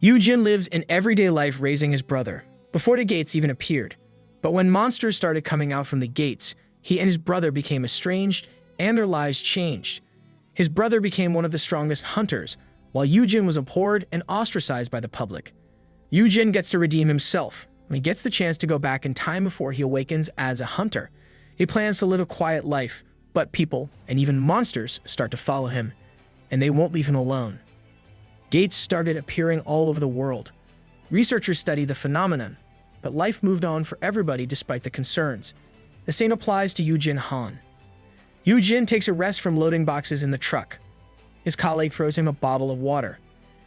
Yoojin lived an everyday life raising his brother, before the gates even appeared. But when monsters started coming out from the gates, he and his brother became estranged and their lives changed. His brother became one of the strongest hunters, while Yoojin was abhorred and ostracized by the public. Yoojin gets to redeem himself when he gets the chance to go back in time before he awakens as a hunter. He plans to live a quiet life, but people, and even monsters, start to follow him, and they won't leave him alone. Gates started appearing all over the world. Researchers studied the phenomenon, but life moved on for everybody despite the concerns. The same applies to Yoojin Han. Yoojin takes a rest from loading boxes in the truck. His colleague throws him a bottle of water.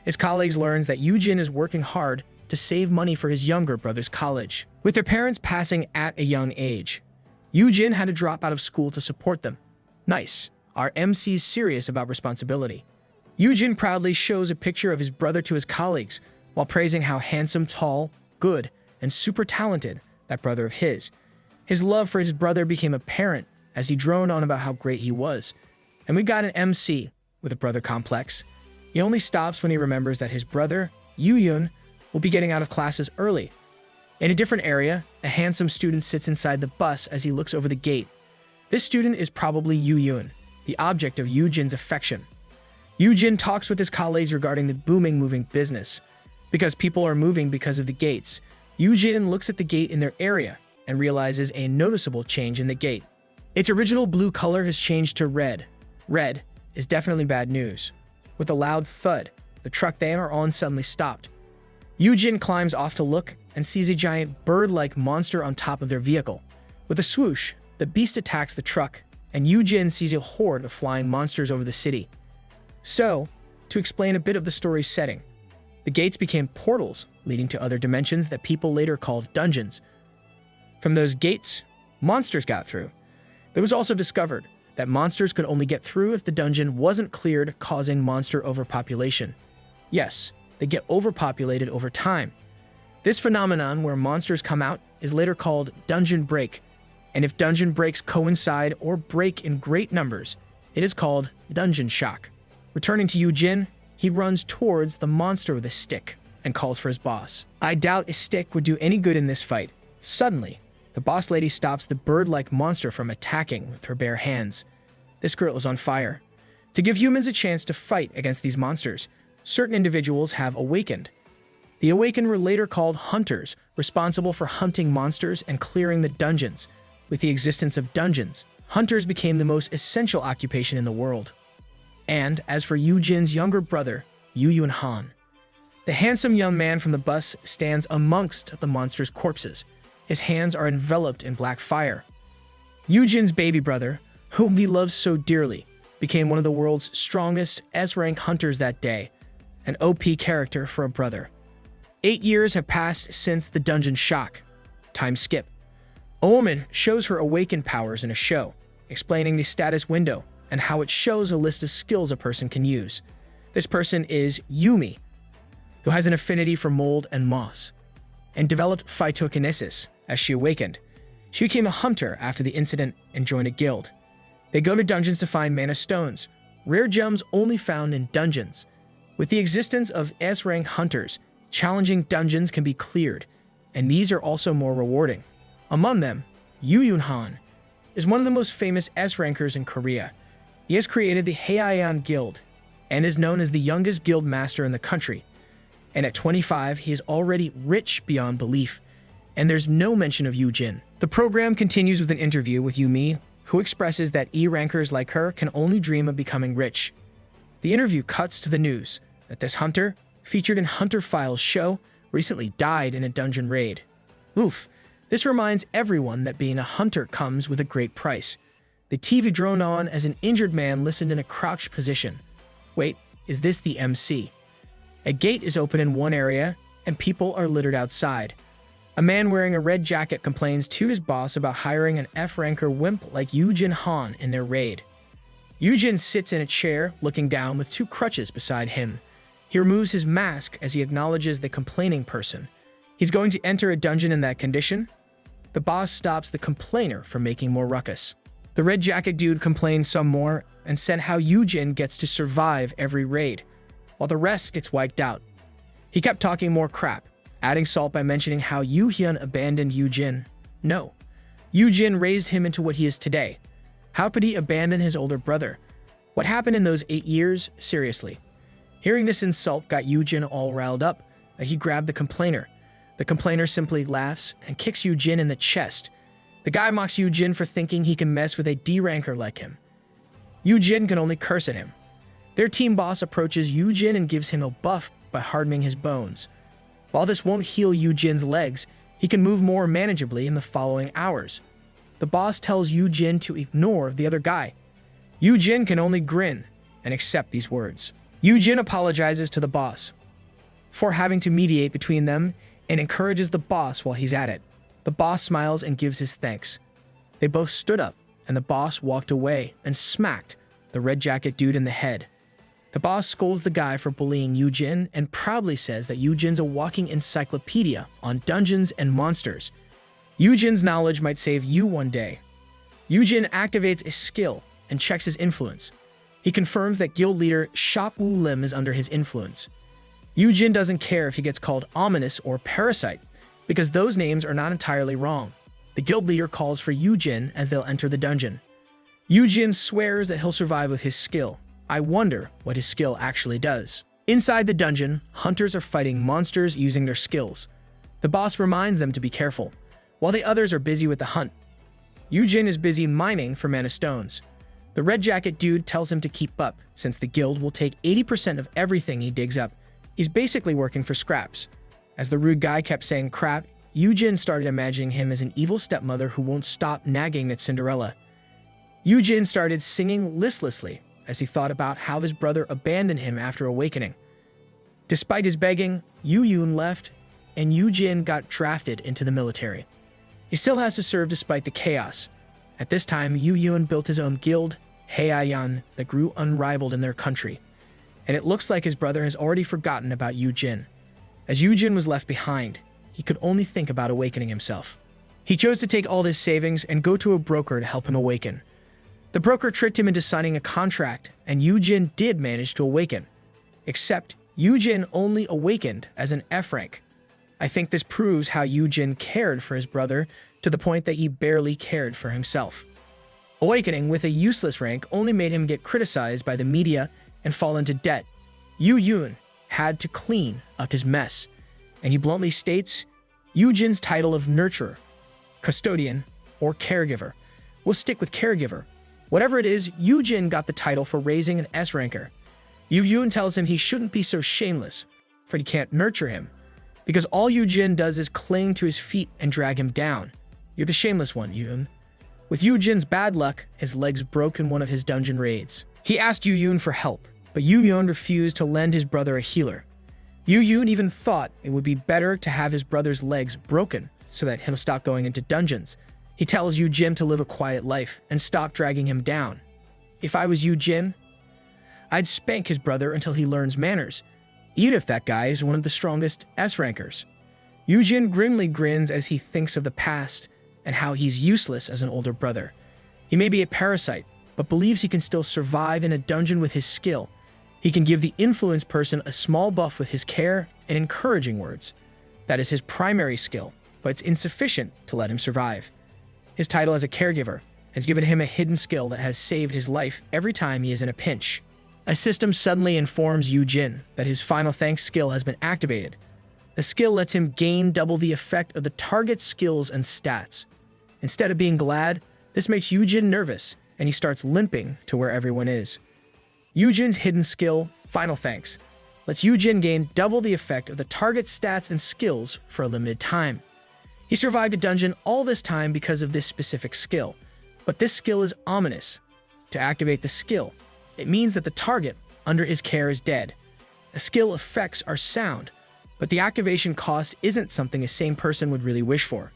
His colleagues learns that Yoojin is working hard to save money for his younger brother's college. With their parents passing at a young age, Yoojin had to drop out of school to support them. Nice. Our MC's serious about responsibility. Yoojin proudly shows a picture of his brother to his colleagues while praising how handsome, tall, good, and super talented that brother of his. His love for his brother became apparent as he droned on about how great he was. And we got an MC with a brother complex. He only stops when he remembers that his brother, Yoojin, will be getting out of classes early. In a different area, a handsome student sits inside the bus as he looks over the gate. This student is probably Yoojin, the object of Yoojin's affection. Yoojin talks with his colleagues regarding the booming moving business. Because people are moving because of the gates, Yoojin looks at the gate in their area and realizes a noticeable change in the gate. Its original blue color has changed to red. Red is definitely bad news. With a loud thud, the truck they are on suddenly stopped. Yoojin climbs off to look and sees a giant bird-like monster on top of their vehicle. With a swoosh, the beast attacks the truck, and Yoojin sees a horde of flying monsters over the city. So, to explain a bit of the story's setting, the gates became portals leading to other dimensions that people later called dungeons. From those gates, monsters got through. It was also discovered that monsters could only get through if the dungeon wasn't cleared, causing monster overpopulation. Yes, they get overpopulated over time. This phenomenon where monsters come out is later called dungeon break, and if dungeon breaks coincide or break in great numbers, it is called dungeon shock. Returning to Yoojin, he runs towards the monster with a stick and calls for his boss. I doubt a stick would do any good in this fight. Suddenly, the boss lady stops the bird-like monster from attacking with her bare hands. This girl is on fire. To give humans a chance to fight against these monsters, certain individuals have awakened. The awakened were later called hunters, responsible for hunting monsters and clearing the dungeons. With the existence of dungeons, hunters became the most essential occupation in the world. And as for Yoojin's younger brother, Yoojin Han, the handsome young man from the bus stands amongst the monsters' corpses. His hands are enveloped in black fire. Yoojin's baby brother, whom he loves so dearly, became one of the world's strongest S-rank hunters that day, an OP character for a brother. 8 years have passed since the dungeon shock. Time skip. A woman shows her awakened powers in a show, explaining the status window and how it shows a list of skills a person can use. This person is Yumi, who has an affinity for mold and moss, and developed phytokinesis as she awakened. She became a hunter after the incident and joined a guild. They go to dungeons to find mana stones, rare gems only found in dungeons. With the existence of S-rank hunters, challenging dungeons can be cleared, and these are also more rewarding. Among them, Yoojin Han is one of the most famous S-rankers in Korea. He has created the Heian Guild and is known as the youngest guild master in the country. And at 25, he is already rich beyond belief, and there's no mention of Yoojin. The program continues with an interview with Yumi, who expresses that E-rankers like her can only dream of becoming rich. The interview cuts to the news that this hunter, featured in Hunter Files' show, recently died in a dungeon raid. Oof, this reminds everyone that being a hunter comes with a great price. The TV droned on as an injured man listened in a crouched position. Wait, is this the MC? A gate is open in one area, and people are littered outside. A man wearing a red jacket complains to his boss about hiring an F-ranker wimp like Yoojin Han in their raid. Yoojin sits in a chair, looking down with 2 crutches beside him. He removes his mask as he acknowledges the complaining person. He's going to enter a dungeon in that condition? The boss stops the complainer from making more ruckus. The red jacket dude complains some more and said how Yoojin gets to survive every raid, while the rest gets wiped out. He kept talking more crap, adding salt by mentioning how Yoojin abandoned Yoojin. No, Yoojin raised him into what he is today. How could he abandon his older brother? What happened in those 8 years? Seriously. Hearing this insult got Yoojin all riled up. He grabbed the complainer. The complainer simply laughs and kicks Yoojin in the chest. The guy mocks Yoojin for thinking he can mess with a D-ranker like him. Yoojin can only curse at him. Their team boss approaches Yoojin and gives him a buff by hardening his bones. While this won't heal Yoojin's legs, he can move more manageably in the following hours. The boss tells Yoojin to ignore the other guy. Yoojin can only grin and accept these words. Yoojin apologizes to the boss for having to mediate between them and encourages the boss while he's at it. The boss smiles and gives his thanks. They both stood up, and the boss walked away and smacked the red jacket dude in the head. The boss scolds the guy for bullying Yoojin and proudly says that Yoojin's a walking encyclopedia on dungeons and monsters. Yoojin's knowledge might save you one day. Yoojin activates a skill and checks his influence. He confirms that guild leader Shop Wu Lim is under his influence. Yoojin doesn't care if he gets called ominous or parasite, because those names are not entirely wrong. The guild leader calls for Yoojin as they'll enter the dungeon. Yoojin swears that he'll survive with his skill. I wonder what his skill actually does. Inside the dungeon, hunters are fighting monsters using their skills. The boss reminds them to be careful, while the others are busy with the hunt. Yoojin is busy mining for mana stones. The red jacket dude tells him to keep up, since the guild will take 80% of everything he digs up. He's basically working for scraps. As the rude guy kept saying crap, Yoojin started imagining him as an evil stepmother who won't stop nagging at Cinderella. Yoojin started singing listlessly as he thought about how his brother abandoned him after awakening. Despite his begging, Yoojin left, and Yoojin got drafted into the military. He still has to serve despite the chaos. At this time, Yoojin built his own guild, Heian, that grew unrivaled in their country. And it looks like his brother has already forgotten about Yoojin. As Yoojin was left behind, he could only think about awakening himself. He chose to take all his savings and go to a broker to help him awaken. The broker tricked him into signing a contract, and Yoojin did manage to awaken. Except, Yoojin only awakened as an F rank. I think this proves how Yoojin cared for his brother to the point that he barely cared for himself. Awakening with a useless rank only made him get criticized by the media and fall into debt. Yoojin had to clean up his mess, and he bluntly states Yoojin's title of nurturer, custodian, or caregiver. We'll stick with caregiver. Whatever it is, Yoojin got the title for raising an S-ranker. Yoojin tells him he shouldn't be so shameless, for he can't nurture him, because all Yoojin does is cling to his feet and drag him down. You're the shameless one, Yoojin. With Yoojin's bad luck, his legs broke in one of his dungeon raids. He asked Yoojin for help, but Yoojin refused to lend his brother a healer. Yoojin even thought it would be better to have his brother's legs broken so that he'll stop going into dungeons. He tells Yoojin to live a quiet life and stop dragging him down. If I was Yoojin, I'd spank his brother until he learns manners, even if that guy is one of the strongest S-rankers. Yoojin grimly grins as he thinks of the past and how he's useless as an older brother. He may be a parasite, but believes he can still survive in a dungeon with his skill. He can give the influence person a small buff with his care and encouraging words. That is his primary skill, but it's insufficient to let him survive. His title as a caregiver has given him a hidden skill that has saved his life every time he is in a pinch. A system suddenly informs Yoojin that his final thanks skill has been activated. The skill lets him gain double the effect of the target's skills and stats. Instead of being glad, this makes Yoojin nervous, and he starts limping to where everyone is. Yoojin's hidden skill, Final Thanks, lets Yoojin gain double the effect of the target's stats and skills for a limited time. He survived a dungeon all this time because of this specific skill, but this skill is ominous. To activate the skill, it means that the target under his care is dead. The skill effects are sound, but the activation cost isn't something a sane person would really wish for.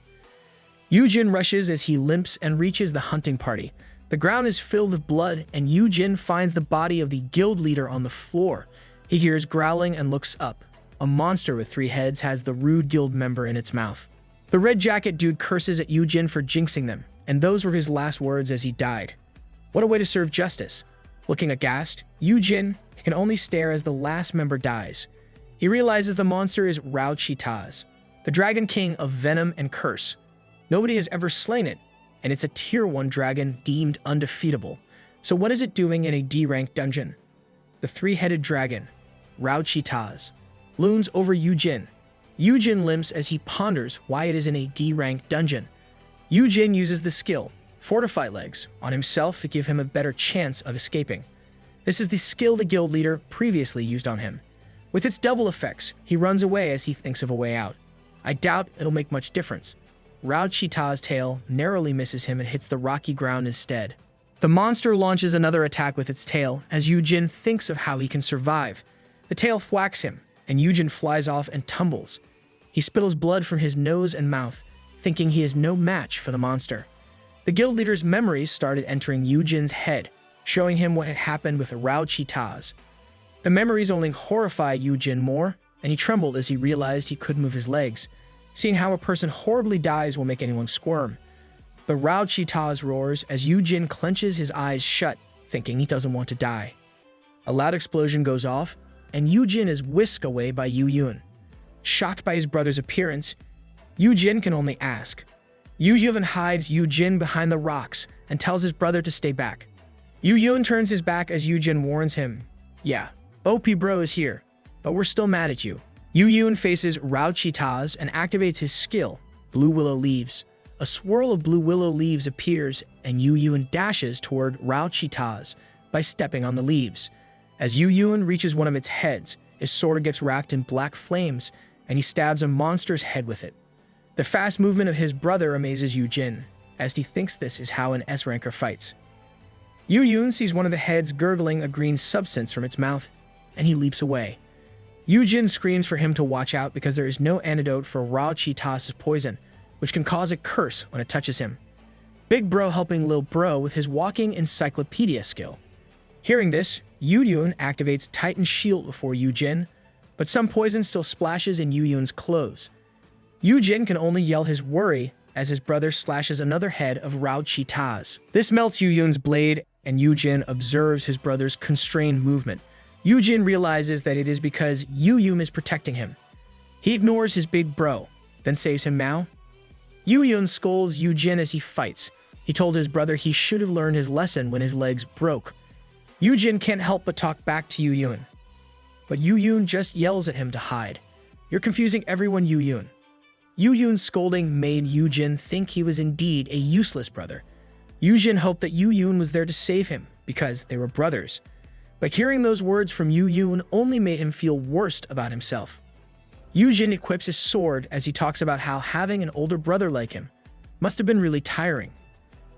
Yoojin rushes as he limps and reaches the hunting party. The ground is filled with blood, and Yoojin finds the body of the guild leader on the floor. He hears growling and looks up. A monster with 3 heads has the rude guild member in its mouth. The red jacket dude curses at Yoojin for jinxing them, and those were his last words as he died. What a way to serve justice. Looking aghast, Yoojin can only stare as the last member dies. He realizes the monster is Rao-Chi-Taz, the Dragon King of Venom and Curse. Nobody has ever slain it, and it's a Tier 1 dragon deemed undefeatable. So what is it doing in a D-ranked dungeon? The three-headed dragon, Rao-Chi-Taz, looms over Yoojin. Yoojin limps as he ponders why it is in a D-ranked dungeon. Yoojin uses the skill, Fortify Legs, on himself to give him a better chance of escaping. This is the skill the guild leader previously used on him. With its double effects, he runs away as he thinks of a way out. I doubt it'll make much difference. Rao-Chi-Taz's tail narrowly misses him and hits the rocky ground instead. The monster launches another attack with its tail as Yoojin thinks of how he can survive. The tail thwacks him, and Yoojin flies off and tumbles. He spittles blood from his nose and mouth, thinking he is no match for the monster. The guild leader's memories started entering Yoojin's head, showing him what had happened with Rao-Chi-Taz. The memories only horrified Yoojin more, and he trembled as he realized he couldn't move his legs. Seeing how a person horribly dies will make anyone squirm. The Rao-Chi-Taz roars as Yoojin clenches his eyes shut, thinking he doesn't want to die. A loud explosion goes off, and Yoojin is whisked away by Yoojin. Shocked by his brother's appearance, Yoojin can only ask. Yoojin hides Yoojin behind the rocks and tells his brother to stay back. Yoojin turns his back as Yoojin warns him, "Yeah, OP bro is here, but we're still mad at you." Yoojin faces Rao-Chi-Taz and activates his skill, Blue Willow Leaves. A swirl of blue willow leaves appears, and Yoojin dashes toward Rao-Chi-Taz by stepping on the leaves. As Yoojin reaches one of its heads, his sword gets wrapped in black flames, and he stabs a monster's head with it. The fast movement of his brother amazes Yoojin, as he thinks this is how an S-ranker fights. Yoojin sees one of the heads gurgling a green substance from its mouth, and he leaps away. Yoojin screams for him to watch out because there is no antidote for Rao-Chi-Taz's poison, which can cause a curse when it touches him. Big Bro helping Lil Bro with his walking encyclopedia skill. Hearing this, Yoojin activates Titan's shield before Yoojin, but some poison still splashes in Yoojin's clothes. Yoojin can only yell his worry as his brother slashes another head of Rao-Chi-Taz. This melts Yoojin's blade, and Yoojin observes his brother's constrained movement. Yoojin realizes that it is because Yoojin is protecting him. He ignores his big bro, then saves him now. Yoojin scolds Yoojin as he fights. He told his brother he should have learned his lesson when his legs broke. Yoojin can't help but talk back to Yoojin, but Yoojin just yells at him to hide. "You're confusing everyone, Yoojin." Yoojin's scolding made Yoojin think he was indeed a useless brother. Yoojin hoped that Yoojin was there to save him because they were brothers. But hearing those words from Yoojin only made him feel worse about himself. Yoojin equips his sword as he talks about how having an older brother like him must have been really tiring.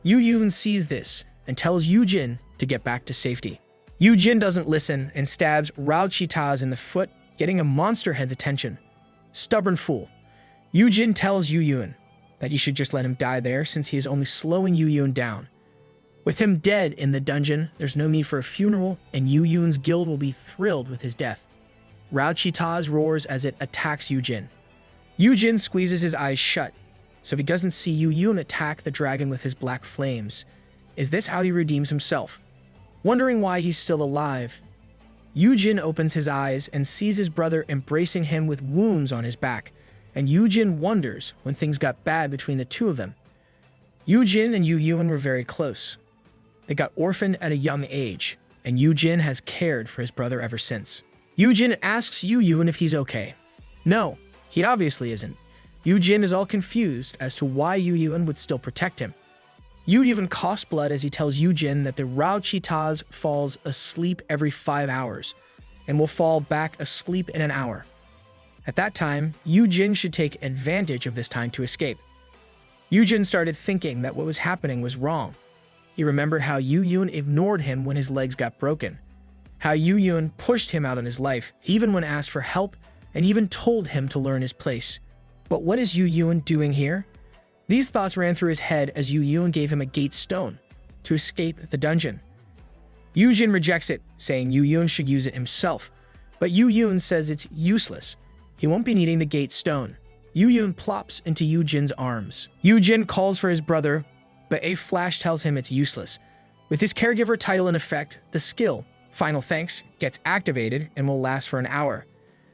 Yoojin sees this and tells Yoojin to get back to safety. Yoojin doesn't listen and stabs Rao-Chi-Taz in the foot, getting a monster head's attention. Stubborn fool. Yoojin tells Yoojin that he should just let him die there since he is only slowing Yoojin down. With him dead in the dungeon, there's no need for a funeral, and Yoojin's guild will be thrilled with his death. Rao-Chi-Taz roars as it attacks Yoojin. Yoojin squeezes his eyes shut, so he doesn't see Yoojin attack the dragon with his black flames. Is this how he redeems himself? Wondering why he's still alive, Yoojin opens his eyes and sees his brother embracing him with wounds on his back, and Yoojin wonders when things got bad between the two of them. Yoojin and Yoojin were very close. They got orphaned at a young age, and Yoojin has cared for his brother ever since. Yoojin asks Yoojin if he's okay. No, he obviously isn't. Yoojin is all confused as to why Yoojin would still protect him. Yoojin coughs blood as he tells Yoojin that the Rao-Chi-Taz falls asleep every 5 hours, and will fall back asleep in an hour. At that time, Yoojin should take advantage of this time to escape. Yoojin started thinking that what was happening was wrong. He remembered how Yoojin ignored him when his legs got broken, how Yoojin pushed him out of his life, even when asked for help, and even told him to learn his place. But what is Yoojin doing here? These thoughts ran through his head as Yoojin gave him a gate stone to escape the dungeon. Yoojin rejects it, saying Yoojin should use it himself, but Yoojin says it's useless. He won't be needing the gate stone. Yoojin plops into Yoojin's arms. Yoojin calls for his brother, but a flash tells him it's useless. With his caregiver title in effect, the skill, Final Thanks, gets activated and will last for an hour.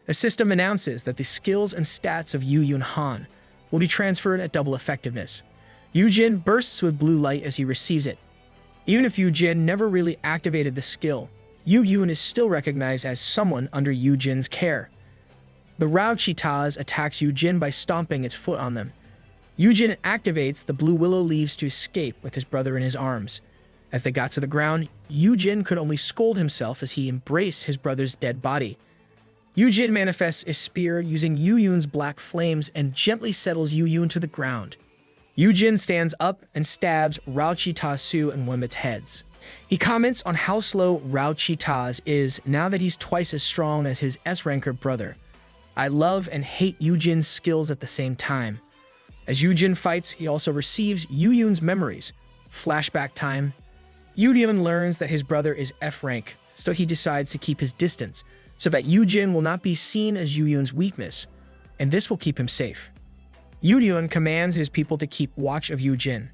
The system announces that the skills and stats of Yoojin Han will be transferred at double effectiveness. Yoojin bursts with blue light as he receives it. Even if Yoojin never really activated the skill, Yoojin is still recognized as someone under Yoojin's care. The Rao-Cheetahs attacks Yoojin by stomping its foot on them. Yoojin activates the blue willow leaves to escape with his brother in his arms. As they got to the ground, Yoojin could only scold himself as he embraced his brother's dead body. Yoojin manifests a spear using Yoojin's black flames and gently settles Yoojin to the ground. Yoojin stands up and stabs Rao-Cheetah Su in one of its heads. He comments on how slow Rao-Cheetah's is now that he's twice as strong as his S-ranker brother. I love and hate Yoojin's skills at the same time. As Yoojin fights, he also receives Yoojin's memories. Flashback time. Yoojin learns that his brother is F-rank, so he decides to keep his distance, so that Yoojin will not be seen as Yoojin's weakness, and this will keep him safe. Yoojin commands his people to keep watch of Yoojin.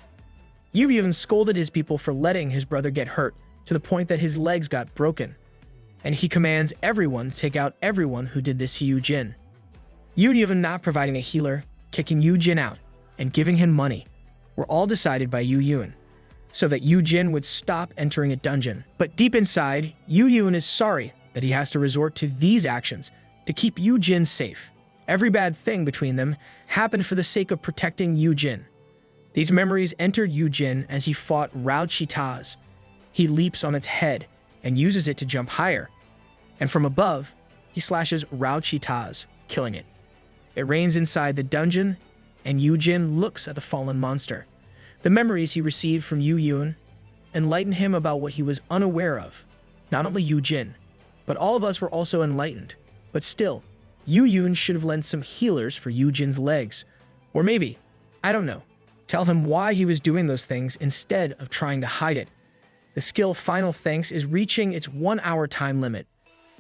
Yoojin scolded his people for letting his brother get hurt, to the point that his legs got broken, and he commands everyone to take out everyone who did this to Yoojin. Yoojin not providing a healer, kicking Yoojin out, and giving him money were all decided by Yoojin, so that Yoojin would stop entering a dungeon. But deep inside, Yoojin is sorry that he has to resort to these actions to keep Yoojin safe. Every bad thing between them happened for the sake of protecting Yoojin. These memories entered Yoojin as he fought Rao-Cheetahs. He leaps on its head and uses it to jump higher, and from above, he slashes Rao-Cheetahs, killing it. It rains inside the dungeon, and Yoojin looks at the fallen monster. The memories he received from Yoojin enlightened him about what he was unaware of. Not only Yoojin, but all of us were also enlightened. But still, Yoojin should have lent some healers for Yoojin's legs. Or maybe, I don't know, tell him why he was doing those things instead of trying to hide it. The skill Final Thanks is reaching its 1 hour time limit.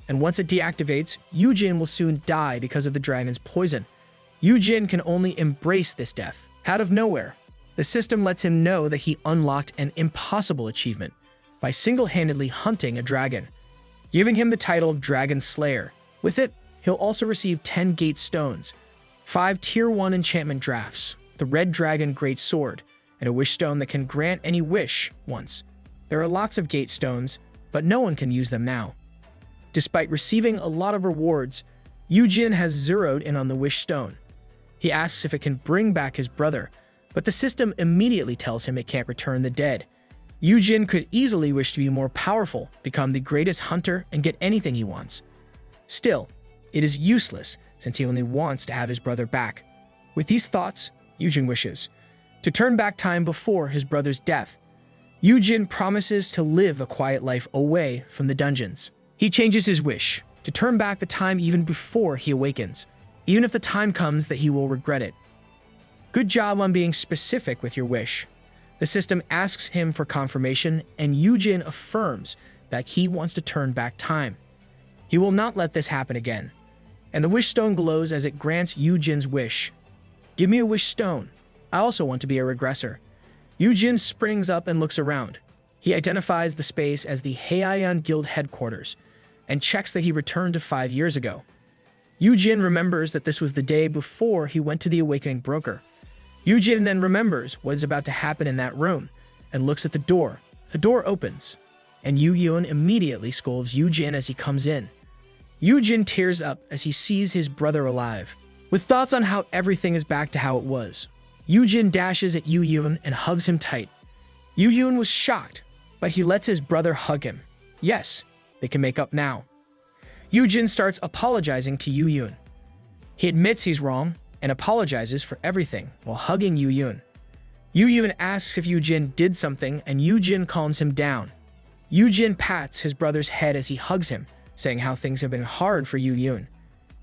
And once it deactivates, Yoojin will soon die because of the dragon's poison. Yoojin can only embrace this death. Out of nowhere, the system lets him know that he unlocked an impossible achievement by single-handedly hunting a dragon, giving him the title Dragon Slayer. With it, he'll also receive 10 Gate Stones, 5 Tier 1 enchantment drafts, the Red Dragon Great Sword, and a Wish Stone that can grant any wish once. There are lots of Gate Stones, but no one can use them now. Despite receiving a lot of rewards, Yoojin has zeroed in on the Wish Stone. He asks if it can bring back his brother, but the system immediately tells him it can't return the dead. Yoojin could easily wish to be more powerful, become the greatest hunter, and get anything he wants. Still, it is useless since he only wants to have his brother back. With these thoughts, Yoojin wishes to turn back time before his brother's death. Yoojin promises to live a quiet life away from the dungeons. He changes his wish to turn back the time even before he awakens, even if the time comes that he will regret it. Good job on being specific with your wish. The system asks him for confirmation, and Yoojin affirms that he wants to turn back time. He will not let this happen again. And the Wish Stone glows as it grants Yoojin's wish. Give me a Wish Stone. I also want to be a regressor. Yoojin springs up and looks around. He identifies the space as the Heian Guild headquarters and checks that he returned to 5 years ago. Yoojin remembers that this was the day before he went to the Awakening Broker. Yoojin then remembers what is about to happen in that room and looks at the door. The door opens, and Yoojin immediately scolds Yoojin as he comes in. Yoojin tears up as he sees his brother alive. With thoughts on how everything is back to how it was, Yoojin dashes at Yoojin and hugs him tight. Yoojin was shocked, but he lets his brother hug him. Yes, they can make up now. Yoojin starts apologizing to Yoojin. He admits he's wrong and apologizes for everything while hugging Yoojin. Yoojin asks if Yoojin did something, and Yoojin calms him down. Yoojin pats his brother's head as he hugs him, saying how things have been hard for Yoojin,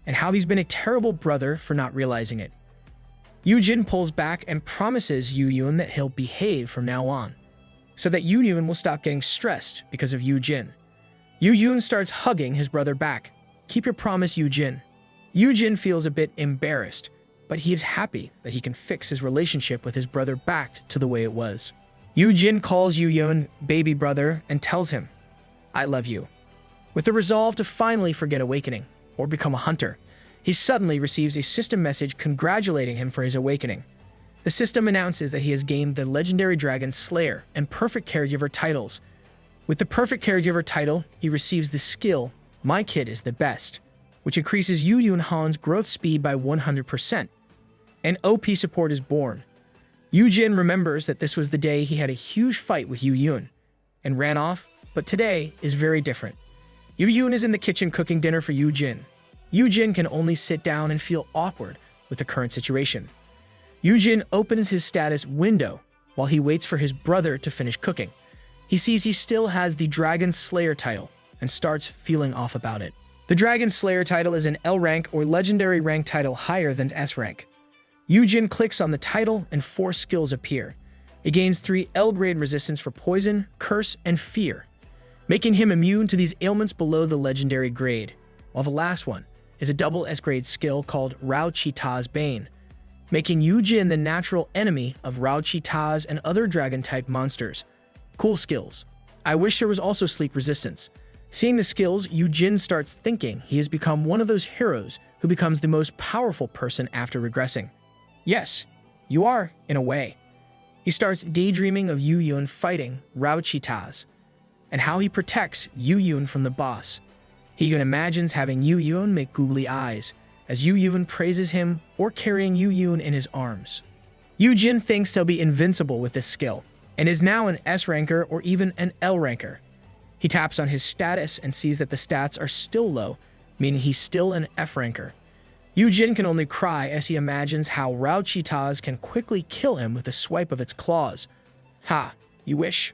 and how he's been a terrible brother for not realizing it. Yoojin pulls back and promises Yoojin that he'll behave from now on, so that Yoojin will stop getting stressed because of Yoojin. Yoojin starts hugging his brother back. Keep your promise, Yoojin. Yoojin feels a bit embarrassed, but he is happy that he can fix his relationship with his brother back to the way it was. Yoojin calls Yoojin baby brother and tells him, I love you, with the resolve to finally forget Awakening. or become a hunter. He suddenly receives a system message congratulating him for his awakening. The system announces that he has gained the legendary Dragon Slayer and Perfect Caregiver titles. With the Perfect Caregiver title, he receives the skill, My Kid is the Best, which increases Yoojin Han's growth speed by 100%. An OP support is born. Yoojin remembers that this was the day he had a huge fight with Yoojin and ran off, but today is very different. Yoojin is in the kitchen cooking dinner for Yoojin. Yoojin can only sit down and feel awkward with the current situation. Yoojin opens his status window while he waits for his brother to finish cooking. He sees he still has the Dragon Slayer title and starts feeling off about it. The Dragon Slayer title is an L rank or legendary rank title higher than S rank. Yoojin clicks on the title and 4 skills appear. It gains 3 L grade resistance for poison, curse, and fear, making him immune to these ailments below the legendary grade, while the last one is a double S grade skill called Rao Chita's Bane, making Yoojin the natural enemy of Rao Chitas and other dragon-type monsters. Cool skills. I wish there was also sleep resistance. Seeing the skills, Yoojin starts thinking he has become one of those heroes who becomes the most powerful person after regressing. Yes, you are, in a way. He starts daydreaming of Yoojin fighting Rao Chitas and how he protects Yoojin from the boss. He even imagines having Yoojin make googly eyes as Yoojin praises him or carrying Yoojin in his arms. Yoojin thinks he'll be invincible with this skill and is now an S ranker or even an L ranker. He taps on his status and sees that the stats are still low, meaning he's still an F ranker. Yoojin can only cry as he imagines how Rao Chitas can quickly kill him with a swipe of its claws. Ha, you wish?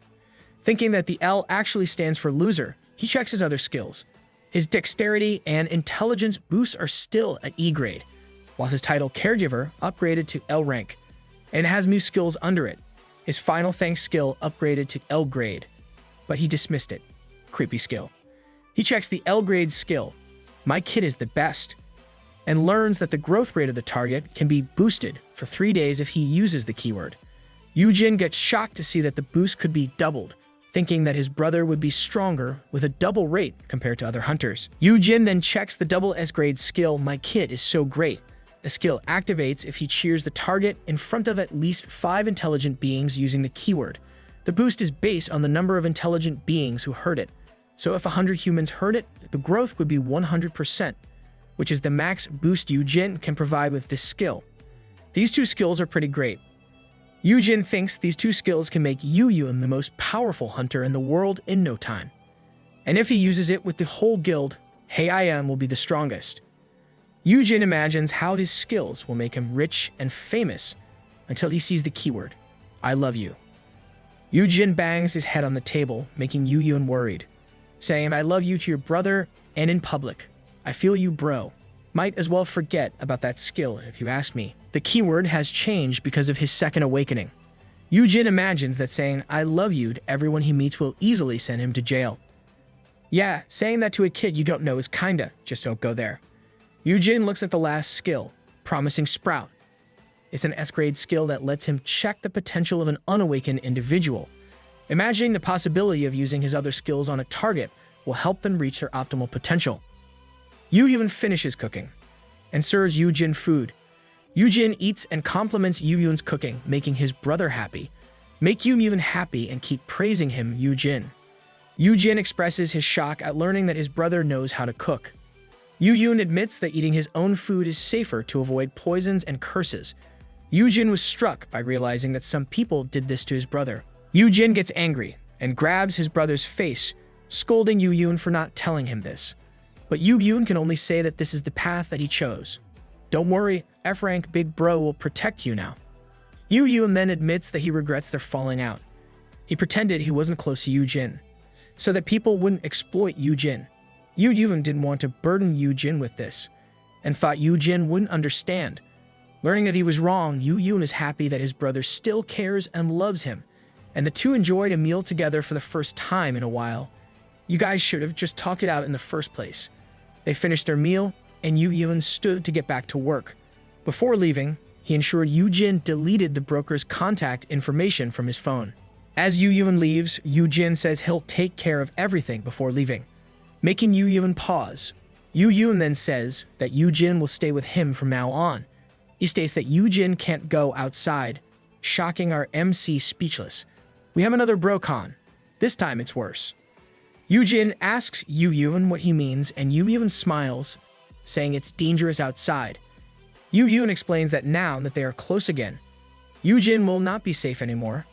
Thinking that the L actually stands for loser, he checks his other skills. His dexterity and intelligence boosts are still at E grade, while his title Caregiver upgraded to L rank, and it has new skills under it. His final thanks skill upgraded to L grade, but he dismissed it. Creepy skill. He checks the L grade skill, My Kid is the Best, and learns that the growth rate of the target can be boosted for 3 days if he uses the keyword. Yoojin gets shocked to see that the boost could be doubled, thinking that his brother would be stronger with a double rate compared to other hunters. Yoojin then checks the double S grade skill, My Kid is so great. The skill activates if he cheers the target in front of at least 5 intelligent beings using the keyword. The boost is based on the number of intelligent beings who heard it. So if 100 humans heard it, the growth would be 100%, which is the max boost Yoojin can provide with this skill. These 2 skills are pretty great. Yoojin thinks these 2 skills can make Yoojin the most powerful hunter in the world in no time. And if he uses it with the whole guild, Hey I Am will be the strongest. Yoojin imagines how his skills will make him rich and famous until he sees the keyword, I love you. Yoojin bangs his head on the table, making Yoojin worried, saying, I love you to your brother and in public. I feel you, bro. Might as well forget about that skill if you ask me. The keyword has changed because of his second awakening. Yoojin imagines that saying, I love you to everyone he meets will easily send him to jail. Yeah, saying that to a kid you don't know is kinda, just don't go there. Yoojin looks at the last skill, Promising Sprout. It's an S-grade skill that lets him check the potential of an unawakened individual. Imagining the possibility of using his other skills on a target will help them reach their optimal potential. Yoojin finishes cooking and serves Yoojin food. Yoojin eats and compliments Yoojin's cooking, making his brother happy. Make Yoojin happy and keep praising him, Yoojin. Yoojin expresses his shock at learning that his brother knows how to cook. Yoojin admits that eating his own food is safer to avoid poisons and curses. Yoojin was struck by realizing that some people did this to his brother. Yoojin gets angry and grabs his brother's face, scolding Yoojin for not telling him this. But Yoojin can only say that this is the path that he chose. Don't worry, F-rank big bro will protect you now. Yoojin then admits that he regrets their falling out. He pretended he wasn't close to Yoojin, so that people wouldn't exploit Yoojin. Yoojin didn't want to burden Yoojin with this, and thought Yoojin wouldn't understand. Learning that he was wrong, Yoojin is happy that his brother still cares and loves him, and the two enjoyed a meal together for the first time in a while. You guys should have just talked it out in the first place. They finished their meal, and Yoojin stood to get back to work. Before leaving, he ensured Yoojin deleted the broker's contact information from his phone. As Yoojin leaves, Yoojin says he'll take care of everything before leaving, making Yoojin pause. Yoojin then says that Yoojin will stay with him from now on. He states that Yoojin can't go outside, shocking our MC speechless. We have another brocon. This time it's worse. Yoojin asks Yoojin what he means, and Yoojin smiles, saying it's dangerous outside. Yoojin explains that now that they are close again, Yoojin will not be safe anymore.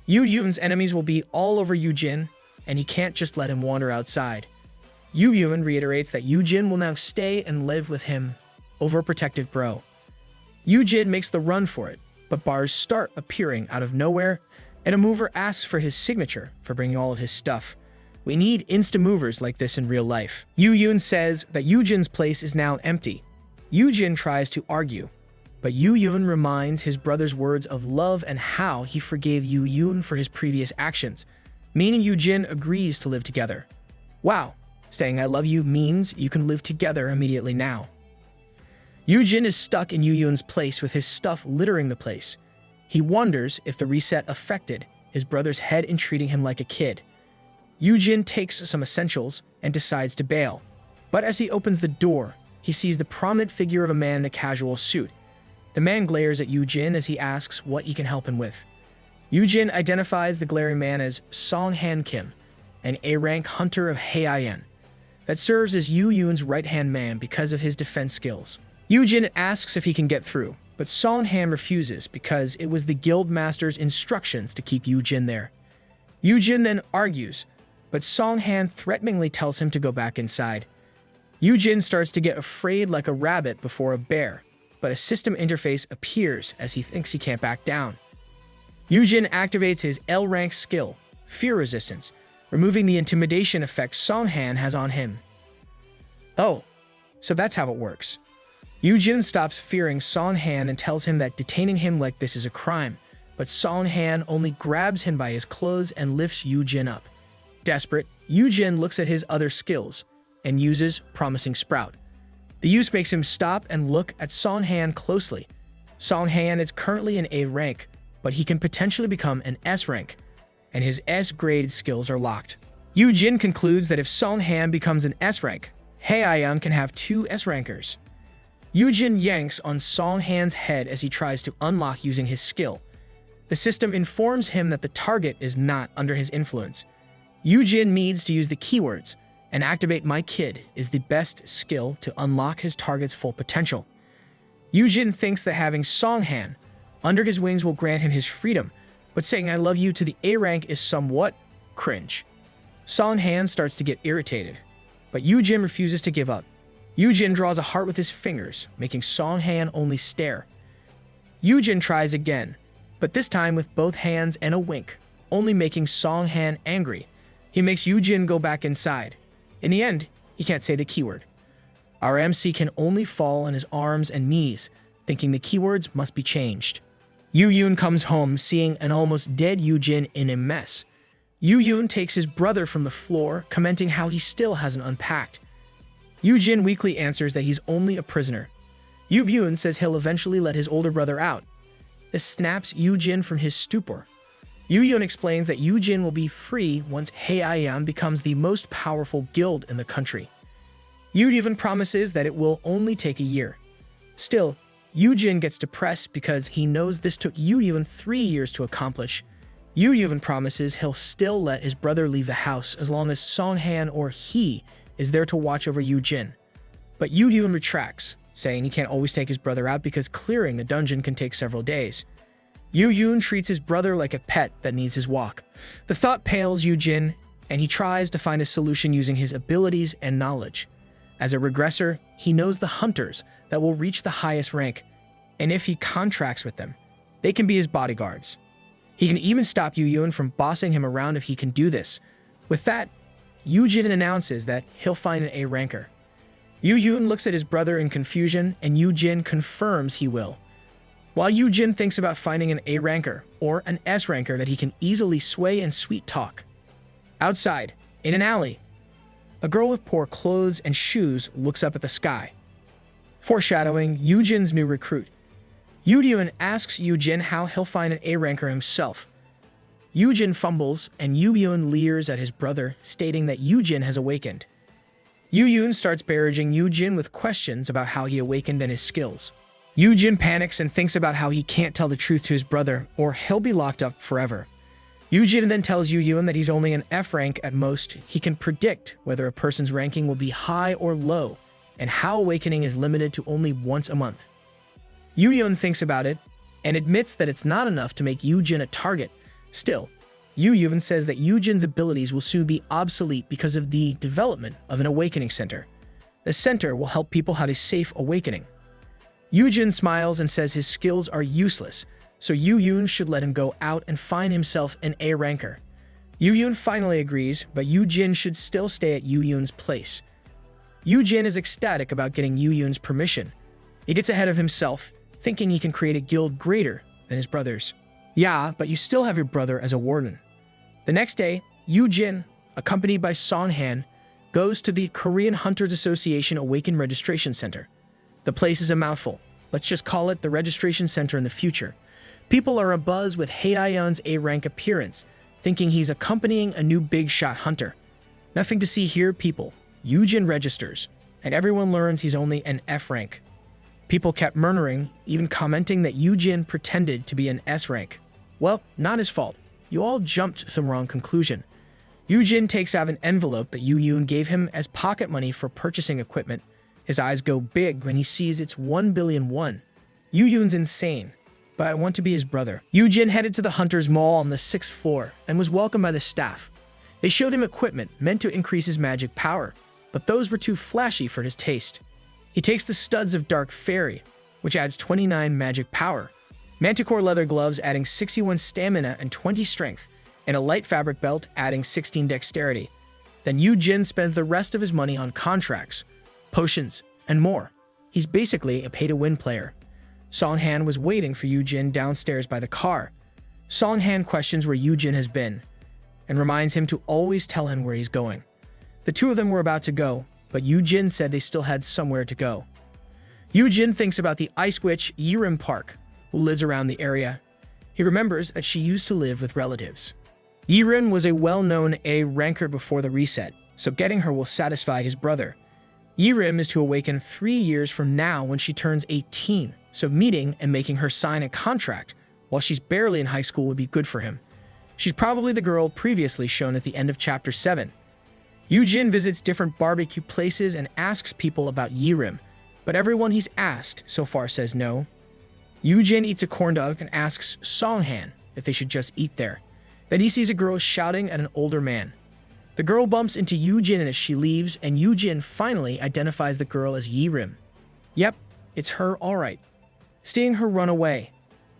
Yoojin's enemies will be all over Yoojin, and he can't just let him wander outside. Yoojin reiterates that Yoojin will now stay and live with him, overprotective bro. Yoojin makes the run for it, but bars start appearing out of nowhere, and a mover asks for his signature for bringing all of his stuff. We need insta-movers like this in real life. Yoojin says that Yoojin's place is now empty. Yoojin tries to argue, but Yoojin reminds his brother's words of love and how he forgave Yoojin for his previous actions, meaning Yoojin agrees to live together. Wow, saying I love you means you can live together immediately now. Yoojin is stuck in Yoojin's place with his stuff littering the place. He wonders if the reset affected his brother's head in treating him like a kid. Yoojin takes some essentials and decides to bail. But as he opens the door, he sees the prominent figure of a man in a casual suit. The man glares at Yoojin as he asks what he can help him with. Yoojin identifies the glaring man as Song Han Kim, an A-rank hunter of Heian that serves as Yoojin's right-hand man because of his defense skills. Yoojin asks if he can get through, but Song Han refuses because it was the guild master's instructions to keep Yoojin there. Yoojin then argues, but Song Han threateningly tells him to go back inside. Yoojin starts to get afraid like a rabbit before a bear, but a system interface appears as he thinks he can't back down. Yoojin activates his L-rank skill, Fear Resistance, removing the intimidation effect Song Han has on him. Oh, so that's how it works. Yoojin stops fearing Song Han and tells him that detaining him like this is a crime, but Song Han only grabs him by his clothes and lifts Yoojin up. Desperate, Yoojin looks at his other skills and uses Promising Sprout. The use makes him stop and look at Song Han closely. Song Han is currently an A rank, but he can potentially become an S rank, and his S-grade skills are locked. Yoojin concludes that if Song Han becomes an S rank, Heian can have 2 S rankers. Yoojin yanks on Song Han's head as he tries to unlock using his skill. The system informs him that the target is not under his influence. Yoojin needs to use the keywords, and activate My Kid is the best skill to unlock his target's full potential. Yoojin thinks that having Song Han under his wings will grant him his freedom, but saying I love you to the A rank is somewhat cringe. Song Han starts to get irritated, but Yoojin refuses to give up. Yoojin draws a heart with his fingers, making Song Han only stare. Yoojin tries again, but this time with both hands and a wink, only making Song Han angry. He makes Yoojin go back inside. In the end, he can't say the keyword. Our MC can only fall on his arms and knees, thinking the keywords must be changed. Yoojin comes home seeing an almost dead Yoojin in a mess. Yoojin takes his brother from the floor, commenting how he still hasn't unpacked. Yoojin weakly answers that he's only a prisoner. Yoojin says he'll eventually let his older brother out. This snaps Yoojin from his stupor. Yoojin explains that Yoojin will be free once Heian becomes the most powerful guild in the country. Yoojin promises that it will only take a year. Still, Yoojin gets depressed because he knows this took Yoojin 3 years to accomplish. Yoojin promises he'll still let his brother leave the house as long as Song Han or he is there to watch over Yoojin. But Yoojin retracts, saying he can't always take his brother out because clearing a dungeon can take several days. Yoojin treats his brother like a pet that needs his walk. The thought pails Yoojin, and he tries to find a solution using his abilities and knowledge. As a regressor, he knows the hunters that will reach the highest rank, and if he contracts with them, they can be his bodyguards. He can even stop Yoojin from bossing him around if he can do this. With that, Yoojin announces that he'll find an A ranker. Yoojin looks at his brother in confusion, and Yoojin confirms he will. While Yoojin thinks about finding an A ranker or an S ranker that he can easily sway and sweet talk. Outside, in an alley, a girl with poor clothes and shoes looks up at the sky, foreshadowing Yoojin's new recruit. Yoojin asks Yoojin how he'll find an A ranker himself. Yoojin fumbles, and Yoojin leers at his brother, stating that Yoojin has awakened. Yoojin starts barraging Yoojin with questions about how he awakened and his skills. Yoojin panics and thinks about how he can't tell the truth to his brother, or he'll be locked up forever. Yoojin then tells Yoojin that he's only an F rank at most. He can predict whether a person's ranking will be high or low, and how awakening is limited to only once a month. Yoojin thinks about it and admits that it's not enough to make Yoojin a target. Still, Yoojin says that Yoojin's abilities will soon be obsolete because of the development of an awakening center. The center will help people have a safe awakening. Yoojin smiles and says his skills are useless, so Yoojin should let him go out and find himself an A ranker. Yoojin finally agrees, but Yoojin should still stay at Yoojin's place. Yoojin is ecstatic about getting Yoojin's permission. He gets ahead of himself, thinking he can create a guild greater than his brother's. Yeah, but you still have your brother as a warden. The next day, Yoojin, accompanied by Songhan, goes to the Korean Hunters Association Awaken Registration Center. The place is a mouthful. Let's just call it the registration center in the future. People are abuzz with Haeyeon's A-rank appearance, thinking he's accompanying a new big-shot hunter. Nothing to see here, people. Yoojin registers, and everyone learns he's only an F rank. People kept murmuring, even commenting that Yoojin pretended to be an S rank. Well, not his fault. You all jumped to the wrong conclusion. Yoojin takes out an envelope that Yoojin gave him as pocket money for purchasing equipment. His eyes go big when he sees it's 1 billion won. Yoojin's insane, but I want to be his brother. Yoojin headed to the Hunters Mall on the 6th floor and was welcomed by the staff. They showed him equipment meant to increase his magic power, but those were too flashy for his taste. He takes the studs of Dark Fairy, which adds 29 magic power, Manticore leather gloves adding 61 stamina and 20 strength, and a light fabric belt adding 16 dexterity. Then Yoojin spends the rest of his money on contracts, potions, and more. He's basically a pay-to-win player. Songhan was waiting for Yoojin downstairs by the car. Songhan questions where Yoojin has been, and reminds him to always tell him where he's going. The two of them were about to go, but Yoojin said they still had somewhere to go. Yoojin thinks about the Ice Witch Yirim Park, who lives around the area. He remembers that she used to live with relatives. Yirim was a well-known A-ranker before the reset, so getting her will satisfy his brother. Yirim is to awaken 3 years from now when she turns 18, so meeting and making her sign a contract while she's barely in high school would be good for him. She's probably the girl previously shown at the end of Chapter 7. Yoojin visits different barbecue places and asks people about Yirim, but everyone he's asked so far says no. Yoojin eats a corn dog and asks Songhan if they should just eat there. Then he sees a girl shouting at an older man. The girl bumps into Yoojin as she leaves, and Yoojin finally identifies the girl as Yirim. Yep, it's her all right. Seeing her run away,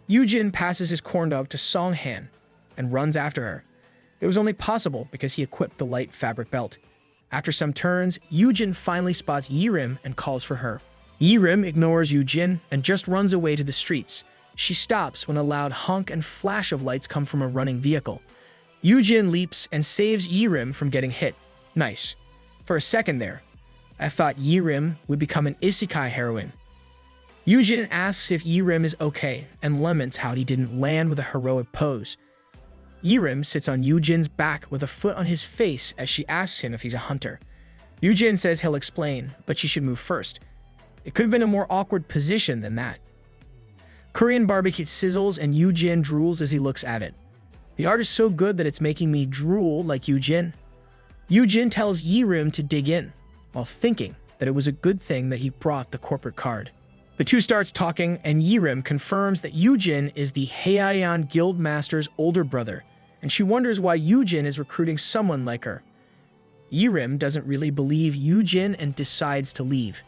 Yoojin passes his corn dog to Songhan and runs after her. It was only possible because he equipped the light fabric belt. After some turns, Yoojin finally spots Yirim and calls for her. Yirim ignores Yoojin and just runs away to the streets. She stops when a loud honk and flash of lights come from a running vehicle. Yoojin leaps and saves Yirim from getting hit. Nice. For a second there, I thought Yirim would become an isekai heroine. Yoojin asks if Yirim is okay and laments how he didn't land with a heroic pose. Yirim sits on Yoojin's back with a foot on his face as she asks him if he's a hunter. Yoojin says he'll explain, but she should move first. It could have been a more awkward position than that. Korean barbecue sizzles and Yoojin drools as he looks at it. The art is so good that it's making me drool like Yoojin. Yoojin tells Yirim to dig in, while thinking that it was a good thing that he brought the corporate card. The two starts talking, and Yirim confirms that Yoojin is the Haeyeon Guild Master's older brother, and she wonders why Yoojin is recruiting someone like her. Yirim doesn't really believe Yoojin and decides to leave.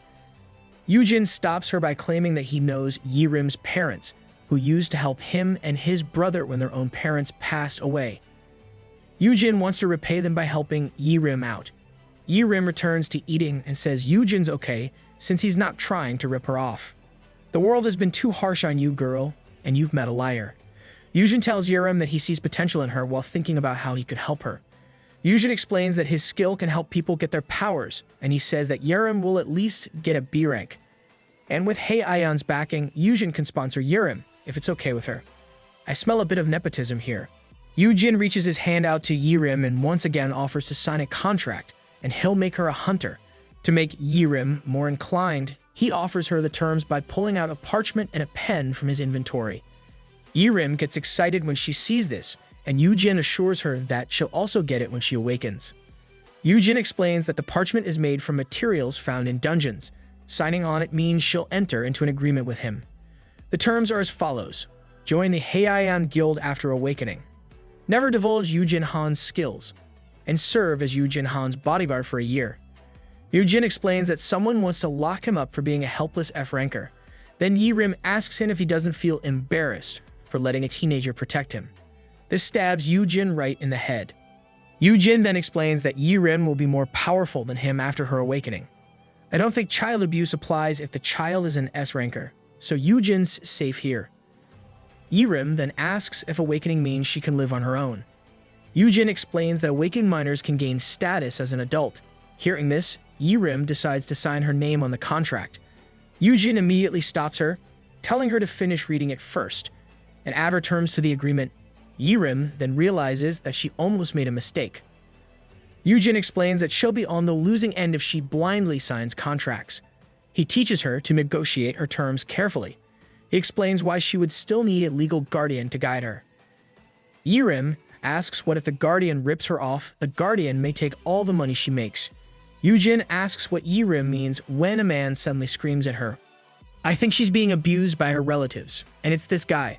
Yoojin stops her by claiming that he knows Yirim's parents, who used to help him and his brother when their own parents passed away. Yoojin wants to repay them by helping Yirim out. Yirim returns to eating and says Yoojin's okay since he's not trying to rip her off. The world has been too harsh on you, girl, and you've met a liar. Yoojin tells Yirim that he sees potential in her while thinking about how he could help her. Yoojin explains that his skill can help people get their powers, and he says that Yirim will at least get a B rank. And with Haeyeon's backing, Yoojin can sponsor Yirim, if it's okay with her. I smell a bit of nepotism here. Yoojin reaches his hand out to Yirim and once again offers to sign a contract, and he'll make her a hunter, To make Yirim more inclined, he offers her the terms by pulling out a parchment and a pen from his inventory. Yirim gets excited when she sees this, and Yoojin assures her that she'll also get it when she awakens. Yoojin explains that the parchment is made from materials found in dungeons. Signing on it means she'll enter into an agreement with him. The terms are as follows. Join the Heian Guild after awakening. Never divulge Yoojin Han's skills. And serve as Yoojin Han's bodyguard for a year. Yoojin explains that someone wants to lock him up for being a helpless F-ranker. Then Yirim asks him if he doesn't feel embarrassed for letting a teenager protect him. This stabs Yoojin right in the head. Yoojin then explains that Yirim will be more powerful than him after her awakening. I don't think child abuse applies if the child is an S-ranker, so Yoojin's safe here. Yirim then asks if awakening means she can live on her own. Yoojin explains that awakened minors can gain status as an adult. Hearing this, Yirim decides to sign her name on the contract. Yoojin immediately stops her, telling her to finish reading it first, and add her terms to the agreement. Yirim then realizes that she almost made a mistake. Yoojin explains that she'll be on the losing end if she blindly signs contracts. He teaches her to negotiate her terms carefully. He explains why she would still need a legal guardian to guide her. Yirim asks what if the guardian rips her off, the guardian may take all the money she makes. Yoojin asks what Yirim means when a man suddenly screams at her. I think she's being abused by her relatives, and it's this guy.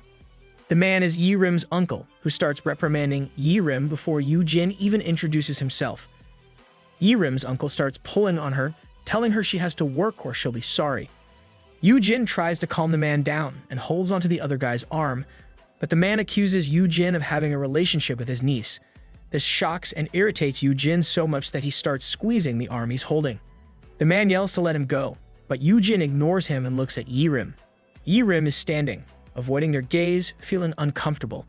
The man is Yirim's uncle, who starts reprimanding Yirim before Yoojin even introduces himself. Yirim's uncle starts pulling on her, telling her she has to work or she'll be sorry. Yoojin tries to calm the man down and holds onto the other guy's arm, but the man accuses Yoojin of having a relationship with his niece. This shocks and irritates Yoojin so much that he starts squeezing the arm he's holding. The man yells to let him go, but Yoojin ignores him and looks at Yirim. Yirim is standing, avoiding their gaze, feeling uncomfortable.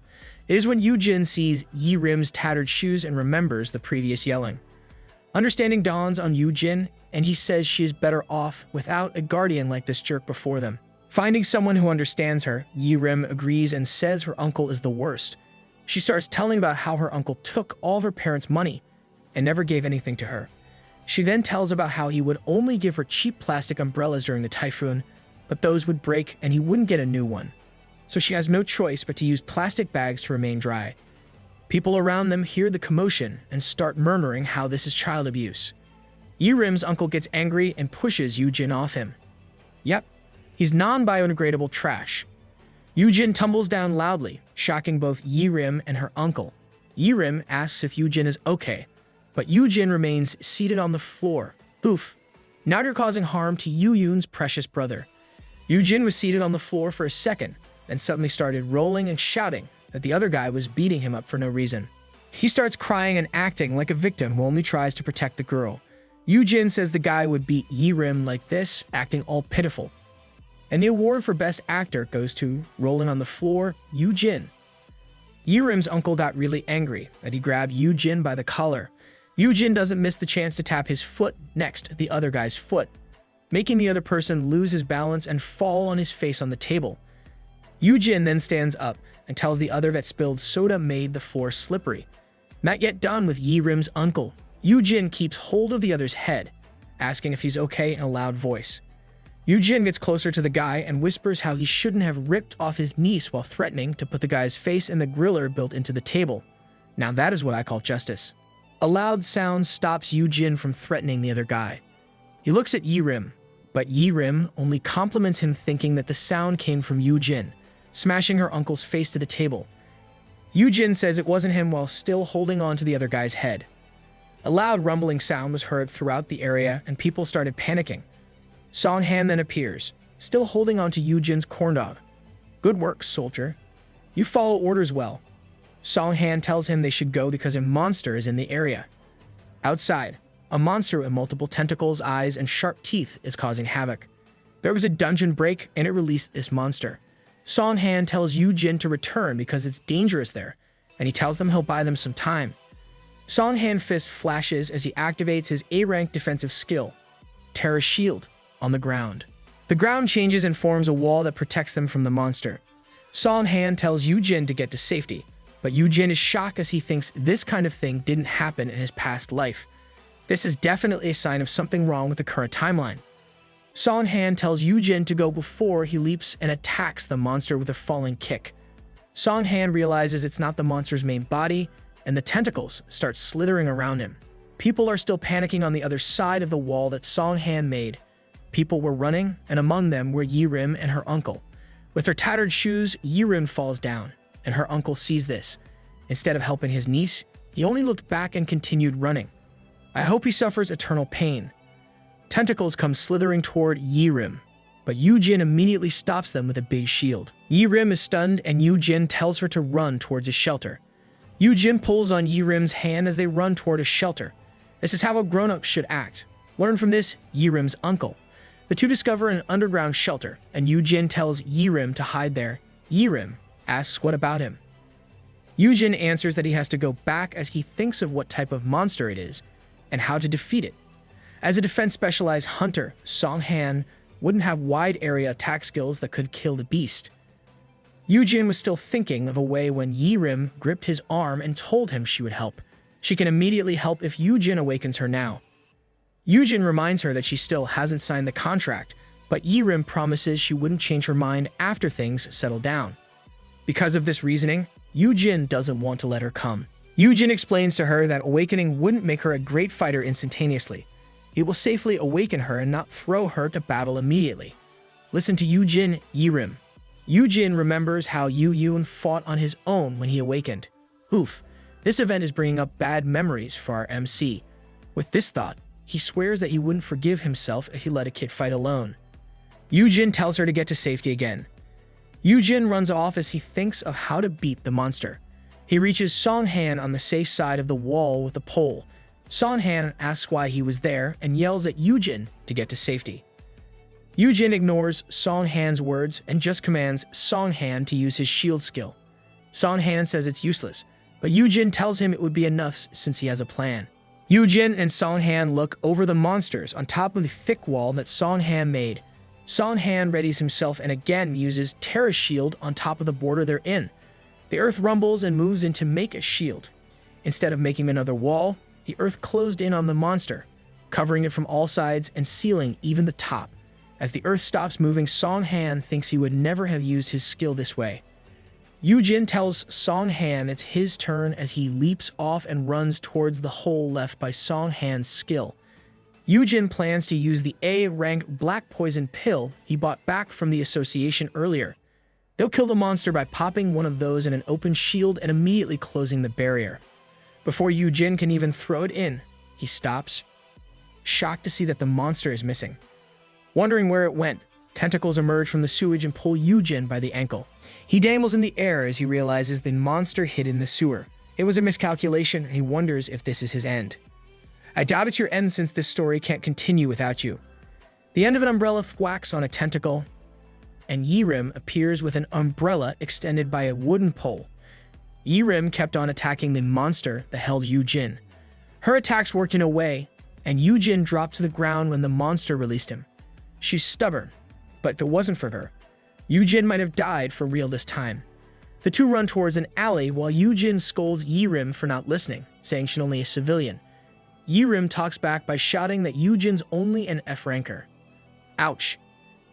It is when Yoojin sees Yirim's tattered shoes and remembers the previous yelling. Understanding dawns on Yoojin, and he says she is better off without a guardian like this jerk before them. Finding someone who understands her, Yirim agrees and says her uncle is the worst. She starts telling about how her uncle took all of her parents' money and never gave anything to her. She then tells about how he would only give her cheap plastic umbrellas during the typhoon, but those would break and he wouldn't get a new one. So she has no choice but to use plastic bags to remain dry. People around them hear the commotion and start murmuring how this is child abuse. Yirim's uncle gets angry and pushes Yoojin off him. Yep, he's non-biodegradable trash. Yoojin tumbles down loudly, shocking both Yirim and her uncle. Yirim asks if Yoojin is okay, but Yoojin remains seated on the floor. Oof. Now you're causing harm to Yoojin's precious brother. Yoojin was seated on the floor for a second, then suddenly started rolling and shouting that the other guy was beating him up for no reason. He starts crying and acting like a victim who only tries to protect the girl. Yoojin says the guy would beat Yirim like this, acting all pitiful. And the award for Best Actor goes to, rolling on the floor, Yoojin. Yirim's uncle got really angry that he grabbed Yoojin by the collar. Yoojin doesn't miss the chance to tap his foot next to the other guy's foot, making the other person lose his balance and fall on his face on the table. Yoojin then stands up and tells the other that spilled soda made the floor slippery. Not yet done with Yirim's uncle, Yoojin keeps hold of the other's head, asking if he's okay in a loud voice. Yoojin gets closer to the guy and whispers how he shouldn't have ripped off his niece while threatening to put the guy's face in the griller built into the table. Now that is what I call justice. A loud sound stops Yoojin from threatening the other guy. He looks at Yirim, but Yirim only compliments him, thinking that the sound came from Yoojin, smashing her uncle's face to the table. Yoojin says it wasn't him while still holding on to the other guy's head. A loud rumbling sound was heard throughout the area and people started panicking. Songhan then appears, still holding on to Yoojin's corn dog. Good work, soldier. You follow orders well. Songhan tells him they should go because a monster is in the area. Outside, a monster with multiple tentacles, eyes, and sharp teeth is causing havoc. There was a dungeon break and it released this monster. Songhan tells Yoojin to return because it's dangerous there, and he tells them he'll buy them some time. Songhan Fist flashes as he activates his A-rank defensive skill, Terra Shield, on the ground. The ground changes and forms a wall that protects them from the monster. Songhan tells Yoojin to get to safety, but Yoojin is shocked as he thinks this kind of thing didn't happen in his past life. This is definitely a sign of something wrong with the current timeline. Song-han tells Yoojin to go before he leaps and attacks the monster with a falling kick. Song-han realizes it's not the monster's main body, and the tentacles start slithering around him. People are still panicking on the other side of the wall that Song-han made. People were running, and among them were Yi-rim and her uncle. With her tattered shoes, Yi-rim falls down, and her uncle sees this. Instead of helping his niece, he only looked back and continued running. I hope he suffers eternal pain. Tentacles come slithering toward Yi-rim, but Yoojin immediately stops them with a big shield. Yi-rim is stunned, and Yoojin tells her to run towards a shelter. Yoojin pulls on Yi-rim's hand as they run toward a shelter. This is how a grown-up should act. Learn from this, Yi-rim's uncle. The two discover an underground shelter, and Yoojin tells Yi-rim to hide there. Yi-rim asks what about him. Yoojin answers that he has to go back as he thinks of what type of monster it is and how to defeat it. As a defense-specialized hunter, Song-han wouldn't have wide-area attack skills that could kill the beast. Yoojin was still thinking of a way when Yi-rim gripped his arm and told him she would help. She can immediately help if Yoojin awakens her now. Yoojin reminds her that she still hasn't signed the contract, but Yi-rim promises she wouldn't change her mind after things settle down. Because of this reasoning, Yoojin doesn't want to let her come. Yoojin explains to her that awakening wouldn't make her a great fighter instantaneously. It will safely awaken her and not throw her to battle immediately. Listen to Yoojin, Yi-rim. Yoojin remembers how Yoon fought on his own when he awakened. Oof, this event is bringing up bad memories for our MC. With this thought, he swears that he wouldn't forgive himself if he let a kid fight alone. Yoojin tells her to get to safety again. Yoojin runs off as he thinks of how to beat the monster. He reaches Song-han on the safe side of the wall with a pole. Song-han asks why he was there and yells at Yoojin to get to safety. Yoojin ignores Song-han's words and just commands Song-han to use his shield skill. Song-han says it's useless, but Yoojin tells him it would be enough since he has a plan. Yoojin and Song-han look over the monsters on top of the thick wall that Song-han made. Song-han readies himself and again uses Terra's shield on top of the border they're in. The earth rumbles and moves in to make a shield. Instead of making another wall, the earth closed in on the monster, covering it from all sides and sealing even the top. As the earth stops moving, Song-han thinks he would never have used his skill this way. Yoojin tells Song-han it's his turn as he leaps off and runs towards the hole left by Song-han's skill. Yoojin plans to use the A-rank black poison pill he bought back from the association earlier. They'll kill the monster by popping one of those in an open shield and immediately closing the barrier. Before Yoojin can even throw it in, he stops, shocked to see that the monster is missing. Wondering where it went, tentacles emerge from the sewage and pull Yoojin by the ankle. He danbles in the air as he realizes the monster hid in the sewer. It was a miscalculation, and he wonders if this is his end. I doubt it's your end since this story can't continue without you. The end of an umbrella thwacks on a tentacle, and Yi-rim appears with an umbrella extended by a wooden pole. Yi-rim kept on attacking the monster that held Yoojin. Her attacks worked in a way, and Yoojin dropped to the ground when the monster released him. She's stubborn, but if it wasn't for her, Yoojin might have died for real this time. The two run towards an alley while Yoojin scolds Yi-rim for not listening, saying she's only a civilian. Yi-rim talks back by shouting that Yoojin's only an F-ranker. Ouch.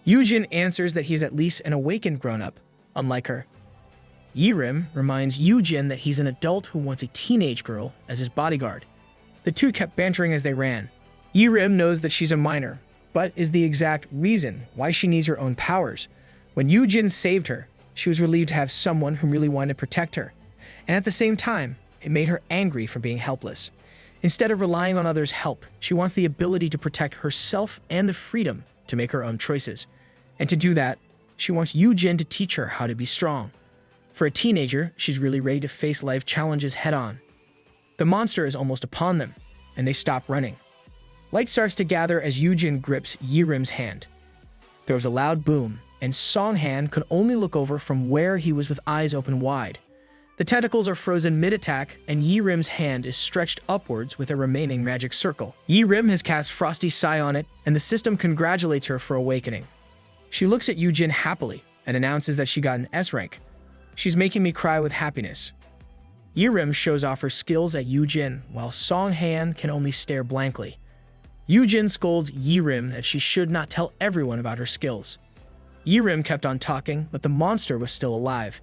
Yoojin answers that he's at least an awakened grown-up, unlike her. Yi-rim reminds Yoojin that he's an adult who wants a teenage girl as his bodyguard. The two kept bantering as they ran. Yi-rim knows that she's a minor, but is the exact reason why she needs her own powers. When Yoojin saved her, she was relieved to have someone who really wanted to protect her. And at the same time, it made her angry for being helpless. Instead of relying on others' help, she wants the ability to protect herself and the freedom to make her own choices. And to do that, she wants Yoojin to teach her how to be strong. For a teenager, she's really ready to face life challenges head-on. The monster is almost upon them, and they stop running. Light starts to gather as Yoojin grips Yi-rim's hand. There was a loud boom, and Song-han could only look over from where he was with eyes open wide. The tentacles are frozen mid-attack, and Yi-rim's hand is stretched upwards with a remaining magic circle. Yi-rim has cast Frosty Psy on it, and the system congratulates her for awakening. She looks at Yoojin happily and announces that she got an S rank. She's making me cry with happiness. Yirim shows off her skills at Yoojin, while Songhan can only stare blankly. Yoojin scolds Yirim that she should not tell everyone about her skills. Yirim kept on talking, but the monster was still alive.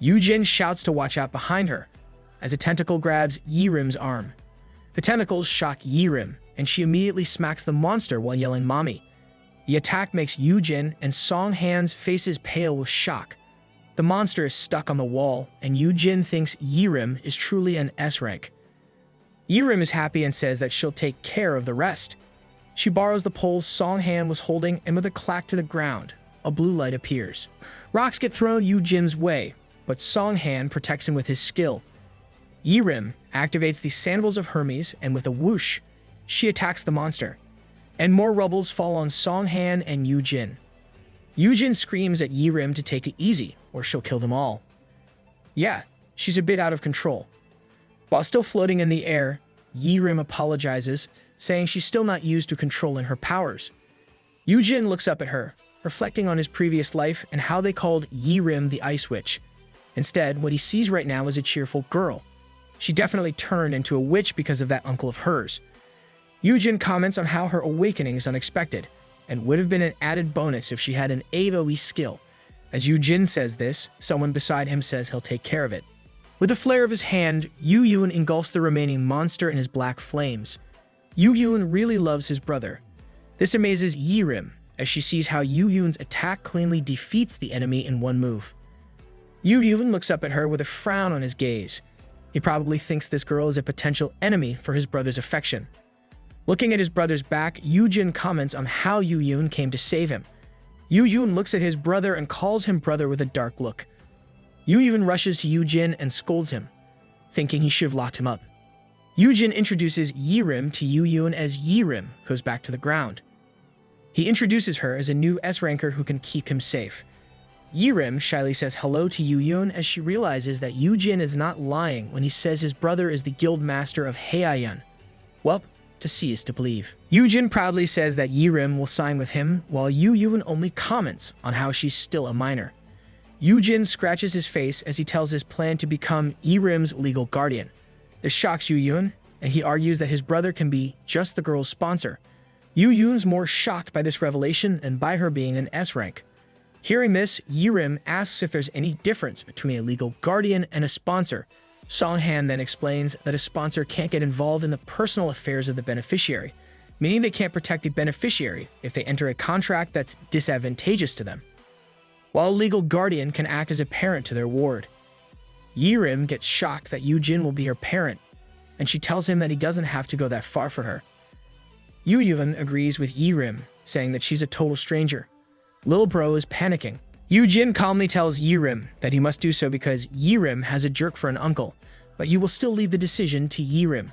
Yoojin shouts to watch out behind her, as a tentacle grabs Yirim's arm. The tentacles shock Yirim, and she immediately smacks the monster while yelling "Mommy." The attack makes Yoojin and Songhan's faces pale with shock. The monster is stuck on the wall, and Yoojin thinks Yirim is truly an S rank. Yirim is happy and says that she'll take care of the rest. She borrows the poles Songhan was holding, and with a clack to the ground, a blue light appears. Rocks get thrown Yoojin's way, but Songhan protects him with his skill. Yirim activates the Sandals of Hermes, and with a whoosh, she attacks the monster. And more rubbles fall on Songhan and Yoojin. Yoojin screams at Yirim to take it easy, or she'll kill them all. Yeah, she's a bit out of control. While still floating in the air, Yirim apologizes, saying she's still not used to controlling her powers. Yoojin looks up at her, reflecting on his previous life and how they called Yirim the Ice Witch. Instead, what he sees right now is a cheerful girl. She definitely turned into a witch because of that uncle of hers. Yoojin comments on how her awakening is unexpected, and would have been an added bonus if she had an AoE skill. As Yoojin says this, someone beside him says he'll take care of it. With a flare of his hand, Yoojin engulfs the remaining monster in his black flames. Yoojin really loves his brother. This amazes Yirim, as she sees how Yoojin's attack cleanly defeats the enemy in one move. Yoojin looks up at her with a frown on his gaze. He probably thinks this girl is a potential enemy for his brother's affection. Looking at his brother's back, Yoojin comments on how Yoojin came to save him. Yoojin looks at his brother and calls him brother with a dark look. Yoojin rushes to Yoojin and scolds him, thinking he should have locked him up. Yoojin introduces Yirim to Yoojin as Yirim goes back to the ground. He introduces her as a new S-ranker who can keep him safe. Yirim shyly says hello to Yoojin as she realizes that Yoojin is not lying when he says his brother is the guild master of Heian. Well, to see is to believe. Yoojin proudly says that Yirim will sign with him, while Yoojin only comments on how she's still a minor. Yoojin scratches his face as he tells his plan to become Yirim's legal guardian. This shocks Yoojin, and he argues that his brother can be just the girl's sponsor. Yoojin's more shocked by this revelation than by her being an S rank. Hearing this, Yirim asks if there's any difference between a legal guardian and a sponsor. Songhan then explains that a sponsor can't get involved in the personal affairs of the beneficiary, meaning they can't protect the beneficiary if they enter a contract that's disadvantageous to them, while a legal guardian can act as a parent to their ward. Yirim gets shocked that Yoojin will be her parent, and she tells him that he doesn't have to go that far for her. Yoojin agrees with Yirim, saying that she's a total stranger. Lil Bro is panicking. Yoojin calmly tells Yirim that he must do so because Yirim has a jerk for an uncle, but you will still leave the decision to Yirim.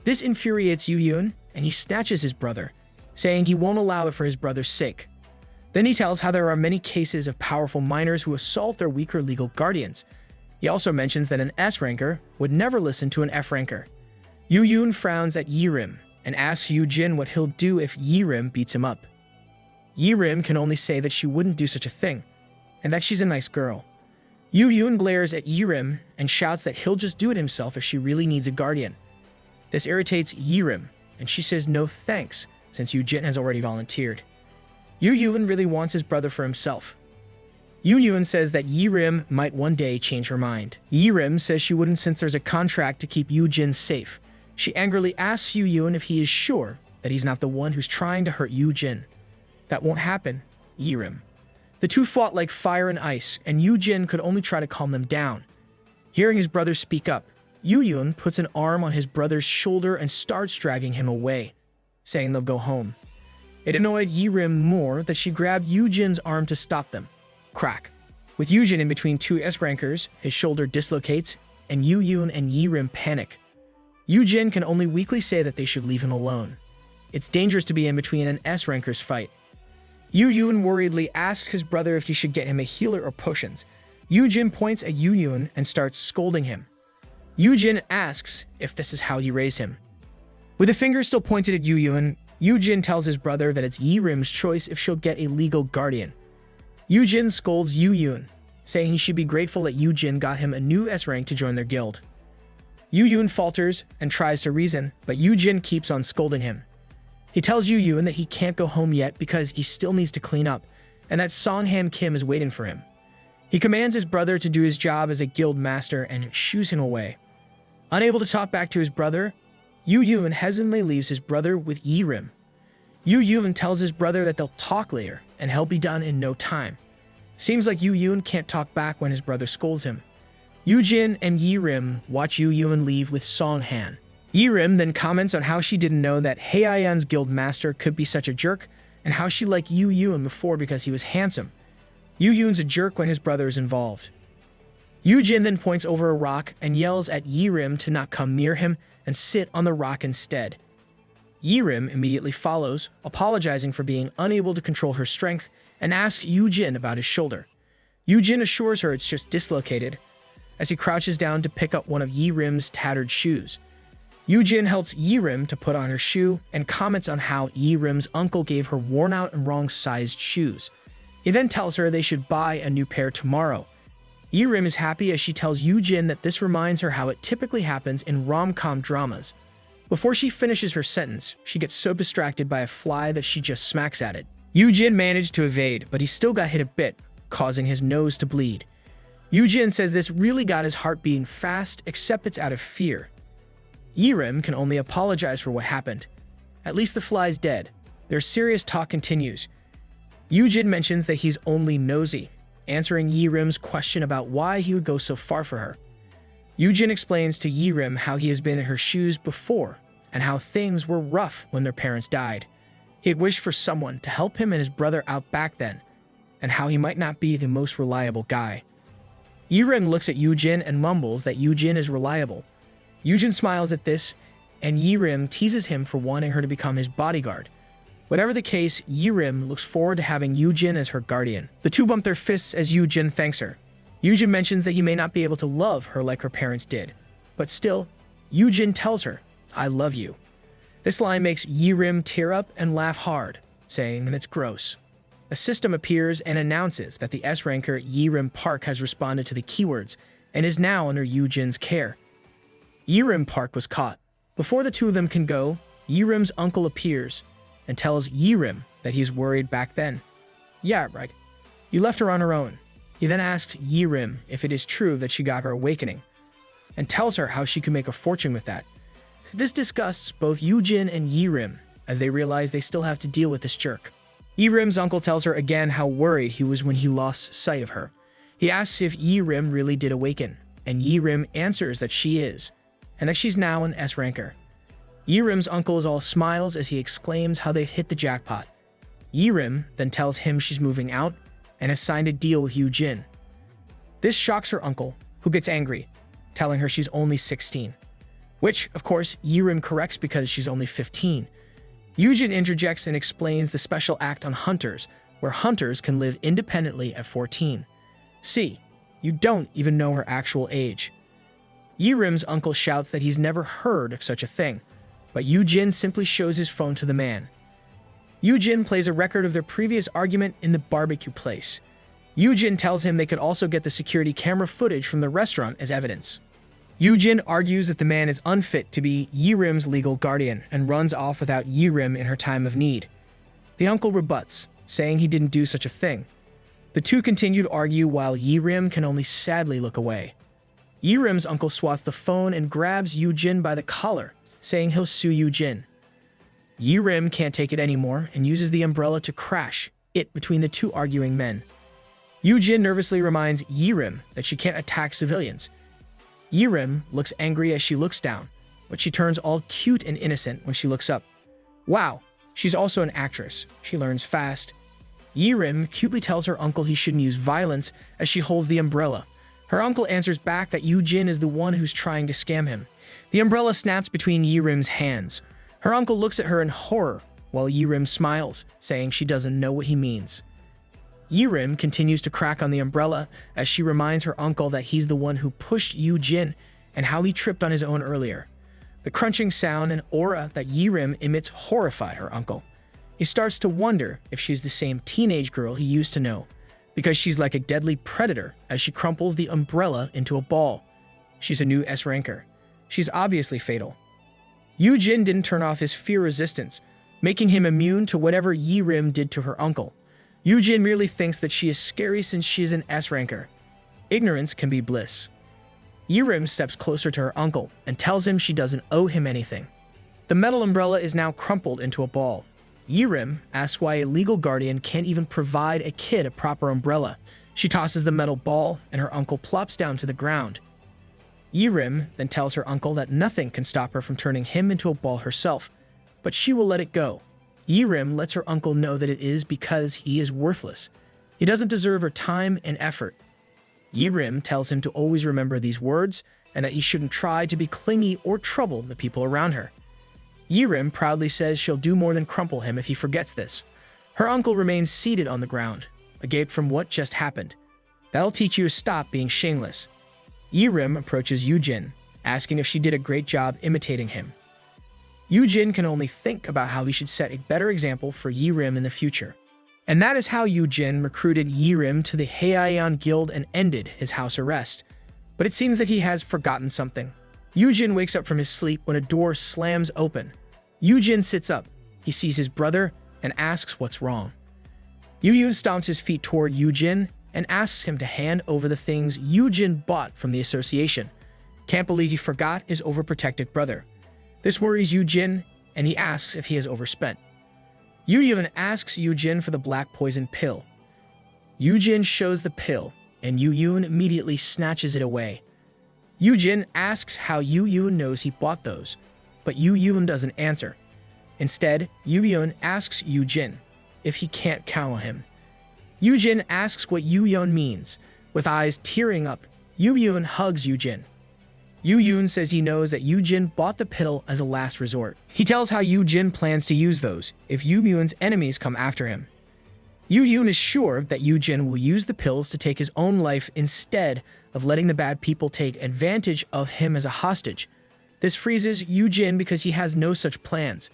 This infuriates Yoojin, and he snatches his brother, saying he won't allow it for his brother's sake. Then he tells how there are many cases of powerful minors who assault their weaker legal guardians. He also mentions that an S-ranker would never listen to an F-ranker. Yoojin frowns at Yirim and asks Yoojin what he'll do if Yirim beats him up. Yirim can only say that she wouldn't do such a thing, and that she's a nice girl. Yoojin glares at Yirim and shouts that he'll just do it himself if she really needs a guardian. This irritates Yirim, and she says no thanks, since Yoojin has already volunteered. Yoojin really wants his brother for himself. Yoojin says that Yirim might one day change her mind. Yirim says she wouldn't since there's a contract to keep Yoojin safe. She angrily asks Yoojin if he is sure that he's not the one who's trying to hurt Yoojin. That won't happen, Yirim. The two fought like fire and ice, and Yoojin could only try to calm them down. Hearing his brother speak up, Yoojin puts an arm on his brother's shoulder and starts dragging him away, saying they'll go home. It annoyed Yirim more that she grabbed Yoojin's arm to stop them. Crack. With Yoojin in between two S-rankers, his shoulder dislocates, and Yoojin and Yirim panic. Yoojin can only weakly say that they should leave him alone. It's dangerous to be in between an S-ranker's fight. Yoojin worriedly asks his brother if he should get him a healer or potions. Yoojin points at Yoojin and starts scolding him. Yoojin asks if this is how he raised him. With a finger still pointed at Yoojin tells his brother that it's Yirim's choice if she'll get a legal guardian. Yoojin scolds Yoojin, saying he should be grateful that Yoojin got him a new S rank to join their guild. Yoojin falters and tries to reason, but Yoojin keeps on scolding him. He tells Yoojin that he can't go home yet because he still needs to clean up, and that Songham Kim is waiting for him. He commands his brother to do his job as a guild master and shoos him away. Unable to talk back to his brother, Yoojin hesitantly leaves his brother with Yirim. Yoojin tells his brother that they'll talk later, and he'll be done in no time. Seems like Yoojin can't talk back when his brother scolds him. Yoojin and Yirim watch Yoojin leave with Songhan. Yirim then comments on how she didn't know that Heian's guild master could be such a jerk, and how she liked Yoojin before because he was handsome. Yoojin's a jerk when his brother is involved. Yoojin then points over a rock and yells at Yirim to not come near him and sit on the rock instead. Yirim immediately follows, apologizing for being unable to control her strength, and asks Yoojin about his shoulder. Yoojin assures her it's just dislocated, as he crouches down to pick up one of Yirim's tattered shoes. Yoojin helps Yirim to put on her shoe and comments on how Yirim's uncle gave her worn-out and wrong-sized shoes. He then tells her they should buy a new pair tomorrow. Yirim is happy as she tells Yoojin that this reminds her how it typically happens in rom-com dramas. Before she finishes her sentence, she gets so distracted by a fly that she just smacks at it. Yoojin managed to evade, but he still got hit a bit, causing his nose to bleed. Yoojin says this really got his heart beating fast, except it's out of fear. Yirim can only apologize for what happened. At least the fly's dead. Their serious talk continues. Yoojin mentions that he's only nosy, answering Yirim's question about why he would go so far for her. Yoojin explains to Yirim how he has been in her shoes before, and how things were rough when their parents died. He had wished for someone to help him and his brother out back then, and how he might not be the most reliable guy. Yirim looks at Yoojin and mumbles that Yoojin is reliable. Yoojin smiles at this, and Yirim teases him for wanting her to become his bodyguard. Whatever the case, Yirim looks forward to having Yoojin as her guardian. The two bump their fists as Yoojin thanks her. Yoojin mentions that he may not be able to love her like her parents did, but still, Yoojin tells her, "I love you." This line makes Yirim tear up and laugh hard, saying that it's gross. A system appears and announces that the S-ranker Yirim Park has responded to the keywords and is now under Yoojin's care. Yirim Park was caught. Before the two of them can go, Yirim's uncle appears and tells Yirim that he's worried back then. "Yeah, right. You left her on her own." He then asks Yirim if it is true that she got her awakening, and tells her how she could make a fortune with that. This disgusts both Yoojin and Yirim, as they realize they still have to deal with this jerk. Yirim's uncle tells her again how worried he was when he lost sight of her. He asks if Yirim really did awaken, and Yirim answers that she is, and that she's now an S-ranker. Yirim's uncle is all smiles as he exclaims how they've hit the jackpot. Yirim then tells him she's moving out and has signed a deal with Yoojin. This shocks her uncle, who gets angry, telling her she's only 16. Which, of course, Yirim corrects because she's only 15. Yoojin interjects and explains the special act on hunters, where hunters can live independently at 14. See, you don't even know her actual age. Yirim's uncle shouts that he's never heard of such a thing, but Yoojin simply shows his phone to the man. Yoojin plays a record of their previous argument in the barbecue place. Yoojin tells him they could also get the security camera footage from the restaurant as evidence. Yoojin argues that the man is unfit to be Yirim's legal guardian and runs off without Yirim in her time of need. The uncle rebuts, saying he didn't do such a thing. The two continue to argue while Yirim can only sadly look away. Yirim's uncle swats the phone and grabs Yoojin by the collar, saying he'll sue Yoojin. Yirim can't take it anymore and uses the umbrella to crash it between the two arguing men. Yoojin nervously reminds Yirim that she can't attack civilians. Yirim looks angry as she looks down, but she turns all cute and innocent when she looks up. Wow, she's also an actress. She learns fast. Yirim cutely tells her uncle he shouldn't use violence as she holds the umbrella. Her uncle answers back that Yoojin is the one who's trying to scam him. The umbrella snaps between Yirim's hands. Her uncle looks at her in horror, while Yirim smiles, saying she doesn't know what he means. Yirim continues to crack on the umbrella as she reminds her uncle that he's the one who pushed Yoojin and how he tripped on his own earlier. The crunching sound and aura that Yirim emits horrify her uncle. He starts to wonder if she's the same teenage girl he used to know. because she's like a deadly predator as she crumples the umbrella into a ball. She's a new S-ranker. She's obviously fatal. Yoojin didn't turn off his fear resistance, making him immune to whatever Yi-Rim did to her uncle. Yoojin merely thinks that she is scary since she's an S-ranker. Ignorance can be bliss. Yi-Rim steps closer to her uncle and tells him she doesn't owe him anything. The metal umbrella is now crumpled into a ball. Yi-Rim asks why a legal guardian can't even provide a kid a proper umbrella. She tosses the metal ball and her uncle plops down to the ground. Yi-Rim then tells her uncle that nothing can stop her from turning him into a ball herself, but she will let it go. Yi-Rim lets her uncle know that it is because he is worthless. He doesn't deserve her time and effort. Yi-Rim tells him to always remember these words and that he shouldn't try to be clingy or trouble the people around her. Yi-Rim proudly says she'll do more than crumple him if he forgets this. Her uncle remains seated on the ground, agape from what just happened. That'll teach you to stop being shameless. Yi-Rim approaches Yoojin, asking if she did a great job imitating him. Yoojin can only think about how he should set a better example for Yi-Rim in the future. And that is how Yoojin recruited Yi-Rim to the Heian Guild and ended his house arrest. But it seems that he has forgotten something. Yoojin wakes up from his sleep when a door slams open. Yoojin sits up. He sees his brother and asks what's wrong. Yoojin stomps his feet toward Yoojin and asks him to hand over the things Yoojin bought from the association. Can't believe he forgot his overprotective brother. This worries Yoojin, and he asks if he has overspent. Yoojin asks Yoojin for the black poison pill. Yoojin shows the pill, and Yoojin immediately snatches it away. Yoojin asks how Yoojin knows he bought those, but Yoojin doesn't answer. Instead, Yoojin asks Yoojin if he can't count on him. Yoojin asks what Yoojin means. With eyes tearing up, Yoojin hugs Yoojin. Yoojin says he knows that Yoojin bought the pill as a last resort. He tells how Yoojin plans to use those if Yoojin's enemies come after him. Yoojin is sure that Yoojin will use the pills to take his own life instead of letting the bad people take advantage of him as a hostage. This freezes Yoojin because he has no such plans.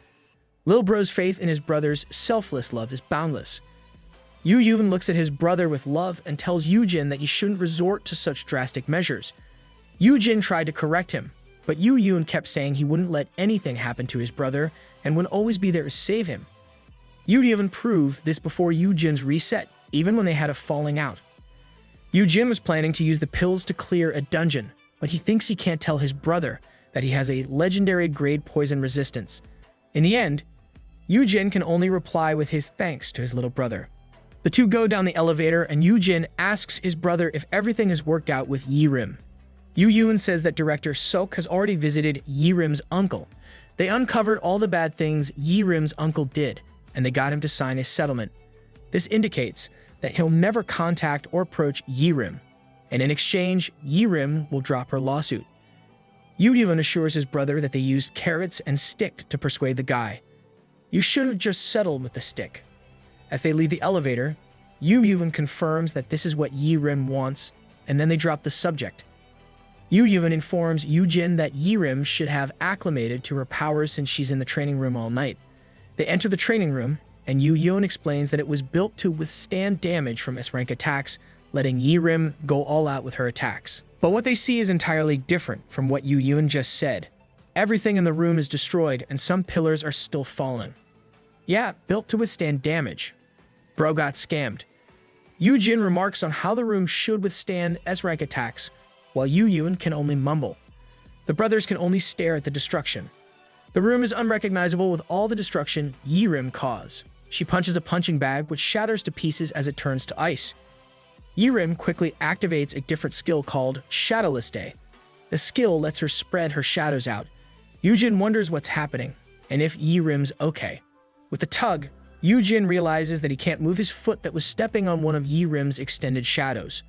Lil Bro's faith in his brother's selfless love is boundless. Yoojin looks at his brother with love and tells Yoojin that he shouldn't resort to such drastic measures. Yoojin tried to correct him, but Yoojin kept saying he wouldn't let anything happen to his brother and would always be there to save him. Yoojin proved this before Yoojin's reset, even when they had a falling out. Yoojin was planning to use the pills to clear a dungeon, but he thinks he can't tell his brother that he has a legendary grade poison resistance. In the end, Yoojin can only reply with his thanks to his little brother. The two go down the elevator and Yoojin asks his brother if everything has worked out with Yi-Rim. Yoojin says that director Sok has already visited Yi-Rim's uncle. They uncovered all the bad things Yi-Rim's uncle did, and they got him to sign a settlement. This indicates that he'll never contact or approach Yi-Rim, and in exchange, Yi-Rim will drop her lawsuit. Yoojin assures his brother that they used carrots and stick to persuade the guy. You should have just settled with the stick. As they leave the elevator, Yoojin confirms that this is what Yi-Rim wants, and then they drop the subject. Yoojin informs Yoojin that Yi-Rim should have acclimated to her powers since she's in the training room all night. They enter the training room, and Yoojin explains that it was built to withstand damage from S-rank attacks, letting Yi-Rim go all out with her attacks. But what they see is entirely different from what Yoojin just said. Everything in the room is destroyed, and some pillars are still falling. Yeah, built to withstand damage. Bro got scammed. Yoojin remarks on how the room should withstand S-rank attacks, while Yoojin can only mumble. The brothers can only stare at the destruction. The room is unrecognizable with all the destruction Yi-Rim caused. She punches a punching bag which shatters to pieces as it turns to ice. Yi-Rim quickly activates a different skill called Shadowless Day. The skill lets her spread her shadows out. Yoojin wonders what's happening, and if Yi-Rim's okay. With a tug, Yoojin realizes that he can't move his foot that was stepping on one of Yi-Rim's extended shadows.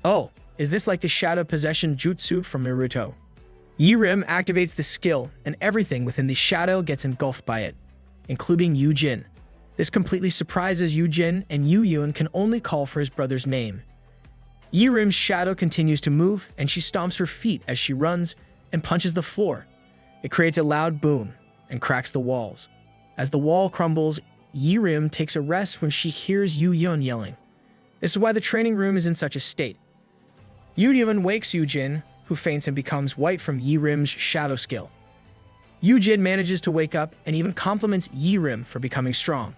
Oh, is this like the Shadow Possession Jutsu from Naruto? Yi-Rim activates the skill, and everything within the shadow gets engulfed by it, including Yoojin. This completely surprises Yoojin, and Yoojin can only call for his brother's name. Yi-Rim's shadow continues to move, and she stomps her feet as she runs and punches the floor. It creates a loud boom and cracks the walls. As the wall crumbles, Yi-Rim takes a rest when she hears Yoojin yelling. This is why the training room is in such a state. Yoojin wakes Yoojin, who faints and becomes white from Yi-Rim's shadow skill. Yoojin manages to wake up and even compliments Yi-Rim for becoming strong.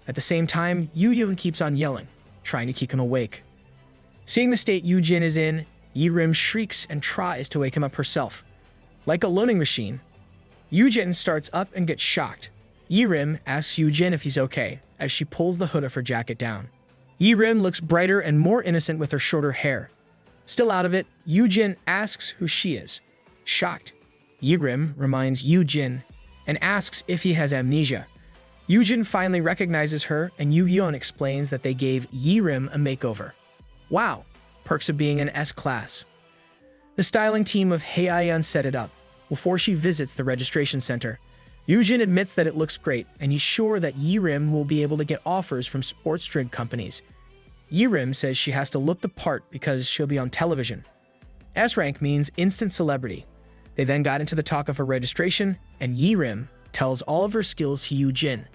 At the same time, Yoojin keeps on yelling, trying to keep him awake. Seeing the state Yoojin is in, Yi-Rim shrieks and tries to wake him up herself. Like a loading machine, Yoojin starts up and gets shocked. Yi-Rim asks Yoojin if he's okay, as she pulls the hood of her jacket down. Yi-Rim looks brighter and more innocent with her shorter hair. Still out of it, Yoojin asks who she is. Shocked, Yi-Rim reminds Yoojin and asks if he has amnesia. Yoojin finally recognizes her, and Yoojin explains that they gave Yi-Rim a makeover. Wow, perks of being an S-class. The styling team of Heian set it up before she visits the registration center. Yoojin admits that it looks great, and he's sure that Yi-Rim will be able to get offers from sports drink companies. Yi-Rim says she has to look the part because she'll be on television. S-rank means instant celebrity. They then got into the talk of her registration, and Yi-Rim tells all of her skills to Yoojin.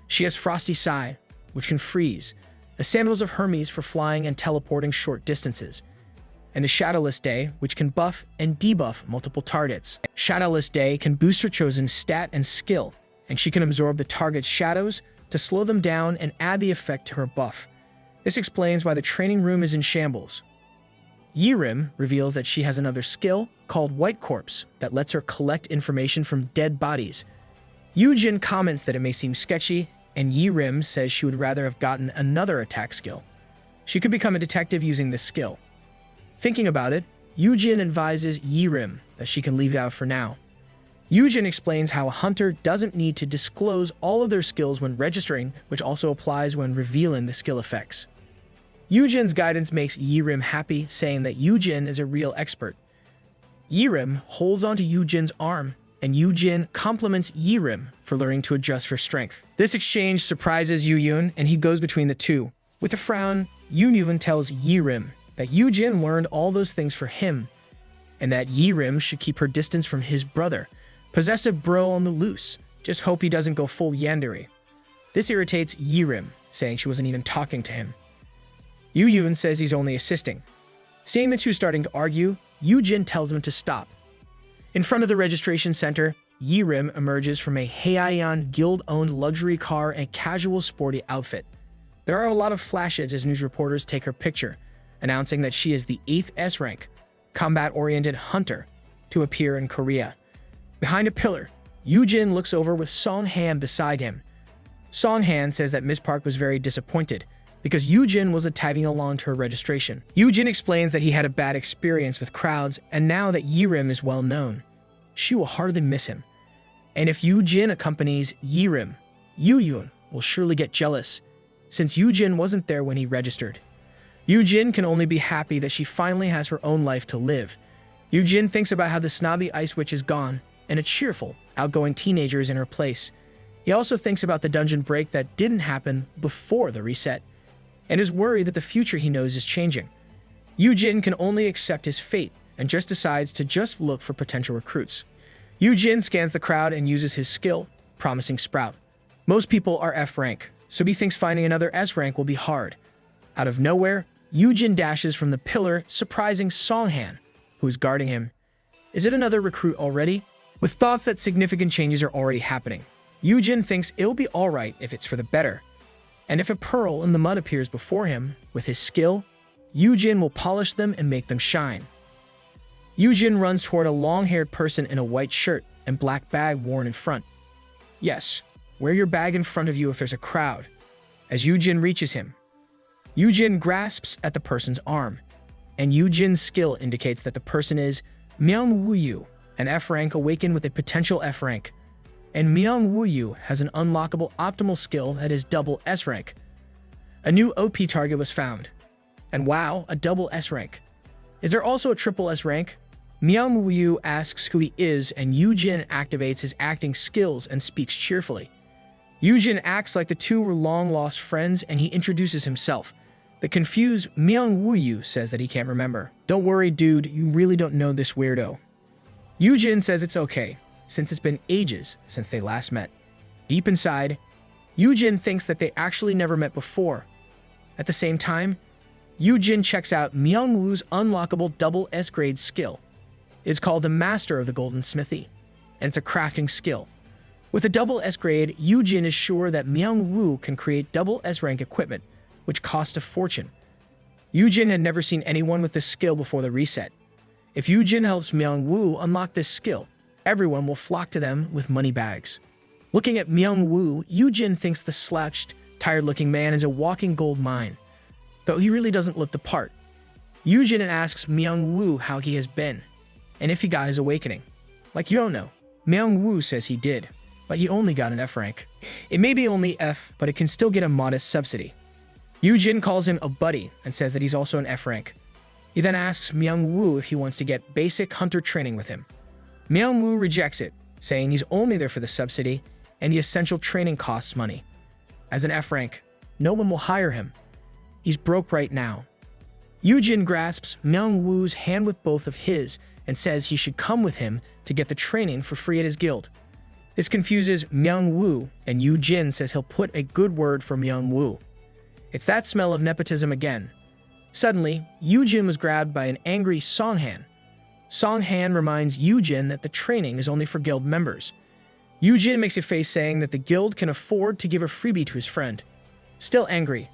She has Frosty Side, which can freeze, the Sandals of Hermes for flying and teleporting short distances, and the Shadowless Day, which can buff and debuff multiple targets. Shadowless Day can boost her chosen stat and skill, and she can absorb the target's shadows to slow them down and add the effect to her buff. This explains why the training room is in shambles. Yi-Rim reveals that she has another skill called White Corpse that lets her collect information from dead bodies. Yoojin comments that it may seem sketchy, and Yi-Rim says she would rather have gotten another attack skill. She could become a detective using this skill. Thinking about it, Yoojin advises Yi-Rim that she can leave it out for now. Yoojin explains how a hunter doesn't need to disclose all of their skills when registering, which also applies when revealing the skill effects. Yoojin's guidance makes Yi-Rim happy, saying that Yoojin is a real expert. Yi-Rim holds onto Yoojin's arm, and Yoojin compliments Yi-Rim for learning to adjust for strength. This exchange surprises Yoojin, and he goes between the two. With a frown, Yoojin tells Yi-Rim that Yoojin learned all those things for him, and that Yi-Rim should keep her distance from his brother. Possessive bro on the loose. Just hope he doesn't go full yandere. This irritates Yi-Rim, saying she wasn't even talking to him. Yoojin says he's only assisting. Seeing the two starting to argue, Yoojin tells him to stop. In front of the registration center, Yi-Rim emerges from a Heian guild-owned luxury car and casual sporty outfit. There are a lot of flashes as news reporters take her picture, announcing that she is the 8th S-rank, combat-oriented hunter to appear in Korea. Behind a pillar, Yoojin looks over with Song-han beside him. Song-han says that Ms. Park was very disappointed because Yoojin wasn't tagging along to her registration. Yoojin explains that he had a bad experience with crowds, and now that Yi-Rim is well known, she will hardly miss him. And if Yoojin accompanies Yi-Rim, Yoojin will surely get jealous, since Yoojin wasn't there when he registered. Yoojin can only be happy that she finally has her own life to live. Yoojin thinks about how the snobby ice witch is gone, and a cheerful, outgoing teenager is in her place. He also thinks about the dungeon break that didn't happen before the reset, and is worried that the future he knows is changing. Yoojin can only accept his fate, and just decides to just look for potential recruits. Yoojin scans the crowd and uses his skill, Promising Sprout. Most people are F rank, so he thinks finding another S rank will be hard. Out of nowhere, Yoojin dashes from the pillar, surprising Song-han, who is guarding him. Is it another recruit already? With thoughts that significant changes are already happening, Yoojin thinks it'll be alright if it's for the better. And if a pearl in the mud appears before him, with his skill, Yoojin will polish them and make them shine. Yoojin runs toward a long-haired person in a white shirt and black bag worn in front. Yes, wear your bag in front of you if there's a crowd. As Yoojin reaches him, Yoojin grasps at the person's arm, and Yoojin's skill indicates that the person is Myung-woo-yu, an F rank awakened with a potential F rank. And Myung-woo-yu has an unlockable optimal skill that is double S rank. A new OP target was found. And wow, a double S rank. Is there also a triple S rank? Myung-woo-yu asks who he is, and Yoojin activates his acting skills and speaks cheerfully. Yoojin acts like the two were long-lost friends, and he introduces himself. The confused Myung-woo-yu says that he can't remember. Don't worry, dude, you really don't know this weirdo. Yoojin says it's okay, since it's been ages since they last met. Deep inside, Yoojin thinks that they actually never met before. At the same time, Yoojin checks out Myung-woo's unlockable double S-grade skill. It's called the Master of the Golden Smithy, and it's a crafting skill. With a double S-grade, Yoojin is sure that Myung-woo can create double S-rank equipment, which costs a fortune. Yoojin had never seen anyone with this skill before the reset. If Yoojin helps Myung-woo unlock this skill, everyone will flock to them with money bags. Looking at Myung-woo, Yoojin thinks the slouched, tired-looking man is a walking gold mine, though he really doesn't look the part. Yoojin asks Myung-woo how he has been, and if he got his awakening. Like you don't know. Myung-woo says he did, but he only got an F rank. It may be only F, but it can still get a modest subsidy. Yoojin calls him a buddy and says that he's also an F rank. He then asks Myung-woo if he wants to get basic hunter training with him. Myung-woo rejects it, saying he's only there for the subsidy, and the essential training costs money. As an F rank, no one will hire him. He's broke right now. Yoojin grasps Myung-woo's hand with both of his and says he should come with him to get the training for free at his guild. This confuses Myung-woo, and Yoojin says he'll put a good word for Myung-woo. It's that smell of nepotism again. Suddenly, Yoojin was grabbed by an angry Songhan. Songhan reminds Yoojin that the training is only for guild members. Yoojin makes a face saying that the guild can afford to give a freebie to his friend. Still angry,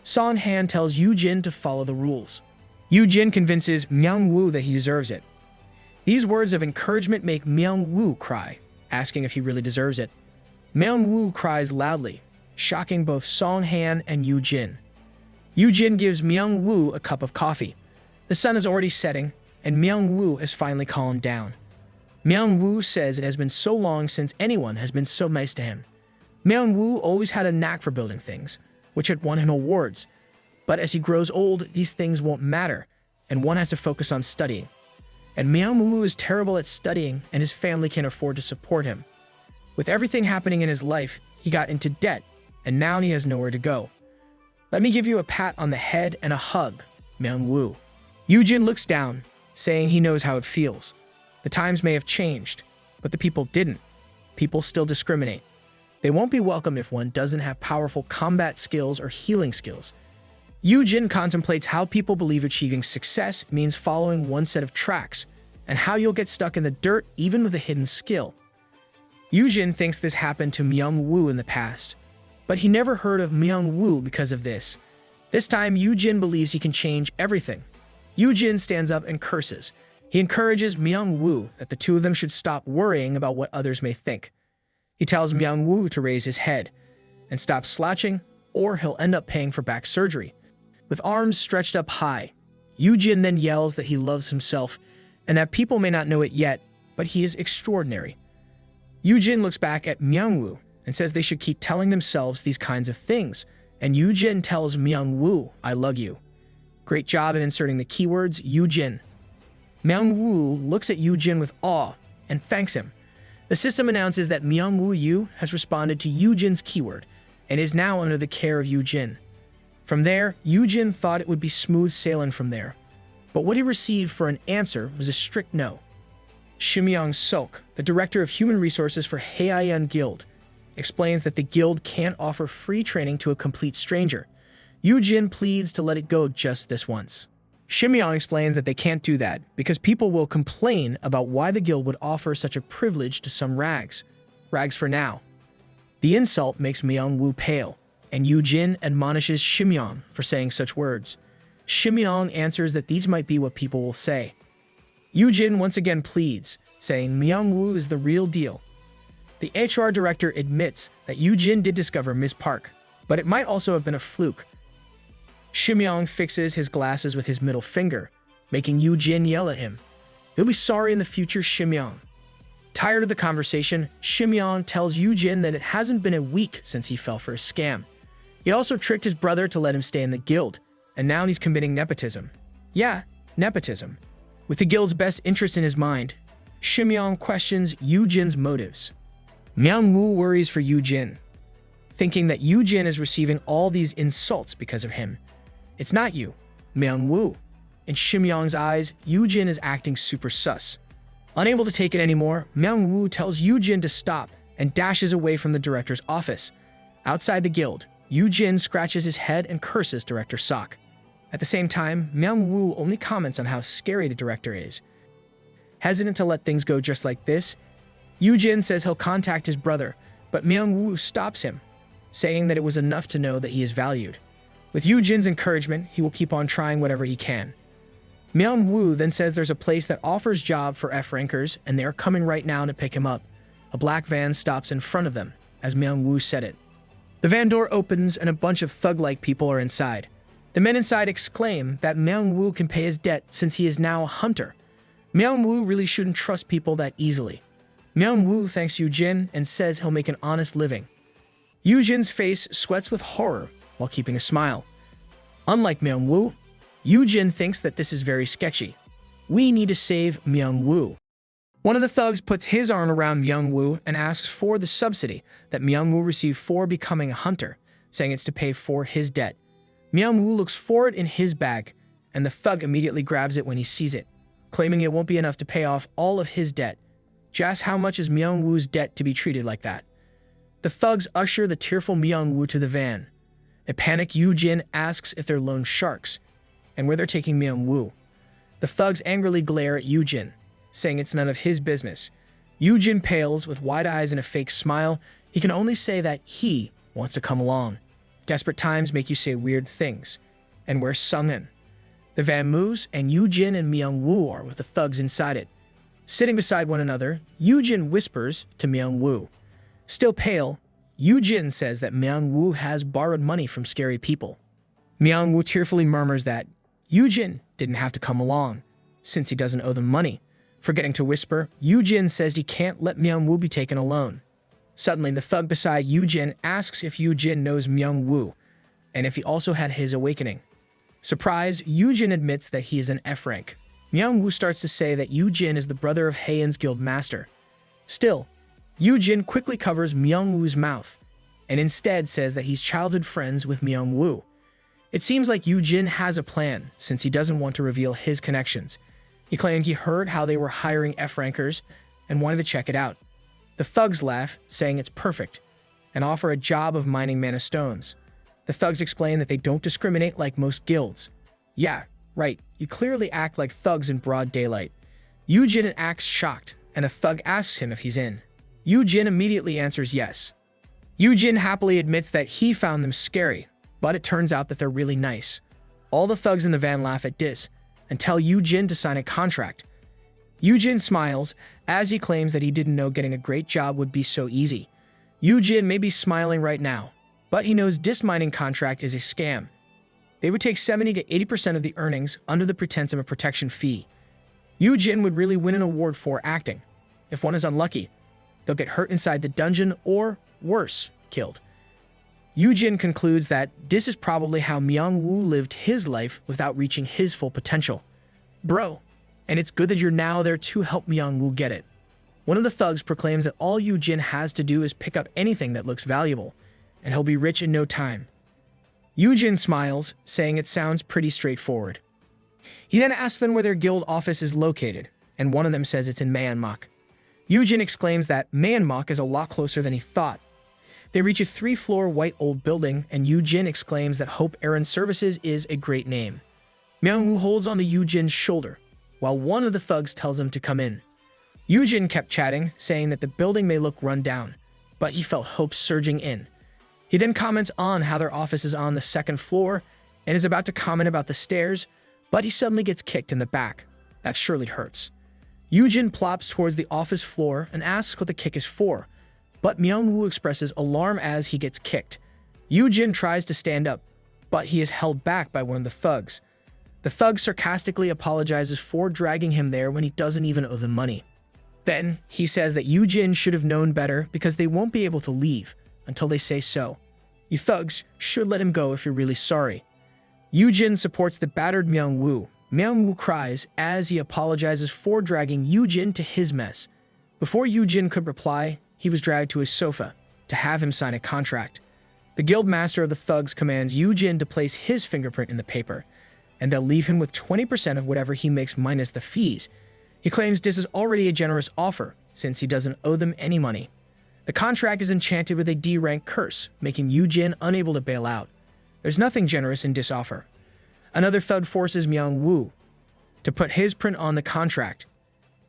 Songhan tells Yoojin to follow the rules. Yoojin convinces Myung-woo that he deserves it. These words of encouragement make Myung-woo cry, asking if he really deserves it. Myung-woo cries loudly, shocking both Songhan and Yoojin. Yoojin gives Myung-woo a cup of coffee. The sun is already setting, and Myung-woo has finally calmed down. Myung-woo says it has been so long since anyone has been so nice to him. Myung-woo always had a knack for building things, which had won him awards. But as he grows old, these things won't matter, and one has to focus on studying. And Myung-woo is terrible at studying, and his family can't afford to support him. With everything happening in his life, he got into debt, and now he has nowhere to go. Let me give you a pat on the head and a hug, Myung-woo. Yoojin looks down, saying he knows how it feels. The times may have changed, but the people didn't. People still discriminate. They won't be welcome if one doesn't have powerful combat skills or healing skills. Yoojin contemplates how people believe achieving success means following one set of tracks, and how you'll get stuck in the dirt even with a hidden skill. Yoojin thinks this happened to Myung-woo in the past, but he never heard of Myung-woo because of this. This time, Yoojin believes he can change everything. Yoojin stands up and curses. He encourages Myung-woo that the two of them should stop worrying about what others may think. He tells Myung-woo to raise his head and stop slouching, or he'll end up paying for back surgery. With arms stretched up high, Yoojin then yells that he loves himself and that people may not know it yet, but he is extraordinary. Yoojin looks back at Myung-woo and says they should keep telling themselves these kinds of things, and Yoojin tells Myung-woo, "I love you." Great job in inserting the keywords Yoojin. Myung-woo looks at Yoojin with awe and thanks him. The system announces that Myung-woo has responded to Yoojin's keyword and is now under the care of Yoojin. From there, Yoojin thought it would be smooth sailing from there, but what he received for an answer was a strict no. Shimyong-sok, the director of human resources for Heian Guild, explains that the guild can't offer free training to a complete stranger. Yoojin pleads to let it go just this once. Shimyong explains that they can't do that because people will complain about why the guild would offer such a privilege to some rags. Rags for now. The insult makes Myung-woo pale, and Yoojin admonishes Shimyong for saying such words. Shimyong answers that these might be what people will say. Yoojin once again pleads, saying Myung-woo is the real deal. The HR director admits that Yoojin did discover Ms. Park, but it might also have been a fluke. Shimyong fixes his glasses with his middle finger, making Yoojin yell at him. He'll be sorry in the future, Shimyong. Tired of the conversation, Shimyong tells Yoojin that it hasn't been a week since he fell for a scam. He also tricked his brother to let him stay in the guild, and now he's committing nepotism. Yeah, nepotism. With the guild's best interest in his mind, Shimyong questions Yoojin's motives. Myung-woo worries for Yoojin, thinking that Yoojin is receiving all these insults because of him. It's not you, Myung-woo. In Shimyong's eyes, Yoojin is acting super sus. Unable to take it anymore, Myung-woo tells Yoojin to stop and dashes away from the director's office. Outside the guild, Yoojin scratches his head and curses Director Sok. At the same time, Myung-woo only comments on how scary the director is. Hesitant to let things go just like this, Yoojin says he'll contact his brother, but Myung-woo stops him, saying that it was enough to know that he is valued. With Yoojin's encouragement, he will keep on trying whatever he can. Myung-woo then says there's a place that offers job for F-rankers and they are coming right now to pick him up. A black van stops in front of them, as Myung-woo said it. The van door opens and a bunch of thug-like people are inside. The men inside exclaim that Myung-woo can pay his debt since he is now a hunter. Myung-woo really shouldn't trust people that easily. Myung-woo thanks Yoojin and says he'll make an honest living. Yoojin's face sweats with horror while keeping a smile. Unlike Myung-woo, Yoojin thinks that this is very sketchy. We need to save Myung-woo. One of the thugs puts his arm around Myung-woo and asks for the subsidy that Myung-woo received for becoming a hunter, saying it's to pay for his debt. Myung-woo looks for it in his bag, and the thug immediately grabs it when he sees it, claiming it won't be enough to pay off all of his debt. Just how much is Myung-woo's debt to be treated like that? The thugs usher the tearful Myung-woo to the van. A panicked Yoojin asks if they're loan sharks, and where they're taking Myung-woo. The thugs angrily glare at Yoojin, saying it's none of his business. Yoojin pales with wide eyes and a fake smile. He can only say that he wants to come along. Desperate times make you say weird things. And we're sung in. The van moves, and Yoojin and Myung-woo are with the thugs inside it. Sitting beside one another, Yoojin whispers to Myung-woo. Still pale, Yoojin says that Myung-woo has borrowed money from scary people. Myung-woo tearfully murmurs that Yoojin didn't have to come along, since he doesn't owe them money. Forgetting to whisper, Yoojin says he can't let Myung-woo be taken alone. Suddenly, the thug beside Yoojin asks if Yoojin knows Myung-woo, and if he also had his awakening. Surprised, Yoojin admits that he is an F-rank. Myung-woo starts to say that Yoojin is the brother of Haeun's guild master. Still, Yoojin quickly covers Myung-woo's mouth, and instead says that he's childhood friends with Myung-woo. It seems like Yoojin has a plan, since he doesn't want to reveal his connections. He claimed he heard how they were hiring F-rankers and wanted to check it out. The thugs laugh, saying it's perfect, and offer a job of mining mana stones. The thugs explain that they don't discriminate like most guilds. Yeah, right, you clearly act like thugs in broad daylight. Yoojin acts shocked, and a thug asks him if he's in. Yoojin immediately answers yes. Yoojin happily admits that he found them scary, but it turns out that they're really nice. All the thugs in the van laugh at this and tell Yoojin to sign a contract. Yoojin smiles as he claims that he didn't know getting a great job would be so easy. Yoojin may be smiling right now, but he knows this mining contract is a scam. They would take 70 to 80% of the earnings under the pretense of a protection fee. Yoojin would really win an award for acting. If one is unlucky, they'll get hurt inside the dungeon or, worse, killed. Yoojin concludes that this is probably how Myung-woo lived his life without reaching his full potential. Bro, and it's good that you're now there to help Myung-woo get it. One of the thugs proclaims that all Yoojin has to do is pick up anything that looks valuable, and he'll be rich in no time. Yoojin smiles, saying it sounds pretty straightforward. He then asks them where their guild office is located, and one of them says it's in Manhwa. Yoojin exclaims that Manhwa is a lot closer than he thought. They reach a 3-floor white old building, and Yoojin exclaims that Hope Errand Services is a great name. Myung-woo holds onto Yoojin's shoulder, while one of the thugs tells him to come in. Yoojin kept chatting, saying that the building may look run down, but he felt hope surging in. He then comments on how their office is on the 2nd floor, and is about to comment about the stairs, but he suddenly gets kicked in the back. That surely hurts. Yoojin plops towards the office floor and asks what the kick is for, but Myung-woo expresses alarm as he gets kicked. Yoojin tries to stand up, but he is held back by one of the thugs. The thug sarcastically apologizes for dragging him there when he doesn't even owe them money. Then, he says that Yoojin should have known better because they won't be able to leave until they say so. You thugs should let him go if you're really sorry. Yoojin supports the battered Myung-woo. Myung-woo cries as he apologizes for dragging Yoojin to his mess. Before Yoojin could reply, he was dragged to his sofa to have him sign a contract. The guild master of the thugs commands Yoojin to place his fingerprint in the paper, and they'll leave him with 20% of whatever he makes minus the fees. He claims this is already a generous offer, since he doesn't owe them any money. The contract is enchanted with a D-rank curse, making Yoojin unable to bail out. There's nothing generous in this offer. Another thug forces Myung-woo to put his print on the contract.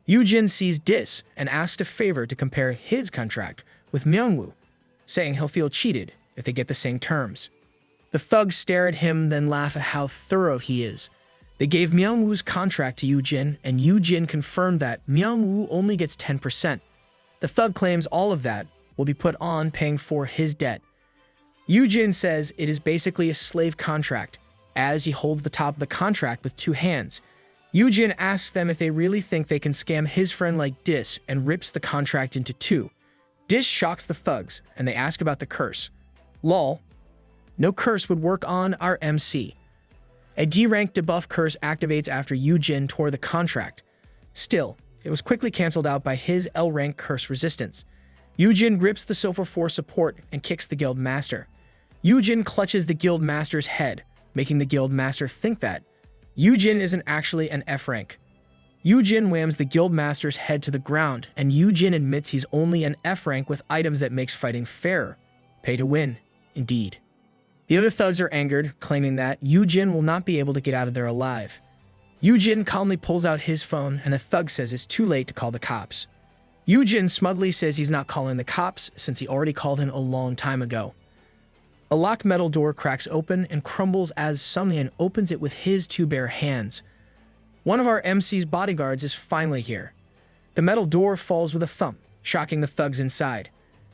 Yoojin sees this and asks a favor to compare his contract with Myung-woo, saying he'll feel cheated if they get the same terms. The thugs stare at him, then laugh at how thorough he is. They gave Myung-woo's contract to Yoojin, and Yoojin confirmed that Myung-woo only gets 10%. The thug claims all of that will be put on paying for his debt. Yoojin says it is basically a slave contract, as he holds the top of the contract with two hands. Yoojin asks them if they really think they can scam his friend like this and rips the contract into two. This shocks the thugs, and they ask about the curse. Lol. No curse would work on our MC. A D-rank debuff curse activates after Yoojin tore the contract. Still, it was quickly cancelled out by his L-rank curse resistance. Yoojin grips the sofa for support and kicks the guild master. Yoojin clutches the guild master's head, making the guild master think that Yoojin isn't actually an F-rank. Yoojin whams the guild master's head to the ground, and Yoojin admits he's only an F-rank with items that makes fighting fairer. Pay to win, indeed. The other thugs are angered, claiming that Yoojin will not be able to get out of there alive. Yoojin calmly pulls out his phone, and a thug says it's too late to call the cops. Yoojin smugly says he's not calling the cops since he already called in a long time ago. A locked metal door cracks open and crumbles as Sunghyun opens it with his two bare hands. One of our MC's bodyguards is finally here. The metal door falls with a thump, shocking the thugs inside.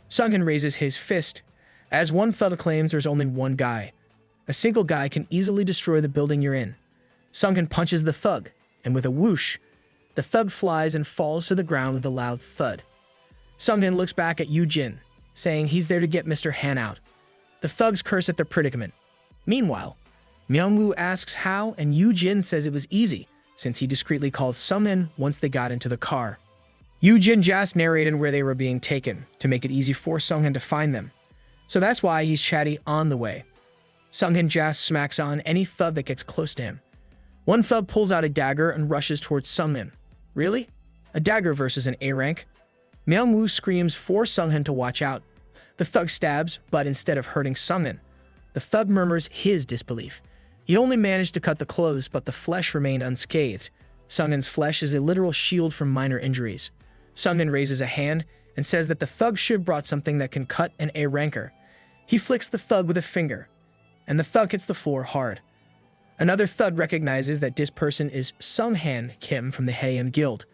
Sunghyun raises his fist, as one thug claims there's only one guy. A single guy can easily destroy the building you're in. Sunghyun punches the thug, and with a whoosh, the thug flies and falls to the ground with a loud thud. Sunghyun looks back at Yoojin, saying he's there to get Mr. Han out. The thugs curse at their predicament. Meanwhile, Myung-woo asks how, and Yoojin says it was easy, since he discreetly called Sunghyun once they got into the car. Yoojin just narrated where they were being taken, to make it easy for Sunghyun to find them. So that's why he's chatty on the way. Sunghyun just smacks on any thug that gets close to him. One thug pulls out a dagger and rushes towards Sunghyun. Really? A dagger versus an A-rank? Myung-woo screams for Sunghyun to watch out. The thug stabs, but instead of hurting Sunghyun, the thug murmurs his disbelief. He only managed to cut the clothes, but the flesh remained unscathed. Sunghyun's flesh is a literal shield from minor injuries. Sunghyun raises a hand and says that the thug should have brought something that can cut an A-ranker. He flicks the thug with a finger, and the thug hits the floor hard. Another thug recognizes that this person is Sunghan Kim from the Haeim Guild.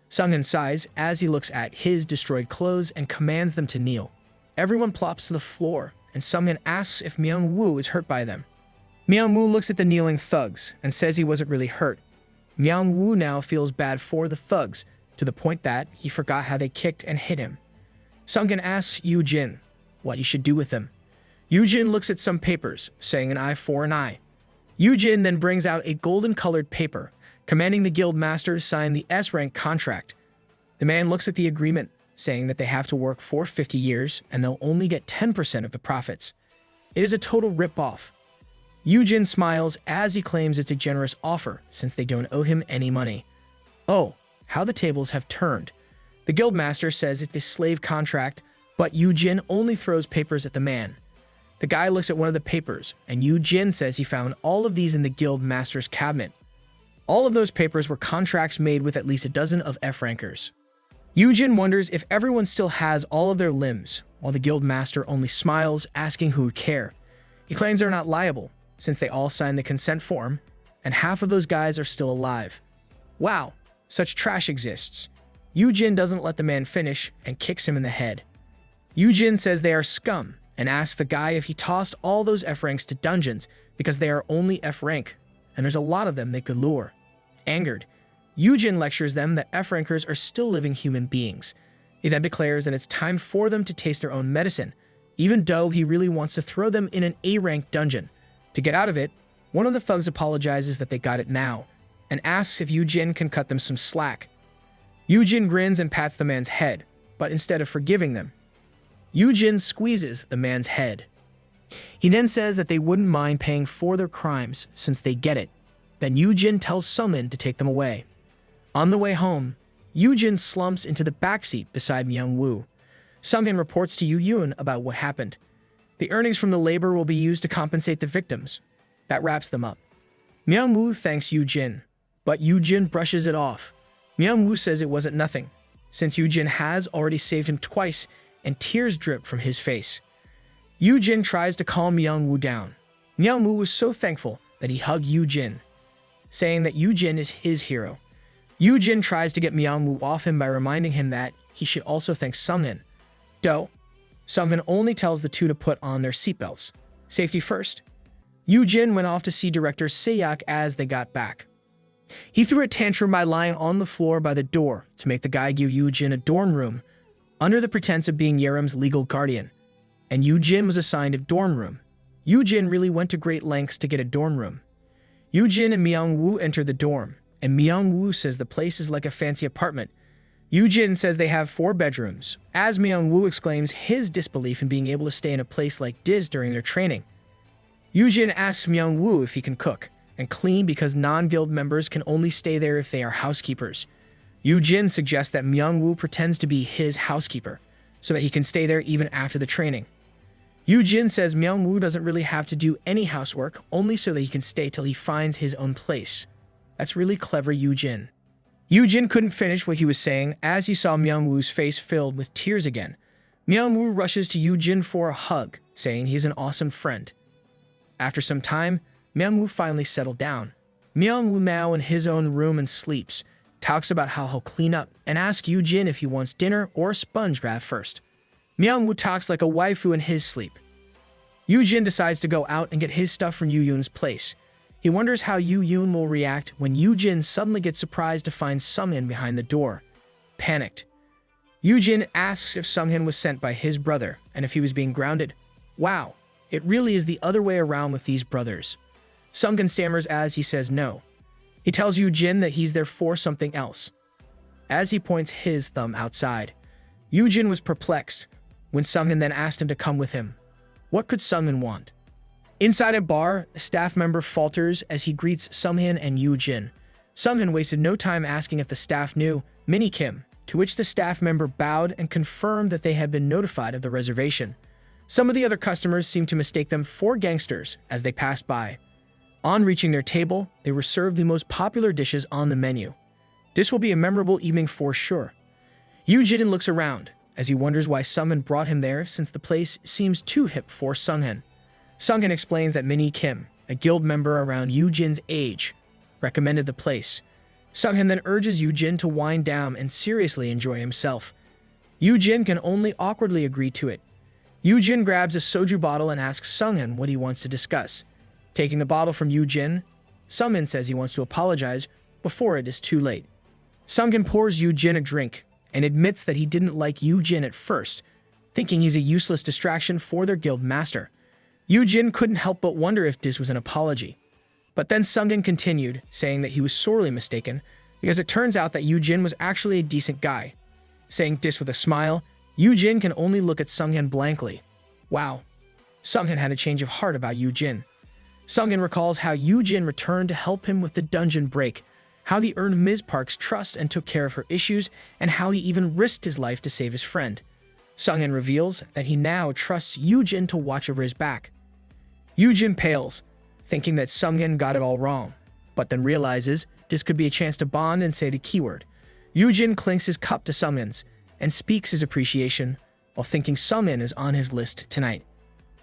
Sunghyun sighs as he looks at his destroyed clothes and commands them to kneel. Everyone plops to the floor, and Sunghyun asks if Myung-woo is hurt by them. Myung-woo looks at the kneeling thugs and says he wasn't really hurt. Myung-woo now feels bad for the thugs, to the point that he forgot how they kicked and hit him. Sunghyun asks Yoojin what he should do with them. Yoojin looks at some papers, saying an eye for an eye. Yoojin then brings out a golden-colored paper, commanding the guild master to sign the S-rank contract. The man looks at the agreement, saying that they have to work for 50 years and they'll only get 10% of the profits. It is a total rip-off. Yoojin smiles as he claims it's a generous offer since they don't owe him any money. Oh, how the tables have turned. The guild master says it's a slave contract, but Yoojin only throws papers at the man. The guy looks at one of the papers, and Yoojin says he found all of these in the guild master's cabinet. All of those papers were contracts made with at least a dozen of F-rankers. Yoojin wonders if everyone still has all of their limbs, while the guild master only smiles, asking who would care. He claims they're not liable, since they all signed the consent form, and half of those guys are still alive. Wow, such trash exists. Yoojin doesn't let the man finish and kicks him in the head. Yoojin says they are scum, and asks the guy if he tossed all those F-ranks to dungeons because they are only F-rank, and there's a lot of them they could lure. Angered, Yoojin lectures them that F-rankers are still living human beings. He then declares that it's time for them to taste their own medicine, even though he really wants to throw them in an A-rank dungeon. To get out of it, one of the thugs apologizes that they got it now, and asks if Yoojin can cut them some slack. Yoojin grins and pats the man's head, but instead of forgiving them, Yoojin squeezes the man's head. He then says that they wouldn't mind paying for their crimes since they get it. Then Yoojin tells Sunghyun to take them away. On the way home, Yoojin slumps into the backseat beside Myung-woo. Sunghyun reports to Yoojin about what happened. The earnings from the labor will be used to compensate the victims. That wraps them up. Myung-woo thanks Yoojin, but Yoojin brushes it off. Myung-woo says it wasn't nothing, since Yoojin has already saved him twice, and tears drip from his face. Yoojin tries to calm Myung-woo down. Myung-woo was so thankful that he hugged Yoojin, saying that Yoojin is his hero. Yoojin tries to get Myung-woo off him by reminding him that he should also thank Sunghin. Though, Sunghin only tells the two to put on their seatbelts. Safety first. Yoojin went off to see director Seok as they got back. He threw a tantrum by lying on the floor by the door to make the guy give Yoojin a dorm room under the pretense of being Yerim's legal guardian, and Yoojin was assigned a dorm room. Yoojin really went to great lengths to get a dorm room. Yoojin and Myung-woo enter the dorm, and Myung-woo says the place is like a fancy apartment. Yoojin says they have 4 bedrooms, as Myung-woo exclaims his disbelief in being able to stay in a place like this during their training. Yoojin asks Myung-woo if he can cook and clean because non-guild members can only stay there if they are housekeepers. Yoojin suggests that Myung-woo pretends to be his housekeeper so that he can stay there even after the training. Yoojin says Myung-woo doesn't really have to do any housework, only so that he can stay till he finds his own place. That's really clever, Yoojin. Yoojin couldn't finish what he was saying as he saw Myung-woo's face filled with tears again. Myung-woo rushes to Yoojin for a hug, saying he's an awesome friend. After some time, Myung-woo finally settled down. Myung-woo now in his own room and sleeps, talks about how he'll clean up and asks Yoojin if he wants dinner or a sponge bath first. Myung-woo talks like a waifu in his sleep. Yoojin decides to go out and get his stuff from Yoojin's place. He wonders how Yoojin will react when Yoojin suddenly gets surprised to find Sunghin behind the door. Panicked, Yoojin asks if Sunghin was sent by his brother and if he was being grounded. Wow, it really is the other way around with these brothers. Sunghin stammers as he says no. He tells Yoojin that he's there for something else, as he points his thumb outside. Yoojin was perplexed when Sunghin then asked him to come with him. What could Sunghin want? Inside a bar, a staff member falters as he greets Sunghin and Yoojin. Sunghin wasted no time asking if the staff knew Minnie Kim, to which the staff member bowed and confirmed that they had been notified of the reservation. Some of the other customers seemed to mistake them for gangsters as they passed by. On reaching their table, they were served the most popular dishes on the menu. This will be a memorable evening for sure. Yoojin looks around as he wonders why Sunghin brought him there since the place seems too hip for Sunghin. Sunghin explains that Minnie Kim, a guild member around Yoojin's age, recommended the place. Sunghin then urges Yoojin to wind down and seriously enjoy himself. Yoojin can only awkwardly agree to it. Yoojin grabs a soju bottle and asks Sunghin what he wants to discuss. Taking the bottle from Yoojin, Sunghin says he wants to apologize before it is too late. Sunghin pours Yoojin a drink and admits that he didn't like Yoojin at first, thinking he's a useless distraction for their guild master. Yoojin couldn't help but wonder if this was an apology. But then Sunghin continued, saying that he was sorely mistaken because it turns out that Yoojin was actually a decent guy. Saying this with a smile, Yoojin can only look at Sunghin blankly. Wow. Sunghin had a change of heart about Yoojin. Sunghin recalls how Yoojin returned to help him with the dungeon break, how he earned Ms. Park's trust and took care of her issues, and how he even risked his life to save his friend. Sunghin reveals that he now trusts Yoojin to watch over his back. Yoojin pales, thinking that Sunghin got it all wrong, but then realizes this could be a chance to bond and say the keyword. Yoojin clinks his cup to Sunghin's and speaks his appreciation while thinking Sunghin is on his list tonight.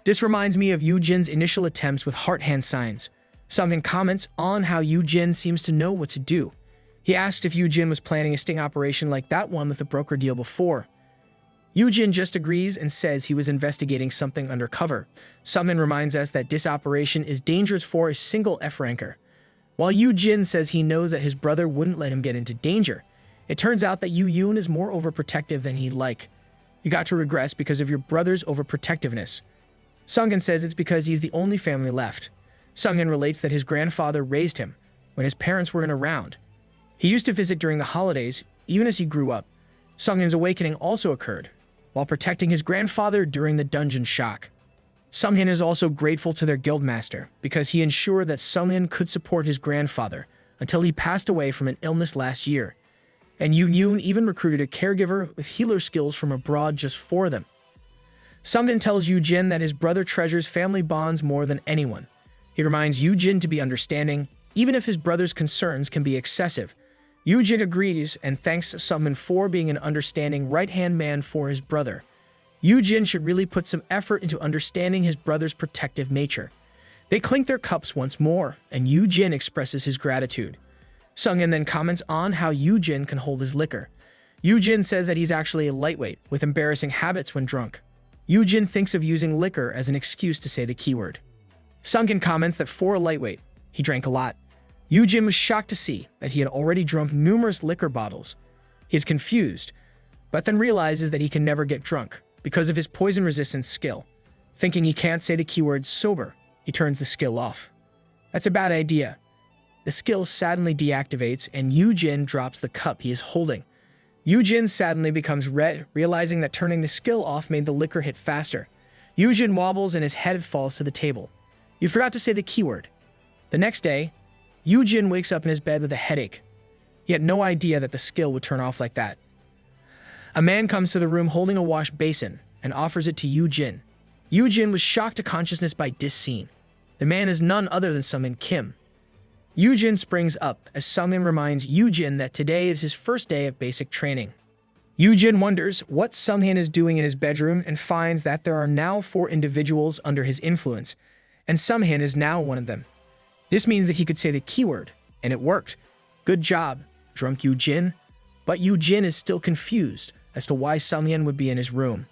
This reminds me of Yoojin's initial attempts with heart hand signs. Sunghin comments on how Yoojin seems to know what to do. He asked if Yoojin was planning a sting operation like that one with the broker deal before. Yoojin just agrees and says he was investigating something undercover. Sunghin reminds us that this operation is dangerous for a single F-ranker. While Yoojin says he knows that his brother wouldn't let him get into danger, it turns out that Yoojin is more overprotective than he'd like. You got to regress because of your brother's overprotectiveness. Sunghin says it's because he's the only family left. Sunghin relates that his grandfather raised him when his parents weren't around. He used to visit during the holidays, even as he grew up. Sunghin's awakening also occurred while protecting his grandfather during the dungeon shock. Sunghin is also grateful to their guildmaster because he ensured that Sunghin could support his grandfather until he passed away from an illness last year. And Yoojin even recruited a caregiver with healer skills from abroad just for them. Sunghin tells Yoojin that his brother treasures family bonds more than anyone. He reminds Yoojin to be understanding even if his brother's concerns can be excessive. Yoojin agrees and thanks Sungmin for being an understanding right-hand man for his brother. Yoojin should really put some effort into understanding his brother's protective nature. They clink their cups once more, and Yoojin expresses his gratitude. Sungmin then comments on how Yoojin can hold his liquor. Yoojin says that he's actually a lightweight, with embarrassing habits when drunk. Yoojin thinks of using liquor as an excuse to say the keyword. Sungmin comments that for a lightweight, he drank a lot. Yoojin was shocked to see that he had already drunk numerous liquor bottles. He is confused, but then realizes that he can never get drunk because of his poison-resistant skill. Thinking he can't say the keyword sober, he turns the skill off. That's a bad idea. The skill suddenly deactivates and Yoojin drops the cup he is holding. Yoojin suddenly becomes red, realizing that turning the skill off made the liquor hit faster. Yoojin wobbles and his head falls to the table. You forgot to say the keyword. The next day, Yoojin wakes up in his bed with a headache. He had no idea that the skill would turn off like that. A man comes to the room holding a wash basin and offers it to Yoojin. Yoojin was shocked to consciousness by this scene. The man is none other than Sungmin Kim. Yoojin springs up as Sungmin reminds Yoojin that today is his first day of basic training. Yoojin wonders what Sungmin is doing in his bedroom and finds that there are now 4 individuals under his influence, and Sungmin is now one of them. This means that he could say the keyword, and it worked. Good job, drunk Yoojin. But Yoojin is still confused as to why Sungmin would be in his room.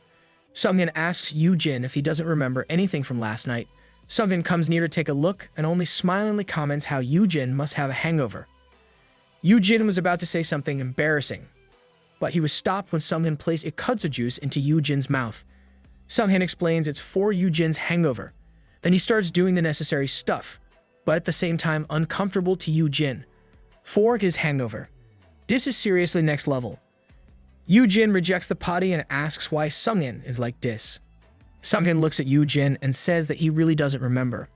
Sungmin asks Yoojin if he doesn't remember anything from last night. Sungmin comes near to take a look and only smilingly comments how Yoojin must have a hangover. Yoojin was about to say something embarrassing, but he was stopped when Sungmin placed a kudzu juice into Yoojin's mouth. Sungmin explains it's for Yoojin's hangover. Then he starts doing the necessary stuff, but at the same time uncomfortable to Yoojin. For his hangover. This is seriously next level. Yoojin rejects the potty and asks why Sungmin is like this. Sungmin looks at Yoojin and says that he really doesn't remember.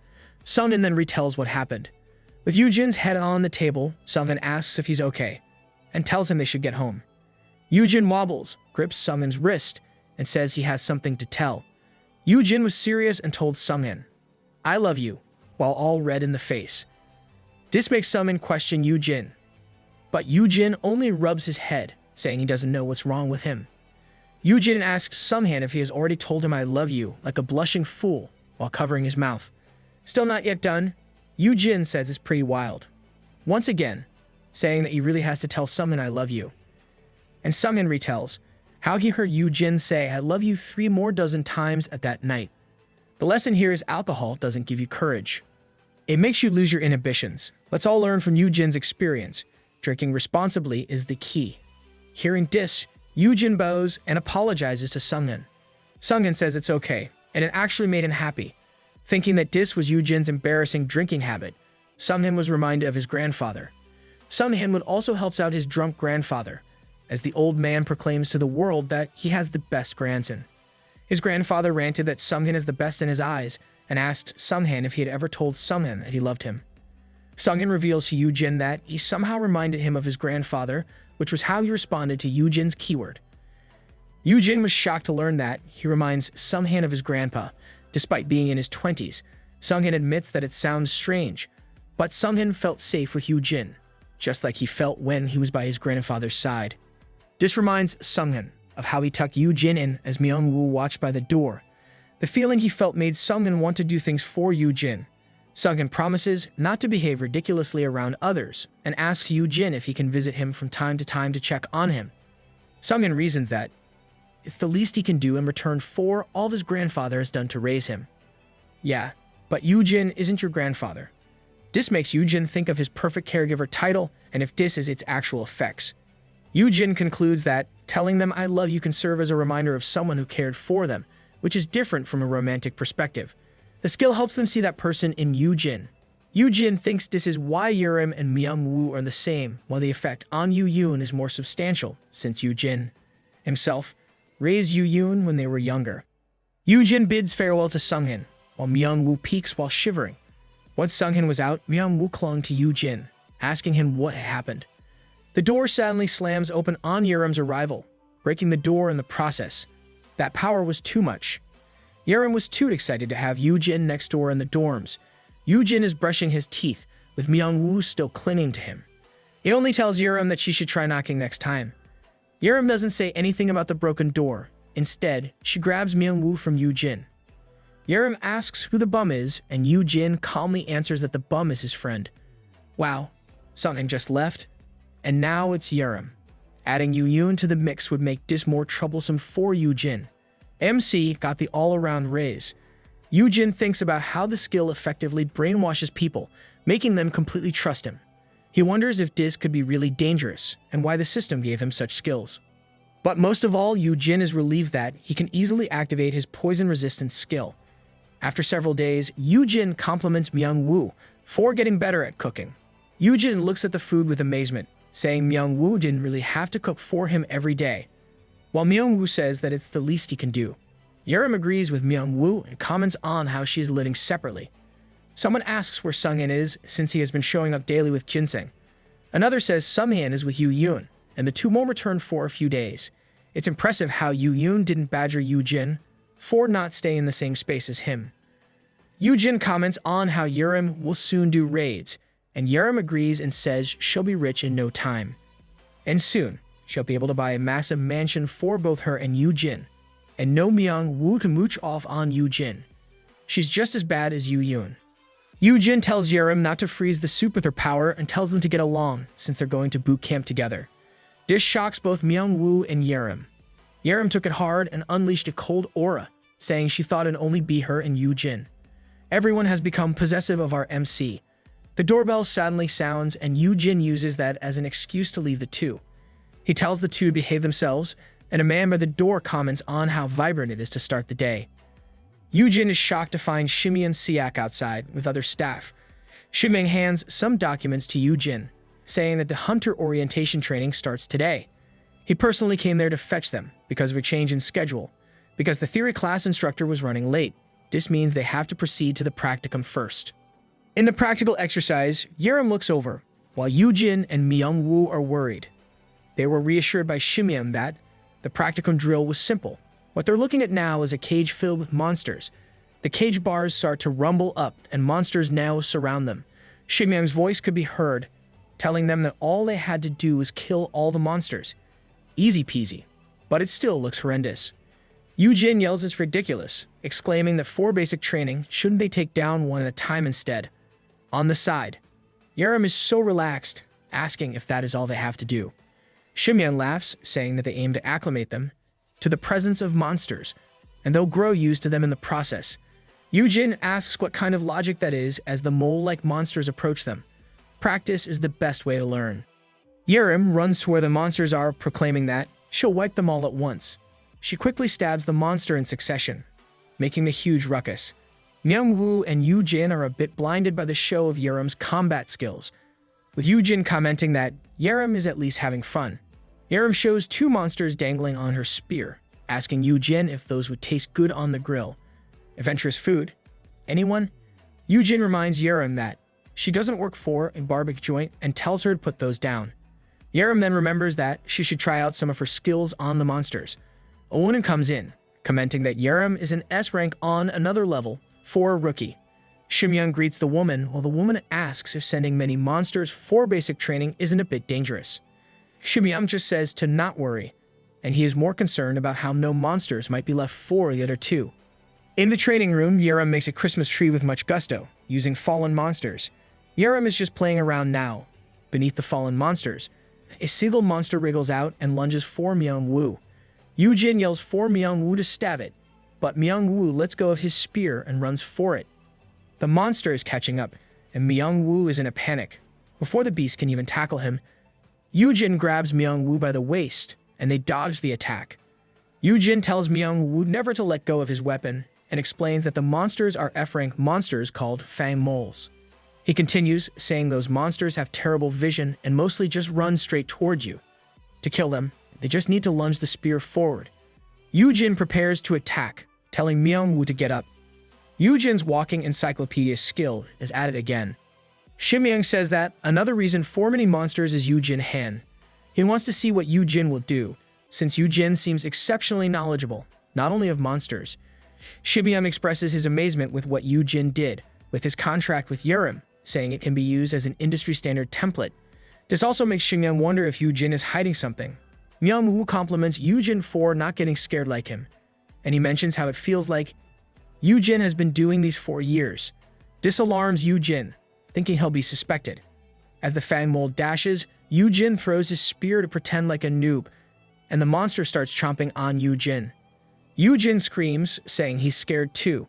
Sungmin then retells what happened. With Yoojin's head on the table, Sungmin asks if he's okay, and tells him they should get home. Yoojin wobbles, grips Sungmin's wrist, and says he has something to tell. Yoojin was serious and told Sungmin, "I love you," while all red in the face. This makes Sungmin question Yoojin, but Yoojin only rubs his head, saying he doesn't know what's wrong with him. Yoojin asks Sungmin if he has already told him "I love you" like a blushing fool while covering his mouth. Still not yet done, Yoojin says it's pretty wild. Once again, saying that he really has to tell Sungmin "I love you." And Sungmin retells how he heard Yoojin say "I love you" 3 more dozen times at that night. The lesson here is alcohol doesn't give you courage. It makes you lose your inhibitions. Let's all learn from Yoojin's experience. Drinking responsibly is the key. Hearing this, Yoojin bows and apologizes to Sungmin. Sungmin says it's okay, and it actually made him happy. Thinking that this was Yoojin's embarrassing drinking habit, Sungmin was reminded of his grandfather. Sungmin would also helps out his drunk grandfather, as the old man proclaims to the world that he has the best grandson. His grandfather ranted that Sungmin is the best in his eyes, and asked Sungmin if he had ever told Sungmin that he loved him. Sungmin reveals to Yoojin that he somehow reminded him of his grandfather, which was how he responded to Yoojin's keyword. Yoojin was shocked to learn that he reminds Sungmin of his grandpa, despite being in his 20s. Sungmin admits that it sounds strange, but Sungmin felt safe with Yoojin, just like he felt when he was by his grandfather's side. This reminds Sungmin of how he tucked Yoojin in as Myung-woo watched by the door. The feeling he felt made Sungmin want to do things for Yoojin. Sungmin promises not to behave ridiculously around others and asks Yoojin if he can visit him from time to time to check on him. Sungmin reasons that it's the least he can do in return for all his grandfather has done to raise him. Yeah, but Yoojin isn't your grandfather. This makes Yoojin think of his perfect caregiver title and if this is its actual effects. Yoojin concludes that telling them "I love you" can serve as a reminder of someone who cared for them, which is different from a romantic perspective. The skill helps them see that person in Yoojin. Yoojin thinks this is why Urim and Myung-woo are the same, while the effect on Yoo-yoon is more substantial, since Yoojin himself raised Yoo-yoon when they were younger. Yoojin bids farewell to Sungmin, while Myung-woo peeks while shivering. Once Sungmin was out, Myung-woo clung to Yoojin, asking him what had happened. The door suddenly slams open on Urim's arrival, breaking the door in the process. That power was too much. Urim was too excited to have Yoojin next door in the dorms. Yoojin is brushing his teeth with Myung-woo still clinging to him. He only tells Yerim that she should try knocking next time. Yerim doesn't say anything about the broken door. Instead, she grabs Myung-woo from Yoojin. Yerim asks who the bum is, and Yoojin calmly answers that the bum is his friend. Wow, something just left. And now it's Yerim. Adding Yoojin to the mix would make this more troublesome for Yoojin. MC got the all-around raise. Yoojin thinks about how the skill effectively brainwashes people, making them completely trust him. He wonders if this could be really dangerous, and why the system gave him such skills. But most of all, Yoojin is relieved that he can easily activate his poison resistance skill. After several days, Yoojin compliments Myung-woo for getting better at cooking. Yoojin looks at the food with amazement, saying Myung-woo didn't really have to cook for him every day, while Myung-woo says that it's the least he can do. Yerim agrees with Myung-woo and comments on how she's living separately. Someone asks where Sung-in is, since he has been showing up daily with Jinseng. Another says Sung-in is with Yoojin, and the two won't return for a few days. It's impressive how Yoojin didn't badger Yoojin for not staying in the same space as him. Yoojin comments on how Yerim will soon do raids, and Yerim agrees and says she'll be rich in no time. And soon, she'll be able to buy a massive mansion for both her and Yoojin, and no Myung-woo to mooch off on Yoojin. She's just as bad as Yoojin. Yoojin tells Yerim not to freeze the soup with her power and tells them to get along since they're going to boot camp together. This shocks both Myung-woo and Yerim. Yerim took it hard and unleashed a cold aura, saying she thought it'd only be her and Yoojin. Everyone has become possessive of our MC. The doorbell suddenly sounds, and Yoojin uses that as an excuse to leave the two. He tells the two to behave themselves, and a man by the door comments on how vibrant it is to start the day. Yoojin is shocked to find Shimi and Siak outside with other staff. Shimi hands some documents to Yoojin, saying that the hunter orientation training starts today. He personally came there to fetch them because of a change in schedule. Because the theory class instructor was running late, this means they have to proceed to the practicum first. In the practical exercise, Yerim looks over, while Yoojin and Myung-woo are worried. They were reassured by Shimian that the practicum drill was simple. What they're looking at now is a cage filled with monsters. The cage bars start to rumble up, and monsters now surround them. Shimian's voice could be heard, telling them that all they had to do was kill all the monsters. Easy peasy, but it still looks horrendous. Yoojin yells it's ridiculous, exclaiming that for basic training, shouldn't they take down one at a time instead? On the side, Yerim is so relaxed, asking if that is all they have to do. Shimian laughs, saying that they aim to acclimate them to the presence of monsters, and they'll grow used to them in the process. Yoojin asks what kind of logic that is as the mole-like monsters approach them. Practice is the best way to learn. Yerim runs to where the monsters are, proclaiming that she'll wipe them all at once. She quickly stabs the monster in succession, making a huge ruckus. Myung-woo and Yoojin are a bit blinded by the show of Yerim's combat skills, with Yoojin commenting that Yerim is at least having fun. Yerim shows two monsters dangling on her spear, asking Yoojin if those would taste good on the grill. Adventurous food? Anyone? Yoojin reminds Yerim that she doesn't work for a barbecue joint and tells her to put those down. Yerim then remembers that she should try out some of her skills on the monsters. A woman comes in, commenting that Yerim is an S rank on another level for a rookie. Shimyeon greets the woman, while the woman asks if sending many monsters for basic training isn't a bit dangerous. Shimyeon just says to not worry, and he is more concerned about how no monsters might be left for the other two. In the training room, Yerim makes a Christmas tree with much gusto, using fallen monsters. Yerim is just playing around now. Beneath the fallen monsters, a single monster wriggles out and lunges for Myung-woo. Yoojin yells for Myung-woo to stab it, but Myung-woo lets go of his spear and runs for it. The monster is catching up, and Myung-woo is in a panic. Before the beast can even tackle him, Yoojin grabs Myung-woo by the waist, and they dodge the attack. Yoojin tells Myung-woo never to let go of his weapon, and explains that the monsters are F-rank monsters called Fang Moles. He continues, saying those monsters have terrible vision and mostly just run straight towards you. To kill them, they just need to lunge the spear forward. Yoojin prepares to attack, telling Myung-woo to get up. Yoojin's walking encyclopedia skill is added again. Shimyeon says that another reason for many monsters is Yoojin Han. He wants to see what Yoojin will do, since Yoojin seems exceptionally knowledgeable, not only of monsters. Shimyeon expresses his amazement with what Yoojin did with his contract with Yerim, saying it can be used as an industry-standard template. This also makes Xingyan wonder if Yoojin is hiding something. Myung-woo compliments Yoojin for not getting scared like him, and he mentions how it feels like Yoojin has been doing these for years. This alarms Yoojin, thinking he'll be suspected. As the fang mold dashes, Yoojin throws his spear to pretend like a noob, and the monster starts chomping on Yoojin. Yoojin screams, saying he's scared too.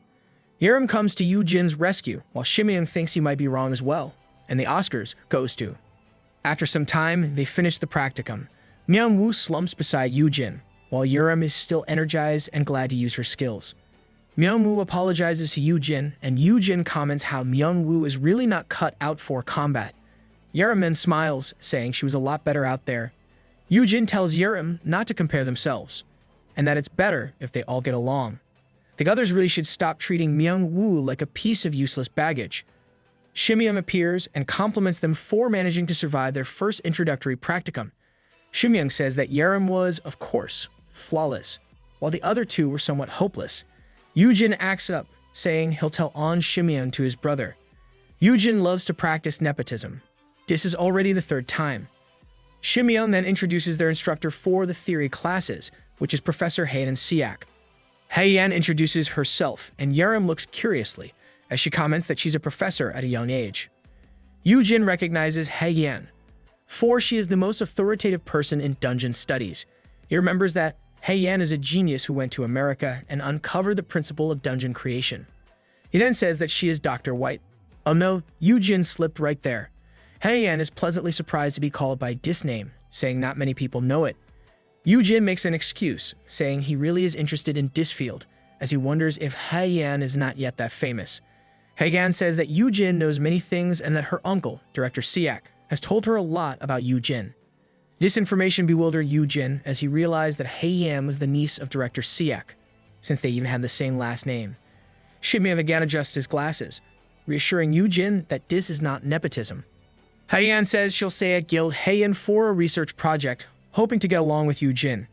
Yerim comes to Yoojin's rescue, while Shimyeon thinks he might be wrong as well, and the Oscars goes to. After some time, they finish the practicum. Myung-woo slumps beside Yoojin, while Yerim is still energized and glad to use her skills. Myung-woo apologizes to Yoojin, and Yoojin comments how Myung-woo is really not cut out for combat. Yerim then smiles, saying she was a lot better out there. Yoojin tells Yerim not to compare themselves, and that it's better if they all get along. The others really should stop treating Myung-woo like a piece of useless baggage. Shimyeon appears and compliments them for managing to survive their first introductory practicum. Shimyeon says that Yerim was, of course, flawless, while the other two were somewhat hopeless. Yoojin acts up, saying he'll tell on Shimyeon to his brother. Yoojin loves to practice nepotism. This is already the third time. Shimyeon then introduces their instructor for the theory classes, which is Professor Haeyeon Siak. Haeyeon introduces herself, and Yerim looks curiously, as she comments that she's a professor at a young age. Yoojin recognizes Haeyeon, for she is the most authoritative person in dungeon studies. He remembers that Haeyeon is a genius who went to America and uncovered the principle of dungeon creation. He then says that she is Dr. White. Oh no, Yoojin slipped right there. Haeyeon is pleasantly surprised to be called by this name, saying not many people know it. Yoojin makes an excuse, saying he really is interested in this field, as he wonders if Haeyeon is not yet that famous. Haeyeon says that Yoojin knows many things and that her uncle, Director Siak, has told her a lot about Yoojin. This information bewildered Yoojin as he realized that Haeyeon was the niece of Director Siak, since they even had the same last name. Shimyeon again adjusts his glasses, reassuring Yoojin that this is not nepotism. Haeyeon says she'll stay at Guild Haeyeon for a research project, hoping to get along with Yoojin.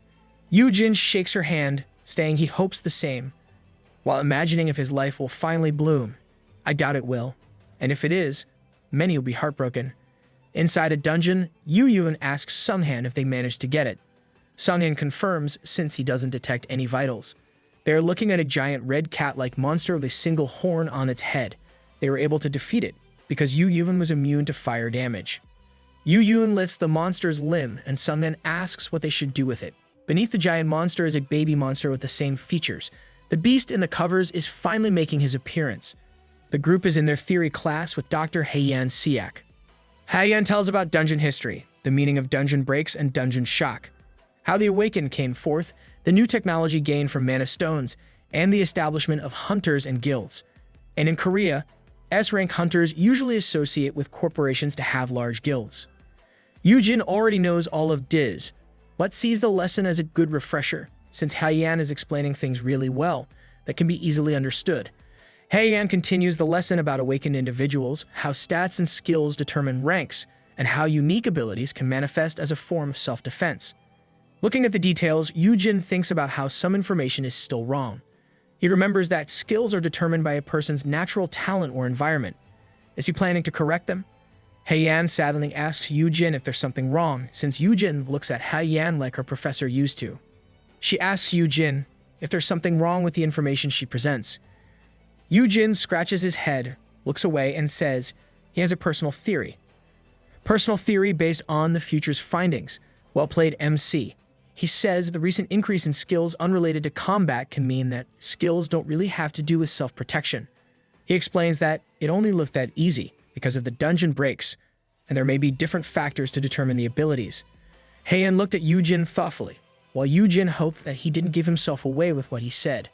Yoojin shakes her hand, saying he hopes the same, while imagining if his life will finally bloom. I doubt it will, and if it is, many will be heartbroken. Inside a dungeon, Yoojin asks Sunghan if they managed to get it. Sunghan confirms since he doesn't detect any vitals. They are looking at a giant red cat-like monster with a single horn on its head. They were able to defeat it because Yoojin was immune to fire damage. Yoojin lifts the monster's limb and Sunghan asks what they should do with it. Beneath the giant monster is a baby monster with the same features. The beast in the covers is finally making his appearance. The group is in their theory class with Dr. Haeyeon Siak. Haeyeon tells about dungeon history, the meaning of dungeon breaks and dungeon shock, how the Awaken came forth, the new technology gained from mana stones, and the establishment of hunters and guilds. And in Korea, S-rank hunters usually associate with corporations to have large guilds. Yoojin already knows all of this, but sees the lesson as a good refresher, since Haeyeon is explaining things really well that can be easily understood. Haeyeon continues the lesson about awakened individuals, how stats and skills determine ranks, and how unique abilities can manifest as a form of self-defense. Looking at the details, Yoojin thinks about how some information is still wrong. He remembers that skills are determined by a person's natural talent or environment. Is he planning to correct them? Haeyeon sadly asks Yoojin if there's something wrong, since Yoojin looks at Haeyeon like her professor used to. She asks Yoojin if there's something wrong with the information she presents. Yoojin scratches his head, looks away, and says he has a personal theory. Personal theory based on the future's findings. Well played, MC. He says the recent increase in skills unrelated to combat can mean that skills don't really have to do with self-protection. He explains that it only looked that easy because of the dungeon breaks, and there may be different factors to determine the abilities. Haeyeon looked at Yoojin thoughtfully, while Yoojin hoped that he didn't give himself away with what he said.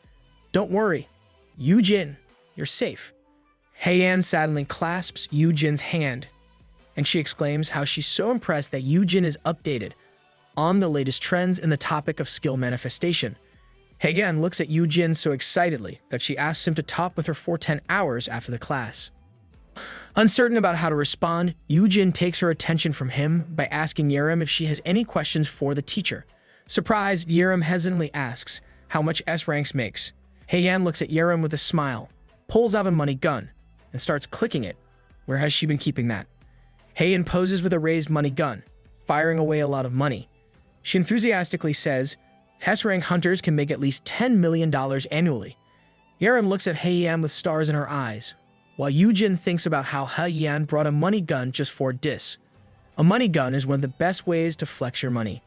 Don't worry, Yoojin, you're safe. Haeyeon sadly clasps Yoojin's hand, and she exclaims how she's so impressed that Yoojin is updated on the latest trends in the topic of skill manifestation. Haeyeon looks at Yoojin so excitedly that she asks him to talk with her for 10 hours after the class. Uncertain about how to respond, Yoojin takes her attention from him by asking Yerim if she has any questions for the teacher. Surprised, Yerim hesitantly asks how much S ranks makes. Haeyeon looks at Yerim with a smile, pulls out a money gun, and starts clicking it. Where has she been keeping that? Heian poses with a raised money gun, firing away a lot of money. She enthusiastically says, S-rank hunters can make at least $10 million annually. Yaren looks at Heian with stars in her eyes, while Yoojin thinks about how Heian brought a money gun just for dis. A money gun is one of the best ways to flex your money.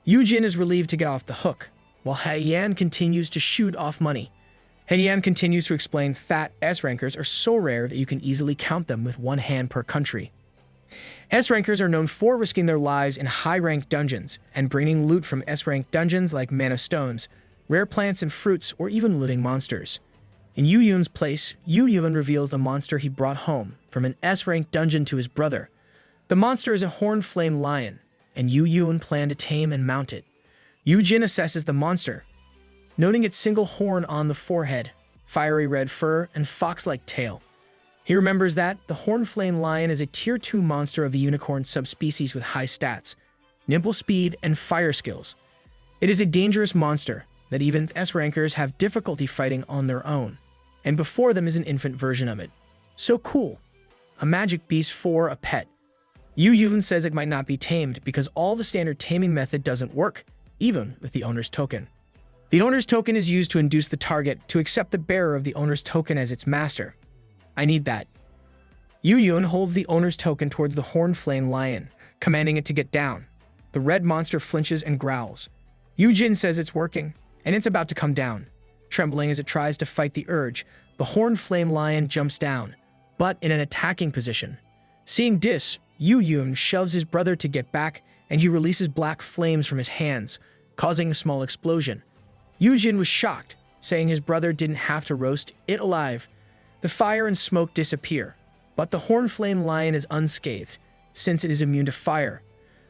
Yoojin is relieved to get off the hook, while Heian continues to shoot off money. Heian continues to explain fat S-rankers are so rare that you can easily count them with one hand per country. S-rankers are known for risking their lives in high-rank dungeons and bringing loot from S-rank dungeons like mana stones, rare plants and fruits, or even living monsters. In Yoojin's place, Yoojin reveals the monster he brought home from an S-rank dungeon to his brother. The monster is a horned flame lion, and Yoojin planned to tame and mount it. Yoojin assesses the monster, noting its single horn on the forehead, fiery red fur, and fox-like tail. He remembers that the horned flame lion is a tier 2 monster of the unicorn subspecies with high stats, nimble speed, and fire skills. It is a dangerous monster that even S-rankers have difficulty fighting on their own, and before them is an infant version of it. So cool. A magic beast for a pet. Yoojin says it might not be tamed because all the standard taming method doesn't work, even with the owner's token. The owner's token is used to induce the target to accept the bearer of the owner's token as its master. I need that. Yoojin holds the owner's token towards the horned flame lion, commanding it to get down. The red monster flinches and growls. Yoojin says it's working, and it's about to come down. Trembling as it tries to fight the urge, the horned flame lion jumps down, but in an attacking position. Seeing this, Yoojin shoves his brother to get back, and he releases black flames from his hands, causing a small explosion. Yoojin was shocked, saying his brother didn't have to roast it alive. The fire and smoke disappear, but the horned flame lion is unscathed, since it is immune to fire.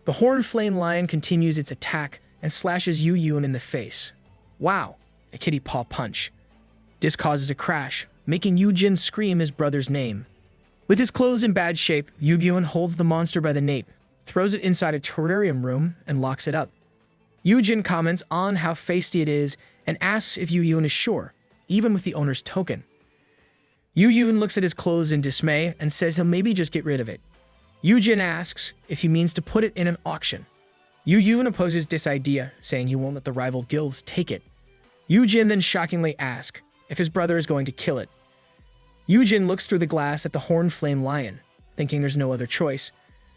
The horned flame lion continues its attack and slashes Yoojin in the face. Wow, a kitty paw punch. This causes a crash, making Yoojin scream his brother's name. With his clothes in bad shape, Yoojin holds the monster by the nape, throws it inside a terrarium room, and locks it up. Yoojin comments on how feisty it is and asks if Yoojin is sure, even with the owner's token. Yoojin looks at his clothes in dismay and says he'll maybe just get rid of it. Yoojin asks if he means to put it in an auction. Yoojin opposes this idea, saying he won't let the rival guilds take it. Yoojin then shockingly asks if his brother is going to kill it. Yoojin looks through the glass at the horned flame lion, thinking there's no other choice.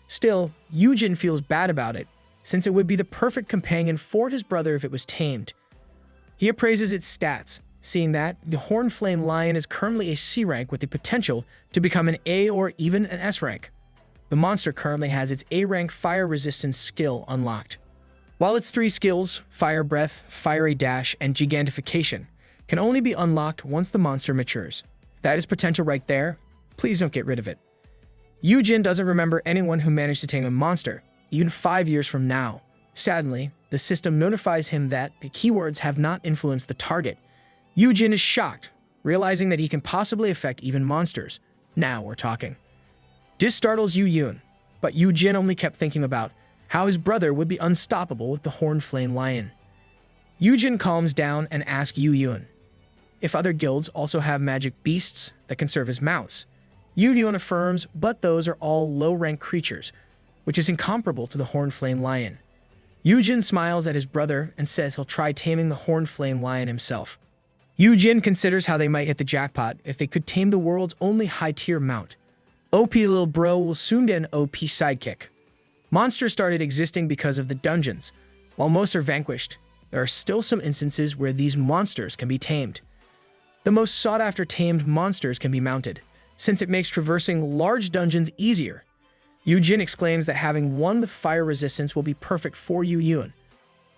Still, Yoojin feels bad about it, since it would be the perfect companion for his brother if it was tamed. He appraises its stats, seeing that the horned flame lion is currently a C rank with the potential to become an A or even an S rank. The monster currently has its A rank fire resistance skill unlocked. While its 3 skills, Fire Breath, Fiery Dash, and Gigantification, can only be unlocked once the monster matures. That is potential right there. Please don't get rid of it. Yoojin doesn't remember anyone who managed to tame a monster, even 5 years from now. Sadly, the system notifies him that the keywords have not influenced the target. Yoojin is shocked, realizing that he can possibly affect even monsters. Now we're talking. This startles Yoojin, but Yoojin only kept thinking about how his brother would be unstoppable with the horned flame lion. Yoojin calms down and asks Yoojin if other guilds also have magic beasts that can serve as mounts. Yoojin affirms, but those are all low-rank creatures, which is incomparable to the horned flame lion. Yoojin smiles at his brother and says he'll try taming the horned flame lion himself. Yoojin considers how they might hit the jackpot if they could tame the world's only high-tier mount. OP Lil Bro will soon get an OP sidekick. Monsters started existing because of the dungeons. While most are vanquished, there are still some instances where these monsters can be tamed. The most sought-after tamed monsters can be mounted, since it makes traversing large dungeons easier. Yoojin exclaims that having one with fire resistance will be perfect for Yoojin,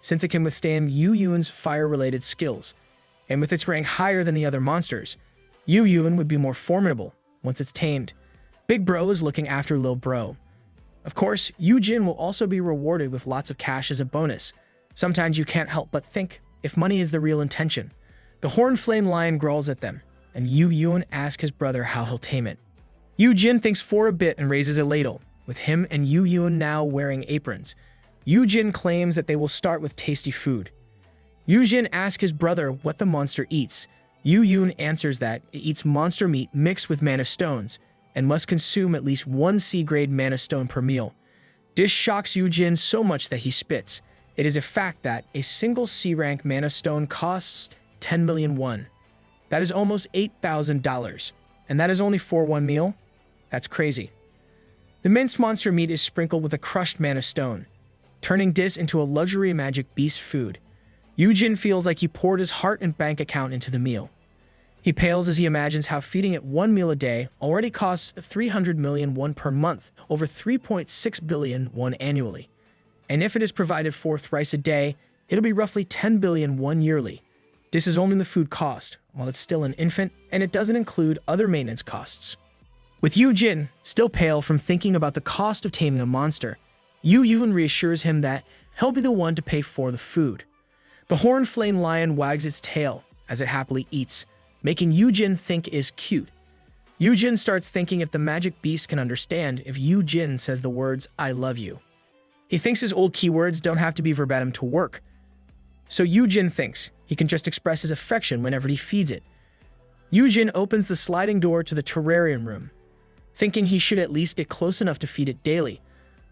since it can withstand Yoojin's fire-related skills. And with its rank higher than the other monsters, Yoojin would be more formidable once it's tamed. Big Bro is looking after Lil Bro. Of course, Yoojin will also be rewarded with lots of cash as a bonus. Sometimes you can't help but think if money is the real intention. The horned flame lion growls at them, and Yoojin asks his brother how he'll tame it. Yoojin thinks for a bit and raises a ladle, with him and Yoojin now wearing aprons. Yoojin claims that they will start with tasty food. Yoojin asks his brother what the monster eats. Yoojin answers that it eats monster meat mixed with mana stones, and must consume at least 1 C-grade mana stone per meal. This shocks Yoojin so much that he spits. It is a fact that a single C-rank mana stone costs 10 million won. That is almost $8,000. And that is only for 1 meal? That's crazy. The minced monster meat is sprinkled with a crushed mana stone, turning this into a luxury magic beast food. Yoojin feels like he poured his heart and bank account into the meal. He pales as he imagines how feeding it 1 meal a day already costs 300 million won per month, over 3.6 billion won annually. And if it is provided for thrice a day, it'll be roughly 10 billion won yearly. This is only the food cost, while it's still an infant, and it doesn't include other maintenance costs. With Yoojin, still pale from thinking about the cost of taming a monster, Yoojin reassures him that he'll be the one to pay for the food. The horned flame lion wags its tail as it happily eats, making Yoojin think is cute. Yoojin starts thinking if the magic beast can understand if Yoojin says the words, "I love you." He thinks his old keywords don't have to be verbatim to work. So Yoojin thinks he can just express his affection whenever he feeds it. Yoojin opens the sliding door to the terrarium room, thinking he should at least get close enough to feed it daily.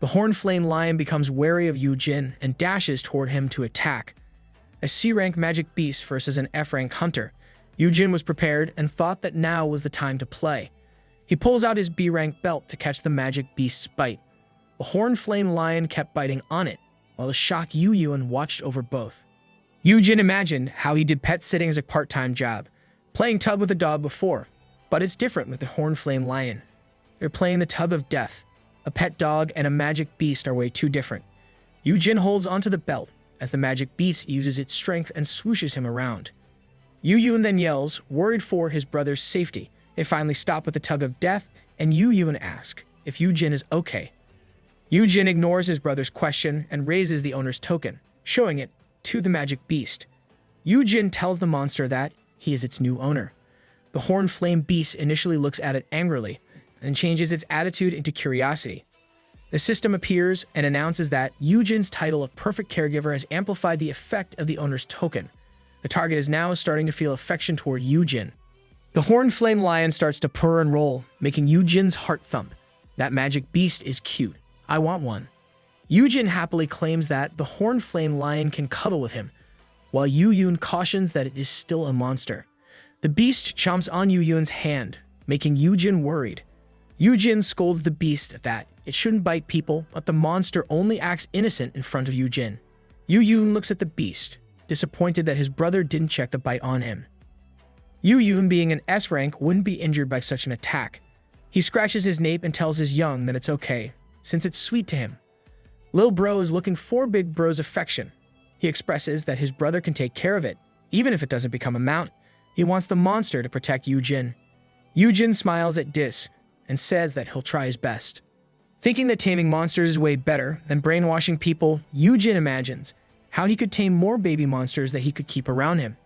The horned flame lion becomes wary of Yoojin and dashes toward him to attack. A C-rank magic beast versus an F-rank hunter, Yoojin was prepared and thought that now was the time to play. He pulls out his B-rank belt to catch the magic beast's bite. The horned flame lion kept biting on it, while the shocked Yoojin watched over both. Yoojin imagined how he did pet sitting as a part-time job, playing tug with a dog before, but it's different with the horned flame lion. They're playing the tug of death. A pet dog and a magic beast are way too different. Yoojin holds onto the belt as the magic beast uses its strength and swooshes him around. Yoojin then yells, worried for his brother's safety. They finally stop with the tug of death, and Yoojin asks if Yoojin is okay. Yoojin ignores his brother's question and raises the owner's token, showing it to the magic beast. Yoojin tells the monster that he is its new owner. The horned flame beast initially looks at it angrily and changes its attitude into curiosity. The system appears and announces that Yoojin's title of perfect caregiver has amplified the effect of the owner's token. The target is now starting to feel affection toward Yoojin. The horned flame lion starts to purr and roll, making Yoojin's heart thump. That magic beast is cute. I want one. Yoojin happily claims that the horned flame lion can cuddle with him, while Yoojin cautions that it is still a monster. The beast chomps on Yoojin's hand, making Yoojin worried. Yoojin scolds the beast that it shouldn't bite people, but the monster only acts innocent in front of Yoojin. Yoojin looks at the beast, disappointed that his brother didn't check the bite on him. Yoojin, being an S rank, wouldn't be injured by such an attack. He scratches his nape and tells his young that it's okay, since it's sweet to him. Lil Bro is looking for Big Bro's affection. He expresses that his brother can take care of it, even if it doesn't become a mount. He wants the monster to protect Yoojin. Yoojin smiles at Dis and says that he'll try his best. Thinking that taming monsters is way better than brainwashing people, Yoojin imagines how he could tame more baby monsters that he could keep around him.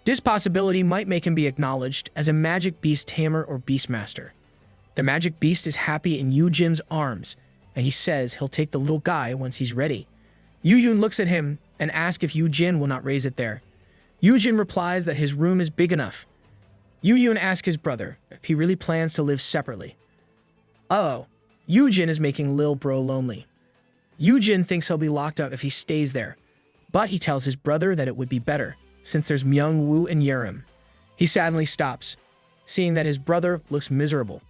This possibility might make him be acknowledged as a magic beast tamer or beastmaster. The magic beast is happy in Yoojin's arms, and he says he'll take the little guy once he's ready. Yoojin looks at him and asks if Yoojin will not raise it there. Yoojin replies that his room is big enough. Yoojin asks his brother if he really plans to live separately. Uh-oh, Yoojin is making Lil Bro lonely. Yoojin thinks he'll be locked up if he stays there, but he tells his brother that it would be better, since there's Myung Woo and Yerim. He sadly stops, seeing that his brother looks miserable.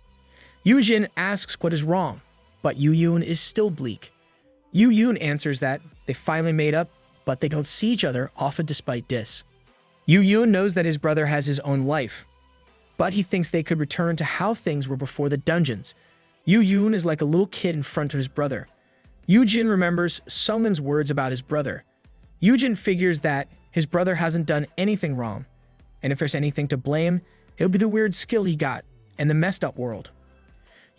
Yoojin asks what is wrong, but Yoojin is still bleak. Yoojin answers that they finally made up, but they don't see each other often despite this. Yoojin knows that his brother has his own life, but he thinks they could return to how things were before the dungeons. Yoojin is like a little kid in front of his brother. Yoojin remembers Sungmin's words about his brother. Yoojin figures that his brother hasn't done anything wrong, and if there's anything to blame, it'll be the weird skill he got and the messed up world.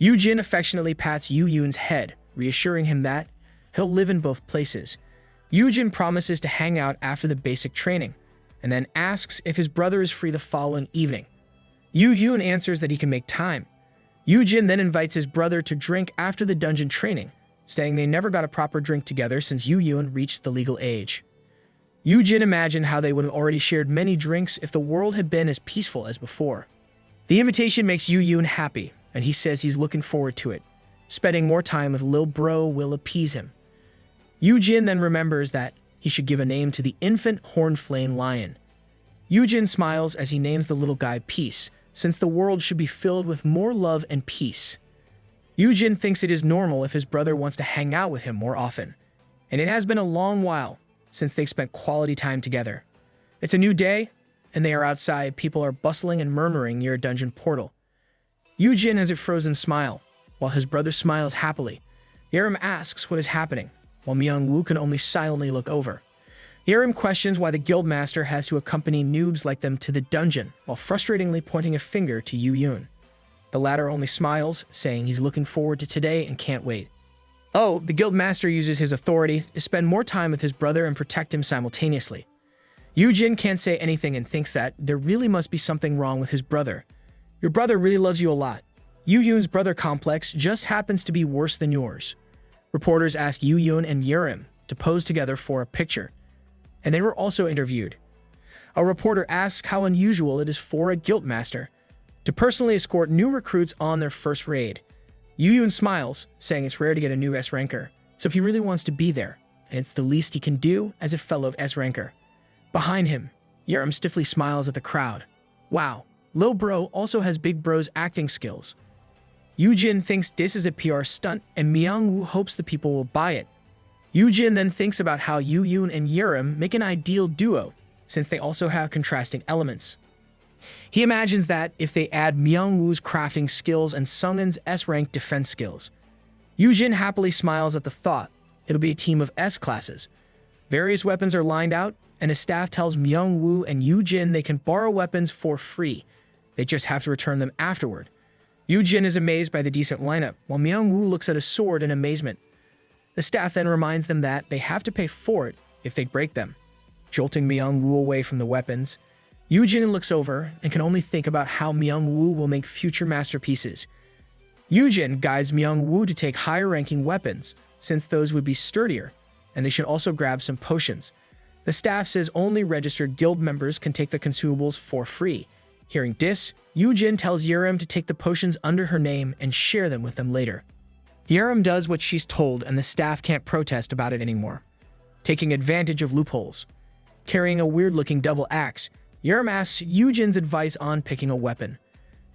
Yoojin affectionately pats Yoojin's head, reassuring him that he'll live in both places. Yoojin promises to hang out after the basic training, and then asks if his brother is free the following evening. Yoojin answers that he can make time. Yoojin then invites his brother to drink after the dungeon training, saying they never got a proper drink together since Yoojin reached the legal age. Yoojin imagined how they would have already shared many drinks if the world had been as peaceful as before. The invitation makes Yoojin happy, and he says he's looking forward to it. Spending more time with Lil Bro will appease him. Yoojin then remembers that he should give a name to the infant horn-flame lion. Yoojin smiles as he names the little guy Peace, since the world should be filled with more love and peace. Yoojin thinks it is normal if his brother wants to hang out with him more often, and it has been a long while since they've spent quality time together. It's a new day, and they are outside. People are bustling and murmuring near a dungeon portal. Yoojin has a frozen smile, while his brother smiles happily. Yerim asks what is happening, while Myung-woo can only silently look over. Yerim questions why the guildmaster has to accompany noobs like them to the dungeon, while frustratingly pointing a finger to Yoojin. The latter only smiles, saying he's looking forward to today and can't wait. Oh, the guildmaster uses his authority to spend more time with his brother and protect him simultaneously. Yoojin can't say anything and thinks that there really must be something wrong with his brother. Your brother really loves you a lot. Yoojin's brother complex just happens to be worse than yours. Reporters asked Yoojin and Yerim to pose together for a picture, and they were also interviewed. A reporter asks how unusual it is for a guildmaster to personally escort new recruits on their first raid. Yoojin smiles, saying it's rare to get a new S-ranker, so he really wants to be there, and it's the least he can do as a fellow S-ranker. Behind him, Yerim stiffly smiles at the crowd. Wow, Lil Bro also has Big Bro's acting skills. Yoojin thinks this is a PR stunt, and Myung-woo hopes the people will buy it. Yoojin then thinks about how Yoojin and Yerim make an ideal duo, since they also have contrasting elements. He imagines that if they add Myung-woo's crafting skills and Sungin's S-rank defense skills. Yoojin happily smiles at the thought. It'll be a team of S-classes. Various weapons are lined out, and his staff tells Myung-woo and Yoojin they can borrow weapons for free. They just have to return them afterward. Yoojin is amazed by the decent lineup, while Myung-woo looks at a sword in amazement. The staff then reminds them that they have to pay for it if they break them, jolting Myung-woo away from the weapons. Yoojin looks over and can only think about how Myung-woo will make future masterpieces. Yoojin guides Myung-woo to take higher-ranking weapons, since those would be sturdier, and they should also grab some potions. The staff says only registered guild members can take the consumables for free. Hearing this, Yoojin tells Yerim to take the potions under her name and share them with them later. Yerim does what she's told, and the staff can't protest about it anymore, taking advantage of loopholes. Carrying a weird-looking double axe, Yerim asks Yoojin's advice on picking a weapon.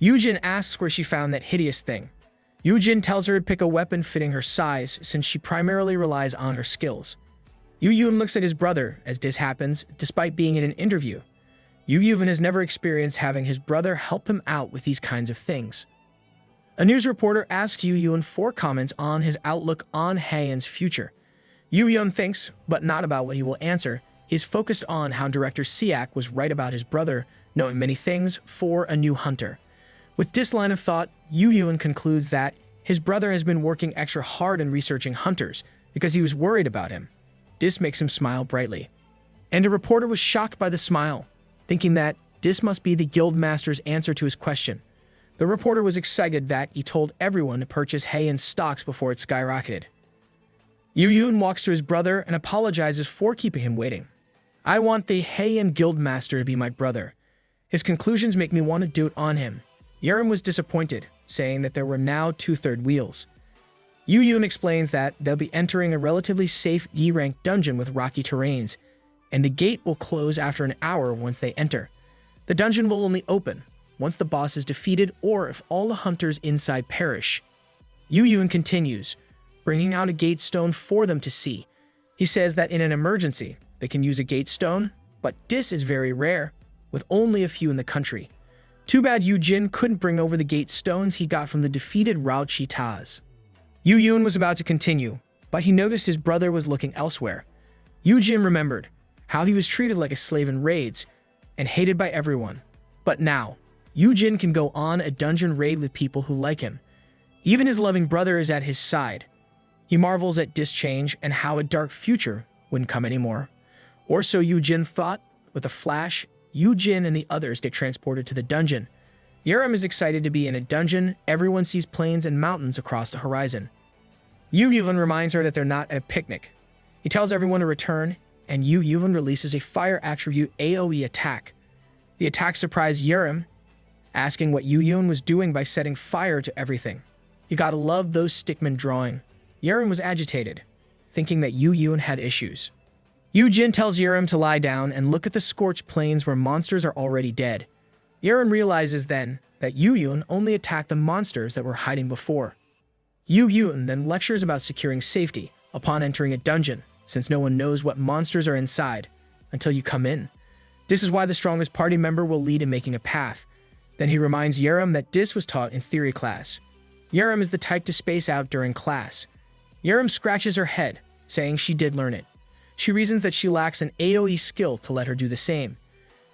Yoojin asks where she found that hideous thing. Yoojin tells her to pick a weapon fitting her size, since she primarily relies on her skills. Yoojin looks at his brother as this happens, despite being in an interview. Yoojin has never experienced having his brother help him out with these kinds of things. A news reporter asks Yoojin for comments on his outlook on Haeun's future. Yoojin thinks, but not about what he will answer. He's focused on how director Siak was right about his brother knowing many things for a new hunter. With this line of thought, Yoojin concludes that his brother has been working extra hard in researching hunters because he was worried about him. This makes him smile brightly. And a reporter was shocked by the smile, thinking that this must be the guildmaster's answer to his question. The reporter was excited that he told everyone to purchase Haeun's stocks before it skyrocketed. Yoojin walks to his brother and apologizes for keeping him waiting. I want the Haeun guildmaster to be my brother. His conclusions make me want to dote on him. Yerim was disappointed, saying that there were now 2/3 wheels. Yoojin explains that they'll be entering a relatively safe D-rank dungeon with rocky terrains, and the gate will close after an hour once they enter. The dungeon will only open once the boss is defeated or if all the hunters inside perish. Yoojin continues, bringing out a gate stone for them to see. He says that in an emergency, they can use a gate stone, but this is very rare, with only a few in the country. Too bad Yoojin couldn't bring over the gate stones he got from the defeated Rao Chi-Tas. Yoojin was about to continue, but he noticed his brother was looking elsewhere. Yoojin remembered how he was treated like a slave in raids and hated by everyone. But now, Yoojin can go on a dungeon raid with people who like him. Even his loving brother is at his side. He marvels at this change and how a dark future wouldn't come anymore. Or so Yoojin thought. With a flash, Yoojin and the others get transported to the dungeon. Yerim is excited to be in a dungeon. Everyone sees plains and mountains across the horizon. Yoojin reminds her that they're not at a picnic. He tells everyone to return, and Yoojin releases a fire attribute AoE attack. The attack surprised Yerim, asking what Yoojin was doing by setting fire to everything. You gotta love those stickmen drawing. Yerim was agitated, thinking that Yoojin had issues. Yoojin tells Yerim to lie down and look at the scorched plains where monsters are already dead. Yerim realizes then that Yoojin only attacked the monsters that were hiding before. Yoojin then lectures about securing safety upon entering a dungeon, since no one knows what monsters are inside until you come in. This is why the strongest party member will lead in making a path. Then he reminds Yerim that this was taught in theory class. Yerim is the type to space out during class. Yerim scratches her head, saying she did learn it. She reasons that she lacks an AoE skill to let her do the same.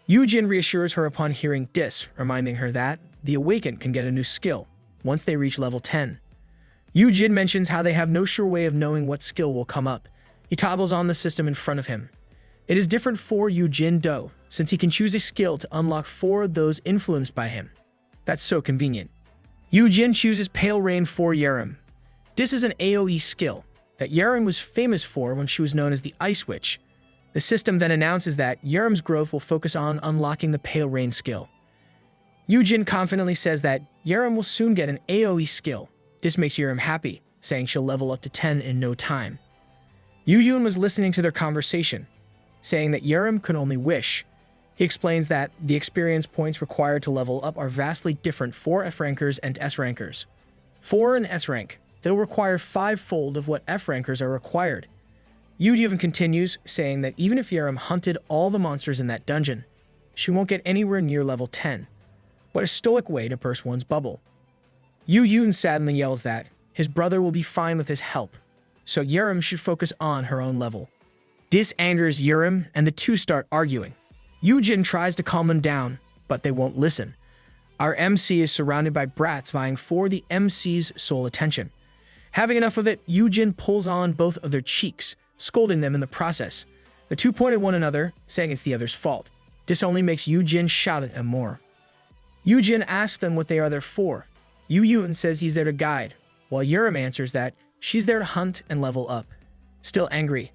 Yoojin reassures her upon hearing this, reminding her that the Awakened can get a new skill once they reach level 10. Yoojin mentions how they have no sure way of knowing what skill will come up. He toggles on the system in front of him. It is different for Yoojin though, since he can choose a skill to unlock 4 of those influenced by him. That's so convenient. Yoojin chooses Pale Rain for Yerim. This is an AoE skill that Yerim was famous for when she was known as the Ice Witch. The system then announces that Yerim's growth will focus on unlocking the Pale Rain skill. Yoojin confidently says that Yerim will soon get an AoE skill. This makes Yerim happy, saying she'll level up to 10 in no time. Yoojin was listening to their conversation, saying that Yerim could only wish. He explains that the experience points required to level up are vastly different for F rankers and S rankers. For an S rank, they'll require 5-fold of what F rankers are required. Yoojin continues, saying that even if Yerim hunted all the monsters in that dungeon, she won't get anywhere near level 10. What a stoic way to burst one's bubble. Yoojin sadly yells that his brother will be fine with his help, so Yerim should focus on her own level. This angers Yerim, and the two start arguing. Yoojin tries to calm them down, but they won't listen. Our MC is surrounded by brats vying for the MC's sole attention. Having enough of it, Yoojin pulls on both of their cheeks, scolding them in the process. The two point at one another, saying it's the other's fault. This only makes Yoojin shout at them more. Yoojin asks them what they are there for. Yoojin says he's there to guide, while Yerim answers that she's there to hunt and level up. Still angry,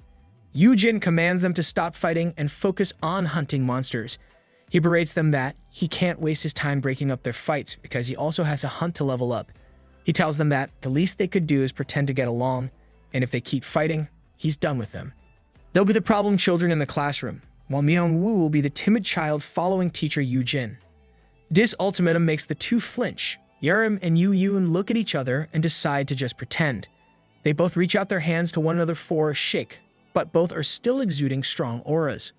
Yoojin commands them to stop fighting and focus on hunting monsters. He berates them that he can't waste his time breaking up their fights because he also has to hunt to level up. He tells them that the least they could do is pretend to get along, and if they keep fighting, he's done with them. They'll be the problem children in the classroom, while Myung-woo will be the timid child following teacher Yoojin. This ultimatum makes the two flinch. Yerim and Yoojin look at each other and decide to just pretend. They both reach out their hands to one another for a shake, but both are still exuding strong auras.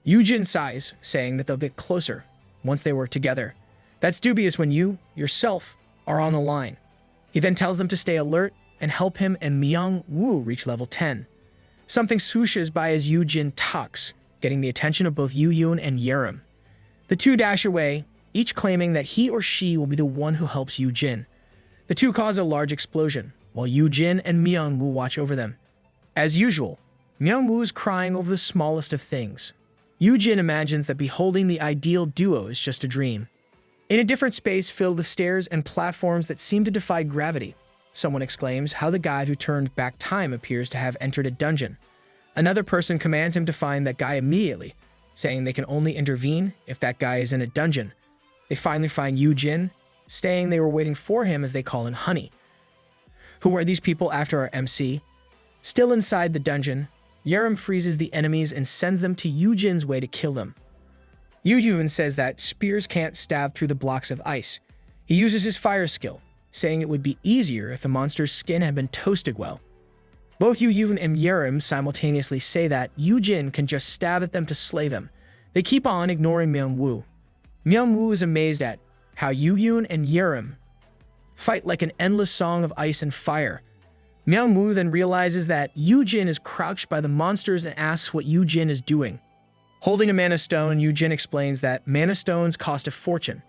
Yoojin sighs, saying that they'll get closer once they work together. That's dubious when you, yourself, are on the line. He then tells them to stay alert and help him and Myung-woo reach level 10. Something swooshes by as Yoojin talks, getting the attention of both Yoojin and Yerim. The two dash away, each claiming that he or she will be the one who helps Yoojin. The two cause a large explosion, while Yoojin and Myung-woo watch over them. As usual, Myung-woo is crying over the smallest of things. Yoojin imagines that beholding the ideal duo is just a dream. In a different space filled with stairs and platforms that seem to defy gravity, someone exclaims how the guide who turned back time appears to have entered a dungeon. Another person commands him to find that guy immediately, saying they can only intervene if that guy is in a dungeon. They finally find Yoojin, saying they were waiting for him as they call in Honey. Who are these people after our MC? Still inside the dungeon, Yerim freezes the enemies and sends them to Yoojin's way to kill them. Yoojin says that spears can't stab through the blocks of ice. He uses his fire skill, saying it would be easier if the monster's skin had been toasted well. Both Yoojin and Yerim simultaneously say that Yoojin can just stab at them to slay them. They keep on ignoring Myung-woo. Myung-woo is amazed at how Yoojin and Yerim fight like an endless song of ice and fire. Myung-woo then realizes that Yoojin is crouched by the monsters and asks what Yoojin is doing. Holding a mana stone, Yoojin explains that mana stones cost a fortune,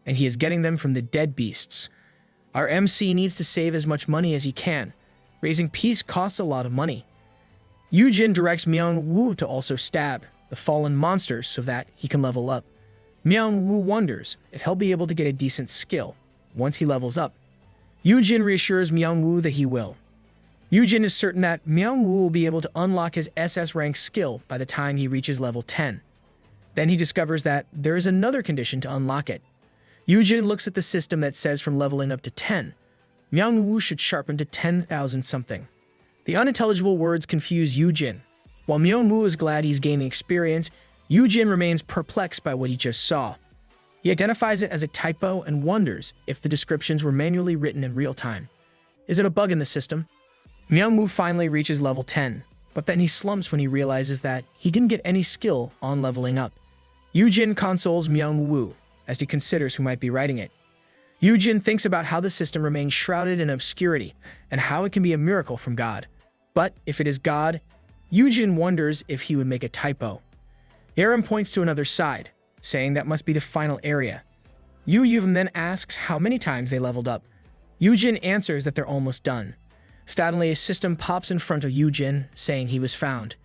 and he is getting them from the dead beasts. Our MC needs to save as much money as he can. Raising peace costs a lot of money. Yoojin directs Myung-woo to also stab the fallen monsters so that he can level up. Myung-woo wonders if he'll be able to get a decent skill once he levels up. Yoojin reassures Myung-woo that he will. Yoojin is certain that Myung-woo will be able to unlock his SS rank skill by the time he reaches level 10. Then he discovers that there is another condition to unlock it. Yoojin looks at the system that says from leveling up to 10, Manhwa should sharpen to 10,000 something. The unintelligible words confuse Yoojin. While Manhwa is glad he's gaining experience, Yoojin remains perplexed by what he just saw. He identifies it as a typo and wonders if the descriptions were manually written in real time. Is it a bug in the system? Manhwa finally reaches level 10, but then he slumps when he realizes that he didn't get any skill on leveling up. Yoojin consoles Manhwa as he considers who might be writing it. Yoojin thinks about how the system remains shrouded in obscurity and how it can be a miracle from God. But if it is God, Yoojin wonders if he would make a typo. Yoojin points to another side, saying that must be the final area. Yoojin then asks how many times they leveled up. Yoojin answers that they're almost done. Suddenly, a system pops in front of Yoojin, saying he was found.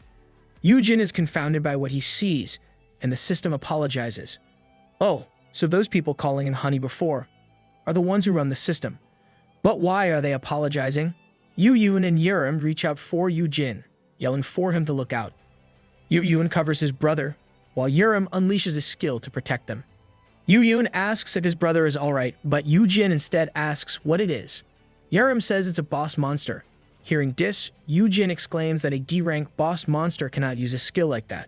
Yoojin is confounded by what he sees, and the system apologizes. Oh, so those people calling in honey before are the ones who run the system. But why are they apologizing? Yoojin and Yoojin reach out for Yoojin, yelling for him to look out. Yoojin covers his brother, while Yoojin unleashes his skill to protect them. Yoojin asks if his brother is alright, but Yoojin instead asks what it is. Yoojin says it's a boss monster. Hearing this, Yoojin exclaims that a D-rank boss monster cannot use a skill like that.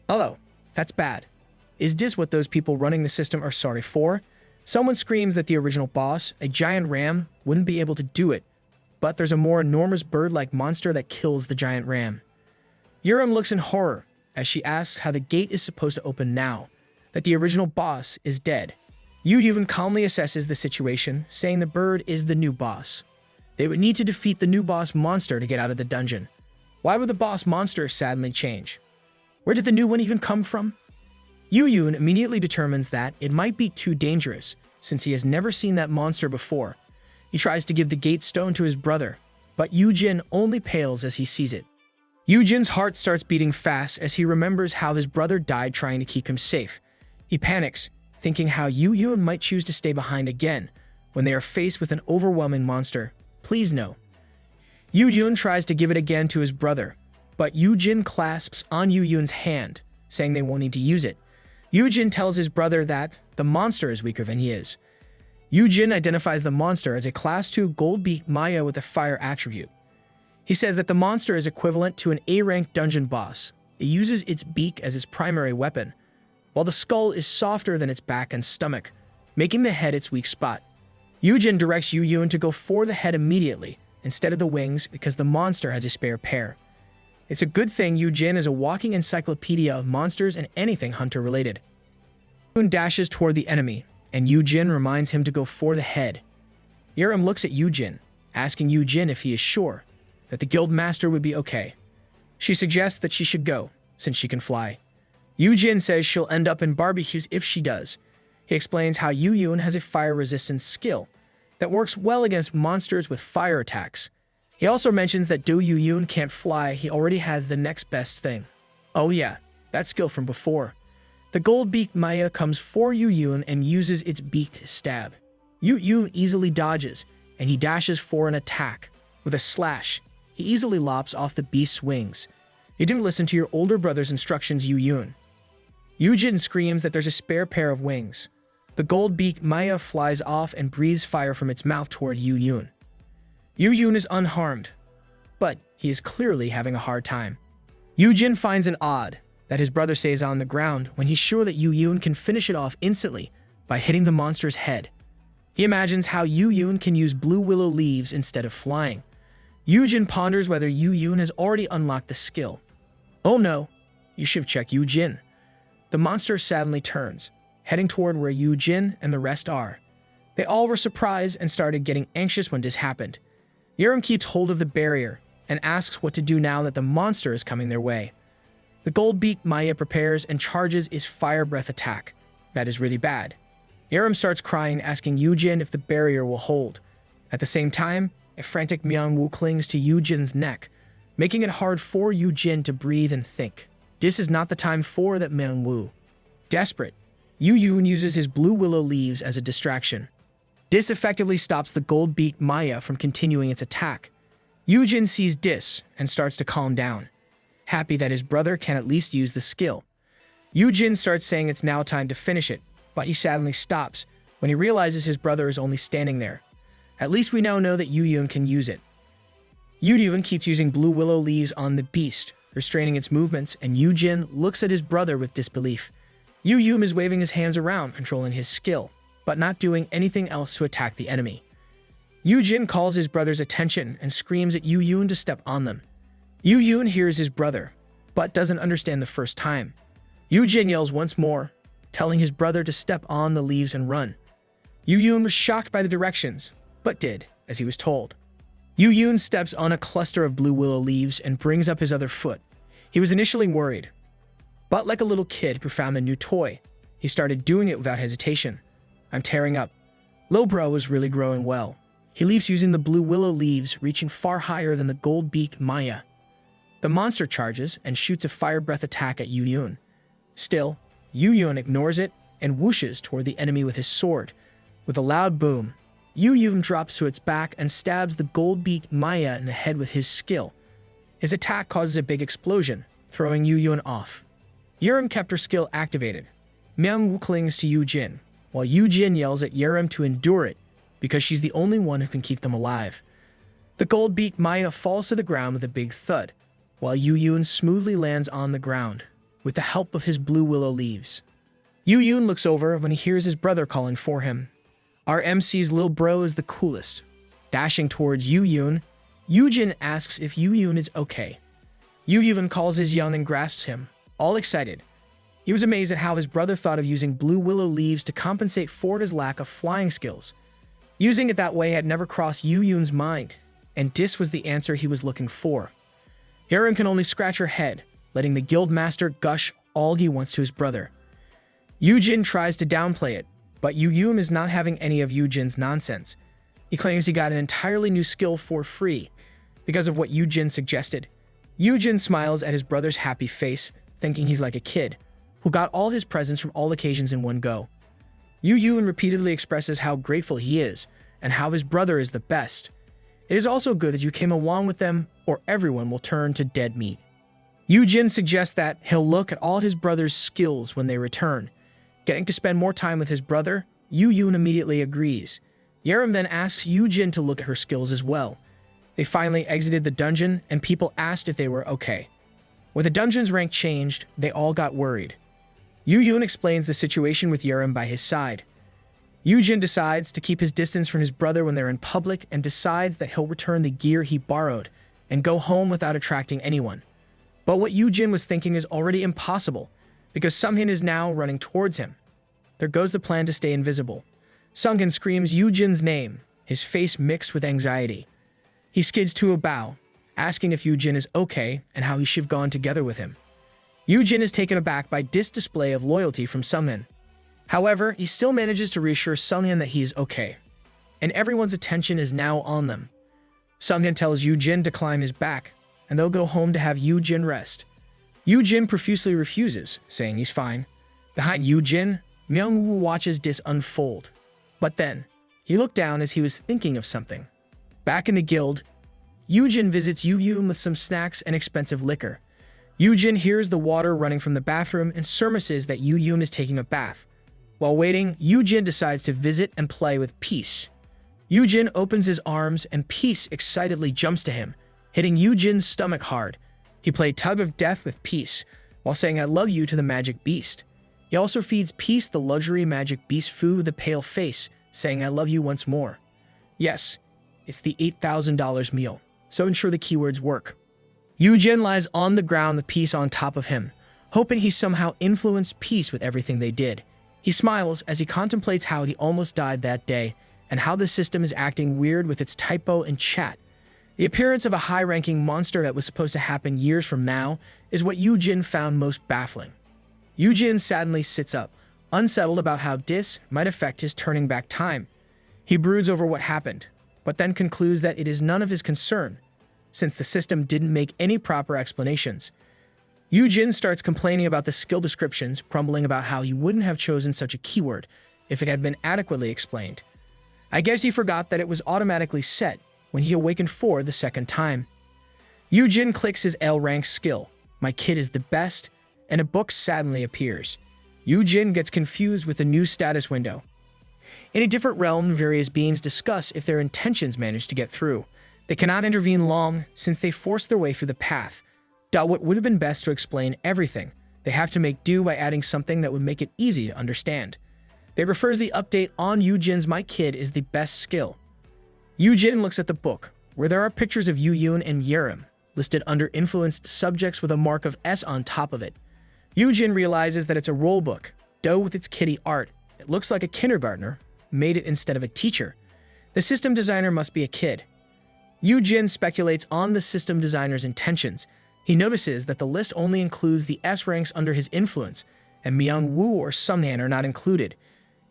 Oh, that's bad. Is this what those people running the system are sorry for? Someone screams that the original boss, a giant ram, wouldn't be able to do it, but there's a more enormous bird-like monster that kills the giant ram. Yoojin looks in horror as she asks how the gate is supposed to open now, that the original boss is dead. Yoojin calmly assesses the situation, saying the bird is the new boss. They would need to defeat the new boss monster to get out of the dungeon. Why would the boss monster suddenly change? Where did the new one even come from? Yoojin immediately determines that it might be too dangerous, since he has never seen that monster before. He tries to give the gate stone to his brother, but Yoojin only pales as he sees it. Yoojin's heart starts beating fast as he remembers how his brother died trying to keep him safe. He panics, thinking how Yoojin might choose to stay behind again when they are faced with an overwhelming monster. Please no. Yoojin tries to give it again to his brother, but Yoojin clasps on Yoojin's hand, saying they won't need to use it. Yoojin tells his brother that the monster is weaker than he is. Yoojin identifies the monster as a Class 2 gold-beaked Maya with a fire attribute. He says that the monster is equivalent to an A-rank dungeon boss. It uses its beak as its primary weapon, while the skull is softer than its back and stomach, making the head its weak spot. Yoojin directs Yoojin to go for the head immediately, instead of the wings, because the monster has a spare pair. It's a good thing Yoojin is a walking encyclopedia of monsters and anything hunter-related. Yoojin dashes toward the enemy, and Yoojin reminds him to go for the head. Yoojin looks at Yoojin, asking Yoojin if he is sure that the guild master would be okay. She suggests that she should go, since she can fly. Yoojin says she'll end up in barbecues if she does. He explains how Yoojin has a fire-resistance skill that works well against monsters with fire attacks. He also mentions that though Yoojin can't fly, he already has the next best thing. Oh yeah, that skill from before. The gold-beaked Maya comes for Yoojin and uses its beak to stab. Yoojin easily dodges, and he dashes for an attack. With a slash, he easily lops off the beast's wings. You didn't listen to your older brother's instructions, Yoojin. Yoojin screams that there's a spare pair of wings. The gold-beaked Maya flies off and breathes fire from its mouth toward Yoojin. Yoojin is unharmed, but he is clearly having a hard time. Yoojin finds it odd that his brother stays on the ground when he's sure that Yoojin can finish it off instantly by hitting the monster's head. He imagines how Yoojin can use blue willow leaves instead of flying. Yoojin ponders whether Yoojin has already unlocked the skill. Oh no, you should check Yoojin. The monster suddenly turns, heading toward where Yoojin and the rest are. They all were surprised and started getting anxious when this happened. Yoojin keeps hold of the barrier and asks what to do now that the monster is coming their way. The gold-beaked Maya prepares and charges its fire breath attack. That is really bad. Yoojin starts crying, asking Yoojin if the barrier will hold. At the same time, a frantic Manhwa clings to Yoojin's neck, making it hard for Yoojin to breathe and think. This is not the time for that Manhwa. Desperate, Yoojin uses his blue willow leaves as a distraction. This effectively stops the gold-beaked Maya from continuing its attack. Yoojin sees this and starts to calm down, happy that his brother can at least use the skill. Yoojin starts saying it's now time to finish it, but he suddenly stops when he realizes his brother is only standing there. At least we now know that Yoojin can use it. Yoojin keeps using blue willow leaves on the beast, restraining its movements, and Yoojin looks at his brother with disbelief. Yoojin is waving his hands around, controlling his skill, but not doing anything else to attack the enemy. Yoojin calls his brother's attention and screams at Yoojin to step on them. Yoojin hears his brother, but doesn't understand the first time. Yoojin yells once more, telling his brother to step on the leaves and run. Yoojin was shocked by the directions, but did as he was told. Yoojin steps on a cluster of blue willow leaves and brings up his other foot. He was initially worried, but like a little kid who found a new toy, he started doing it without hesitation. I'm tearing up. Lil Bro was really growing well. He leaps using the blue willow leaves, reaching far higher than the gold-beaked Maya. The monster charges and shoots a fire breath attack at Yoojin. Still, Yoojin ignores it and whooshes toward the enemy with his sword. With a loud boom, Yoojin drops to its back and stabs the gold-beaked Maya in the head with his skill. His attack causes a big explosion, throwing Yoojin off. Yerim kept her skill activated. Manhwa clings to Yoojin, while Yoojin yells at Yerim to endure it, because she's the only one who can keep them alive. The gold-beaked Maya falls to the ground with a big thud, while Yoojin smoothly lands on the ground, with the help of his blue willow leaves. Yoojin looks over when he hears his brother calling for him. Our MC's Lil Bro is the coolest. Dashing towards Yoojin, Yoojin asks if Yoojin is okay. Yoojin calls his young and grasps him, all excited. He was amazed at how his brother thought of using blue willow leaves to compensate for his lack of flying skills. Using it that way had never crossed Yoojin's mind, and this was the answer he was looking for. Yerim can only scratch her head, letting the guild master gush all he wants to his brother. Yoojin tries to downplay it, but Yoojin is not having any of Yoojin's nonsense. He claims he got an entirely new skill for free because of what Yoojin suggested. Yoojin smiles at his brother's happy face, thinking he's like a kid who got all his presents from all occasions in one go. Yoojin repeatedly expresses how grateful he is and how his brother is the best. It is also good that you came along with them, or everyone will turn to dead meat. Yoojin suggests that he'll look at all his brother's skills when they return. Getting to spend more time with his brother, Yoojin immediately agrees. Yerim then asks Yoojin to look at her skills as well. They finally exited the dungeon, and people asked if they were okay. When the dungeon's rank changed, they all got worried. Yoojin explains the situation with Yerim by his side. Yoojin decides to keep his distance from his brother when they're in public and decides that he'll return the gear he borrowed and go home without attracting anyone. But what Yoojin was thinking is already impossible, because Sunghin is now running towards him. There goes the plan to stay invisible. Sunghin screams Yoojin's name, his face mixed with anxiety. He skids to a bow, asking if Yoojin is okay and how he should have gone together with him. Yoojin is taken aback by this display of loyalty from Sunghin. However, he still manages to reassure Sunghin that he is okay, and everyone's attention is now on them. Sunghin tells Yoojin to climb his back, and they'll go home to have Yoojin rest. Yoojin profusely refuses, saying he's fine. Behind Yoojin, Manhwa watches this unfold. But then, he looked down as he was thinking of something. Back in the guild, Yoojin visits Yoojin with some snacks and expensive liquor. Yoojin hears the water running from the bathroom and surmises that Yoojin is taking a bath. While waiting, Yoojin decides to visit and play with Peace. Yoojin opens his arms and Peace excitedly jumps to him, hitting Yoojin's stomach hard. He played tug of death with Peace, while saying I love you to the magic beast. He also feeds Peace the luxury magic beast food with a pale face, saying I love you once more. Yes, it's the $8,000 meal, so ensure the keywords work. Yoojin lies on the ground with Peace on top of him, hoping he somehow influenced Peace with everything they did. He smiles as he contemplates how he almost died that day and how the system is acting weird with its typo and chat. The appearance of a high-ranking monster that was supposed to happen years from now is what Yoojin found most baffling. Yoojin sadly sits up, unsettled about how this might affect his turning back time. He broods over what happened, but then concludes that it is none of his concern, since the system didn't make any proper explanations. Yoojin starts complaining about the skill descriptions, grumbling about how he wouldn't have chosen such a keyword if it had been adequately explained. I guess he forgot that it was automatically set when he awakened for the second time. Yoojin clicks his L rank skill, My Kid is the Best, and a book suddenly appears. Yoojin gets confused with the new status window. In a different realm, various beings discuss if their intentions manage to get through. They cannot intervene long, since they force their way through the path. What would have been best to explain everything. They have to make do by adding something that would make it easy to understand. They refer to the update on Yoojin's "My Kid is the best skill." Yoojin looks at the book, where there are pictures of Yoojin and Yerim, listed under influenced subjects with a mark of S on top of it. Yoojin realizes that it's a rule book, though with its kitty art. It looks like a kindergartner made it instead of a teacher. The system designer must be a kid. Yoojin speculates on the system designer's intentions. He notices that the list only includes the S ranks under his influence, and Myung-woo or Sunghan are not included.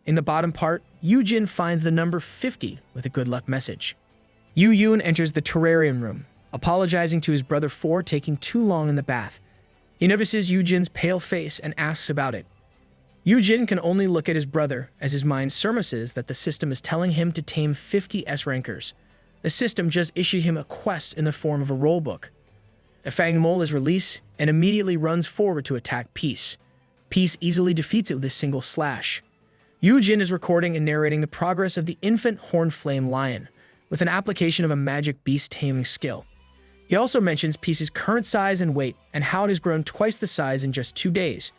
In the bottom part, Yoojin finds the number 50 with a good luck message. Yoojin enters the terrarium room, apologizing to his brother for taking too long in the bath. He notices Yoojin's pale face and asks about it. Yoojin can only look at his brother as his mind surmises that the system is telling him to tame 50 S-rankers. The system just issued him a quest in the form of a rollbook. A Fang Mole is released and immediately runs forward to attack Peace. Peace easily defeats it with a single slash. Yoojin is recording and narrating the progress of the infant horned flame lion, with an application of a magic beast taming skill. He also mentions Peace's current size and weight, and how it has grown twice the size in just 2 days.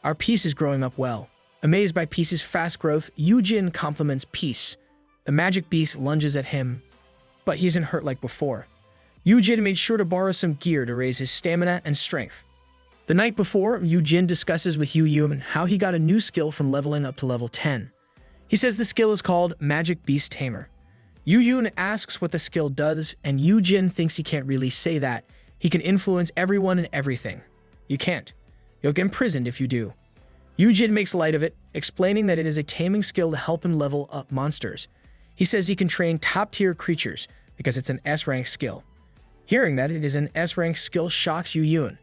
Our Peace is growing up well. Amazed by Peace's fast growth, Yoojin compliments Peace. The magic beast lunges at him, but he isn't hurt like before. Yoojin made sure to borrow some gear to raise his stamina and strength. The night before, Yoojin discusses with Yoojin how he got a new skill from leveling up to level 10. He says the skill is called Magic Beast Tamer. Yoojin asks what the skill does, and Yoojin thinks he can't really say that. He can influence everyone and everything. You can't. You'll get imprisoned if you do. Yoojin makes light of it, explaining that it is a taming skill to help him level up monsters. He says he can train top-tier creatures because it's an S-rank skill. Hearing that it is an S-rank skill shocks Yoojin,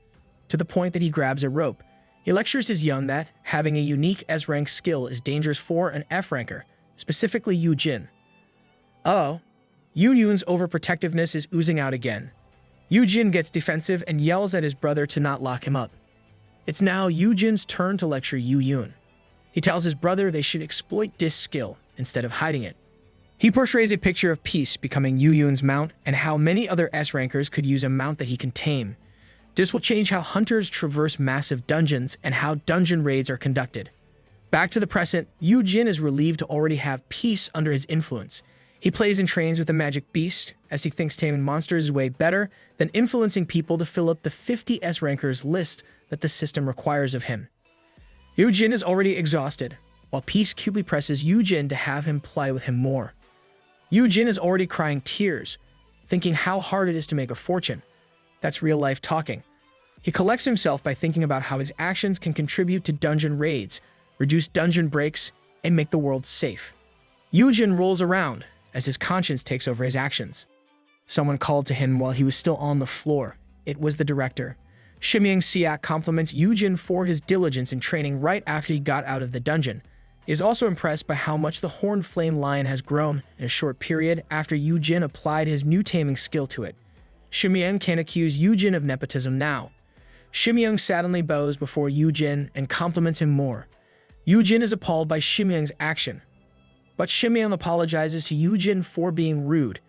to the point that he grabs a rope. He lectures his young that having a unique S-rank skill is dangerous for an F-ranker, specifically Yoojin. Yoojin's overprotectiveness is oozing out again. Yoojin gets defensive and yells at his brother to not lock him up. It's now Yoojin's turn to lecture Yoojin. He tells his brother they should exploit this skill instead of hiding it. He portrays a picture of Peace becoming Yoojin's mount and how many other S-rankers could use a mount that he can tame. This will change how hunters traverse massive dungeons and how dungeon raids are conducted. Back to the present, Yoojin is relieved to already have Peace under his influence. He plays and trains with the magic beast, as he thinks taming monsters is way better than influencing people to fill up the 50 S-rankers list that the system requires of him. Yoojin is already exhausted, while Peace cupidly presses Yoojin to have him play with him more. Yoojin is already crying tears, thinking how hard it is to make a fortune. That's real life talking. He collects himself by thinking about how his actions can contribute to dungeon raids, reduce dungeon breaks, and make the world safe. Yoojin rolls around as his conscience takes over his actions. Someone called to him while he was still on the floor. It was the director. Shimyang Siak compliments Yoojin for his diligence in training right after he got out of the dungeon. He is also impressed by how much the horned flame lion has grown in a short period after Yoojin applied his new taming skill to it. Shimyang can't accuse Yoojin of nepotism now. Shimyang sadly bows before Yoojin and compliments him more. Yoojin is appalled by Shimyang's action, but Shimyang apologizes to Yoojin for being rude.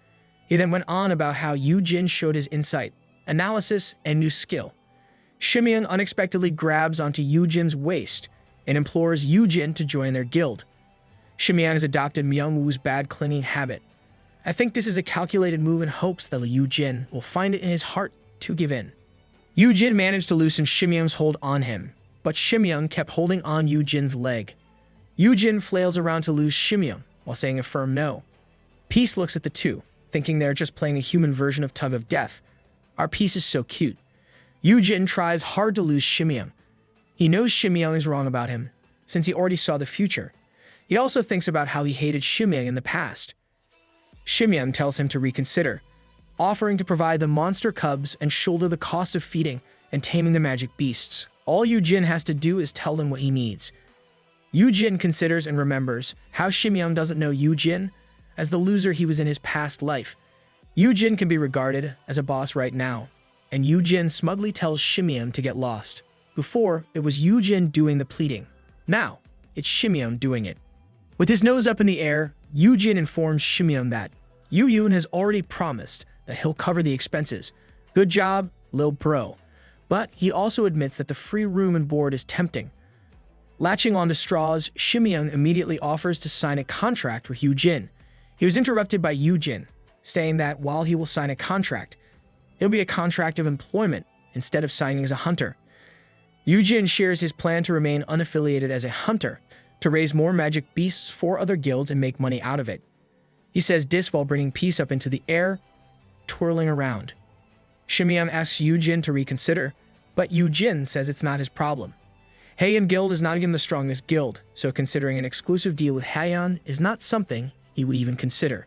He then went on about how Yoojin showed his insight, analysis, and new skill. Shimyang unexpectedly grabs onto Yoojin's waist and implores Yoojin to join their guild. Shimyang has adopted Myung-woo's bad clinging habit. I think this is a calculated move in hopes that Yoojin will find it in his heart to give in. Yoojin managed to loosen Shimyang's hold on him, but Shimyang kept holding on Yoojin's leg. Yoojin flails around to lose Shimyang while saying a firm no. Peace looks at the two, thinking they're just playing a human version of Tug of Death. Our Peace is so cute. Yoojin tries hard to lose Shimyang. He knows Shimyang is wrong about him, since he already saw the future. He also thinks about how he hated Shimyang in the past. Shimyang tells him to reconsider, offering to provide the monster cubs and shoulder the cost of feeding and taming the magic beasts. All Yoojin has to do is tell them what he needs. Yoojin considers and remembers how Shimyang doesn't know Yoojin as the loser he was in his past life. Yoojin can be regarded as a boss right now, and Yoojin smugly tells Shimyang to get lost. Before, it was Yoojin doing the pleading. Now, it's Shimyang doing it. With his nose up in the air, Yoojin informs Shimyeon that Yoon has already promised that he'll cover the expenses. Good job, lil bro. But he also admits that the free room and board is tempting. Latching onto straws, Shimyeon immediately offers to sign a contract with Yoojin. He was interrupted by Yoojin, saying that while he will sign a contract, it'll be a contract of employment instead of signing as a hunter. Yoojin shares his plan to remain unaffiliated as a hunter, to raise more magic beasts for other guilds and make money out of it. He says this while bringing peace up into the air, twirling around. Shimyeon asks Yoojin to reconsider, but Yoojin says it's not his problem. Haeyeon Guild is not even the strongest guild, so considering an exclusive deal with Haeyeon is not something he would even consider.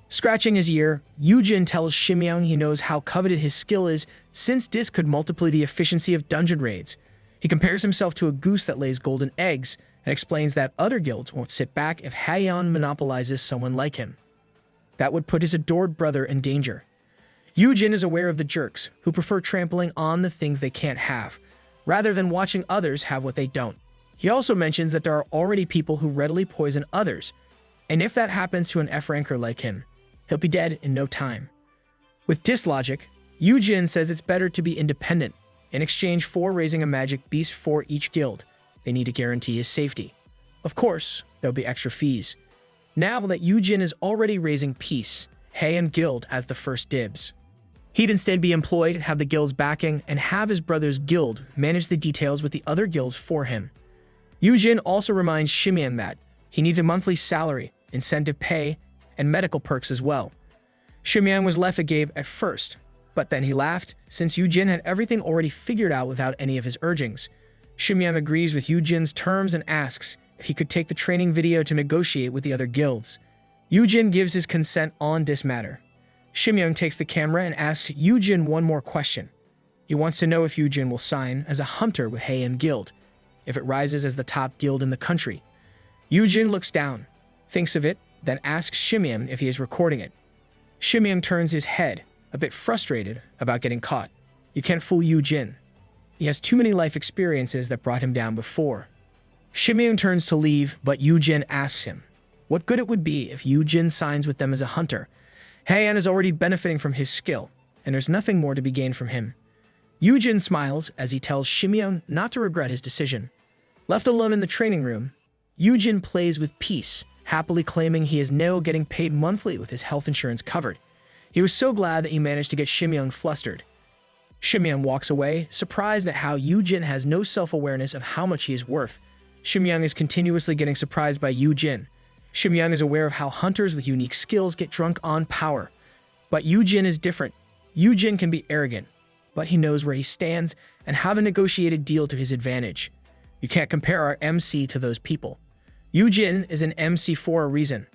Scratching his ear, Yoojin tells Shimyeon he knows how coveted his skill is since this could multiply the efficiency of dungeon raids. He compares himself to a goose that lays golden eggs and explains that other guilds won't sit back if Haeyeon monopolizes someone like him. That would put his adored brother in danger. Yoojin is aware of the jerks who prefer trampling on the things they can't have, rather than watching others have what they don't. He also mentions that there are already people who readily poison others, and if that happens to an F-ranker like him, he'll be dead in no time. With this logic, Yoojin says it's better to be independent. In exchange for raising a magic beast for each guild, they need to guarantee his safety. Of course, there'll be extra fees. Now that Yoojin is already raising peace, Haeyeon Guild has the first dibs. He'd instead be employed, have the guild's backing, and have his brother's guild manage the details with the other guilds for him. Yoojin also reminds Shimyeon that he needs a monthly salary, incentive pay, and medical perks as well. Shimyeon was left agape at first, but then he laughed, since Yoojin had everything already figured out without any of his urgings. Shimyeon agrees with Yoojin's terms and asks if he could take the training video to negotiate with the other guilds. Yoojin gives his consent on this matter. Shimyeon takes the camera and asks Yoojin one more question. He wants to know if Yoojin will sign as a hunter with Haeyeon Guild, if it rises as the top guild in the country. Yoojin looks down, thinks of it, then asks Shimyeon if he is recording it. Shimyeon turns his head, a bit frustrated about getting caught. You can't fool Yoojin. He has too many life experiences that brought him down before. Shimyeon turns to leave, but Yoojin asks him what good it would be if Yoojin signs with them as a hunter. Haeyeon is already benefiting from his skill, and there's nothing more to be gained from him. Yoojin smiles as he tells Shimyeon not to regret his decision. Left alone in the training room, Yoojin plays with peace, happily claiming he is now getting paid monthly with his health insurance covered. He was so glad that he managed to get Shimyeon flustered. Shimyeon walks away, surprised at how Yoojin has no self-awareness of how much he is worth. Shimyeon is continuously getting surprised by Yoojin. Shimyeon is aware of how hunters with unique skills get drunk on power. But Yoojin is different. Yoojin can be arrogant, but he knows where he stands and how to negotiate a deal to his advantage. You can't compare our MC to those people. Yoojin is an MC for a reason.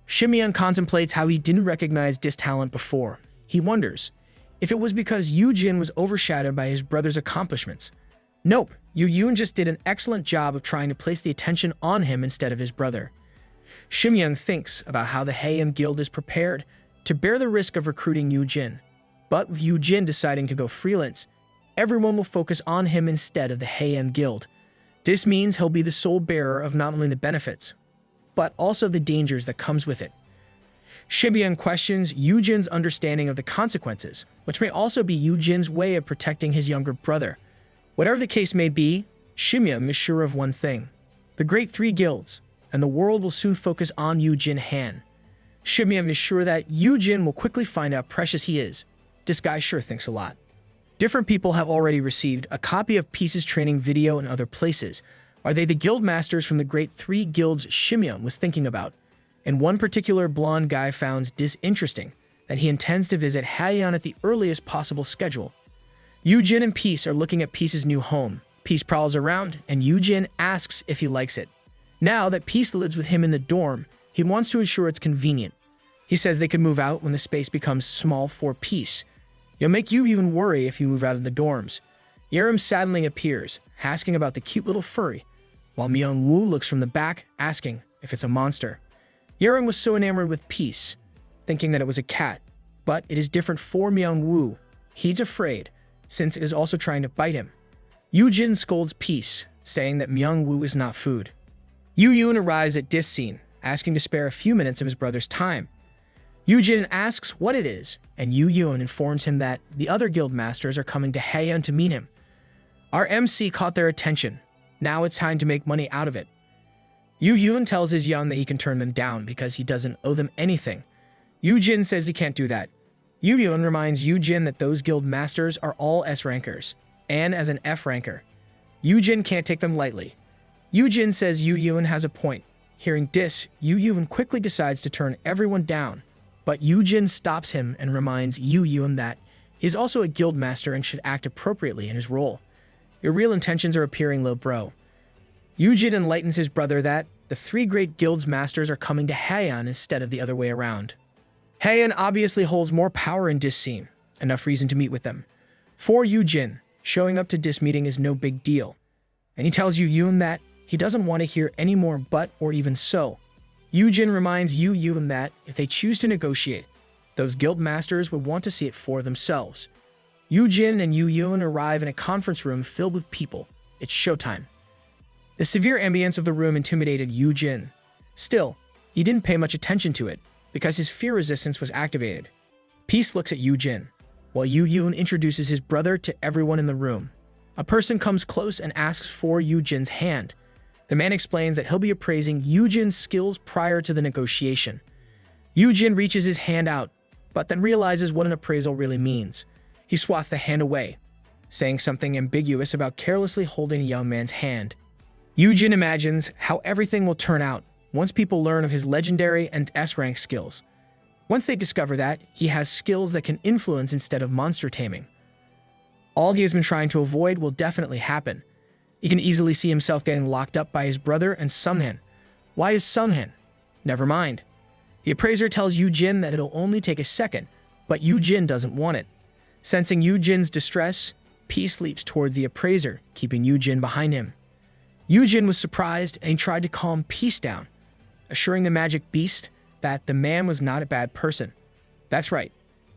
Shimyeon contemplates how he didn't recognize this talent before. He wonders if it was because Yoojin was overshadowed by his brother's accomplishments. Nope, Yoon just did an excellent job of trying to place the attention on him instead of his brother. Shimyeon thinks about how the Haeyeon Guild is prepared to bear the risk of recruiting Yoojin. But with Yoojin deciding to go freelance, everyone will focus on him instead of the Haeyeon Guild. This means he'll be the sole bearer of not only the benefits, but also the dangers that comes with it. Shimyeon questions Yoojin's understanding of the consequences, which may also be Yoojin's way of protecting his younger brother. Whatever the case may be, Shimyeon is sure of one thing. The Great Three Guilds, and the world will soon focus on Yoojin Han. Shimyeon is sure that Yoojin will quickly find out how precious he is. This guy sure thinks a lot. Different people have already received a copy of Peace's training video in other places. Are they the guild masters from the Great Three Guilds Shimyeon was thinking about? And one particular blonde guy found this interesting, that he intends to visit Haeyeon at the earliest possible schedule. Yoojin and Peace are looking at Peace's new home. Peace prowls around, and Yoojin asks if he likes it. Now that Peace lives with him in the dorm, he wants to ensure it's convenient. He says they can move out when the space becomes small for Peace. You'll make you even worry if you move out of the dorms. Yerim suddenly appears, asking about the cute little furry, while Myung-woo looks from the back, asking if it's a monster. Yerim was so enamored with Peace, thinking that it was a cat, but it is different for Myung-woo. He's afraid, since it is also trying to bite him. Yoojin scolds Peace, saying that Myung-woo is not food. Yoojin arrives at this scene, asking to spare a few minutes of his brother's time. Yoojin asks what it is, and Yoojin informs him that the other guild masters are coming to Haeyeon to meet him. Our MC caught their attention. Now it's time to make money out of it. Yoojin tells his Yeon that he can turn them down because he doesn't owe them anything. Yoojin says he can't do that. Yoojin reminds Yoojin that those guild masters are all S rankers, and as an F ranker, Yoojin can't take them lightly. Yoojin says Yoojin has a point. Hearing this, Yoojin quickly decides to turn everyone down, but Yoojin stops him and reminds Yoojin that he's also a guild master and should act appropriately in his role. Your real intentions are appearing low, bro. Yoojin enlightens his brother that the three great guilds masters are coming to Haeyeon instead of the other way around. Haeyeon obviously holds more power in this scene, enough reason to meet with them. For Yoojin, showing up to this meeting is no big deal, and he tells Yoojin that he doesn't want to hear any more but or even so. Yoojin reminds Yoojin that if they choose to negotiate, those guild masters would want to see it for themselves. Yoojin and Yoojin arrive in a conference room filled with people. It's showtime. The severe ambience of the room intimidated Yoojin. Still, he didn't pay much attention to it, because his fear resistance was activated. Peace looks at Yoojin, while Yoojin introduces his brother to everyone in the room. A person comes close and asks for Yoojin's hand. The man explains that he'll be appraising Yoojin's skills prior to the negotiation. Yoojin reaches his hand out, but then realizes what an appraisal really means. He swats the hand away, saying something ambiguous about carelessly holding a young man's hand. Yoojin imagines how everything will turn out once people learn of his legendary and S-rank skills. Once they discover that, he has skills that can influence instead of monster taming. All he has been trying to avoid will definitely happen. He can easily see himself getting locked up by his brother and Sunghan. Why is Sunghan? Never mind. The appraiser tells Yoojin that it'll only take a second, but Yoojin doesn't want it. Sensing Yoojin's distress, Peace leaps toward the appraiser, keeping Yoojin behind him. Yoojin was surprised and he tried to calm Peace down, assuring the magic beast that the man was not a bad person. That's right,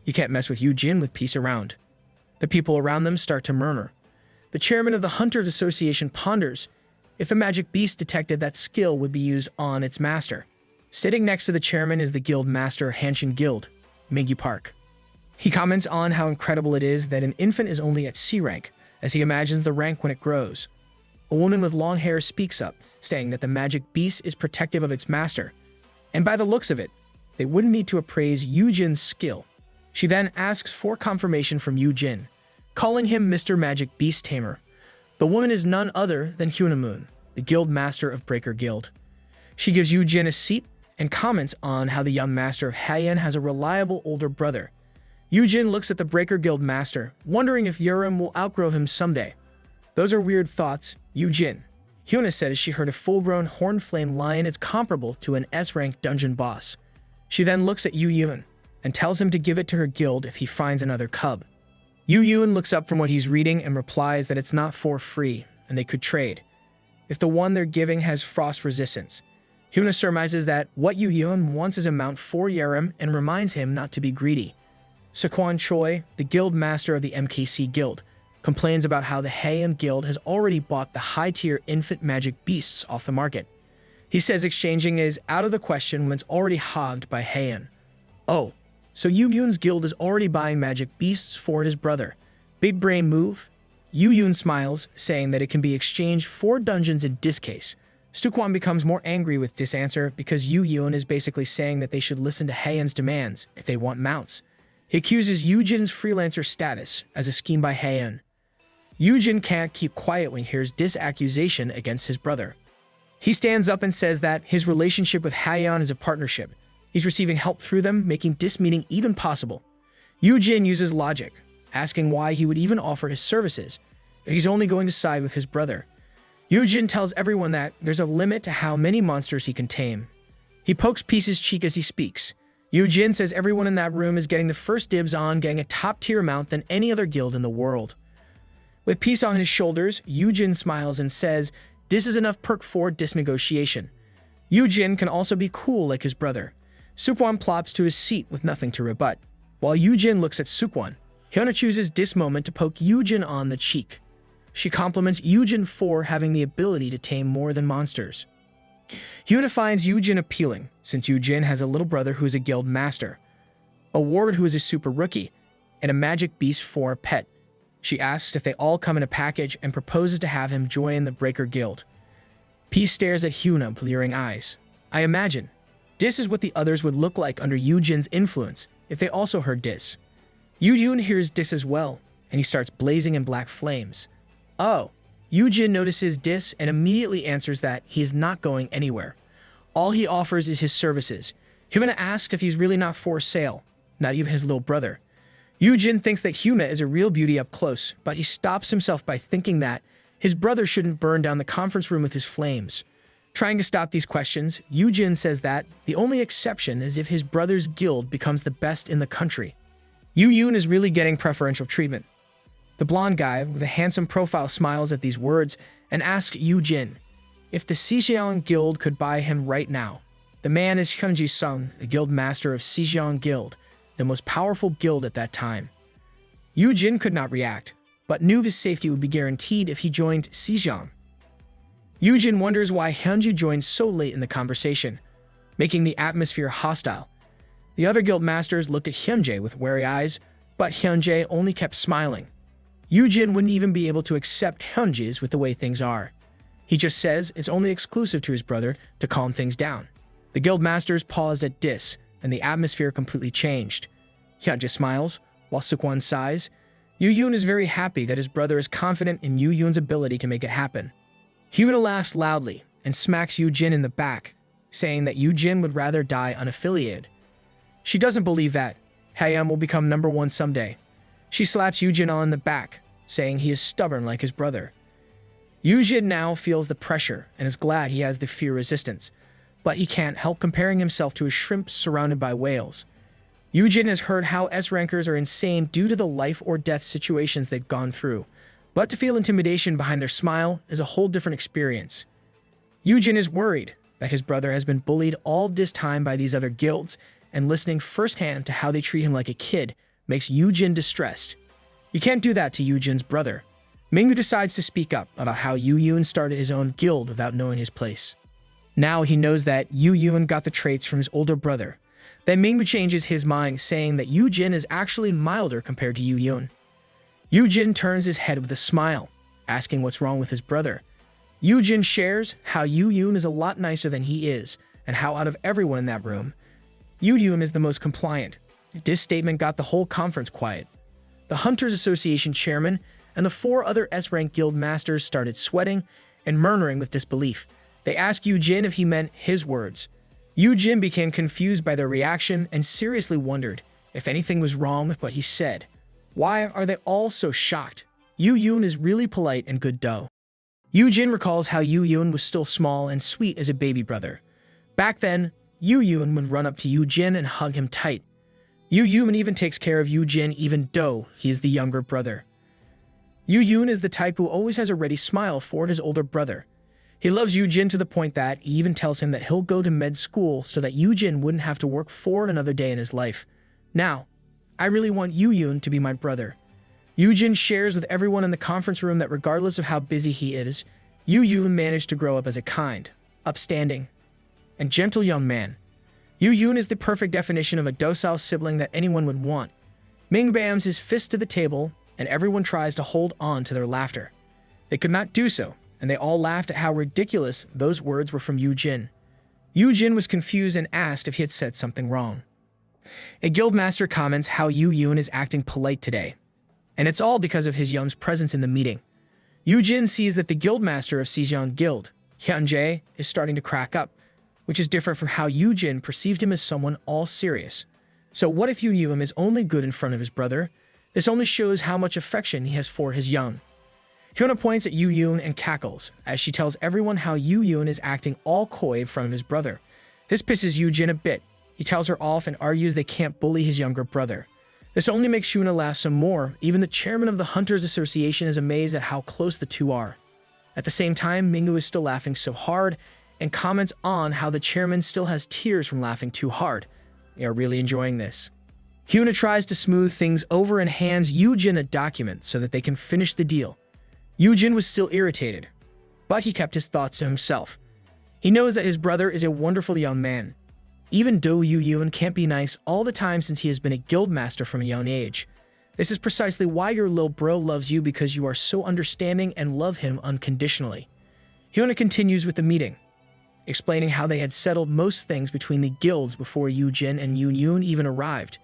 you can't mess with Yoojin with Peace around. The people around them start to murmur. The chairman of the Hunters Association ponders if a magic beast detected that skill would be used on its master. Sitting next to the chairman is the guild master Hanshin Guild, Mingyu Park. He comments on how incredible it is that an infant is only at C rank, as he imagines the rank when it grows. A woman with long hair speaks up, saying that the magic beast is protective of its master, and by the looks of it, they wouldn't need to appraise Yoojin's skill. She then asks for confirmation from Yoojin, calling him Mr. Magic Beast Tamer. The woman is none other than Hunamoon, the guild master of Breaker Guild. She gives Yoojin a seat and comments on how the young master of Haeyeon has a reliable older brother. Yoojin looks at the Breaker Guild master, wondering if Yurim will outgrow him someday. Those are weird thoughts, Yoojin. Hyuna says she heard a full-grown horned flame lion is comparable to an S-rank dungeon boss. She then looks at Yoojin and tells him to give it to her guild if he finds another cub. Yoojin looks up from what he's reading and replies that it's not for free and they could trade if the one they're giving has frost resistance. Hyuna surmises that what Yoojin wants is a mount for Yurim and reminds him not to be greedy. Sequan Choi, the guild master of the MKC Guild, complains about how the Haeyeon Guild has already bought the high-tier infant magic beasts off the market. He says exchanging is out of the question when it's already hogged by Haeyeon. Oh, so Yoojin's guild is already buying magic beasts for his brother. Big brain move? Yoojin smiles, saying that it can be exchanged for dungeons in this case. Sequan becomes more angry with this answer because Yoojin is basically saying that they should listen to Haeyeon's demands if they want mounts. He accuses Yoojin's freelancer status as a scheme by Haeyeon. Yoojin can't keep quiet when he hears this accusation against his brother. He stands up and says that his relationship with Haeyeon is a partnership. He's receiving help through them, making this meeting even possible. Yoojin uses logic, asking why he would even offer his services if he's only going to side with his brother. Yoojin tells everyone that there's a limit to how many monsters he can tame. He pokes Peace's cheek as he speaks. Yoojin says everyone in that room is getting the first dibs on getting a top-tier mount than any other guild in the world. With Peace on his shoulders, Yoojin smiles and says this is enough perk for this negotiation. Yoojin can also be cool like his brother. Sequan plops to his seat with nothing to rebut. While Yoojin looks at Sequan, Hyuna chooses this moment to poke Yoojin on the cheek. She compliments Yoojin for having the ability to tame more than monsters. Hyuna finds Yoojin appealing, since Yoojin has a little brother who is a guild master, a ward who is a super rookie, and a magic beast for a pet. She asks if they all come in a package and proposes to have him join the Breaker Guild. P stares at Hyuna with leering eyes. I imagine this is what the others would look like under Yoojin's influence if they also heard this. Yoojin hears this as well, and he starts blazing in black flames. Oh, Yoojin notices this and immediately answers that he is not going anywhere. All he offers is his services. Hyuna asks if he's really not for sale, not even his little brother. Yoojin thinks that Hyuna is a real beauty up close, but he stops himself by thinking that his brother shouldn't burn down the conference room with his flames. Trying to stop these questions, Yoojin says that the only exception is if his brother's guild becomes the best in the country. Yoojin is really getting preferential treatment. The blonde guy with a handsome profile smiles at these words and asks Yoojin if the Xijiang Guild could buy him right now. The man is Hyunji's son, the guild master of Xijiang Guild, the most powerful guild at that time. Yoojin could not react, but knew his safety would be guaranteed if he joined Xijiang. Yoojin wonders why Hyunji joined so late in the conversation, making the atmosphere hostile. The other guild masters looked at Hyunjae with wary eyes, but Hyunjae only kept smiling. Yoojin wouldn't even be able to accept Hyunji's with the way things are. He just says it's only exclusive to his brother to calm things down. The guild masters paused at this, and the atmosphere completely changed. Hyunjae smiles, while Sukwon sighs. Yoojin is very happy that his brother is confident in Yoojin's ability to make it happen. Hyuna laughs loudly and smacks Yoojin in the back, saying that Yoojin would rather die unaffiliated. She doesn't believe that Haeyeon will become number one someday. She slaps Yoojin on the back, saying he is stubborn like his brother. Yoojin now feels the pressure and is glad he has the fear resistance, but he can't help comparing himself to a shrimp surrounded by whales. Yoojin has heard how S-rankers are insane due to the life or death situations they've gone through, but to feel intimidation behind their smile is a whole different experience. Yoojin is worried that his brother has been bullied all this time by these other guilds, and listening firsthand to how they treat him like a kid makes Yoojin distressed. You can't do that to Yoojin's brother. Mingyu decides to speak up about how Yoojin started his own guild without knowing his place. Now he knows that Yoojin got the traits from his older brother. Then Mingyu changes his mind, saying that Yoojin is actually milder compared to Yoojin. Yoojin turns his head with a smile, asking what's wrong with his brother. Yoojin shares how Yoojin is a lot nicer than he is, and how out of everyone in that room, Yoojin is the most compliant. This statement got the whole conference quiet. The Hunters Association chairman and the 4 other S-rank guild masters started sweating and murmuring with disbelief. They asked Yoojin if he meant his words. Yoojin became confused by their reaction and seriously wondered if anything was wrong with what he said. Why are they all so shocked? Yoojin is really polite and good dough. Yoojin recalls how Yoojin was still small and sweet as a baby brother. Back then, Yoojin would run up to Yoojin and hug him tight. Yoojin even takes care of Yoojin even though he is the younger brother. Yoojin is the type who always has a ready smile for his older brother. He loves Yoojin to the point that he even tells him that he'll go to med school so that Yoojin wouldn't have to work for another day in his life. Now, I really want Yoojin to be my brother. Yoojin shares with everyone in the conference room that regardless of how busy he is, Yoojin managed to grow up as a kind, upstanding, and gentle young man. Yoojin is the perfect definition of a docile sibling that anyone would want. Ming bams his fist to the table, and everyone tries to hold on to their laughter. They could not do so, and they all laughed at how ridiculous those words were from Yoojin. Yoojin was confused and asked if he had said something wrong. A guildmaster comments how Yoojin is acting polite today, and it's all because of his young's presence in the meeting. Yoojin sees that the guildmaster of Xijiang Guild, Hyunjae, is starting to crack up, which is different from how Yoojin perceived him as someone all serious. So what if Yoojin is only good in front of his brother? This only shows how much affection he has for his young. Hyuna points at Yoojin and cackles, as she tells everyone how Yoojin is acting all coy in front of his brother. This pisses Yoojin a bit. He tells her off and argues they can't bully his younger brother. This only makes Hyuna laugh some more. Even the chairman of the Hunters Association is amazed at how close the two are. At the same time, Mingyu is still laughing so hard, and comments on how the chairman still has tears from laughing too hard. They are really enjoying this. Hyuna tries to smooth things over and hands Yoojin a document so that they can finish the deal. Yoojin was still irritated, but he kept his thoughts to himself. He knows that his brother is a wonderful young man. Even though Yoojin can't be nice all the time since he has been a guild master from a young age. This is precisely why your little bro loves you, because you are so understanding and love him unconditionally. Hyuna continues with the meeting, explaining how they had settled most things between the guilds before Yoojin and Yoon even arrived.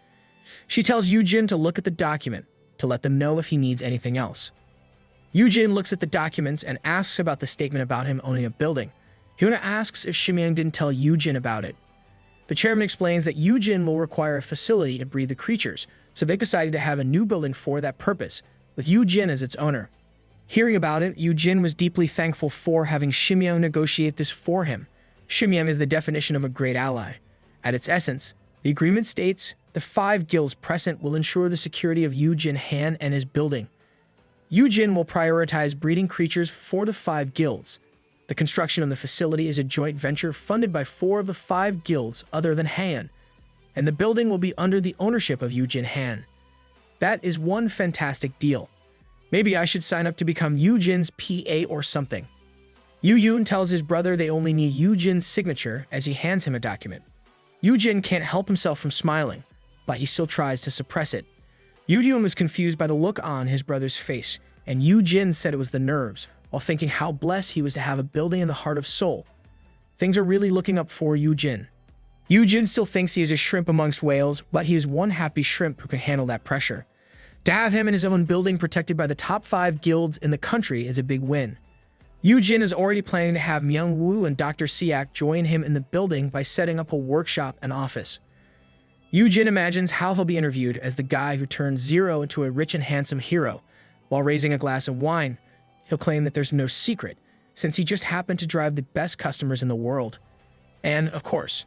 She tells Yoojin to look at the document, to let them know if he needs anything else. Yoojin looks at the documents and asks about the statement about him owning a building. Hyuna asks if Shimyang didn't tell Yoojin about it. The chairman explains that Yoojin will require a facility to breed the creatures, so they decided to have a new building for that purpose, with Yoojin as its owner. Hearing about it, Yoojin was deeply thankful for having Shimyang negotiate this for him. Shimyang is the definition of a great ally. At its essence, the agreement states the 5 guilds present will ensure the security of Yoojin Han and his building. Yoojin will prioritize breeding creatures for the 5 guilds. The construction of the facility is a joint venture funded by 4 of the 5 guilds other than Han, and the building will be under the ownership of Yoojin Han. That is one fantastic deal. Maybe I should sign up to become Yoojin's PA or something. Yoojin tells his brother they only need Yoojin's signature as he hands him a document. Yoojin can't help himself from smiling, but he still tries to suppress it. Yoojin was confused by the look on his brother's face, and Yoojin said it was the nerves, while thinking how blessed he was to have a building in the heart of Seoul. Things are really looking up for Yoojin. Yoojin still thinks he is a shrimp amongst whales, but he is one happy shrimp who can handle that pressure. To have him in his own building protected by the top 5 guilds in the country is a big win. Yoojin is already planning to have Myung-woo and Dr. Siak join him in the building by setting up a workshop and office. Yoojin imagines how he'll be interviewed as the guy who turns Zero into a rich and handsome hero. While raising a glass of wine, he'll claim that there's no secret, since he just happened to drive the best customers in the world. And, of course,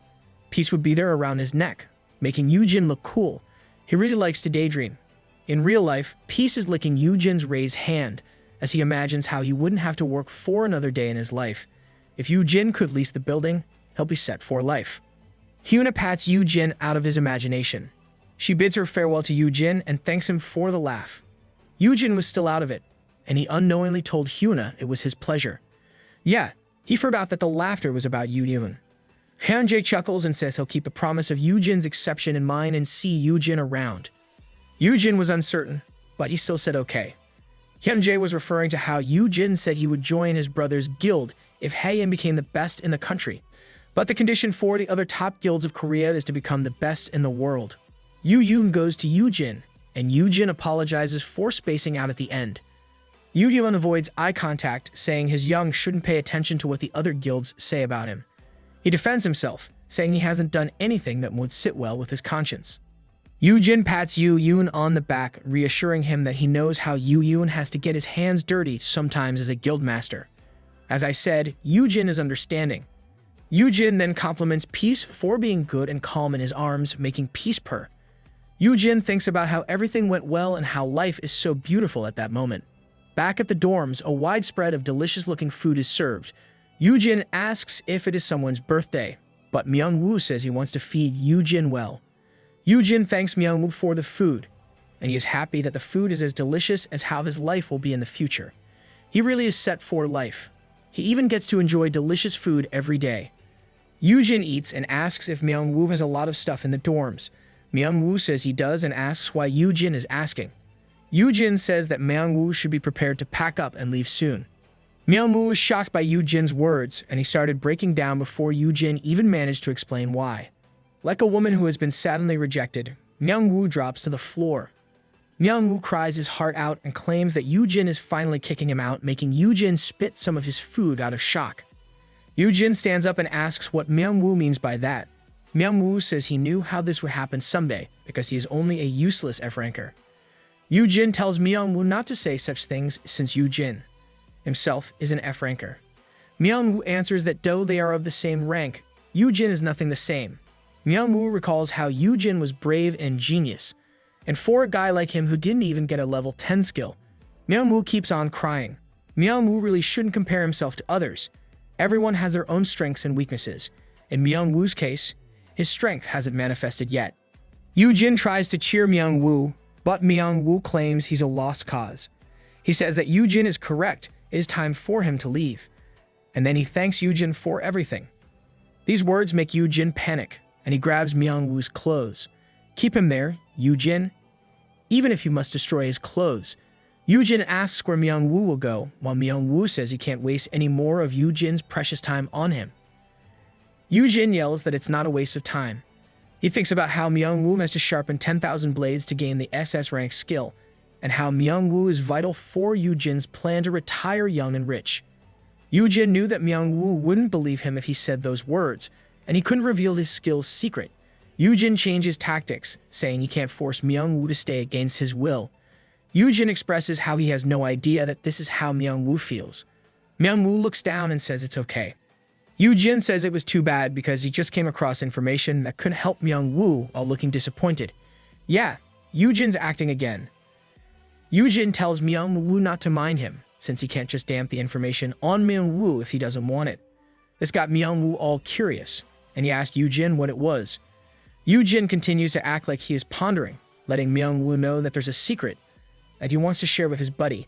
peace would be there around his neck, making Yoojin look cool. He really likes to daydream. In real life, Peace is licking Yoojin's raised hand, as he imagines how he wouldn't have to work for another day in his life. If Yoojin could lease the building, he'll be set for life. Hyuna pats Yoojin out of his imagination. She bids her farewell to Yoojin and thanks him for the laugh. Yoojin was still out of it, and he unknowingly told Hyuna it was his pleasure. Yeah, he forgot that the laughter was about Yoojin. Hyunjae chuckles and says he'll keep the promise of Yoojin's exception in mind and see Yoojin around. Yoojin was uncertain, but he still said okay. Hyunjae was referring to how Yoojin said he would join his brother's guild if Haein became the best in the country. But the condition for the other top guilds of Korea is to become the best in the world. Yoojin goes to Yoojin, and Yoojin apologizes for spacing out at the end. Yoojin avoids eye contact, saying his young shouldn't pay attention to what the other guilds say about him. He defends himself, saying he hasn't done anything that would sit well with his conscience. Yoojin pats Yoojin on the back, reassuring him that he knows how Yoojin has to get his hands dirty sometimes as a guild master. As I said, Yoojin is understanding. Yoojin then compliments Peace for being good and calm in his arms, making Peace purr. Yoojin thinks about how everything went well and how life is so beautiful at that moment. Back at the dorms, a wide spread of delicious-looking food is served. Yoojin asks if it is someone's birthday, but Myung-woo says he wants to feed Yoojin well. Yoojin thanks Myung-woo for the food, and he is happy that the food is as delicious as how his life will be in the future. He really is set for life. He even gets to enjoy delicious food every day. Yoojin eats and asks if Myung-woo has a lot of stuff in the dorms. Myung-woo says he does and asks why Yoojin is asking. Yoojin says that Myung-woo should be prepared to pack up and leave soon. Myung-woo was shocked by Yoojin's words, and he started breaking down before Yoojin even managed to explain why. Like a woman who has been sadly rejected, Myung-woo drops to the floor. Myung-woo cries his heart out and claims that Yoojin is finally kicking him out, making Yoojin spit some of his food out of shock. Yoojin stands up and asks what Myung-woo means by that. Myung-woo says he knew how this would happen someday because he is only a useless F-ranker. Yoojin tells Myung-woo not to say such things since Yoojin himself is an F-ranker. Myung-woo answers that though they are of the same rank, Yoojin is nothing the same. Myung-woo recalls how Yoojin was brave and genius, and for a guy like him who didn't even get a level 10 skill, Myung-woo keeps on crying. Myung-woo really shouldn't compare himself to others. Everyone has their own strengths and weaknesses. In Myung-woo's case, his strength hasn't manifested yet. Yoojin tries to cheer Myung-woo, but Myung-woo claims he's a lost cause. He says that Yoojin is correct, it is time for him to leave. and then he thanks Yoojin for everything. These words make Yoojin panic, and he grabs Myung-woo's clothes. Keep him there, Yoojin, even if you must destroy his clothes. Yoojin asks where Myung-woo will go, while Myung-woo says he can't waste any more of Yoojin's precious time on him. Yoojin yells that it's not a waste of time. He thinks about how Myung-woo has to sharpen 10,000 blades to gain the SS rank skill, and how Myung-woo is vital for Yoojin's plan to retire young and rich. Yoojin knew that Myung-woo wouldn't believe him if he said those words, and he couldn't reveal his skill's secret. Yoojin changes tactics, saying he can't force Myung-woo to stay against his will. Yoojin expresses how he has no idea that this is how Myung-woo feels. Myung-woo looks down and says it's okay. Yoojin says it was too bad because he just came across information that could help Myung-woo while looking disappointed. Yeah, Yoojin's acting again. Yoojin tells Myung-woo not to mind him, since he can't just damp the information on Myung-woo if he doesn't want it. This got Myung-woo all curious, and he asked Yoojin what it was. Yoojin continues to act like he is pondering, letting Myung-woo know that there's a secret that he wants to share with his buddy.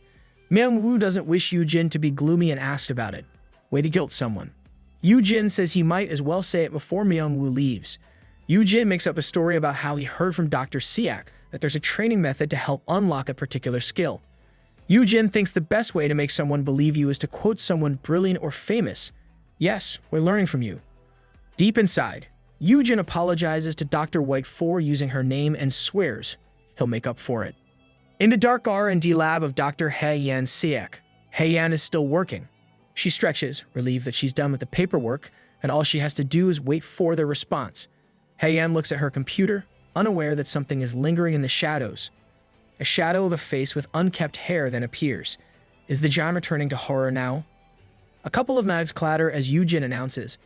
Myung-woo doesn't wish Yoojin to be gloomy and asked about it. Way to guilt someone. Yoojin says he might as well say it before Myung-woo leaves. Yoojin makes up a story about how he heard from Dr. Siak that there's a training method to help unlock a particular skill. Yoojin thinks the best way to make someone believe you is to quote someone brilliant or famous. Yes, we're learning from you. Deep inside, Yoojin apologizes to Dr. White for using her name and swears he'll make up for it. In the dark R&D lab of Dr. Hye-yan Siak, Hye-yan is still working. She stretches, relieved that she's done with the paperwork, and all she has to do is wait for their response. Hye-yan looks at her computer, unaware that something is lingering in the shadows. A shadow of a face with unkempt hair then appears. Is the genre turning to horror now? A couple of knives clatter as Yoojin announces,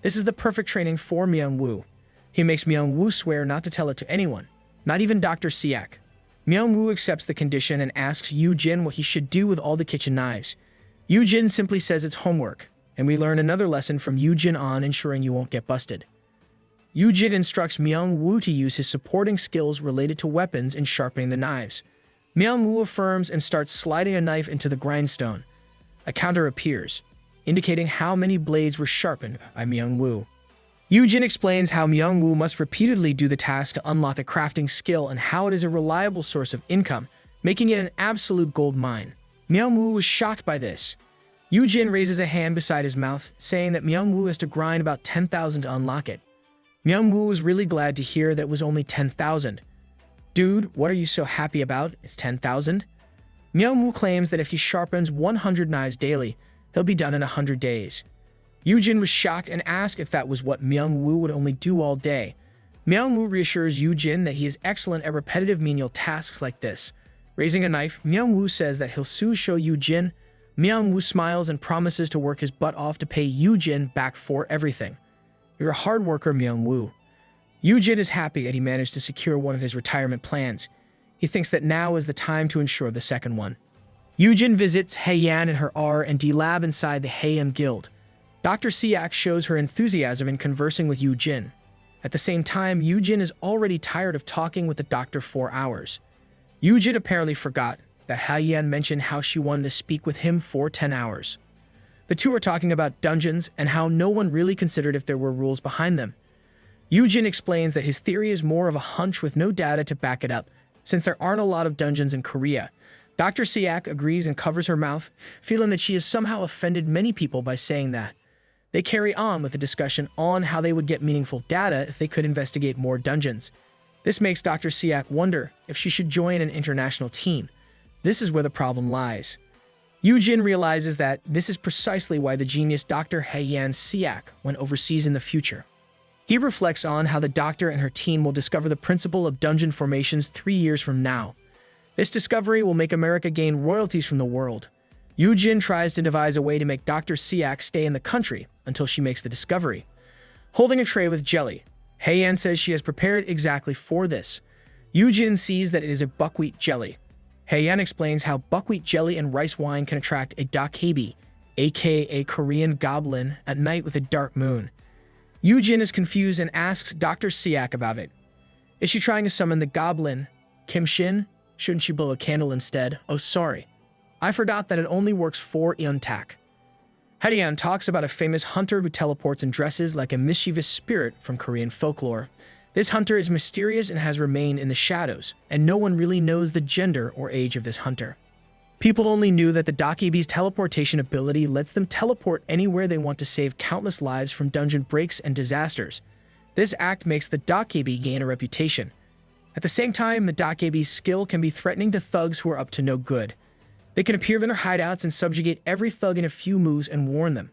this is the perfect training for Myung-woo. He makes Myung-woo swear not to tell it to anyone, not even Dr. Siak. Myung-woo accepts the condition and asks Yoojin what he should do with all the kitchen knives. Yoojin simply says it's homework, and we learn another lesson from Yoojin on ensuring you won't get busted. Yoojin instructs Myung-woo to use his supporting skills related to weapons in sharpening the knives. Myung-woo affirms and starts sliding a knife into the grindstone. A counter appears, indicating how many blades were sharpened by Myung-woo. Yoojin explains how Myung-woo must repeatedly do the task to unlock a crafting skill and how it is a reliable source of income, making it an absolute gold mine. Myung-woo was shocked by this. Yoojin raises a hand beside his mouth, saying that Myung-woo has to grind about 10,000 to unlock it. Myung-woo was really glad to hear that it was only 10,000. Dude, what are you so happy about? It's 10,000? Myung-woo claims that if he sharpens 100 knives daily, he'll be done in 100 days. Yoojin was shocked and asked if that was what Myung-woo would only do all day. Myung-woo reassures Yoojin that he is excellent at repetitive menial tasks like this. Raising a knife, Myung-woo says that he'll soon show Yoojin. Myung-woo smiles and promises to work his butt off to pay Yoojin back for everything. You're a hard worker, Myung-woo. Yoojin is happy that he managed to secure one of his retirement plans. He thinks that now is the time to ensure the second one. Yoojin visits Hye-yan in her R&D lab inside the Haeim Guild. Dr. Siak shows her enthusiasm in conversing with Yoojin. At the same time, Yoojin is already tired of talking with the doctor for hours. Yoojin apparently forgot that Hye-yan mentioned how she wanted to speak with him for 10 hours. The two are talking about dungeons and how no one really considered if there were rules behind them. Yoojin explains that his theory is more of a hunch with no data to back it up, since there aren't a lot of dungeons in Korea. Dr. Siak agrees and covers her mouth, feeling that she has somehow offended many people by saying that. They carry on with a discussion on how they would get meaningful data if they could investigate more dungeons. This makes Dr. Siak wonder if she should join an international team. This is where the problem lies. Yoojin realizes that this is precisely why the genius Dr. Hye-yan Siak went overseas in the future. He reflects on how the doctor and her team will discover the principle of dungeon formations 3 years from now. This discovery will make America gain royalties from the world. Yoojin tries to devise a way to make Dr. Siak stay in the country until she makes the discovery. Holding a tray with jelly, Hye-yan says she has prepared exactly for this. Yoojin sees that it is a buckwheat jelly. Hye-yan explains how buckwheat jelly and rice wine can attract a dakhaebi, aka Korean goblin, at night with a dark moon. Yoojin is confused and asks Dr. Siak about it. Is she trying to summon the goblin, Kim Shin? Shouldn't she blow a candle instead? Oh, sorry. I forgot that it only works for Euntak. Haeyan talks about a famous hunter who teleports and dresses like a mischievous spirit from Korean folklore. This hunter is mysterious and has remained in the shadows, and no one really knows the gender or age of this hunter. People only knew that the Dakebi's teleportation ability lets them teleport anywhere they want to save countless lives from dungeon breaks and disasters. This act makes the Dakebi gain a reputation. At the same time, the Dakebi's skill can be threatening to thugs who are up to no good. They can appear in their hideouts and subjugate every thug in a few moves and warn them.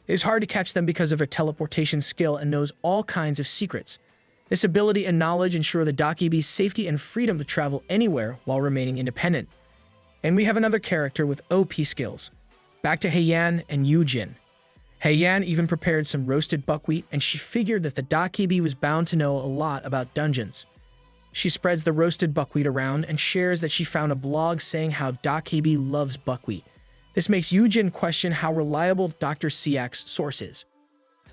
It is hard to catch them because of their teleportation skill and knows all kinds of secrets. This ability and knowledge ensure the Dakebi's safety and freedom to travel anywhere while remaining independent. And we have another character with OP skills. Back to Haeyan and Yoojin. Haeyan even prepared some roasted buckwheat, and she figured that the Dakebi was bound to know a lot about dungeons. She spreads the roasted buckwheat around and shares that she found a blog saying how Dakebi loves buckwheat. This makes Yoojin question how reliable Dr. Siak's source is.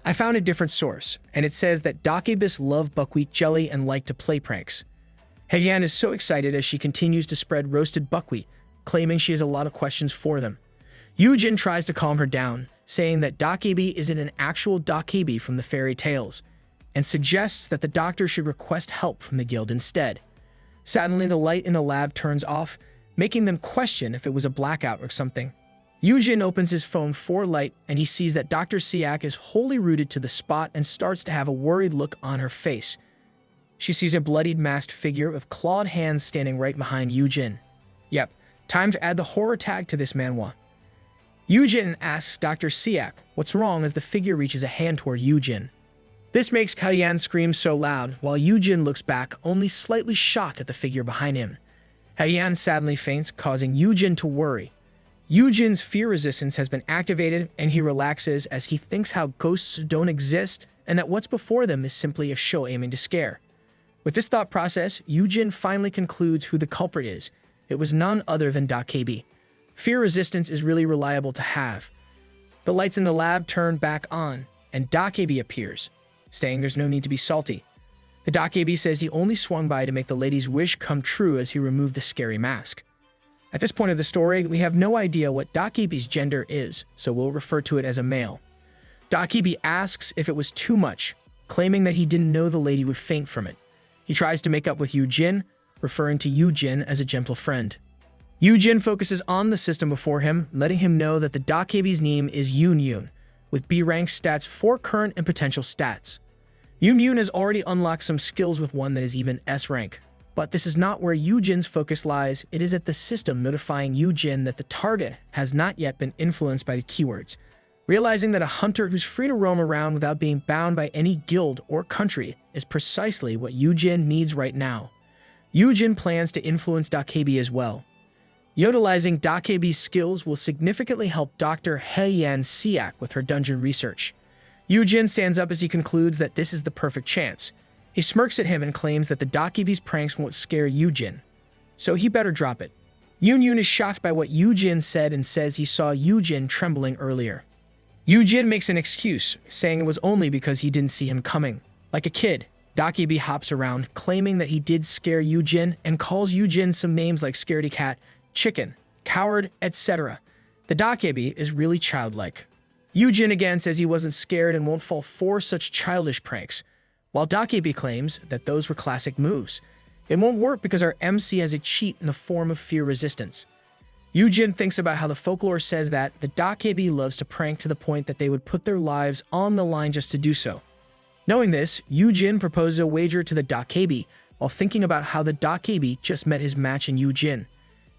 I found a different source, and it says that Dakebis love buckwheat jelly and like to play pranks. Haeyan is so excited as she continues to spread roasted buckwheat, claiming she has a lot of questions for them. Yoojin tries to calm her down, saying that Dakebi isn't an actual Dakebi from the fairy tales, and suggests that the doctor should request help from the guild instead. Suddenly, the light in the lab turns off, making them question if it was a blackout or something. Yoojin opens his phone for light, and he sees that Dr. Siak is wholly rooted to the spot and starts to have a worried look on her face. She sees a bloodied masked figure with clawed hands standing right behind Yoojin. Yep, time to add the horror tag to this manhwa. Yoojin asks Dr. Siak what's wrong as the figure reaches a hand toward Yoojin. This makes Haeyan scream so loud, while Yoojin looks back, only slightly shocked at the figure behind him. Haeyan sadly faints, causing Yoojin to worry. Yoojin's fear resistance has been activated, and he relaxes as he thinks how ghosts don't exist and that what's before them is simply a show aiming to scare. With this thought process, Yoojin finally concludes who the culprit is. It was none other than Dakebi. Fear resistance is really reliable to have. The lights in the lab turn back on, and Dakebi appears, saying there's no need to be salty. The Dakebi says he only swung by to make the lady's wish come true as he removed the scary mask. At this point of the story, we have no idea what Dakebi's gender is, so we'll refer to it as a male. Dakebi asks if it was too much, claiming that he didn't know the lady would faint from it. He tries to make up with Yoojin, referring to Yoojin as a gentle friend. Yoojin focuses on the system before him, letting him know that the Dakebi's name is Yoon, with B rank stats for current and potential stats. Yoon has already unlocked some skills with one that is even S rank. But this is not where Yoojin's focus lies. It is at the system notifying Yoojin that the target has not yet been influenced by the keywords. Realizing that a hunter who's free to roam around without being bound by any guild or country is precisely what Yoojin needs right now. Yoojin plans to influence Dakebi as well. Utilizing Dakebi's skills will significantly help Dr. Haeyan Siak with her dungeon research. Yoojin stands up as he concludes that this is the perfect chance. He smirks at him and claims that the Dakebi's pranks won't scare Yoojin, so he better drop it. Yoon is shocked by what Yoojin said and says he saw Yoojin trembling earlier. Yoojin makes an excuse, saying it was only because he didn't see him coming. Like a kid, Dakebi hops around, claiming that he did scare Yoojin and calls Yoojin some names like scaredy cat, chicken, coward, etc. The Dakebi is really childlike. Yoojin again says he wasn't scared and won't fall for such childish pranks, while Dakebi claims that those were classic moves. It won't work because our MC has a cheat in the form of fear resistance. Yoojin thinks about how the folklore says that the Dakebi loves to prank to the point that they would put their lives on the line just to do so. Knowing this, Yoojin proposes a wager to the Dakebi while thinking about how the Dakebi just met his match in Yoojin.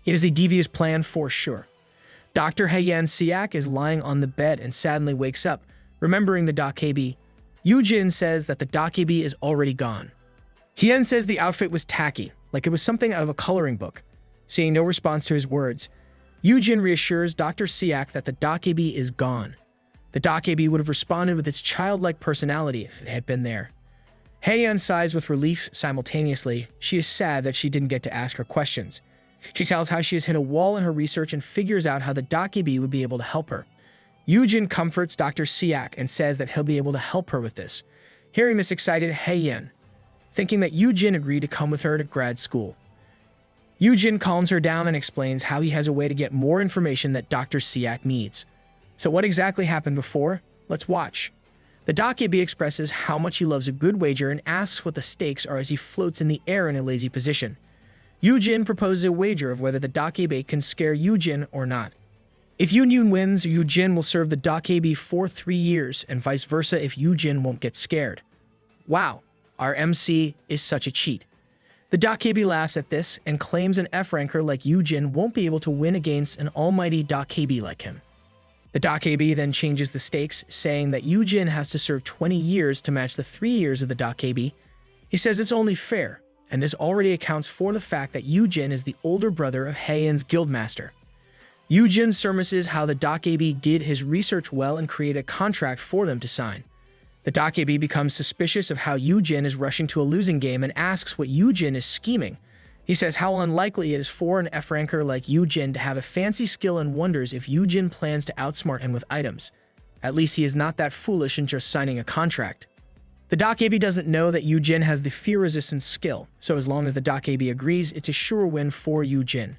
It is a devious plan for sure. Dr. Haeyan Siak is lying on the bed and suddenly wakes up, remembering the Dakebi. Yoojin says that the Dakebi is already gone. Hien says the outfit was tacky, like it was something out of a coloring book. Seeing no response to his words, Yoojin reassures Dr. Siak that the Dakebi is gone. The Dakebi would have responded with its childlike personality if it had been there. Haeyan sighs with relief simultaneously. She is sad that she didn't get to ask her questions. She tells how she has hit a wall in her research and figures out how the Dakebi would be able to help her. Yoojin comforts Dr. Siak and says that he'll be able to help her with this. Hearing this excited Haeyan, thinking that Yoojin agreed to come with her to grad school. Yoojin calms her down and explains how he has a way to get more information that Dr. Siak needs. So what exactly happened before? Let's watch. The Dakebi expresses how much he loves a good wager and asks what the stakes are as he floats in the air in a lazy position. Yoojin proposes a wager of whether the Dakebi can scare Yoojin or not. If Yoojin wins, Yoojin will serve the Dakebi for 3 years, and vice versa if Yoojin won't get scared. Wow, our MC is such a cheat. The Dakebi laughs at this and claims an F-ranker like Yoojin won't be able to win against an almighty Dakebi like him. The Dakebi then changes the stakes, saying that Yoojin has to serve 20 years to match the 3 years of the Dakebi. He says it's only fair, and this already accounts for the fact that Yoojin is the older brother of Heian's guildmaster. Yoojin surmises how the Dakebi did his research well and created a contract for them to sign. The Dakebi becomes suspicious of how Yoojin is rushing to a losing game and asks what Yoojin is scheming. He says how unlikely it is for an F-ranker like Yoojin to have a fancy skill and wonders if Yoojin plans to outsmart him with items. At least he is not that foolish in just signing a contract. The Dakebi doesn't know that Yoojin has the fear resistance skill, so as long as the Dakebi agrees, it's a sure win for Yoojin.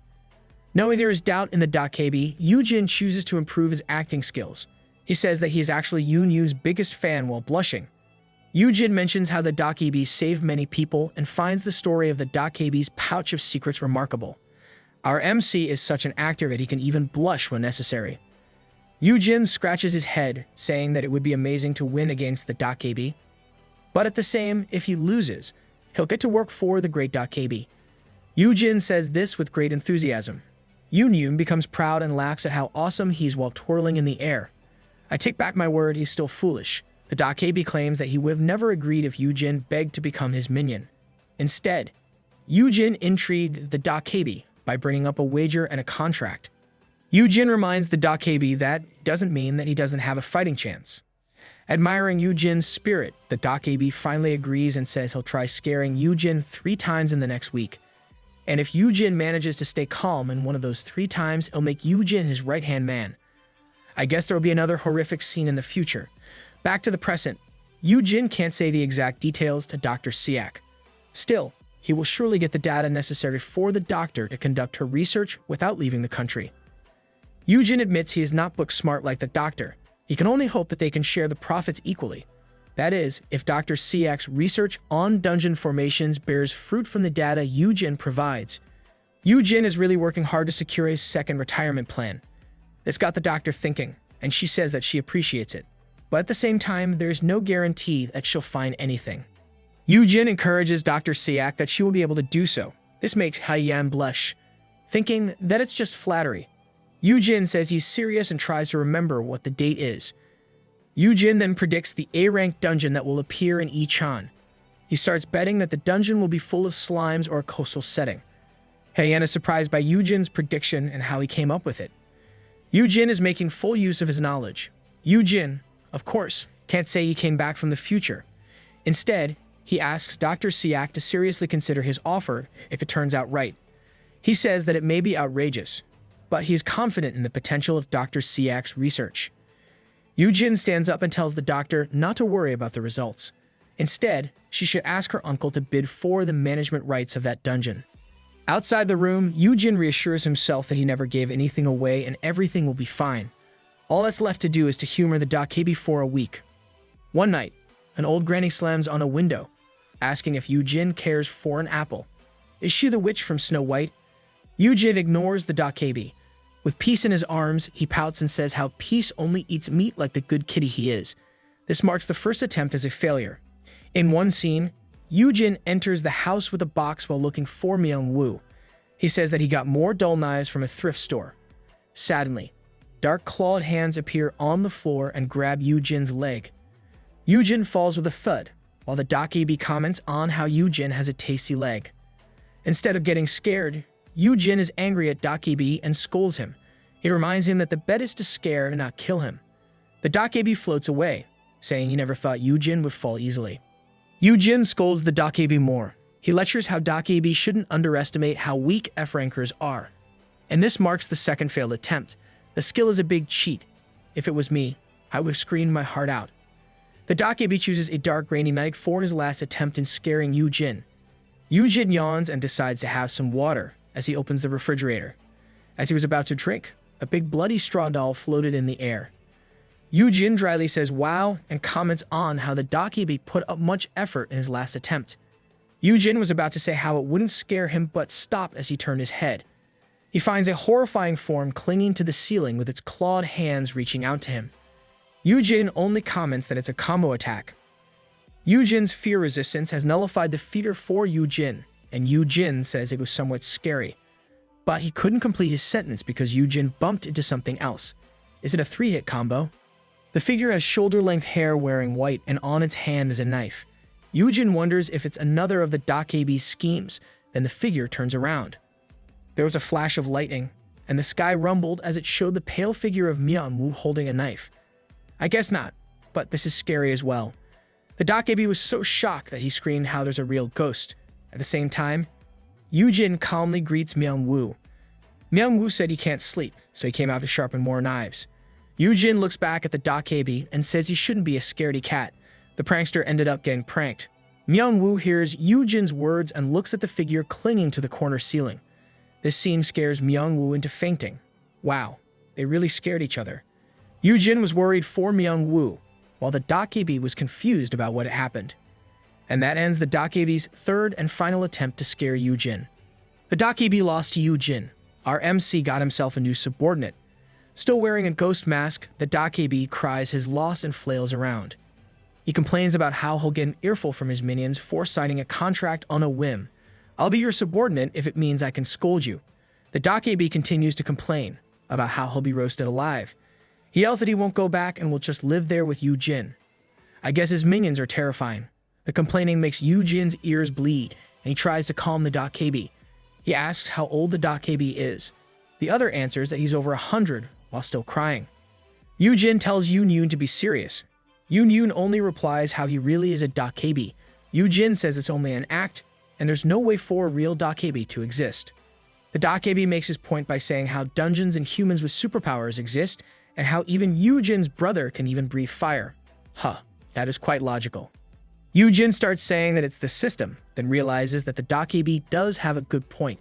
Knowing there is doubt in the Dakebi, Yoojin chooses to improve his acting skills. He says that he is actually Yoonyu's biggest fan while blushing. Yoojin mentions how the Dakebi saved many people and finds the story of the Dakebi's pouch of secrets remarkable. Our MC is such an actor that he can even blush when necessary. Yoojin scratches his head, saying that it would be amazing to win against the Dakebi. But at the same, if he loses, he'll get to work for the great Dakebi. Yoojin says this with great enthusiasm. Yoonyu becomes proud and laughs at how awesome he's while twirling in the air. I take back my word, he's still foolish. The Dakebi claims that he would have never agreed if Yoojin begged to become his minion. Instead, Yoojin intrigued the Dakebi by bringing up a wager and a contract. Yoojin reminds the Dakebi that doesn't mean that he doesn't have a fighting chance. Admiring Yoojin's spirit, the Dakebi finally agrees and says he'll try scaring Yoojin 3 times in the next week. And if Yoojin manages to stay calm in one of those 3 times, he'll make Yoojin his right-hand man. I guess there will be another horrific scene in the future. Back to the present, Yoojin can't say the exact details to Dr. Siak. Still, he will surely get the data necessary for the doctor to conduct her research without leaving the country. Yoojin admits he is not book smart like the doctor. He can only hope that they can share the profits equally. That is, if Dr. Siak's research on dungeon formations bears fruit from the data Yoojin provides. Yoojin is really working hard to secure his second retirement plan. This got the doctor thinking, and she says that she appreciates it. But at the same time, there is no guarantee that she'll find anything. Yoojin encourages Dr. Siak that she will be able to do so. This makes Heian blush, thinking that it's just flattery. Yoojin says he's serious and tries to remember what the date is. Yoojin then predicts the A-rank dungeon that will appear in Ichan. He starts betting that the dungeon will be full of slimes or a coastal setting. Heian is surprised by Yoojin's prediction and how he came up with it. Yoojin is making full use of his knowledge. Yoojin, of course, can't say he came back from the future. Instead, he asks Dr. Siak to seriously consider his offer if it turns out right. He says that it may be outrageous, but he is confident in the potential of Dr. Siak's research. Yoojin stands up and tells the doctor not to worry about the results. Instead, she should ask her uncle to bid for the management rights of that dungeon. Outside the room, Yoojin reassures himself that he never gave anything away and everything will be fine. All that's left to do is to humor the Dakebi for a week. One night, an old granny slams on a window, asking if Yoojin cares for an apple. Is she the witch from Snow White? Yoojin ignores the Dakebi. With Peace in his arms, he pouts and says how Peace only eats meat like the good kitty he is. This marks the first attempt as a failure. In one scene, Yoojin enters the house with a box while looking for Myung-woo. He says that he got more dull knives from a thrift store. Sadly, dark clawed hands appear on the floor and grab Yoojin's leg. Yoojin falls with a thud, while the Dakebi comments on how Yoojin has a tasty leg. Instead of getting scared, Yoojin is angry at Dakebi and scolds him. He reminds him that the bet is to scare and not kill him. The Dakebi floats away, saying he never thought Yoojin would fall easily. Yoojin scolds the Dakebi more. He lectures how Dakebi shouldn't underestimate how weak F-rankers are. And this marks the second failed attempt. The skill is a big cheat. If it was me, I would have screamed my heart out. The Dakebi chooses a dark rainy night for his last attempt in scaring Yoojin. Yoojin yawns and decides to have some water as he opens the refrigerator. As he was about to drink, a big bloody straw doll floated in the air. Yoojin dryly says wow and comments on how the Dakibi put up much effort in his last attempt. Yoojin was about to say how it wouldn't scare him but stopped as he turned his head. He finds a horrifying form clinging to the ceiling with its clawed hands reaching out to him. Yoojin only comments that it's a combo attack. Yoojin's fear resistance has nullified the fear for Yoojin, and Yoojin says it was somewhat scary. But he couldn't complete his sentence because Yoojin bumped into something else. Is it a 3-hit combo? The figure has shoulder-length hair wearing white and on its hand is a knife. Yoojin wonders if it's another of the Dakibi's schemes, then the figure turns around. There was a flash of lightning, and the sky rumbled as it showed the pale figure of Manhwa holding a knife. I guess not, but this is scary as well. The Dakibi was so shocked that he screamed how there's a real ghost. At the same time, Yoojin calmly greets Manhwa. Manhwa said he can't sleep, so he came out to sharpen more knives. Yoojin looks back at the Dakibi and says he shouldn't be a scaredy cat. The prankster ended up getting pranked. Manhwa hears Yoojin's words and looks at the figure clinging to the corner ceiling. This scene scares Manhwa into fainting. Wow, they really scared each other. Yoojin was worried for Manhwa, while the Dakibi was confused about what had happened. And that ends the Dakibi's third and final attempt to scare Yoojin. The Dakibi lost to Yoojin. Our MC got himself a new subordinate. Still wearing a ghost mask, the Dakibi cries his loss and flails around. He complains about how he'll get an earful from his minions for signing a contract on a whim. I'll be your subordinate if it means I can scold you. The Dakibi continues to complain about how he'll be roasted alive. He yells that he won't go back and will just live there with Yoojin. I guess his minions are terrifying. The complaining makes Yoojin's ears bleed, and he tries to calm the Dakibi. He asks how old the Dakibi is. The other answers that he's over 100 while still crying. Yoojin tells Yoon to be serious. Yoon only replies how he really is a Dakibi. Yoojin says it's only an act, and there's no way for a real Dakibi to exist. The Dakibi makes his point by saying how dungeons and humans with superpowers exist, and how even Yoojin's brother can even breathe fire. That is quite logical. Yoojin starts saying that it's the system, then realizes that the Dakibi does have a good point.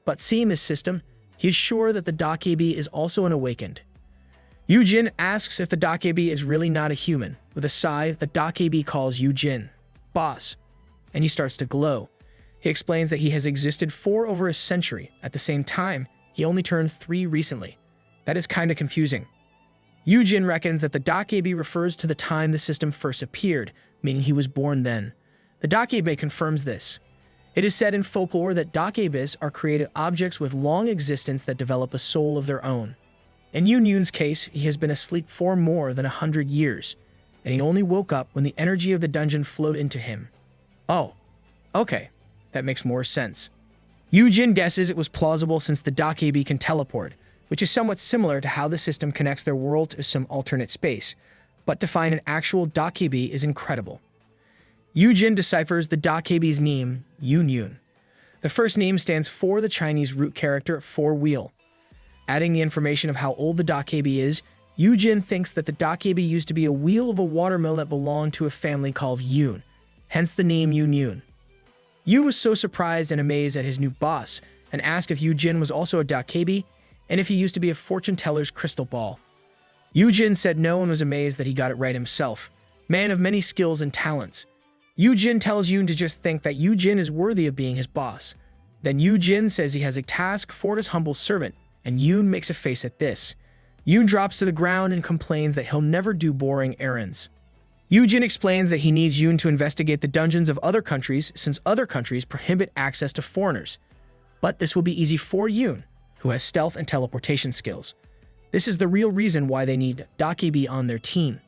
But seeing this system, he is sure that the Dakibi is also an awakened. Yoojin asks if the Dakibi is really not a human. With a sigh, the Dakibi calls Yoojin boss, and he starts to glow. He explains that he has existed for over a century. At the same time, he only turned 3 recently. That is kinda confusing. Yoojin reckons that the Dakibi refers to the time the system first appeared, meaning he was born then. The Dakibi confirms this. It is said in folklore that Dakibis are created objects with long existence that develop a soul of their own. In Yoon's case, he has been asleep for more than 100 years, and he only woke up when the energy of the dungeon flowed into him. Oh, okay. That makes more sense. Yoojin guesses it was plausible since the Dakibi can teleport, which is somewhat similar to how the system connects their world to some alternate space, but to find an actual Dakibi is incredible. Yoojin deciphers the Dakibi's name, Yoon. The first name stands for the Chinese root character for wheel. Adding the information of how old the Dakibi is, Yoojin thinks that the Dakibi used to be a wheel of a watermill that belonged to a family called Yoon, hence the name Yoon. Yoon was so surprised and amazed at his new boss, and asked if Yoojin was also a Dakibi, and if he used to be a fortune teller's crystal ball. Yoojin said no and was amazed that he got it right himself, man of many skills and talents. Yoojin tells Yoon to just think that Yoojin is worthy of being his boss. Then Yoojin says he has a task for his humble servant, and Yoon makes a face at this. Yoon drops to the ground and complains that he'll never do boring errands. Yoojin explains that he needs Yoon to investigate the dungeons of other countries since other countries prohibit access to foreigners. But this will be easy for Yoon, who has stealth and teleportation skills. This is the real reason why they need Dakibi on their team.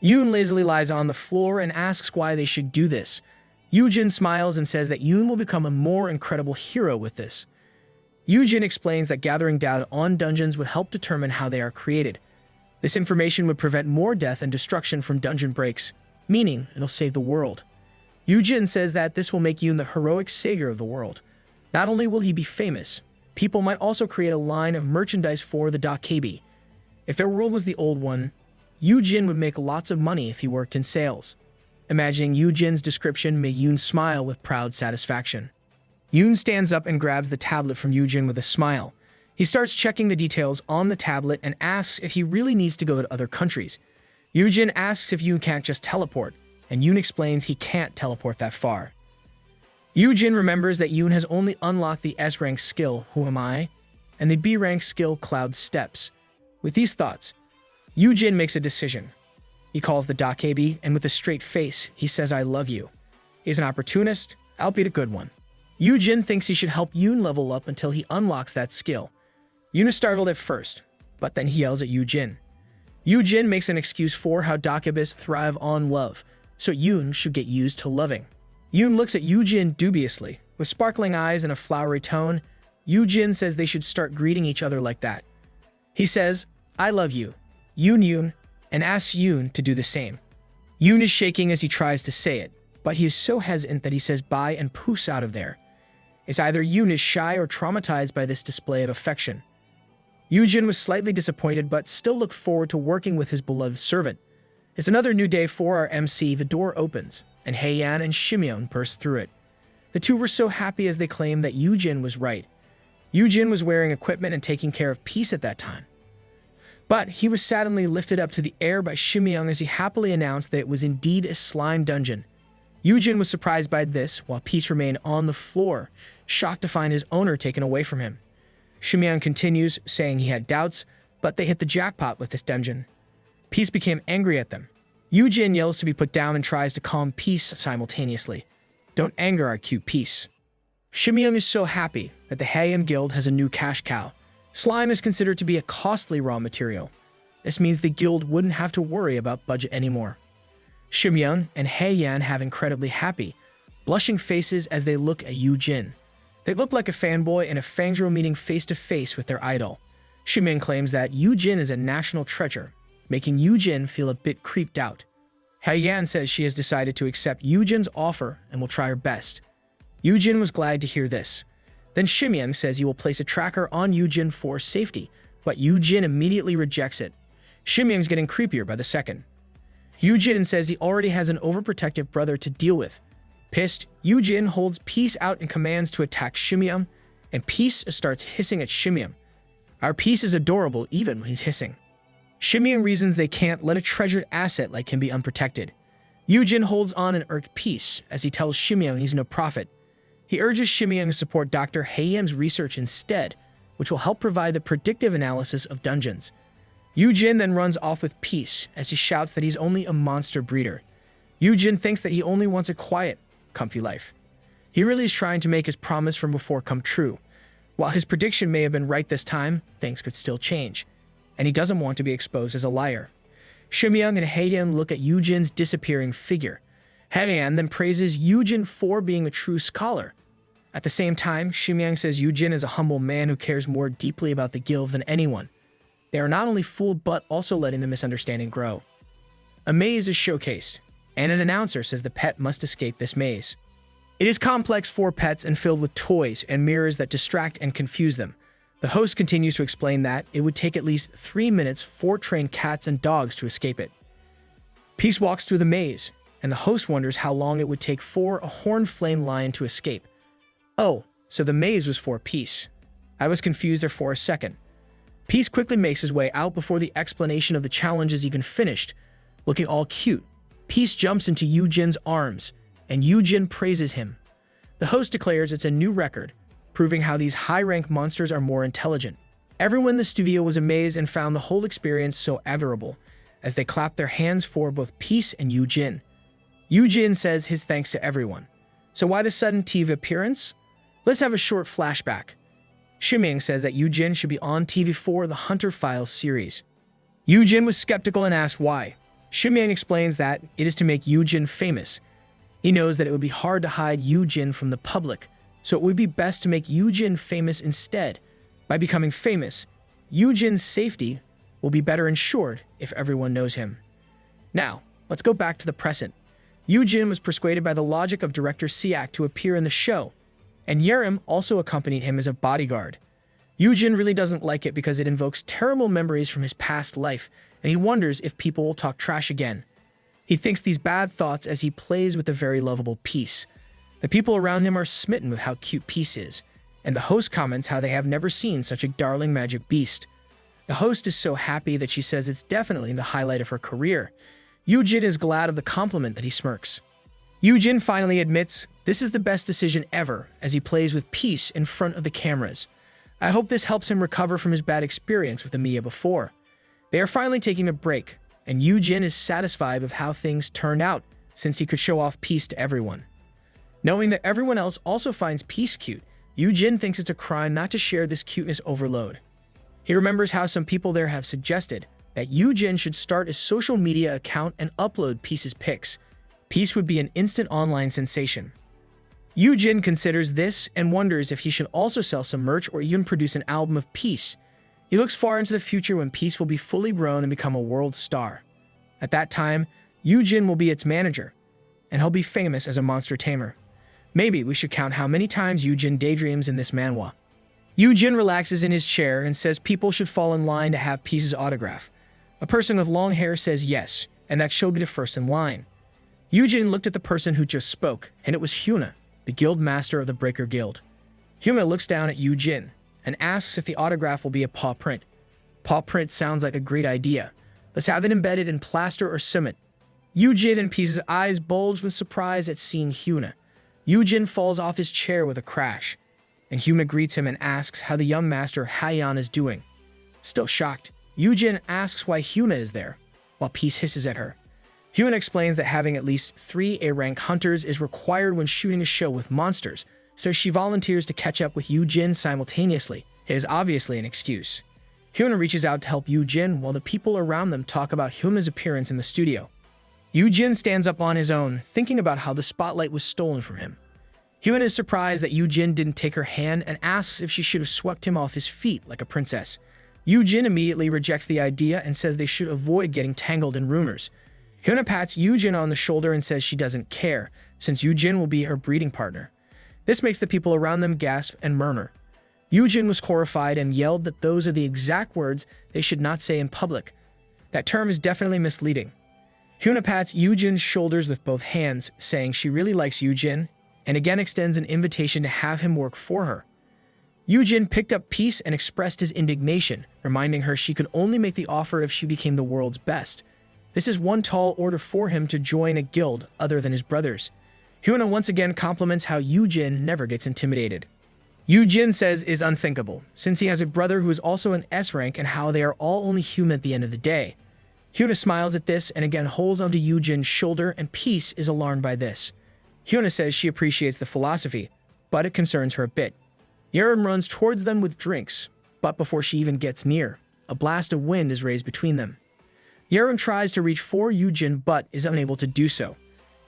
Yoon lazily lies on the floor and asks why they should do this. Yoojin smiles and says that Yoon will become a more incredible hero with this. Yoojin explains that gathering data on dungeons would help determine how they are created. This information would prevent more death and destruction from dungeon breaks, meaning it'll save the world. Yoojin says that this will make Yoon the heroic savior of the world. Not only will he be famous, people might also create a line of merchandise for the Dakibi. If their world was the old one, Yoojin would make lots of money if he worked in sales. Imagining Yoojin's description made Yoon smile with proud satisfaction. Yoon stands up and grabs the tablet from Yoojin with a smile. He starts checking the details on the tablet and asks if he really needs to go to other countries. Yoojin asks if Yoon can't just teleport, and Yoon explains he can't teleport that far. Yoojin remembers that Yoon has only unlocked the S-rank skill, Who Am I?, and the B-rank skill, Cloud Steps. With these thoughts, Yoojin makes a decision. He calls the Dakebi, and with a straight face, he says, "I love you." He's an opportunist, albeit a good one. Yoojin thinks he should help Yoon level up until he unlocks that skill. Yoon is startled at first, but then he yells at Yoojin. Yoojin makes an excuse for how Dakebis thrive on love, so Yoon should get used to loving. Yoon looks at Yoojin dubiously. With sparkling eyes and a flowery tone, Yoojin says they should start greeting each other like that. He says, "I love you, Yoon," and asks Yoon to do the same. Yoon is shaking as he tries to say it, but he is so hesitant that he says bye and poofs out of there. It's either Yoon is shy or traumatized by this display of affection. Yoojin was slightly disappointed but still looked forward to working with his beloved servant. It's another new day for our MC. The door opens, and Haeyan and Shimyeon burst through it. The two were so happy as they claimed that Yoojin was right. Yoojin was wearing equipment and taking care of Peace at that time. But he was suddenly lifted up to the air by Shimyeon as he happily announced that it was indeed a slime dungeon. Yoojin was surprised by this, while Peace remained on the floor, shocked to find his owner taken away from him. Shimyeon continues, saying he had doubts, but they hit the jackpot with this dungeon. Peace became angry at them. Yoojin yells to be put down and tries to calm Peace simultaneously. "Don't anger our cute Peace." Shimyeon is so happy that the Haeyan Guild has a new cash cow. Slime is considered to be a costly raw material. This means the guild wouldn't have to worry about budget anymore. Shimyeon and Haeyan have incredibly happy, blushing faces as they look at Yoojin. They look like a fanboy and a fangirl meeting face-to-face with their idol. Shimyeon claims that Yoojin is a national treasure, making Yoojin feel a bit creeped out. Haeyan says she has decided to accept Yoojin's offer and will try her best. Yoojin was glad to hear this. Then Shimyeon says he will place a tracker on Yoojin for safety, but Yoojin immediately rejects it. Shimyeon's getting creepier by the second. Yoojin says he already has an overprotective brother to deal with. Pissed, Yoojin holds Peace out and commands to attack Shimyeon, and Peace starts hissing at Shimyeon. Our Peace is adorable even when he's hissing. Shimyeon reasons they can't let a treasured asset like him be unprotected. Yoojin holds on and irked Peace as he tells Shimyeon he's no prophet. He urges Shimyeon to support Dr. Haeyan's research instead, which will help provide the predictive analysis of dungeons. Yoojin then runs off with Peace as he shouts that he's only a monster breeder. Yoojin thinks that he only wants a quiet, comfy life. He really is trying to make his promise from before come true. While his prediction may have been right this time, things could still change, and he doesn't want to be exposed as a liar. Shimyeon and Haeyan look at Yoojin's disappearing figure. Haeyan then praises Yoojin for being a true scholar. At the same time, Shimyeon says Yoojin is a humble man who cares more deeply about the guild than anyone. They are not only fooled but also letting the misunderstanding grow. A maze is showcased, and an announcer says the pet must escape this maze. It is complex for pets and filled with toys and mirrors that distract and confuse them. The host continues to explain that it would take at least 3 minutes for trained cats and dogs to escape it. Peace walks through the maze, and the host wonders how long it would take for a horned flame lion to escape. Oh, so the maze was for Peace. I was confused there for a second. Peace quickly makes his way out before the explanation of the challenge is even finished. Looking all cute, Peace jumps into Yoojin's arms, and Yoojin praises him. The host declares it's a new record, proving how these high-rank monsters are more intelligent. Everyone in the studio was amazed and found the whole experience so admirable, as they clapped their hands for both Peace and Yoojin. Yoojin says his thanks to everyone. So why the sudden TV appearance? Let's have a short flashback. Shimyeon says that Yoojin should be on TV for the Hunter Files series. Yoojin was skeptical and asked why. Shimyeon explains that it is to make Yoojin famous. He knows that it would be hard to hide Yoojin from the public, so it would be best to make Yoojin famous instead. By becoming famous, Yoojin's safety will be better ensured if everyone knows him. Now, let's go back to the present. Yoojin was persuaded by the logic of director Siak to appear in the show, and Yerim also accompanied him as a bodyguard. Yoojin really doesn't like it because it invokes terrible memories from his past life, and he wonders if people will talk trash again. He thinks these bad thoughts as he plays with a very lovable Peace. The people around him are smitten with how cute Peace is, and the host comments how they have never seen such a darling magic beast. The host is so happy that she says it's definitely the highlight of her career. Yoojin is glad of the compliment that he smirks. Yoojin finally admits this is the best decision ever as he plays with peace in front of the cameras. I hope this helps him recover from his bad experience with Amiya before. They are finally taking a break, and Yoojin is satisfied with how things turned out since he could show off peace to everyone. Knowing that everyone else also finds peace cute, Yoojin thinks it's a crime not to share this cuteness overload. He remembers how some people there have suggested that Yoojin should start a social media account and upload Peace's pics. Peace would be an instant online sensation. Yoojin considers this and wonders if he should also sell some merch or even produce an album of Peace. He looks far into the future when Peace will be fully grown and become a world star. At that time, Yoojin will be its manager, and he'll be famous as a monster tamer. Maybe we should count how many times Yoojin daydreams in this manhwa. Yoojin relaxes in his chair and says people should fall in line to have Peace's autograph. A person with long hair says yes, and that she'll be the first in line. Yoojin looked at the person who just spoke, and it was Hyuna, the guild master of the Breaker Guild. Hyuna looks down at Yoojin and asks if the autograph will be a paw print. Paw print sounds like a great idea. Let's have it embedded in plaster or cement. Yoojin and Peace's eyes bulge with surprise at seeing Hyuna. Yoojin falls off his chair with a crash, and Hyuna greets him and asks how the young master Hayan is doing. Still shocked, Yoojin asks why Hyuna is there, while Peace hisses at her. Hyuna explains that having at least 3 A-rank hunters is required when shooting a show with monsters, so she volunteers to catch up with Yoojin simultaneously. It is obviously an excuse. Hyuna reaches out to help Yoojin while the people around them talk about Hyuna's appearance in the studio. Yoojin stands up on his own, thinking about how the spotlight was stolen from him. Hyuna is surprised that Yoojin didn't take her hand and asks if she should have swept him off his feet like a princess. Yoojin immediately rejects the idea and says they should avoid getting tangled in rumors. Hyuna pats Yoojin on the shoulder and says she doesn't care, since Yoojin will be her breeding partner. This makes the people around them gasp and murmur. Yoojin was horrified and yelled that those are the exact words they should not say in public. That term is definitely misleading. Hyuna pats Yoojin's shoulders with both hands, saying she really likes Yoojin, and again extends an invitation to have him work for her. Yoojin picked up Peace and expressed his indignation, reminding her she could only make the offer if she became the world's best. This is one tall order for him to join a guild other than his brothers. Hyuna once again compliments how Yoojin never gets intimidated. Yoojin says is unthinkable, since he has a brother who is also an S rank and how they are all only human at the end of the day. Hyuna smiles at this and again holds onto Yoojin's shoulder, and Peace is alarmed by this. Hyuna says she appreciates the philosophy, but it concerns her a bit. Yerim runs towards them with drinks, but before she even gets near, a blast of wind is raised between them. Yerim tries to reach for Yoojin but is unable to do so.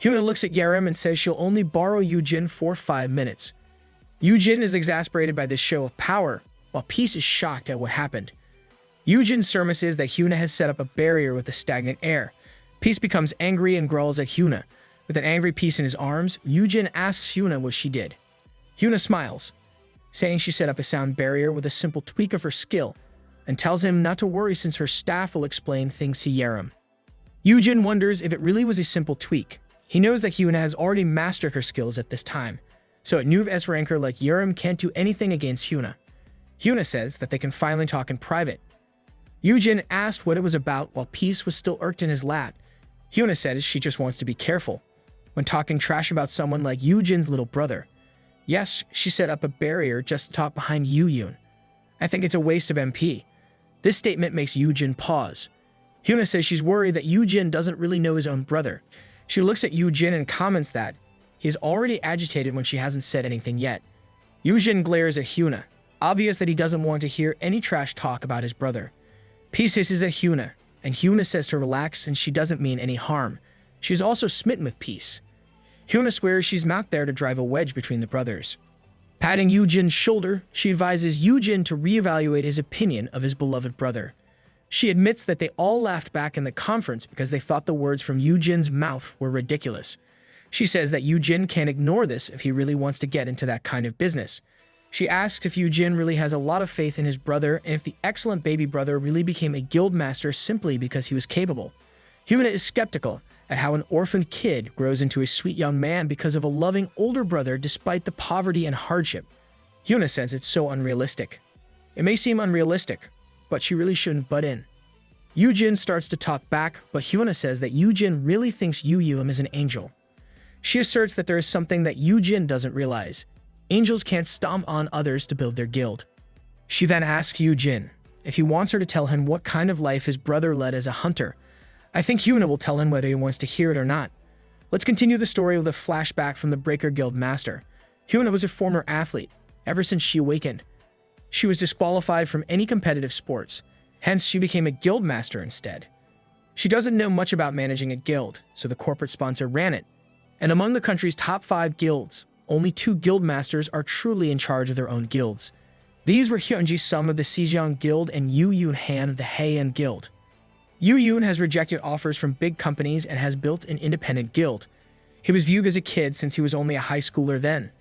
Hyuna looks at Yerim and says she'll only borrow Yoojin for 5 minutes. Yoojin is exasperated by this show of power, while Peace is shocked at what happened. Yoojin surmises that Hyuna has set up a barrier with the stagnant air. Peace becomes angry and growls at Hyuna. With an angry Peace in his arms, Yoojin asks Hyuna what she did. Hyuna smiles, saying she set up a sound barrier with a simple tweak of her skill, and tells him not to worry since her staff will explain things to Yerim. Yoojin wonders if it really was a simple tweak. He knows that Hyuna has already mastered her skills at this time, so a new S ranker like Yerim can't do anything against Hyuna. Hyuna says that they can finally talk in private. Yoojin asked what it was about while Peace was still irked in his lap. Hyuna says she just wants to be careful when talking trash about someone like Yoojin's little brother. Yes, she set up a barrier just to talk behind Yoojin. I think it's a waste of MP. This statement makes Yoojin pause. Hyuna says she's worried that Yoojin doesn't really know his own brother. She looks at Yoojin and comments that he is already agitated when she hasn't said anything yet. Yoojin glares at Hyuna, obvious that he doesn't want to hear any trash talk about his brother. Peace hisses at Hyuna, and Hyuna says to relax since she doesn't mean any harm. She is also smitten with Peace. Hyuna swears she's not there to drive a wedge between the brothers. Patting Yoojin's shoulder, she advises Yoojin to reevaluate his opinion of his beloved brother. She admits that they all laughed back in the conference because they thought the words from Yoojin's mouth were ridiculous. She says that Yoojin can't ignore this if he really wants to get into that kind of business. She asks if Yoojin really has a lot of faith in his brother and if the excellent baby brother really became a guild master simply because he was capable. Hyuna is skeptical at how an orphaned kid grows into a sweet young man because of a loving older brother despite the poverty and hardship. Hyuna says it's so unrealistic. It may seem unrealistic, but she really shouldn't butt in. Yoojin starts to talk back, but Hyuna says that Yoojin really thinks Yoojin is an angel. She asserts that there is something that Yoojin doesn't realize. Angels can't stomp on others to build their guild. She then asks Yoojin if he wants her to tell him what kind of life his brother led as a hunter. I think Hyuna will tell him whether he wants to hear it or not. Let's continue the story with a flashback from the Breaker Guild master. Hyuna was a former athlete. Ever since she awakened, she was disqualified from any competitive sports. Hence, she became a guild master instead. She doesn't know much about managing a guild, so the corporate sponsor ran it. And among the country's top 5 guilds, only 2 guild masters are truly in charge of their own guilds. These were Hyunji Sum of the Sejong Guild and Yu Yoon Han of the Haean Guild. Yu Yoon has rejected offers from big companies and has built an independent guild. He was viewed as a kid since he was only a high schooler then.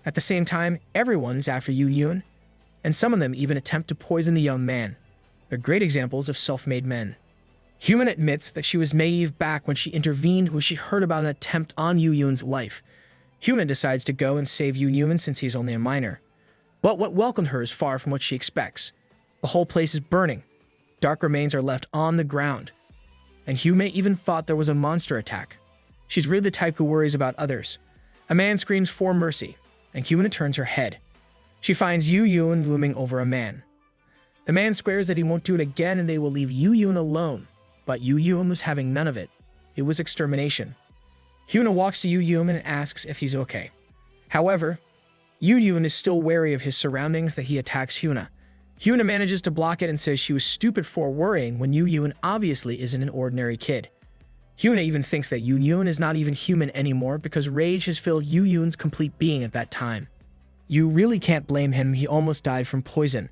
At the same time, everyone's after Yu Yoon, and some of them even attempt to poison the young man. They're great examples of self-made men. Hyuna admits that she was naive back when she intervened when she heard about an attempt on Yu Yoon's life. Hyuna decides to go and save Yu Yoon since he's only a minor. But what welcomed her is far from what she expects. The whole place is burning. Dark remains are left on the ground. And Hyuna even thought there was a monster attack. She's really the type who worries about others. A man screams for mercy, and Hyuna turns her head. She finds Yu Yoon looming over a man. The man swears that he won't do it again and they will leave Yu Yoon alone. But Yu Yoon was having none of it. It was extermination. Hyuna walks to Yu Yoon and asks if he's okay. However, Yu Yoon is still wary of his surroundings that he attacks Hyuna. Hyuna manages to block it and says she was stupid for worrying when Yu Yoon obviously isn't an ordinary kid. Hyuna even thinks that Yu Yoon is not even human anymore because rage has filled Yu Yoon's complete being at that time. You really can't blame him, he almost died from poison.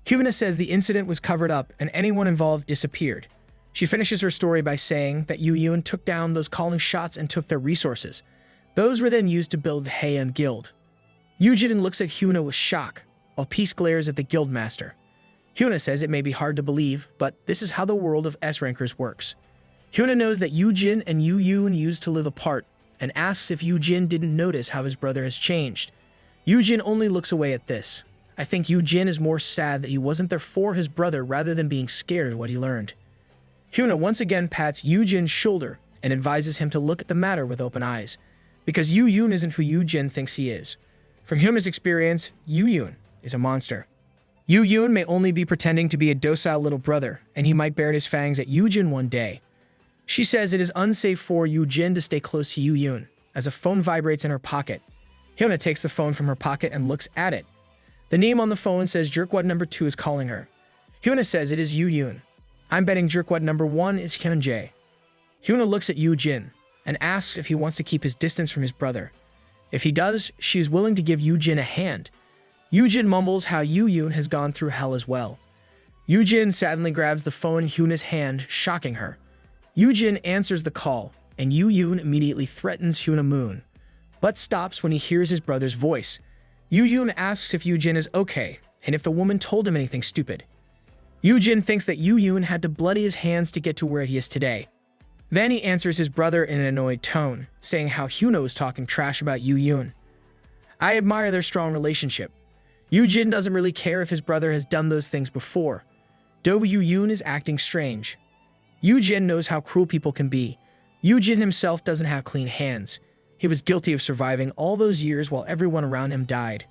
Hyuna says the incident was covered up and anyone involved disappeared. She finishes her story by saying that Yu Yoon took down those calling shots and took their resources. Those were then used to build the Haean Guild. Yoojin looks at Hyuna with shock, while Peace glares at the guildmaster. Hyuna says it may be hard to believe, but this is how the world of S-rankers works. Hyuna knows that Yoojin and Yu Yoon used to live apart, and asks if Yoojin didn't notice how his brother has changed. Yoojin only looks away at this. I think Yoojin is more sad that he wasn't there for his brother rather than being scared of what he learned. Hyuna once again pats Yoojin's shoulder and advises him to look at the matter with open eyes, because Yu Yoon isn't who Yoojin thinks he is. From Hyuna's experience, Yu Yoon is a monster. Yu Yoon may only be pretending to be a docile little brother, and he might bare his fangs at Yoojin one day. She says it is unsafe for Yoojin to stay close to Yu Yoon, as a phone vibrates in her pocket. Hyuna takes the phone from her pocket and looks at it. The name on the phone says Jerkwad number 2 is calling her. Hyuna says it is Yu Yoon. I'm betting Jerkwad number 1 is Hyunjae. Hyuna looks at Yoojin and asks if he wants to keep his distance from his brother. If he does, she is willing to give Yoojin a hand. Yoojin mumbles how Yu Yoon has gone through hell as well. Yoojin sadly grabs the phone in Hyuna's hand, shocking her. Yoojin answers the call, and Yu Yoon immediately threatens Hyuna Moon, but stops when he hears his brother's voice. Yu Yoon asks if Yoojin is okay, and if the woman told him anything stupid. Yoojin thinks that Yu Yoon had to bloody his hands to get to where he is today. Then he answers his brother in an annoyed tone, saying how Hyuna was talking trash about Yu Yoon. I admire their strong relationship. Yoojin doesn't really care if his brother has done those things before. Though Yu Yoon is acting strange. Yoojin knows how cruel people can be. Yoojin himself doesn't have clean hands. He was guilty of surviving all those years while everyone around him died.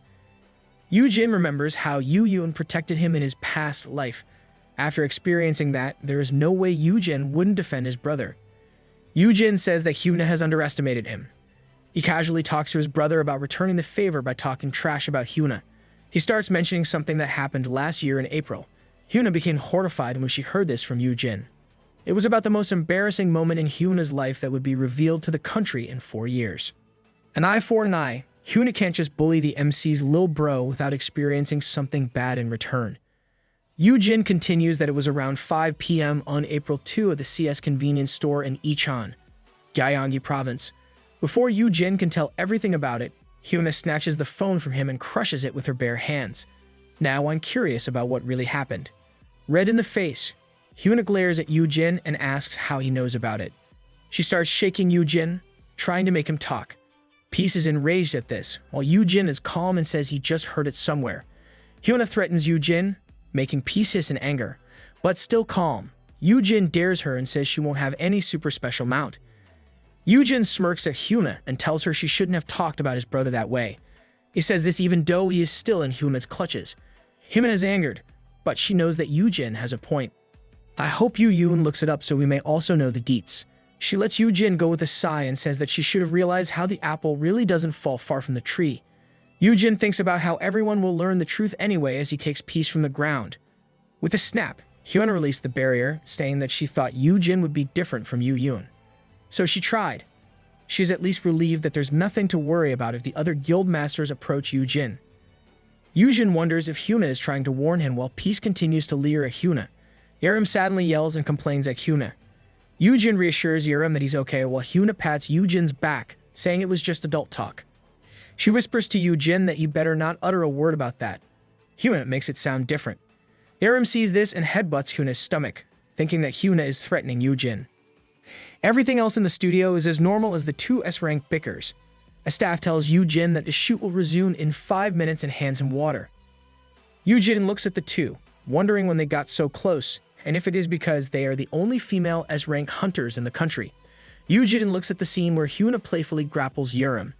Yoojin remembers how Yu Yoon protected him in his past life. After experiencing that, there is no way Yoojin wouldn't defend his brother. Yoojin says that Hyuna has underestimated him. He casually talks to his brother about returning the favor by talking trash about Hyuna. He starts mentioning something that happened last year in April. Hyuna became horrified when she heard this from Yoojin. It was about the most embarrassing moment in Hyuna's life that would be revealed to the country in 4 years. An eye for an eye, Hyuna can't just bully the MC's lil bro without experiencing something bad in return. Yoojin continues that it was around 5 p.m. on April 2 at the CS convenience store in Icheon, Gyeonggi Province. Before Yoojin can tell everything about it, Hyuna snatches the phone from him and crushes it with her bare hands. Now I'm curious about what really happened. Red in the face, Hyuna glares at Yoojin and asks how he knows about it. She starts shaking Yoojin, trying to make him talk. Peace is enraged at this, while Yoojin is calm and says he just heard it somewhere. Hyuna threatens Yoojin, making Peace hiss in anger. But still calm, Yoojin dares her and says she won't have any super special mount. Yoojin smirks at Hyuna and tells her she shouldn't have talked about his brother that way. He says this even though he is still in Hyuna's clutches. Hyuna is angered, but she knows that Yoojin has a point. I hope Yoon looks it up so we may also know the deets. She lets Yoojin go with a sigh and says that she should have realized how the apple really doesn't fall far from the tree. Yoojin thinks about how everyone will learn the truth anyway as he takes peace from the ground. With a snap, Hyuna released the barrier, saying that she thought Yoojin would be different from Yoon. So she tried. She's at least relieved that there's nothing to worry about if the other guild masters approach Yoojin. Yoojin wonders if Hyuna is trying to warn him while peace continues to leer at Hyuna. Yerim sadly yells and complains at Hyuna. Yoojin reassures Yerim that he's okay while Hyuna pats Yoojin's back, saying it was just adult talk. She whispers to Yoojin that he better not utter a word about that. Hyuna makes it sound different. Yerim sees this and headbutts Hyuna's stomach, thinking that Hyuna is threatening Yoojin. Everything else in the studio is as normal as the two S-rank bickers. A staff tells Yoojin that the shoot will resume in 5 minutes and hands him water. Yoojin looks at the two, wondering when they got so close, and if it is because they are the only female S-rank hunters in the country. Yoojin looks at the scene where Hyuna playfully grapples Yerim.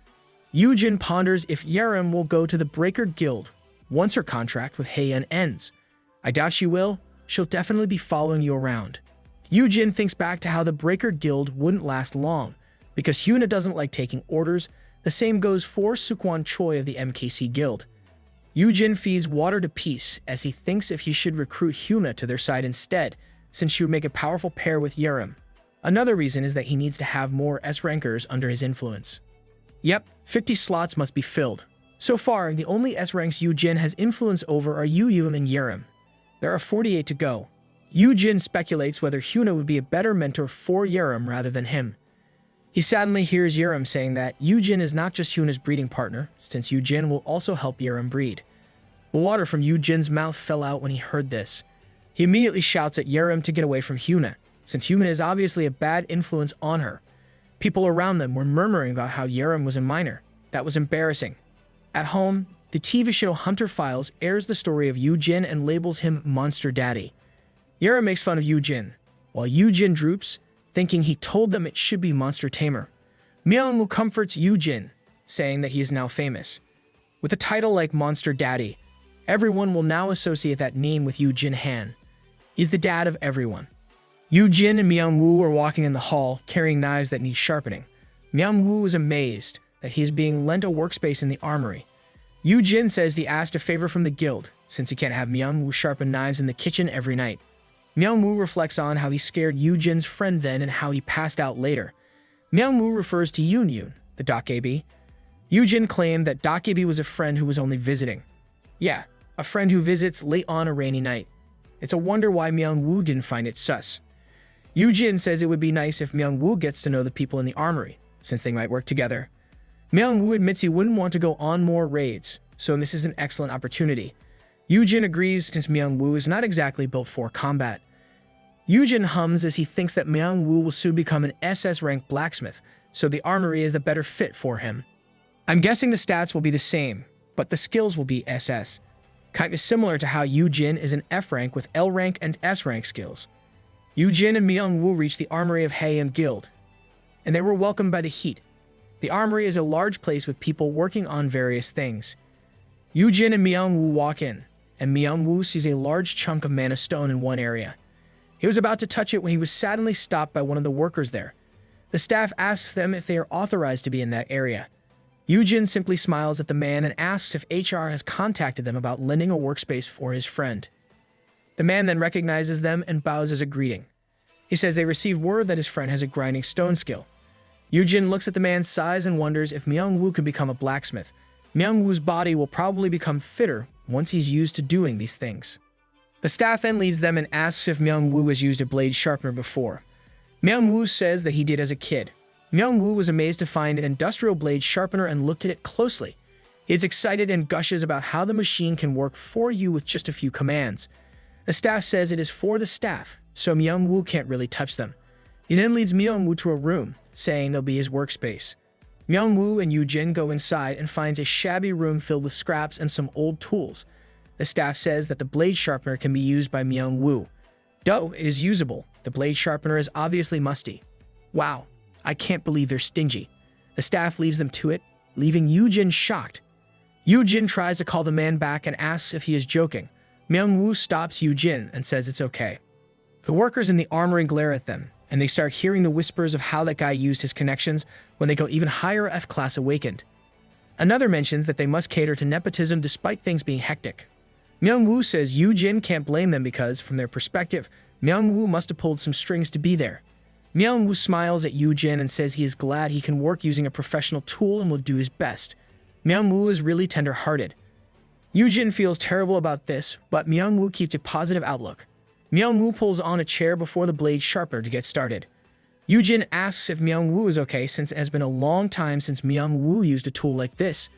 Yoojin ponders if Yerim will go to the Breaker Guild once her contract with Heian ends. I doubt she will. She'll definitely be following you around. Yoojin thinks back to how the Breaker Guild wouldn't last long, because Hyuna doesn't like taking orders. The same goes for Sukwon Choi of the MKC Guild. Yoojin feeds water to Peace as he thinks if he should recruit Hyuna to their side instead, since she would make a powerful pair with Yerim. Another reason is that he needs to have more S-rankers under his influence. Yep, 50 slots must be filled. So far, the only S-ranks Yoojin has influence over are Yoon and Yerim. There are 48 to go. Yoojin speculates whether Hyuna would be a better mentor for Yerim rather than him. He sadly hears Yerim saying that Yoojin is not just Hyuna's breeding partner, since Yoojin will also help Yerim breed. Water from Yoojin's mouth fell out when he heard this. He immediately shouts at Yerim to get away from Hyuna, since Hyuna is obviously a bad influence on her. People around them were murmuring about how Yerim was a minor. That was embarrassing. At home, the TV show Hunter Files airs the story of Yoojin and labels him Monster Daddy. Yerim makes fun of Yoojin, while Yoojin droops, thinking he told them it should be Monster Tamer. Myungwoo comforts Yoojin, saying that he is now famous. With a title like Monster Daddy, everyone will now associate that name with Yoojin Han. He's the dad of everyone. Yoojin and Myungwoo are walking in the hall, carrying knives that need sharpening. Myungwoo is amazed that he is being lent a workspace in the armory. Yoojin says he asked a favor from the guild, since he can't have Myungwoo sharpen knives in the kitchen every night. Myungwoo reflects on how he scared Yoojin's friend then and how he passed out later. Myungwoo refers to Yoon, the Dokebi. Yoojin claimed that Dokebi was a friend who was only visiting. Yeah, a friend who visits late on a rainy night. It's a wonder why Myungwoo didn't find it sus. Yoojin says it would be nice if Myungwoo gets to know the people in the armory, since they might work together. Myungwoo admits he wouldn't want to go on more raids, so this is an excellent opportunity. Yoojin agrees since Myungwoo is not exactly built for combat. Yoojin hums as he thinks that Myungwoo will soon become an SS-ranked blacksmith, so the armory is the better fit for him. I'm guessing the stats will be the same, but the skills will be SS. Kinda similar to how Yoojin is an F-rank with L-rank and S-rank skills. Yoojin and Myungwoo reach the armory of Heian Guild, and they were welcomed by the heat. The armory is a large place with people working on various things. Yoojin and Myungwoo walk in, and Myungwoo sees a large chunk of mana stone in one area. He was about to touch it when he was suddenly stopped by one of the workers there. The staff asks them if they are authorized to be in that area. Yoojin simply smiles at the man and asks if HR has contacted them about lending a workspace for his friend. The man then recognizes them and bows as a greeting. He says they received word that his friend has a grinding stone skill. Yoojin looks at the man's size and wonders if Myungwoo can become a blacksmith. Myungwoo's body will probably become fitter once he's used to doing these things. The staff then leads them and asks if Myungwoo has used a blade sharpener before. Myungwoo says that he did as a kid. Myungwoo was amazed to find an industrial blade sharpener and looked at it closely. He is excited and gushes about how the machine can work for you with just a few commands. The staff says it is for the staff, so Myungwoo can't really touch them. He then leads Myungwoo to a room, saying they'll be his workspace. Myungwoo and Yoojin go inside and finds a shabby room filled with scraps and some old tools. The staff says that the blade sharpener can be used by Myungwoo. Though it is usable, the blade sharpener is obviously musty. Wow, I can't believe they're stingy. The staff leaves them to it, leaving Yoojin shocked. Yoojin tries to call the man back and asks if he is joking. Myung-woo stops Yoojin and says it's okay. The workers in the armory glare at them, and they start hearing the whispers of how that guy used his connections when they go even higher F-class awakened. Another mentions that they must cater to nepotism despite things being hectic. Myung-woo says Yoojin can't blame them because, from their perspective, Myung-woo must have pulled some strings to be there. Myung-woo smiles at Yoojin and says he is glad he can work using a professional tool and will do his best. Myung-woo is really tender-hearted. Yoojin feels terrible about this, but Myung-woo keeps a positive outlook. Myung-woo pulls on a chair before the blade sharpener to get started. Yoojin asks if Myung-woo is okay since it has been a long time since Myung-woo used a tool like this.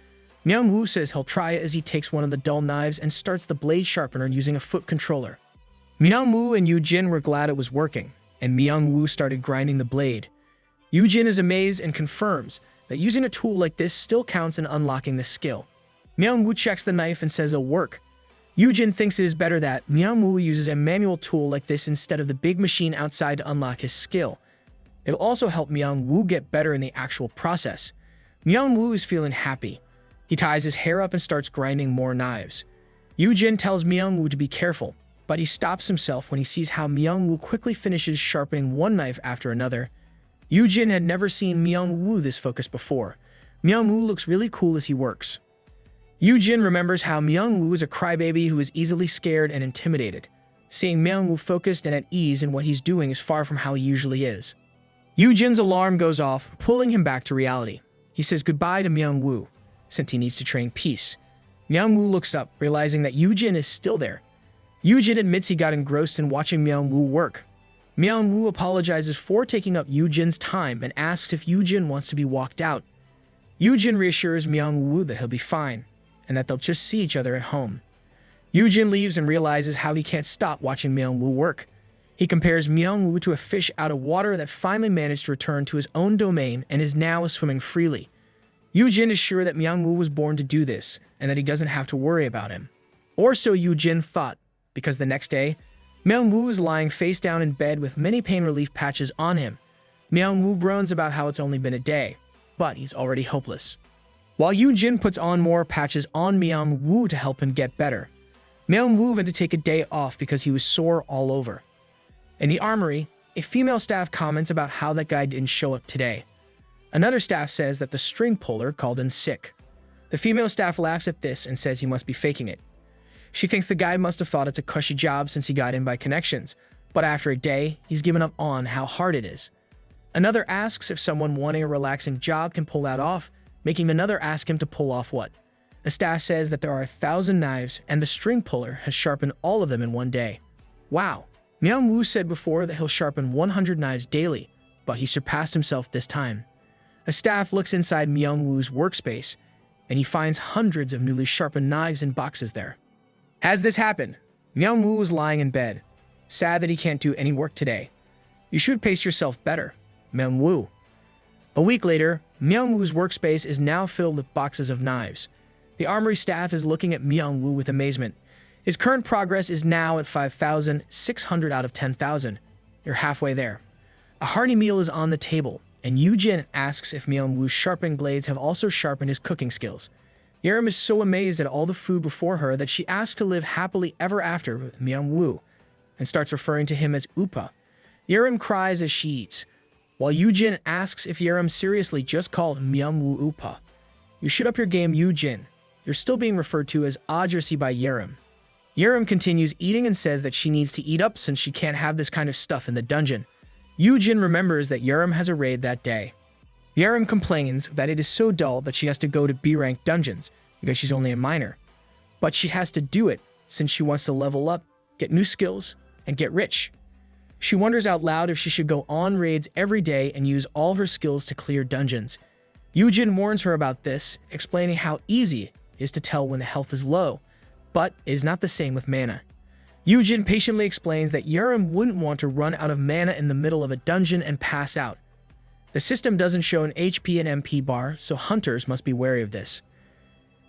Myung-woo says he'll try it as he takes one of the dull knives and starts the blade sharpener using a foot controller. Myung-woo and Yoojin were glad it was working, and Myung-woo started grinding the blade. Yoojin is amazed and confirms that using a tool like this still counts in unlocking this skill. Myung-woo checks the knife and says it'll work. Yoojin thinks it is better that Myung-woo uses a manual tool like this instead of the big machine outside to unlock his skill. It'll also help Myung-woo get better in the actual process. Myung-woo is feeling happy. He ties his hair up and starts grinding more knives. Yoojin tells Myung-woo to be careful, but he stops himself when he sees how Myung-woo quickly finishes sharpening one knife after another. Yoojin had never seen Myung-woo this focused before. Myung-woo looks really cool as he works. Yoojin remembers how Myung-woo is a crybaby who is easily scared and intimidated. Seeing Myung-woo focused and at ease in what he's doing is far from how he usually is. Yoojin's alarm goes off, pulling him back to reality. He says goodbye to Myung-woo, since he needs to train peace. Myung-woo looks up, realizing that Yoojin is still there. Yoojin admits he got engrossed in watching Myung-woo work. Myung-woo apologizes for taking up Yoojin's time and asks if Yoojin wants to be walked out. Yoojin reassures Myung-woo that he'll be fine, and that they'll just see each other at home. Yoojin leaves and realizes how he can't stop watching Myung-woo work. He compares Myung-woo to a fish out of water that finally managed to return to his own domain and is now swimming freely. Yoojin is sure that Myung-woo was born to do this, and that he doesn't have to worry about him. Or so Yoojin thought, because the next day, Myung-woo is lying face down in bed with many pain relief patches on him. Myung-woo groans about how it's only been a day, but he's already hopeless. While Yoojin puts on more patches on Myung-woo to help him get better, Myung-woo had to take a day off because he was sore all over. In the armory, a female staff comments about how that guy didn't show up today. Another staff says that the string puller called in sick. The female staff laughs at this and says he must be faking it. She thinks the guy must have thought it's a cushy job since he got in by connections, but after a day, he's given up on how hard it is. Another asks if someone wanting a relaxing job can pull that off, making another ask him to pull off what. The staff says that there are 1,000 knives and the string puller has sharpened all of them in one day. Wow! Myung-woo said before that he'll sharpen 100 knives daily, but he surpassed himself this time. A staff looks inside Myung-woo's workspace, and he finds hundreds of newly sharpened knives in boxes there. As this happened, Myung-woo was lying in bed, sad that he can't do any work today. You should pace yourself better, Myung-woo. A week later, Myung-woo's workspace is now filled with boxes of knives. The armory staff is looking at Myung-woo with amazement. His current progress is now at 5,600 out of 10,000. You're halfway there. A hearty meal is on the table, and Yoojin asks if Myung-woo's sharpening blades have also sharpened his cooking skills. Yerim is so amazed at all the food before her that she asks to live happily ever after with Myung-woo, and starts referring to him as Upa. Yerim cries as she eats, while Yoojin asks if Yerim seriously just called Myung-woo Upa. You should up your game, Yoojin. You're still being referred to as Adrasi by Yerim. Yerim continues eating and says that she needs to eat up since she can't have this kind of stuff in the dungeon. Yoojin remembers that Yerim has a raid that day. Yerim complains that it is so dull that she has to go to B-rank dungeons because she's only a minor. But she has to do it since she wants to level up, get new skills, and get rich. She wonders out loud if she should go on raids every day and use all her skills to clear dungeons. Yoojin warns her about this, explaining how easy it is to tell when the health is low, but it is not the same with mana. Yoojin patiently explains that Yerim wouldn't want to run out of mana in the middle of a dungeon and pass out. The system doesn't show an HP and MP bar, so hunters must be wary of this.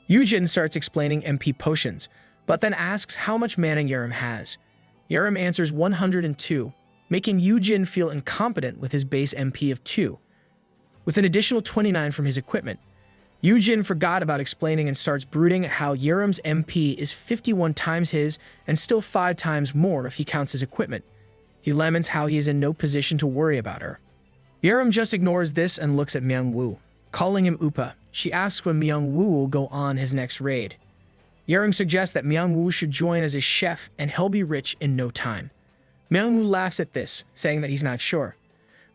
Yoojin starts explaining MP potions, but then asks how much mana Yerim has. Yerim answers 102, making Yoojin feel incompetent with his base MP of 2. With an additional 29 from his equipment, Yoojin forgot about explaining and starts brooding at how Yerim's MP is 51 times his and still 5 times more if he counts his equipment. He laments how he is in no position to worry about her. Yerim just ignores this and looks at Myung-woo. Calling him Upa, she asks when Myung-woo will go on his next raid. Yerim suggests that Myung-woo should join as his chef and he'll be rich in no time. Myung-woo laughs at this, saying that he's not sure.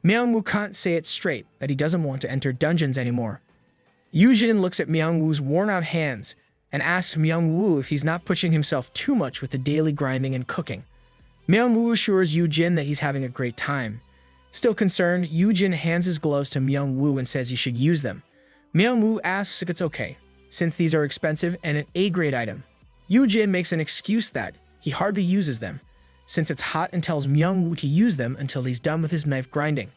Myung-woo can't say it straight, that he doesn't want to enter dungeons anymore. Yoojin looks at Myung-woo's worn-out hands and asks Myung-woo if he's not pushing himself too much with the daily grinding and cooking. Myung-woo assures Yoojin that he's having a great time. Still concerned, Yoojin hands his gloves to Myung-woo and says he should use them. Myung-woo asks if it's okay, since these are expensive and an A-grade item. Yoojin makes an excuse that he hardly uses them, since it's hot, and tells Myung-woo to use them until he's done with his knife grinding.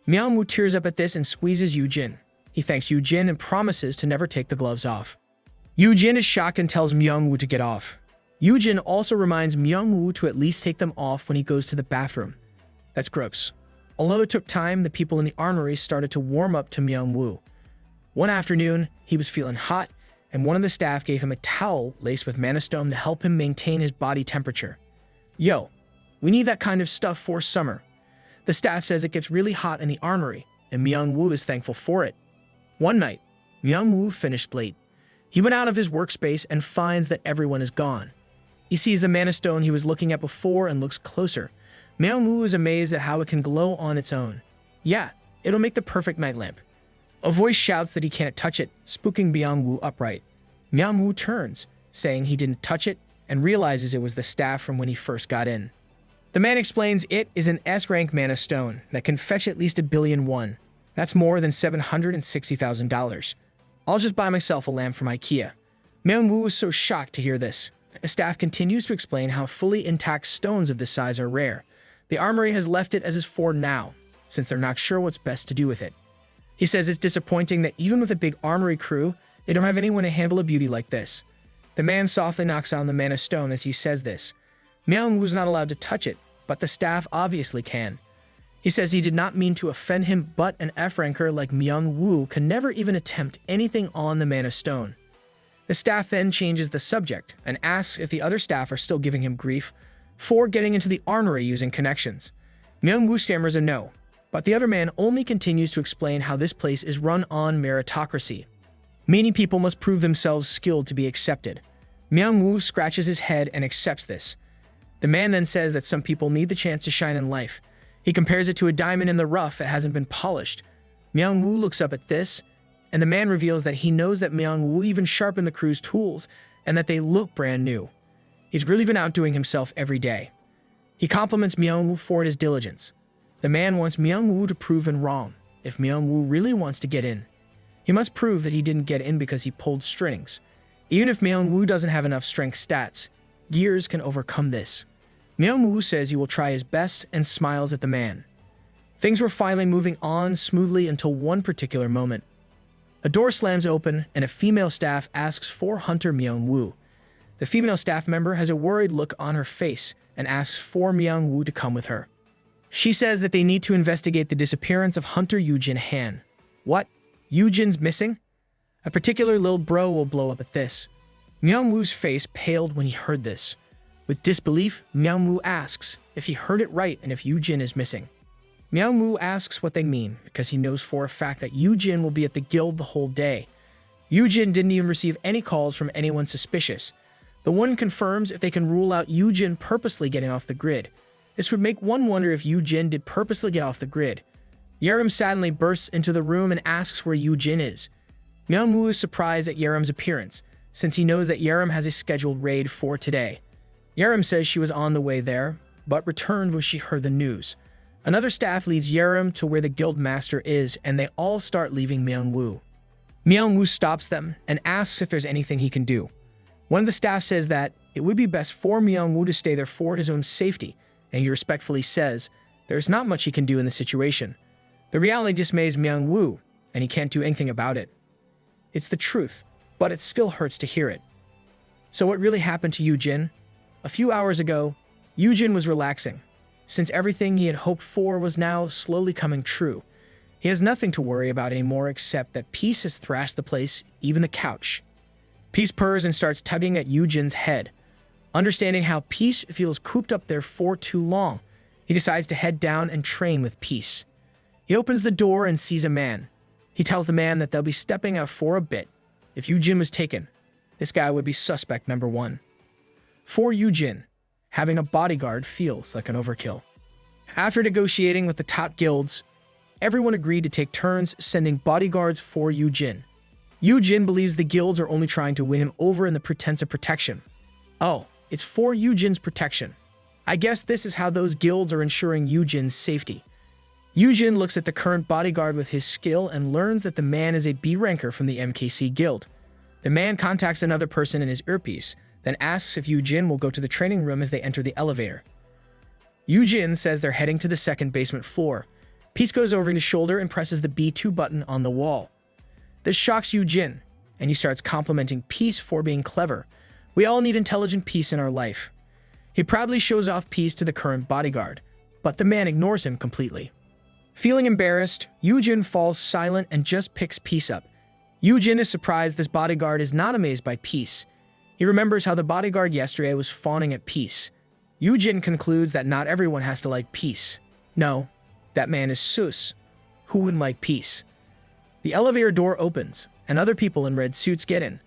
Myung-woo tears up at this and squeezes Yoojin. He thanks Yoojin and promises to never take the gloves off. Yoojin is shocked and tells Myung-woo to get off. Yoojin also reminds Myung-woo to at least take them off when he goes to the bathroom. That's gross. Although it took time, the people in the armory started to warm up to Myung-woo. One afternoon, he was feeling hot, and one of the staff gave him a towel laced with mana stone to help him maintain his body temperature. Yo, we need that kind of stuff for summer. The staff says it gets really hot in the armory, and Myung-woo is thankful for it. One night, Myung-woo finished late. He went out of his workspace and finds that everyone is gone. He sees the mana stone he was looking at before and looks closer. Myung-woo is amazed at how it can glow on its own. Yeah, it'll make the perfect night lamp. A voice shouts that he can't touch it, spooking Myung-woo upright. Myung-woo turns, saying he didn't touch it, and realizes it was the staff from when he first got in. The man explains it is an S-rank mana stone that can fetch at least 1 billion won. That's more than $760,000. I'll just buy myself a lamp from IKEA. Myung-woo was so shocked to hear this. The staff continues to explain how fully intact stones of this size are rare. The armory has left it as is for now, since they're not sure what's best to do with it. He says it's disappointing that even with a big armory crew, they don't have anyone to handle a beauty like this. The man softly knocks on the mana stone as he says this. Myung-woo's not allowed to touch it, but the staff obviously can. He says he did not mean to offend him, but an F-ranker like Myung-woo can never even attempt anything on the mana stone. The staff then changes the subject and asks if the other staff are still giving him grief for getting into the armory using connections. Myung-woo stammers a no, but the other man only continues to explain how this place is run on meritocracy. Many people must prove themselves skilled to be accepted. Myung-woo scratches his head and accepts this. The man then says that some people need the chance to shine in life. He compares it to a diamond in the rough that hasn't been polished. Myung-woo looks up at this, and the man reveals that he knows that Myung-woo even sharpened the crew's tools and that they look brand new. He's really been outdoing himself every day. He compliments Myung-woo for his diligence. The man wants Myung-woo to prove him wrong. If Myung-woo really wants to get in, he must prove that he didn't get in because he pulled strings. Even if Myung-woo doesn't have enough strength stats, gears can overcome this. Myung-woo says he will try his best and smiles at the man. Things were finally moving on smoothly until one particular moment. A door slams open and a female staff asks for Hunter Myung-woo. The female staff member has a worried look on her face and asks for Myung-woo to come with her. She says that they need to investigate the disappearance of Hunter Yoojin Han. What? Yoojin's missing? A particular little bro will blow up at this. Myung-woo's face paled when he heard this. With disbelief, Myung-woo asks if he heard it right and if Yoojin is missing. Myung-woo asks what they mean because he knows for a fact that Yoojin will be at the guild the whole day. Yoojin didn't even receive any calls from anyone suspicious. The one confirms if they can rule out Yoojin purposely getting off the grid. This would make one wonder if Yoojin did purposely get off the grid. Yerim suddenly bursts into the room and asks where Yoojin is. Myung-woo is surprised at Yerim's appearance, since he knows that Yerim has a scheduled raid for today. Yerim says she was on the way there, but returned when she heard the news. Another staff leads Yerim to where the guild master is, and they all start leaving Myung-woo. Myung-woo stops them and asks if there's anything he can do. One of the staff says that it would be best for Myung-woo to stay there for his own safety, and he respectfully says there's not much he can do in this situation. The reality dismays Myung-woo, and he can't do anything about it. It's the truth, but it still hurts to hear it. So what really happened to Yoojin? A few hours ago, Yoojin was relaxing, since everything he had hoped for was now slowly coming true. He has nothing to worry about anymore except that Peace has thrashed the place, even the couch. Peace purrs and starts tugging at Yoojin's head. Understanding how Peace feels cooped up there for too long, he decides to head down and train with Peace. He opens the door and sees a man. He tells the man that they'll be stepping out for a bit. If Yoojin was taken, this guy would be suspect number 1. For Yoojin, having a bodyguard feels like an overkill. After negotiating with the top guilds, everyone agreed to take turns sending bodyguards for Yoojin. Yoojin believes the guilds are only trying to win him over in the pretense of protection. Oh, it's for Yoojin's protection. I guess this is how those guilds are ensuring Yoojin's safety. Yoojin looks at the current bodyguard with his skill and learns that the man is a B ranker from the MKC guild. The man contacts another person in his earpiece, then asks if Yoojin will go to the training room as they enter the elevator. Yoojin says they're heading to the second basement floor. Peace goes over his shoulder and presses the B2 button on the wall. This shocks Yoojin, and he starts complimenting Peace for being clever. We all need intelligent Peace in our life. He proudly shows off Peace to the current bodyguard, but the man ignores him completely. Feeling embarrassed, Yoojin falls silent and just picks Peace up. Yoojin is surprised this bodyguard is not amazed by Peace. He remembers how the bodyguard yesterday was fawning at Peace. Yoojin concludes that not everyone has to like Peace. No, that man is sus. Who wouldn't like Peace? The elevator door opens, and other people in red suits get in.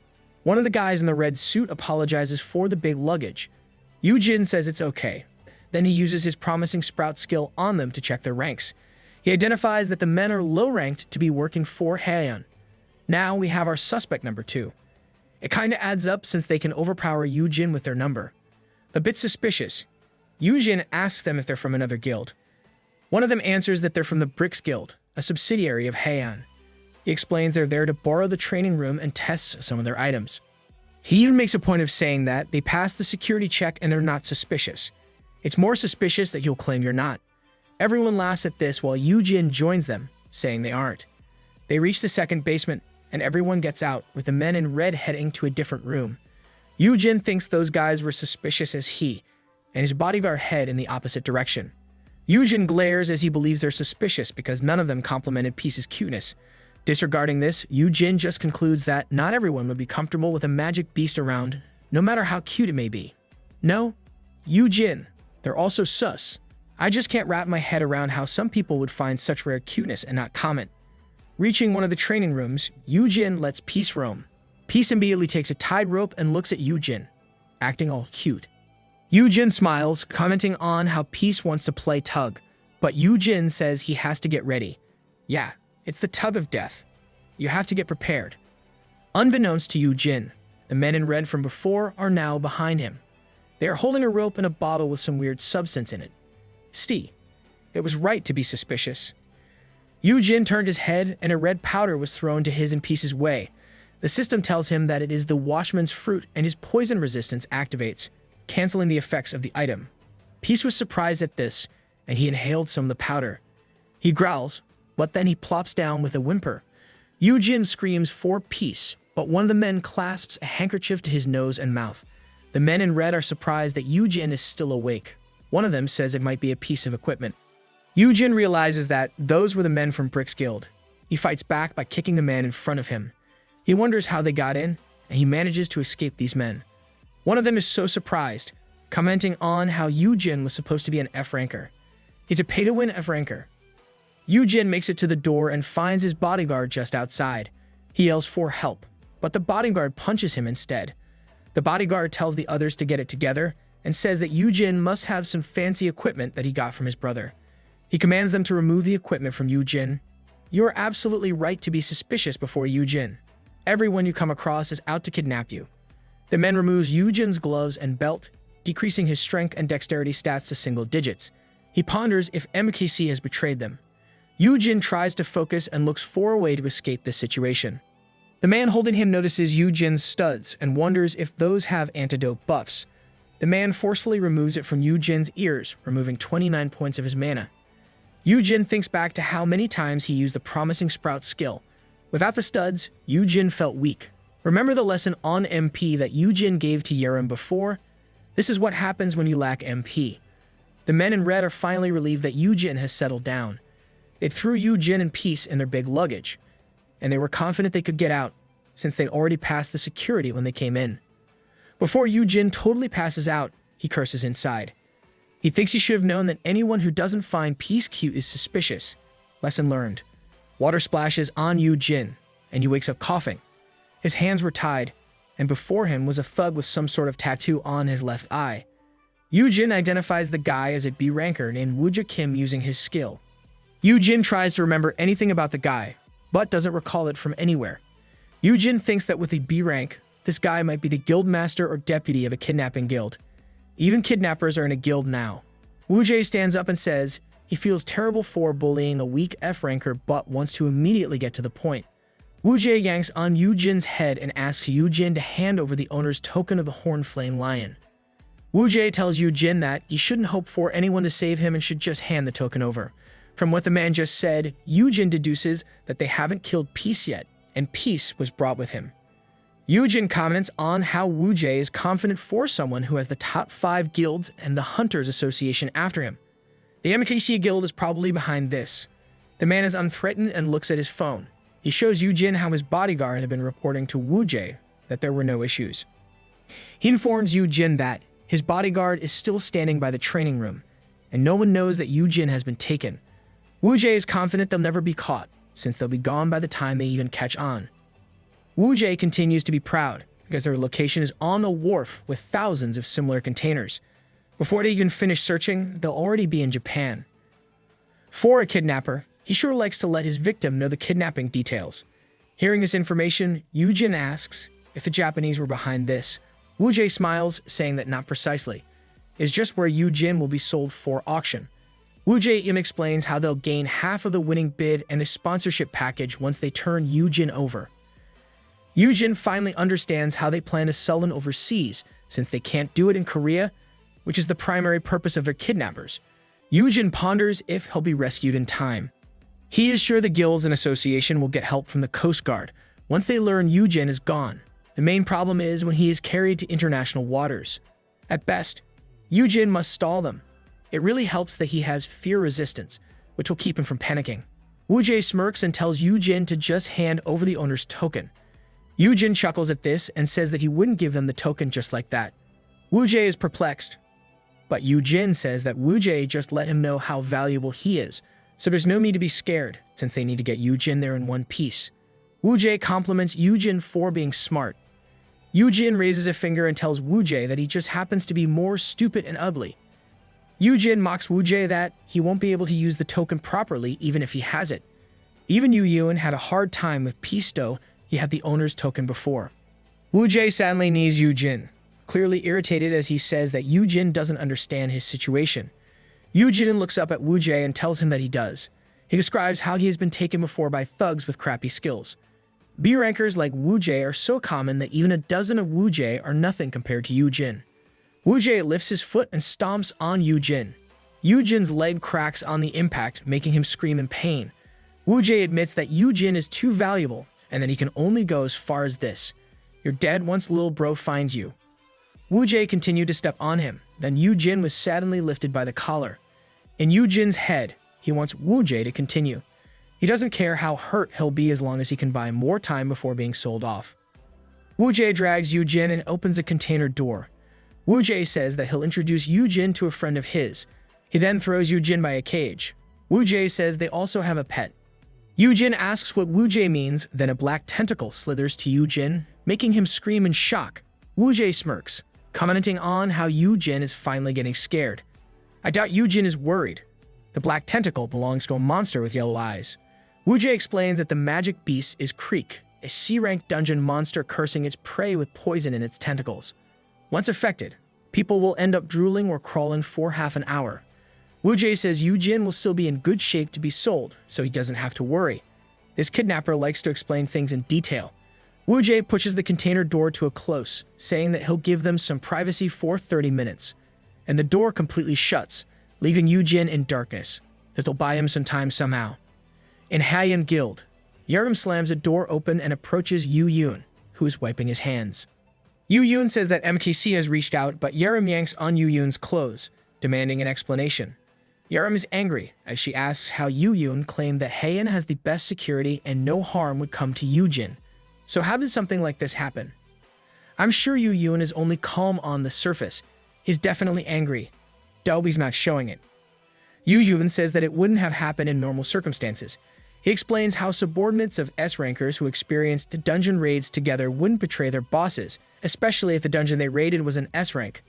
One of the guys in the red suit apologizes for the big luggage. Yoojin says it's okay. Then he uses his promising sprout skill on them to check their ranks. He identifies that the men are low-ranked to be working for Haeyeon. Now we have our suspect number 2. It kinda adds up since they can overpower Yoojin with their number. A bit suspicious, Yoojin asks them if they're from another guild. One of them answers that they're from the Bricks Guild, a subsidiary of Haeyeon. He explains they're there to borrow the training room and test some of their items. He even makes a point of saying that they passed the security check and they're not suspicious. It's more suspicious that you'll claim you're not. Everyone laughs at this while Yoojin joins them, saying they aren't. They reach the second basement, and everyone gets out, with the men in red heading to a different room. Yoojin thinks those guys were suspicious as he, and his bodyguard head in the opposite direction. Yoojin glares as he believes they're suspicious because none of them complimented Peace's cuteness. Disregarding this, Yoojin just concludes that not everyone would be comfortable with a magic beast around, no matter how cute it may be. No, Yoojin, they're also sus. I just can't wrap my head around how some people would find such rare cuteness and not comment. Reaching one of the training rooms, Yoojin lets Peace roam. Peace immediately takes a tied rope and looks at Yoojin, acting all cute. Yoojin smiles, commenting on how Peace wants to play tug, but Yoojin says he has to get ready. Yeah, it's the tug of death. You have to get prepared. Unbeknownst to Yoojin, the men in red from before are now behind him. They are holding a rope and a bottle with some weird substance in it. It was right to be suspicious. Yoojin turned his head and a red powder was thrown to his and Peace's way. The system tells him that it is the Watchman's fruit and his poison resistance activates, canceling the effects of the item. Peace was surprised at this, and he inhaled some of the powder. He growls, but then he plops down with a whimper. Yoojin screams for Peace, but one of the men clasps a handkerchief to his nose and mouth. The men in red are surprised that Yoojin is still awake. One of them says it might be a piece of equipment. Yoojin realizes that those were the men from Bricks Guild. He fights back by kicking the man in front of him. He wonders how they got in, and he manages to escape these men. One of them is so surprised, commenting on how Yoojin was supposed to be an F-ranker. He's a pay-to-win F-ranker. Yoojin makes it to the door and finds his bodyguard just outside. He yells for help, but the bodyguard punches him instead. The bodyguard tells the others to get it together and says that Yoojin must have some fancy equipment that he got from his brother. He commands them to remove the equipment from Yoojin. You are absolutely right to be suspicious before Yoojin. Everyone you come across is out to kidnap you. The man removes Yoojin's gloves and belt, decreasing his strength and dexterity stats to single digits. He ponders if MKC has betrayed them. Yoojin tries to focus and looks for a way to escape this situation. The man holding him notices Yoojin's studs and wonders if those have antidote buffs. The man forcefully removes it from Yoojin's ears, removing 29 points of his mana. Yoojin thinks back to how many times he used the promising sprout skill. Without the studs, Yoojin felt weak. Remember the lesson on MP that Yoojin gave to Yerim before? This is what happens when you lack MP. The men in red are finally relieved that Yoojin has settled down. They threw Yoojin in peace in their big luggage, and they were confident they could get out, since they'd already passed the security when they came in. Before Yoojin totally passes out, he curses inside. He thinks he should have known that anyone who doesn't find peace cute is suspicious. Lesson learned. Water splashes on Yoojin, and he wakes up coughing. His hands were tied, and before him was a thug with some sort of tattoo on his left eye. Yoojin identifies the guy as a B ranker named Wooja Kim using his skill. Yoojin tries to remember anything about the guy, but doesn't recall it from anywhere. Yoojin thinks that with a B rank, this guy might be the guild master or deputy of a kidnapping guild. Even kidnappers are in a guild now. Wooja stands up and says he feels terrible for bullying a weak F ranker but wants to immediately get to the point. Wooja yanks on Yoojin's head and asks Yoojin to hand over the owner's token of the horned flame lion. Wooja tells Yoojin that he shouldn't hope for anyone to save him and should just hand the token over. From what the man just said, Yoojin deduces that they haven't killed Peace yet, and Peace was brought with him. Yoojin comments on how Wooja is confident for someone who has the top 5 guilds and the Hunters Association after him. The MKC guild is probably behind this. The man is unthreatened and looks at his phone. He shows Yoojin how his bodyguard had been reporting to Wooja that there were no issues. He informs Yoojin that his bodyguard is still standing by the training room, and no one knows that Yoojin has been taken. Wooja is confident they'll never be caught, since they'll be gone by the time they even catch on. Wooja continues to be proud, because their location is on a wharf with thousands of similar containers. Before they even finish searching, they'll already be in Japan. For a kidnapper, he sure likes to let his victim know the kidnapping details. Hearing this information, Yoojin asks if the Japanese were behind this. Wooja smiles, saying that not precisely. It's just where Yoojin will be sold for auction. Wooja even explains how they'll gain half of the winning bid and a sponsorship package once they turn Yoojin over. Yoojin finally understands how they plan to sell them overseas, since they can't do it in Korea, which is the primary purpose of their kidnappers. Yoojin ponders if he'll be rescued in time. He is sure the guilds and association will get help from the Coast Guard once they learn Yoojin is gone. The main problem is when he is carried to international waters. At best, Yoojin must stall them. It really helps that he has fear resistance, which will keep him from panicking. Wooja smirks and tells Yoojin to just hand over the owner's token. Yoojin chuckles at this and says that he wouldn't give them the token just like that. Wooja is perplexed, but Yoojin says that Wooja just let him know how valuable he is, so there's no need to be scared, since they need to get Yoojin there in one piece. Wooja compliments Yoojin for being smart. Yoojin raises a finger and tells Wooja that he just happens to be more stupid and ugly. Yoojin mocks Wooja that he won't be able to use the token properly even if he has it. Even Yoojin had a hard time with Peace though he had the owner's token before. Wooja sadly knees Yoojin, clearly irritated as he says that Yoojin doesn't understand his situation. Yoojin looks up at Wooja and tells him that he does. He describes how he has been taken before by thugs with crappy skills. B-rankers like Wooja are so common that even a dozen of Wooja are nothing compared to Yoojin. Wooja lifts his foot and stomps on Yoojin. Yoojin's leg cracks on the impact, making him scream in pain. Wooja admits that Yoojin is too valuable and that he can only go as far as this. You're dead once little bro finds you. Wooja continued to step on him, then Yoojin was suddenly lifted by the collar. In Yoojin's head, he wants Wooja to continue. He doesn't care how hurt he'll be as long as he can buy more time before being sold off. Wooja drags Yoojin and opens a container door. Wooja says that he'll introduce Yoojin to a friend of his. He then throws Yoojin by a cage. Wooja says they also have a pet. Yoojin asks what Wooja means, then a black tentacle slithers to Yoojin, making him scream in shock. Wooja smirks, commenting on how Yoojin is finally getting scared. I doubt Yoojin is worried. The black tentacle belongs to a monster with yellow eyes. Wooja explains that the magic beast is Creek, a C-rank dungeon monster cursing its prey with poison in its tentacles. Once affected, people will end up drooling or crawling for half an hour. Wooja says Yoojin will still be in good shape to be sold, so he doesn't have to worry. This kidnapper likes to explain things in detail. Wooja pushes the container door to a close, saying that he'll give them some privacy for 30 minutes. And the door completely shuts, leaving Yoojin in darkness, that they'll buy him some time somehow. In Hayan Guild, Yarim slams a door open and approaches Yoojin, who is wiping his hands. Yoojin says that MKC has reached out, but Yerim yanks on Yoojin's clothes, demanding an explanation. Yerim is angry as she asks how Yoojin claimed that Heian has the best security and no harm would come to Yoojin. So how did something like this happen? I'm sure Yoojin is only calm on the surface. He's definitely angry. Dolby's not showing it. Yoojin says that it wouldn't have happened in normal circumstances. He explains how subordinates of S-rankers who experienced dungeon raids together wouldn't betray their bosses, especially if the dungeon they raided was an S-rank.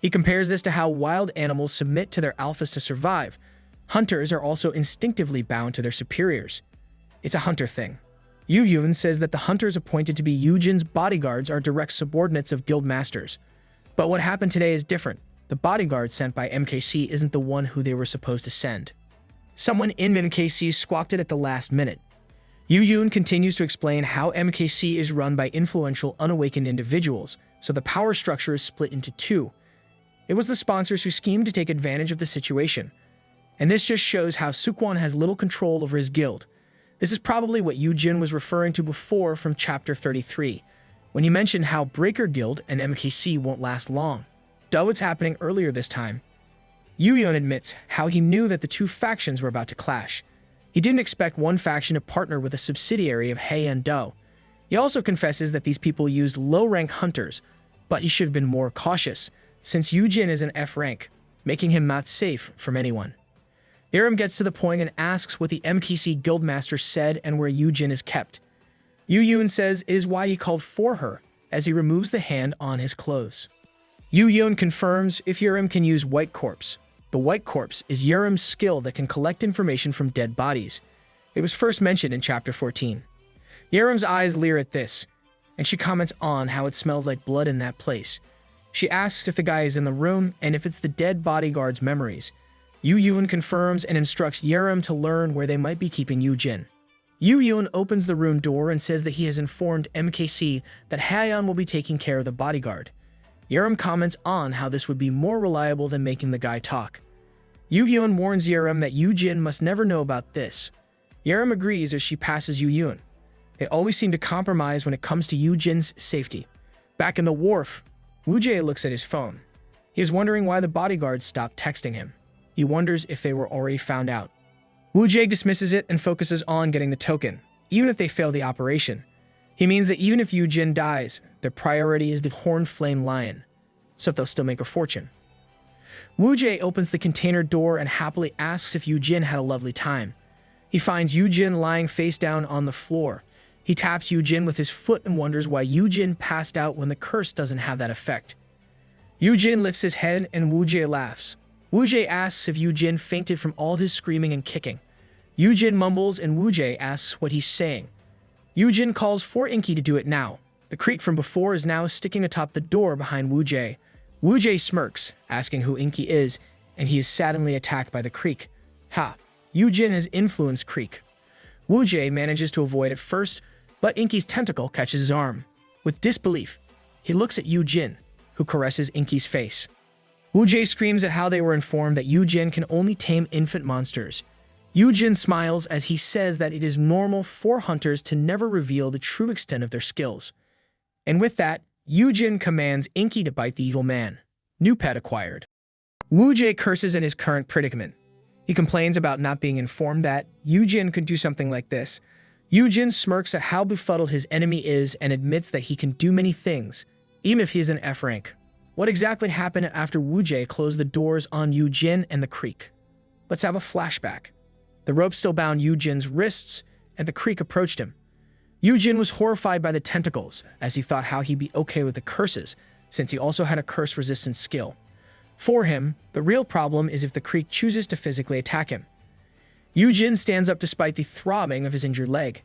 He compares this to how wild animals submit to their alphas to survive. Hunters are also instinctively bound to their superiors. It's a hunter thing. Yoojin says that the hunters appointed to be Yoojin's bodyguards are direct subordinates of guild masters. But what happened today is different. The bodyguard sent by MKC isn't the one who they were supposed to send. Someone in MKC squawked it at the last minute. Yoojin continues to explain how MKC is run by influential unawakened individuals, so the power structure is split into two. It was the sponsors who schemed to take advantage of the situation. And this just shows how Sukwon has little control over his guild. This is probably what Yoojin was referring to before from chapter 33, when he mentioned how Breaker Guild and MKC won't last long. Duh, what's happening earlier this time. Yoojin admits how he knew that the two factions were about to clash. He didn't expect one faction to partner with a subsidiary of Heian Do. He also confesses that these people used low-rank hunters, but he should have been more cautious, since Yoojin is an F rank, making him not safe from anyone. Yerim gets to the point and asks what the MKC Guildmaster said and where Yoojin is kept. Yoojin says it is why he called for her, as he removes the hand on his clothes. Yoojin confirms if Yerim can use White Corpse. The White Corpse is Yerim's skill that can collect information from dead bodies. It was first mentioned in chapter 14. Yerim's eyes leer at this, and she comments on how it smells like blood in that place. She asks if the guy is in the room and if it's the dead bodyguard's memories. Yoojin confirms and instructs Yerim to learn where they might be keeping Yoojin. Yoojin opens the room door and says that he has informed MKC that Heian will be taking care of the bodyguard. Yerim comments on how this would be more reliable than making the guy talk. Yoojin warns Yerim that Yoojin must never know about this. Yerim agrees as she passes Yoojin. They always seem to compromise when it comes to Yoojin's safety. Back in the wharf, Woo-jae looks at his phone. He is wondering why the bodyguards stopped texting him. He wonders if they were already found out. Woo-jae dismisses it and focuses on getting the token, even if they fail the operation. He means that even if Yoojin dies, their priority is the Horned Flame Lion, so they'll still make a fortune. Woo-jae opens the container door and happily asks if Yoojin had a lovely time. He finds Yoojin lying face down on the floor. He taps Yoojin with his foot and wonders why Yoojin passed out when the curse doesn't have that effect. Yoojin lifts his head and Woo-jae laughs. Woo-jae asks if Yoojin fainted from all his screaming and kicking. Yoojin mumbles and Woo-jae asks what he's saying. Yoojin calls for Inky to do it now. The creek from before is now sticking atop the door behind Woo-jae. Woo-jae smirks, asking who Inky is, and he is suddenly attacked by the creek. Ha! Yoojin has influenced Creek. Woo-jae manages to avoid at first, but Inky's tentacle catches his arm. With disbelief, he looks at Yoojin, who caresses Inky's face. Woo-jae screams at how they were informed that Yoojin can only tame infant monsters. Yoojin smiles as he says that it is normal for hunters to never reveal the true extent of their skills. And with that, Yoojin commands Inky to bite the evil man. New pet acquired. Woo-jae curses at his current predicament. He complains about not being informed that Yoojin could do something like this. Yoojin smirks at how befuddled his enemy is and admits that he can do many things, even if he is an F rank. What exactly happened after Woo-jae closed the doors on Yoojin and the creek? Let's have a flashback. The rope still bound Yoojin's wrists, and the creek approached him. Yoojin was horrified by the tentacles, as he thought how he'd be okay with the curses, since he also had a curse-resistant skill. For him, the real problem is if the creek chooses to physically attack him. Yoojin stands up despite the throbbing of his injured leg.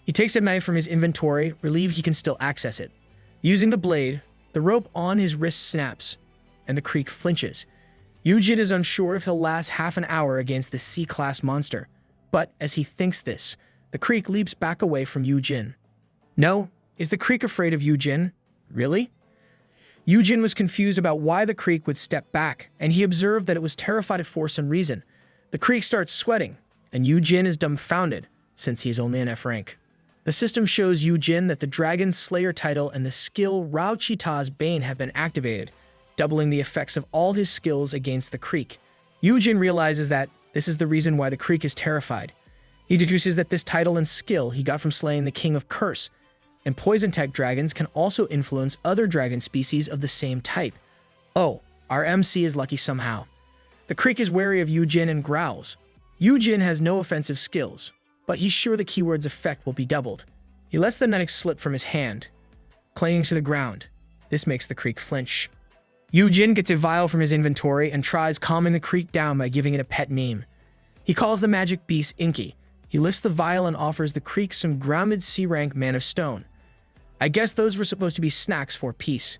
He takes a knife from his inventory, relieved he can still access it. Using the blade, the rope on his wrist snaps, and the creek flinches. Yoojin is unsure if he'll last half an hour against the C-class monster, but as he thinks this, the creek leaps back away from Yoojin. No, is the creek afraid of Yoojin? Really? Yoojin was confused about why the creek would step back, and he observed that it was terrified for some reason. The creek starts sweating, and Yoojin is dumbfounded, since he is only an F rank. The system shows Yoojin that the Dragon Slayer title and the skill Rao Chita's Bane have been activated, doubling the effects of all his skills against the Creek. Yoojin realizes that this is the reason why the Creek is terrified. He deduces that this title and skill he got from slaying the King of Curse, and poison-tech dragons can also influence other dragon species of the same type. Oh, our MC is lucky somehow. The Creek is wary of Yoojin and growls. Yoojin has no offensive skills, but he's sure the keyword's effect will be doubled. He lets the knife slip from his hand, clinging to the ground. This makes the Creek flinch. Yoojin gets a vial from his inventory and tries calming the Creek down by giving it a pet name. He calls the magic beast Inky. He lifts the vial and offers the Creek some grounded C-rank Man of Stone. I guess those were supposed to be snacks for peace.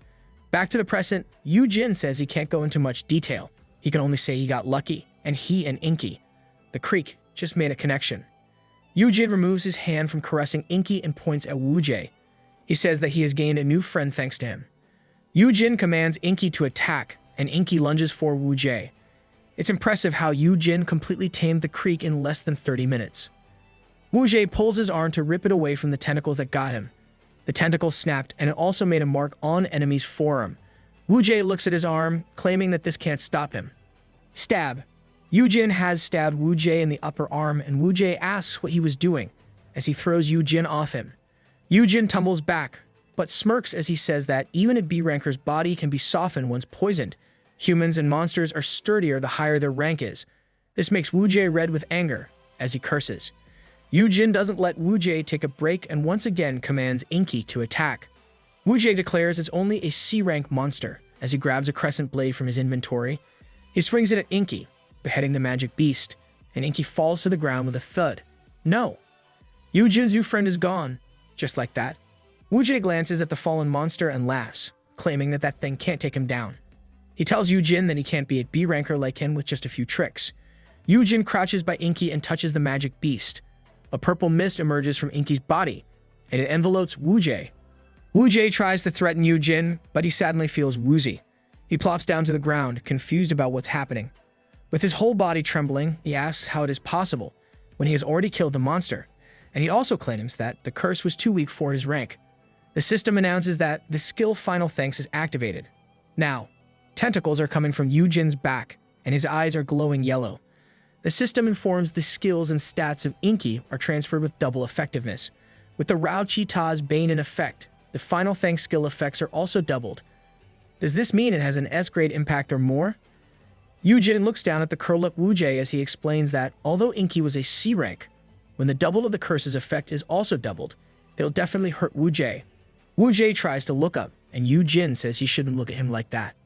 Back to the present, Yoojin says he can't go into much detail. He can only say he got lucky, and he and Inky, the Creek, just made a connection. Yoojin removes his hand from caressing Inky and points at Woojay. He says that he has gained a new friend thanks to him. Yoojin commands Inky to attack, and Inky lunges for Woojay. It's impressive how Yoojin completely tamed the Creek in less than 30 minutes. Woojay pulls his arm to rip it away from the tentacles that got him. The tentacles snapped, and it also made a mark on enemy's forearm. Woojay looks at his arm, claiming that this can't stop him. Stab. Yoojin has stabbed Woojay in the upper arm, and Woojay asks what he was doing, as he throws Yoojin off him. Yoojin tumbles back, but smirks as he says that even a B-ranker's body can be softened once poisoned. Humans and monsters are sturdier the higher their rank is. This makes Woojay red with anger, as he curses. Yoojin doesn't let Woojay take a break and once again commands Inky to attack. Woojay declares it's only a C-rank monster, as he grabs a crescent blade from his inventory. He swings it at Inky, beheading the magic beast, and Inky falls to the ground with a thud. No! Yoojin's new friend is gone. Just like that. Woojay glances at the fallen monster and laughs, claiming that that thing can't take him down. He tells Yoojin that he can't be a B-ranker like him with just a few tricks. Yoojin crouches by Inky and touches the magic beast. A purple mist emerges from Inky's body, and it envelopes Woojay. Woojay tries to threaten Yoojin, but he suddenly feels woozy. He plops down to the ground, confused about what's happening. With his whole body trembling, he asks how it is possible, when he has already killed the monster, and he also claims that the curse was too weak for his rank. The system announces that the skill Final Thanks is activated. Now, tentacles are coming from Yoojin's back, and his eyes are glowing yellow. The system informs the skills and stats of Inky are transferred with double effectiveness. With the Rao Chita's Bane in effect, the Final Thanks skill effects are also doubled. Does this mean it has an S-grade impact or more? Yoojin looks down at the curled-up Woojay as he explains that, although Inky was a C-rank, when the double of the curse's effect is also doubled, they'll definitely hurt Woojay. Woojay tries to look up, and Yoojin says he shouldn't look at him like that.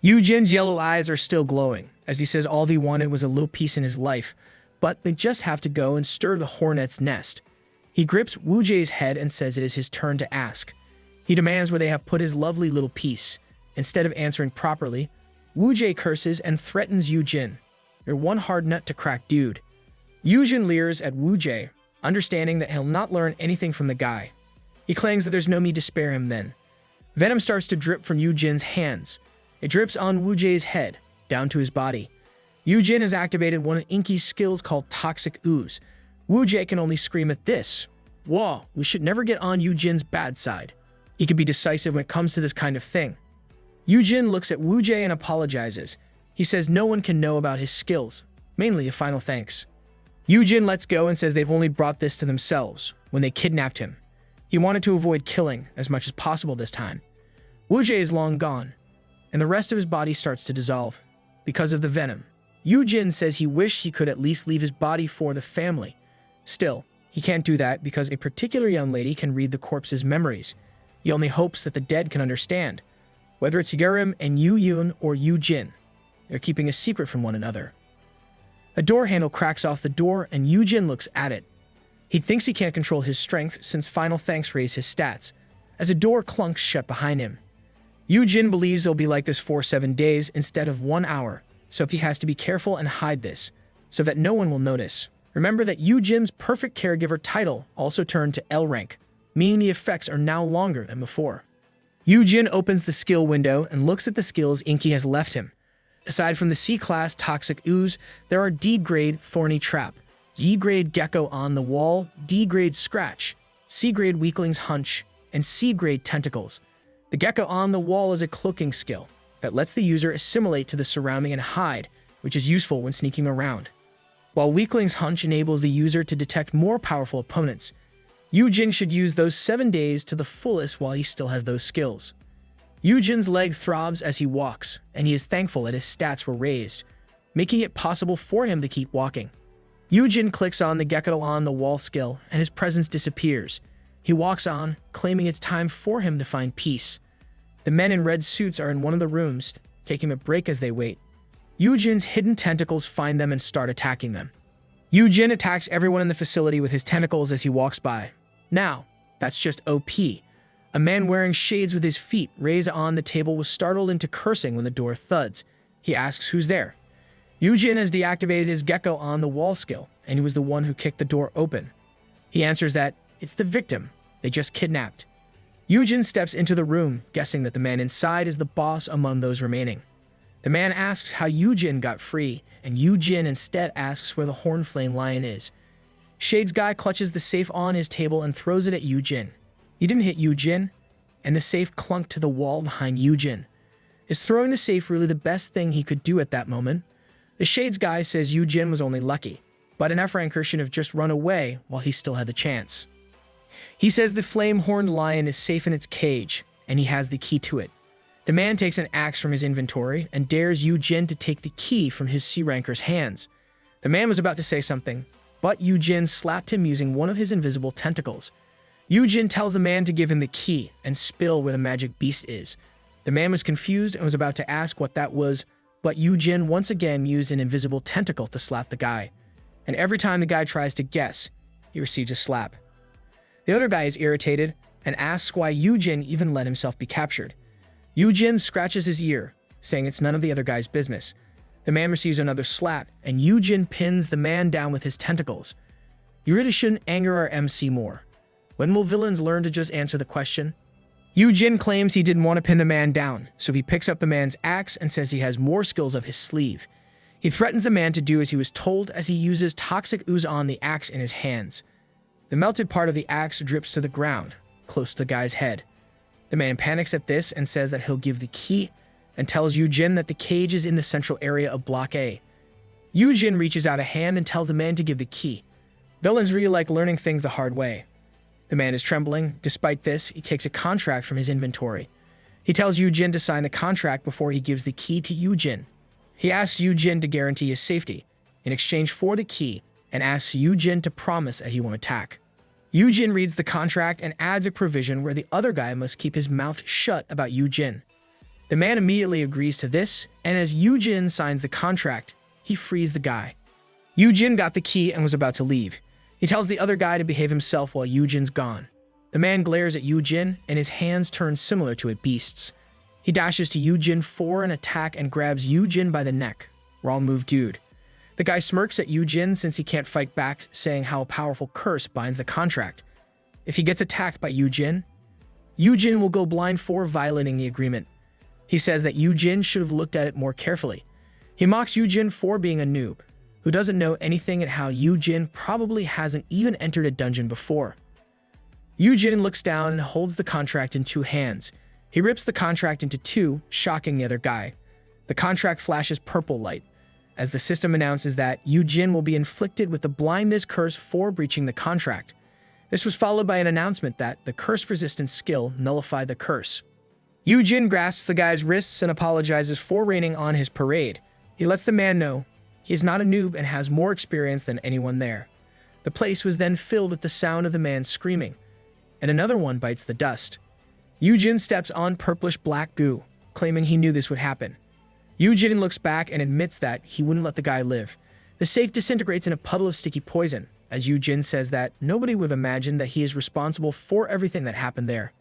Yoojin's yellow eyes are still glowing, as he says all he wanted was a little peace in his life, but they just have to go and stir the hornet's nest. He grips Woojay's head and says it is his turn to ask. He demands where they have put his lovely little piece. Instead of answering properly, Woojay curses and threatens Yoojin. You're one hard nut to crack, dude. Yoojin leers at Woojay, understanding that he'll not learn anything from the guy. He claims that there's no need to spare him then. Venom starts to drip from Yoojin's hands. It drips on Woojay's head, down to his body. Yoojin has activated one of Inky's skills called Toxic Ooze. Woojay can only scream at this. Whoa, we should never get on Yoojin's bad side. He can be decisive when it comes to this kind of thing. Yoojin looks at Woojay and apologizes. He says no one can know about his skills, mainly a Final Thanks. Yoojin lets go and says they've only brought this to themselves when they kidnapped him. He wanted to avoid killing as much as possible this time. Woojay is long gone, and the rest of his body starts to dissolve because of the venom. Yoojin says he wished he could at least leave his body for the family. Still, he can't do that because a particular young lady can read the corpse's memories. He only hopes that the dead can understand, whether it's Yurim and Yoon or Yoojin. They're keeping a secret from one another. A door handle cracks off the door and Yoojin looks at it. He thinks he can't control his strength since Final Thanks raised his stats, as a door clunks shut behind him. Yoojin believes it'll be like this for 7 days instead of 1 hour, so he has to be careful and hide this, so that no one will notice. Remember that Yoojin's Perfect Caregiver title also turned to L rank, meaning the effects are now longer than before. Yoojin opens the skill window and looks at the skills Inky has left him. Aside from the C-class Toxic Ooze, there are D-grade Thorny Trap, E-grade Gecko on the Wall, D-grade Scratch, C-grade weaklings hunch, and C-grade tentacles. The gecko on the wall is a cloaking skill that lets the user assimilate to the surrounding and hide, which is useful when sneaking around. While weaklings hunch enables the user to detect more powerful opponents, Yoojin should use those 7 days to the fullest while he still has those skills. Yoojin's leg throbs as he walks, and he is thankful that his stats were raised, making it possible for him to keep walking. Yoojin clicks on the gecko on the wall skill, and his presence disappears. He walks on, claiming it's time for him to find peace. The men in red suits are in one of the rooms, taking a break as they wait. Yoojin's hidden tentacles find them and start attacking them. Yoojin attacks everyone in the facility with his tentacles as he walks by. Now, that's just OP. A man wearing shades with his feet raised on the table was startled into cursing when the door thuds. He asks who's there. Yoojin has deactivated his gecko on the wall skill, and he was the one who kicked the door open. He answers that it's the victim they just kidnapped. Yoojin steps into the room, guessing that the man inside is the boss among those remaining. The man asks how Yoojin got free, and Yoojin instead asks where the Hornflame Lion is. Shades guy clutches the safe on his table and throws it at Yoojin. He didn't hit Yoojin, and the safe clunked to the wall behind Yoojin. Is throwing the safe really the best thing he could do at that moment? The Shades guy says Yoojin was only lucky, but an F-ranker should have just run away while he still had the chance. He says the flame-horned lion is safe in its cage, and he has the key to it. The man takes an axe from his inventory and dares Yoojin to take the key from his C-ranker's hands. The man was about to say something, but Yoojin slapped him using one of his invisible tentacles. Yoojin tells the man to give him the key and spill where the magic beast is. The man was confused and was about to ask what that was, but Yoojin once again used an invisible tentacle to slap the guy. And every time the guy tries to guess, he receives a slap. The other guy is irritated and asks why Yoojin even let himself be captured. Yoojin scratches his ear, saying it's none of the other guy's business. The man receives another slap, and Yoojin pins the man down with his tentacles. You really shouldn't anger our MC more. When will villains learn to just answer the question? Yoojin claims he didn't want to pin the man down, so he picks up the man's axe and says he has more skills up his sleeve. He threatens the man to do as he was told as he uses toxic ooze on the axe in his hands. The melted part of the axe drips to the ground, close to the guy's head. The man panics at this and says that he'll give the key, and tells Yoojin that the cage is in the central area of Block A. Yoojin reaches out a hand and tells the man to give the key. Villains really like learning things the hard way. The man is trembling. Despite this, he takes a contract from his inventory. He tells Yoojin to sign the contract before he gives the key to Yoojin. He asks Yoojin to guarantee his safety in exchange for the key, and asks Yoojin to promise that he won't attack. Yoojin reads the contract and adds a provision where the other guy must keep his mouth shut about Yoojin. The man immediately agrees to this, and as Yoojin signs the contract, he frees the guy. Yoojin got the key and was about to leave. He tells the other guy to behave himself while Yoojin's gone. The man glares at Yoojin, and his hands turn similar to a beast's. He dashes to Yoojin for an attack and grabs Yoojin by the neck. Wrong move, dude. The guy smirks at Yoojin since he can't fight back, saying how a powerful curse binds the contract. If he gets attacked by Yoojin, Yoojin will go blind for violating the agreement. He says that Yoojin should have looked at it more carefully. He mocks Yoojin for being a noob, who doesn't know anything and how Yoojin probably hasn't even entered a dungeon before. Yoojin looks down and holds the contract in two hands. He rips the contract into two, shocking the other guy. The contract flashes purple light, as the system announces that Yoojin will be inflicted with the blindness curse for breaching the contract. This was followed by an announcement that the curse-resistant skill nullified the curse. Yoojin grasps the guy's wrists and apologizes for raining on his parade. He lets the man know he is not a noob and has more experience than anyone there. The place was then filled with the sound of the man screaming, and another one bites the dust. Yoojin steps on purplish-black goo, claiming he knew this would happen. Yoojin looks back and admits that he wouldn't let the guy live. The safe disintegrates in a puddle of sticky poison, as Yoojin says that nobody would have imagined that he is responsible for everything that happened there.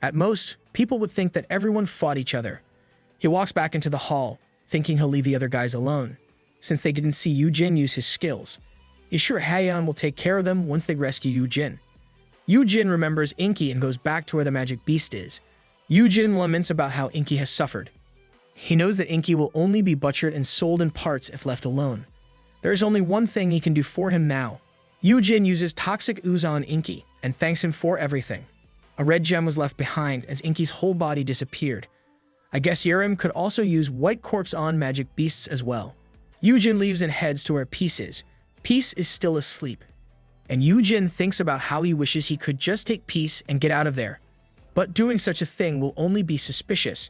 At most, people would think that everyone fought each other. He walks back into the hall, thinking he'll leave the other guys alone, since they didn't see Yoojin use his skills. He's sure Haeyeon will take care of them once they rescue Yoojin. Yoojin remembers Inky and goes back to where the magic beast is. Yoojin laments about how Inky has suffered. He knows that Inky will only be butchered and sold in parts if left alone. There is only one thing he can do for him now. Yoojin uses toxic ooze on Inky and thanks him for everything. A red gem was left behind as Inky's whole body disappeared. I guess Yerim could also use white corpse on magic beasts as well. Yoojin leaves and heads to where Peace is. Peace is still asleep, and Yoojin thinks about how he wishes he could just take Peace and get out of there. But doing such a thing will only be suspicious.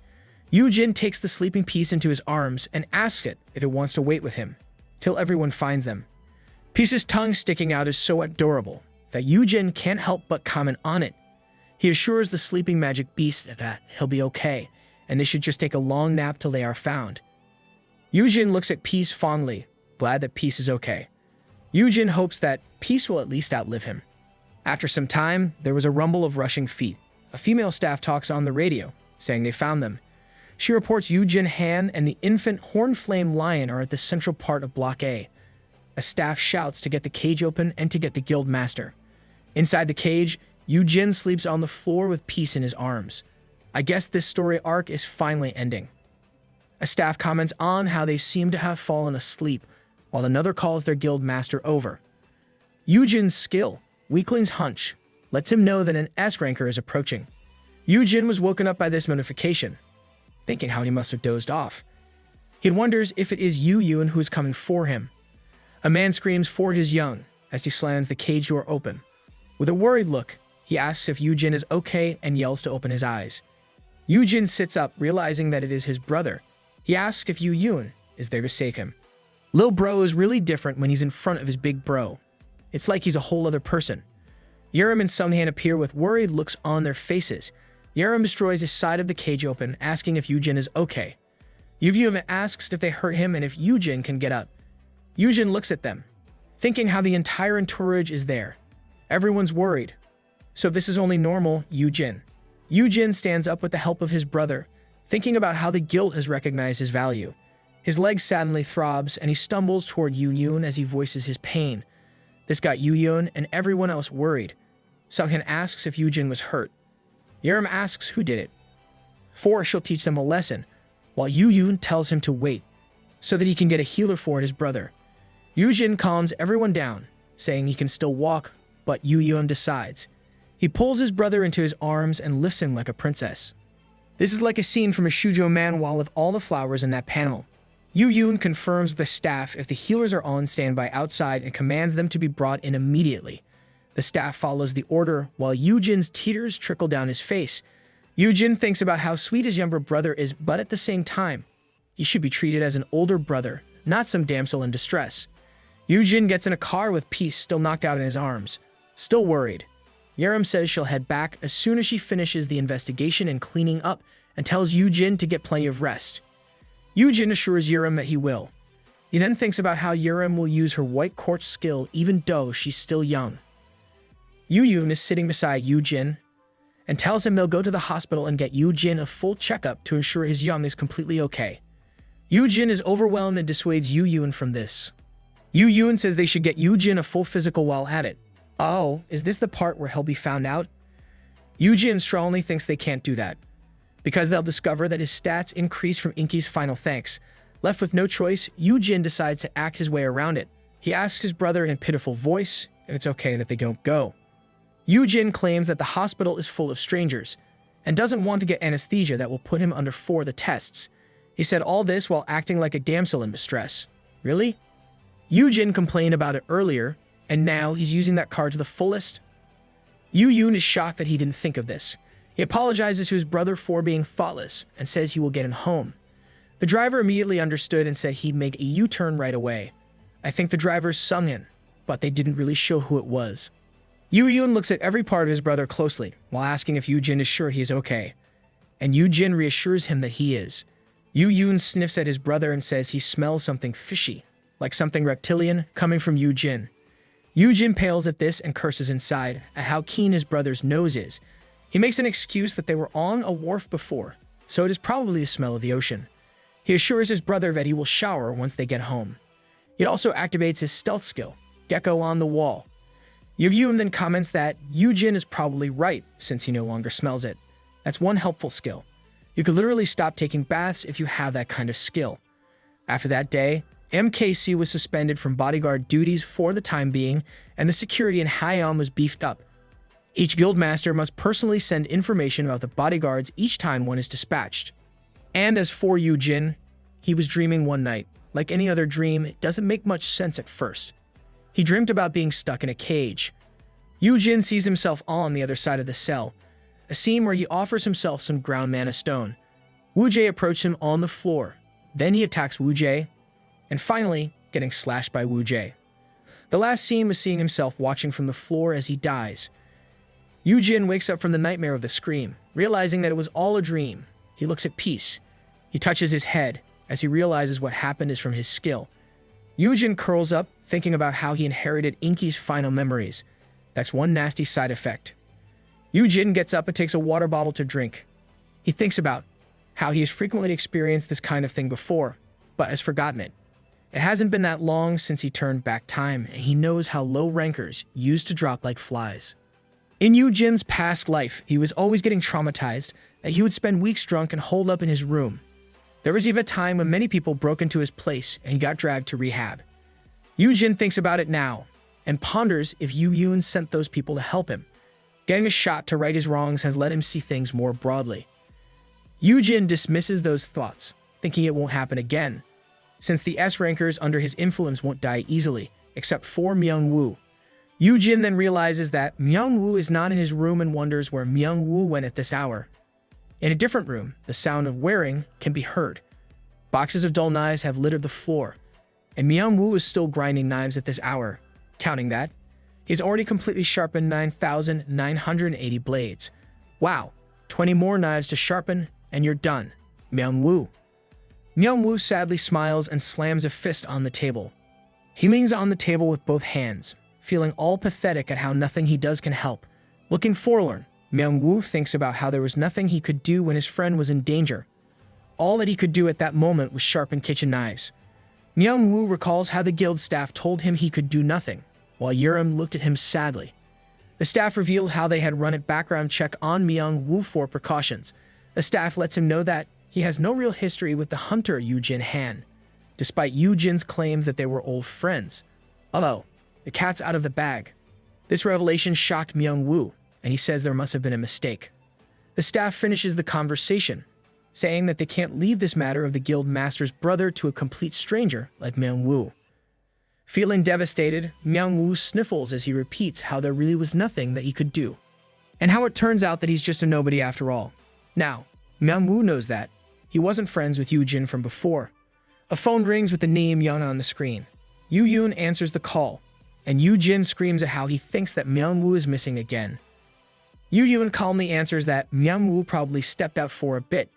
Yoojin takes the sleeping Peace into his arms and asks it if it wants to wait with him, till everyone finds them. Peace's tongue sticking out is so adorable that Yoojin can't help but comment on it. He assures the sleeping magic beast that he'll be okay, and they should just take a long nap till they are found. Yoojin looks at Peace fondly, glad that Peace is okay. Yoojin hopes that Peace will at least outlive him. After some time, there was a rumble of rushing feet. A female staff talks on the radio, saying they found them. She reports Yoojin Han and the infant horn-flame lion are at the central part of Block A. A staff shouts to get the cage open and to get the guild master. Inside the cage, Yoojin sleeps on the floor with Peace in his arms. I guess this story arc is finally ending. A staff comments on how they seem to have fallen asleep, while another calls their guild master over. Yoojin's skill, Weakling's hunch, lets him know that an S ranker is approaching. Yoojin was woken up by this notification, thinking how he must have dozed off. He wonders if it is Yoon who is coming for him. A man screams for his young as he slams the cage door open. With a worried look, he asks if Yoojin is okay and yells to open his eyes. Yoojin sits up, realizing that it is his brother. He asks if Yoon is there to save him. Lil bro is really different when he's in front of his big bro. It's like he's a whole other person. Yerim and Sunhan appear with worried looks on their faces. Yerim destroys his side of the cage open, asking if Yoojin is okay. Yoon asks if they hurt him and if Yoojin can get up. Yoojin looks at them, thinking how the entire entourage is there. Everyone's worried. So if this is only normal, Yoojin stands up with the help of his brother, thinking about how the guild has recognized his value. His leg suddenly throbs, and he stumbles toward Yoon as he voices his pain. This got Yoon and everyone else worried. Sunghan asks if Yoojin was hurt. Yerim asks who did it. For she'll teach them a lesson, while Yoon tells him to wait, so that he can get a healer for his brother. Yoojin calms everyone down, saying he can still walk, but Yoon decides. He pulls his brother into his arms and lifts him like a princess. This is like a scene from a shoujo manhwa with all the flowers in that panel. Yoon confirms with the staff if the healers are on standby outside and commands them to be brought in immediately. The staff follows the order while Yoojin's tears trickle down his face. Yoojin thinks about how sweet his younger brother is, but at the same time, he should be treated as an older brother, not some damsel in distress. Yoojin gets in a car with Peace still knocked out in his arms, still worried. Yerim says she'll head back as soon as she finishes the investigation and cleaning up, and tells Yoojin to get plenty of rest. Yoojin assures Yerim that he will. He then thinks about how Yerim will use her white quartz skill even though she's still young. Yoon is sitting beside Yoojin and tells him they'll go to the hospital and get Yoojin a full checkup to ensure his young is completely okay. Yoojin is overwhelmed and dissuades Yoon from this. Yoon says they should get Yoojin a full physical while at it. Oh, is this the part where he'll be found out? Yoojin strongly thinks they can't do that, because they'll discover that his stats increase from Inky's final thanks. Left with no choice, Yoojin decides to act his way around it. He asks his brother in a pitiful voice if it's okay that they don't go. Yoojin claims that the hospital is full of strangers, and doesn't want to get anesthesia that will put him under for the tests. He said all this while acting like a damsel in distress. Really? Yoojin complained about it earlier, and now he's using that card to the fullest? Yoon is shocked that he didn't think of this. He apologizes to his brother for being thoughtless and says he will get him home. The driver immediately understood and said he'd make a U-turn right away. I think the driver's Sungin, but they didn't really show who it was. Yoon looks at every part of his brother closely while asking if Yoojin is sure he's okay, and Yoojin reassures him that he is. Yoon sniffs at his brother and says he smells something fishy, like something reptilian, coming from Yoojin. Yoojin pales at this and curses inside at how keen his brother's nose is. He makes an excuse that they were on a wharf before, so it is probably the smell of the ocean. He assures his brother that he will shower once they get home. He also activates his stealth skill, Gecko on the Wall. Yoon then comments that Yoojin is probably right since he no longer smells it. That's one helpful skill. You could literally stop taking baths if you have that kind of skill. After that day, MKC was suspended from bodyguard duties for the time being, and the security in Haeyeon was beefed up. Each guildmaster must personally send information about the bodyguards each time one is dispatched. And as for Yoojin, he was dreaming one night. Like any other dream, it doesn't make much sense at first. He dreamt about being stuck in a cage. Yoojin sees himself on the other side of the cell, a scene where he offers himself some ground mana stone. Woo-jae approaches him on the floor. Then he attacks Woo-jae, and finally, getting slashed by Woo-jae. The last scene was seeing himself watching from the floor as he dies. Yoojin wakes up from the nightmare of the scream, realizing that it was all a dream. He looks at peace. He touches his head, as he realizes what happened is from his skill. Yoojin curls up, thinking about how he inherited Inky's final memories. That's one nasty side effect. Yoojin gets up and takes a water bottle to drink. He thinks about how he has frequently experienced this kind of thing before, but has forgotten it. It hasn't been that long since he turned back time, and he knows how low rankers used to drop like flies. In Yoojin's past life, he was always getting traumatized, that he would spend weeks drunk and holed up in his room. There was even a time when many people broke into his place and he got dragged to rehab. Yoojin thinks about it now, and ponders if Yoon sent those people to help him. Getting a shot to right his wrongs has let him see things more broadly. Yoojin dismisses those thoughts, thinking it won't happen again, since the S-rankers under his influence won't die easily, except for Myung-woo. Yoojin then realizes that Myung-woo is not in his room and wonders where Myung-woo went at this hour. In a different room, the sound of wearing can be heard. Boxes of dull knives have littered the floor, and Myung-woo is still grinding knives at this hour. Counting that, he's already completely sharpened 9,980 blades. Wow, 20 more knives to sharpen, and you're done. Myung-woo. Myung-woo sadly smiles and slams a fist on the table. He leans on the table with both hands, feeling all pathetic at how nothing he does can help. Looking forlorn, Myung-woo thinks about how there was nothing he could do when his friend was in danger. All that he could do at that moment was sharpen kitchen knives. Myung-woo recalls how the guild staff told him he could do nothing, while Yurim looked at him sadly. The staff revealed how they had run a background check on Myung-woo for precautions. The staff lets him know that he has no real history with the hunter Yoojin Han, despite Yoojin's claims that they were old friends. Although, the cat's out of the bag. This revelation shocked Myung-woo, and he says there must have been a mistake. The staff finishes the conversation, saying that they can't leave this matter of the guild master's brother to a complete stranger like Myung-woo. Feeling devastated, Myung-woo sniffles as he repeats how there really was nothing that he could do, and how it turns out that he's just a nobody after all. Now, Myung-woo knows that. He wasn't friends with Yoojin from before. A phone rings with the name Yoon on the screen. Yoon answers the call, and Yoojin screams at how he thinks that Myung-woo is missing again. Yoon calmly answers that Myung-woo probably stepped out for a bit.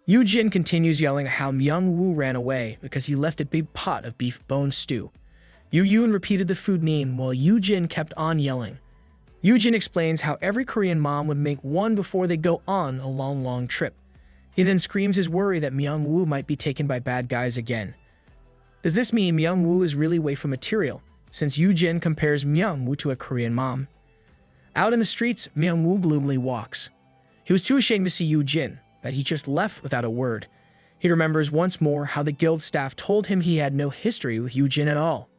Yoojin continues yelling at how Myung-woo ran away because he left a big pot of beef bone stew. Yoon repeated the food name while Yoojin kept on yelling. Yoojin explains how every Korean mom would make one before they go on a long trip. He then screams his worry that Myung-woo might be taken by bad guys again. Does this mean Myung-woo is really waifu material, since Yoojin compares Myung-woo to a Korean mom? Out in the streets, Myung-woo gloomily walks. He was too ashamed to see Yoojin, that he just left without a word. He remembers once more how the guild staff told him he had no history with Yoojin at all.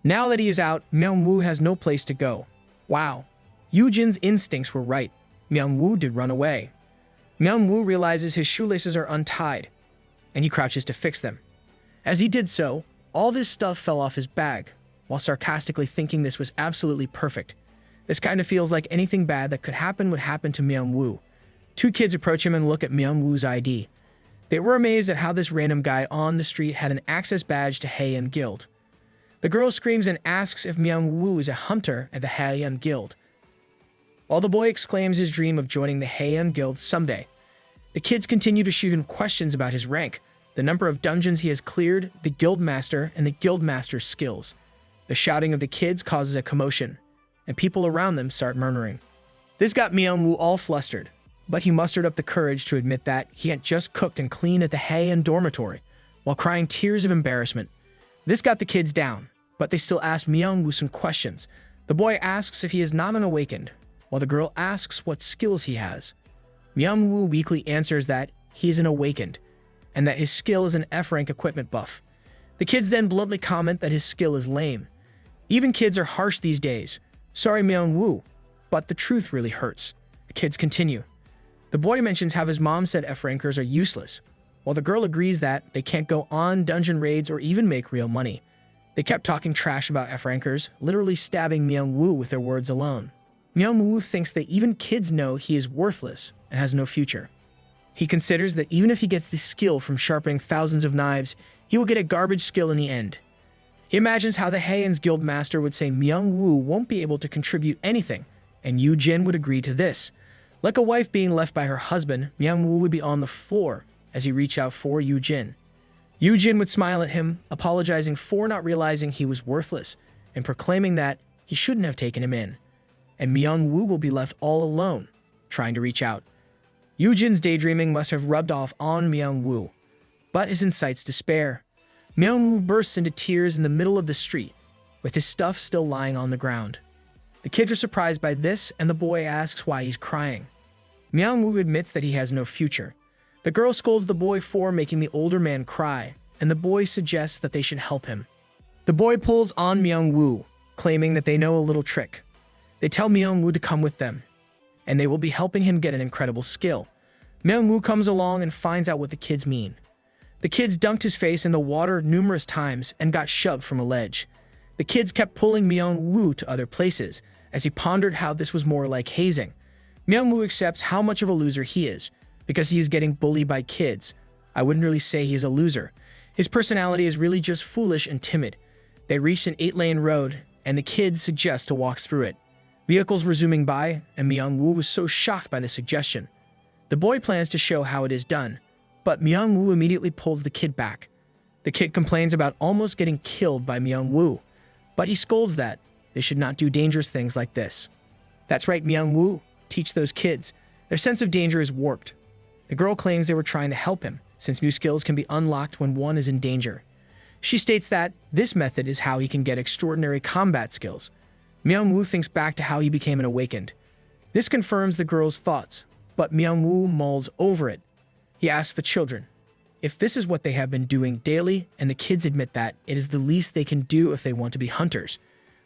Now that he is out, Myung-woo has no place to go. Wow, Yoojin's instincts were right. Myung-woo did run away. Myung-woo realizes his shoelaces are untied, and he crouches to fix them. As he did so, all this stuff fell off his bag, while sarcastically thinking this was absolutely perfect. This kind of feels like anything bad that could happen would happen to Myung-woo. Two kids approach him and look at Myung-woo's ID. They were amazed at how this random guy on the street had an access badge to Haeyeon Guild. The girl screams and asks if Myung-woo is a hunter at the Haeyeon Guild, while the boy exclaims his dream of joining the Haeyeon Guild someday. The kids continue to shoot him questions about his rank, the number of dungeons he has cleared, the guild master, and the guild master's skills. The shouting of the kids causes a commotion, and people around them start murmuring. This got Myung-woo all flustered, but he mustered up the courage to admit that he had just cooked and cleaned at the Haeyeon dormitory, while crying tears of embarrassment. This got the kids down, but they still asked Myung-woo some questions. The boy asks if he is not an awakened, while the girl asks what skills he has. Myung-woo weakly answers that he is an awakened, and that his skill is an F-rank equipment buff. The kids then bluntly comment that his skill is lame. Even kids are harsh these days. Sorry, Myung-woo, but the truth really hurts. The kids continue. The boy mentions how his mom said F-rankers are useless, while the girl agrees that they can't go on dungeon raids or even make real money. They kept talking trash about F-rankers, literally stabbing Myung-woo with their words alone. Myung-woo thinks that even kids know he is worthless and has no future. He considers that even if he gets the skill from sharpening thousands of knives, he will get a garbage skill in the end. He imagines how the Haeun's guild master would say Myung-woo won't be able to contribute anything, and Yoojin would agree to this. Like a wife being left by her husband, Myung-woo would be on the floor as he reached out for Yoojin. Yoojin would smile at him, apologizing for not realizing he was worthless, and proclaiming that he shouldn't have taken him in. And Myung-woo will be left all alone, trying to reach out. Yoojin's daydreaming must have rubbed off on Myung-woo, but his insights despair. Myung-woo bursts into tears in the middle of the street, with his stuff still lying on the ground. The kids are surprised by this, and the boy asks why he's crying. Myung-woo admits that he has no future. The girl scolds the boy for making the older man cry, and the boy suggests that they should help him. The boy pulls on Myung-woo, claiming that they know a little trick. They tell Myung-woo to come with them, and they will be helping him get an incredible skill. Myung-woo comes along and finds out what the kids mean. The kids dunked his face in the water numerous times and got shoved from a ledge. The kids kept pulling Myung-woo to other places, as he pondered how this was more like hazing. Myung-woo accepts how much of a loser he is, because he is getting bullied by kids. I wouldn't really say he is a loser. His personality is really just foolish and timid. They reached an 8-lane road, and the kids suggest to walk through it. Vehicles were zooming by, and Myung-woo was so shocked by the suggestion. The boy plans to show how it is done, but Myung-woo immediately pulls the kid back. The kid complains about almost getting killed by Myung-woo, but he scolds that they should not do dangerous things like this. That's right, Myung-woo, teach those kids. Their sense of danger is warped. The girl claims they were trying to help him, since new skills can be unlocked when one is in danger. She states that this method is how he can get extraordinary combat skills. Myung-woo thinks back to how he became an awakened. This confirms the girl's thoughts, but Myung-woo mulls over it. He asks the children if this is what they have been doing daily, and the kids admit that it is the least they can do if they want to be hunters.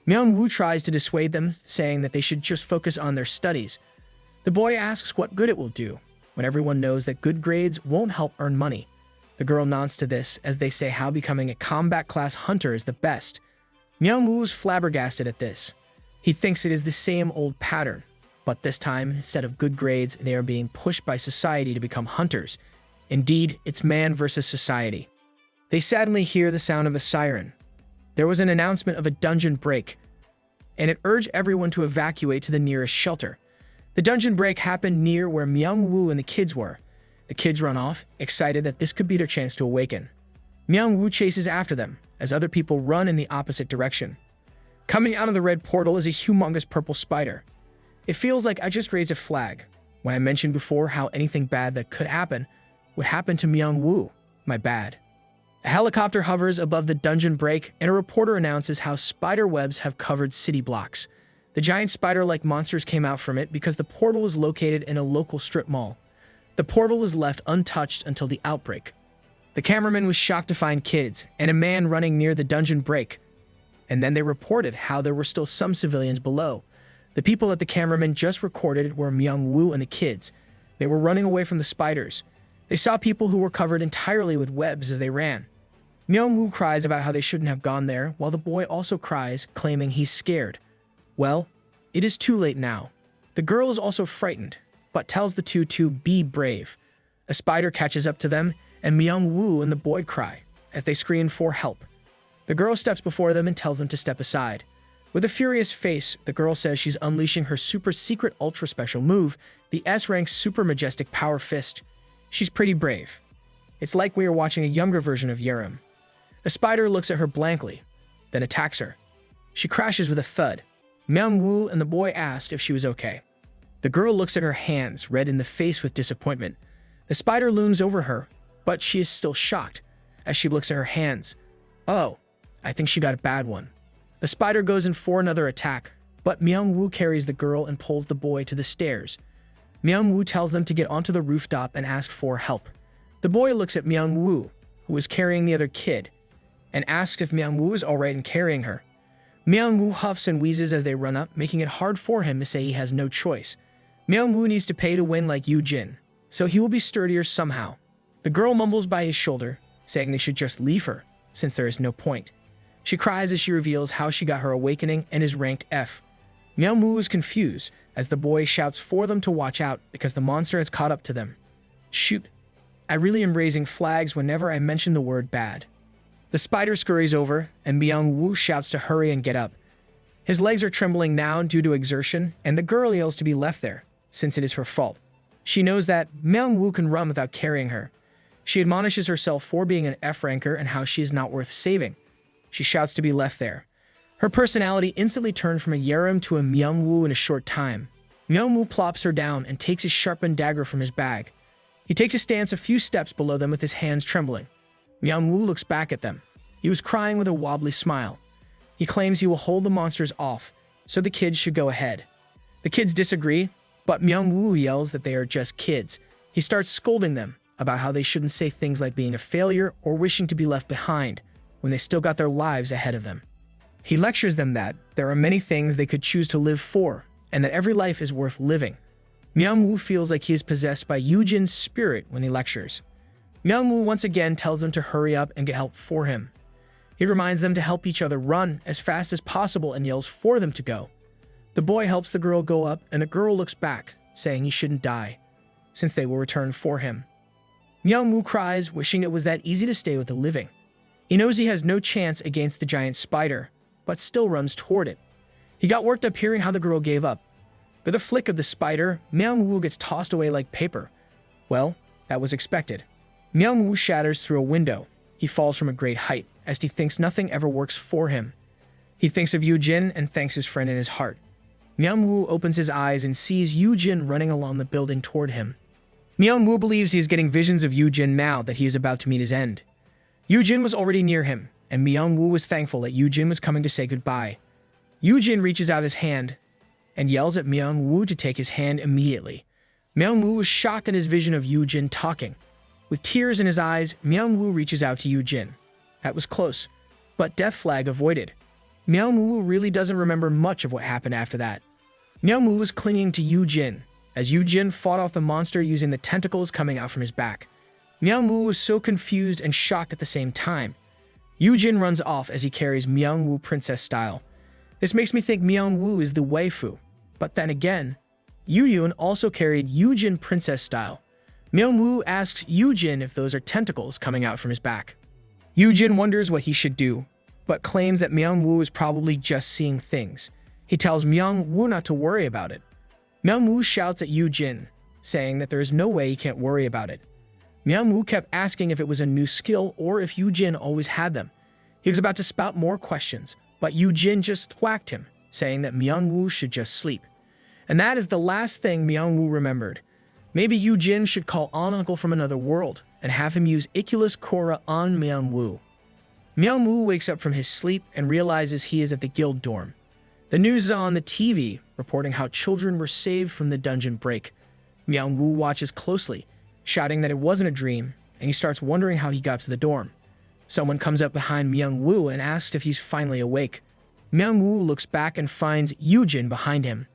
Myung-woo tries to dissuade them, saying that they should just focus on their studies. The boy asks what good it will do, when everyone knows that good grades won't help earn money. The girl nods to this as they say how becoming a combat class hunter is the best. Myung-woo is flabbergasted at this. He thinks it is the same old pattern, but this time, instead of good grades, they are being pushed by society to become hunters. Indeed, it's man versus society. They suddenly hear the sound of a siren. There was an announcement of a dungeon break, and it urged everyone to evacuate to the nearest shelter. The dungeon break happened near where Myung-woo and the kids were. The kids run off, excited that this could be their chance to awaken. Myung-woo chases after them, as other people run in the opposite direction. Coming out of the red portal is a humongous purple spider. It feels like I just raised a flag when I mentioned before how anything bad that could happen would happen to Myung-woo. My bad. A helicopter hovers above the dungeon break, and a reporter announces how spider webs have covered city blocks. The giant spider-like monsters came out from it because the portal was located in a local strip mall. The portal was left untouched until the outbreak. The cameraman was shocked to find kids and a man running near the dungeon break, and then they reported how there were still some civilians below. The people that the cameraman just recorded were Myung-woo and the kids. They were running away from the spiders. They saw people who were covered entirely with webs as they ran. Myung-woo cries about how they shouldn't have gone there, while the boy also cries, claiming he's scared. Well, it is too late now. The girl is also frightened, but tells the two to be brave. A spider catches up to them, and Myung-woo and the boy cry as they scream for help. The girl steps before them and tells them to step aside. With a furious face, the girl says she's unleashing her super secret ultra special move, the S-rank super majestic power fist. She's pretty brave. It's like we are watching a younger version of Yerim. The spider looks at her blankly, then attacks her. She crashes with a thud. Myung-woo and the boy asked if she was okay. The girl looks at her hands, red in the face with disappointment. The spider looms over her, but she is still shocked as she looks at her hands. Oh, I think she got a bad one. The spider goes in for another attack, but Myung-woo carries the girl and pulls the boy to the stairs. Myung-woo tells them to get onto the rooftop and ask for help. The boy looks at Myung-woo, who is carrying the other kid, and asks if Myung-woo is alright in carrying her. Myung-woo huffs and wheezes as they run up, making it hard for him to say he has no choice. Myung-woo needs to pay to win like Yoojin, so he will be sturdier somehow. The girl mumbles by his shoulder, saying they should just leave her, since there is no point. She cries as she reveals how she got her awakening and is ranked F. Myung-woo is confused as the boy shouts for them to watch out because the monster has caught up to them. Shoot, I really am raising flags whenever I mention the word bad. The spider scurries over, and Myung-woo shouts to hurry and get up. His legs are trembling now due to exertion, and the girl yells to be left there, since it is her fault. She knows that Myung-woo can run without carrying her. She admonishes herself for being an F-ranker and how she is not worth saving. She shouts to be left there. Her personality instantly turned from a Yerim to a Myung-woo in a short time. Myung-woo plops her down and takes his sharpened dagger from his bag. He takes a stance a few steps below them with his hands trembling. Myung-woo looks back at them. He was crying with a wobbly smile. He claims he will hold the monsters off, so the kids should go ahead. The kids disagree, but Myung-woo yells that they are just kids. He starts scolding them about how they shouldn't say things like being a failure or wishing to be left behind when they still got their lives ahead of them. He lectures them that there are many things they could choose to live for, and that every life is worth living. Myung-woo feels like he is possessed by Yoojin's spirit when he lectures. Myung-woo once again tells them to hurry up and get help for him. He reminds them to help each other run as fast as possible and yells for them to go. The boy helps the girl go up, and the girl looks back, saying he shouldn't die, since they will return for him. Myung-woo cries, wishing it was that easy to stay with the living. He knows he has no chance against the giant spider, but still runs toward it. He got worked up hearing how the girl gave up. With a flick of the spider, Myung-woo gets tossed away like paper. Well, that was expected. Myung-woo shatters through a window. He falls from a great height, as he thinks nothing ever works for him. He thinks of Yoojin and thanks his friend in his heart. Myung-woo opens his eyes and sees Yoojin running along the building toward him. Myung-woo believes he is getting visions of Yoojin now that he is about to meet his end. Yoojin was already near him, and Myung-woo was thankful that Yoojin was coming to say goodbye. Yoojin reaches out his hand and yells at Myung-woo to take his hand immediately. Myung-woo was shocked at his vision of Yoojin talking. With tears in his eyes, Myung-woo reaches out to Yoojin. That was close, but Death Flag avoided. Myung-woo really doesn't remember much of what happened after that. Myung-woo was clinging to Yoojin, as Yoojin fought off the monster using the tentacles coming out from his back. Myung-woo was so confused and shocked at the same time. Yoojin runs off as he carries Myung-woo princess style. This makes me think Myung-woo is the waifu, but then again, Yoojin also carried Yoojin princess style. Myung-woo asks Yoojin if those are tentacles coming out from his back. Yoojin wonders what he should do, but claims that Myung-woo is probably just seeing things. He tells Myung-woo not to worry about it. Myung-woo shouts at Yoojin, saying that there is no way he can't worry about it. Myung-woo kept asking if it was a new skill or if Yoojin always had them. He was about to spout more questions, but Yoojin just whacked him, saying that Myung-woo should just sleep. And that is the last thing Myung-woo remembered. Maybe Yoojin should call on Uncle from another world and have him use Iculus Korra on Myung-woo. Myung-woo wakes up from his sleep and realizes he is at the guild dorm. The news is on the TV, reporting how children were saved from the dungeon break. Myung-woo watches closely, shouting that it wasn't a dream, and he starts wondering how he got to the dorm. Someone comes up behind Myung-woo and asks if he's finally awake. Myung-woo looks back and finds Yoojin behind him.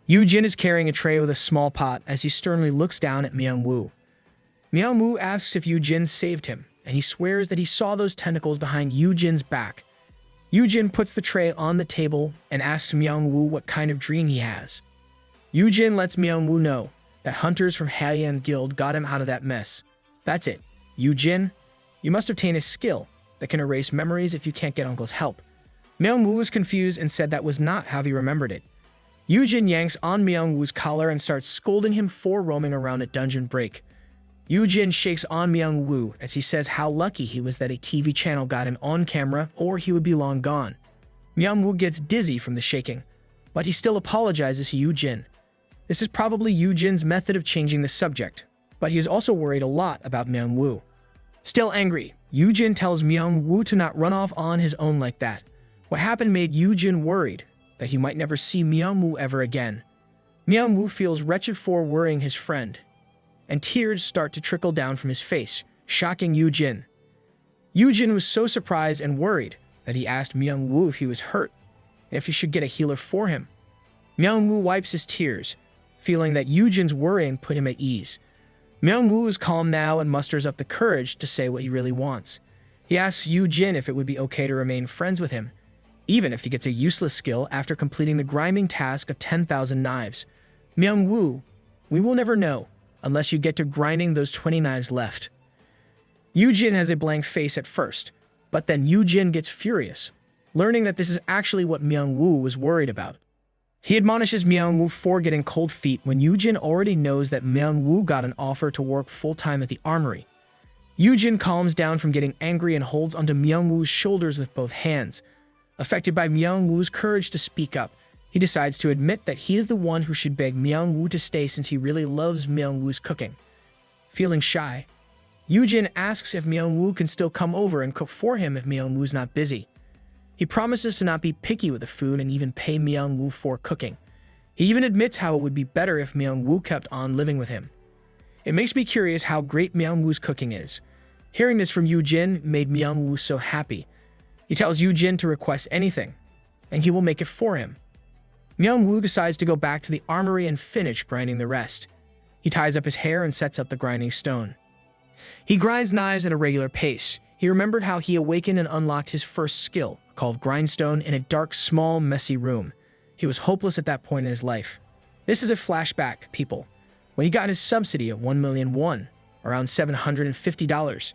Yoojin is carrying a tray with a small pot as he sternly looks down at Myung-woo. Myung-woo asks if Yoojin saved him, and he swears that he saw those tentacles behind Yoojin's back. Yoojin puts the tray on the table and asks Myung-woo what kind of dream he has. Yoojin lets Myung-woo know that hunters from Haiyan Guild got him out of that mess. That's it. Yoojin, you must obtain a skill that can erase memories if you can't get Uncle's help. Myung-woo was confused and said that was not how he remembered it. Yoojin yanks on Myung-woo's collar and starts scolding him for roaming around at dungeon break. Yoojin shakes on Myung-woo as he says how lucky he was that a TV channel got him on camera or he would be long gone. Myung-woo gets dizzy from the shaking, but he still apologizes to Yoojin. This is probably Yoojin's method of changing the subject, but he is also worried a lot about Myung-woo. Still angry, Yoojin tells Myung-woo to not run off on his own like that. What happened made Yoojin worried that he might never see Myung-woo ever again. Myung-woo feels wretched for worrying his friend, and tears start to trickle down from his face, shocking Yoojin. Yoojin was so surprised and worried that he asked Myung-woo if he was hurt and if he should get a healer for him. Myung-woo wipes his tears, feeling that Yoojin's worrying put him at ease. Myung-woo is calm now and musters up the courage to say what he really wants. He asks Yoojin if it would be okay to remain friends with him, even if he gets a useless skill after completing the grinding task of 10,000 knives. Myung-woo, we will never know unless you get to grinding those 20 knives left. Yoojin has a blank face at first, but then Yoojin gets furious, learning that this is actually what Myung-woo was worried about. He admonishes Myung-woo for getting cold feet when Yoojin already knows that Myung-woo got an offer to work full-time at the armory. Yoojin calms down from getting angry and holds onto Myung-woo's shoulders with both hands. Affected by Myung-woo's courage to speak up, he decides to admit that he is the one who should beg Myung-woo to stay since he really loves Myung-woo's cooking. Feeling shy, Yoojin asks if Myung-woo can still come over and cook for him if Myung-woo's not busy. He promises to not be picky with the food and even pay Myung-woo for cooking. He even admits how it would be better if Myung-woo kept on living with him. It makes me curious how great Myung-woo's cooking is. Hearing this from Yoojin made Myung-woo so happy. He tells Yoojin to request anything, and he will make it for him. Myung-woo decides to go back to the armory and finish grinding the rest. He ties up his hair and sets up the grinding stone. He grinds knives at a regular pace. He remembered how he awakened and unlocked his first skill, called grindstone, in a dark, small, messy room. He was hopeless at that point in his life. This is a flashback, people, when he got his subsidy of 1 million won, around $750.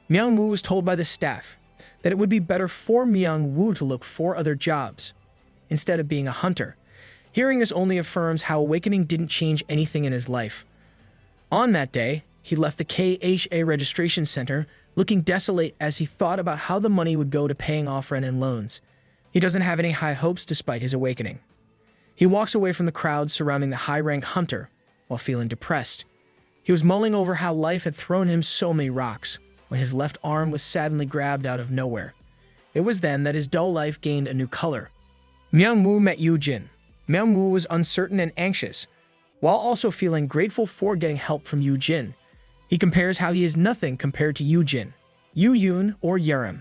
Myung-woo was told by the staff that it would be better for Myung-woo to look for other jobs, instead of being a hunter. Hearing this only affirms how awakening didn't change anything in his life. On that day, he left the KHA registration center looking desolate as he thought about how the money would go to paying off rent and loans. He doesn't have any high hopes despite his awakening. He walks away from the crowd surrounding the high-rank hunter while feeling depressed. He was mulling over how life had thrown him so many rocks when his left arm was suddenly grabbed out of nowhere. It was then that his dull life gained a new color. Myung-woo met Yoojin. Myung-woo was uncertain and anxious, while also feeling grateful for getting help from Yoojin. He compares how he is nothing compared to Yoojin, Yoon, or Yerim.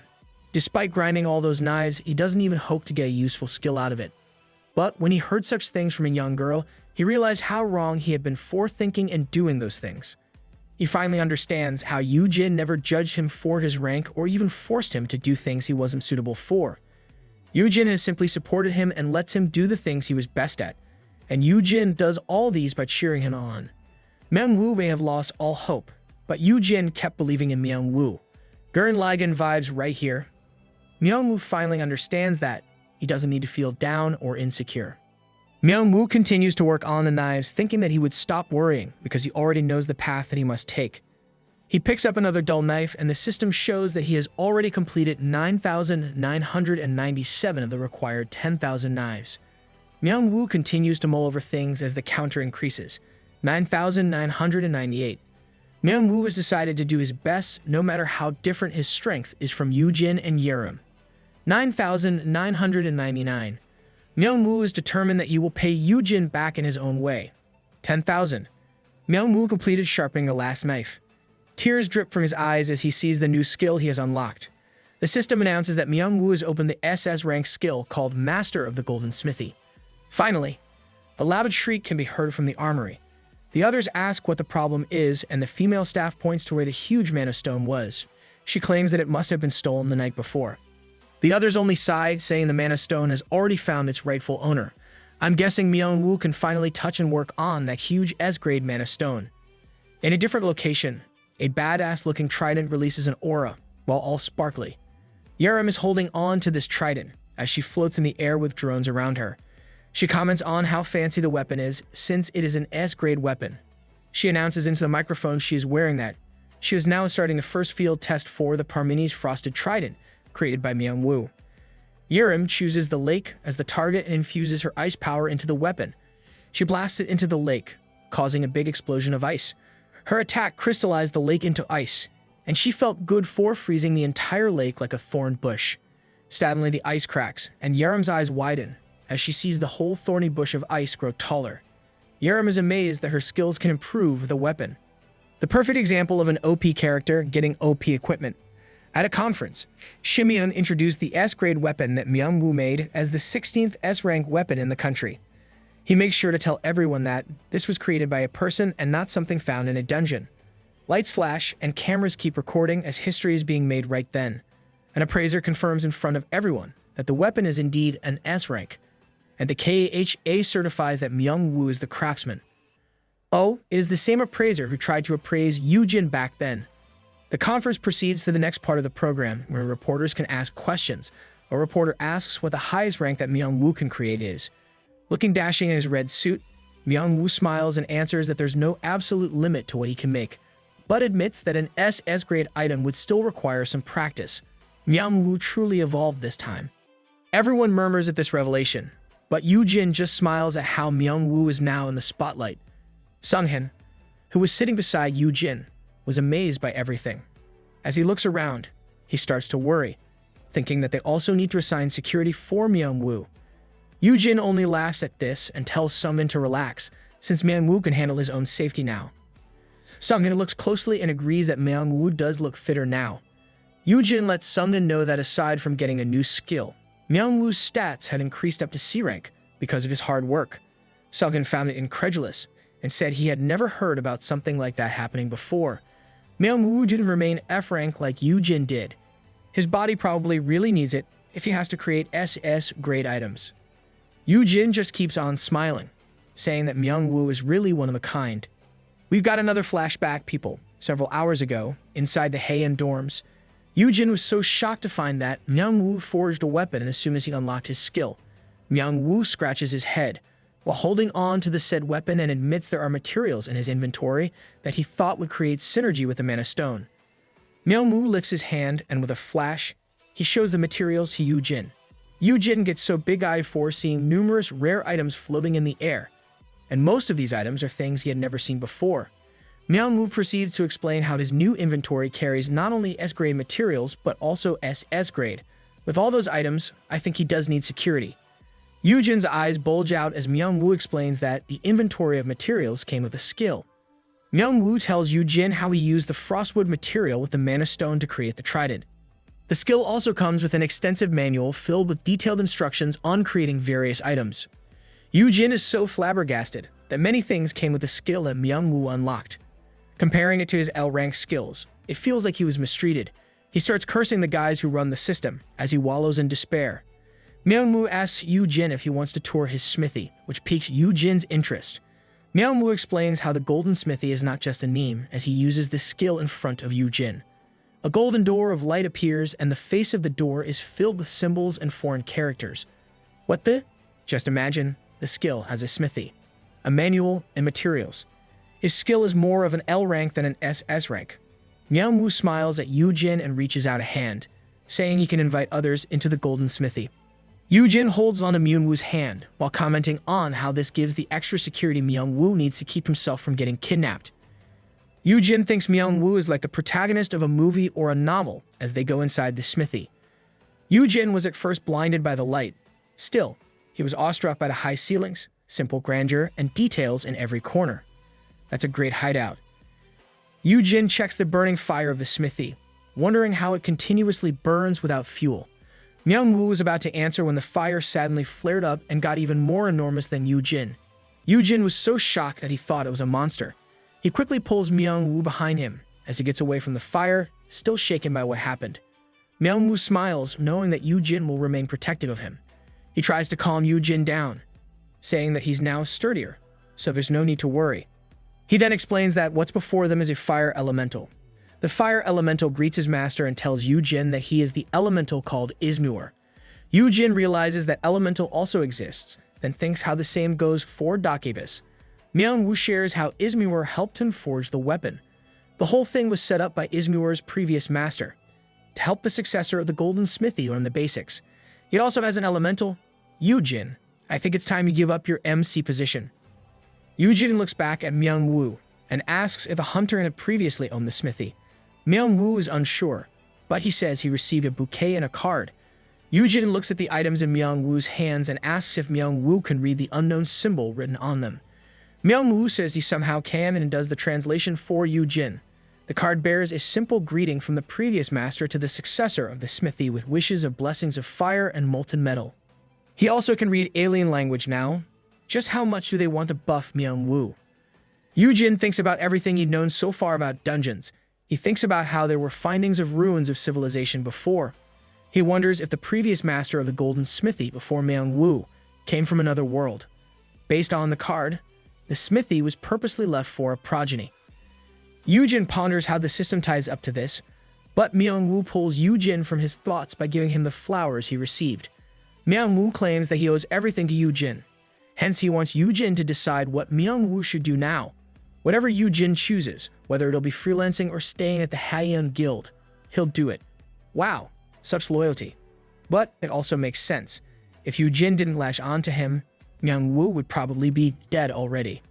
Despite grinding all those knives, he doesn't even hope to get a useful skill out of it. But when he heard such things from a young girl, he realized how wrong he had been for thinking and doing those things. He finally understands how Yoojin never judged him for his rank or even forced him to do things he wasn't suitable for. Yoojin has simply supported him and lets him do the things he was best at, and Yoojin does all these by cheering him on. Myung-woo may have lost all hope, but Yoojin kept believing in Myung-woo. Gurren Lagann vibes right here. Myung-woo finally understands that he doesn't need to feel down or insecure. Myung-woo continues to work on the knives, thinking that he would stop worrying because he already knows the path that he must take. He picks up another dull knife, and the system shows that he has already completed 9,997 of the required 10,000 knives. Myung-woo continues to mull over things as the counter increases, 9,998. Myung-woo has decided to do his best no matter how different his strength is from Yoojin and Yerim. 9,999. Myung-woo is determined that he will pay Yoojin back in his own way. 10,000. Myung-woo completed sharpening the last knife. Tears drip from his eyes as he sees the new skill he has unlocked. The system announces that Myung-woo has opened the SS rank skill called Master of the Golden Smithy. Finally, a loud shriek can be heard from the armory. The others ask what the problem is, and the female staff points to where the huge mana stone was. She claims that it must have been stolen the night before. The others only sigh, saying the mana stone has already found its rightful owner. I'm guessing Myung-woo can finally touch and work on that huge S-grade mana stone. In a different location, a badass-looking trident releases an aura, while all sparkly. Yerim is holding on to this trident as she floats in the air with drones around her. She comments on how fancy the weapon is, since it is an S-grade weapon. She announces into the microphone she is wearing that. She is now starting the first field test for the Parmenides Frosted Trident, created by Myung-woo. Yerim chooses the lake as the target and infuses her ice power into the weapon. She blasts it into the lake, causing a big explosion of ice. Her attack crystallized the lake into ice, and she felt good for freezing the entire lake like a thorn bush. Suddenly the ice cracks, and Yerim's eyes widen as she sees the whole thorny bush of ice grow taller. Yerim is amazed that her skills can improve the weapon. The perfect example of an OP character getting OP equipment. At a conference, Shimeon introduced the S-grade weapon that Myung-woo made as the 16th S-rank weapon in the country. He makes sure to tell everyone that this was created by a person and not something found in a dungeon. Lights flash and cameras keep recording as history is being made right then. An appraiser confirms in front of everyone that the weapon is indeed an S-rank, and the KHA certifies that Myung-woo is the craftsman. Oh, it is the same appraiser who tried to appraise Yoojin back then. The conference proceeds to the next part of the program, where reporters can ask questions. A reporter asks what the highest rank that Myung-woo can create is. Looking dashing in his red suit, Myung-woo smiles and answers that there's no absolute limit to what he can make, but admits that an SS-grade item would still require some practice. Myung-woo truly evolved this time. Everyone murmurs at this revelation, but Yoojin just smiles at how Myung-woo is now in the spotlight. Sunghin, who was sitting beside Yoojin, was amazed by everything. As he looks around, he starts to worry, thinking that they also need to assign security for Myung-woo. Yoojin only laughs at this and tells Sunghin to relax, since Myung-woo can handle his own safety now. Sunghin looks closely and agrees that Myung-woo does look fitter now. Yoojin lets Sunghin know that aside from getting a new skill, Myung-woo's stats had increased up to C rank because of his hard work. Sunghin found it incredulous and said he had never heard about something like that happening before. Myung-woo didn't remain F rank like Yoojin did. His body probably really needs it if he has to create SS grade items. Yoojin just keeps on smiling, saying that Myung-woo is really one of a kind. We've got another flashback, people. Several hours ago, inside the Heian dorms, Yoojin was so shocked to find that Myung-woo forged a weapon as soon as he unlocked his skill. Myung-woo scratches his head while holding on to the said weapon and admits there are materials in his inventory that he thought would create synergy with the Mana Stone. Myung-woo licks his hand and with a flash, he shows the materials to Yoojin. Yoojin gets so big-eyed for seeing numerous rare items floating in the air, and most of these items are things he had never seen before. Myung-woo proceeds to explain how his new inventory carries not only S-grade materials, but also SS-grade. With all those items, I think he does need security. Yoojin's eyes bulge out as Myung-woo explains that the inventory of materials came with a skill. Myung-woo tells Yoojin how he used the frostwood material with the Mana Stone to create the trident. The skill also comes with an extensive manual filled with detailed instructions on creating various items. Yoojin is so flabbergasted that many things came with the skill that Myung-woo unlocked. Comparing it to his L-rank skills, it feels like he was mistreated. He starts cursing the guys who run the system as he wallows in despair. Myung-woo asks Yoojin if he wants to tour his smithy, which piques Yoojin's interest. Myung-woo explains how the golden smithy is not just a meme as he uses this skill in front of Yoojin. A golden door of light appears and the face of the door is filled with symbols and foreign characters. What the? Just imagine, the skill has a smithy, a manual, and materials. His skill is more of an L rank than an SS rank. Myung-woo smiles at Yoojin and reaches out a hand, saying he can invite others into the golden smithy. Yoojin holds on to Myung-woo's hand while commenting on how this gives the extra security Myung-woo needs to keep himself from getting kidnapped. Yoojin thinks Myung-woo is like the protagonist of a movie or a novel as they go inside the smithy. Yoojin was at first blinded by the light. Still, he was awestruck by the high ceilings, simple grandeur, and details in every corner. That's a great hideout. Yoojin checks the burning fire of the smithy, wondering how it continuously burns without fuel. Myung-woo was about to answer when the fire suddenly flared up and got even more enormous than Yoojin. Yoojin was so shocked that he thought it was a monster. He quickly pulls Myung-woo behind him as he gets away from the fire, still shaken by what happened. Myung-woo smiles, knowing that Yoojin will remain protective of him. He tries to calm Yoojin down, saying that he's now sturdier, so there's no need to worry. He then explains that what's before them is a fire elemental. The fire elemental greets his master and tells Yoojin that he is the elemental called Ismur. Yoojin realizes that elemental also exists, then thinks how the same goes for Dakibus. Myung-woo shares how Ismur helped him forge the weapon. The whole thing was set up by Ismur's previous master, to help the successor of the Golden Smithy learn the basics. It also has an elemental. Yoojin, I think it's time you give up your MC position. Yoojin looks back at Myung-woo and asks if a hunter had previously owned the smithy. Myung-woo is unsure, but he says he received a bouquet and a card. Yoojin looks at the items in Myung-woo's hands and asks if Myung-woo can read the unknown symbol written on them. Myung-woo says he somehow can and does the translation for Yoojin. The card bears a simple greeting from the previous master to the successor of the smithy with wishes of blessings of fire and molten metal. He also can read alien language now. Just how much do they want to buff Myung-woo? Yoojin thinks about everything he'd known so far about dungeons. He thinks about how there were findings of ruins of civilization before. He wonders if the previous master of the Golden Smithy before Myung-woo came from another world. Based on the card, the smithy was purposely left for a progeny. Yoojin ponders how the system ties up to this, but Myung-woo pulls Yoojin from his thoughts by giving him the flowers he received. Myung-woo claims that he owes everything to Yoojin. Hence, he wants Yoojin to decide what Myung-woo should do now. Whatever Yoojin chooses, whether it'll be freelancing or staying at the Haeyeon Guild, he'll do it. Wow, such loyalty. But it also makes sense. If Yoojin didn't latch on to him, Myung-woo would probably be dead already.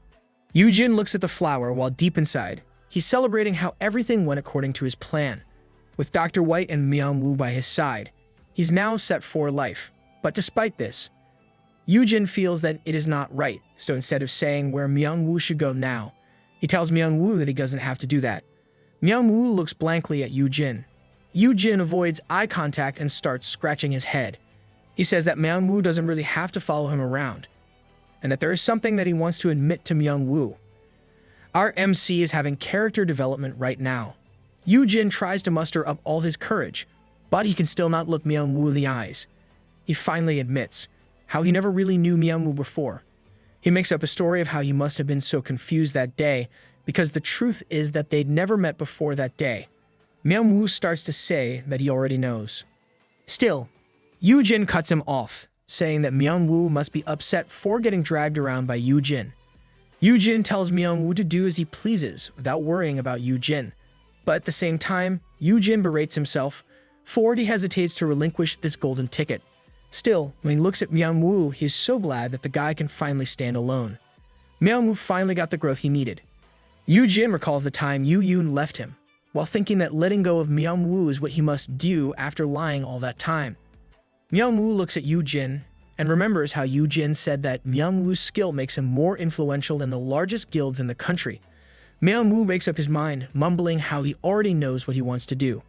Yoojin looks at the flower while deep inside, he's celebrating how everything went according to his plan. With Dr. White and Myung-woo by his side, he's now set for life. But despite this, Yoojin feels that it is not right, so instead of saying where Myung-woo should go now, he tells Myung-woo that he doesn't have to do that. Myung-woo looks blankly at Yoojin. Yoojin avoids eye contact and starts scratching his head. He says that Myung-woo doesn't really have to follow him around, and that there is something that he wants to admit to Myung-woo. Our MC is having character development right now. Yoojin tries to muster up all his courage, but he can still not look Myung-woo in the eyes. He finally admits how he never really knew Myung-woo before. He makes up a story of how he must have been so confused that day, because the truth is that they'd never met before that day. Myung-woo starts to say that he already knows. Still, Yoojin cuts him off, saying that Myung-woo must be upset for getting dragged around by Yoojin. Yoojin tells Myung-woo to do as he pleases without worrying about Yoojin. But at the same time, Yoojin berates himself for he hesitates to relinquish this golden ticket. Still, when he looks at Myung-woo, he's so glad that the guy can finally stand alone. Myung-woo finally got the growth he needed. Yoojin recalls the time Yoo-yoon left him, while thinking that letting go of Myung-woo is what he must do after lying all that time. Myung-woo looks at Yoojin and remembers how Yoojin said that Myung-woo's skill makes him more influential than the largest guilds in the country. Myung-woo makes up his mind, mumbling how he already knows what he wants to do.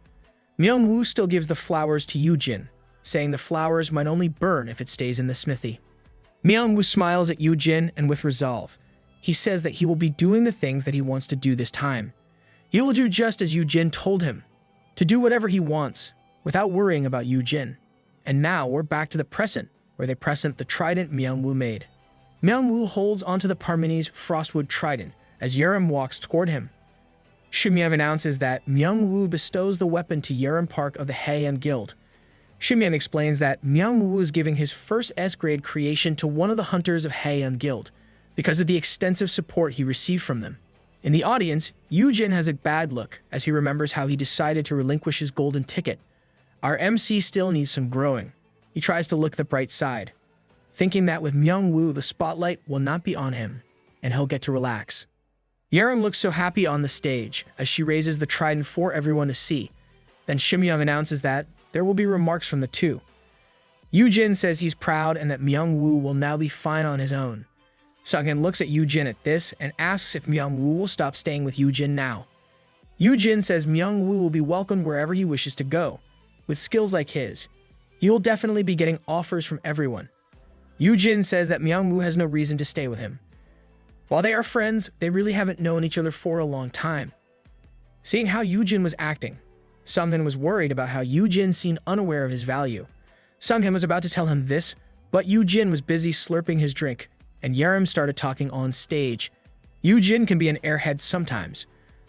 Myung-woo still gives the flowers to Yoojin, saying the flowers might only burn if it stays in the smithy. Myung-woo smiles at Yoojin and with resolve, he says that he will be doing the things that he wants to do this time. He will do just as Yoojin told him, to do whatever he wants, without worrying about Yoojin. And now we're back to the present, where they present the trident Myung-woo made. Myung-woo holds onto the Parmenes Frostwood trident as Yerim walks toward him. Shimyeon announces that Myung-woo bestows the weapon to Yerim Park of the Haeyeon Guild. Shimyeon explains that Myung-woo is giving his first S-grade creation to one of the hunters of Haeyeon Guild because of the extensive support he received from them. In the audience, Yoojin has a bad look as he remembers how he decided to relinquish his golden ticket. Our MC still needs some growing. He tries to look the bright side, thinking that with Myung-woo the spotlight will not be on him, and he'll get to relax. Yerim looks so happy on the stage as she raises the trident for everyone to see. Then Shimyeon announces that there will be remarks from the two. Yoojin says he's proud and that Myung-woo will now be fine on his own. Sungin looks at Yoojin at this and asks if Myung-woo will stop staying with Yoojin now. Yoojin says Myung-woo will be welcomed wherever he wishes to go. With skills like his, he will definitely be getting offers from everyone. Yoojin says that Myung-woo has no reason to stay with him. While they are friends, they really haven't known each other for a long time. Seeing how Yoojin was acting, Sungin was worried about how Yoojin seemed unaware of his value. Sungin was about to tell him this, but Yoojin was busy slurping his drink, and Yerim started talking on stage. Yoojin can be an airhead sometimes.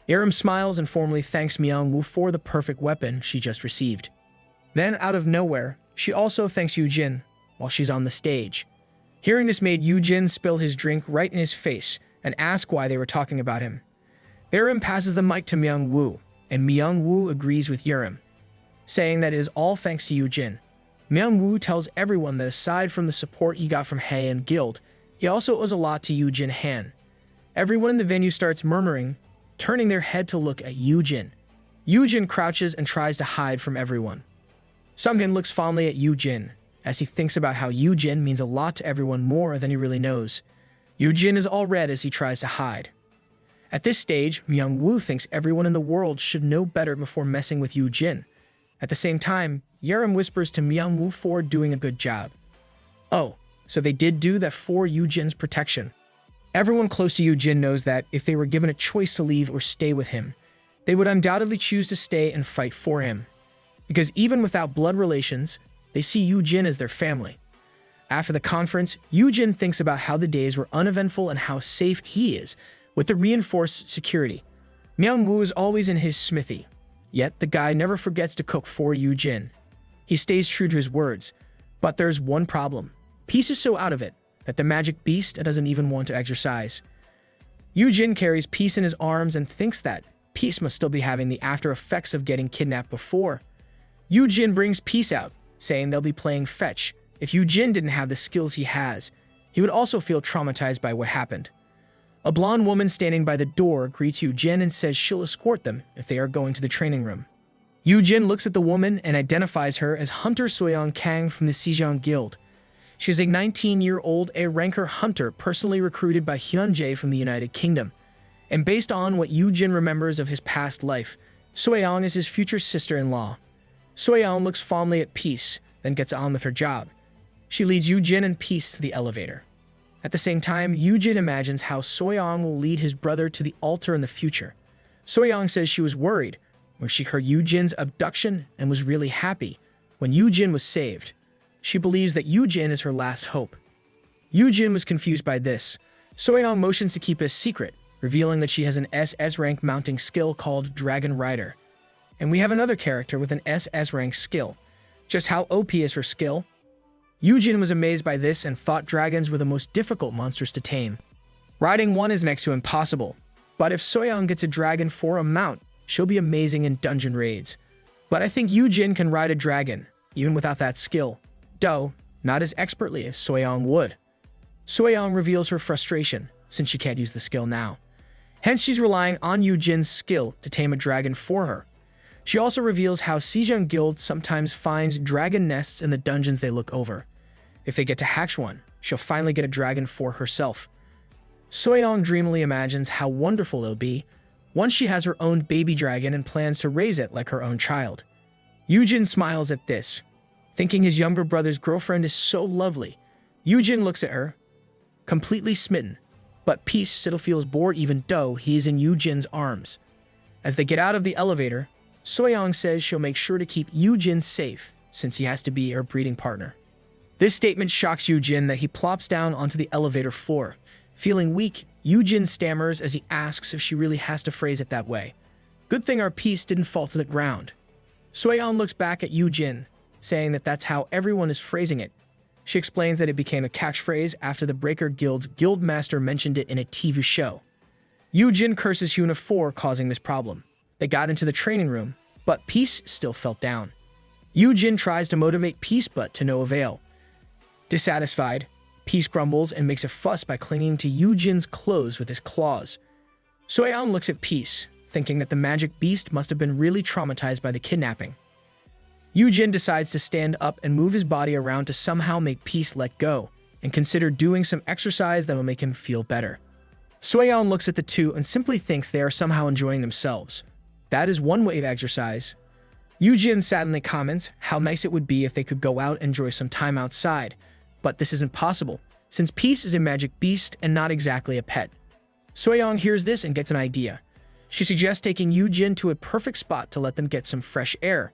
Yerim smiles and formally thanks Myung-woo for the perfect weapon she just received. Then, out of nowhere, she also thanks Yoojin while she's on the stage. Hearing this made Yoojin spill his drink right in his face and ask why they were talking about him. Yerim passes the mic to Myung-woo, and Myung-woo agrees with Yerim, saying that it is all thanks to Yoojin. Myung-woo tells everyone that aside from the support he got from Haeyeon Guild, he also owes a lot to Yoojin Han. Everyone in the venue starts murmuring, turning their head to look at Yoojin. Yoojin crouches and tries to hide from everyone. Sungin looks fondly at Yoojin, as he thinks about how Yoojin means a lot to everyone more than he really knows. Yoojin is all red as he tries to hide. At this stage, Myung-woo thinks everyone in the world should know better before messing with Yoojin. At the same time, Yerim whispers to Myung-woo for doing a good job. Oh, so they did do that for Yoojin's protection. Everyone close to Yoojin knows that if they were given a choice to leave or stay with him, they would undoubtedly choose to stay and fight for him. Because even without blood relations, they see Yoojin as their family. After the conference, Yoojin thinks about how the days were uneventful and how safe he is with the reinforced security. Myung-woo is always in his smithy, yet the guy never forgets to cook for Yoojin. He stays true to his words, but there's one problem. Peace is so out of it that the magic beast doesn't even want to exercise. Yoojin carries Peace in his arms and thinks that Peace must still be having the after effects of getting kidnapped before. Yoojin brings Peace out, saying they'll be playing fetch. If Yoojin didn't have the skills he has, he would also feel traumatized by what happened. A blonde woman standing by the door greets Yoojin and says she'll escort them if they are going to the training room. Yoojin looks at the woman and identifies her as Hunter Soyeon Kang from the Sejong Guild. She is a 19-year-old A-ranker hunter personally recruited by Hyunjae from the United Kingdom. And based on what Yoojin remembers of his past life, Soyeon is his future sister-in-law. Soyeon looks fondly at Peace, then gets on with her job. She leads Yoojin and Peace to the elevator. At the same time, Yoojin imagines how Soyeon will lead his brother to the altar in the future. Soyeon says she was worried when she heard Yoojin's abduction and was really happy when Yoojin was saved. She believes that Yoojin is her last hope. Yoojin was confused by this. Soyeon motions to keep it a secret, revealing that she has an SS rank mounting skill called Dragon Rider. And we have another character with an SS rank skill. Just how OP is her skill? Yoojin was amazed by this and thought dragons were the most difficult monsters to tame. Riding one is next to impossible, but if Soyeon gets a dragon for a mount, she'll be amazing in dungeon raids. But I think Yoojin can ride a dragon, even without that skill, though not as expertly as Soyeon would. Soyeon reveals her frustration, since she can't use the skill now. Hence she's relying on Yoojin's skill to tame a dragon for her. She also reveals how Sejong Guild sometimes finds dragon nests in the dungeons they look over. If they get to hatch one, she'll finally get a dragon for herself. Soyeon dreamily imagines how wonderful it'll be once she has her own baby dragon and plans to raise it like her own child. Yoojin smiles at this, thinking his younger brother's girlfriend is so lovely. Yoojin looks at her, completely smitten, but Peace still feels bored even though he is in Yoojin's arms. As they get out of the elevator, Soyeon says she'll make sure to keep Yoojin safe since he has to be her breeding partner. This statement shocks Yoojin that he plops down onto the elevator floor. Feeling weak, Yoojin stammers as he asks if she really has to phrase it that way. Good thing our Peace didn't fall to the ground. Soyeon looks back at Yoojin, saying that that's how everyone is phrasing it. She explains that it became a catchphrase after the Breaker Guild's guildmaster mentioned it in a TV show. Yoojin curses Hyuna for causing this problem. They got into the training room, but Peace still felt down. Yoojin tries to motivate Peace, but to no avail. Dissatisfied, Peace grumbles and makes a fuss by clinging to Yoojin's clothes with his claws. Soyeon looks at Peace, thinking that the magic beast must have been really traumatized by the kidnapping. Yoojin decides to stand up and move his body around to somehow make Peace let go, and consider doing some exercise that will make him feel better. Soyeon looks at the two and simply thinks they are somehow enjoying themselves. That is one way of exercise. Yoojin sadly comments how nice it would be if they could go out and enjoy some time outside, but this isn't possible, since Peace is a magic beast and not exactly a pet. Soyeon hears this and gets an idea. She suggests taking Yoojin to a perfect spot to let them get some fresh air.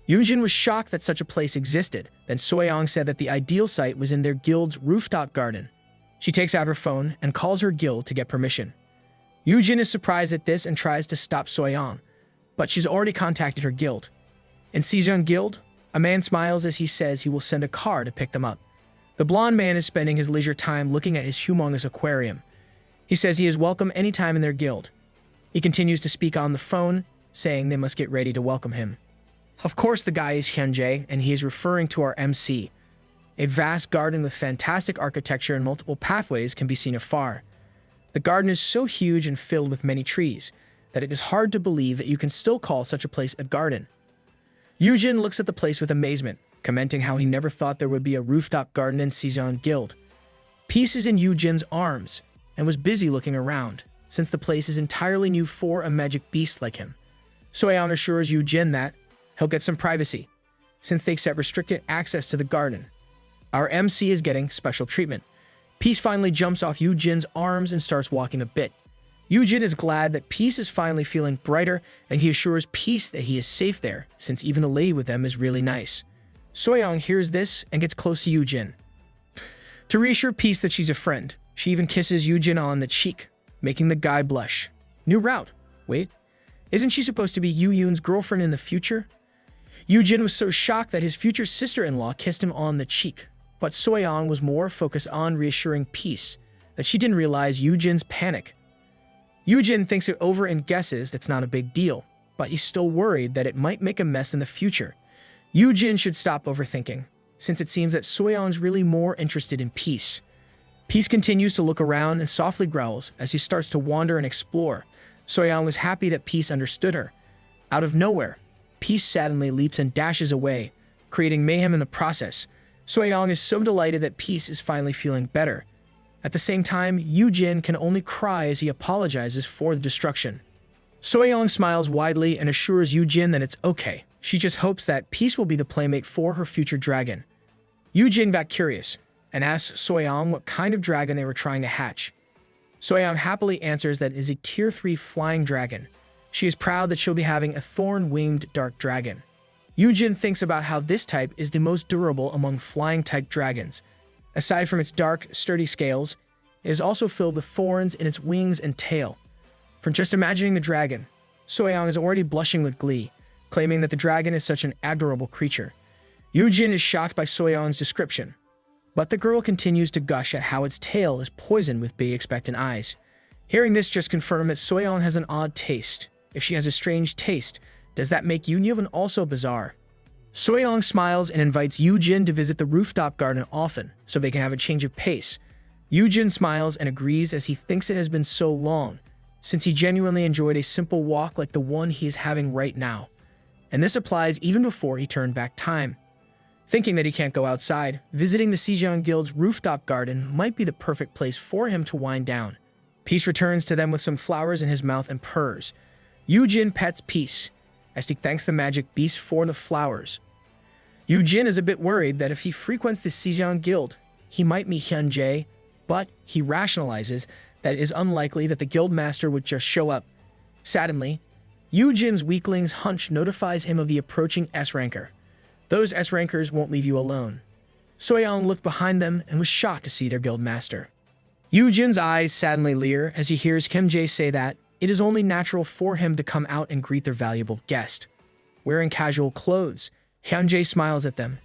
Yoojin was shocked that such a place existed, then Soyeon said that the ideal site was in their guild's rooftop garden. She takes out her phone and calls her guild to get permission. Yoojin is surprised at this and tries to stop Soyeon, but she's already contacted her guild. In Sejong Guild, a man smiles as he says he will send a car to pick them up. The blonde man is spending his leisure time looking at his humongous aquarium. He says he is welcome anytime in their guild. He continues to speak on the phone, saying they must get ready to welcome him. Of course, the guy is Hyunjae, and he is referring to our MC. A vast garden with fantastic architecture and multiple pathways can be seen afar. The garden is so huge and filled with many trees that it is hard to believe that you can still call such a place a garden. Yoojin looks at the place with amazement, commenting how he never thought there would be a rooftop garden in Sejong Guild. Peace is in Yoojin's arms and was busy looking around, since the place is entirely new for a magic beast like him. Soyeon assures Yoojin that he'll get some privacy, since they accept restricted access to the garden. Our MC is getting special treatment. Peace finally jumps off Yoojin's arms and starts walking a bit. Yoojin is glad that Peace is finally feeling brighter, and he assures Peace that he is safe there, since even the lady with them is really nice. Soyeon hears this and gets close to Yoojin. To reassure Peace that she's a friend, she even kisses Yoojin on the cheek, making the guy blush. New route. Wait, isn't she supposed to be Yoon's girlfriend in the future? Yoojin was so shocked that his future sister-in-law kissed him on the cheek, but Soyeon was more focused on reassuring Peace that she didn't realize Yoojin's panic. Yoojin thinks it over and guesses it's not a big deal, but he's still worried that it might make a mess in the future. Yoojin should stop overthinking, since it seems that Soyeon's really more interested in Peace. Peace continues to look around and softly growls as he starts to wander and explore. Soyeon was happy that Peace understood her. Out of nowhere, Peace suddenly leaps and dashes away, creating mayhem in the process. Soyeon is so delighted that Peace is finally feeling better. At the same time, Yoojin can only cry as he apologizes for the destruction. Soyeon smiles widely and assures Yoojin that it's okay. She just hopes that Peace will be the playmate for her future dragon. Yoojin got curious and asks Soyeon what kind of dragon they were trying to hatch. Soyeon happily answers that it is a Tier 3 flying dragon. She is proud that she'll be having a thorn-winged dark dragon. Yoojin thinks about how this type is the most durable among flying-type dragons. Aside from its dark, sturdy scales, it is also filled with thorns in its wings and tail. From just imagining the dragon, Soyeon is already blushing with glee, claiming that the dragon is such an adorable creature. Yoojin is shocked by Soyeon's description, but the girl continues to gush at how its tail is poisoned with big expectant eyes. Hearing this just confirms that Soyeon has an odd taste. If she has a strange taste, does that make Yoonyeon also bizarre? Soyeon smiles and invites Yoojin to visit the rooftop garden often, so they can have a change of pace. Yoojin smiles and agrees as he thinks it has been so long, since he genuinely enjoyed a simple walk like the one he is having right now. And this applies even before he turned back time. Thinking that he can't go outside, visiting the Sejong Guild's rooftop garden might be the perfect place for him to wind down. Peace returns to them with some flowers in his mouth and purrs. Yoojin pets Peace, as he thanks the magic beast for the flowers. Yoojin is a bit worried that if he frequents the Sejong Guild, he might meet Hyunjae, but he rationalizes that it is unlikely that the guild master would just show up. Sadly, Yoojin's weakling's hunch notifies him of the approaching S-ranker. Those S-rankers won't leave you alone. Soyeon looked behind them and was shocked to see their guild master. Yoojin's eyes sadly leer as he hears Kim Jae say that it is only natural for him to come out and greet their valuable guest. Wearing casual clothes, Hyunjae smiles at them,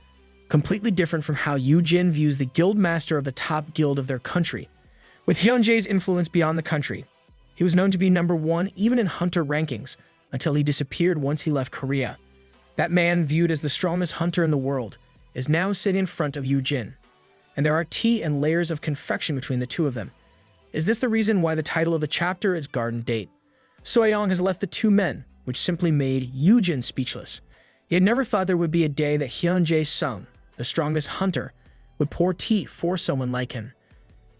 completely different from how Yoojin views the guild master of the top guild of their country. With Hyunjae's influence beyond the country, he was known to be #1 even in hunter rankings until he disappeared once he left Korea. That man, viewed as the strongest hunter in the world, is now sitting in front of Yoojin, and there are tea and layers of confection between the two of them. Is this the reason why the title of the chapter is Garden Date? Soyeon has left the two men, which simply made Yoojin speechless. He had never thought there would be a day that Hyunjae's son, the strongest hunter, would pour tea for someone like him.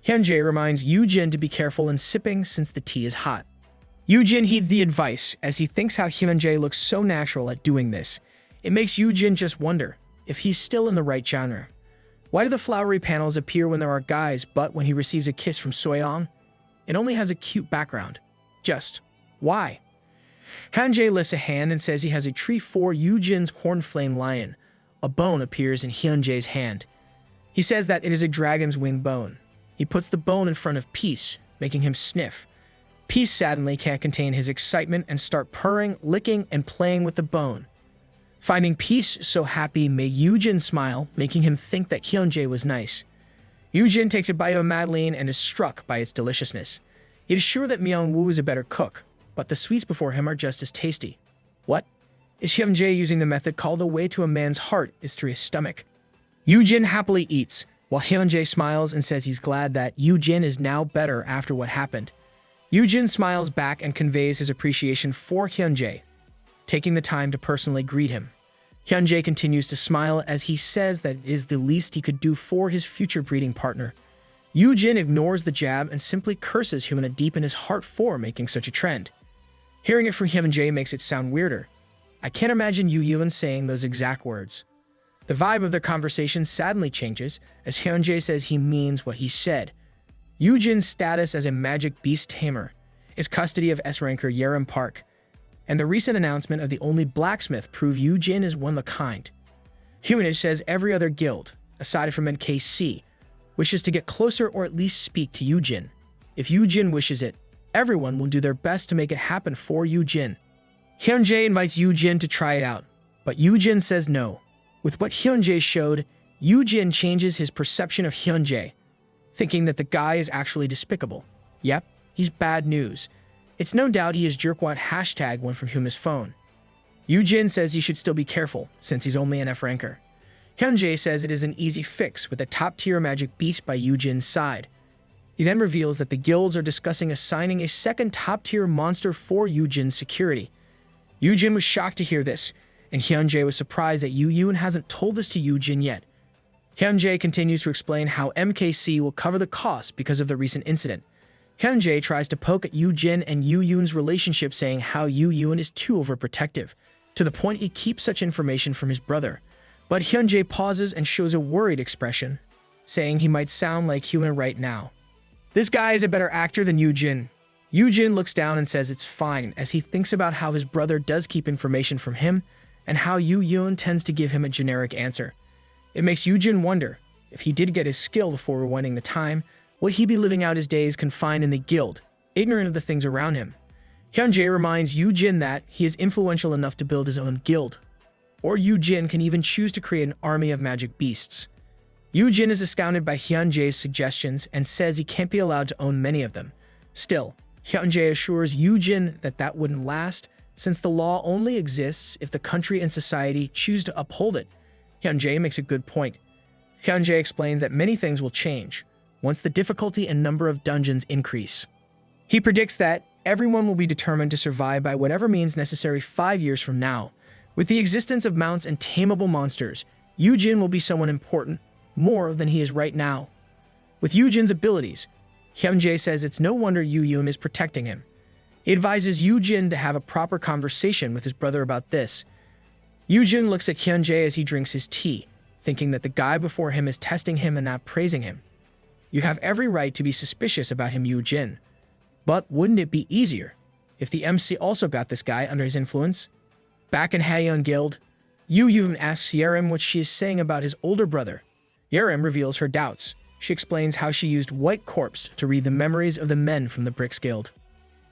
Hyunjae reminds Yoojin to be careful in sipping since the tea is hot. Yoojin heeds the advice as he thinks how Hyunjae looks so natural at doing this. It makes Yoojin just wonder if he's still in the right genre. Why do the flowery panels appear when there are guys, but when he receives a kiss from Soyeon, it only has a cute background? Just why? Hyunjae lifts a hand and says he has a treat for Yoojin's horn-flame lion. A bone appears in Hyunjae's hand. He says that it is a dragon's wing bone. He puts the bone in front of Peace, making him sniff. Peace sadly can't contain his excitement and start purring, licking, and playing with the bone. Finding Peace so happy made Yoojin smile, making him think that Hyunjae was nice. Yoojin takes a bite of Madeline and is struck by its deliciousness. He is sure that Myung-woo is a better cook, but the sweets before him are just as tasty. What? Is Hyunjae using the method called a way to a man's heart is through his stomach? Yoojin happily eats, while Hyunjae smiles and says he's glad that Yoojin is now better after what happened. Yoojin smiles back and conveys his appreciation for Hyunjae, taking the time to personally greet him. Hyunjae continues to smile as he says that it is the least he could do for his future breeding partner. Yoojin ignores the jab and simply curses Hyuna deep in his heart for making such a trend. Hearing it from Hyunjae makes it sound weirder. I can't imagine Yoojin saying those exact words. The vibe of their conversation suddenly changes as Hyunjae says he means what he said. Yoojin's status as a magic beast tamer, his custody of S-ranker Yerim Park, and the recent announcement of the only blacksmith prove Yoojin is one of a kind. Hyunjae says every other guild, aside from NKC, wishes to get closer or at least speak to Yoojin. If Yoojin wishes it, everyone will do their best to make it happen for Yoojin. Hyunjae invites Yoojin to try it out, but Yoojin says no. With what Hyunjae showed, Yoojin changes his perception of Hyunjae, thinking that the guy is actually despicable. Yep, he's bad news. It's no doubt he is jerkwat #1 from Hyuna's phone. Yoojin says he should still be careful, since he's only an F-ranker. Hyunjae says it is an easy fix with a top-tier magic beast by Yoojin's side. He then reveals that the guilds are discussing assigning a second top-tier monster for Yoojin's security. Yoojin was shocked to hear this, and Hyunjae was surprised that Yoojin hasn't told this to Yoojin yet. Hyunjae continues to explain how MKC will cover the cost because of the recent incident. Hyunjae tries to poke at Yoojin and Yoojin's relationship, saying how Yoojin is too overprotective, to the point he keeps such information from his brother. But Hyunjae pauses and shows a worried expression, saying he might sound like Hyuna right now. This guy is a better actor than Yoojin. Yoojin looks down and says it's fine, as he thinks about how his brother does keep information from him and how Yoojin tends to give him a generic answer. It makes Yoojin wonder, if he did get his skill before rewinding the time, will he be living out his days confined in the guild, ignorant of the things around him? Hyunjae reminds Yoojin that he is influential enough to build his own guild, or Yoojin can even choose to create an army of magic beasts. Yoojin is astounded by Hyunjae's suggestions and says he can't be allowed to own many of them. Still, Hyunjae assures Yoojin that that wouldn't last, since the law only exists if the country and society choose to uphold it. Hyunjae makes a good point. Hyunjae explains that many things will change once the difficulty and number of dungeons increase. He predicts that everyone will be determined to survive by whatever means necessary 5 years from now. With the existence of mounts and tameable monsters, Yoojin will be someone important, more than he is right now. With Yoojin's abilities, Hyunjae says it's no wonder Yoojin is protecting him. He advises Yoojin to have a proper conversation with his brother about this. Yoojin looks at Hyunjae as he drinks his tea, thinking that the guy before him is testing him and not praising him. You have every right to be suspicious about him, Yoojin. But wouldn't it be easier if the MC also got this guy under his influence? Back in Haeyeon Guild, Yoojin asks Yerim what she is saying about his older brother. Yerim reveals her doubts. She explains how she used White Corpse to read the memories of the men from the Bricks Guild.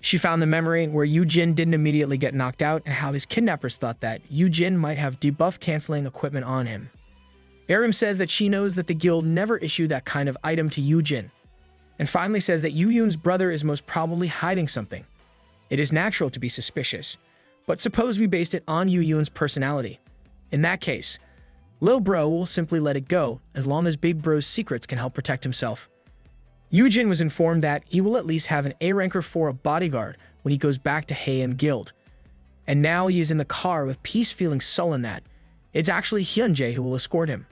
She found the memory where Yoojin didn't immediately get knocked out and how his kidnappers thought that Yoojin might have debuff-canceling equipment on him. Yerim says that she knows that the guild never issued that kind of item to Yoojin, and finally says that Yoojin's brother is most probably hiding something. It is natural to be suspicious, but suppose we based it on Yoojin's personality. In that case, Lil Bro will simply let it go as long as Big Bro's secrets can help protect himself. Yoojin was informed that he will at least have an A-ranker for a bodyguard when he goes back to Haeyeon Guild. And now he is in the car with Peace feeling sullen that it's actually Hyunjae who will escort him.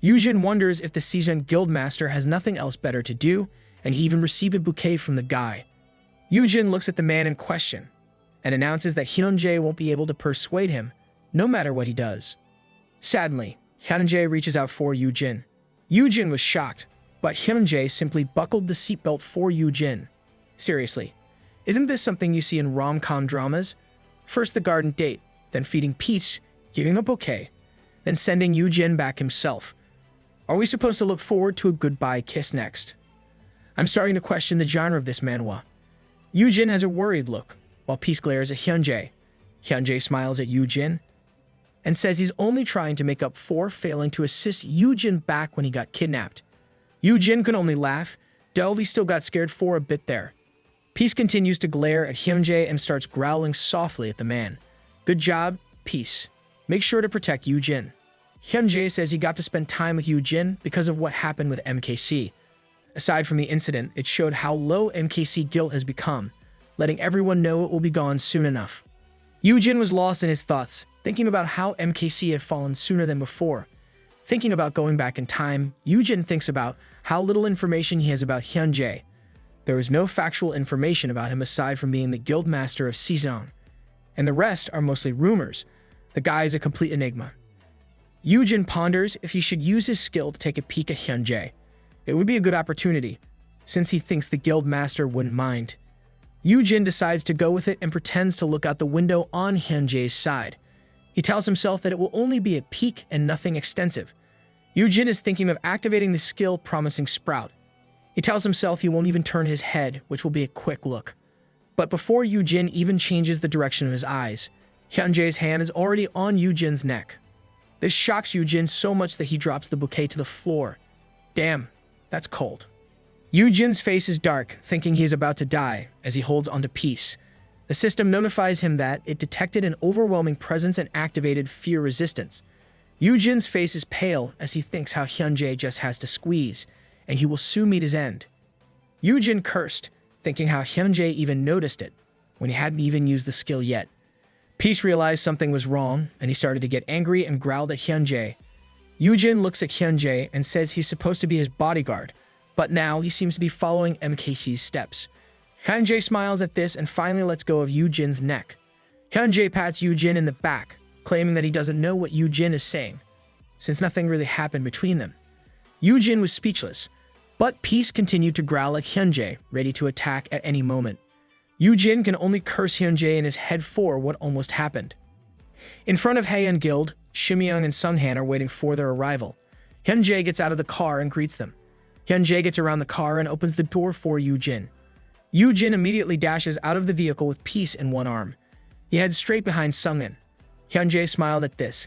Yoojin wonders if the seasoned guildmaster has nothing else better to do, and he even received a bouquet from the guy. Yoojin looks at the man in question and announces that Hyunjae won't be able to persuade him, no matter what he does. Sadly, Hyunjae reaches out for Yoojin. Yoojin was shocked, but Hyunjae simply buckled the seatbelt for Yoojin. Seriously, isn't this something you see in rom-com dramas? First the garden date, then feeding Peach, giving a bouquet, then sending Yoojin back himself. Are we supposed to look forward to a goodbye kiss next? I'm starting to question the genre of this manhwa. Yoojin has a worried look, while Peace glares at Hyunjae. Hyunjae smiles at Yoojin and says he's only trying to make up for failing to assist Yoojin back when he got kidnapped. Yoojin could only laugh. Delvey still got scared for a bit there. Peace continues to glare at Hyunjae and starts growling softly at the man. Good job, Peace. Make sure to protect Yoojin. Hyunjae says he got to spend time with Yoojin because of what happened with MKC. Aside from the incident, it showed how low MKC guilt has become, letting everyone know it will be gone soon enough. Yoojin was lost in his thoughts, thinking about how MKC had fallen sooner than before. Thinking about going back in time, Yoojin thinks about how little information he has about Hyunjae. There is no factual information about him aside from being the guild master of Sejong, and the rest are mostly rumors. The guy is a complete enigma. Yoojin ponders if he should use his skill to take a peek at Hyunjae. It would be a good opportunity, since he thinks the guild master wouldn't mind. Yoojin decides to go with it and pretends to look out the window on Hyunjae's side. He tells himself that it will only be a peek and nothing extensive. Yoojin is thinking of activating the skill Promising Sprout. He tells himself he won't even turn his head, which will be a quick look. But before Yoojin even changes the direction of his eyes, Hyunjae's hand is already on Yoojin's neck. This shocks Yoojin so much that he drops the bouquet to the floor. Damn, that's cold. Yoojin's face is dark, thinking he is about to die as he holds onto peace. The system notifies him that it detected an overwhelming presence and activated fear resistance. Yoojin's face is pale as he thinks how Hyunjae just has to squeeze, and he will soon meet his end. Yoojin cursed, thinking how Hyunjae even noticed it, when he hadn't even used the skill yet. Peace realized something was wrong, and he started to get angry and growled at Hyunjae. Yoojin looks at Hyunjae and says he's supposed to be his bodyguard, but now he seems to be following MKC's steps. Hyunjae smiles at this and finally lets go of Yoojin's neck. Hyunjae pats Yoojin in the back, claiming that he doesn't know what Yoojin is saying, since nothing really happened between them. Yoojin was speechless, but Peace continued to growl at Hyunjae, ready to attack at any moment. Yoojin can only curse Hyunjae in his head for what almost happened. In front of Haeyeon Guild, Shimyeong and Sunghan are waiting for their arrival. Hyunjae gets out of the car and greets them. Hyunjae gets around the car and opens the door for Yoojin. Yoojin immediately dashes out of the vehicle with Peace in one arm. He heads straight behind Sunghan. Hyunjae smiled at this,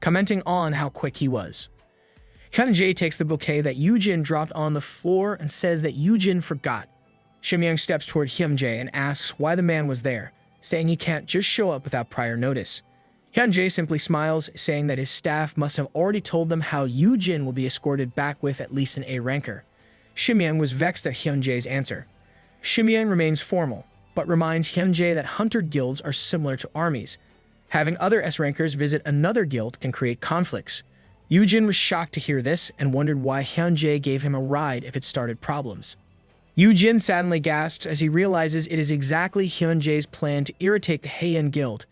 commenting on how quick he was. Hyunjae takes the bouquet that Yoojin dropped on the floor and says that Yoojin forgot. Shimyeong steps toward Hyunjae and asks why the man was there, saying he can't just show up without prior notice. Hyunjae simply smiles, saying that his staff must have already told them how Yoojin will be escorted back with at least an A ranker. Shimyeong was vexed at Hyunjae's answer. Shimyeong remains formal, but reminds Hyunjae that hunter guilds are similar to armies. Having other S-rankers visit another guild can create conflicts. Yoojin was shocked to hear this and wondered why Hyunjae gave him a ride if it started problems. Yoojin sadly gasps as he realizes it is exactly Hyunjae's plan to irritate the Haeyeon Guild.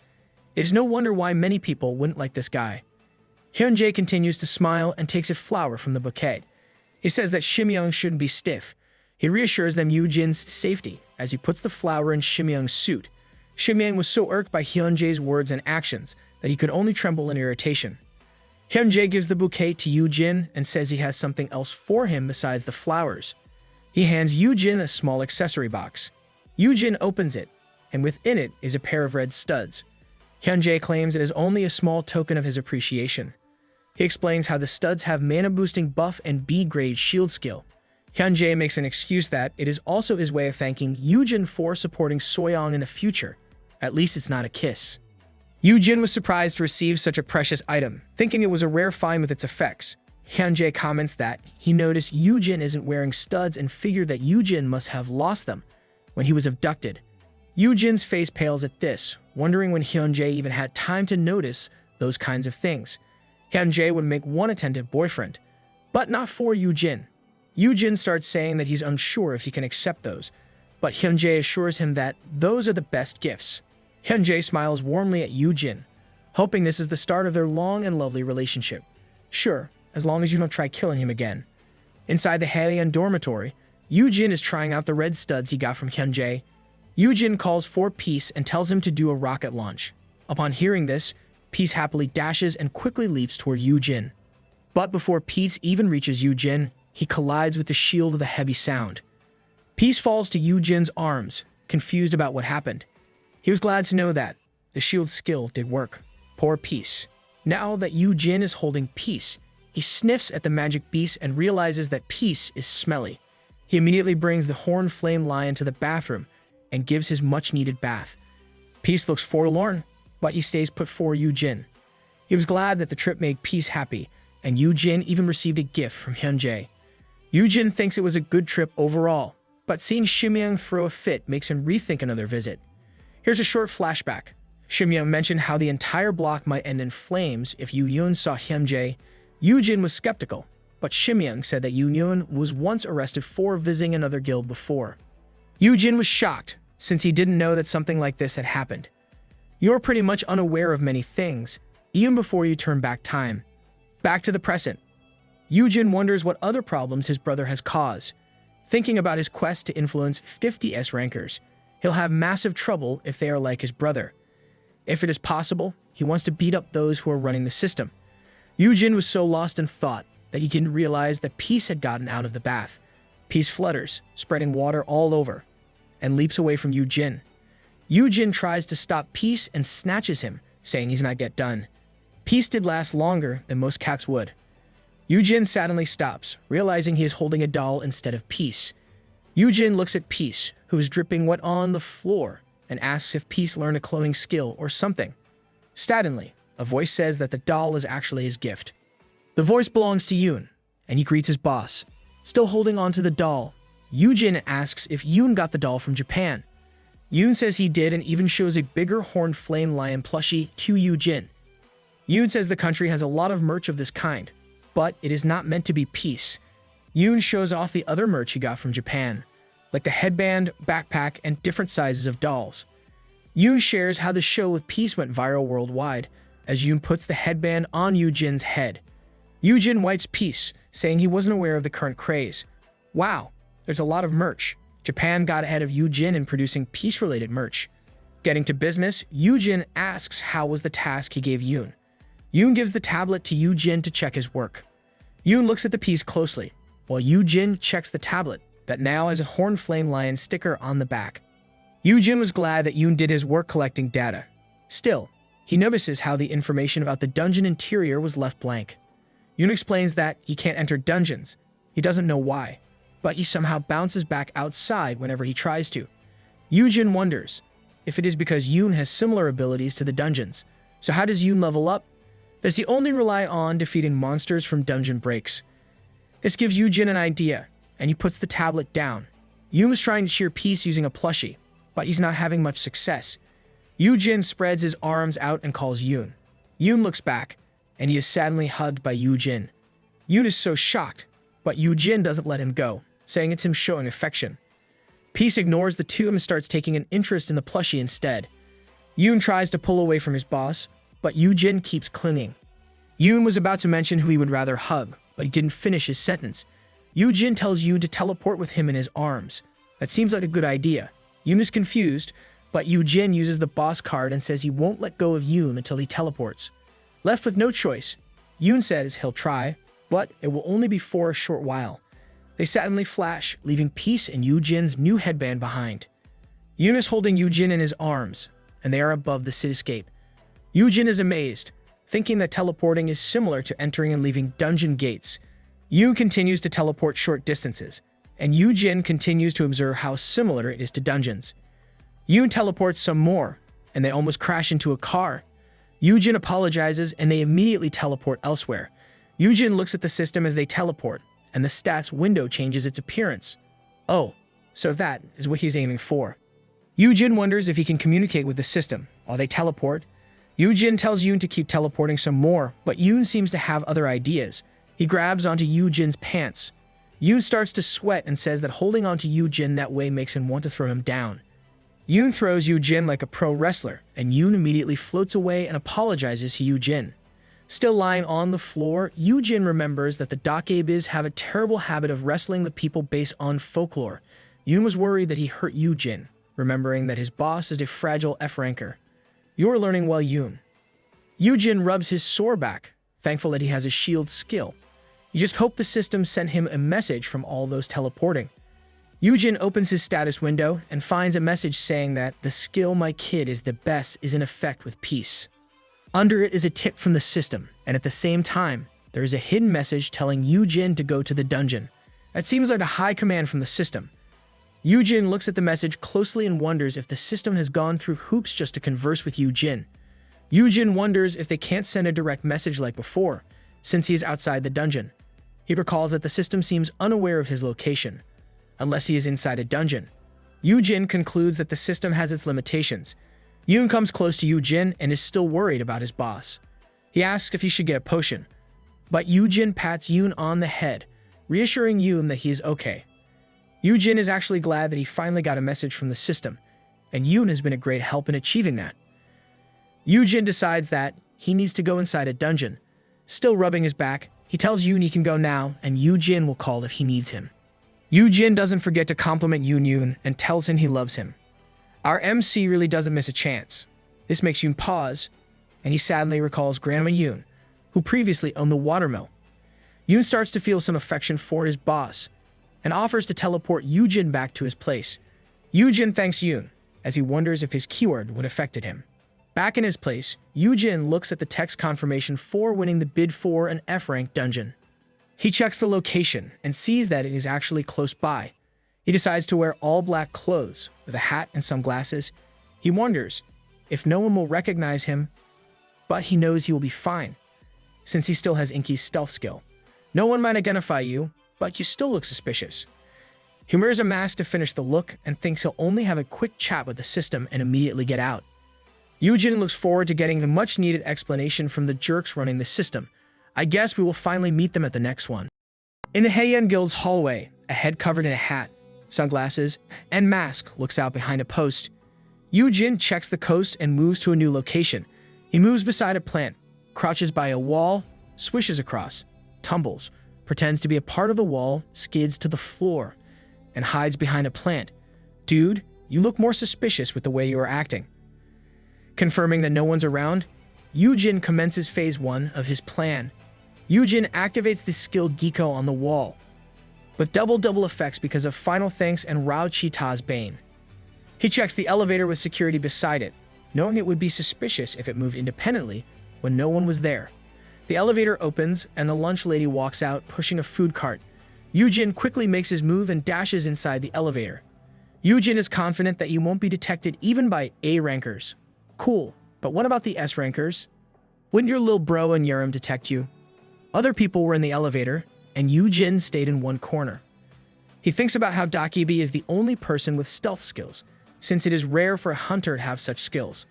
It is no wonder why many people wouldn't like this guy. Hyunjae continues to smile and takes a flower from the bouquet. He says that Shimyeong shouldn't be stiff. He reassures them Yoojin's safety as he puts the flower in Shimyeong's suit. Shimyeong was so irked by Hyunjae's words and actions that he could only tremble in irritation. Hyunjae gives the bouquet to Yoojin and says he has something else for him besides the flowers. He hands Yoojin a small accessory box. Yoojin opens it, and within it is a pair of red studs. Hyunjae claims it is only a small token of his appreciation. He explains how the studs have mana-boosting buff and B-grade shield skill. Hyunjae makes an excuse that it is also his way of thanking Yoojin for supporting Soyeong in the future. At least it's not a kiss. Yoojin was surprised to receive such a precious item, thinking it was a rare find with its effects. Hyunjae comments that he noticed Yoojin isn't wearing studs and figured that Yoojin must have lost them when he was abducted. Yoojin's face pales at this, wondering when Hyunjae even had time to notice those kinds of things. Hyunjae would make one attentive boyfriend, but not for Yoojin. Yoojin starts saying that he's unsure if he can accept those, but Hyunjae assures him that those are the best gifts. Hyunjae smiles warmly at Yoojin, hoping this is the start of their long and lovely relationship. Sure, as long as you don't try killing him again. Inside the Haeyeon dormitory, Yoojin is trying out the red studs he got from Hyunjae. Yoojin calls for Peace and tells him to do a rocket launch. Upon hearing this, Peace happily dashes and quickly leaps toward Yoojin. But before Peace even reaches Yoojin, he collides with the shield with a heavy sound. Peace falls to Yoojin's arms, confused about what happened. He was glad to know that the shield's skill did work. Poor Peace. Now that Yoojin is holding Peace, he sniffs at the magic beast and realizes that Peace is smelly. He immediately brings the horned flame lion to the bathroom and gives his much-needed bath. Peace looks forlorn, but he stays put for Yoojin. He was glad that the trip made Peace happy, and Yoojin even received a gift from Hyunjae. Yoojin thinks it was a good trip overall, but seeing Shimyeong throw a fit makes him rethink another visit. Here's a short flashback. Shimyeong mentioned how the entire block might end in flames if Yoojin saw Hyunjae. Yoojin was skeptical, but Shimyung said that Yoojin was once arrested for visiting another guild before. Yoojin was shocked, since he didn't know that something like this had happened. You're pretty much unaware of many things, even before you turn back time. Back to the present. Yoojin wonders what other problems his brother has caused. Thinking about his quest to influence 50 S-rankers, he'll have massive trouble if they are like his brother. If it is possible, he wants to beat up those who are running the system. Yoojin was so lost in thought that he didn't realize that Peace had gotten out of the bath. Peace flutters, spreading water all over, and leaps away from Yoojin. Yoojin tries to stop Peace and snatches him, saying he's not yet done. Peace did last longer than most cats would. Yoojin suddenly stops, realizing he is holding a doll instead of Peace. Yoojin looks at Peace, who is dripping wet on the floor, and asks if Peace learned a cloning skill or something. Suddenly, a voice says that the doll is actually his gift. The voice belongs to Yoon, and he greets his boss. Still holding on to the doll, Yoojin asks if Yoon got the doll from Japan. Yoon says he did and even shows a bigger horned flame lion plushie to Yoojin. Yoon says the country has a lot of merch of this kind, but it is not meant to be Peace. Yoon shows off the other merch he got from Japan, like the headband, backpack, and different sizes of dolls. Yoon shares how the show with Peace went viral worldwide, as Yoon puts the headband on Yoojin's head. Yoojin wipes Peace, saying he wasn't aware of the current craze. Wow, there's a lot of merch. Japan got ahead of Yoojin in producing Peace-related merch. Getting to business, Yoojin asks how was the task he gave Yoon. Yoon gives the tablet to Yoojin to check his work. Yoon looks at the piece closely, while Yoojin checks the tablet that now has a horned flame lion sticker on the back. Yoojin was glad that Yoon did his work collecting data. Still, he notices how the information about the dungeon interior was left blank. Yoon explains that he can't enter dungeons. He doesn't know why, but he somehow bounces back outside whenever he tries to. Yoojin wonders if it is because Yoon has similar abilities to the dungeons. So how does Yoon level up? Does he only rely on defeating monsters from dungeon breaks? This gives Yoojin an idea, and he puts the tablet down. Yoon is trying to cheer Peace using a plushie, but he's not having much success. Yoojin spreads his arms out and calls Yoon. Yoon looks back, and he is sadly hugged by Yoojin. Yoon is so shocked, but Yoojin doesn't let him go, saying it's him showing affection. Peace ignores the two and starts taking an interest in the plushie instead. Yoon tries to pull away from his boss, but Yoojin keeps clinging. Yoon was about to mention who he would rather hug, but he didn't finish his sentence. Yoojin tells Yoon to teleport with him in his arms. That seems like a good idea. Yoon is confused, but Yoojin uses the boss card and says he won't let go of Yoon until he teleports. Left with no choice, Yoon says he'll try, but it will only be for a short while. They suddenly flash, leaving Peace and Yoojin's new headband behind. Yoon is holding Yoojin in his arms, and they are above the cityscape. Yoojin is amazed, thinking that teleporting is similar to entering and leaving dungeon gates. Yoon continues to teleport short distances, and Yoojin continues to observe how similar it is to dungeons. Yoon teleports some more, and they almost crash into a car. Yoojin apologizes, and they immediately teleport elsewhere. Yoojin looks at the system as they teleport, and the stats window changes its appearance. Oh, so that is what he's aiming for. Yoojin wonders if he can communicate with the system while they teleport. Yoojin tells Yoon to keep teleporting some more, but Yoon seems to have other ideas. He grabs onto Yoojin's pants. Yoon starts to sweat and says that holding onto Yoojin that way makes him want to throw him down. Yoon throws Yoojin like a pro wrestler, and Yoon immediately floats away and apologizes to Yoojin. Still lying on the floor, Yoojin remembers that the Dakebis have a terrible habit of wrestling the people based on folklore. Yoon was worried that he hurt Yoojin, remembering that his boss is a fragile F-ranker. You're learning well, Yoon. Yoojin rubs his sore back, thankful that he has a shield skill. He just hoped the system sent him a message from all those teleporting. Yoojin opens his status window and finds a message saying that the skill my kid is the best is in effect with Peace. Under it is a tip from the system, and at the same time, there is a hidden message telling Yoojin to go to the dungeon. That seems like a high command from the system. Yoojin looks at the message closely and wonders if the system has gone through hoops just to converse with Yoojin. Yoojin wonders if they can't send a direct message like before, since he is outside the dungeon. He recalls that the system seems unaware of his location, unless he is inside a dungeon. Yoojin concludes that the system has its limitations. Yoon comes close to Yoojin and is still worried about his boss. He asks if he should get a potion. But Yoojin pats Yoon on the head, reassuring Yoon that he is okay. Yoojin is actually glad that he finally got a message from the system, and Yoon has been a great help in achieving that. Yoojin decides that he needs to go inside a dungeon. Still rubbing his back, he tells Yoon he can go now, and Yoojin will call if he needs him. Yoojin doesn't forget to compliment Yoon and tells him he loves him. Our MC really doesn't miss a chance. This makes Yoon pause, and he sadly recalls Grandma Yoon, who previously owned the watermill. Yoon starts to feel some affection for his boss, and offers to teleport Yoojin back to his place. Yoojin thanks Yoon, as he wonders if his keyword would affected him. Back in his place, Yoojin looks at the text confirmation for winning the bid for an F-rank dungeon. He checks the location and sees that it is actually close by. He decides to wear all black clothes with a hat and sunglasses. He wonders if no one will recognize him, but he knows he will be fine, since he still has Inky's stealth skill. No one might identify you, but you still look suspicious. He wears a mask to finish the look and thinks he'll only have a quick chat with the system and immediately get out. Yoojin looks forward to getting the much-needed explanation from the jerks running the system. I guess we will finally meet them at the next one. In the Heian Guild's hallway, a head covered in a hat, sunglasses, and mask looks out behind a post. Yoojin checks the coast and moves to a new location. He moves beside a plant, crouches by a wall, swishes across, tumbles, pretends to be a part of the wall, skids to the floor, and hides behind a plant. Dude, you look more suspicious with the way you are acting. Confirming that no one's around, Yoojin commences phase 1 of his plan. Yoojin activates the skill Giko on the wall, with double effects because of Final Thanks and Rao Chita's Bane. He checks the elevator with security beside it, knowing it would be suspicious if it moved independently when no one was there. The elevator opens and the lunch lady walks out pushing a food cart. Yoojin quickly makes his move and dashes inside the elevator. Yoojin is confident that he won't be detected even by A rankers. Cool, but what about the S rankers? Wouldn't your little bro and Yurim detect you? Other people were in the elevator, and Yoojin stayed in one corner. He thinks about how Dakibi is the only person with stealth skills, since it is rare for a hunter to have such skills.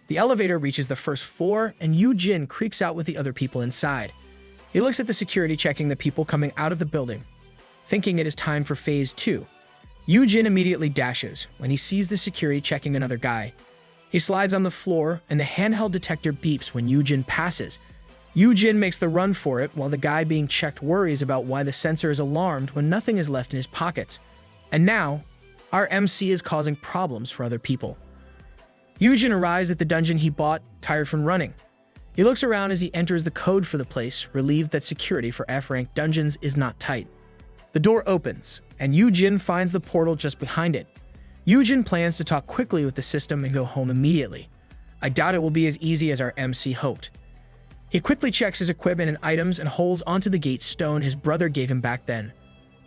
The elevator reaches the first floor, and Yoojin creeps out with the other people inside. He looks at the security checking the people coming out of the building, thinking it is time for phase 2. Yoojin immediately dashes when he sees the security checking another guy. He slides on the floor, and the handheld detector beeps when Yoojin passes. Yoojin makes the run for it while the guy being checked worries about why the sensor is alarmed when nothing is left in his pockets. And now, our MC is causing problems for other people. Yoojin arrives at the dungeon he bought, tired from running. He looks around as he enters the code for the place, relieved that security for F-rank dungeons is not tight. The door opens, and Yoojin finds the portal just behind it. Yoojin plans to talk quickly with the system and go home immediately. I doubt it will be as easy as our MC hoped. He quickly checks his equipment and items and holds onto the gate stone his brother gave him back then.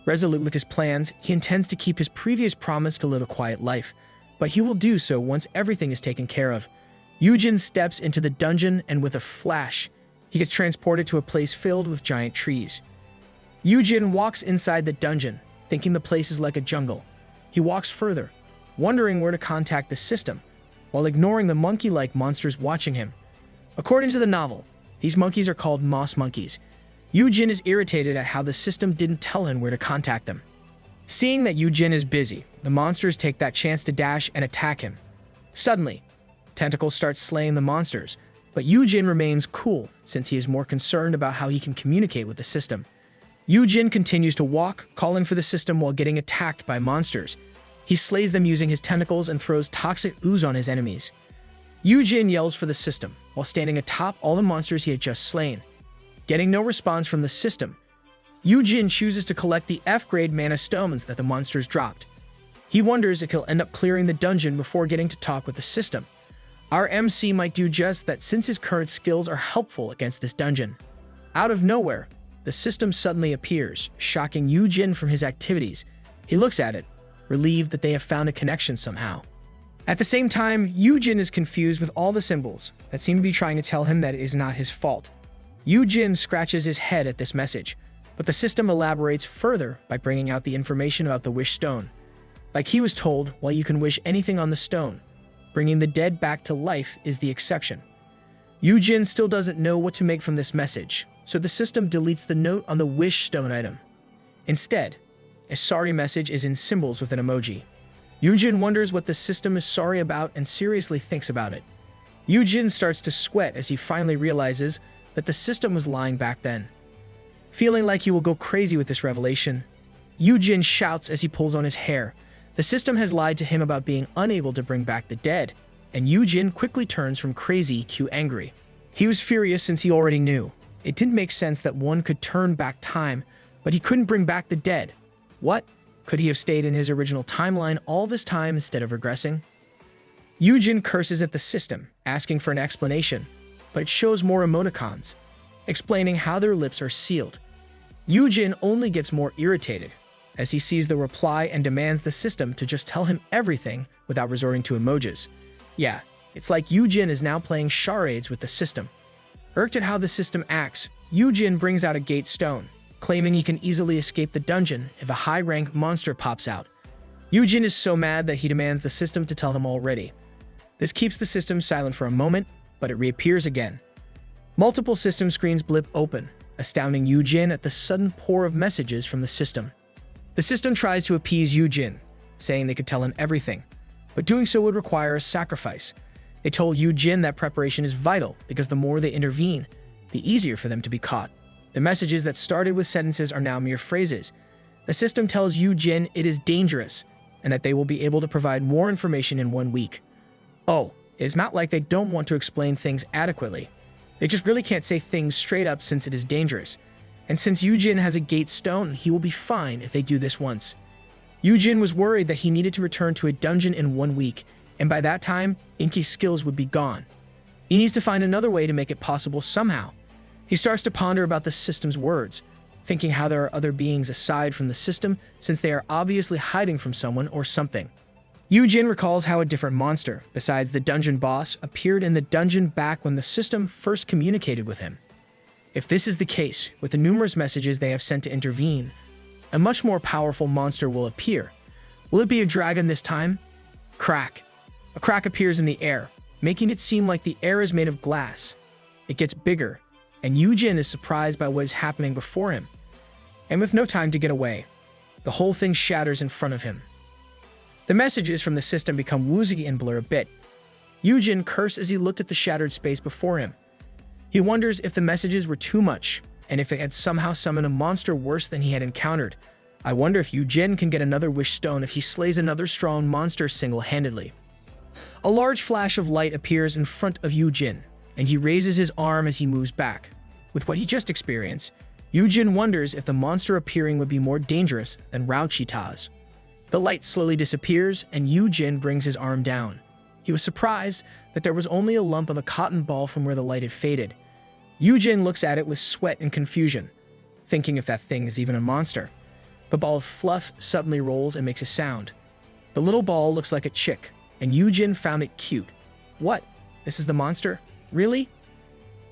Resolute with his plans, he intends to keep his previous promise to live a quiet life, but he will do so once everything is taken care of. Yoojin steps into the dungeon, and with a flash, he gets transported to a place filled with giant trees. Yoojin walks inside the dungeon, thinking the place is like a jungle. He walks further, wondering where to contact the system, while ignoring the monkey-like monsters watching him. According to the novel, these monkeys are called moss monkeys. Yoojin is irritated at how the system didn't tell him where to contact them. Seeing that Yoojin is busy, the monsters take that chance to dash and attack him. Suddenly, tentacles start slaying the monsters, but Yoojin remains cool since he is more concerned about how he can communicate with the system. Yoojin continues to walk, calling for the system while getting attacked by monsters. He slays them using his tentacles and throws toxic ooze on his enemies. Yoojin yells for the system while standing atop all the monsters he had just slain. Getting no response from the system, Yoojin chooses to collect the F-grade mana stones that the monsters dropped. He wonders if he'll end up clearing the dungeon before getting to talk with the system. Our MC might do just that since his current skills are helpful against this dungeon. Out of nowhere, the system suddenly appears, shocking Yoojin from his activities. He looks at it, relieved that they have found a connection somehow. At the same time, Yoojin is confused with all the symbols that seem to be trying to tell him that it is not his fault. Yoojin scratches his head at this message, but the system elaborates further by bringing out the information about the wish stone. Like he was told, while you can wish anything on the stone, bringing the dead back to life is the exception. Yoojin still doesn't know what to make from this message, so the system deletes the note on the wish stone item. Instead, a sorry message is in symbols with an emoji. Yoojin wonders what the system is sorry about and seriously thinks about it. Yoojin starts to sweat as he finally realizes that the system was lying back then. Feeling like he will go crazy with this revelation, Yoojin shouts as he pulls on his hair. The system has lied to him about being unable to bring back the dead, and Yoojin quickly turns from crazy to angry. He was furious since he already knew. It didn't make sense that one could turn back time, but he couldn't bring back the dead. What? Could he have stayed in his original timeline all this time instead of regressing? Yoojin curses at the system, asking for an explanation, but it shows more emoticons, explaining how their lips are sealed. Yoojin only gets more irritated as he sees the reply and demands the system to just tell him everything without resorting to emojis. Yeah, it's like Yoojin is now playing charades with the system. Irked at how the system acts, Yoojin brings out a gate stone, claiming he can easily escape the dungeon if a high-rank monster pops out. Yoojin is so mad that he demands the system to tell him already. This keeps the system silent for a moment, but it reappears again. Multiple system screens blip open, astounding Yoojin at the sudden pour of messages from the system. The system tries to appease Yoojin, saying they could tell him everything, but doing so would require a sacrifice. They told Yoojin that preparation is vital because the more they intervene, the easier for them to be caught. The messages that started with sentences are now mere phrases. The system tells Yoojin it is dangerous and that they will be able to provide more information in 1 week. Oh, it's not like they don't want to explain things adequately. They just really can't say things straight up since it is dangerous. And since Yoojin has a gate stone, he will be fine if they do this once. Yoojin was worried that he needed to return to a dungeon in 1 week, and by that time, Inky's skills would be gone. He needs to find another way to make it possible somehow. He starts to ponder about the system's words, thinking how there are other beings aside from the system since they are obviously hiding from someone or something. Yoojin recalls how a different monster, besides the dungeon boss, appeared in the dungeon back when the system first communicated with him. If this is the case, with the numerous messages they have sent to intervene, a much more powerful monster will appear. Will it be a dragon this time? Crack. A crack appears in the air, making it seem like the air is made of glass. It gets bigger, and Yoojin is surprised by what is happening before him. And with no time to get away, the whole thing shatters in front of him. The messages from the system become woozy and blur a bit. Yoojin cursed as he looked at the shattered space before him. He wonders if the messages were too much, and if it had somehow summoned a monster worse than he had encountered. I wonder if Yoojin can get another wish stone if he slays another strong monster single-handedly. A large flash of light appears in front of Yoojin, and he raises his arm as he moves back. With what he just experienced, Yoojin wonders if the monster appearing would be more dangerous than Rauchita's. The light slowly disappears, and Yoojin brings his arm down. He was surprised that there was only a lump of a cotton ball from where the light had faded. Yoojin looks at it with sweat and confusion, thinking if that thing is even a monster. The ball of fluff suddenly rolls and makes a sound. The little ball looks like a chick, and Yoojin found it cute. What? This is the monster? Really?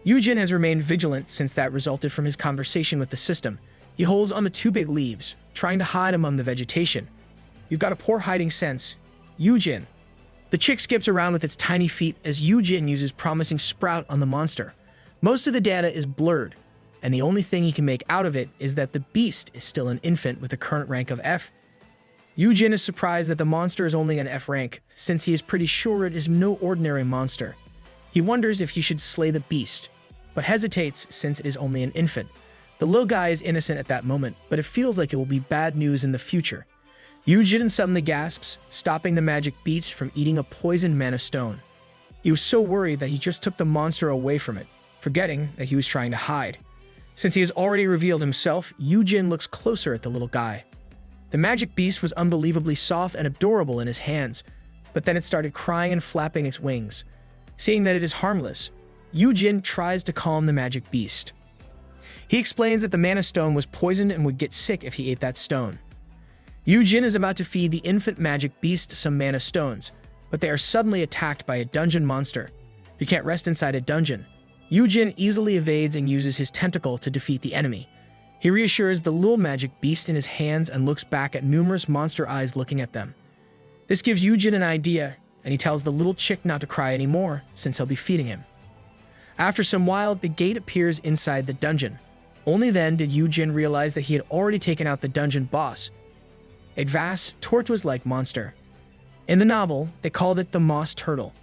Yoojin has remained vigilant since that resulted from his conversation with the system. He holds on the 2 big leaves, trying to hide among the vegetation. You've got a poor hiding sense. Yoojin. The chick skips around with its tiny feet as Yoojin uses promising sprout on the monster. Most of the data is blurred, and the only thing he can make out of it is that the beast is still an infant with a current rank of F. Yoojin is surprised that the monster is only an F rank, since he is pretty sure it is no ordinary monster. He wonders if he should slay the beast, but hesitates since it is only an infant. The little guy is innocent at that moment, but it feels like it will be bad news in the future. Yoojin suddenly gasps, stopping the magic beast from eating a poisoned mana stone. He was so worried that he just took the monster away from it, forgetting that he was trying to hide. Since he has already revealed himself, Yoojin looks closer at the little guy. The magic beast was unbelievably soft and adorable in his hands, but then it started crying and flapping its wings. Seeing that it is harmless, Yoojin tries to calm the magic beast. He explains that the mana stone was poisoned and would get sick if he ate that stone. Yoojin is about to feed the infant magic beast some mana stones, but they are suddenly attacked by a dungeon monster. You can't rest inside a dungeon. Yoojin easily evades and uses his tentacle to defeat the enemy. He reassures the little magic beast in his hands and looks back at numerous monster eyes looking at them. This gives Yoojin an idea, and he tells the little chick not to cry anymore since he'll be feeding him. After some while, the gate appears inside the dungeon. Only then did Yoojin realize that he had already taken out the dungeon boss, a vast, tortoise-like monster. In the novel, they called it the Moss Turtle.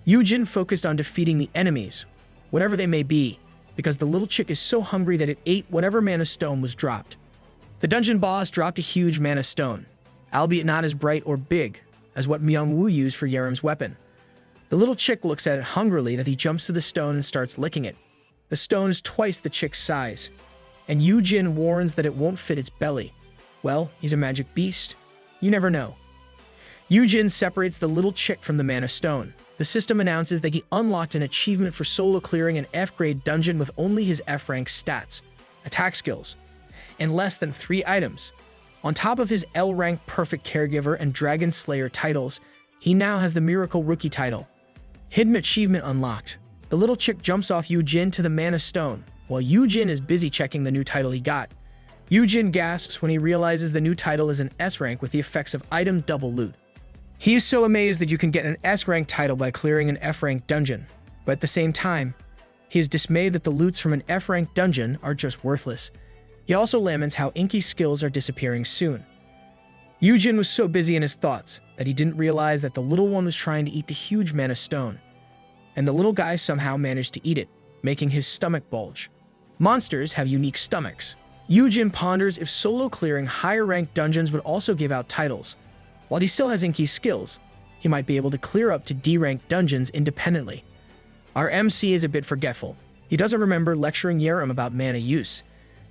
Yoojin focused on defeating the enemies, whatever they may be, because the little chick is so hungry that it ate whatever mana stone was dropped. The dungeon boss dropped a huge mana stone, albeit not as bright or big as what Myung-woo used for Yerim's weapon. The little chick looks at it hungrily that he jumps to the stone and starts licking it. The stone is twice the chick's size, and Yoojin warns that it won't fit its belly. Well, he's a magic beast. You never know. Yoojin separates the little chick from the mana stone. The system announces that he unlocked an achievement for solo clearing an F-grade dungeon with only his F-rank stats, attack skills, and less than 3 items. On top of his L-rank Perfect Caregiver and Dragon Slayer titles, he now has the Miracle Rookie title. Hidden achievement unlocked. The little chick jumps off Yoojin to the mana stone, while Yoojin is busy checking the new title he got. Yoojin gasps when he realizes the new title is an S-rank with the effects of item double loot. He is so amazed that you can get an S-rank title by clearing an F-rank dungeon, but at the same time, he is dismayed that the loots from an F-rank dungeon are just worthless. He also laments how Inky's skills are disappearing soon. Yoojin was so busy in his thoughts that he didn't realize that the little one was trying to eat the huge mana stone, and the little guy somehow managed to eat it, making his stomach bulge. Monsters have unique stomachs. Yoojin ponders if solo clearing higher-ranked dungeons would also give out titles. While he still has Inky's skills, he might be able to clear up to D-ranked dungeons independently. Our MC is a bit forgetful. He doesn't remember lecturing Yerim about mana use.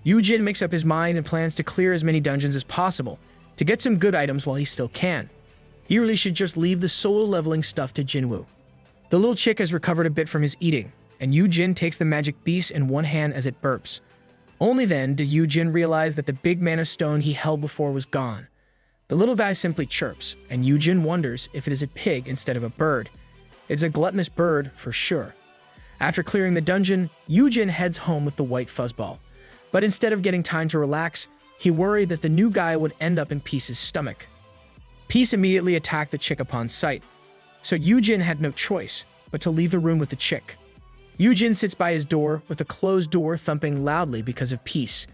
Yoojin makes up his mind and plans to clear as many dungeons as possible, to get some good items while he still can. He really should just leave the solo leveling stuff to Jinwoo. The little chick has recovered a bit from his eating, and Yoojin takes the magic beast in one hand as it burps. Only then did Yoojin realize that the big mana stone he held before was gone. The little guy simply chirps, and Yoojin wonders if it is a pig instead of a bird. It's a gluttonous bird for sure. After clearing the dungeon, Yoojin heads home with the white fuzzball. But instead of getting time to relax, he worried that the new guy would end up in Peace's stomach. Peace immediately attacked the chick upon sight, so Yoojin had no choice but to leave the room with the chick. Yoojin sits by his door with a closed door thumping loudly because of Peace.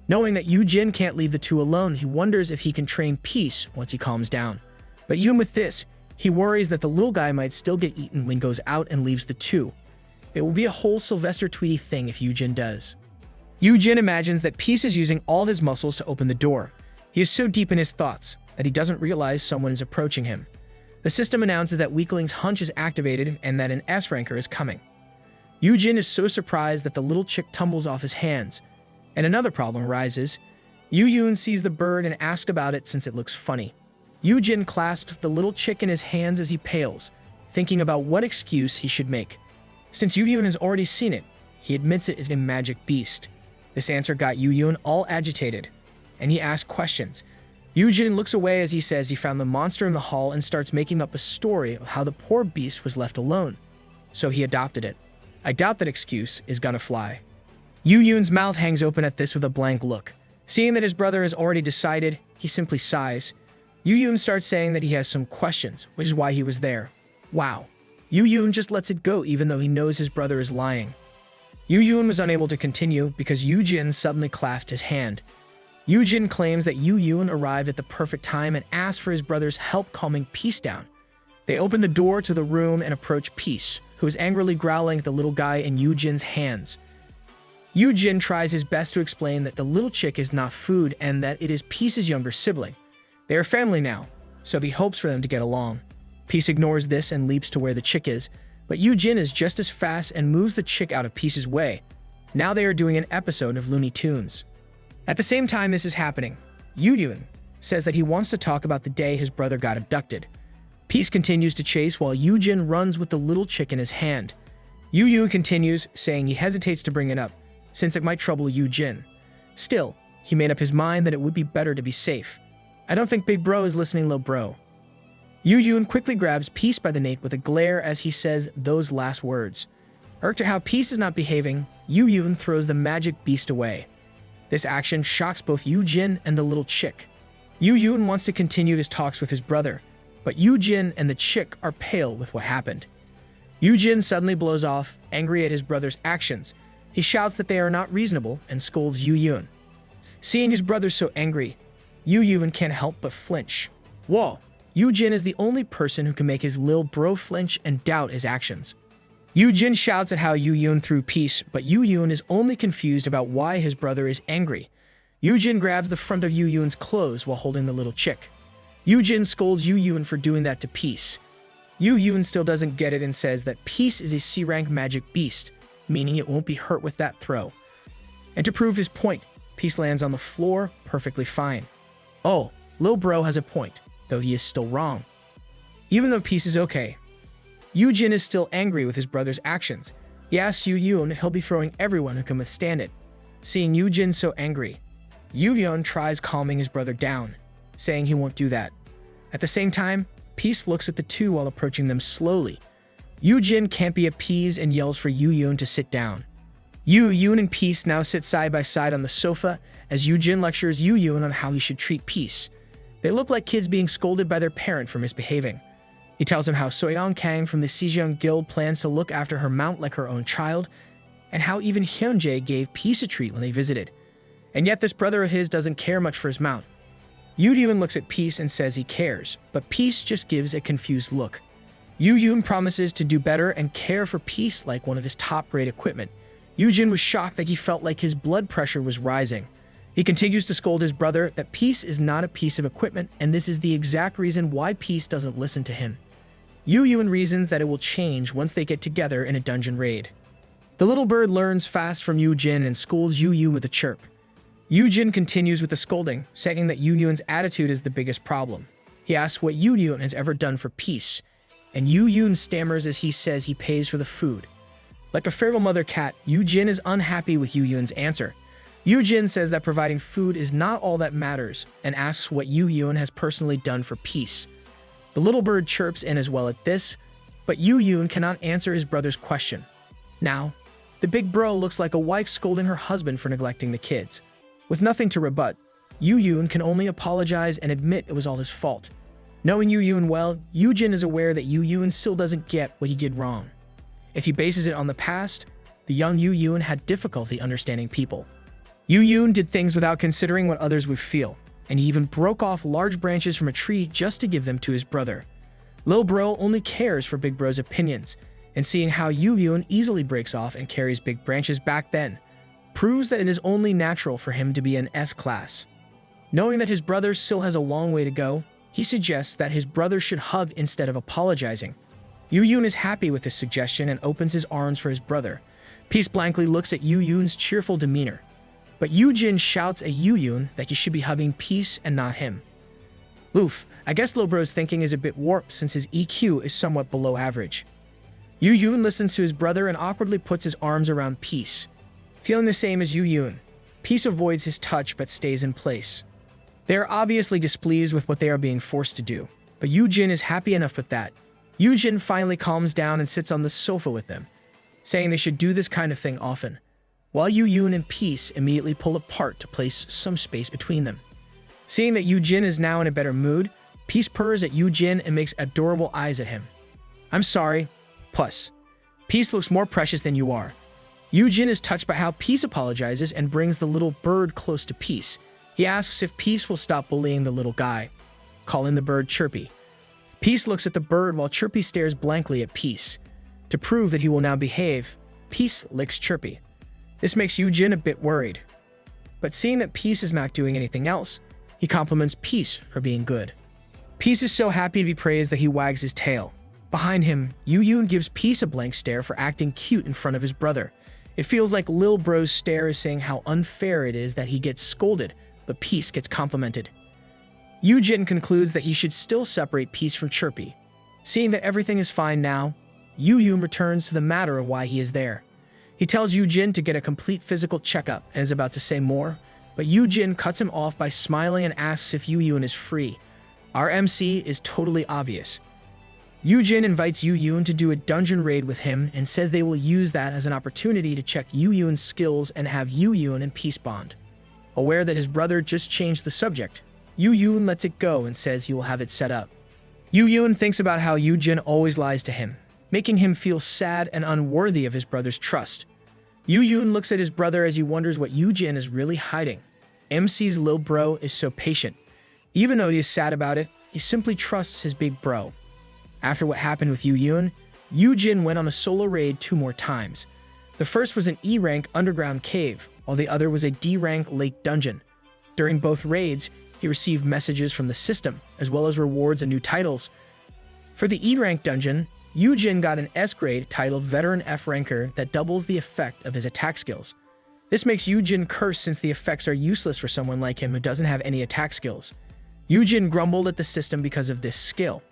Knowing that Yoojin can't leave the two alone, he wonders if he can train Peace once he calms down. But even with this, he worries that the little guy might still get eaten when he goes out and leaves the two. It will be a whole Sylvester Tweety thing if Yoojin does. Yoojin imagines that Peace is using all his muscles to open the door. He is so deep in his thoughts that he doesn't realize someone is approaching him. The system announces that Weakling's hunch is activated and that an S-ranker is coming. Yoojin is so surprised that the little chick tumbles off his hands. And another problem arises. Yoojin sees the bird and asks about it since it looks funny. Yoojin clasps the little chick in his hands as he pales, thinking about what excuse he should make. Since Yoojin has already seen it, he admits it is a magic beast. This answer got Yoojin all agitated, and he asks questions. Yoojin looks away as he says he found the monster in the hall and starts making up a story of how the poor beast was left alone. So he adopted it. I doubt that excuse is gonna fly. Yoojin's mouth hangs open at this with a blank look. Seeing that his brother has already decided, he simply sighs. Yoojin starts saying that he has some questions, which is why he was there. Wow. Yoojin just lets it go even though he knows his brother is lying. Yoojin was unable to continue because Yoojin suddenly clasped his hand. Yoojin claims that Yoojin arrived at the perfect time and asked for his brother's help calming Peace down. They open the door to the room and approach Peace, who is angrily growling at the little guy in Yoojin's hands. Yoojin tries his best to explain that the little chick is not food and that it is Peace's younger sibling. They are family now, so he hopes for them to get along. Peace ignores this and leaps to where the chick is, but Yoojin is just as fast and moves the chick out of Peace's way. Now they are doing an episode of Looney Tunes. At the same time this is happening, Yoojin says that he wants to talk about the day his brother got abducted. Peace continues to chase while Yoojin runs with the little chick in his hand. Yoojin continues, saying he hesitates to bring it up, since it might trouble Yoojin. Still, he made up his mind that it would be better to be safe. I don't think Big Bro is listening, Lil Bro. Yoojin quickly grabs Peace by the nape with a glare as he says those last words. Irked at how Peace is not behaving, Yoojin throws the magic beast away. This action shocks both Yoojin and the little chick. Yoojin wants to continue his talks with his brother, but Yoojin and the chick are pale with what happened. Yoojin suddenly blows off, angry at his brother's actions. He shouts that they are not reasonable and scolds Yoojin. Seeing his brother so angry, Yoojin can't help but flinch. Whoa, Yoojin is the only person who can make his lil bro flinch and doubt his actions. Yoojin shouts at how Yoojin threw peace, but Yoojin is only confused about why his brother is angry. Yoojin grabs the front of Yoojin's clothes while holding the little chick. Yoojin scolds Yoojin for doing that to Peace. Yoojin still doesn't get it and says that Peace is a C-rank magic beast, meaning it won't be hurt with that throw. And to prove his point, Peace lands on the floor perfectly fine. Oh, Lil Bro has a point, though he is still wrong. Even though Peace is okay, Yoojin is still angry with his brother's actions. He asks Yoojin if he'll be throwing everyone who can withstand it. Seeing Yoojin so angry, Yoojin tries calming his brother down, saying he won't do that. At the same time, Peace looks at the two while approaching them slowly. Yoojin can't be appeased and yells for Yoojin to sit down. Yoojin and Peace now sit side by side on the sofa as Yoojin lectures Yoojin on how he should treat Peace. They look like kids being scolded by their parent for misbehaving. He tells him how Soyeon Kang from the Sejong Guild plans to look after her mount like her own child, and how even Hyunjae gave Peace a treat when they visited. And yet this brother of his doesn't care much for his mount. Yoojin looks at Peace and says he cares, but Peace just gives a confused look. Yoojin promises to do better and care for Peace like one of his top-grade equipment. Yoojin was shocked that he felt like his blood pressure was rising. He continues to scold his brother that Peace is not a piece of equipment, and this is the exact reason why Peace doesn't listen to him. Yoojin reasons that it will change once they get together in a dungeon raid. The little bird learns fast from Yoojin and scolds Yoojin with a chirp. Yoojin continues with the scolding, saying that Yoojin's attitude is the biggest problem. He asks what Yoojin has ever done for Peace, and Yoojin stammers as he says he pays for the food. Like a feral mother cat, Yoojin is unhappy with Yoojin's answer. Yoojin says that providing food is not all that matters, and asks what Yoojin has personally done for Peace. The little bird chirps in as well at this, but Yoojin cannot answer his brother's question. Now, the big bro looks like a wife scolding her husband for neglecting the kids. With nothing to rebut, Yoojin can only apologize and admit it was all his fault. Knowing Yoojin well, Yoojin is aware that Yoojin still doesn't get what he did wrong. If he bases it on the past, the young Yoojin had difficulty understanding people. Yoojin did things without considering what others would feel, and he even broke off large branches from a tree just to give them to his brother. Lil Bro only cares for Big Bro's opinions, and seeing how Yoojin easily breaks off and carries big branches back then, proves that it is only natural for him to be an S-class. Knowing that his brother still has a long way to go, he suggests that his brother should hug instead of apologizing. Yoojin is happy with this suggestion and opens his arms for his brother. Peace blankly looks at Yoojin's cheerful demeanor, but Yoojin shouts at Yoojin that he should be hugging Peace and not him. Oof, I guess Lil Bro's thinking is a bit warped since his EQ is somewhat below average. Yoojin listens to his brother and awkwardly puts his arms around Peace. Feeling the same as Yoojin, Peace avoids his touch but stays in place. They are obviously displeased with what they are being forced to do, but Yoojin is happy enough with that. Yoojin finally calms down and sits on the sofa with them, saying they should do this kind of thing often, while Yoojin and Peace immediately pull apart to place some space between them. Seeing that Yoojin is now in a better mood, Peace purrs at Yoojin and makes adorable eyes at him. I'm sorry, Puss. Peace looks more precious than you are. Yoojin is touched by how Peace apologizes and brings the little bird close to Peace. He asks if Peace will stop bullying the little guy, calling the bird Chirpy. Peace looks at the bird while Chirpy stares blankly at Peace. To prove that he will now behave, Peace licks Chirpy. This makes Yoojin a bit worried. But seeing that Peace is not doing anything else, he compliments Peace for being good. Peace is so happy to be praised that he wags his tail. Behind him, Yoojin gives Peace a blank stare for acting cute in front of his brother. It feels like Lil Bro's stare is saying how unfair it is that he gets scolded, but Peace gets complimented. Yoojin concludes that he should still separate Peace from Chirpy. Seeing that everything is fine now, Yoojin returns to the matter of why he is there. He tells Yoojin to get a complete physical checkup and is about to say more, but Yoojin cuts him off by smiling and asks if Yoojin is free. Our MC is totally obvious. Yoojin invites Yoojin to do a dungeon raid with him and says they will use that as an opportunity to check Yoojin's skills and have Yoojin and Peace bond. Aware that his brother just changed the subject, Yoojin lets it go and says he will have it set up. Yoojin thinks about how Yoojin always lies to him, making him feel sad and unworthy of his brother's trust. Yoojin looks at his brother as he wonders what Yoojin is really hiding. MC's lil bro is so patient. Even though he is sad about it, he simply trusts his big bro. After what happened with Yoojin, Yoojin went on a solo raid 2 more times. The first was an E-rank underground cave, while the other was a D-rank lake dungeon. During both raids, he received messages from the system, as well as rewards and new titles. For the E-rank dungeon, Yoojin got an S-grade titled Veteran F-ranker that doubles the effect of his attack skills. This makes Yoojin curse since the effects are useless for someone like him who doesn't have any attack skills. Yoojin grumbled at the system because of this skill.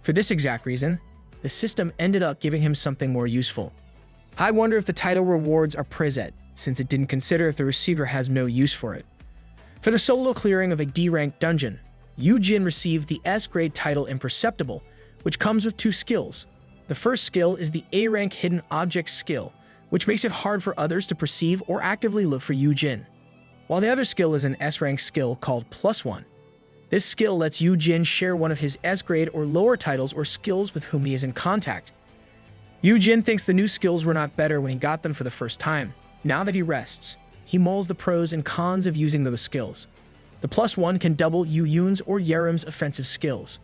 For this exact reason, the system ended up giving him something more useful. I wonder if the title rewards are preset, since it didn't consider if the receiver has no use for it. For the solo clearing of a D-rank dungeon, Yoojin received the S-grade title Imperceptible, which comes with 2 skills. The first skill is the A-rank Hidden Object skill, which makes it hard for others to perceive or actively look for Yoojin. While the other skill is an S-rank skill called +1. This skill lets Yoojin share one of his S-grade or lower titles or skills with whom he is in contact. Yoojin thinks the new skills were not better when he got them for the first time. Now that he rests, he mulls the pros and cons of using those skills. The +1 can double Yoojin's or Yerim's offensive skills.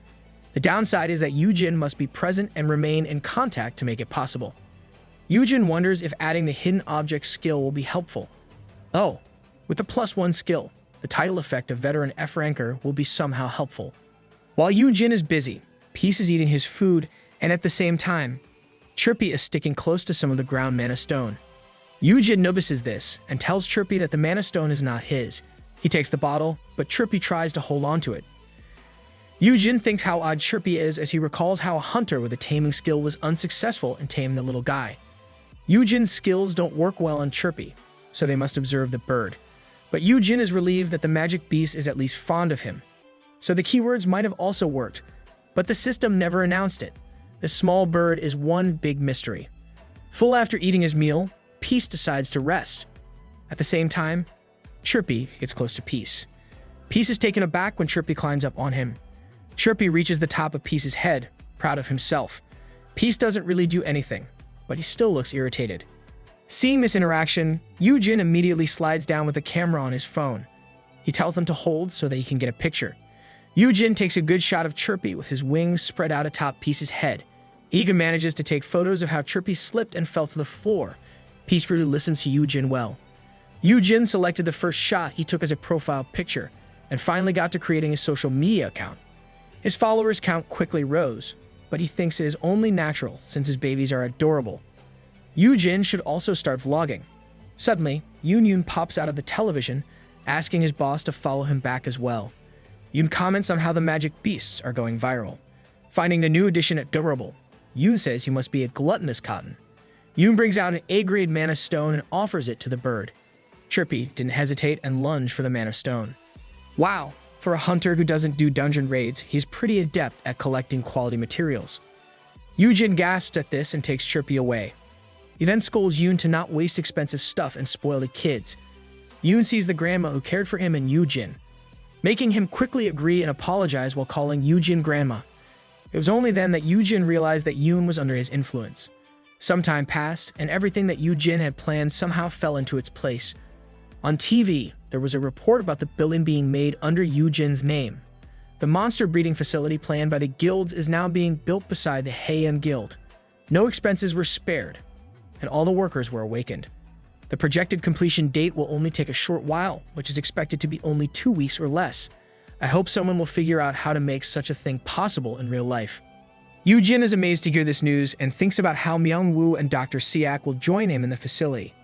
The downside is that Yoojin must be present and remain in contact to make it possible. Yoojin wonders if adding the Hidden Object skill will be helpful. Oh, with the +1 skill, the title effect of Veteran F-ranker will be somehow helpful. While Yoojin is busy, Peace is eating his food, and at the same time, Chirpy is sticking close to some of the ground mana stone. Yoojin notices this and tells Chirpy that the mana stone is not his. He takes the bottle, but Chirpy tries to hold on to it. Yoojin thinks how odd Chirpy is as he recalls how a hunter with a taming skill was unsuccessful in taming the little guy. Yoojin's skills don't work well on Chirpy, so they must observe the bird. But Yoojin is relieved that the magic beast is at least fond of him. So the keywords might have also worked, but the system never announced it. The small bird is one big mystery. Full after eating his meal, Peace decides to rest. At the same time, Chirpy gets close to Peace. Peace is taken aback when Chirpy climbs up on him. Chirpy reaches the top of Peace's head, proud of himself. Peace doesn't really do anything, but he still looks irritated. Seeing this interaction, Yoojin immediately slides down with a camera on his phone. He tells them to hold so that he can get a picture. Yoojin takes a good shot of Chirpy with his wings spread out atop Peace's head. He even manages to take photos of how Chirpy slipped and fell to the floor. Peace really listens to Yoojin well. Yoojin selected the first shot he took as a profile picture, and finally got to creating a social media account. His followers count quickly rose, but he thinks it is only natural since his babies are adorable. Yoojin should also start vlogging. Suddenly, Yoon pops out of the television, asking his boss to follow him back as well. Yoon comments on how the magic beasts are going viral. Finding the new addition adorable, Yoon says he must be a gluttonous cotton. Yoon brings out an A-grade mana stone and offers it to the bird. Chirpy didn't hesitate and lunged for the mana stone. Wow, for a hunter who doesn't do dungeon raids, he's pretty adept at collecting quality materials. Yoojin gasps at this and takes Chirpy away. He then scolds Yoon to not waste expensive stuff and spoil the kids. Yoon sees the grandma who cared for him and Yoojin, making him quickly agree and apologize while calling Yoojin grandma. It was only then that Yoojin realized that Yoon was under his influence. Some time passed, and everything that Yoojin had planned somehow fell into its place. On TV, there was a report about the building being made under Yoojin's name. The monster breeding facility planned by the guilds is now being built beside the Heian Guild. No expenses were spared, and all the workers were awakened. The projected completion date will only take a short while, which is expected to be only 2 weeks or less. I hope someone will figure out how to make such a thing possible in real life. Yoojin is amazed to hear this news and thinks about how Myung-woo and Dr. Siak will join him in the facility.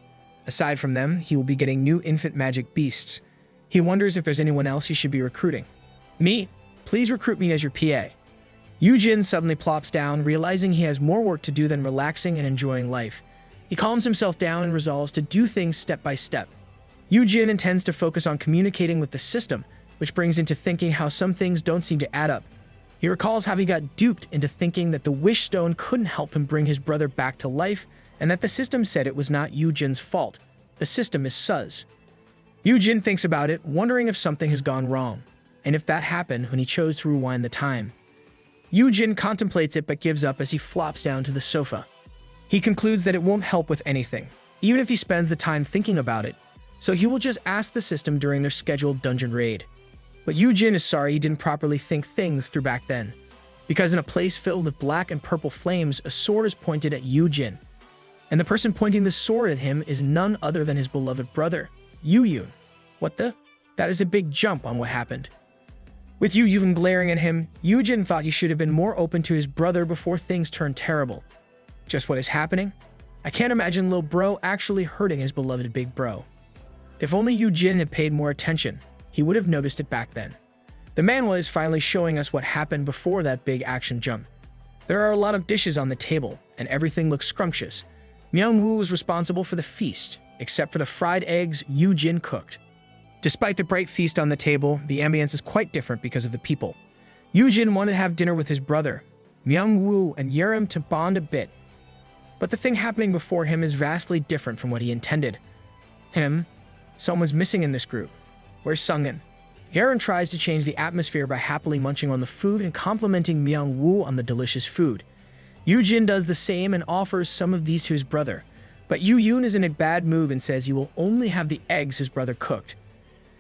Aside from them, he will be getting new infant magic beasts. He wonders if there's anyone else he should be recruiting. Me? Please recruit me as your PA. Yoojin suddenly plops down, realizing he has more work to do than relaxing and enjoying life. He calms himself down and resolves to do things step by step. Yoojin intends to focus on communicating with the system, which brings into thinking how some things don't seem to add up. He recalls how he got duped into thinking that the Wish Stone couldn't help him bring his brother back to life, and that the system said it was not Yoojin's fault. The system is sus. Yoojin thinks about it, wondering if something has gone wrong, and if that happened when he chose to rewind the time. Yoojin contemplates it but gives up as he flops down to the sofa. He concludes that it won't help with anything, even if he spends the time thinking about it, so he will just ask the system during their scheduled dungeon raid. But Yoojin is sorry he didn't properly think things through back then, because in a place filled with black and purple flames, a sword is pointed at Yoojin, and the person pointing the sword at him is none other than his beloved brother, Yoojin. What the? That is a big jump on what happened. With Yoojin glaring at him, Yoojin thought he should have been more open to his brother before things turned terrible. Just what is happening? I can't imagine Lil Bro actually hurting his beloved big bro. If only Yoojin had paid more attention, he would have noticed it back then. The manhwa is finally showing us what happened before that big action jump. There are a lot of dishes on the table, and everything looks scrumptious. Myung-woo was responsible for the feast, except for the fried eggs Yoojin cooked. Despite the bright feast on the table, the ambience is quite different because of the people. Yoojin wanted to have dinner with his brother, Myung-woo and Yerim, to bond a bit. But the thing happening before him is vastly different from what he intended. Someone's missing in this group. Where's Sungin? Yerim tries to change the atmosphere by happily munching on the food and complimenting Myung-woo on the delicious food. Yoojin does the same and offers some of these to his brother, but Yoojin is in a bad mood and says he will only have the eggs his brother cooked.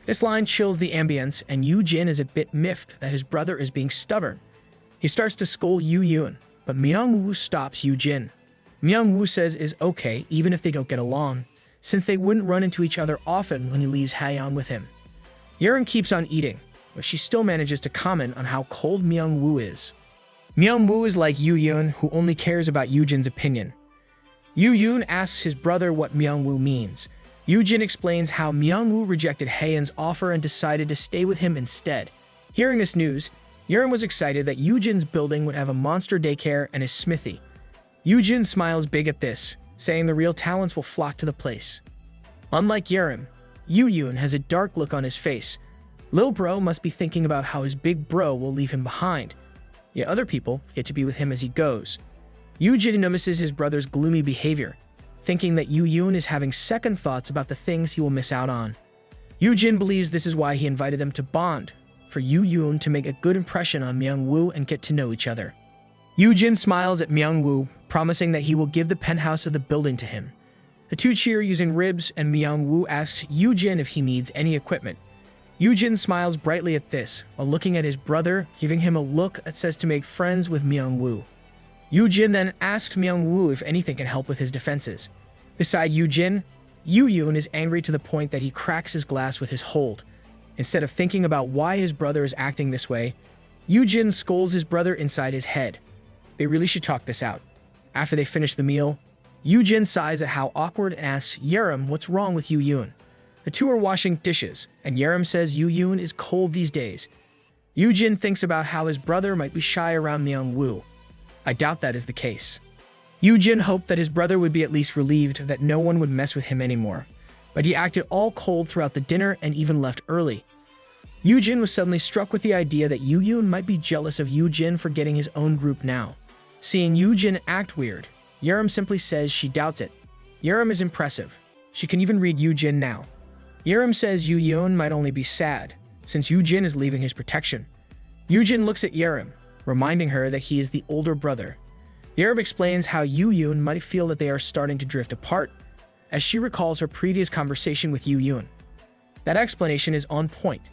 This line chills the ambience, and Yoojin is a bit miffed that his brother is being stubborn. He starts to scold Yoojin, but Myung-woo stops Yoojin. Myung-woo says it's okay even if they don't get along, since they wouldn't run into each other often when he leaves Haeyeon with him. Yerim keeps on eating, but she still manages to comment on how cold Myung-woo is. Myung-woo is like Yoojin, who only cares about Yoojin's opinion. Yoojin asks his brother what Myung-woo means. Yoojin explains how Myung-woo rejected Haeyeon's offer and decided to stay with him instead. Hearing this news, Yerim was excited that Yoojin's building would have a monster daycare and a smithy. Yoojin smiles big at this, saying the real talents will flock to the place. Unlike Yerim, Yoojin has a dark look on his face. Lil Bro must be thinking about how his big bro will leave him behind, yet other people get to be with him as he goes. Yoojin notices his brother's gloomy behavior, thinking that Yoojin is having second thoughts about the things he will miss out on. Yoojin believes this is why he invited them to bond, for Yoojin to make a good impression on Myung-woo and get to know each other. Yoojin smiles at Myung-woo, promising that he will give the penthouse of the building to him. The two cheer using ribs, and Myung-woo asks Yoojin if he needs any equipment. Yoojin smiles brightly at this, while looking at his brother, giving him a look that says to make friends with Myung-woo. Yoojin then asks Myung-woo if anything can help with his defenses. Beside Yoojin, Yoojin is angry to the point that he cracks his glass with his hold. Instead of thinking about why his brother is acting this way, Yoojin scolds his brother inside his head. They really should talk this out. After they finish the meal, Yoojin sighs at how awkward and asks Yerim what's wrong with Yoojin. The two are washing dishes, and Yerim says Yoojin is cold these days. Yoojin thinks about how his brother might be shy around Myung-woo. I doubt that is the case. Yoojin hoped that his brother would be at least relieved that no one would mess with him anymore, but he acted all cold throughout the dinner and even left early. Yoojin was suddenly struck with the idea that Yoojin might be jealous of Yoojin for getting his own group now. Seeing Yoojin act weird, Yerim simply says she doubts it. Yerim is impressive. She can even read Yoojin now. Yerim says Yoojin might only be sad, since Yoojin is leaving his protection. Yoojin looks at Yerim, reminding her that he is the older brother. Yerim explains how Yoojin might feel that they are starting to drift apart, as she recalls her previous conversation with Yoojin. That explanation is on point.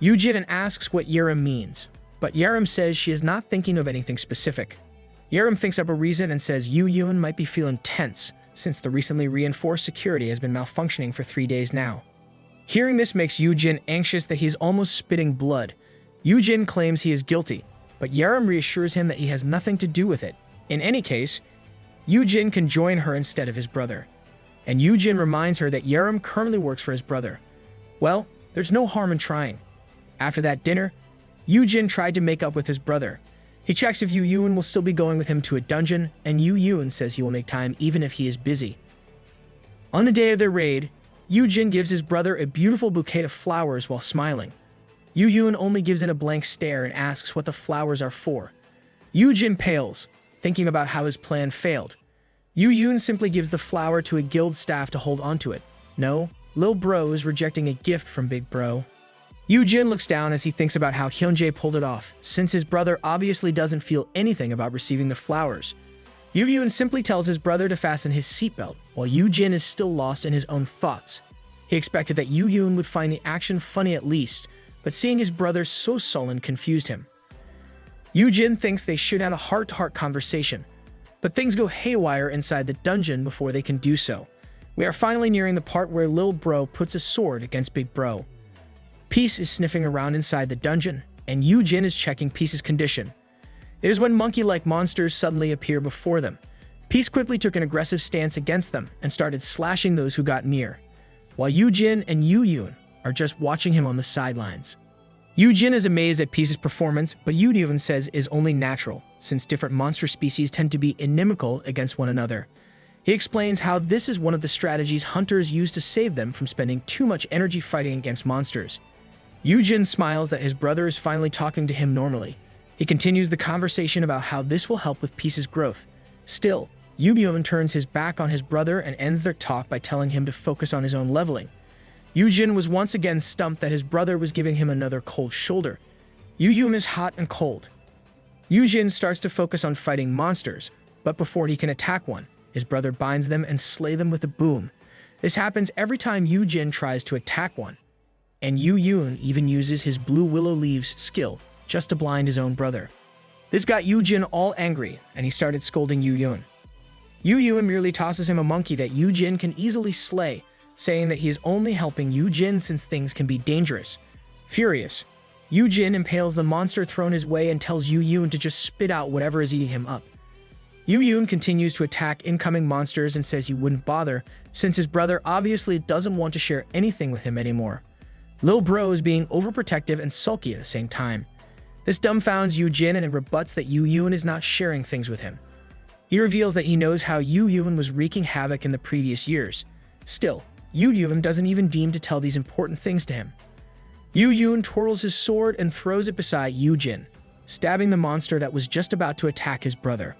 Yoojin asks what Yerim means, but Yerim says she is not thinking of anything specific. Yerim thinks up a reason and says Yoojin might be feeling tense, since the recently reinforced security has been malfunctioning for 3 days now. Hearing this makes Yoojin anxious that he is almost spitting blood. Yoojin claims he is guilty, but Yerim reassures him that he has nothing to do with it. In any case, Yoojin can join her instead of his brother. And Yoojin reminds her that Yerim currently works for his brother. Well, there's no harm in trying. After that dinner, Yoojin tried to make up with his brother. He checks if Yoojin will still be going with him to a dungeon, and Yoojin says he will make time even if he is busy. On the day of their raid, Yoojin gives his brother a beautiful bouquet of flowers while smiling. Yoojin only gives it a blank stare and asks what the flowers are for. Yoojin pales, thinking about how his plan failed. Yoojin simply gives the flower to a guild staff to hold onto it. No, Lil Bro is rejecting a gift from Big Bro. Yoojin looks down as he thinks about how Hyunjae pulled it off, since his brother obviously doesn't feel anything about receiving the flowers. Yoojin simply tells his brother to fasten his seatbelt, while Yoojin is still lost in his own thoughts. He expected that Yoojin would find the action funny at least, but seeing his brother so sullen confused him. Yoojin thinks they should have a heart-to-heart conversation, but things go haywire inside the dungeon before they can do so. We are finally nearing the part where Lil Bro puts a sword against Big Bro. Peace is sniffing around inside the dungeon, and Yoojin is checking Peace's condition. It is when monkey-like monsters suddenly appear before them. Peace quickly took an aggressive stance against them and started slashing those who got near, while Yoojin and Yoojin are just watching him on the sidelines. Yoojin is amazed at Peace's performance, but Yoojin says is only natural, since different monster species tend to be inimical against one another. He explains how this is one of the strategies hunters use to save them from spending too much energy fighting against monsters. Yoojin smiles that his brother is finally talking to him normally. He continues the conversation about how this will help with Peace's growth. Still, Yoojin turns his back on his brother and ends their talk by telling him to focus on his own leveling. Yoojin was once again stumped that his brother was giving him another cold shoulder. Yoojin is hot and cold. Yoojin starts to focus on fighting monsters, but before he can attack one, his brother binds them and slay them with a boom. This happens every time Yoojin tries to attack one, and Yoojin even uses his blue willow leaves skill just to blind his own brother. This got Yoojin all angry, and he started scolding Yoojin. Yoojin merely tosses him a monkey that Yoojin can easily slay, saying that he is only helping Yoojin since things can be dangerous. Furious, Yoojin impales the monster thrown his way and tells Yoojin to just spit out whatever is eating him up. Yoojin continues to attack incoming monsters and says he wouldn't bother, since his brother obviously doesn't want to share anything with him anymore. Lil Bro is being overprotective and sulky at the same time. This dumbfounds Yoojin and it rebuts that Yoojin is not sharing things with him. He reveals that he knows how Yoojin was wreaking havoc in the previous years. Still, Yoojin doesn't even deem to tell these important things to him. Yoojin twirls his sword and throws it beside Yoojin, stabbing the monster that was just about to attack his brother.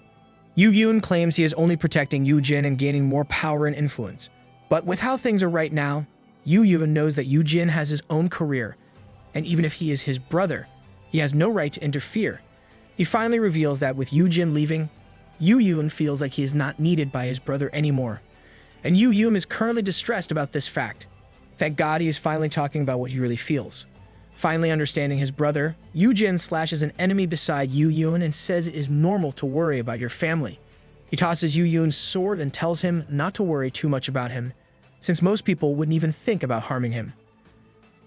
Yoojin claims he is only protecting Yoojin and gaining more power and influence. But with how things are right now, Yoojin knows that Yoojin has his own career, and even if he is his brother, he has no right to interfere. He finally reveals that with Yoojin leaving, Yoojin feels like he is not needed by his brother anymore. And Yoojin is currently distressed about this fact. Thank God he is finally talking about what he really feels. Finally understanding his brother, Yoojin slashes an enemy beside Yoojin and says it is normal to worry about your family. He tosses Yoojin's sword and tells him not to worry too much about him, since most people wouldn't even think about harming him.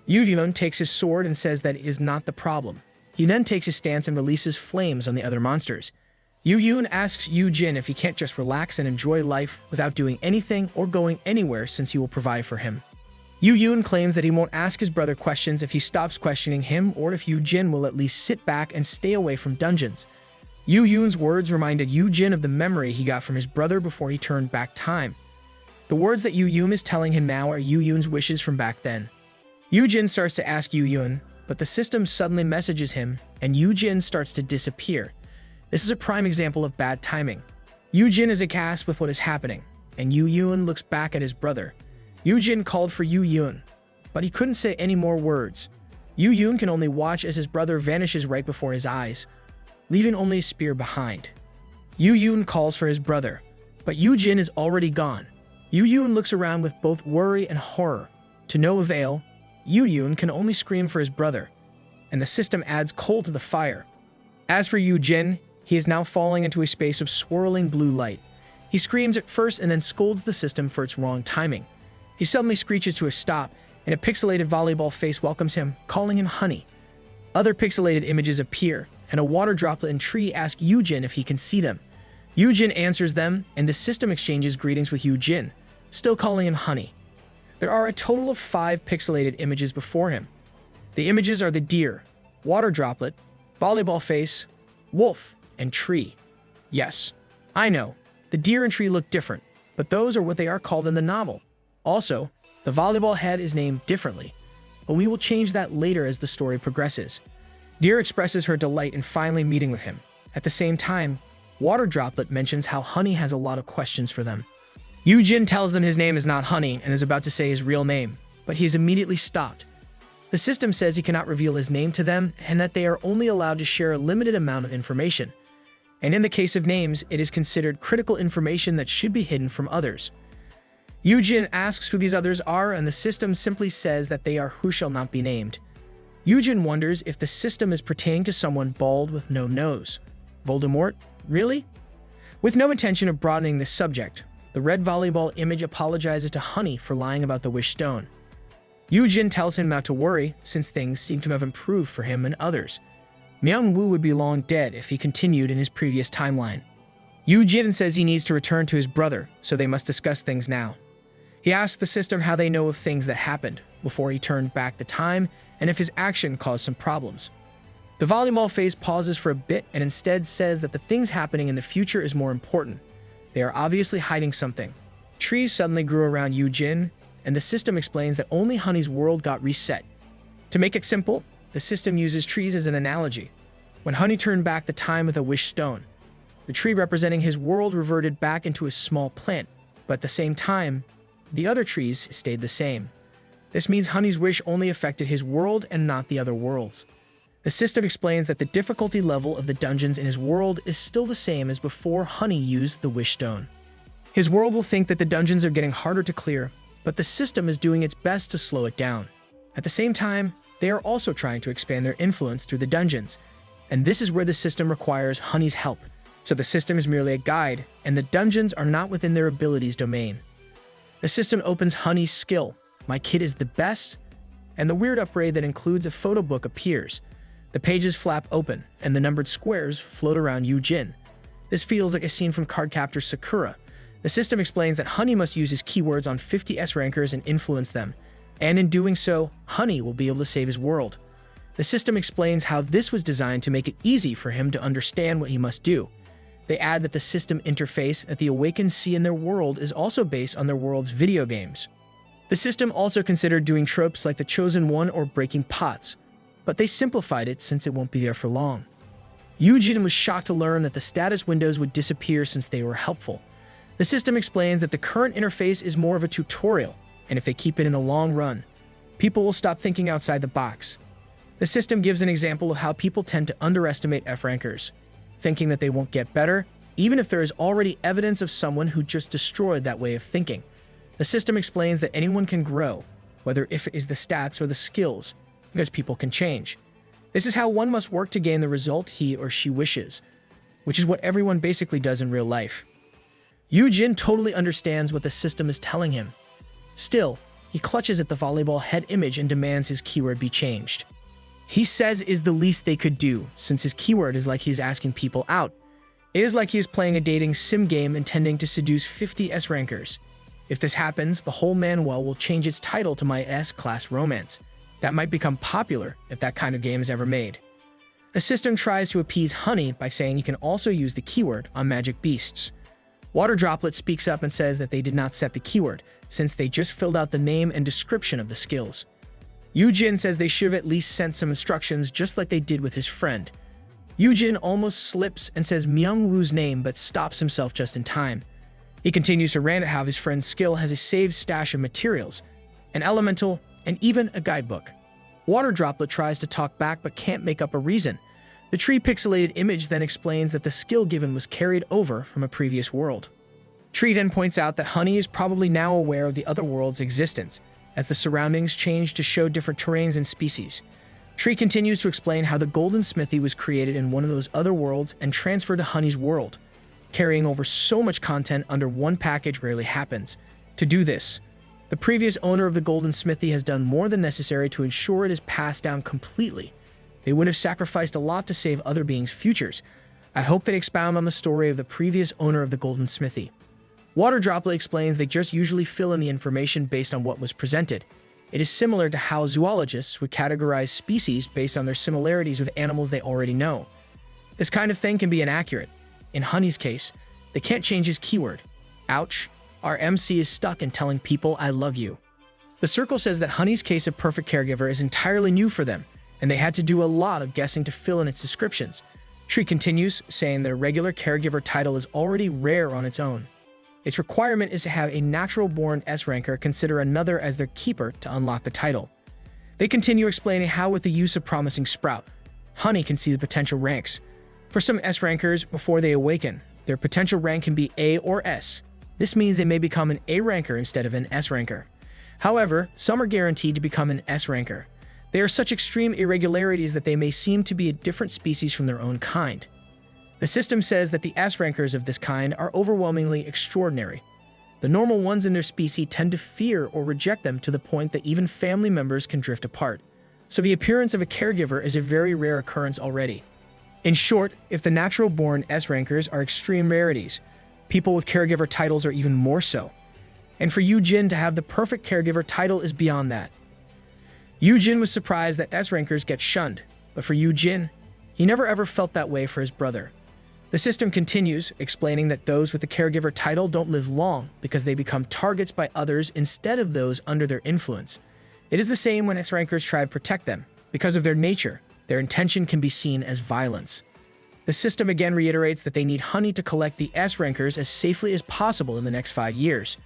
Yoojin takes his sword and says that it is not the problem. He then takes his stance and releases flames on the other monsters. Yoojin asks Yoojin if he can't just relax and enjoy life without doing anything or going anywhere since he will provide for him. Yoojin claims that he won't ask his brother questions if he stops questioning him or if Yoojin will at least sit back and stay away from dungeons. Yoojin's words reminded Yoojin of the memory he got from his brother before he turned back time. The words that Yoojin is telling him now are Yoojin's wishes from back then. Yoojin starts to ask Yoojin, but the system suddenly messages him and Yoojin starts to disappear. This is a prime example of bad timing. Yoojin is aghast with what is happening, and Yoojin looks back at his brother. Yoojin called for Yoojin, but he couldn't say any more words. Yoojin can only watch as his brother vanishes right before his eyes, leaving only a spear behind. Yoojin calls for his brother, but Yoojin is already gone. Yoojin looks around with both worry and horror. To no avail, Yoojin can only scream for his brother, and the system adds coal to the fire. As for Yoojin, he is now falling into a space of swirling blue light. He screams at first and then scolds the system for its wrong timing. He suddenly screeches to a stop, and a pixelated volleyball face welcomes him, calling him honey. Other pixelated images appear, and a water droplet and tree ask Yoojin if he can see them. Yoojin answers them, and the system exchanges greetings with Yoojin, still calling him honey. There are a total of 5 pixelated images before him. The images are the deer, water droplet, volleyball face, wolf, and tree. Yes, I know, the deer and tree look different, but those are what they are called in the novel. Also, the volleyball head is named differently, but we will change that later as the story progresses. Deer expresses her delight in finally meeting with him. At the same time, Water Droplet mentions how Honey has a lot of questions for them. Yoojin tells them his name is not Honey and is about to say his real name, but he is immediately stopped. The system says he cannot reveal his name to them and that they are only allowed to share a limited amount of information. And in the case of names, it is considered critical information that should be hidden from others. Yoojin asks who these others are, and the system simply says that they are who shall not be named. Yoojin wonders if the system is pertaining to someone bald with no nose. Voldemort? Really? With no intention of broadening this subject, the red volleyball image apologizes to Honey for lying about the wish stone. Yoojin tells him not to worry, since things seem to have improved for him and others. Manhwa would be long dead if he continued in his previous timeline. Yoojin says he needs to return to his brother, so they must discuss things now. He asks the system how they know of things that happened before he turned back the time and if his action caused some problems. The volleyball phase pauses for a bit and instead says that the things happening in the future is more important. They are obviously hiding something. Trees suddenly grew around Yoojin, and the system explains that only Honey's world got reset. To make it simple, the system uses trees as an analogy. When Honey turned back the time with a wish stone, the tree representing his world reverted back into a small plant, but at the same time, the other trees stayed the same. This means Honey's wish only affected his world and not the other worlds. The system explains that the difficulty level of the dungeons in his world is still the same as before Honey used the wish stone. His world will think that the dungeons are getting harder to clear, but the system is doing its best to slow it down. At the same time, they are also trying to expand their influence through the dungeons, and this is where the system requires Honey's help. So the system is merely a guide, and the dungeons are not within their abilities domain. The system opens Honey's skill, My Kid is the Best, and the weird upgrade that includes a photo book appears. The pages flap open, and the numbered squares float around Yoojin. This feels like a scene from Cardcaptor Sakura. The system explains that Honey must use his keywords on 50 S-rankers and influence them, and in doing so, Honey will be able to save his world. The system explains how this was designed to make it easy for him to understand what he must do. They add that the system interface that the Awakens see in their world is also based on their world's video games. The system also considered doing tropes like the Chosen One or breaking pots, but they simplified it since it won't be there for long. Yoojin was shocked to learn that the status windows would disappear since they were helpful. The system explains that the current interface is more of a tutorial, and if they keep it in the long run, people will stop thinking outside the box. The system gives an example of how people tend to underestimate F-rankers, thinking that they won't get better, even if there is already evidence of someone who just destroyed that way of thinking. The system explains that anyone can grow, whether if it is the stats or the skills, because people can change. This is how one must work to gain the result he or she wishes, which is what everyone basically does in real life. Yoojin totally understands what the system is telling him. Still, he clutches at the volleyball head image and demands his keyword be changed. He says is the least they could do, since his keyword is like he is asking people out. It is like he is playing a dating sim game intending to seduce 50 S-rankers. If this happens, the whole Manhwa will change its title to My S-Class Romance. That might become popular if that kind of game is ever made. The system tries to appease Honey by saying he can also use the keyword on magic beasts. Water Droplet speaks up and says that they did not set the keyword, since they just filled out the name and description of the skills. Yoojin says they should have at least sent some instructions just like they did with his friend. Yoojin almost slips and says Myungwoo's name but stops himself just in time. He continues to rant at how his friend's skill has a saved stash of materials, an elemental, and even a guidebook. Water Droplet tries to talk back but can't make up a reason. The tree pixelated image then explains that the skill given was carried over from a previous world. Tree then points out that Honey is probably now aware of the other world's existence, as the surroundings change to show different terrains and species. Tree continues to explain how the Golden Smithy was created in one of those other worlds and transferred to Honey's world. Carrying over so much content under one package rarely happens. To do this, the previous owner of the Golden Smithy has done more than necessary to ensure it is passed down completely. They would have sacrificed a lot to save other beings' futures. I hope they expound on the story of the previous owner of the Golden Smithy. Water Droplet explains they just usually fill in the information based on what was presented. It is similar to how zoologists would categorize species based on their similarities with animals they already know. This kind of thing can be inaccurate. In Honey's case, they can't change his keyword. Ouch, our MC is stuck in telling people I love you. The circle says that Honey's case of perfect caregiver is entirely new for them, and they had to do a lot of guessing to fill in its descriptions. Tree continues, saying their regular caregiver title is already rare on its own. Its requirement is to have a natural-born S-ranker consider another as their keeper to unlock the title. They continue explaining how with the use of promising sprout, Honey can see the potential ranks. For some S rankers, before they awaken, their potential rank can be A or S. This means they may become an A ranker instead of an S ranker. However, some are guaranteed to become an S ranker. They are such extreme irregularities that they may seem to be a different species from their own kind. The system says that the S rankers of this kind are overwhelmingly extraordinary. The normal ones in their species tend to fear or reject them to the point that even family members can drift apart. So the appearance of a caregiver is a very rare occurrence already. In short, if the natural-born S rankers are extreme rarities, people with caregiver titles are even more so. And for Yoojin to have the perfect caregiver title is beyond that. Yoojin was surprised that S rankers get shunned, but for Yoojin, he never ever felt that way for his brother. The system continues, explaining that those with the caregiver title don't live long because they become targets by others instead of those under their influence. It is the same when S rankers try to protect them. Because of their nature, their intention can be seen as violence. The system again reiterates that they need Honey to collect the S rankers as safely as possible in the next 5 years.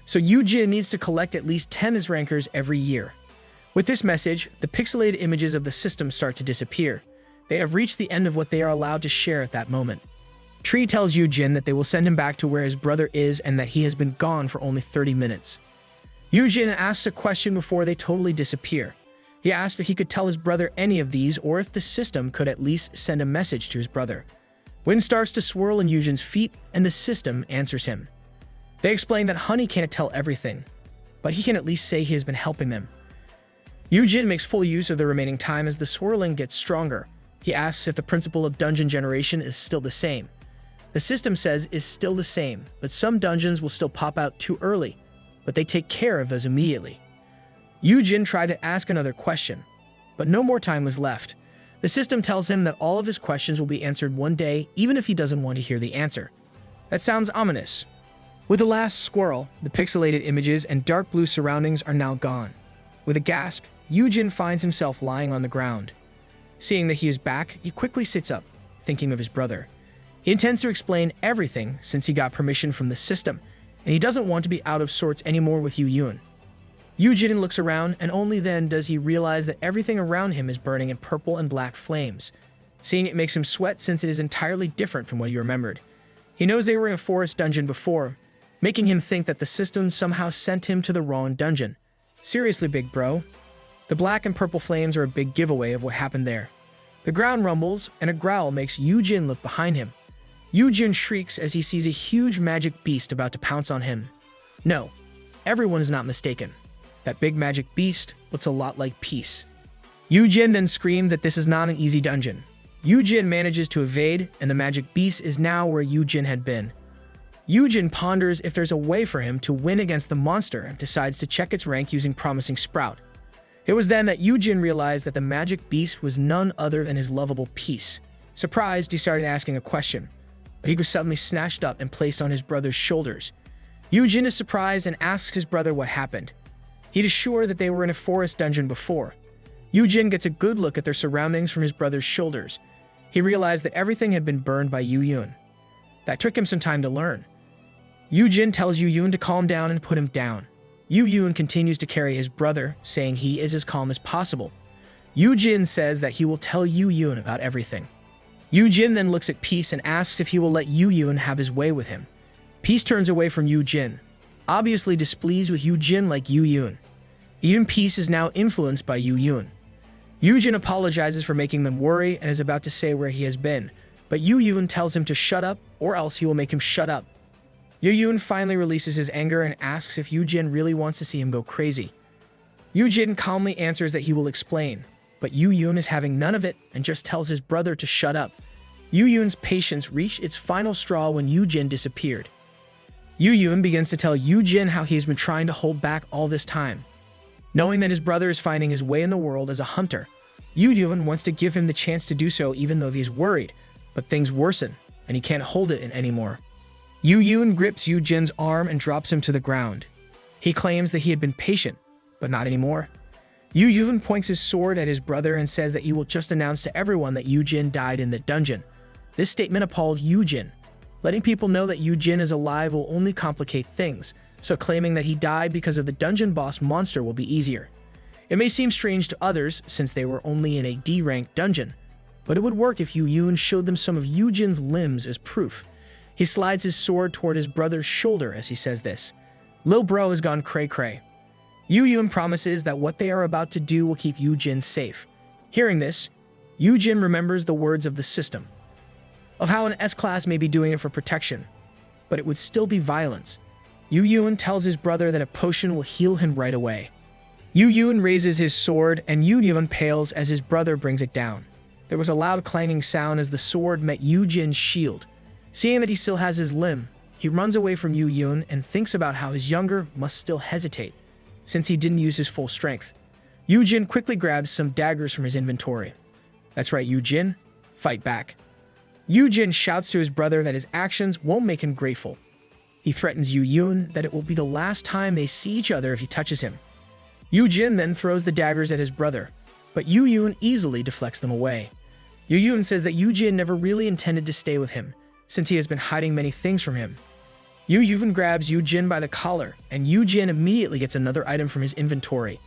So Yoojin needs to collect at least 10 S rankers every year. With this message, the pixelated images of the system start to disappear. They have reached the end of what they are allowed to share at that moment. Tree tells Yoojin that they will send him back to where his brother is and that he has been gone for only 30 minutes. Yoojin asks a question before they totally disappear. He asks if he could tell his brother any of these or if the system could at least send a message to his brother. Wind starts to swirl in Yoojin's feet and the system answers him. They explain that Honey can't tell everything, but he can at least say he has been helping them. Yoojin makes full use of the remaining time as the swirling gets stronger. He asks if the principle of dungeon generation is still the same. The system says is still the same, but some dungeons will still pop out too early, but they take care of those immediately. Yoojin tried to ask another question, but no more time was left. The system tells him that all of his questions will be answered one day, even if he doesn't want to hear the answer. That sounds ominous. With the last squirrel, the pixelated images and dark blue surroundings are now gone. With a gasp, Yoojin finds himself lying on the ground. Seeing that he is back, he quickly sits up, thinking of his brother. He intends to explain everything since he got permission from the system, and he doesn't want to be out of sorts anymore with Yoojin. Yoojin looks around, and only then does he realize that everything around him is burning in purple and black flames. Seeing it makes him sweat since it is entirely different from what he remembered. He knows they were in a forest dungeon before, making him think that the system somehow sent him to the wrong dungeon. Seriously, big bro. The black and purple flames are a big giveaway of what happened there. The ground rumbles, and a growl makes Yoojin look behind him. Yoojin shrieks as he sees a huge magic beast about to pounce on him. No, everyone is not mistaken. That big magic beast looks a lot like Peace. Yoojin then screamed that this is not an easy dungeon. Yoojin manages to evade, and the magic beast is now where Yoojin had been. Yoojin ponders if there's a way for him to win against the monster and decides to check its rank using Promising Sprout. It was then that Yoojin realized that the magic beast was none other than his lovable Peace. Surprised, he started asking a question, but he was suddenly snatched up and placed on his brother's shoulders. Yoojin is surprised and asks his brother what happened. He is sure that they were in a forest dungeon before. Yoojin gets a good look at their surroundings from his brother's shoulders. He realized that everything had been burned by Yoojin. That took him some time to learn. Yoojin tells Yoojin to calm down and put him down. Yoojin continues to carry his brother, saying he is as calm as possible. Yoojin says that he will tell Yoojin about everything. Yoojin then looks at Peace and asks if he will let Yoojin have his way with him. Peace turns away from Yoojin, obviously displeased with Yoojin like Yoojin. Even Peace is now influenced by Yoojin. Yoojin apologizes for making them worry and is about to say where he has been, but Yoojin tells him to shut up or else he will make him shut up. Yoojin finally releases his anger and asks if Yoojin really wants to see him go crazy. Yoojin calmly answers that he will explain, but Yoojin is having none of it and just tells his brother to shut up. Yoojin's patience reached its final straw when Yoojin disappeared. Yoojin begins to tell Yoojin how he has been trying to hold back all this time. Knowing that his brother is finding his way in the world as a hunter, Yoojin wants to give him the chance to do so even though he is worried, but things worsen and he can't hold it in anymore. Yoojin grips Yoojin's arm and drops him to the ground. He claims that he had been patient, but not anymore. Yoojin points his sword at his brother and says that he will just announce to everyone that Yoojin died in the dungeon. This statement appalled Yoojin. Letting people know that Yoojin is alive will only complicate things, so claiming that he died because of the dungeon boss monster will be easier. It may seem strange to others since they were only in a D-ranked dungeon, but it would work if Yoojin showed them some of Yoojin's limbs as proof. He slides his sword toward his brother's shoulder as he says this. Lil bro has gone cray-cray. Yoojin promises that what they are about to do will keep Yoojin safe. Hearing this, Yoojin remembers the words of the system, of how an S-class may be doing it for protection, but it would still be violence. Yoojin tells his brother that a potion will heal him right away. Yoojin raises his sword and Yoojin impales as his brother brings it down. There was a loud clanging sound as the sword met Yoojin's shield. Seeing that he still has his limb, he runs away from Yoojin and thinks about how his younger must still hesitate, since he didn't use his full strength. Yoojin quickly grabs some daggers from his inventory. That's right, Yoojin, fight back. Yoojin shouts to his brother that his actions won't make him grateful. He threatens Yoojin that it will be the last time they see each other if he touches him. Yoojin then throws the daggers at his brother, but Yoojin easily deflects them away. Yoojin says that Yoojin never really intended to stay with him, since he has been hiding many things from him. Yoojin grabs Yoojin by the collar, and Yoojin immediately gets another item from his inventory.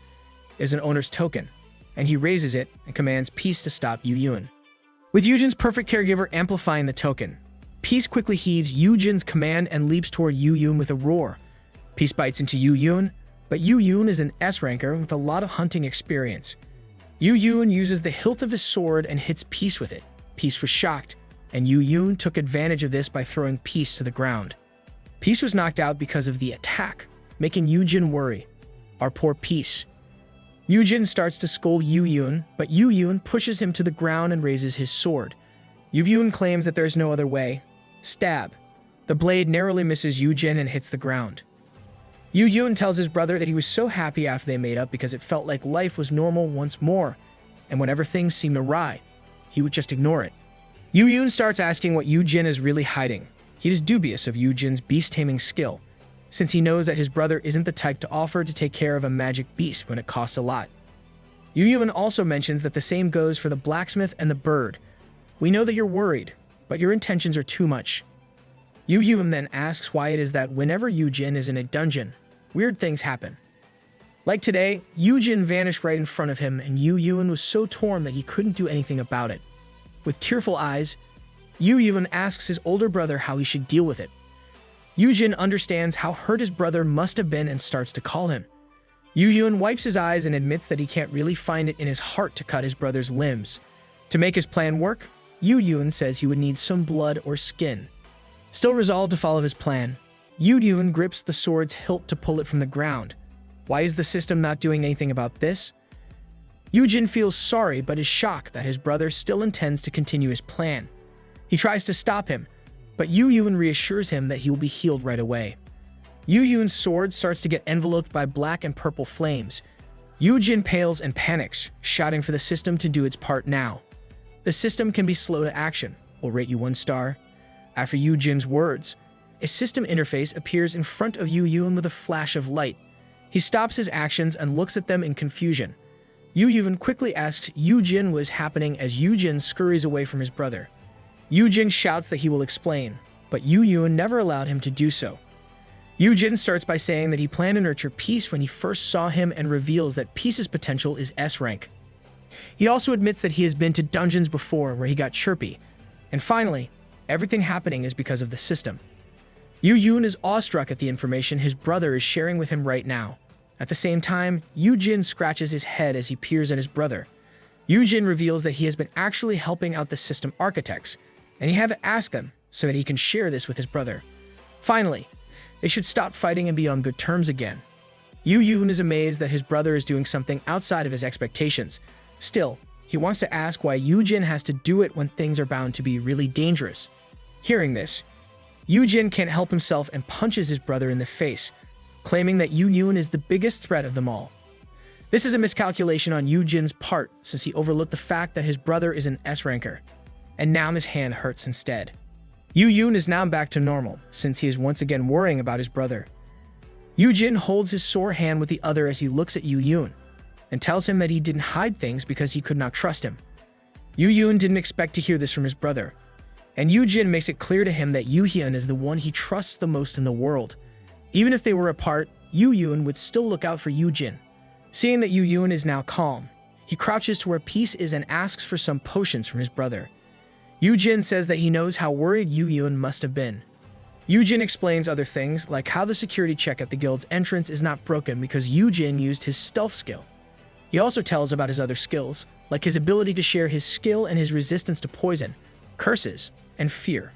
It is an owner's token, and he raises it and commands Peace to stop Yoojin. With Yoojin's perfect caregiver amplifying the token, Peace quickly heeds Yoojin's command and leaps toward Yoojin with a roar. Peace bites into Yoojin, but Yoojin is an S-ranker with a lot of hunting experience. Yoojin uses the hilt of his sword and hits Peace with it. Peace was shocked, and Yoojin took advantage of this by throwing Peace to the ground. Peace was knocked out because of the attack, making Yoojin worry. Our poor Peace. Yoojin starts to scold Yoojin, but Yoojin pushes him to the ground and raises his sword. Yoojin claims that there is no other way. Stab. The blade narrowly misses Yoojin and hits the ground. Yoojin tells his brother that he was so happy after they made up because it felt like life was normal once more, and whenever things seemed awry, he would just ignore it. Yoojin starts asking what Yoojin is really hiding. He is dubious of Yoojin's beast-taming skill, since he knows that his brother isn't the type to offer to take care of a magic beast when it costs a lot. Yoojin also mentions that the same goes for the blacksmith and the bird. We know that you're worried, but your intentions are too much. Yoojin then asks why it is that whenever Yoojin is in a dungeon, weird things happen. Like today, Yoojin vanished right in front of him, and Yoojin was so torn that he couldn't do anything about it. With tearful eyes, Yoojin asks his older brother how he should deal with it. Yoojin understands how hurt his brother must have been and starts to call him. Yoojin wipes his eyes and admits that he can't really find it in his heart to cut his brother's limbs. To make his plan work, Yoojin says he would need some blood or skin. Still resolved to follow his plan, Yoojin grips the sword's hilt to pull it from the ground. Why is the system not doing anything about this? Yoojin feels sorry but is shocked that his brother still intends to continue his plan. He tries to stop him, but Yoojin reassures him that he will be healed right away. Yoojin's sword starts to get enveloped by black and purple flames. Yoojin pales and panics, shouting for the system to do its part now. The system can be slow to action. We'll rate you 1 star. After Yoojin's words, a system interface appears in front of Yoojin with a flash of light. He stops his actions and looks at them in confusion. Yoojin quickly asks Yoojin what is happening as Yoojin scurries away from his brother. Yoojin shouts that he will explain, but Yoojin never allowed him to do so. Yoojin starts by saying that he planned to nurture Peace when he first saw him and reveals that Peace's potential is S rank. He also admits that he has been to dungeons before where he got chirpy. And finally, everything happening is because of the system. Yoojin is awestruck at the information his brother is sharing with him right now. At the same time, Yoojin scratches his head as he peers at his brother. Yoojin reveals that he has been actually helping out the system architects, and he had to ask them so that he can share this with his brother. Finally, they should stop fighting and be on good terms again. Yoojin is amazed that his brother is doing something outside of his expectations. Still, he wants to ask why Yoojin has to do it when things are bound to be really dangerous. Hearing this, Yoojin can't help himself and punches his brother in the face, claiming that Yoojin is the biggest threat of them all. This is a miscalculation on Yoojin's part since he overlooked the fact that his brother is an S-ranker, and now his hand hurts instead. Yoojin is now back to normal since he is once again worrying about his brother. Yoojin holds his sore hand with the other as he looks at Yoojin and tells him that he didn't hide things because he could not trust him. Yoojin didn't expect to hear this from his brother, and Yoojin makes it clear to him that Yoojin is the one he trusts the most in the world. Even if they were apart, Yoojin would still look out for Yoojin. Seeing that Yoojin is now calm, he crouches to where Peace is and asks for some potions from his brother. Yoojin says that he knows how worried Yoojin must have been. Yoojin explains other things, like how the security check at the guild's entrance is not broken because Yoojin used his stealth skill. He also tells about his other skills, like his ability to share his skill and his resistance to poison, curses, and fear.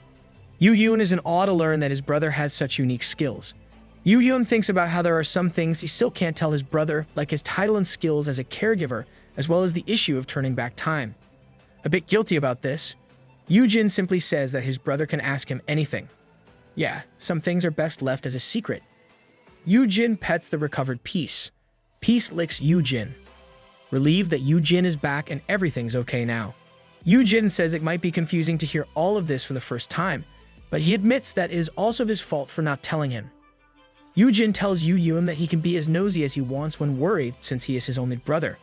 Yoojin is in awe to learn that his brother has such unique skills. Yoojin thinks about how there are some things he still can't tell his brother, like his title and skills as a caregiver, as well as the issue of turning back time. A bit guilty about this, Yoojin simply says that his brother can ask him anything. Yeah, some things are best left as a secret. Yoojin pets the recovered Peace. Peace licks Yoojin, relieved that Yoojin is back and everything's okay now. Yoojin says it might be confusing to hear all of this for the first time, but he admits that it is also his fault for not telling him. Yoojin tells Yoojin that he can be as nosy as he wants when worried since he is his only brother.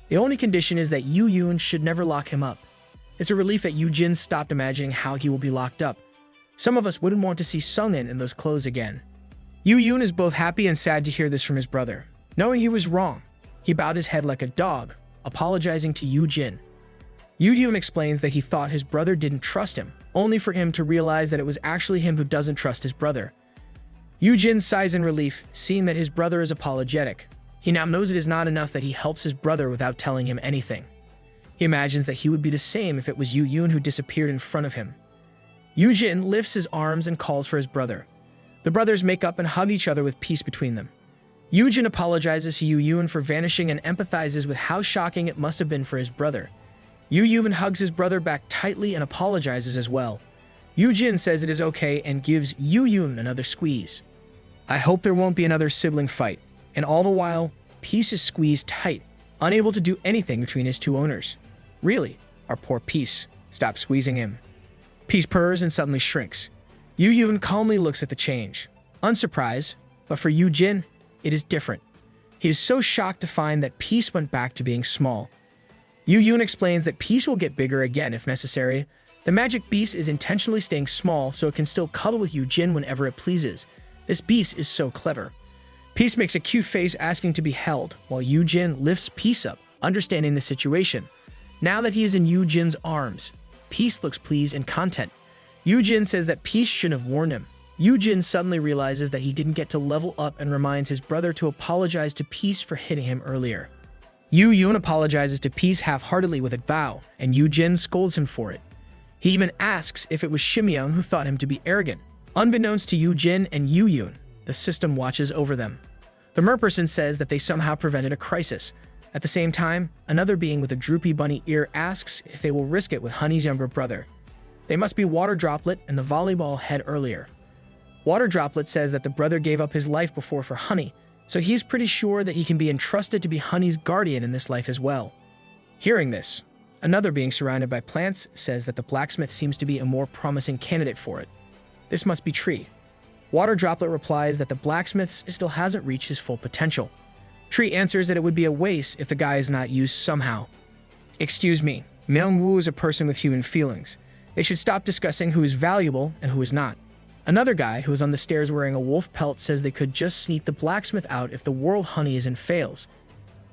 The only condition is that Yoojin should never lock him up. It's a relief that Yoojin stopped imagining how he will be locked up. Some of us wouldn't want to see Sungin in those clothes again. Yoojin is both happy and sad to hear this from his brother. Knowing he was wrong, he bowed his head like a dog, apologizing to Yoojin. Yoojin explains that he thought his brother didn't trust him, only for him to realize that it was actually him who doesn't trust his brother. Yoojin sighs in relief, seeing that his brother is apologetic. He now knows it is not enough that he helps his brother without telling him anything. He imagines that he would be the same if it was Yoojin who disappeared in front of him. Yoojin lifts his arms and calls for his brother. The brothers make up and hug each other with peace between them. Yoojin apologizes to Yoojin for vanishing and empathizes with how shocking it must have been for his brother. Yoojin hugs his brother back tightly and apologizes as well. Yoojin says it is okay and gives Yoojin another squeeze. I hope there won't be another sibling fight. And all the while, Peace is squeezed tight, unable to do anything between his two owners. Really, our poor Peace. Stop squeezing him. Peace purrs and suddenly shrinks. Yoojin calmly looks at the change. Unsurprised, but for Yoojin, it is different. He is so shocked to find that Peace went back to being small. Yoojin explains that Peace will get bigger again if necessary. The magic beast is intentionally staying small so it can still cuddle with Yoojin whenever it pleases. This beast is so clever. Peace makes a cute face asking to be held, while Yoojin lifts Peace up, understanding the situation. Now that he is in Yoojin's arms, Peace looks pleased and content. Yoojin says that Peace shouldn't have warned him. Yoojin suddenly realizes that he didn't get to level up and reminds his brother to apologize to Peace for hitting him earlier. Yoojin apologizes to Peace half-heartedly with a vow, and Yoojin scolds him for it. He even asks if it was Shimyeon who thought him to be arrogant. Unbeknownst to Yoojin and Yoojin, the system watches over them. The merperson says that they somehow prevented a crisis. At the same time, another being with a droopy bunny ear asks if they will risk it with Honey's younger brother. They must be Water Droplet and the volleyball head earlier. Water Droplet says that the brother gave up his life before for Honey, so he's pretty sure that he can be entrusted to be Honey's guardian in this life as well. Hearing this, another being surrounded by plants says that the blacksmith seems to be a more promising candidate for it. This must be Tree. Water Droplet replies that the blacksmith still hasn't reached his full potential. Tree answers that it would be a waste if the guy is not used somehow. Excuse me, Manhwa is a person with human feelings. They should stop discussing who is valuable and who is not. Another guy who is on the stairs wearing a wolf pelt says they could just sneak the blacksmith out if the world honey is in fails.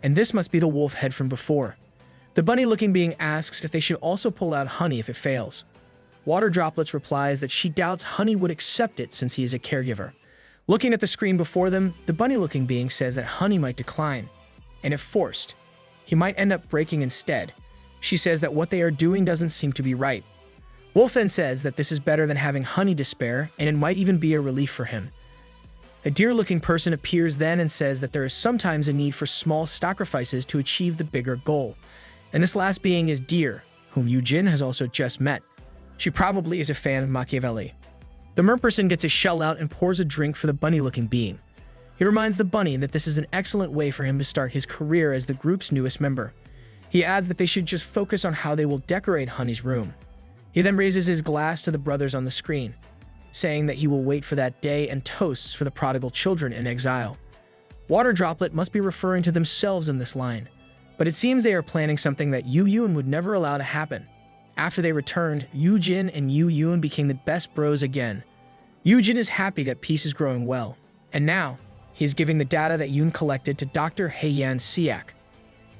And this must be the wolf head from before. The bunny-looking being asks if they should also pull out Honey if it fails. Water Droplets replies that she doubts Honey would accept it since he is a caregiver. Looking at the screen before them, the bunny-looking being says that Honey might decline, and if forced, he might end up breaking instead. She says that what they are doing doesn't seem to be right. Wolf then says that this is better than having Honey despair, and it might even be a relief for him. A deer-looking person appears then and says that there is sometimes a need for small sacrifices to achieve the bigger goal. And this last being is Deer, whom Yoojin has also just met. She probably is a fan of Machiavelli. The merperson gets his shell out and pours a drink for the bunny-looking being. He reminds the bunny that this is an excellent way for him to start his career as the group's newest member. He adds that they should just focus on how they will decorate Honey's room. He then raises his glass to the brothers on the screen, saying that he will wait for that day and toasts for the prodigal children in exile. Water Droplet must be referring to themselves in this line, but it seems they are planning something that Yoojin would never allow to happen. After they returned, Yoojin and Yoojin became the best bros again. Yoojin is happy that Peace is growing well, and now, He is giving the data that Yoon collected to Dr. Haeyan Siak.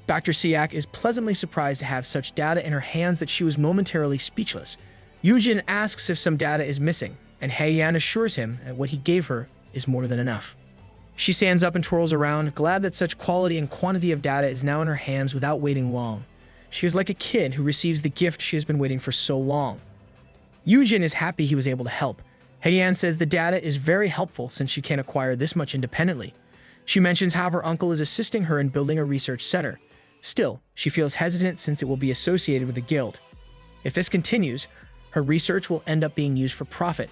Dr. Siak is pleasantly surprised to have such data in her hands that she was momentarily speechless. Yoojin asks if some data is missing, and Haeyan assures him that what he gave her is more than enough. She stands up and twirls around, glad that such quality and quantity of data is now in her hands without waiting long. She is like a kid who receives the gift she has been waiting for so long. Yoojin is happy he was able to help. Haeyan says the data is very helpful since she can't acquire this much independently. She mentions how her uncle is assisting her in building a research center. Still, she feels hesitant since it will be associated with the guild. If this continues, her research will end up being used for profit.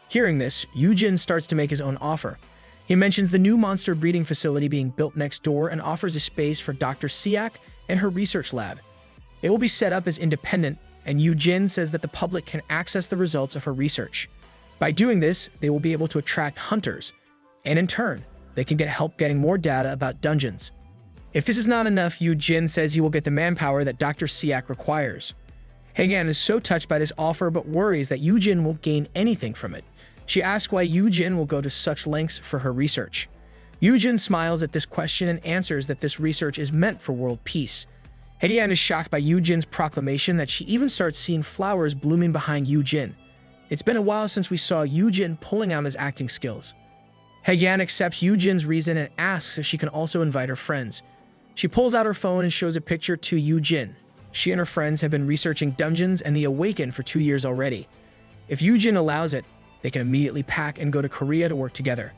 Hearing this, Yoojin starts to make his own offer. He mentions the new monster breeding facility being built next door and offers a space for Dr. Siak and her research lab. It will be set up as independent, and Yoojin says that the public can access the results of her research. By doing this, they will be able to attract hunters, and in turn, they can get help getting more data about dungeons. If this is not enough, Yoojin says he will get the manpower that Dr. Siak requires. Haeyan is so touched by this offer but worries that Yoojin won't gain anything from it. She asks why Yoojin will go to such lengths for her research. Yoojin smiles at this question and answers that this research is meant for world peace. Haeyan is shocked by Yoojin's proclamation that she even starts seeing flowers blooming behind Yoojin. It's been a while since we saw Yoojin pulling out his acting skills. Haeyan accepts Yoojin's reason and asks if she can also invite her friends. She pulls out her phone and shows a picture to Yoojin. She and her friends have been researching dungeons and the Awaken for 2 years already. If Yoojin allows it, they can immediately pack and go to Korea to work together.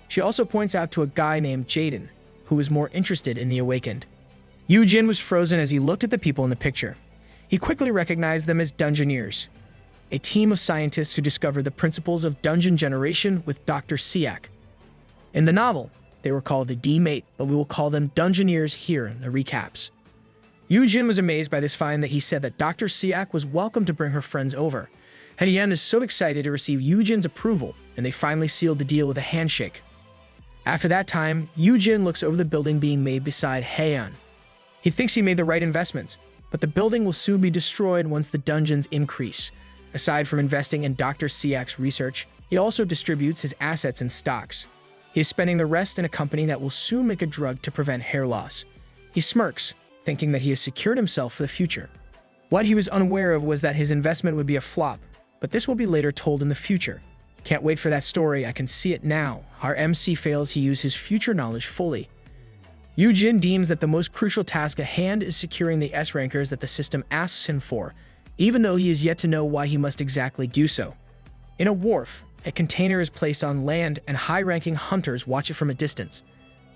She also points out to a guy named Jaden, who is more interested in the Awakened. Yoojin was frozen as he looked at the people in the picture. He quickly recognized them as Dungeoneers, a team of scientists who discovered the principles of dungeon generation with Dr. Siak. In the novel, they were called the D-Mate, but we will call them Dungeoneers here in the recaps. Yoojin was amazed by this find that he said that Dr. Siak was welcome to bring her friends over. Haeyan is so excited to receive Yoojin's approval, and they finally sealed the deal with a handshake. After that time, Yoojin looks over the building being made beside Haeyan. He thinks he made the right investments, but the building will soon be destroyed once the dungeons increase. Aside from investing in Dr. Siak's research, he also distributes his assets in stocks. He is spending the rest in a company that will soon make a drug to prevent hair loss. He smirks, thinking that he has secured himself for the future. What he was unaware of was that his investment would be a flop, but this will be later told in the future. Can't wait for that story, I can see it now. Our MC fails to use his future knowledge fully. Yoojin deems that the most crucial task at hand is securing the S-rankers that the system asks him for, even though he is yet to know why he must exactly do so. In a wharf, a container is placed on land and high-ranking hunters watch it from a distance.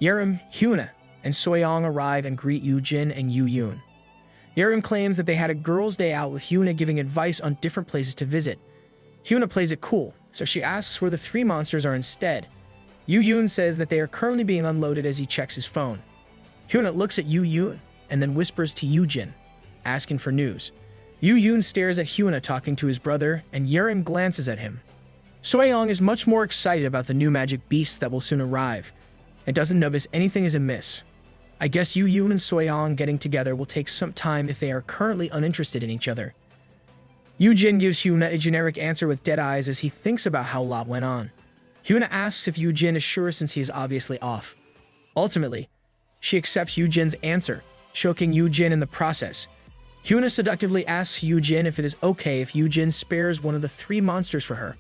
Yerim, Hyuna, and Soyoung arrive and greet Yoojin and Yoon. Yerim claims that they had a girls' day out with Hyuna giving advice on different places to visit. Hyuna plays it cool, so she asks where the 3 monsters are instead. Yoon says that they are currently being unloaded as he checks his phone. Hyuna looks at Yoon and then whispers to Yoojin, asking for news. Yoon stares at Hyuna talking to his brother, and Yerim glances at him. Soyoung is much more excited about the new magic beasts that will soon arrive, and doesn't notice anything is amiss. I guess Yoon and Soyoung getting together will take some time if they are currently uninterested in each other. Yoojin gives Hyuna a generic answer with dead eyes as he thinks about how a lot went on. Hyuna asks if Yoojin is sure since he is obviously off. Ultimately, she accepts Yoojin's answer, choking Yoojin in the process. Hyuna seductively asks Yoojin if it is okay if Yoojin spares one of the 3 monsters for her.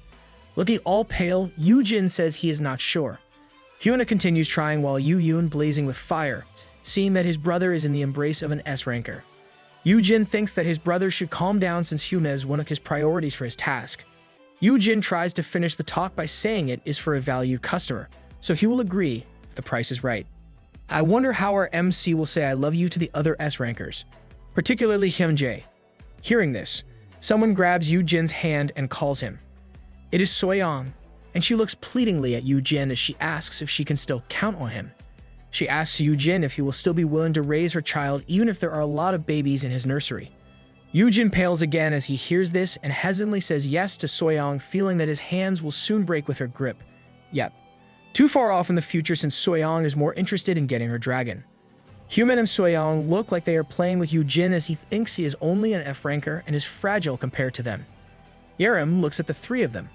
Looking all pale, Yoojin says he is not sure. Hyuna continues trying while Yoon blazing with fire, seeing that his brother is in the embrace of an S-ranker. Yoojin thinks that his brother should calm down since Hyuna is one of his priorities for his task. Yoojin tries to finish the talk by saying it is for a valued customer, so he will agree if the price is right. I wonder how our MC will say I love you to the other S-rankers, particularly Hyunjae. Hearing this, someone grabs Yoojin's hand and calls him. It is Soyoung, and she looks pleadingly at Yoojin as she asks if she can still count on him. She asks Yoojin if he will still be willing to raise her child even if there are a lot of babies in his nursery. Yoojin pales again as he hears this and hesitantly says yes to Soyoung, feeling that his hands will soon break with her grip. Yep, too far off in the future since Soyoung is more interested in getting her dragon. Hyuna and Soyoung look like they are playing with Yoojin as he thinks he is only an F-ranker and is fragile compared to them. Yerim looks at the 3 of them.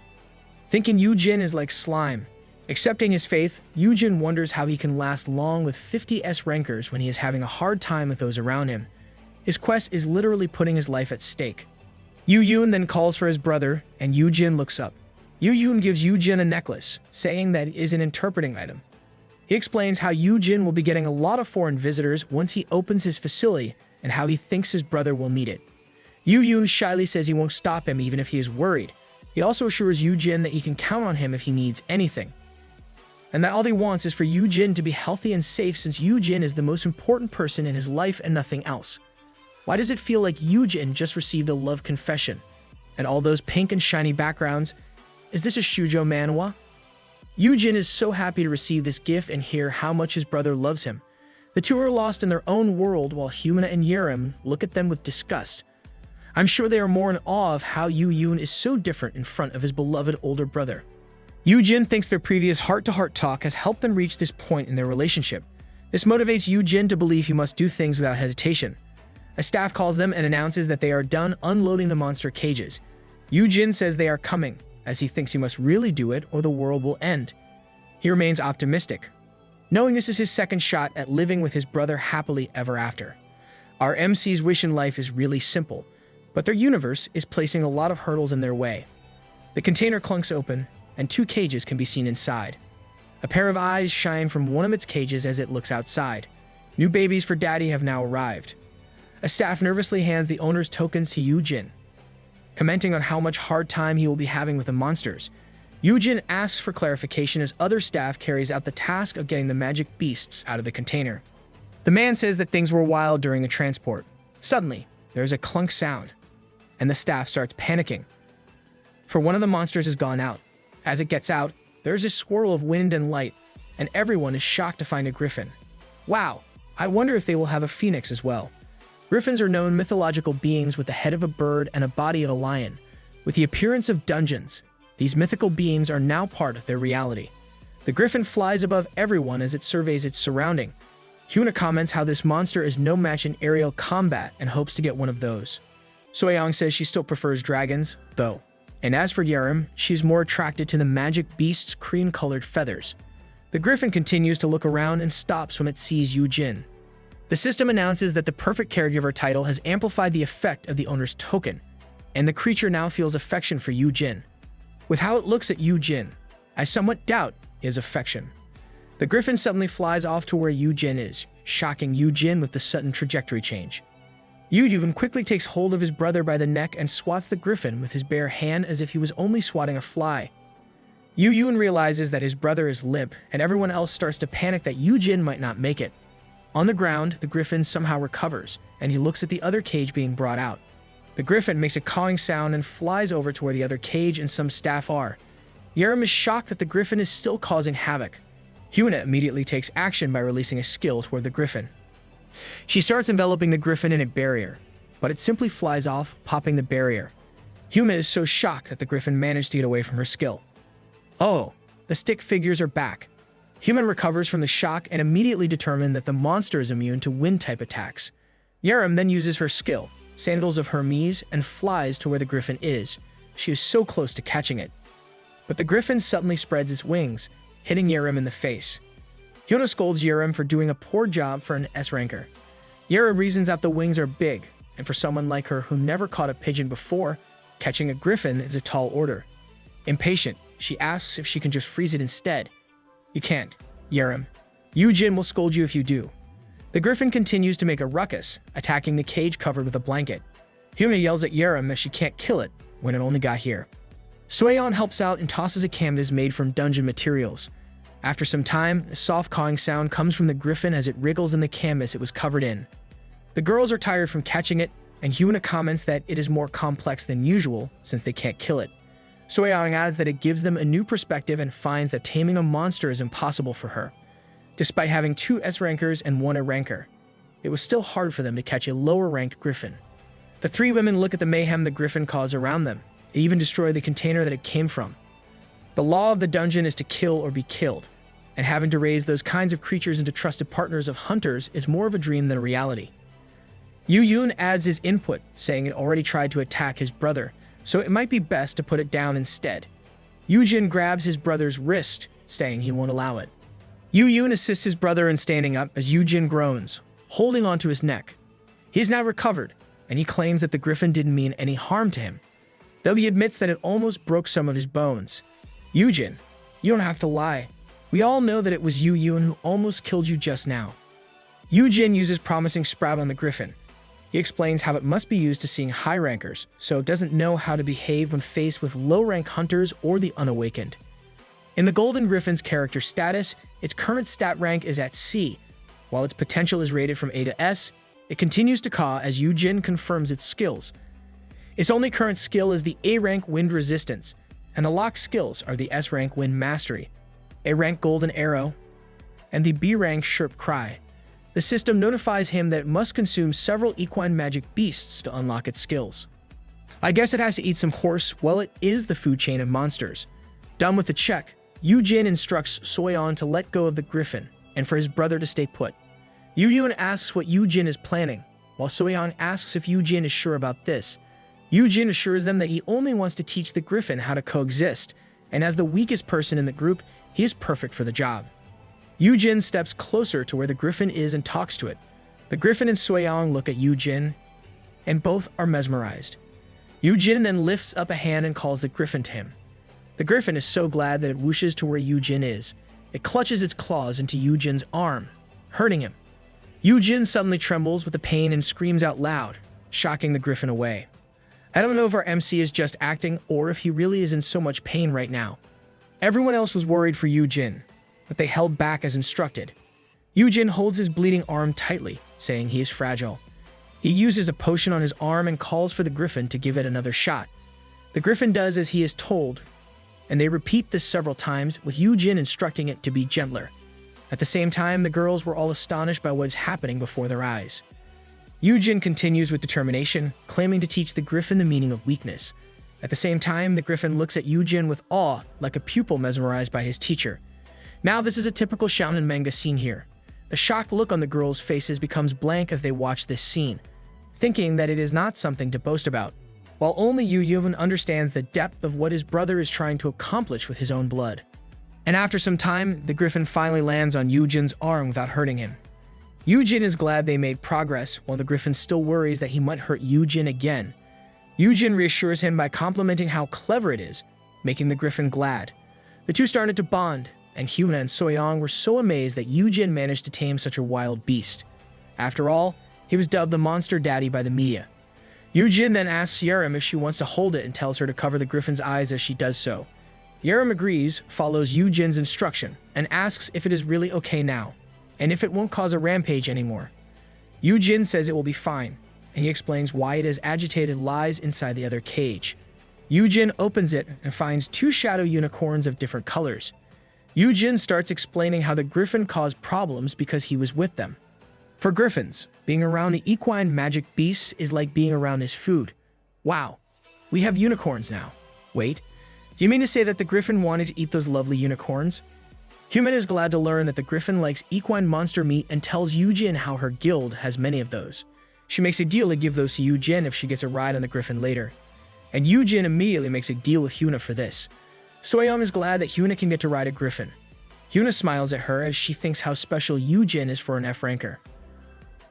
Thinking Yoojin is like slime, Accepting his fate, Yoojin wonders how he can last long with 50 S rankers when he is having a hard time with those around him. His quest is literally putting his life at stake. Yoojin then calls for his brother, and Yoojin looks up. Yoojin gives Yoojin a necklace, saying that it is an interpreting item. He explains how Yoojin will be getting a lot of foreign visitors once he opens his facility and how he thinks his brother will meet it. Yoojin shyly says he won't stop him even if he is worried. He also assures Yoojin that he can count on him if he needs anything, and that all he wants is for Yoojin to be healthy and safe since Yoojin is the most important person in his life and nothing else. Why does it feel like Yoojin just received a love confession? And all those pink and shiny backgrounds, is this a shoujo manhwa? Yoojin is so happy to receive this gift and hear how much his brother loves him. The two are lost in their own world while Humana and Yerim look at them with disgust. I'm sure they are more in awe of how Yoojin is so different in front of his beloved older brother. Yoojin thinks their previous heart-to-heart talk has helped them reach this point in their relationship. This motivates Yoojin to believe he must do things without hesitation. A staff calls them and announces that they are done unloading the monster cages. Yoojin says they are coming, as he thinks he must really do it or the world will end. He remains optimistic, knowing this is his second shot at living with his brother happily ever after. Our MC's wish in life is really simple, but their universe is placing a lot of hurdles in their way. The container clunks open, and 2 cages can be seen inside. A pair of eyes shine from one of its cages as it looks outside. New babies for daddy have now arrived. A staff nervously hands the owner's tokens to Yoojin, commenting on how much hard time he will be having with the monsters. Yoojin asks for clarification as other staff carries out the task of getting the magic beasts out of the container. The man says that things were wild during the transport. Suddenly, there is a clunk sound, and the staff starts panicking, for one of the monsters has gone out. As it gets out, there's a swirl of wind and light, and everyone is shocked to find a griffin. Wow, I wonder if they will have a phoenix as well. Griffins are known mythological beings with the head of a bird and a body of a lion. With the appearance of dungeons, these mythical beings are now part of their reality. The griffin flies above everyone as it surveys its surrounding. Hyuna comments how this monster is no match in aerial combat and hopes to get one of those. Soyoung says she still prefers dragons, though. And as for Yerim, she's more attracted to the magic beast's cream-colored feathers. The griffin continues to look around and stops when it sees Yoojin. The system announces that the perfect caregiver title has amplified the effect of the owner's token, and the creature now feels affection for Yoojin. With how it looks at Yoojin, I somewhat doubt his affection. The griffin suddenly flies off to where Yoojin is, shocking Yoojin with the sudden trajectory change. Yoojin quickly takes hold of his brother by the neck and swats the griffin with his bare hand as if he was only swatting a fly. Yoojin realizes that his brother is limp, and everyone else starts to panic that Yoojin might not make it. On the ground, the griffin somehow recovers, and he looks at the other cage being brought out. The griffin makes a cawing sound and flies over to where the other cage and some staff are. Yerim is shocked that the griffin is still causing havoc. Hyuna immediately takes action by releasing a skill toward the griffin. She starts enveloping the griffin in a barrier, but it simply flies off, popping the barrier. Hyuna is so shocked that the griffin managed to get away from her skill. Oh, the stick figures are back. Hyuna recovers from the shock and immediately determines that the monster is immune to wind-type attacks. Yerim then uses her skill, Sandals of Hermes, and flies to where the griffin is. She is so close to catching it. But the griffin suddenly spreads its wings, hitting Yerim in the face. Hyuna scolds Yerim for doing a poor job for an S-ranker. Yerim reasons that the wings are big, and for someone like her who never caught a pigeon before, catching a griffin is a tall order. Impatient, she asks if she can just freeze it instead. You can't, Yerim. Yoojin will scold you if you do. The griffin continues to make a ruckus, attacking the cage covered with a blanket. Hyuna yells at Yerim that she can't kill it when it only got here. Soyeon helps out and tosses a canvas made from dungeon materials. After some time, a soft cawing sound comes from the griffin as it wriggles in the canvas it was covered in. The girls are tired from catching it, and Hyuna comments that it is more complex than usual since they can't kill it. Soyeon adds that it gives them a new perspective and finds that taming a monster is impossible for her. Despite having 2 S-rankers and 1 A-ranker, it was still hard for them to catch a lower-ranked griffin. The 3 women look at the mayhem the griffin caused around them. They even destroy the container that it came from. The law of the dungeon is to kill or be killed, and having to raise those kinds of creatures into trusted partners of hunters is more of a dream than a reality. Yoojin adds his input, saying it already tried to attack his brother, so it might be best to put it down instead. Yoojin grabs his brother's wrist, saying he won't allow it. Yoojin assists his brother in standing up as Yoojin groans, holding onto his neck. He is now recovered, and he claims that the griffin didn't mean any harm to him, though he admits that it almost broke some of his bones. Yoojin, you don't have to lie. We all know that it was Yoojin who almost killed you just now. Yoojin uses promising sprout on the griffin. He explains how it must be used to seeing high rankers, so it doesn't know how to behave when faced with low-rank hunters or the unawakened. In the Golden Griffin's character status, its current stat rank is at C. While its potential is rated from A to S, it continues to caw as Yoojin confirms its skills. Its only current skill is the A-rank Wind Resistance, and the locked skills are the S-rank Wind Mastery, A-rank Golden Arrow, and the B-rank Sherp Cry. The system notifies him that it must consume several equine magic beasts to unlock its skills. I guess it has to eat some horse. Well, it is the food chain of monsters. Done with the check, Yoojin instructs Soyeon to let go of the griffin and for his brother to stay put. Yoojin asks what Yoojin is planning, while Soyeon asks if Yoojin is sure about this. Yoojin assures them that he only wants to teach the griffin how to coexist, and as the weakest person in the group, he is perfect for the job. Yoojin steps closer to where the griffin is and talks to it. The griffin and Soyeon look at Yoojin, and both are mesmerized. Yoojin then lifts up a hand and calls the griffin to him. The griffin is so glad that it whooshes to where Yoojin is. It clutches its claws into Yoojin's arm, hurting him. Yoojin suddenly trembles with the pain and screams out loud, shocking the griffin away. I don't know if our MC is just acting or if he really is in so much pain right now. Everyone else was worried for Yoojin, but they held back as instructed. Yoojin holds his bleeding arm tightly, saying he is fragile. He uses a potion on his arm and calls for the griffin to give it another shot. The griffin does as he is told, and they repeat this several times, with Yoojin instructing it to be gentler. At the same time, the girls were all astonished by what is happening before their eyes. Yoojin continues with determination, claiming to teach the griffin the meaning of weakness. At the same time, the griffin looks at Yoojin with awe, like a pupil mesmerized by his teacher. Now this is a typical shonen manga scene here. The shocked look on the girls' faces becomes blank as they watch this scene, thinking that it is not something to boast about, while only Yoojin understands the depth of what his brother is trying to accomplish with his own blood. And after some time, the griffin finally lands on Yoojin's arm without hurting him. Yoojin is glad they made progress, while the griffin still worries that he might hurt Yoojin again. Yoojin reassures him by complimenting how clever it is, making the griffin glad. The two started to bond, and Hyuna and Soyeon were so amazed that Yoojin managed to tame such a wild beast. After all, he was dubbed the Monster Daddy by the media. Yoojin then asks Yerim if she wants to hold it and tells her to cover the griffin's eyes as she does so. Yerim agrees, follows Yoojin's instruction, and asks if it is really okay now, and if it won't cause a rampage anymore. Yoojin says it will be fine, and he explains why it is agitated lies inside the other cage. Yoojin opens it and finds two shadow unicorns of different colors. Yoojin starts explaining how the griffin caused problems because he was with them. For griffins, being around the equine magic beasts is like being around his food. Wow, we have unicorns now. Wait, you mean to say that the griffin wanted to eat those lovely unicorns? Hyuna is glad to learn that the griffin likes equine monster meat and tells Yoojin how her guild has many of those. She makes a deal to give those to Yoojin if she gets a ride on the griffin later. And Yoojin immediately makes a deal with Hyuna for this. Soyeon is glad that Hyuna can get to ride a griffin. Hyuna smiles at her as she thinks how special Yoojin is for an F ranker.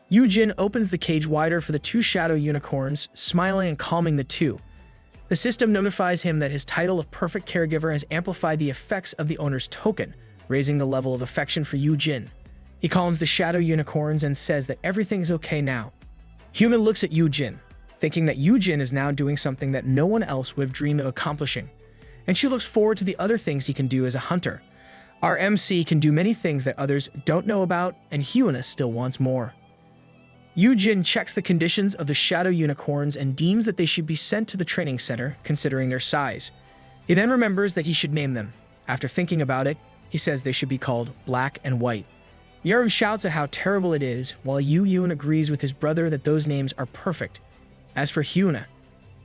Yoojin opens the cage wider for the two shadow unicorns, smiling and calming the two. The system notifies him that his title of perfect caregiver has amplified the effects of the owner's token, raising the level of affection for Yoojin. He calms the shadow unicorns and says that everything's okay now. Hyuna looks at Yoojin, thinking that Yoojin is now doing something that no one else would have dreamed of accomplishing, and she looks forward to the other things he can do as a hunter. Our MC can do many things that others don't know about, and Hyuna still wants more. Yoojin checks the conditions of the shadow unicorns and deems that they should be sent to the training center, considering their size. He then remembers that he should name them. After thinking about it, he says they should be called Black and White. Yerim shouts at how terrible it is, while Yoojin agrees with his brother that those names are perfect. As for Hyuna,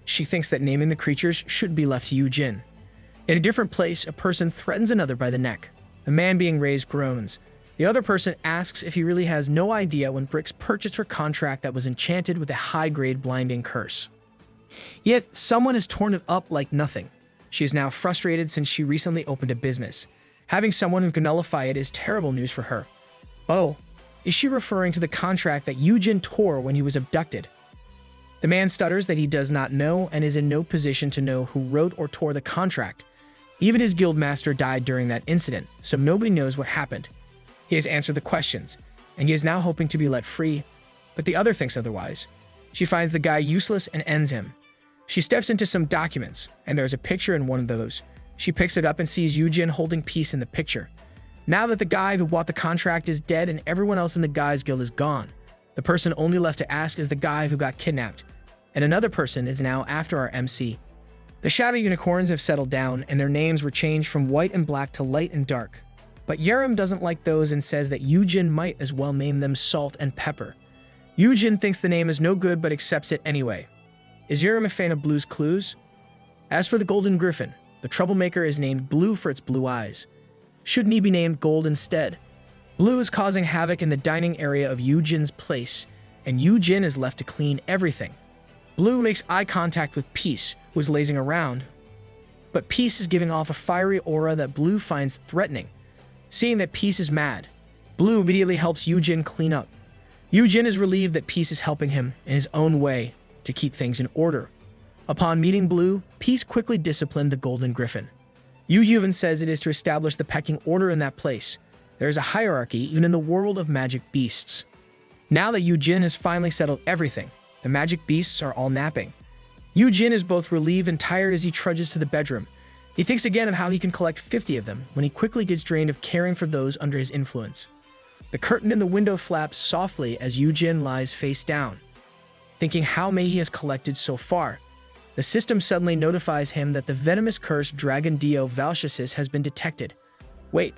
she thinks that naming the creatures should be left to Yoojin. In a different place, a person threatens another by the neck. The man being raised groans. The other person asks if he really has no idea when Brix purchased her contract that was enchanted with a high-grade blinding curse. Yet, someone has torn it up like nothing. She is now frustrated since she recently opened a business. Having someone who can nullify it is terrible news for her. Oh, is she referring to the contract that Yoojin tore when he was abducted? The man stutters that he does not know and is in no position to know who wrote or tore the contract. Even his guildmaster died during that incident, so nobody knows what happened. He has answered the questions, and he is now hoping to be let free, but the other thinks otherwise. She finds the guy useless and ends him. She steps into some documents, and there is a picture in one of those. She picks it up and sees Yoojin holding peace in the picture. Now that the guy who bought the contract is dead and everyone else in the guys guild is gone, the person only left to ask is the guy who got kidnapped, and another person is now after our MC. The Shadow Unicorns have settled down, and their names were changed from white and black to light and dark. But Yerim doesn't like those and says that Yoojin might as well name them Salt and Pepper. Yoojin thinks the name is no good but accepts it anyway. Is Yerim a fan of Blue's Clues? As for the Golden Griffin, the troublemaker is named Blue for its blue eyes. Shouldn't he be named Gold instead? Blue is causing havoc in the dining area of Yoojin's place, and Yoojin is left to clean everything. Blue makes eye contact with Peace, who is lazing around, but Peace is giving off a fiery aura that Blue finds threatening. Seeing that Peace is mad, Blue immediately helps Yoojin clean up. Yoojin is relieved that Peace is helping him in his own way to keep things in order. Upon meeting Blue, Peace quickly disciplined the Golden Griffin. Yoojin says it is to establish the pecking order in that place. There is a hierarchy even in the world of magic beasts. Now that Yoojin has finally settled everything, the magic beasts are all napping. Yoojin is both relieved and tired as he trudges to the bedroom. He thinks again of how he can collect 50 of them when he quickly gets drained of caring for those under his influence. The curtain in the window flaps softly as Yoojin lies face down. Thinking how many he has collected so far, the system suddenly notifies him that the venomous curse Dragon Dio Valsiasis has been detected. Wait,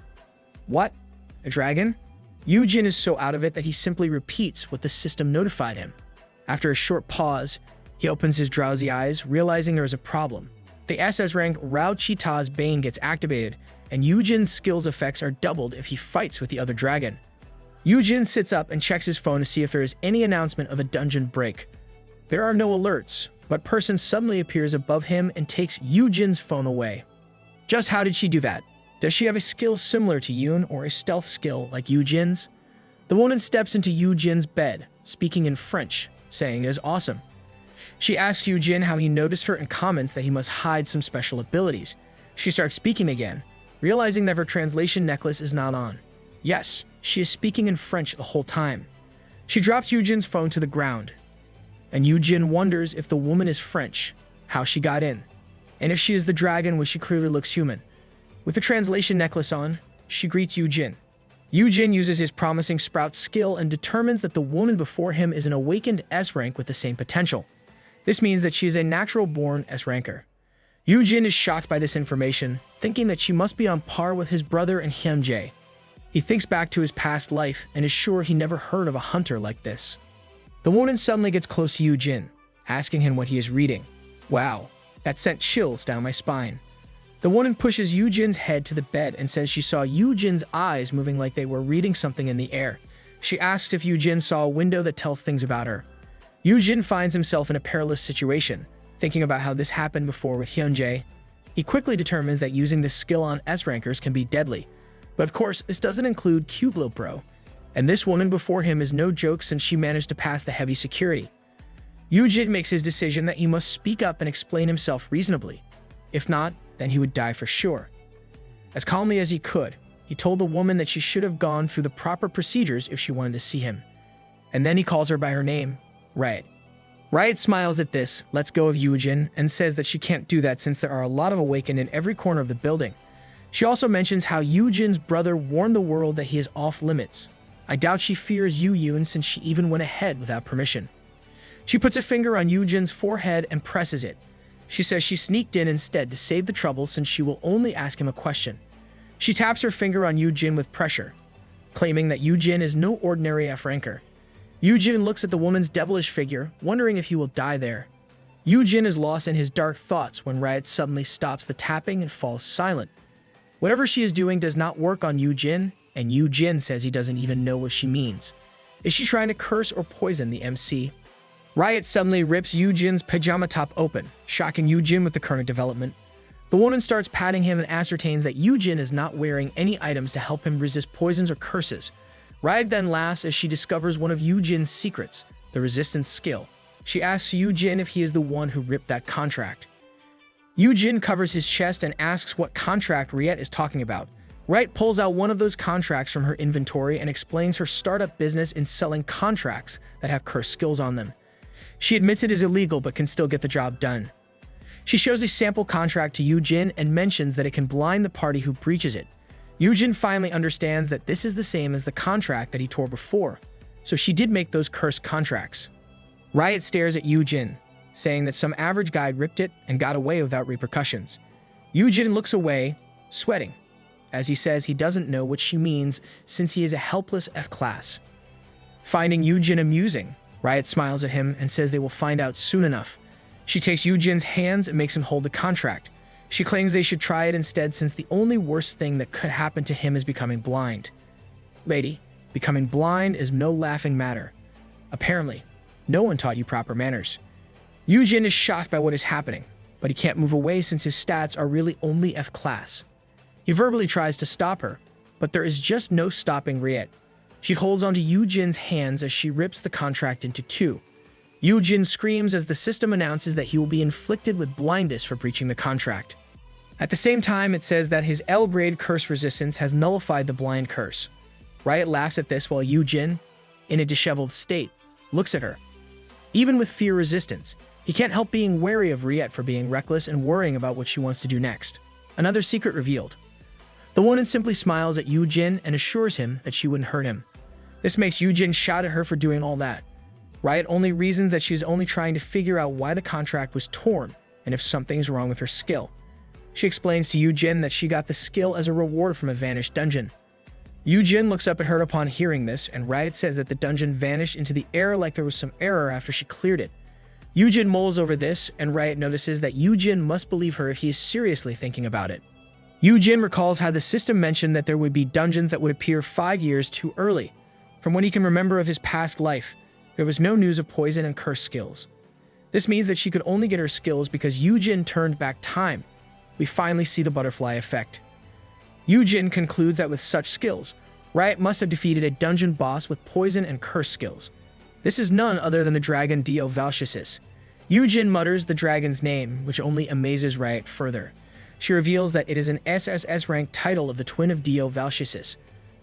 what? A dragon? Yoojin is so out of it that he simply repeats what the system notified him. After a short pause, he opens his drowsy eyes, realizing there is a problem. The SS rank Rao Chita's Bane gets activated, and Yoojin's skills effects are doubled if he fights with the other dragon. Yoojin sits up and checks his phone to see if there is any announcement of a dungeon break. There are no alerts, but person suddenly appears above him and takes Yoojin's phone away. Just how did she do that? Does she have a skill similar to Yoon or a stealth skill like Yoojin's? The woman steps into Yoojin's bed, speaking in French, saying it is awesome. She asks Yoojin how he noticed her and comments that he must hide some special abilities. She starts speaking again, realizing that her translation necklace is not on. Yes, she is speaking in French the whole time. She drops Yoojin's phone to the ground, and Yoojin wonders if the woman is French, how she got in, and if she is the dragon, which she clearly looks human. With the translation necklace on, she greets Yoojin. Yoojin uses his promising sprout skill and determines that the woman before him is an awakened S rank with the same potential. This means that she is a natural-born S ranker. Yoojin is shocked by this information, thinking that she must be on par with his brother and Hyunjae. He thinks back to his past life and is sure he never heard of a hunter like this. The woman suddenly gets close to Yoojin, asking him what he is reading. Wow, that sent chills down my spine. The woman pushes Yoojin's head to the bed and says she saw Yoojin's eyes moving like they were reading something in the air. She asks if Yoojin saw a window that tells things about her. Yoojin finds himself in a perilous situation, thinking about how this happened before with Hyunjae. He quickly determines that using this skill on S-rankers can be deadly. But of course, this doesn't include Cublo Pro. And this woman before him is no joke since she managed to pass the heavy security. Yoojin makes his decision that he must speak up and explain himself reasonably. If not, then he would die for sure. As calmly as he could, he told the woman that she should have gone through the proper procedures if she wanted to see him. And then he calls her by her name, Riot. Riot smiles at this, lets go of Yoojin, and says that she can't do that since there are a lot of Awakened in every corner of the building. She also mentions how Yoojin's brother warned the world that he is off limits. I doubt she fears Yoon since she even went ahead without permission. She puts a finger on Yoojin's forehead and presses it. She says she sneaked in instead to save the trouble since she will only ask him a question. She taps her finger on Yoojin with pressure, claiming that Yoojin is no ordinary F-ranker. Yoojin looks at the woman's devilish figure, wondering if he will die there. Yoojin is lost in his dark thoughts when Riot suddenly stops the tapping and falls silent. Whatever she is doing does not work on Yoojin, and Yoojin says he doesn't even know what she means. Is she trying to curse or poison the MC? Riot suddenly rips Yoojin's pajama top open, shocking Yoojin with the current development. The woman starts patting him and ascertains that Yoojin is not wearing any items to help him resist poisons or curses. Riot then laughs as she discovers one of Yoojin's secrets, the resistance skill. She asks Yoojin if he is the one who ripped that contract. Yoojin covers his chest and asks what contract Riet is talking about. Riot pulls out one of those contracts from her inventory and explains her startup business in selling contracts that have cursed skills on them. She admits it is illegal but can still get the job done. She shows a sample contract to Yoojin and mentions that it can blind the party who breaches it. Yoojin finally understands that this is the same as the contract that he tore before, so she did make those cursed contracts. Riot stares at Yoojin, saying that some average guy ripped it and got away without repercussions. Yoojin looks away, sweating, as he says he doesn't know what she means since he is a helpless F-class. Finding Yoojin amusing, Riot smiles at him and says they will find out soon enough. She takes Yoojin's hands and makes him hold the contract. She claims they should try it instead since the only worst thing that could happen to him is becoming blind. Lady, becoming blind is no laughing matter. Apparently, no one taught you proper manners. Yoojin is shocked by what is happening, but he can't move away since his stats are really only F-class. He verbally tries to stop her, but there is just no stopping Riet. She holds onto Yoojin's hands as she rips the contract into two. Yoojin screams as the system announces that he will be inflicted with blindness for breaching the contract. At the same time, it says that his L-grade curse resistance has nullified the blind curse. Riot laughs at this while Yoojin, in a disheveled state, looks at her. Even with fear resistance, he can't help being wary of Riet for being reckless and worrying about what she wants to do next. Another secret revealed. The woman simply smiles at Yoojin and assures him that she wouldn't hurt him. This makes Yoojin shout at her for doing all that. Riot only reasons that she's only trying to figure out why the contract was torn and if something's wrong with her skill. She explains to Yoojin that she got the skill as a reward from a vanished dungeon. Yoojin looks up at her upon hearing this, and Riot says that the dungeon vanished into the air like there was some error after she cleared it. Yoojin mulls over this, and Riot notices that Yoojin must believe her if he is seriously thinking about it. Yoojin recalls how the system mentioned that there would be dungeons that would appear 5 years too early. From what he can remember of his past life, there was no news of poison and curse skills. This means that she could only get her skills because Yoojin turned back time. We finally see the butterfly effect. Yoojin concludes that with such skills, Riot must have defeated a dungeon boss with poison and curse skills. This is none other than the dragon Dio Valchisis. Yoojin mutters the dragon's name, which only amazes Riot further. She reveals that it is an SSS rank title of the twin of Dio Valchisis,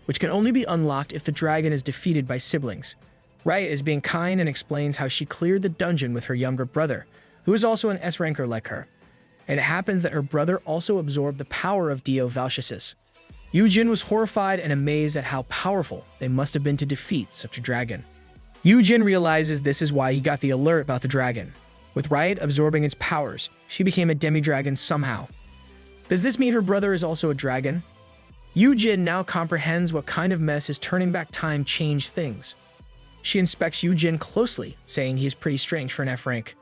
which can only be unlocked if the dragon is defeated by siblings. Riot is being kind and explains how she cleared the dungeon with her younger brother, who is also an S-ranker like her. And it happens that her brother also absorbed the power of Dio Valchisis. Yoojin was horrified and amazed at how powerful they must have been to defeat such a dragon. Yoojin realizes this is why he got the alert about the dragon. With Riot absorbing its powers, she became a demi-dragon somehow. Does this mean her brother is also a dragon? Yoojin now comprehends what kind of mess his turning back time changed things. She inspects Yoojin closely, saying he is pretty strange for an F rank.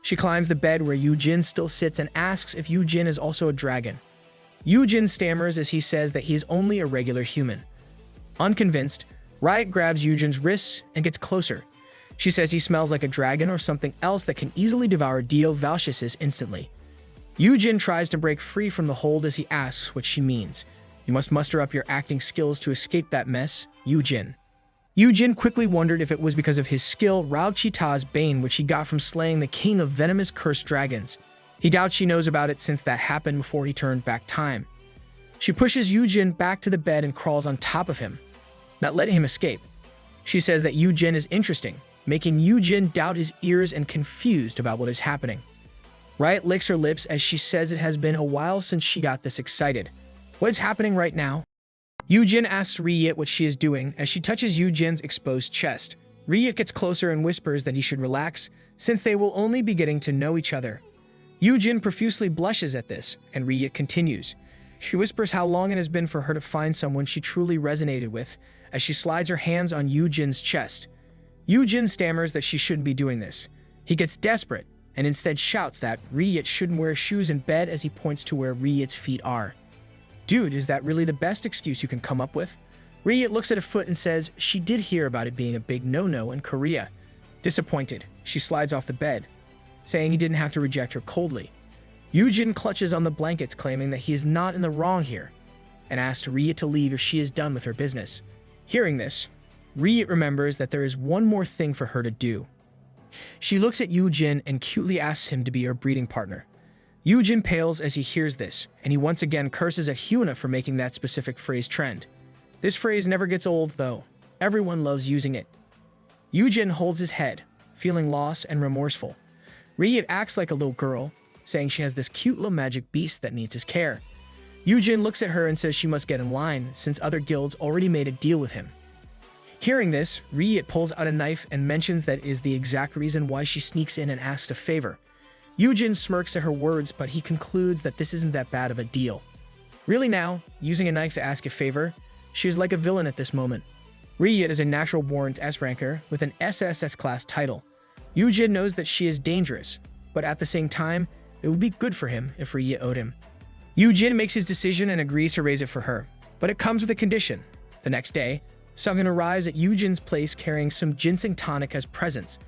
She climbs the bed where Yoojin still sits and asks if Yoojin is also a dragon. Yoojin stammers as he says that he is only a regular human. Unconvinced, Riot grabs Yoojin's wrists and gets closer. She says he smells like a dragon or something else that can easily devour Dio Valchisis instantly. Yoojin tries to break free from the hold as he asks what she means. You must muster up your acting skills to escape that mess, Yoojin. Yoojin quickly wondered if it was because of his skill Rao Chita's Bane, which he got from slaying the king of venomous cursed dragons. He doubts she knows about it since that happened before he turned back time. She pushes Yoojin back to the bed and crawls on top of him, not letting him escape. She says that Yoojin is interesting, making Yoojin doubt his ears and confused about what is happening. Riot licks her lips as she says it has been a while since she got this excited. What is happening right now? Yoojin asks Riet what she is doing as she touches Yoojin's exposed chest. Riet gets closer and whispers that he should relax, since they will only be getting to know each other. Yoojin profusely blushes at this, and Riet continues. She whispers how long it has been for her to find someone she truly resonated with, as she slides her hands on Yoojin's chest. Yoojin stammers that she shouldn't be doing this. He gets desperate, and instead shouts that Riet shouldn't wear shoes in bed as he points to where Riet's feet are. Dude, is that really the best excuse you can come up with? Riet looks at a foot and says she did hear about it being a big no-no in Korea. Disappointed, she slides off the bed, saying he didn't have to reject her coldly. Yoojin clutches on the blankets, claiming that he is not in the wrong here, and asks Riet to leave if she is done with her business. Hearing this, Riet remembers that there is one more thing for her to do. She looks at Yoojin and cutely asks him to be her breeding partner. Yoojin pales as he hears this, and he once again curses at Hyuna for making that specific phrase trend. This phrase never gets old, though. Everyone loves using it. Yoojin holds his head, feeling lost and remorseful. Riet acts like a little girl, saying she has this cute little magic beast that needs his care. Yoojin looks at her and says she must get in line, since other guilds already made a deal with him. Hearing this, Riet pulls out a knife and mentions that is the exact reason why she sneaks in and asks a favor. Yoojin smirks at her words, but he concludes that this isn't that bad of a deal. Really now, using a knife to ask a favor, she is like a villain at this moment. Riet is a natural-born S-ranker with an SSS class title. Yoojin knows that she is dangerous, but at the same time, it would be good for him if Riet owed him. Yoojin makes his decision and agrees to raise it for her, but it comes with a condition. The next day, Sungin arrives at Yoojin's place carrying some ginseng tonic as presents.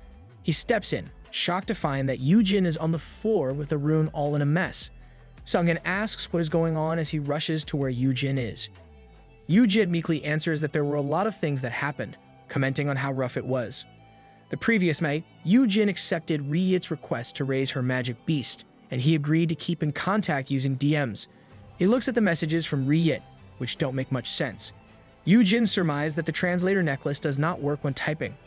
He steps in, shocked to find that Yoojin is on the floor with the room all in a mess. Sungin asks what is going on as he rushes to where Yoojin is. Yoojin meekly answers that there were a lot of things that happened, commenting on how rough it was. The previous night, Yoojin accepted Riet's request to raise her magic beast, and he agreed to keep in contact using DMs. He looks at the messages from Riet, which don't make much sense. Yoojin surmised that the translator necklace does not work when typing.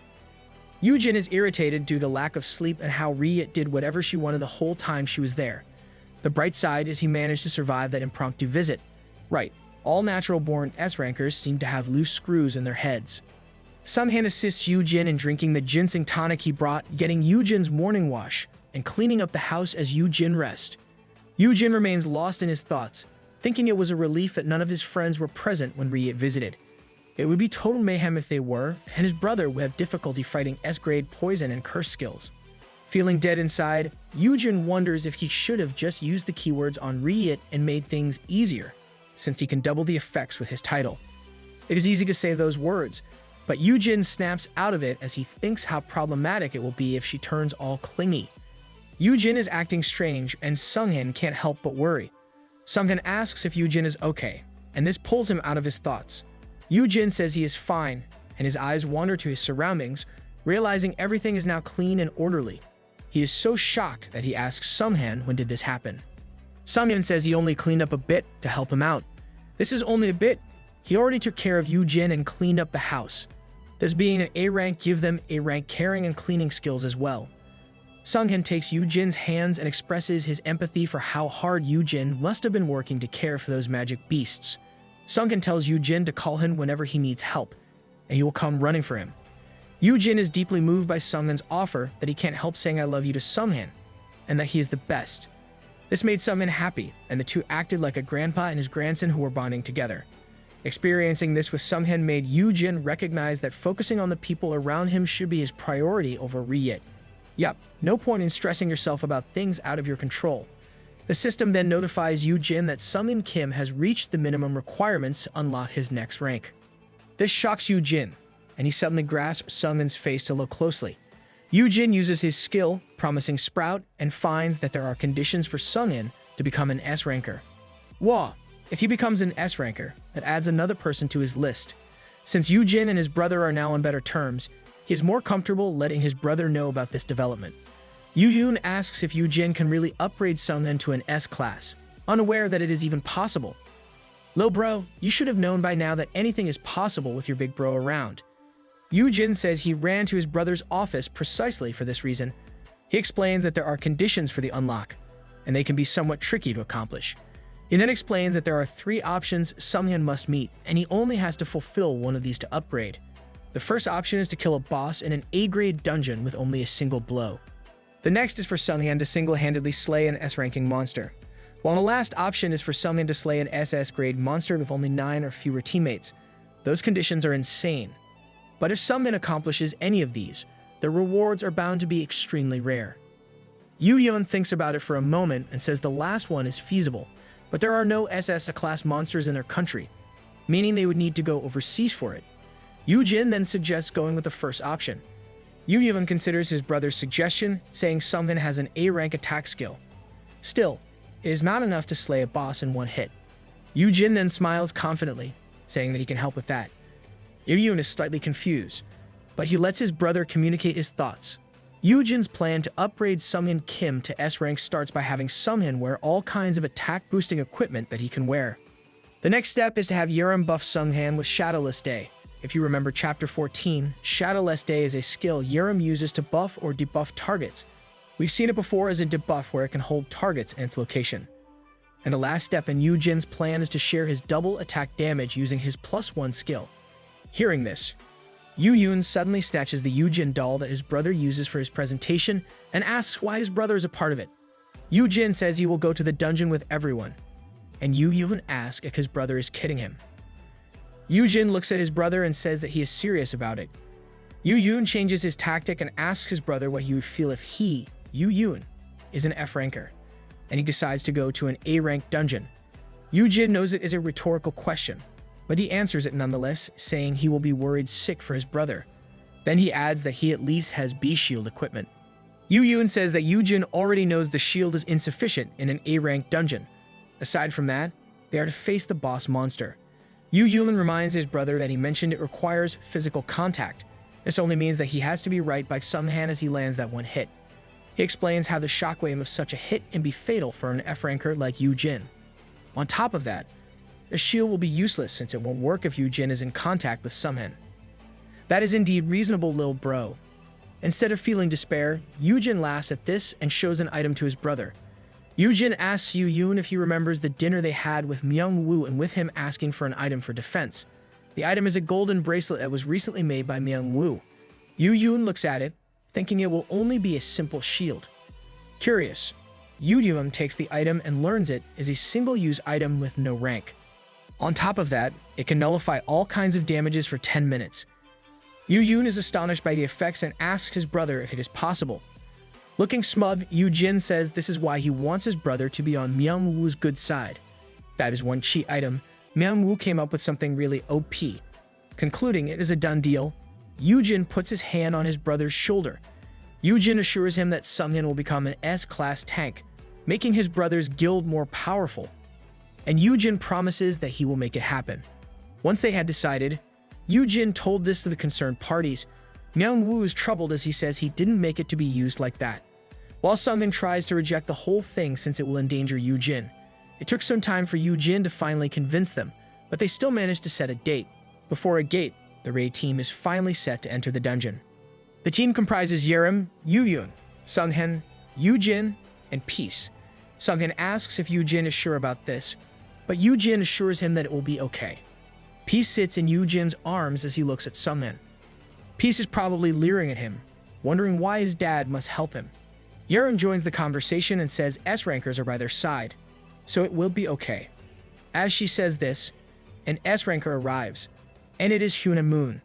Yoojin is irritated due to lack of sleep and how Riet did whatever she wanted the whole time she was there. The bright side is he managed to survive that impromptu visit. Right, all natural-born S-rankers seem to have loose screws in their heads. Sunghan assists Yoojin in drinking the ginseng tonic he brought, getting Yoojin's morning wash, and cleaning up the house as Yoojin rests. Yoojin remains lost in his thoughts, thinking it was a relief that none of his friends were present when Riet visited. It would be total mayhem if they were, and his brother would have difficulty fighting S-grade poison and curse skills. Feeling dead inside, Yoojin wonders if he should have just used the keywords on Riet and made things easier, since he can double the effects with his title. It is easy to say those words, but Yoojin snaps out of it as he thinks how problematic it will be if she turns all clingy. Yoojin is acting strange, and Sunghan can't help but worry. Sunghan asks if Yoojin is okay, and this pulls him out of his thoughts. Yoojin says he is fine, and his eyes wander to his surroundings, realizing everything is now clean and orderly. He is so shocked that he asks Sunghan when did this happen. Sunghan says he only cleaned up a bit to help him out. This is only a bit. He already took care of Yoojin and cleaned up the house. Does being an A rank give them A rank caring and cleaning skills as well? Sunghan takes Yoojin's hands and expresses his empathy for how hard Yoojin must have been working to care for those magic beasts. Sunghan tells Yoojin to call him whenever he needs help, and he will come running for him. Yoojin is deeply moved by Sunghan's offer that he can't help saying I love you to Sunghan, and that he is the best. This made Sunghan happy, and the two acted like a grandpa and his grandson who were bonding together. Experiencing this with Sunghan made Yoojin recognize that focusing on the people around him should be his priority over Riet. Yup, no point in stressing yourself about things out of your control. The system then notifies Yoojin that Sungin Kim has reached the minimum requirements to unlock his next rank. This shocks Yoojin, and he suddenly grasps Sungin's face to look closely. Yoojin uses his skill, promising Sprout, and finds that there are conditions for Sungin to become an S-ranker. Wah! If he becomes an S-ranker, that adds another person to his list. Since Yoojin and his brother are now on better terms, he is more comfortable letting his brother know about this development. Yoojin asks if Yoojin can really upgrade Sungin to an S-class, unaware that it is even possible. Lil bro, you should have known by now that anything is possible with your big bro around. Yoojin says he ran to his brother's office precisely for this reason. He explains that there are conditions for the unlock, and they can be somewhat tricky to accomplish. He then explains that there are 3 options Sunghan must meet, and he only has to fulfill one of these to upgrade. The first option is to kill a boss in an A-grade dungeon with only a single blow. The next is for Sunghan to single-handedly slay an S-ranking monster, while the last option is for Sunghan to slay an SS-grade monster with only 9 or fewer teammates. Those conditions are insane. But if Sunghan accomplishes any of these, the rewards are bound to be extremely rare. Yoojin thinks about it for a moment and says the last one is feasible, but there are no SS-class monsters in their country, meaning they would need to go overseas for it. Yoojin then suggests going with the first option. Yoojin considers his brother's suggestion, saying Sunghan has an A-rank attack skill. Still, it is not enough to slay a boss in one hit. Yoojin then smiles confidently, saying that he can help with that. Yoojin is slightly confused, but he lets his brother communicate his thoughts. Yoojin's plan to upgrade Sunghyun Kim to S rank starts by having Sunghyun wear all kinds of attack-boosting equipment that he can wear. The next step is to have Yerim buff Sunghyun with Shadowless Day. If you remember Chapter 14, Shadowless Day is a skill Yerim uses to buff or debuff targets. We've seen it before as a debuff where it can hold targets in its location. And the last step in Yoojin's plan is to share his double attack damage using his +1 skill. Hearing this, Yoojin suddenly snatches the Yoojin doll that his brother uses for his presentation and asks why his brother is a part of it. Yoojin says he will go to the dungeon with everyone, and Yoojin asks if his brother is kidding him. Yoojin looks at his brother and says that he is serious about it. Yoojin changes his tactic and asks his brother what he would feel if he, Yoojin, is an F ranker, and he decides to go to an A rank dungeon. Yoojin knows it is a rhetorical question, but he answers it nonetheless, saying he will be worried sick for his brother. Then he adds that he at least has B shield equipment. Yoojin says that Yoojin already knows the shield is insufficient in an A rank dungeon. Aside from that, they are to face the boss monster. Yoojin reminds his brother that he mentioned it requires physical contact. This only means that he has to be right by Sunghyun as he lands that one hit. He explains how the shockwave of such a hit can be fatal for an F ranker like Yoojin. On top of that, the shield will be useless since it won't work if Yoojin is in contact with Sunghyun. That is indeed reasonable, lil bro. Instead of feeling despair, Yoojin laughs at this and shows an item to his brother. Yoojin asks Yoojin if he remembers the dinner they had with Myung-woo and with him asking for an item for defense. The item is a golden bracelet that was recently made by Myung-woo. Yoojin looks at it, thinking it will only be a simple shield. Curious, Yoojin takes the item and learns it is a single-use item with no rank. On top of that, it can nullify all kinds of damages for 10 minutes. Yoojin is astonished by the effects and asks his brother if it is possible. Looking smug, Yoojin says this is why he wants his brother to be on Myung-woo's good side. That is one cheat item. Myung-woo came up with something really OP. Concluding it is a done deal, Yoojin puts his hand on his brother's shoulder. Yoojin assures him that Sunghyun will become an S-class tank, making his brother's guild more powerful. And Yoojin promises that he will make it happen. Once they had decided, Yoojin told this to the concerned parties. Myung-woo is troubled as he says he didn't make it to be used like that. While Sunghyun tries to reject the whole thing since it will endanger Yoojin. It took some time for Yoojin to finally convince them, but they still managed to set a date. Before a gate, the raid team is finally set to enter the dungeon. The team comprises Yerim, Yoojin, Sunghyun, Yoojin, and Peace. Sunghyun asks if Yoojin is sure about this, but Yoojin assures him that it will be okay. Peace sits in Yoojin's arms as he looks at Sunghyun. Peace is probably leering at him, wondering why his dad must help him. Yerim joins the conversation and says S-rankers are by their side, so it will be okay. As she says this, an S-ranker arrives, and it is Hyuna Moon.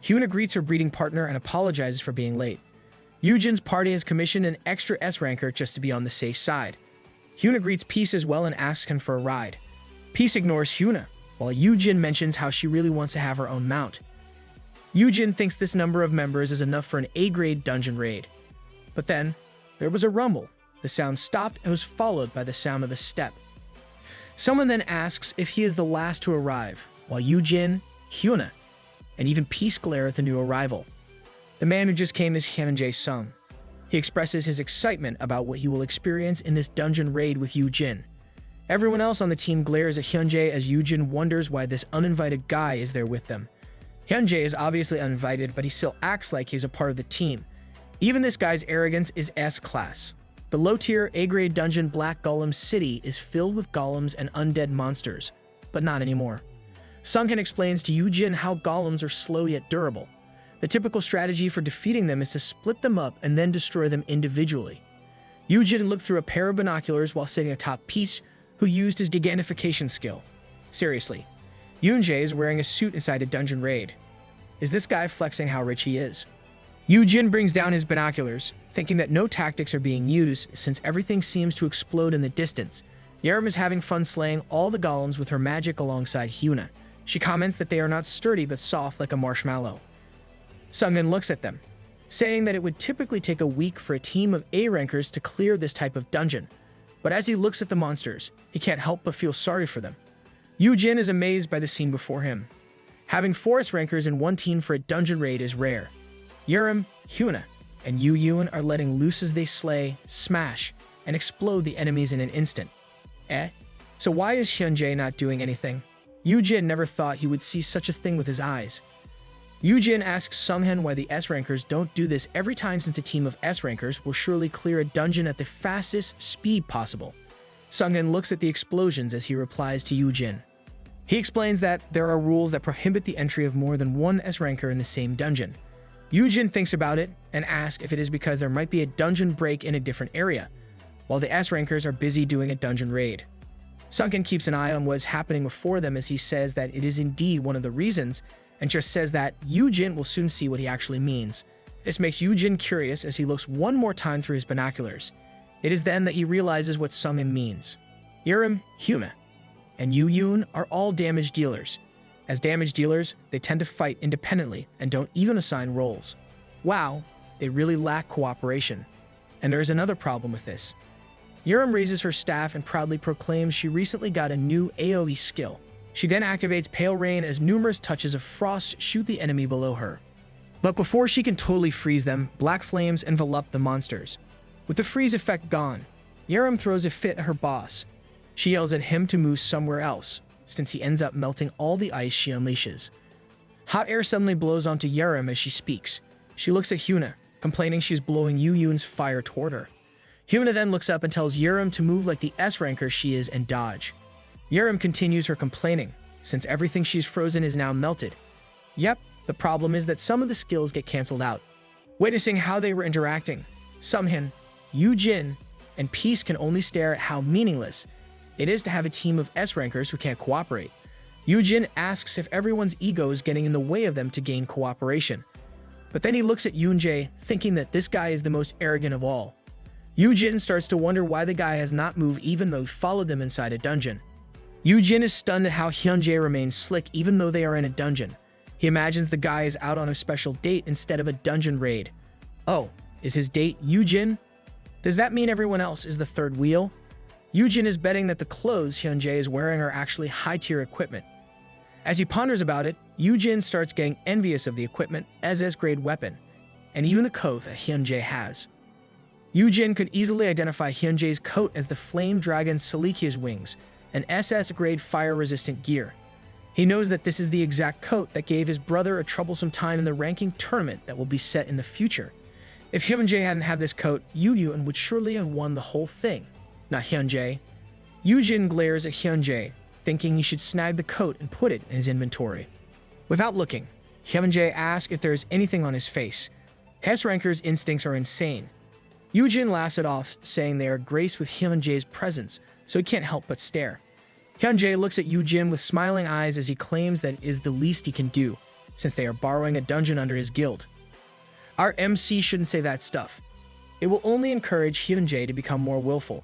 Hyuna greets her breeding partner and apologizes for being late. Yoojin's party has commissioned an extra S-ranker just to be on the safe side. Hyuna greets Peace as well and asks him for a ride. Peace ignores Hyuna, while Yoojin mentions how she really wants to have her own mount. Yoojin thinks this number of members is enough for an A-grade dungeon raid. But then, there was a rumble. The sound stopped and was followed by the sound of a step. Someone then asks if he is the last to arrive, while Yoojin, Hyuna, and even Peace glare at the new arrival. The man who just came is Hyunjae Sung. He expresses his excitement about what he will experience in this dungeon raid with Yoojin. Everyone else on the team glares at Hyunjae as Yoojin wonders why this uninvited guy is there with them. Hyunjae is obviously uninvited, but he still acts like he's a part of the team. Even this guy's arrogance is S-class. The low-tier A-grade dungeon Black Golem City is filled with golems and undead monsters, but not anymore. Sunghyun explains to Yoojin how golems are slow yet durable. The typical strategy for defeating them is to split them up and then destroy them individually. Yoojin looked through a pair of binoculars while sitting atop Peace, who used his gigantification skill. Seriously, Yoonjae is wearing a suit inside a dungeon raid. Is this guy flexing how rich he is? Yoojin brings down his binoculars, thinking that no tactics are being used since everything seems to explode in the distance. Yerim is having fun slaying all the golems with her magic alongside Hyuna. She comments that they are not sturdy but soft like a marshmallow. Sunghyun looks at them, saying that it would typically take a week for a team of A-rankers to clear this type of dungeon. But as he looks at the monsters, he can't help but feel sorry for them. Yoojin is amazed by the scene before him. Having 4 S-rankers in one team for a dungeon raid is rare. Yurim, Hyuna, and Yoojin are letting loose as they slay, smash, and explode the enemies in an instant. So why is Hyunjae not doing anything? Yoojin never thought he would see such a thing with his eyes. Yoojin asks Sunghyun why the S-rankers don't do this every time, since a team of S-rankers will surely clear a dungeon at the fastest speed possible. Sunghyun looks at the explosions as he replies to Yoojin. He explains that there are rules that prohibit the entry of more than one S-ranker in the same dungeon. Yoojin thinks about it and asks if it is because there might be a dungeon break in a different area, while the S-rankers are busy doing a dungeon raid. Sunghyun keeps an eye on what is happening before them as he says that it is indeed one of the reasons, and just says that Yoojin will soon see what he actually means. This makes Yoojin curious as he looks one more time through his binoculars. It is then that he realizes what Sunghyun means. Yurim, Hyuna, and Yoojin are all damage dealers. As damage dealers, they tend to fight independently and don't even assign roles. Wow, they really lack cooperation. And there is another problem with this. Yurim raises her staff and proudly proclaims she recently got a new AoE skill. She then activates Pale Rain as numerous touches of frost shoot the enemy below her. But before she can totally freeze them, black flames envelop the monsters. With the freeze effect gone, Yurim throws a fit at her boss. She yells at him to move somewhere else, since he ends up melting all the ice she unleashes. Hot air suddenly blows onto Yurim as she speaks. She looks at Hyuna, complaining she's blowing Yoojin's fire toward her. Hyuna then looks up and tells Yurim to move like the S-ranker she is and dodge. Yurim continues her complaining, since everything she's frozen is now melted. Yep, the problem is that some of the skills get cancelled out. Witnessing how they were interacting, Sunghyun, Yoojin, and Peace can only stare at how meaningless it is to have a team of S-rankers who can't cooperate. Yoojin asks if everyone's ego is getting in the way of them to gain cooperation. But then he looks at Yoonjae, thinking that this guy is the most arrogant of all. Yoojin starts to wonder why the guy has not moved even though he followed them inside a dungeon. Yoojin is stunned at how Hyunjae remains slick even though they are in a dungeon. He imagines the guy is out on a special date instead of a dungeon raid. Oh, is his date Yoojin? Does that mean everyone else is the third wheel? Yoojin is betting that the clothes Hyunjae is wearing are actually high-tier equipment. As he ponders about it, Yoojin starts getting envious of the equipment as S-grade weapon, and even the coat that Hyunjae has. Yoojin could easily identify Hyunjae's coat as the Flame Dragon Selikia's wings, an SS-grade fire-resistant gear. He knows that this is the exact coat that gave his brother a troublesome time in the ranking tournament that will be set in the future. If Hyunjae hadn't had this coat, Yoojin would surely have won the whole thing, not Hyunjae. Yoojin glares at Hyunjae, thinking he should snag the coat and put it in his inventory. Without looking, Hyunjae asks if there is anything on his face. S-ranker's instincts are insane. Yoojin laughs it off, saying they are graced with Hyunjae's presence, so he can't help but stare. Hyunjae looks at Yoojin with smiling eyes as he claims that it is the least he can do, since they are borrowing a dungeon under his guild. Our MC shouldn't say that stuff. It will only encourage Hyunjae to become more willful.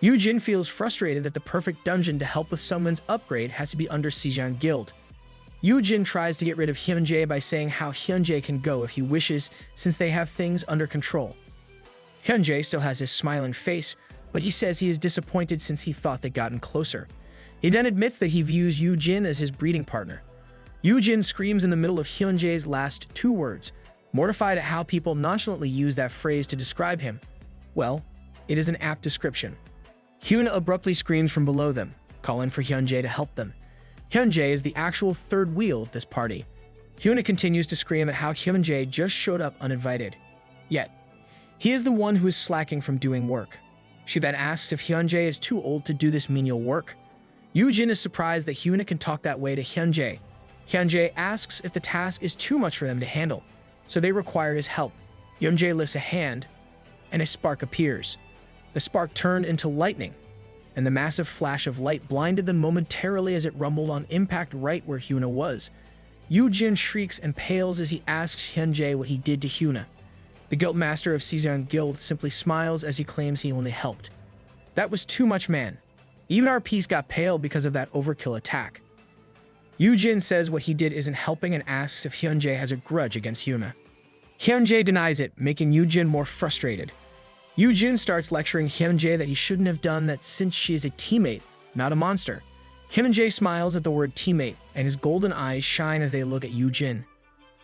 Yoojin feels frustrated that the perfect dungeon to help with someone's upgrade has to be under Sejong Guild. Yoojin tries to get rid of Hyunjae by saying how Hyunjae can go if he wishes since they have things under control. Hyunjae still has his smiling face, but he says he is disappointed since he thought they'd gotten closer. He then admits that he views Yoojin as his breeding partner. Yoojin screams in the middle of Hyunjae's last 2 words, mortified at how people nonchalantly use that phrase to describe him. Well, it is an apt description. Hyuna abruptly screams from below them, calling for Hyunjae to help them. Hyunjae is the actual third wheel of this party. Hyuna continues to scream at how Hyunjae just showed up uninvited. Yet, he is the one who is slacking from doing work. She then asks if Hyunjae is too old to do this menial work. Yoojin is surprised that Hyuna can talk that way to Hyunjae. Hyunjae asks if the task is too much for them to handle, so they require his help. Hyunjae lifts a hand, and a spark appears. The spark turned into lightning, and the massive flash of light blinded them momentarily as it rumbled on impact right where Hyuna was. Yoojin shrieks and pales as he asks Hyunjae what he did to Hyuna. The Guildmaster of Sejong Guild simply smiles as he claims he only helped. That was too much, man. Even our piece got pale because of that overkill attack. Yoojin says what he did isn't helping and asks if Hyunjae has a grudge against Hyuna. Hyunjae denies it, making Yoojin more frustrated. Yoojin starts lecturing Hyunjae that he shouldn't have done that since she is a teammate, not a monster. Hyunjae smiles at the word teammate, and his golden eyes shine as they look at Yoojin.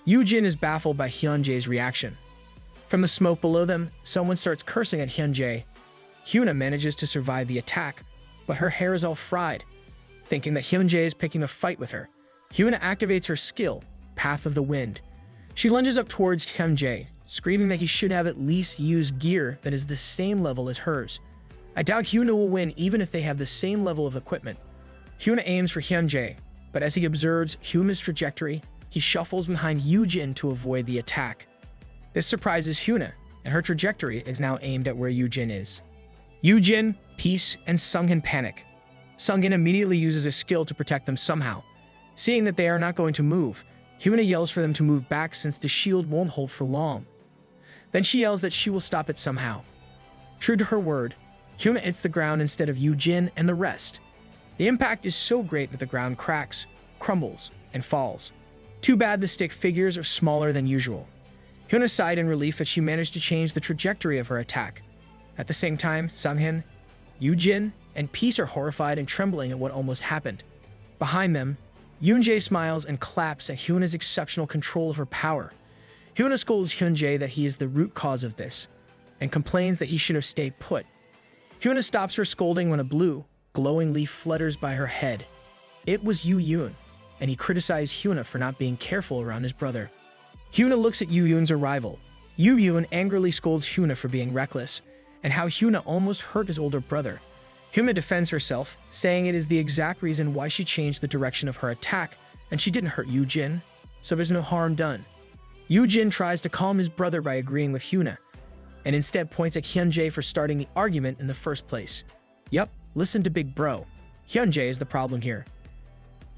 Yoojin is baffled by Hyunjae's reaction. From the smoke below them, someone starts cursing at Hyunjae. Hyuna manages to survive the attack, but her hair is all fried. Thinking that Hyunjae is picking a fight with her, Hyuna activates her skill, Path of the Wind. She lunges up towards Hyunjae, screaming that he should have at least used gear that is the same level as hers. I doubt Hyuna will win even if they have the same level of equipment. Hyuna aims for Hyunjae, but as he observes Hyuna's trajectory, he shuffles behind Yoojin to avoid the attack. This surprises Hyuna, and her trajectory is now aimed at where Yoojin is. Yoojin, Peace, and Sungin panic. Sungin immediately uses a skill to protect them somehow. Seeing that they are not going to move, Hyuna yells for them to move back since the shield won't hold for long. Then she yells that she will stop it somehow. True to her word, Hyuna hits the ground instead of Yoojin and the rest. The impact is so great that the ground cracks, crumbles, and falls. Too bad the stick figures are smaller than usual. Hyuna sighed in relief that she managed to change the trajectory of her attack. At the same time, Sungin, Yoojin, and Peace are horrified and trembling at what almost happened. Behind them, Yoonjae smiles and claps at Hyuna's exceptional control of her power. Hyuna scolds Hyunjae that he is the root cause of this, and complains that he should have stayed put. Hyuna stops her scolding when a blue, glowing leaf flutters by her head. It was Yoojin, and he criticized Hyuna for not being careful around his brother. Hyuna looks at Yoojin's arrival. Yoojin angrily scolds Hyuna for being reckless, and how Hyuna almost hurt his older brother. Hyuna defends herself, saying it is the exact reason why she changed the direction of her attack, and she didn't hurt Yoojin, so there's no harm done. Yoojin tries to calm his brother by agreeing with Hyuna, and instead points at Hyunjae for starting the argument in the first place. Yup, listen to big bro. Hyunjae is the problem here.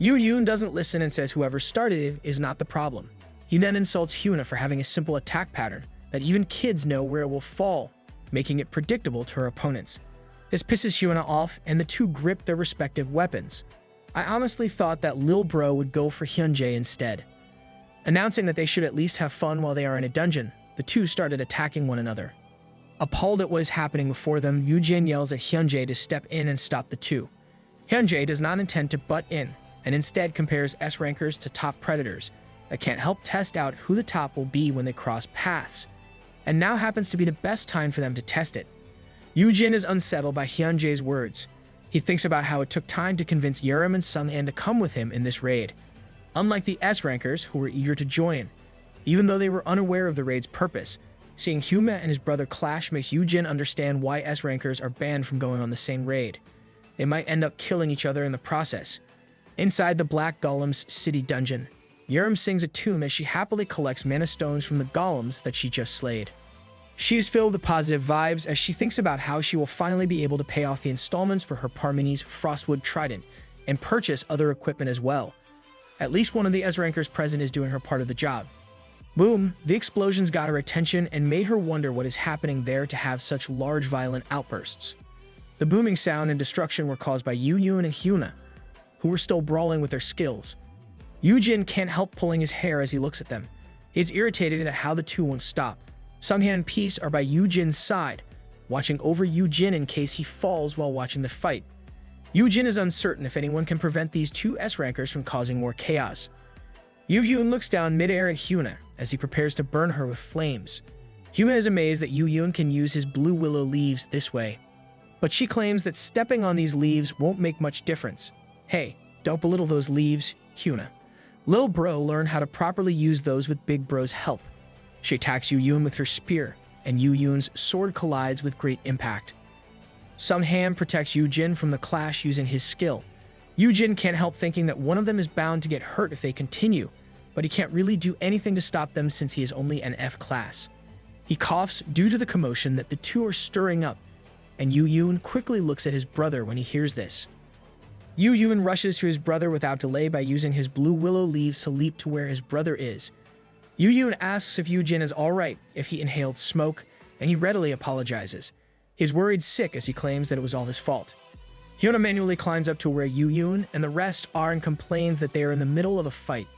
Yoojin doesn't listen and says whoever started it is not the problem. He then insults Hyuna for having a simple attack pattern that even kids know where it will fall, making it predictable to her opponents. This pisses Hyuna off, and the two grip their respective weapons. I honestly thought that Lil Bro would go for Hyunjae instead. Announcing that they should at least have fun while they are in a dungeon, the two started attacking one another. Appalled at what is happening before them, Yoojin yells at Hyunjae to step in and stop the two. Hyunjae does not intend to butt in, and instead compares S-rankers to top predators that can't help test out who the top will be when they cross paths, and now happens to be the best time for them to test it. Yoojin is unsettled by Hyunjae's words. He thinks about how it took time to convince Yerim and Sungin to come with him in this raid, unlike the S-rankers who were eager to join. Even though they were unaware of the raid's purpose, seeing Hyuna and his brother clash makes Yoojin understand why S-rankers are banned from going on the same raid. They might end up killing each other in the process. Inside the Black Golem's city dungeon, Yerim sings a tune as she happily collects mana stones from the golems that she just slayed. She is filled with positive vibes as she thinks about how she will finally be able to pay off the installments for her Parmeni's Frostwood Trident and purchase other equipment as well. At least one of the S-rankers present is doing her part of the job. Boom, the explosions got her attention and made her wonder what is happening there to have such large violent outbursts. The booming sound and destruction were caused by Yoojin and Hyuna, who were still brawling with their skills. Yoojin can't help pulling his hair as he looks at them. He is irritated at how the two won't stop. Sungin and Peace are by Yoojin's side, watching over Yoojin in case he falls while watching the fight. Yoojin is uncertain if anyone can prevent these two S-rankers from causing more chaos. Yoojin looks down midair at Hyuna as he prepares to burn her with flames. Hyuna is amazed that Yoojin can use his blue willow leaves this way, but she claims that stepping on these leaves won't make much difference. Hey, don't belittle those leaves, Hyuna. Lil Bro learned how to properly use those with Big Bro's help. She attacks Yoojin with her spear, and Yoojin's sword collides with great impact. Sungin protects Yoojin from the clash using his skill. Yoojin can't help thinking that one of them is bound to get hurt if they continue, but he can't really do anything to stop them since he is only an F class. He coughs due to the commotion that the two are stirring up, and Yoojin quickly looks at his brother when he hears this. Yoojin rushes to his brother without delay by using his blue willow leaves to leap to where his brother is. Yoojin asks if Yoojin is alright if he inhaled smoke, and he readily apologizes. He is worried sick as he claims that it was all his fault. Hyuna manually climbs up to where Yoojin and the rest are and complains that they are in the middle of a fight.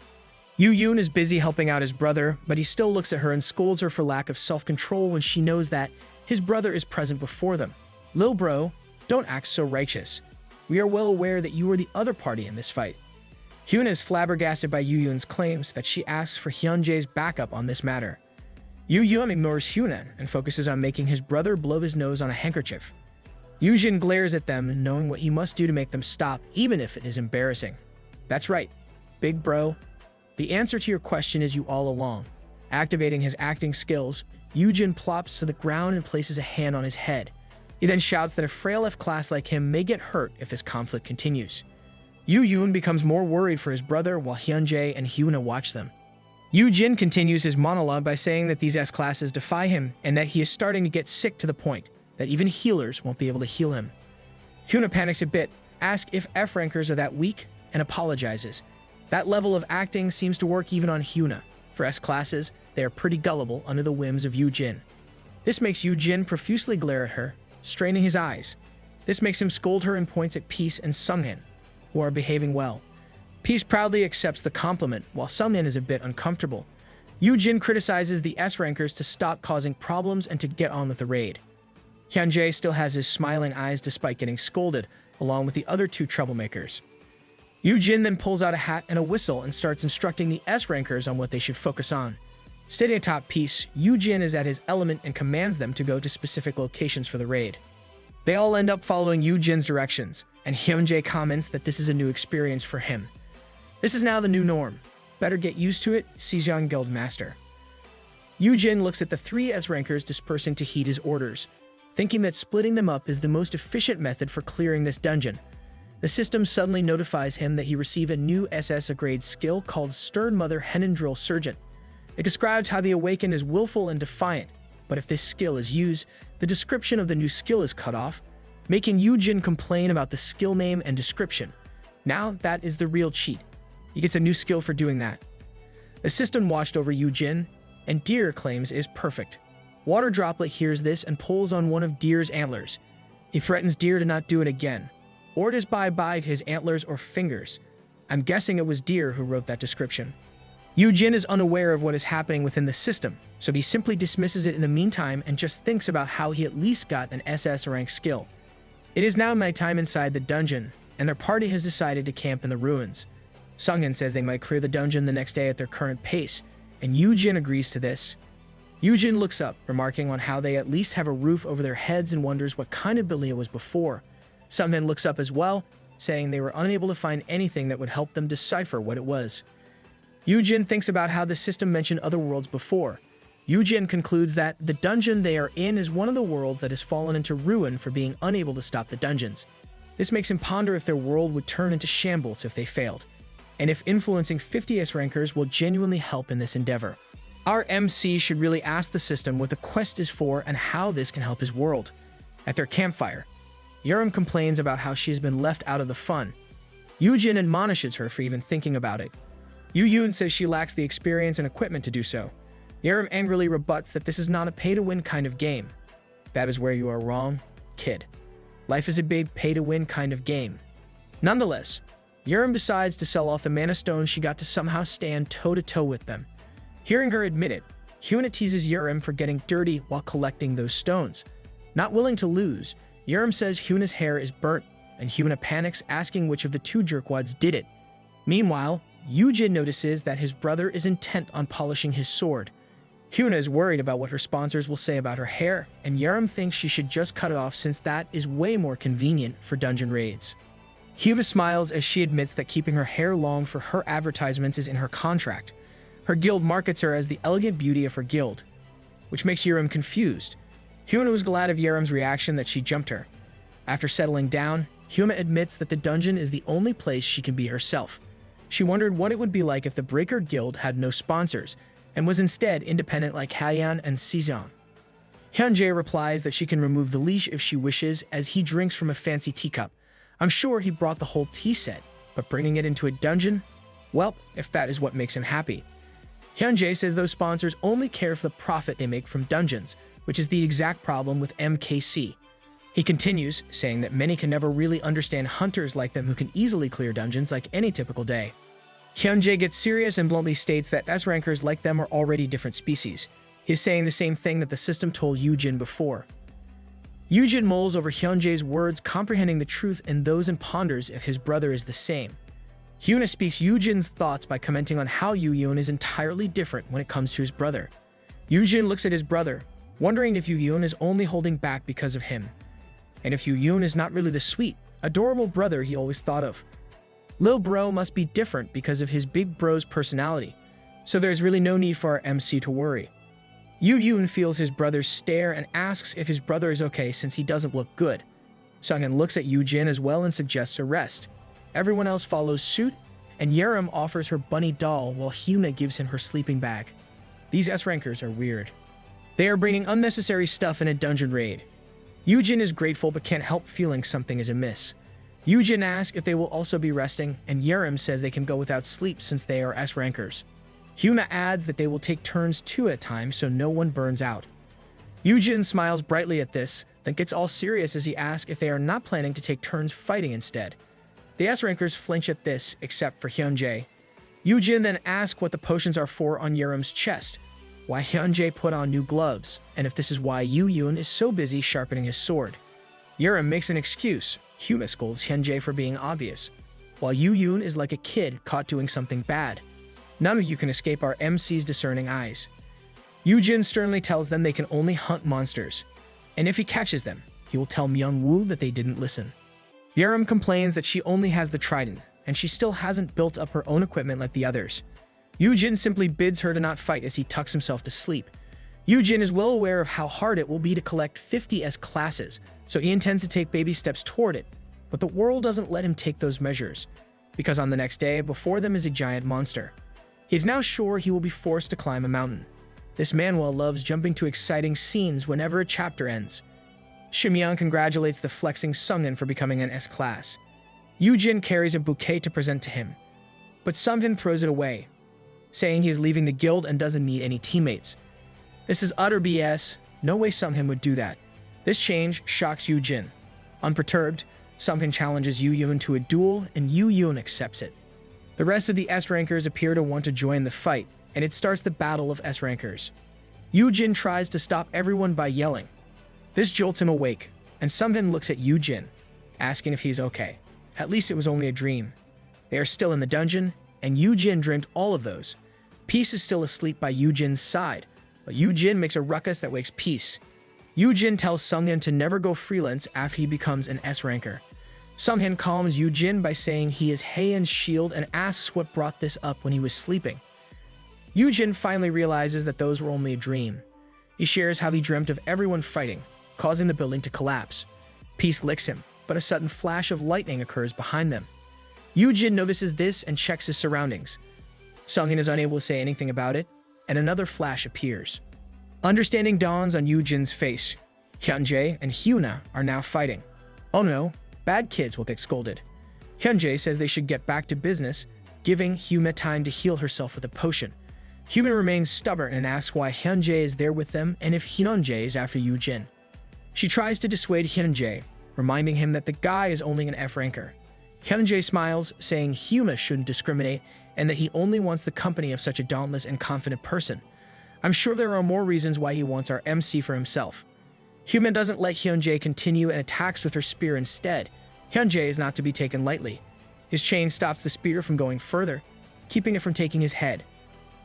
Yoojin is busy helping out his brother, but he still looks at her and scolds her for lack of self-control when she knows that his brother is present before them. "Lil bro, don't act so righteous. We are well aware that you are the other party in this fight." Hyuna is flabbergasted by Yoojin's claims that she asks for Hyunjae's backup on this matter. Yoojin ignores Hyuna and focuses on making his brother blow his nose on a handkerchief. Yoojin glares at them, knowing what he must do to make them stop, even if it is embarrassing. "That's right, big bro. The answer to your question is you all along." Activating his acting skills, Yoojin plops to the ground and places a hand on his head. He then shouts that a frail F-class like him may get hurt if this conflict continues. Yoojin becomes more worried for his brother while Hyunjae and Hyuna watch them. Yoojin continues his monologue by saying that these S-classes defy him and that he is starting to get sick to the point that even healers won't be able to heal him. Hyuna panics a bit, asks if F-rankers are that weak, and apologizes. That level of acting seems to work even on Hyuna. For S-classes, they are pretty gullible under the whims of Yoojin. This makes Yoojin profusely glare at her, straining his eyes. This makes him scold her and points at Peace and Sungin, who are behaving well. Peace proudly accepts the compliment, while Sungin is a bit uncomfortable. Yoojin criticizes the S-rankers to stop causing problems and to get on with the raid. Hyunjae still has his smiling eyes despite getting scolded, along with the other two troublemakers. Yoojin then pulls out a hat and a whistle and starts instructing the S-rankers on what they should focus on. Standing atop Peace, Yoojin is at his element and commands them to go to specific locations for the raid. They all end up following Yoojin's directions, and Hyunjae comments that this is a new experience for him. "This is now the new norm. Better get used to it, Sejong Guild Master." Yoojin looks at the three S-rankers dispersing to heed his orders, thinking that splitting them up is the most efficient method for clearing this dungeon. The system suddenly notifies him that he received a new SS grade skill called Stern Mother Henin Drill Surgeon. It describes how the awakened is willful and defiant, but if this skill is used, the description of the new skill is cut off, making Yoojin complain about the skill name and description. Now that is the real cheat. He gets a new skill for doing that. The system watched over Yoojin, and Deer claims is perfect. Water Droplet hears this and pulls on one of Deer's antlers. He threatens Deer to not do it again, or it is bye-bye his antlers or fingers. I'm guessing it was Deer who wrote that description. Yoojin is unaware of what is happening within the system, so he simply dismisses it in the meantime and just thinks about how he at least got an SS rank skill. It is now nighttime inside the dungeon, and their party has decided to camp in the ruins. Sungin says they might clear the dungeon the next day at their current pace, and Yoojin agrees to this. Yoojin looks up, remarking on how they at least have a roof over their heads and wonders what kind of building it was before. Sungin looks up as well, saying they were unable to find anything that would help them decipher what it was. Yoojin thinks about how the system mentioned other worlds before. Yoojin concludes that the dungeon they are in is one of the worlds that has fallen into ruin for being unable to stop the dungeons. This makes him ponder if their world would turn into shambles if they failed, and if influencing 50 S-rankers will genuinely help in this endeavor. Our MC should really ask the system what the quest is for and how this can help his world. At their campfire, Yerim complains about how she has been left out of the fun. Yoojin admonishes her for even thinking about it. Yoojin says she lacks the experience and equipment to do so. Yerim angrily rebuts that this is not a pay-to-win kind of game. That is where you are wrong, kid. Life is a big pay-to-win kind of game. Nonetheless, Yerim decides to sell off the mana stones she got to somehow stand toe-to-toe with them. Hearing her admit it, Hyuna teases Yerim for getting dirty while collecting those stones. Not willing to lose, Yerim says Hyuna's hair is burnt, and Hyuna panics, asking which of the two jerkwads did it. Meanwhile, Yoojin notices that his brother is intent on polishing his sword. Hyuna is worried about what her sponsors will say about her hair, and Yerim thinks she should just cut it off since that is way more convenient for dungeon raids. Hyuna smiles as she admits that keeping her hair long for her advertisements is in her contract. Her guild markets her as the elegant beauty of her guild, which makes Yerim confused. Hyuna was glad of Yerim's reaction that she jumped her. After settling down, Hyuna admits that the dungeon is the only place she can be herself. She wondered what it would be like if the Breaker Guild had no sponsors, and was instead independent like Hayan and Sejong. Hyunjae replies that she can remove the leash if she wishes, as he drinks from a fancy teacup. I'm sure he brought the whole tea set, but bringing it into a dungeon? Well, if that is what makes him happy. Hyunjae says those sponsors only care for the profit they make from dungeons, which is the exact problem with MKC. He continues, saying that many can never really understand hunters like them who can easily clear dungeons like any typical day. Hyunjae gets serious and bluntly states that S-rankers like them are already different species. He's saying the same thing that the system told Yoojin before. Yoojin mulls over Hyunjae's words, comprehending the truth in those and ponders if his brother is the same. Hyuna speaks Yoojin's thoughts by commenting on how Yoojin is entirely different when it comes to his brother. Yoojin looks at his brother, wondering if Yoojin is only holding back because of him, and if Yoojin is not really the sweet, adorable brother he always thought of. Lil Bro must be different because of his big bro's personality, so there's really no need for our MC to worry. Yoojin feels his brother's stare and asks if his brother is okay since he doesn't look good. Sungin looks at Yoojin as well and suggests a rest. Everyone else follows suit, and Yerim offers her bunny doll while Hyuna gives him her sleeping bag. These S-rankers are weird. They are bringing unnecessary stuff in a dungeon raid. Yoojin is grateful but can't help feeling something is amiss. Yoojin asks if they will also be resting, and Yerim says they can go without sleep since they are S-rankers. Hyuna adds that they will take turns 2 at a time so no one burns out. Yoojin smiles brightly at this, then gets all serious as he asks if they are not planning to take turns fighting instead. The S-rankers flinch at this, except for Hyunjae. Yoojin then asks what the potions are for on Yerim's chest, why Hyunjae put on new gloves, and if this is why Yoojin is so busy sharpening his sword. Yerim makes an excuse. Hyuna scolds Hyunjae for being obvious, while Yoojin is like a kid caught doing something bad. None of you can escape our MC's discerning eyes. Yoojin sternly tells them they can only hunt monsters, and if he catches them, he will tell Myung-woo that they didn't listen. Yerim complains that she only has the trident, and she still hasn't built up her own equipment like the others. Yoojin simply bids her to not fight as he tucks himself to sleep. Yoojin is well aware of how hard it will be to collect 50 S-classes, so he intends to take baby steps toward it, but the world doesn't let him take those measures, because on the next day, before them is a giant monster. He is now sure he will be forced to climb a mountain. This Manhwa loves jumping to exciting scenes whenever a chapter ends. Shimyeon congratulates the flexing Sungin for becoming an S-class. Yoojin carries a bouquet to present to him, but Sungin throws it away, saying he is leaving the guild and doesn't need any teammates. This is utter BS. No way Sungin would do that. This change shocks Yoojin. Unperturbed, Sungin challenges Yoojin to a duel, and Yoojin accepts it. The rest of the S-rankers appear to want to join the fight, and it starts the battle of S-rankers. Yoojin tries to stop everyone by yelling. This jolts him awake, and Sungin looks at Yoojin, asking if he's okay. At least it was only a dream. They are still in the dungeon, and Yoojin dreamt all of those. Peace is still asleep by Yoojin's side, but Yoojin makes a ruckus that wakes Peace. Yoojin tells Sungin to never go freelance after he becomes an S-ranker. Sungin calms Yoojin by saying he is Haeun's shield and asks what brought this up when he was sleeping. Yoojin finally realizes that those were only a dream. He shares how he dreamt of everyone fighting, causing the building to collapse. Peace licks him, but a sudden flash of lightning occurs behind them. Yoojin notices this and checks his surroundings. Sungin is unable to say anything about it, and another flash appears. Understanding dawns on Yoojin's face. Hyunjae and Hyuna are now fighting. Oh no, bad kids will get scolded. Hyunjae says they should get back to business, giving Hyuna time to heal herself with a potion. Hyuna remains stubborn and asks why Hyunjae is there with them and if Hyunjae is after Yoojin. She tries to dissuade Hyunjae, reminding him that the guy is only an F-ranker. Hyunjae smiles, saying Hyuna shouldn't discriminate and that he only wants the company of such a dauntless and confident person. I'm sure there are more reasons why he wants our MC for himself. Hyuna doesn't let Hyunjae continue and attacks with her spear instead. Hyunjae is not to be taken lightly. His chain stops the spear from going further, keeping it from taking his head.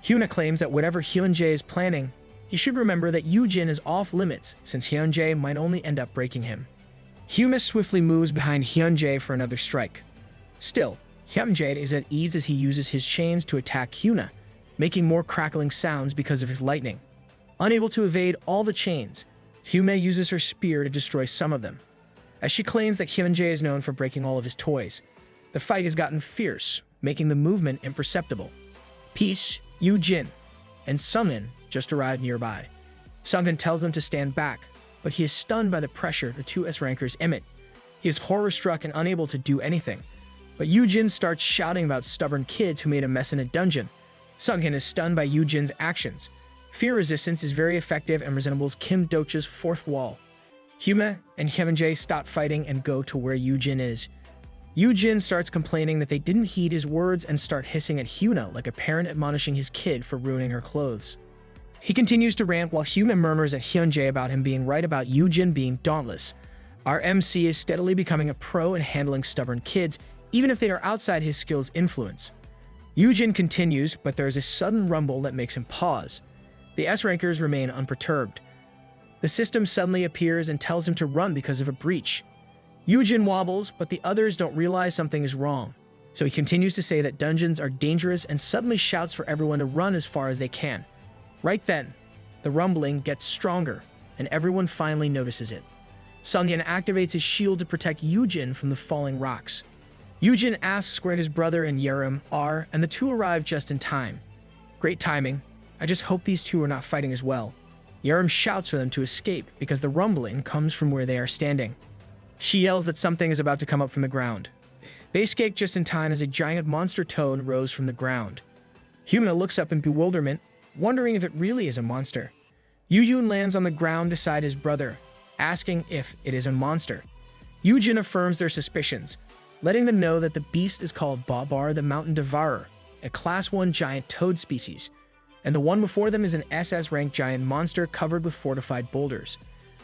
Hyuna claims that whatever Hyunjae is planning, he should remember that Yoojin is off limits since Hyunjae might only end up breaking him. Hyuna swiftly moves behind Hyunjae for another strike. Still, Hyunjae is at ease as he uses his chains to attack Hyuna, making more crackling sounds because of his lightning. Unable to evade all the chains, Hyuna uses her spear to destroy some of them. As she claims that Hyunjae is known for breaking all of his toys, the fight has gotten fierce, making the movement imperceptible. Peace, Yoojin, and Sungin just arrived nearby. Sungin tells them to stand back, but he is stunned by the pressure the two S-rankers emit. He is horror-struck and unable to do anything, but Yoojin starts shouting about stubborn kids who made a mess in a dungeon. Sungin is stunned by Yoojin's actions. Fear resistance is very effective and resembles Kim Docha's fourth wall. Hyuna and Hyunjae stop fighting and go to where Yoojin is. Yoojin starts complaining that they didn't heed his words and start hissing at Hyuna like a parent admonishing his kid for ruining her clothes. He continues to rant while Hyuna murmurs at Hyunjae about him being right about Yoojin being dauntless. Our MC is steadily becoming a pro in handling stubborn kids, even if they are outside his skill's influence. Yoojin continues, but there is a sudden rumble that makes him pause. The S-rankers remain unperturbed. The system suddenly appears and tells him to run because of a breach. Yoojin wobbles, but the others don't realize something is wrong. So he continues to say that dungeons are dangerous and suddenly shouts for everyone to run as far as they can. Right then, the rumbling gets stronger, and everyone finally notices it. Sungyeon activates his shield to protect Yoojin from the falling rocks. Yoojin asks where his brother and Yerim are, and the two arrive just in time. Great timing. I just hope these two are not fighting as well. Yerim shouts for them to escape because the rumbling comes from where they are standing. She yells that something is about to come up from the ground. They escape just in time as a giant monster toad rose from the ground. Hyuna looks up in bewilderment, wondering if it really is a monster. Yoojin lands on the ground beside his brother, asking if it is a monster. Yoojin affirms their suspicions, letting them know that the beast is called Babar the Mountain Devourer, a Class 1 giant toad species, and the one before them is an SS-ranked giant monster covered with fortified boulders.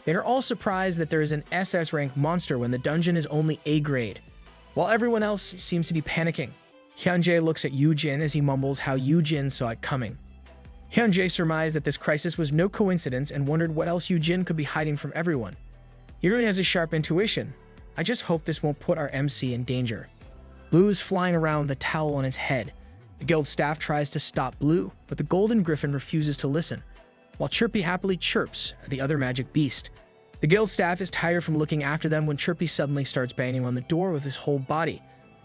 They are all surprised that there is an SS-ranked monster when the dungeon is only A grade, while everyone else seems to be panicking. Hyunjae looks at Yoojin as he mumbles how Yoojin saw it coming. Hyunjae surmised that this crisis was no coincidence and wondered what else Yoojin could be hiding from everyone. He really has a sharp intuition. I just hope this won't put our MC in danger. Blue is flying around with a towel on his head. The guild staff tries to stop Blue, but the golden griffin refuses to listen, while Chirpy happily chirps at the other magic beast. The guild staff is tired from looking after them when Chirpy suddenly starts banging on the door with his whole body.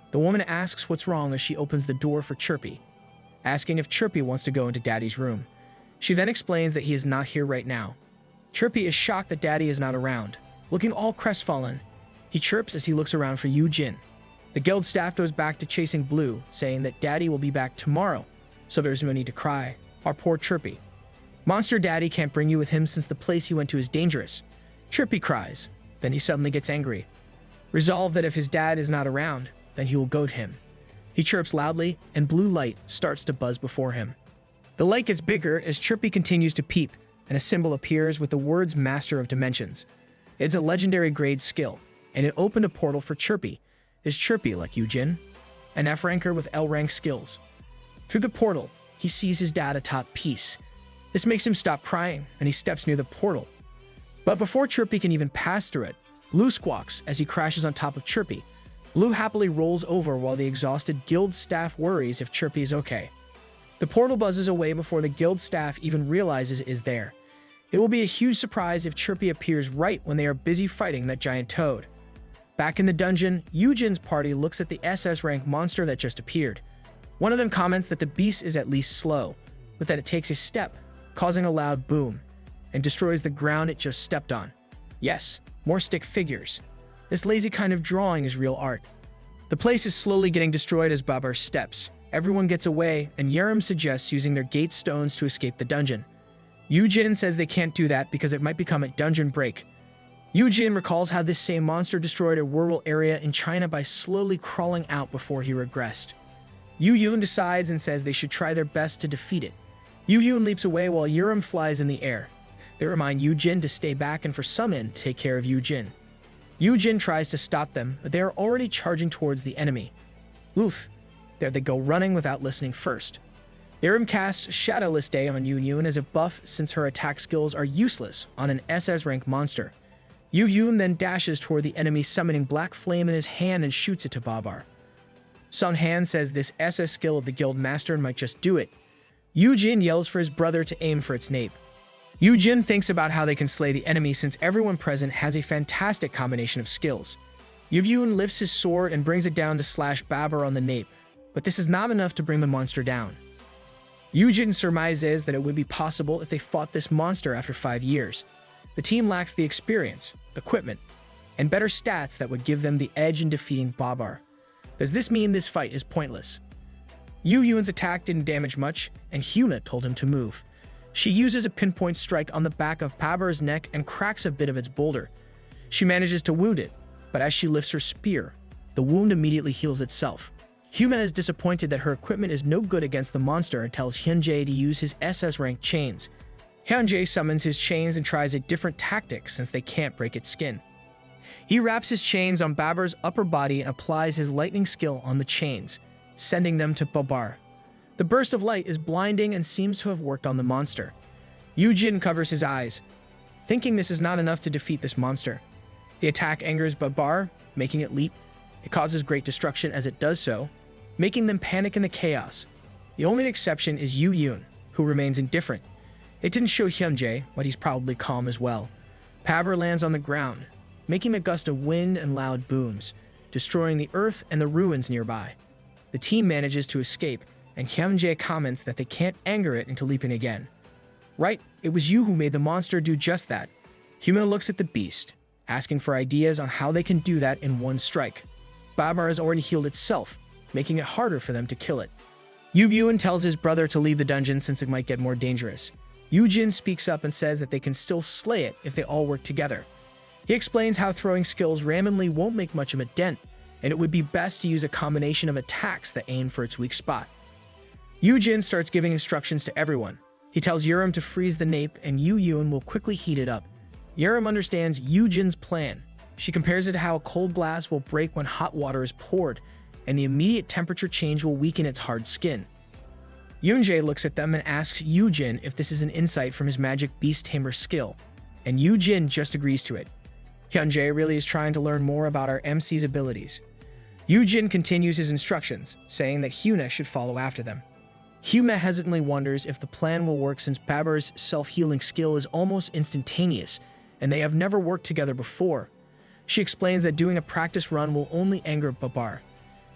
The woman asks what's wrong as she opens the door for Chirpy, asking if Chirpy wants to go into Daddy's room. She then explains that he is not here right now. Chirpy is shocked that Daddy is not around. Looking all crestfallen, he chirps as he looks around for Yoojin. The guild staff goes back to chasing Blue, saying that Daddy will be back tomorrow, so there's no need to cry. Our poor Chirpy. Monster Daddy can't bring you with him since the place he went to is dangerous. Chirpy cries, then he suddenly gets angry. Resolved that if his dad is not around, then he will goad him. He chirps loudly, and blue light starts to buzz before him. The light gets bigger as Chirpy continues to peep, and a symbol appears with the words Master of Dimensions. It's a legendary grade skill, and it opened a portal for Chirpy. Is Chirpy like Yoojin? An F-ranker with L-rank skills. Through the portal, he sees his dad atop Peace. This makes him stop crying, and he steps near the portal. But before Chirpy can even pass through it, Blue squawks as he crashes on top of Chirpy. Blue happily rolls over while the exhausted guild staff worries if Chirpy is okay. The portal buzzes away before the guild staff even realizes it is there. It will be a huge surprise if Chirpy appears right when they are busy fighting that giant toad. Back in the dungeon, Yoojin's party looks at the SS rank monster that just appeared. One of them comments that the beast is at least slow, but that it takes a step, causing a loud boom, and destroys the ground it just stepped on. Yes, more stick figures. This lazy kind of drawing is real art. The place is slowly getting destroyed as Babar steps. Everyone gets away, and Yerim suggests using their gate stones to escape the dungeon. Yoojin says they can't do that because it might become a dungeon break. Yoojin recalls how this same monster destroyed a rural area in China by slowly crawling out before he regressed. Yoojin decides and says they should try their best to defeat it. Yoojin leaps away while Yerim flies in the air. They remind Yoojin to stay back and for Summon to take care of Yoojin. Yoojin tries to stop them, but they are already charging towards the enemy. Oof, there they go running without listening first. Yerim casts Shadowless Day on Yoojin as a buff since her attack skills are useless on an SS rank monster. Yoojin then dashes toward the enemy, summoning Black Flame in his hand and shoots it to Babar. Sun Han says this SS skill of the guild master might just do it. Yoojin yells for his brother to aim for its nape. Yoojin thinks about how they can slay the enemy since everyone present has a fantastic combination of skills. Yoojin lifts his sword and brings it down to slash Babar on the nape, but this is not enough to bring the monster down. Yoojin surmises that it would be possible if they fought this monster after 5 years. The team lacks the experience, equipment, and better stats that would give them the edge in defeating Babar. Does this mean this fight is pointless? Yoojin's attack didn't damage much, and Hyuna told him to move. She uses a pinpoint strike on the back of Babar's neck and cracks a bit of its boulder. She manages to wound it, but as she lifts her spear, the wound immediately heals itself. Hyuna is disappointed that her equipment is no good against the monster and tells Hyunjae to use his SS rank chains. Hyunjae summons his chains and tries a different tactic since they can't break its skin. He wraps his chains on Babar's upper body and applies his lightning skill on the chains, sending them to Babar. The burst of light is blinding and seems to have worked on the monster. Yoojin covers his eyes, thinking this is not enough to defeat this monster. The attack angers Babar, making it leap. It causes great destruction as it does so, making them panic in the chaos. The only exception is Yoojin, who remains indifferent. It didn't show Hyunjae, but he's probably calm as well. Babar lands on the ground, making a gust of wind and loud booms, destroying the earth and the ruins nearby. The team manages to escape, and Hyunjae comments that they can't anger it into leaping again. Right, it was you who made the monster do just that. Hyuna looks at the beast, asking for ideas on how they can do that in one strike. Babar has already healed itself, making it harder for them to kill it. Yoojin tells his brother to leave the dungeon since it might get more dangerous. Yoojin speaks up and says that they can still slay it if they all work together. He explains how throwing skills randomly won't make much of a dent, and it would be best to use a combination of attacks that aim for its weak spot. Yoojin starts giving instructions to everyone. He tells Yerim to freeze the nape and Yoojin will quickly heat it up. Yerim understands Yoojin's plan. She compares it to how a cold glass will break when hot water is poured, and the immediate temperature change will weaken its hard skin. Hyunjae looks at them and asks Yoojin if this is an insight from his magic beast tamer skill, and Yoojin just agrees to it. Hyunjae really is trying to learn more about our MC's abilities. Yoojin continues his instructions, saying that Hyuna should follow after them. Hyuna hesitantly wonders if the plan will work since Babar's self-healing skill is almost instantaneous, and they have never worked together before. She explains that doing a practice run will only anger Babar.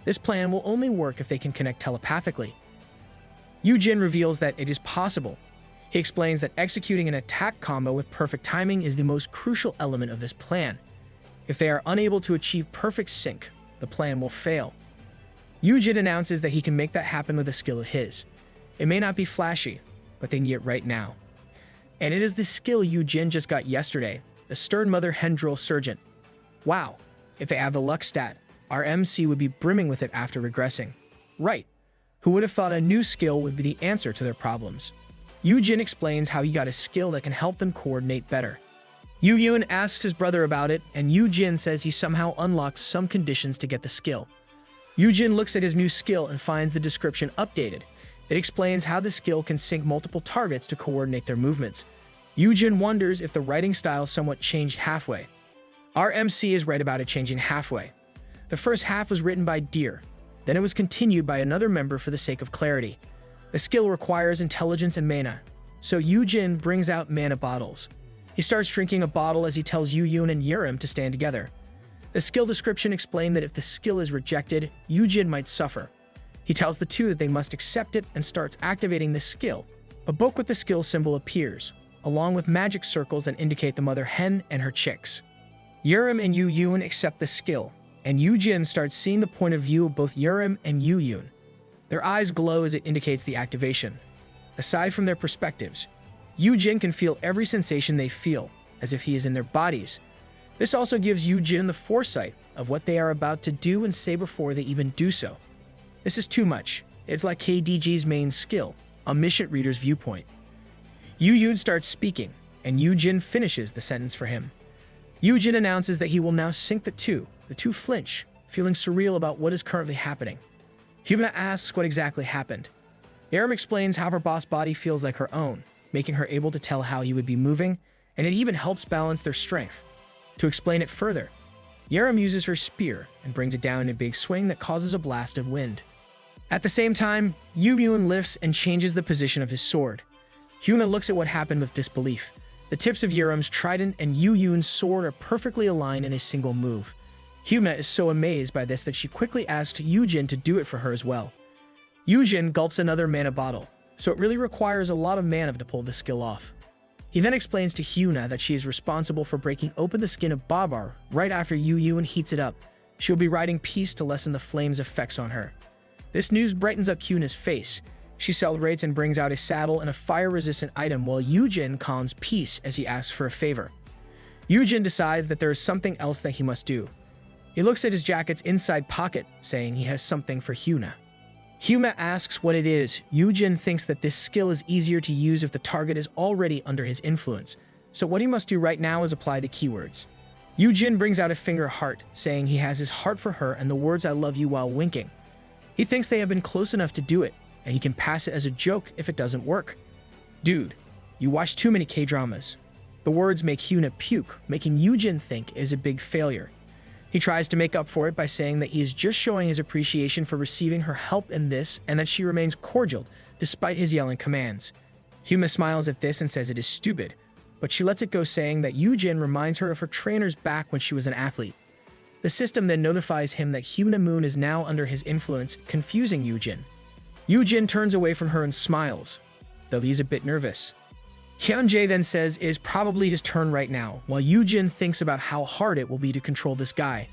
This plan will only work if they can connect telepathically. Yoojin reveals that it is possible. He explains that executing an attack combo with perfect timing is the most crucial element of this plan. If they are unable to achieve perfect sync, the plan will fail. Yoojin announces that he can make that happen with a skill of his. It may not be flashy, but they need it right now. And it is the skill Yoojin just got yesterday, the Stern Mother Hen Drill Surgeon. Wow, if they have the luck stat, our MC would be brimming with it after regressing. Right, who would have thought a new skill would be the answer to their problems? Yoojin explains how he got a skill that can help them coordinate better. Yoojin asks his brother about it, and Yoojin says he somehow unlocked some conditions to get the skill. Yoojin looks at his new skill and finds the description updated. It explains how the skill can sync multiple targets to coordinate their movements. Yoojin wonders if the writing style somewhat changed halfway. Our MC is right about it changing halfway. The first half was written by Deer, then it was continued by another member for the sake of clarity. The skill requires intelligence and mana, so Yoojin brings out mana bottles. He starts drinking a bottle as he tells Yoojin and Yerim to stand together. The skill description explained that if the skill is rejected, Yoojin might suffer. He tells the two that they must accept it and starts activating the skill. A book with the skill symbol appears, along with magic circles that indicate the mother hen and her chicks. Yerim and Yoojin accept the skill, and Yoojin starts seeing the point of view of both Yerim and Yoojin. Their eyes glow as it indicates the activation. Aside from their perspectives, Yoojin can feel every sensation they feel, as if he is in their bodies. This also gives Yoojin the foresight of what they are about to do and say before they even do so. This is too much. It's like KDG's main skill, omniscient reader's viewpoint. Yoojin starts speaking, and Yoojin finishes the sentence for him. Yoojin announces that he will now sync the two. The two flinch, feeling surreal about what is currently happening. Hyuna asks what exactly happened. Yerim explains how her boss body feels like her own, making her able to tell how he would be moving, and it even helps balance their strength. To explain it further, Yerim uses her spear and brings it down in a big swing that causes a blast of wind. At the same time, Yoojin lifts and changes the position of his sword. Hyuna looks at what happened with disbelief. The tips of Yerim's trident and Yoojin's sword are perfectly aligned in a single move. Hyuna is so amazed by this that she quickly asks Yoojin to do it for her as well. Yoojin gulps another mana bottle, so it really requires a lot of mana to pull the skill off. He then explains to Hyuna that she is responsible for breaking open the skin of Babar right after Yoojin heats it up. She will be writing peace to lessen the flame's effects on her. This news brightens up Hyuna's face. She celebrates and brings out a saddle and a fire-resistant item while Yoojin calms peace as he asks for a favor. Yoojin decides that there is something else that he must do. He looks at his jacket's inside pocket, saying he has something for Hyuna. Hyuna asks what it is. Yoojin thinks that this skill is easier to use if the target is already under his influence, so what he must do right now is apply the keywords. Yoojin brings out a finger heart, saying he has his heart for her and the words "I love you" while winking. He thinks they have been close enough to do it, and he can pass it as a joke if it doesn't work. Dude, you watch too many K-dramas. The words make Hyuna puke, making Yoojin think it is a big failure. He tries to make up for it by saying that he is just showing his appreciation for receiving her help in this and that she remains cordial despite his yelling commands. Hyuna smiles at this and says it is stupid, but she lets it go, saying that Yoojin reminds her of her trainers back when she was an athlete. The system then notifies him that Hyuna Moon is now under his influence, confusing Yoojin. Yoojin turns away from her and smiles, though he's a bit nervous. Hyunjae then says it is probably his turn right now, while Yoojin thinks about how hard it will be to control this guy.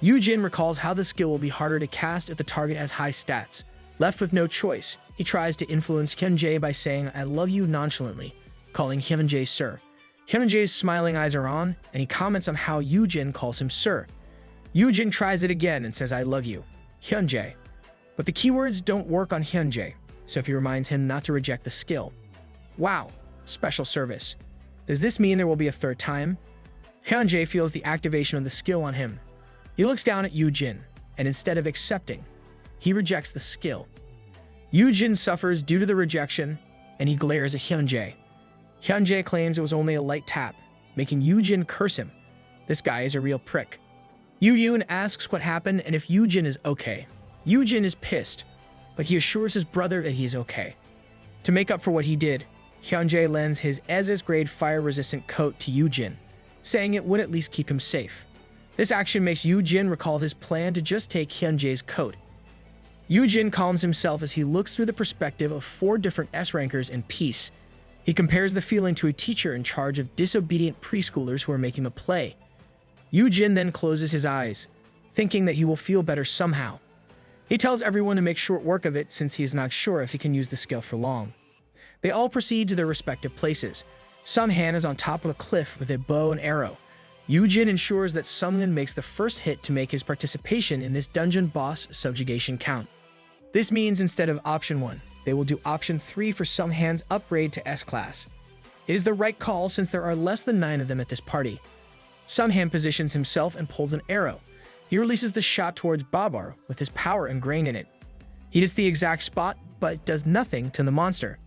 Yoojin recalls how the skill will be harder to cast if the target has high stats. Left with no choice, he tries to influence Hyunjae by saying "I love you" nonchalantly, calling Hyunjae sir. Hyunjae's smiling eyes are on, and he comments on how Yoojin calls him sir. Yoojin tries it again and says "I love you, Hyunjae." But the keywords don't work on Hyunjae, so he reminds him not to reject the skill. Wow. Special service. Does this mean there will be a third time? Hyunjae feels the activation of the skill on him. He looks down at Yoojin, and instead of accepting, he rejects the skill. Yoojin suffers due to the rejection, and he glares at Hyunjae. Hyunjae claims it was only a light tap, making Yoojin curse him. This guy is a real prick. Yoojin asks what happened and if Yoojin is okay. Yoojin is pissed, but he assures his brother that he is okay. To make up for what he did, Hyunjae lends his SS-grade fire-resistant coat to Yoojin, saying it would at least keep him safe. This action makes Yoojin recall his plan to just take Hyunjae's coat. Yoojin calms himself as he looks through the perspective of 4 different S-rankers in peace. He compares the feeling to a teacher in charge of disobedient preschoolers who are making a play. Yoojin then closes his eyes, thinking that he will feel better somehow. He tells everyone to make short work of it since he is not sure if he can use the skill for long. They all proceed to their respective places. Sunhan is on top of a cliff with a bow and arrow. Yoojin ensures that Sunhan makes the first hit to make his participation in this dungeon boss subjugation count. This means instead of option 1, they will do option 3 for Sunhan's upgrade to S-class. It is the right call since there are less than 9 of them at this party. Sunhan positions himself and pulls an arrow. He releases the shot towards Babar with his power ingrained in it. He hits the exact spot, but does nothing to the monster.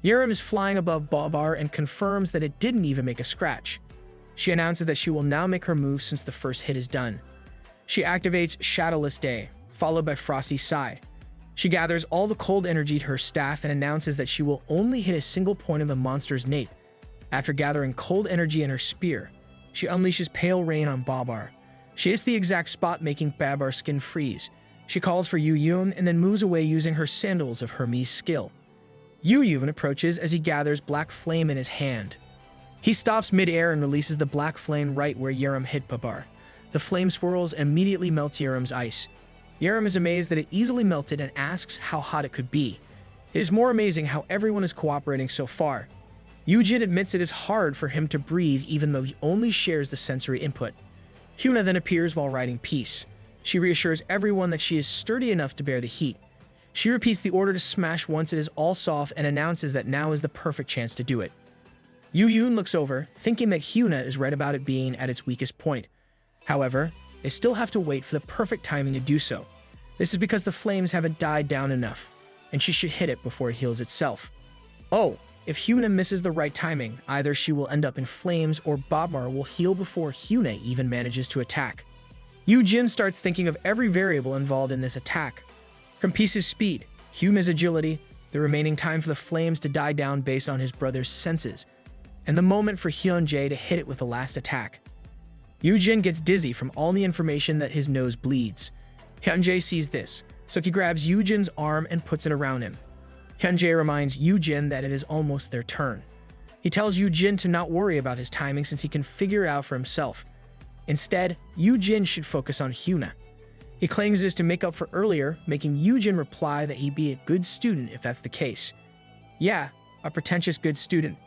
Yerim is flying above Babar and confirms that it didn't even make a scratch. She announces that she will now make her move since the first hit is done. She activates Shadowless Day, followed by Frosty Side. She gathers all the cold energy to her staff and announces that she will only hit a single point of the monster's nape. After gathering cold energy in her spear, she unleashes Pale Rain on Babar. She hits the exact spot, making Babar's skin freeze. She calls for Yoojin and then moves away using her Sandals of Hermes skill. Yoojin approaches as he gathers Black Flame in his hand. He stops mid-air and releases the Black Flame right where Yerim hit Babar. The flame swirls and immediately melts Yerim's ice. Yerim is amazed that it easily melted and asks how hot it could be. It is more amazing how everyone is cooperating so far. Yoojin admits it is hard for him to breathe even though he only shares the sensory input. Hyuna then appears while writing peace. She reassures everyone that she is sturdy enough to bear the heat. She repeats the order to smash once it is all soft and announces that now is the perfect chance to do it. Yoojin looks over, thinking that Hyuna is right about it being at its weakest point. However, they still have to wait for the perfect timing to do so. This is because the flames haven't died down enough, and she should hit it before it heals itself. Oh, if Hyuna misses the right timing, either she will end up in flames or Babar will heal before Hyuna even manages to attack. Yoojin starts thinking of every variable involved in this attack. From Peace's speed, Hyuna's agility, the remaining time for the flames to die down based on his brother's senses, and the moment for Hyunjae to hit it with the last attack. Yoojin gets dizzy from all the information that his nose bleeds. Hyunjae sees this, so he grabs Yoojin's arm and puts it around him. Hyunjae reminds Yoojin that it is almost their turn. He tells Yoojin to not worry about his timing since he can figure it out for himself. Instead, Yoojin should focus on Hyuna. He claims this to make up for earlier, making Yoojin reply that he'd be a good student if that's the case. Yeah, a pretentious good student.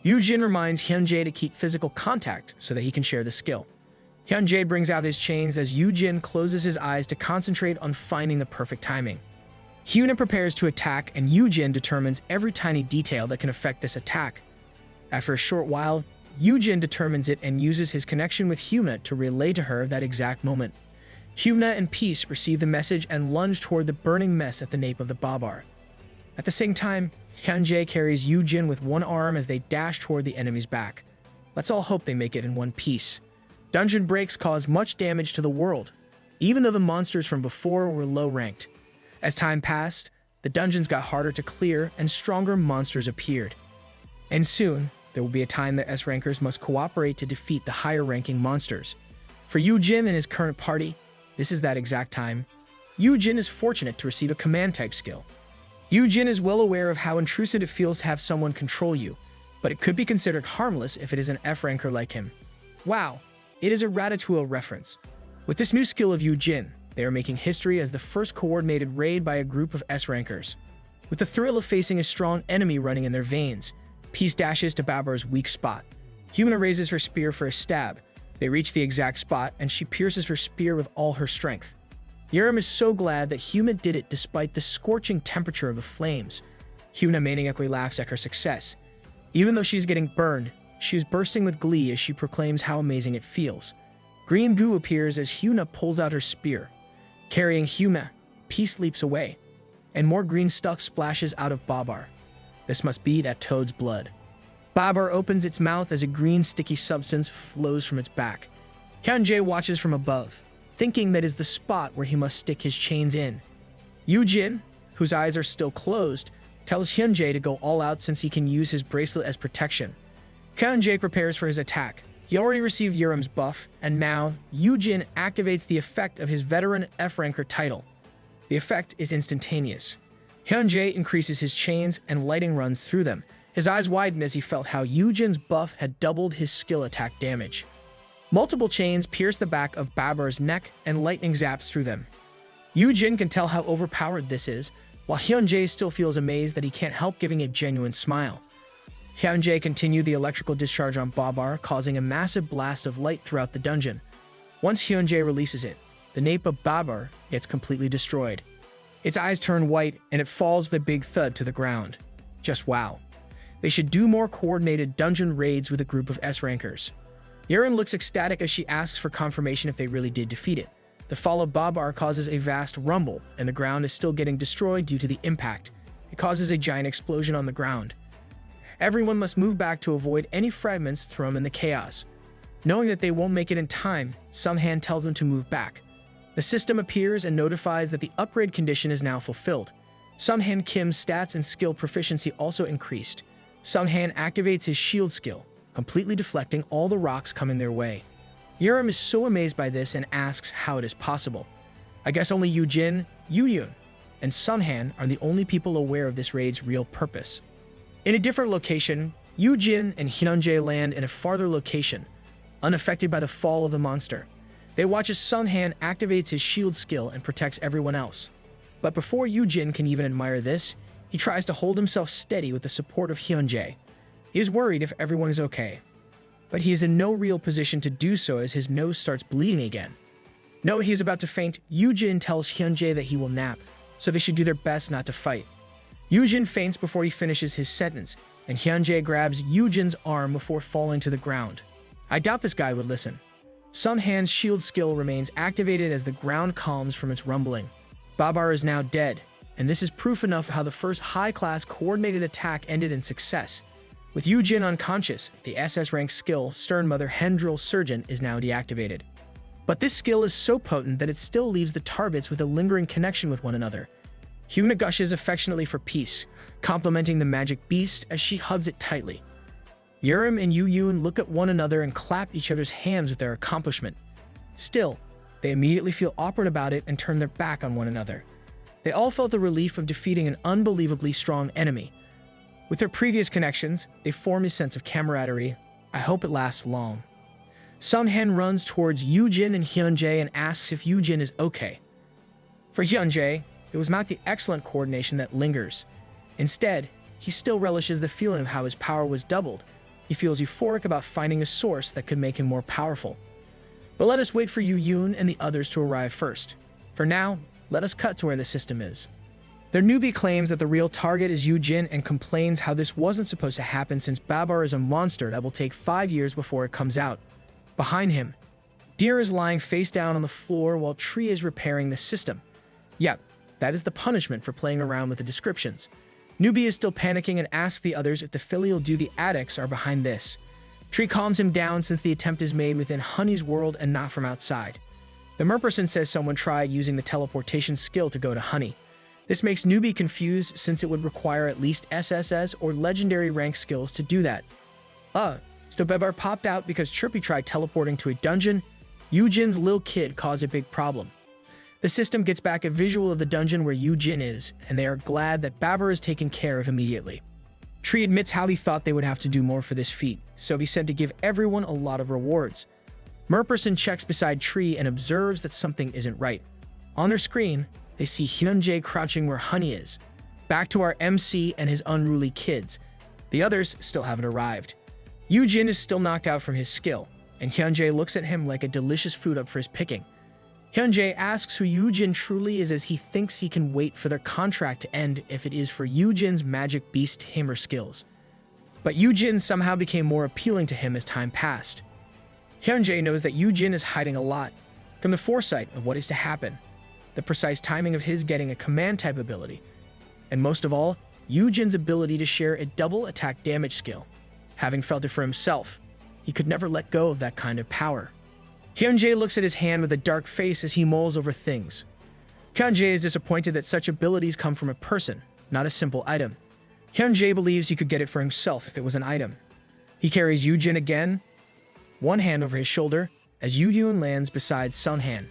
Yoojin reminds Hyunjae to keep physical contact so that he can share the skill. Hyunjae brings out his chains as Yoojin closes his eyes to concentrate on finding the perfect timing. Hyuna prepares to attack, and Yoojin determines every tiny detail that can affect this attack. After a short while, Yoojin determines it and uses his connection with Hyuna to relay to her that exact moment. Hyuna and Peace receive the message and lunge toward the burning mess at the nape of the Babar. At the same time, Hyunjae carries Yoojin with one arm as they dash toward the enemy's back. Let's all hope they make it in one piece. Dungeon breaks cause much damage to the world, even though the monsters from before were low-ranked. As time passed, the dungeons got harder to clear and stronger monsters appeared. And soon, there will be a time that S-rankers must cooperate to defeat the higher-ranking monsters. For Yoojin and his current party, this is that exact time. Yoojin is fortunate to receive a command-type skill. Yoojin is well aware of how intrusive it feels to have someone control you, but it could be considered harmless if it is an F-ranker like him. Wow, it is a Ratatouille reference. With this new skill of Yoojin, they are making history as the first coordinated raid by a group of S-rankers. With the thrill of facing a strong enemy running in their veins, Peace dashes to Babar's weak spot. Hyuna raises her spear for a stab. They reach the exact spot, and she pierces her spear with all her strength. Yurim is so glad that Hyuna did it despite the scorching temperature of the flames. Hyuna maniacally laughs at her success. Even though she's getting burned, she is bursting with glee as she proclaims how amazing it feels. Green goo appears as Hyuna pulls out her spear. Carrying Hyuna, Peace leaps away, and more green stuff splashes out of Babar. This must be that toad's blood. Babar opens its mouth as a green sticky substance flows from its back. Hyunjae watches from above, thinking that is the spot where he must stick his chains in. Yoojin, whose eyes are still closed, tells Hyunjae to go all out since he can use his bracelet as protection. Hyunjae prepares for his attack. He already received Yurim's buff, and now Yoojin activates the effect of his veteran F-ranker title. The effect is instantaneous. Hyunjae increases his chains and lighting runs through them. His eyes widen as he felt how Yoojin's buff had doubled his skill attack damage. Multiple chains pierce the back of Babar's neck and lightning zaps through them. Yoojin can tell how overpowered this is, while Hyunjae still feels amazed that he can't help giving a genuine smile. Hyunjae continued the electrical discharge on Babar, causing a massive blast of light throughout the dungeon. Once Hyunjae releases it, the nape of Babar gets completely destroyed. Its eyes turn white, and it falls with a big thud to the ground. Just wow. They should do more coordinated dungeon raids with a group of S-rankers. Yurin looks ecstatic as she asks for confirmation if they really did defeat it. The fall of Babar causes a vast rumble, and the ground is still getting destroyed due to the impact. It causes a giant explosion on the ground. Everyone must move back to avoid any fragments thrown in the chaos. Knowing that they won't make it in time, Sunhan tells them to move back. The system appears and notifies that the upgrade condition is now fulfilled. Sunhan Kim's stats and skill proficiency also increased. Sunhan activates his shield skill, completely deflecting all the rocks coming their way. Yurim is so amazed by this and asks how it is possible. I guess only Yoojin, Youyun, and Sunhan are the only people aware of this raid's real purpose. In a different location, Yoojin and Hyunjae land in a farther location, unaffected by the fall of the monster. They watch as Sunhan activates his shield skill and protects everyone else. But before Yoojin can even admire this, he tries to hold himself steady with the support of Hyunjae. He is worried if everyone is okay, but he is in no real position to do so as his nose starts bleeding again. Knowing he is about to faint, Yoojin tells Hyunjae that he will nap, so they should do their best not to fight. Yoojin faints before he finishes his sentence, and Hyunjae grabs Yoojin's arm before falling to the ground. I doubt this guy would listen. Sunhan's shield skill remains activated as the ground calms from its rumbling. Babar is now dead, and this is proof enough how the first high-class coordinated attack ended in success. With Yoojin unconscious, the SS rank skill Stern Mother Hendril Surgeon is now deactivated. But this skill is so potent that it still leaves the Tarbits with a lingering connection with one another. Hyuna gushes affectionately for Peace, complimenting the magic beast as she hugs it tightly. Yurim and Youyun look at one another and clap each other's hands with their accomplishment. Still, they immediately feel awkward about it and turn their back on one another. They all felt the relief of defeating an unbelievably strong enemy. With their previous connections, they form a sense of camaraderie. I hope it lasts long. Sunhan runs towards Yoojin and Hyunjae and asks if Yoojin is okay. For Hyunjae, it was not the excellent coordination that lingers. Instead, he still relishes the feeling of how his power was doubled. He feels euphoric about finding a source that could make him more powerful. But let us wait for Youyun and the others to arrive first. For now, let us cut to where the system is. Their newbie claims that the real target is Yoojin and complains how this wasn't supposed to happen since Babar is a monster that will take 5 years before it comes out. Behind him, Deer is lying face down on the floor while Tree is repairing the system. Yep, that is the punishment for playing around with the descriptions. Newbie is still panicking and asks the others if the filial duty addicts are behind this. Tree calms him down since the attempt is made within Honey's world and not from outside. The merperson says someone tried using the teleportation skill to go to Honey. This makes Newbie confused since it would require at least SSS or legendary rank skills to do that. So Babar popped out because Chirpy tried teleporting to a dungeon. Yoojin's lil kid caused a big problem. The system gets back a visual of the dungeon where Yoojin is, and they are glad that Babar is taken care of immediately. Tree admits how he thought they would have to do more for this feat, so he said to give everyone a lot of rewards. Merperson checks beside Tree and observes that something isn't right. On their screen, they see Hyunjae crouching where Honey is. Back to our MC and his unruly kids. The others still haven't arrived. Yoojin is still knocked out from his skill, and Hyunjae looks at him like a delicious food up for his picking. Hyunjae asks who Yoojin truly is as he thinks he can wait for their contract to end if it is for Yoojin's magic beast tamer skills. But Yoojin somehow became more appealing to him as time passed. Hyunjae knows that Yoojin is hiding a lot, from the foresight of what is to happen, the precise timing of his getting a command type ability, and most of all, Yoojin's ability to share a double attack damage skill. Having felt it for himself, he could never let go of that kind of power. Hyunjae looks at his hand with a dark face as he mulls over things. Hyunjae is disappointed that such abilities come from a person, not a simple item. Hyunjae believes he could get it for himself if it was an item. He carries Yoojin again, one hand over his shoulder, as Yoojin lands beside Sunhan.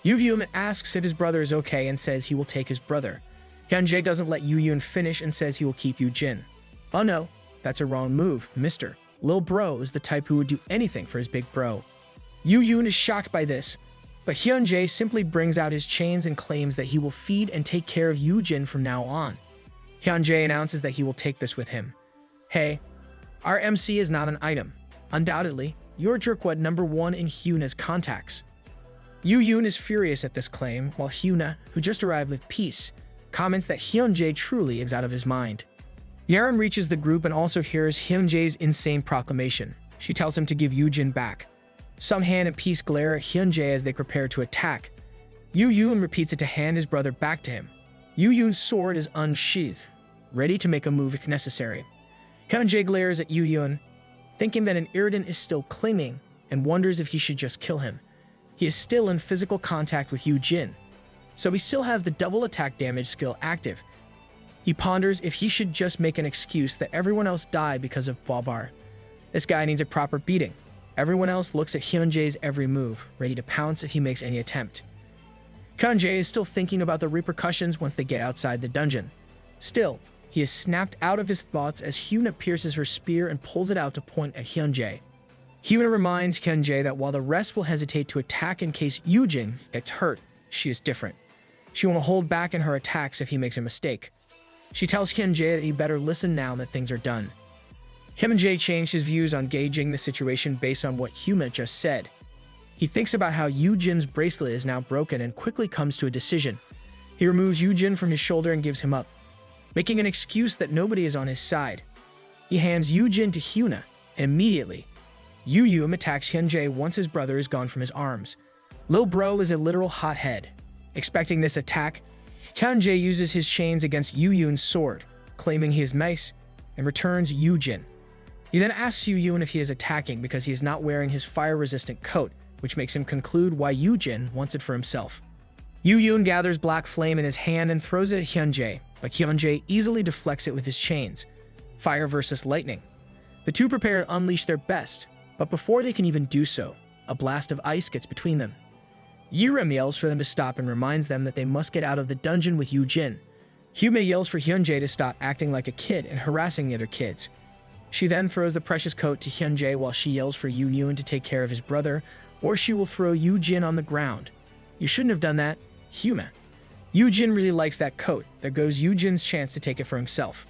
Yoojin asks if his brother is okay and says he will take his brother. Hyunjae doesn't let Yoojin finish and says he will keep Yoojin. Oh no, that's a wrong move, mister. Lil bro is the type who would do anything for his big bro. Yoojin is shocked by this, but Hyunjae simply brings out his chains and claims that he will feed and take care of Yoojin from now on. Hyunjae announces that he will take this with him. Hey, our MC is not an item. Undoubtedly, you're jerkwad number 1 in Hyuna's contacts. Yoojin is furious at this claim, while Hyuna, who just arrived with peace, comments that Hyunjae truly is out of his mind. Yaren reaches the group and also hears Hyunjae's insane proclamation. She tells him to give Yoojin back. Sunhan and Peace glare at Hyunjae as they prepare to attack. Yoojin repeats it to hand his brother back to him. Yoojin's sword is unsheathed, ready to make a move if necessary. Hyunjae glares at Yoojin, thinking that an Iridan is still clinging, and wonders if he should just kill him. He is still in physical contact with Yoojin, so he still has the double attack damage skill active. He ponders if he should just make an excuse that everyone else died because of Babar. This guy needs a proper beating. Everyone else looks at Hyunjae's every move, ready to pounce if he makes any attempt. Hyunjae is still thinking about the repercussions once they get outside the dungeon. Still, he is snapped out of his thoughts as Hyuna pierces her spear and pulls it out to point at Hyunjae. Hyuna reminds Hyunjae that while the rest will hesitate to attack in case Yoojin gets hurt, she is different. She won't hold back in her attacks if he makes a mistake. She tells Hyunjae that he better listen now that things are done. Hyunjae changed his views on gauging the situation based on what Hyuna just said. He thinks about how Yoojin's bracelet is now broken and quickly comes to a decision. He removes Yoojin from his shoulder and gives him up, making an excuse that nobody is on his side. He hands Yoojin to Hyuna, and immediately, Yoojin attacks Hyunjae once his brother is gone from his arms. Lil bro is a literal hothead. Expecting this attack, Hyunjae uses his chains against Yoojin's sword, claiming he is nice, and returns Yoojin. He then asks Yoojin if he is attacking because he is not wearing his fire-resistant coat, which makes him conclude why Yoojin wants it for himself. Yoojin gathers black flame in his hand and throws it at Hyunjae, but Hyunjae easily deflects it with his chains. Fire versus lightning. The two prepare to unleash their best, but before they can even do so, a blast of ice gets between them. Yirem yells for them to stop and reminds them that they must get out of the dungeon with Yoojin. Hyuna yells for Hyunjae to stop acting like a kid and harassing the other kids. She then throws the precious coat to Hyunjae while she yells for Yoojin to take care of his brother, or she will throw Yoojin on the ground. You shouldn't have done that, Hyuna. Yoojin really likes that coat. There goes Yoojin's chance to take it for himself.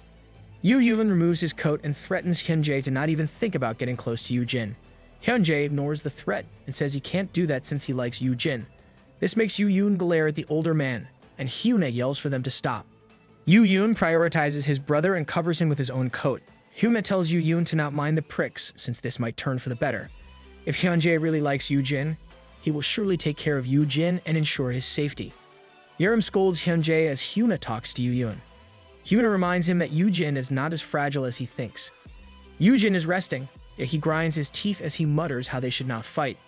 Yoojin removes his coat and threatens Hyunjae to not even think about getting close to Yoojin. Hyunjae ignores the threat and says he can't do that since he likes Yoojin. This makes Yoojin glare at the older man, and Hyuna yells for them to stop. Yoojin prioritizes his brother and covers him with his own coat. Hyuna tells Yoojin to not mind the pricks, since this might turn for the better. If Hyunjae really likes Yoojin, he will surely take care of Yoojin and ensure his safety. Yerim scolds Hyunjae as Hyuna talks to Yoojin. Hyuna reminds him that Yoojin is not as fragile as he thinks. Yoojin is resting, yet he grinds his teeth as he mutters how they should not fight.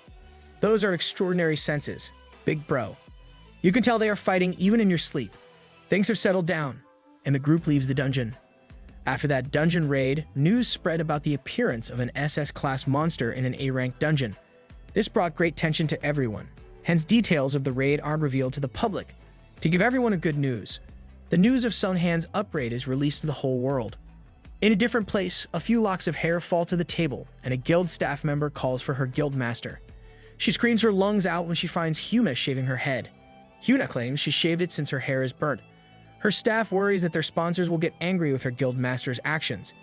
Those are extraordinary senses, big bro. You can tell they are fighting even in your sleep. Things have settled down, and the group leaves the dungeon. After that dungeon raid, news spread about the appearance of an SS-class monster in an A-rank dungeon. This brought great tension to everyone, hence details of the raid aren't revealed to the public. To give everyone a good news, the news of Sunhan's upgrade is released to the whole world. In a different place, a few locks of hair fall to the table, and a guild staff member calls for her guild master. She screams her lungs out when she finds Hyuna shaving her head. Hyuna claims she shaved it since her hair is burnt. Her staff worries that their sponsors will get angry with her guild master's actions.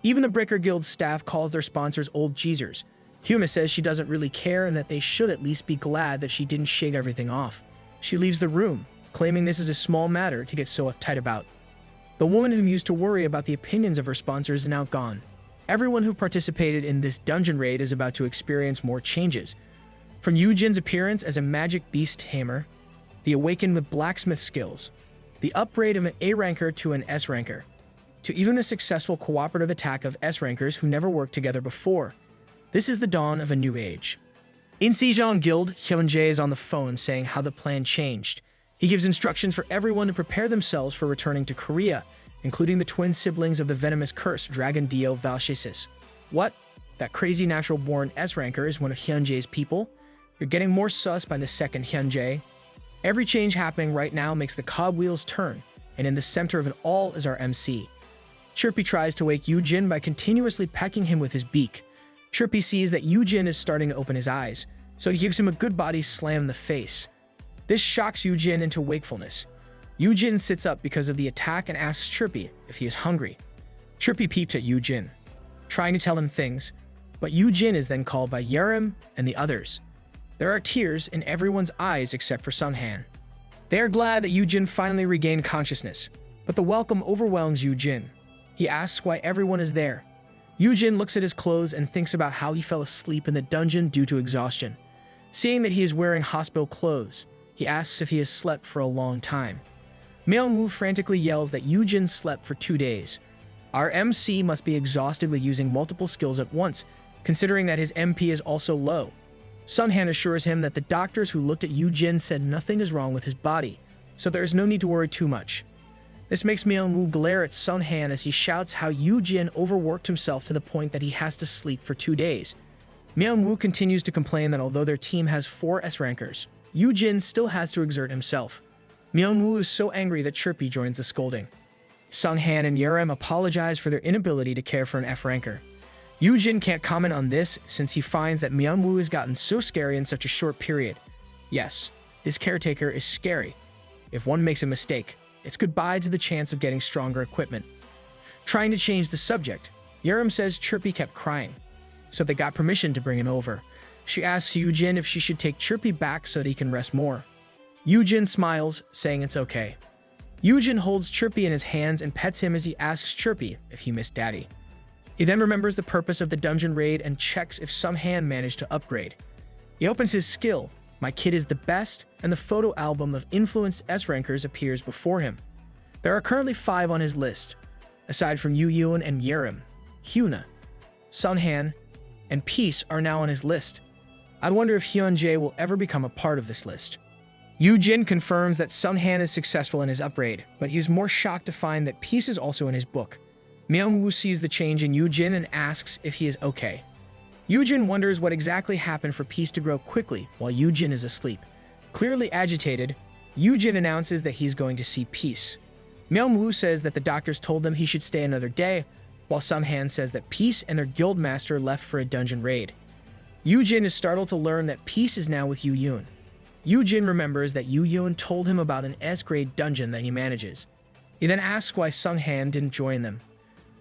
Even the Breaker Guild staff calls their sponsors old geezers. Hyuna says she doesn't really care and that they should at least be glad that she didn't shave everything off. She leaves the room, claiming this is a small matter to get so uptight about. The woman who used to worry about the opinions of her sponsors is now gone. Everyone who participated in this dungeon raid is about to experience more changes. From Yoojin's appearance as a magic beast hammer, the awakened with blacksmith skills, the upgrade of an A-ranker to an S-ranker, to even the successful cooperative attack of S-rankers who never worked together before. This is the dawn of a new age. In Sejong Guild, Hyunjae is on the phone saying how the plan changed. He gives instructions for everyone to prepare themselves for returning to Korea, including the twin siblings of the venomous curse, Dragon Dio Valshisis. What? That crazy natural-born S-ranker is one of Hyunjae's people? You're getting more sus by the second, Hyunjae. Every change happening right now makes the cogwheels turn, and in the center of it all is our MC. Chirpy tries to wake Yoojin by continuously pecking him with his beak. Chirpy sees that Yoojin is starting to open his eyes, so he gives him a good body slam in the face. This shocks Yoojin into wakefulness. Yoojin sits up because of the attack and asks Chirpy if he is hungry. Chirpy peeps at Yoojin, trying to tell him things, but Yoojin is then called by Yerim and the others. There are tears in everyone's eyes except for Sunhan. They are glad that Yoojin finally regained consciousness, but the welcome overwhelms Yoojin. He asks why everyone is there. Yoojin looks at his clothes and thinks about how he fell asleep in the dungeon due to exhaustion. Seeing that he is wearing hospital clothes, he asks if he has slept for a long time. Manhwa frantically yells that Yoojin slept for 2 days. Our MC must be exhausted with using multiple skills at once, considering that his MP is also low. Sunhan assures him that the doctors who looked at Yoojin said nothing is wrong with his body, so there is no need to worry too much. This makes Manhwa glare at Sunhan as he shouts how Yoojin overworked himself to the point that he has to sleep for 2 days. Manhwa continues to complain that although their team has 4 S-rankers, Yoojin still has to exert himself. Manhwa is so angry that Chirpy joins the scolding. Sunhan and Yerim apologize for their inability to care for an F-ranker. Yoojin can't comment on this since he finds that Manhwa has gotten so scary in such a short period. Yes, this caretaker is scary. If one makes a mistake, it's goodbye to the chance of getting stronger equipment. Trying to change the subject, Yerim says Chirpy kept crying, so they got permission to bring him over. She asks Yoojin if she should take Chirpy back so that he can rest more. Yoojin smiles, saying it's okay. Yoojin holds Chirpy in his hands and pets him as he asks Chirpy if he missed Daddy. He then remembers the purpose of the dungeon raid and checks if Sunhan managed to upgrade. He opens his skill, My Kid is the Best, and the photo album of influenced S-rankers appears before him. There are currently 5 on his list. Aside from Yoojin and Yerim, Hyuna, Sunhan, and Peace are now on his list. I'd wonder if Hyunjae will ever become a part of this list. Yoojin confirms that Sunhan is successful in his upgrade, but he is more shocked to find that Peace is also in his book. Manhwa sees the change in Yoojin and asks if he is okay. Yoojin wonders what exactly happened for Peace to grow quickly while Yoojin is asleep. Clearly agitated, Yoojin announces that he's going to see Peace. Manhwa says that the doctors told them he should stay another day, while Sunhan says that Peace and their guild master left for a dungeon raid. Yoojin is startled to learn that Peace is now with Yoojin. Yoojin remembers that Yoojin told him about an S-grade dungeon that he manages. He then asks why Sunhan didn't join them.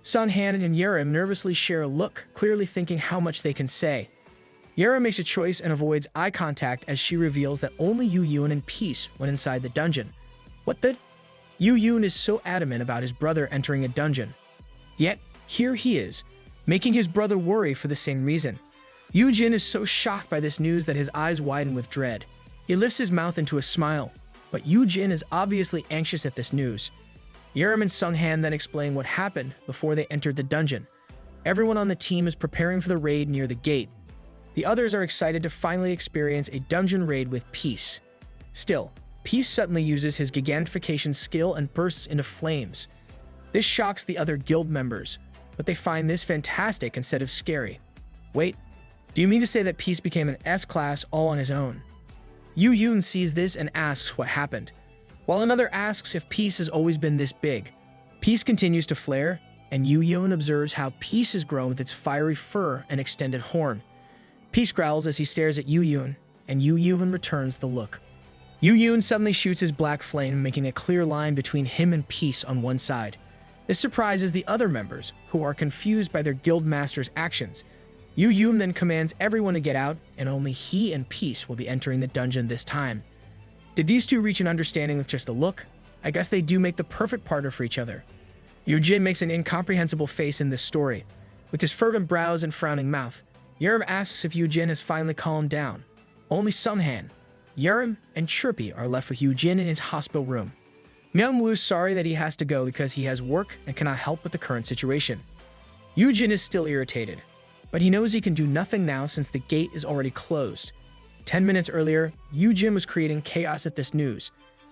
Sunhan and Yerim nervously share a look, clearly thinking how much they can say. Yerim makes a choice and avoids eye contact as she reveals that only Yoojin and Peace went inside the dungeon. What the? Yoojin is so adamant about his brother entering a dungeon. Yet, here he is, making his brother worry for the same reason. Yoojin is so shocked by this news that his eyes widen with dread. He lifts his mouth into a smile, but Yoojin is obviously anxious at this news. Yerim and Sunghan then explain what happened before they entered the dungeon. Everyone on the team is preparing for the raid near the gate. The others are excited to finally experience a dungeon raid with Peace. Still, Peace suddenly uses his gigantification skill and bursts into flames. This shocks the other guild members, but they find this fantastic instead of scary. Wait, do you mean to say that Peace became an S-class all on his own? Yoojin sees this and asks what happened, while another asks if Peace has always been this big. Peace continues to flare, and Yoojin observes how Peace has grown with its fiery fur and extended horn. Peace growls as he stares at Yoojin, and Yoojin returns the look. Yoojin suddenly shoots his black flame, making a clear line between him and Peace on one side. This surprises the other members, who are confused by their guild master's actions. Yoojin then commands everyone to get out, and only he and Peace will be entering the dungeon this time. Did these two reach an understanding with just a look? I guess they do make the perfect partner for each other. Yoojin makes an incomprehensible face in this story. With his furrowed brows and frowning mouth, Yerim asks if Yoojin has finally calmed down. Only Sunghan, Yerim, and Chirpy are left with Yoojin in his hospital room. Myungwoo is sorry that he has to go because he has work and cannot help with the current situation. Yoojin is still irritated, but he knows he can do nothing now since the gate is already closed. 10 minutes earlier, Yoojin was creating chaos at this news.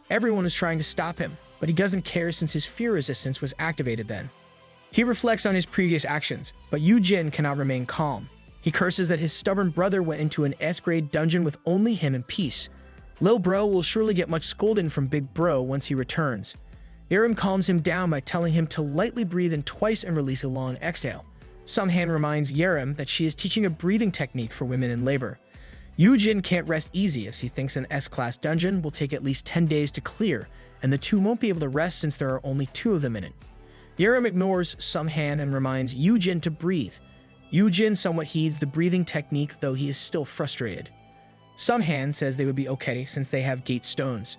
Everyone is trying to stop him, but he doesn't care since his fear resistance was activated then. He reflects on his previous actions, but Yoojin cannot remain calm. He curses that his stubborn brother went into an S-grade dungeon with only him in Peace. Lil Bro will surely get much scolding from Big Bro once he returns. Yerim calms him down by telling him to lightly breathe in twice and release a long exhale. Sunghan reminds Yerim that she is teaching a breathing technique for women in labor. Yoojin can't rest easy as he thinks an S-class dungeon will take at least 10 days to clear, and the two won't be able to rest since there are only 2 of them in it. Yerim ignores Sunghan and reminds Yoojin to breathe. Yoojin somewhat heeds the breathing technique, though he is still frustrated. Sunghan says they would be okay since they have gate stones.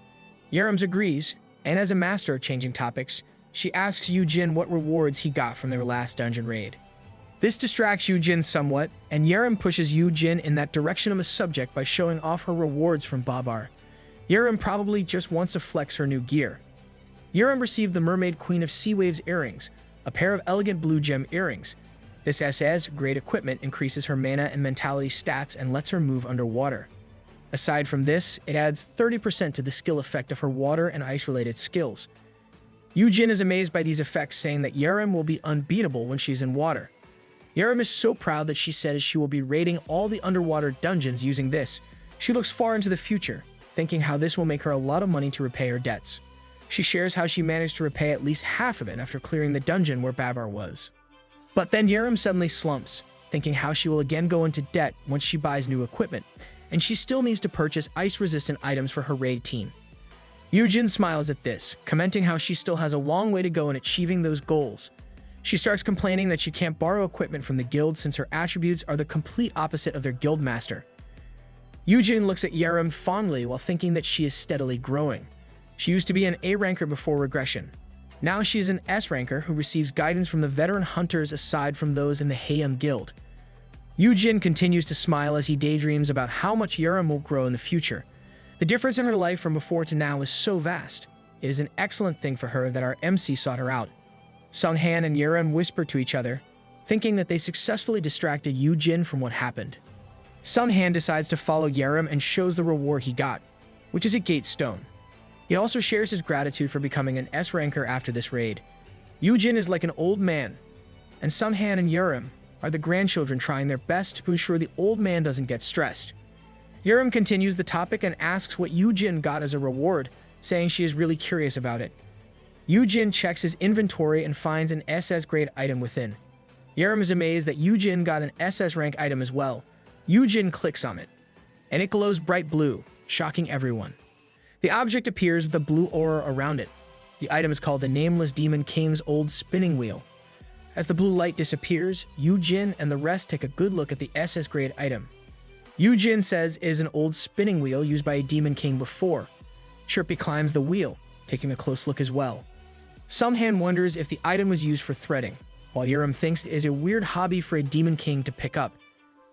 Yerim agrees, and as a master of changing topics, she asks Yoojin what rewards he got from their last dungeon raid. This distracts Yoojin somewhat, and Yerim pushes Yoojin in that direction of a subject by showing off her rewards from Babar. Yerim probably just wants to flex her new gear. Yerim received the Mermaid Queen of Sea Waves earrings, a pair of elegant blue gem earrings. This SS grade equipment increases her mana and mentality stats and lets her move underwater. Aside from this, it adds 30% to the skill effect of her water and ice-related skills. Yoojin is amazed by these effects, saying that Yerim will be unbeatable when she's in water. Yerim is so proud that she says she will be raiding all the underwater dungeons using this. She looks far into the future, thinking how this will make her a lot of money to repay her debts. She shares how she managed to repay at least half of it after clearing the dungeon where Babar was. But then Yerim suddenly slumps, thinking how she will again go into debt once she buys new equipment, and she still needs to purchase ice-resistant items for her raid team. Yoojin smiles at this, commenting how she still has a long way to go in achieving those goals. She starts complaining that she can't borrow equipment from the guild since her attributes are the complete opposite of their guild master. Yoojin looks at Yerim fondly while thinking that she is steadily growing. She used to be an A ranker before regression. Now she is an S ranker who receives guidance from the veteran hunters aside from those in the Hayam guild. Yoojin continues to smile as he daydreams about how much Yerim will grow in the future. The difference in her life from before to now is so vast. It is an excellent thing for her that our MC sought her out. Sunghan and Yerim whisper to each other, thinking that they successfully distracted Yoojin from what happened. Sunghan decides to follow Yerim and shows the reward he got, which is a gate stone. He also shares his gratitude for becoming an S ranker after this raid. Yoojin is like an old man, and Sunghan and Yerim are the grandchildren trying their best to ensure the old man doesn't get stressed. Yerim continues the topic and asks what Yoojin got as a reward, saying she is really curious about it. Yoojin checks his inventory and finds an SS grade item within. Yerim is amazed that Yoojin got an SS rank item as well. Yoojin clicks on it, and it glows bright blue, shocking everyone. The object appears with a blue aura around it. The item is called the Nameless Demon King's Old Spinning Wheel. As the blue light disappears, Yoojin and the rest take a good look at the SS grade item. Yoojin says it is an old spinning wheel used by a demon king before. Chirpy climbs the wheel, taking a close look as well. Sunghan wonders if the item was used for threading, while Yerim thinks it is a weird hobby for a demon king to pick up.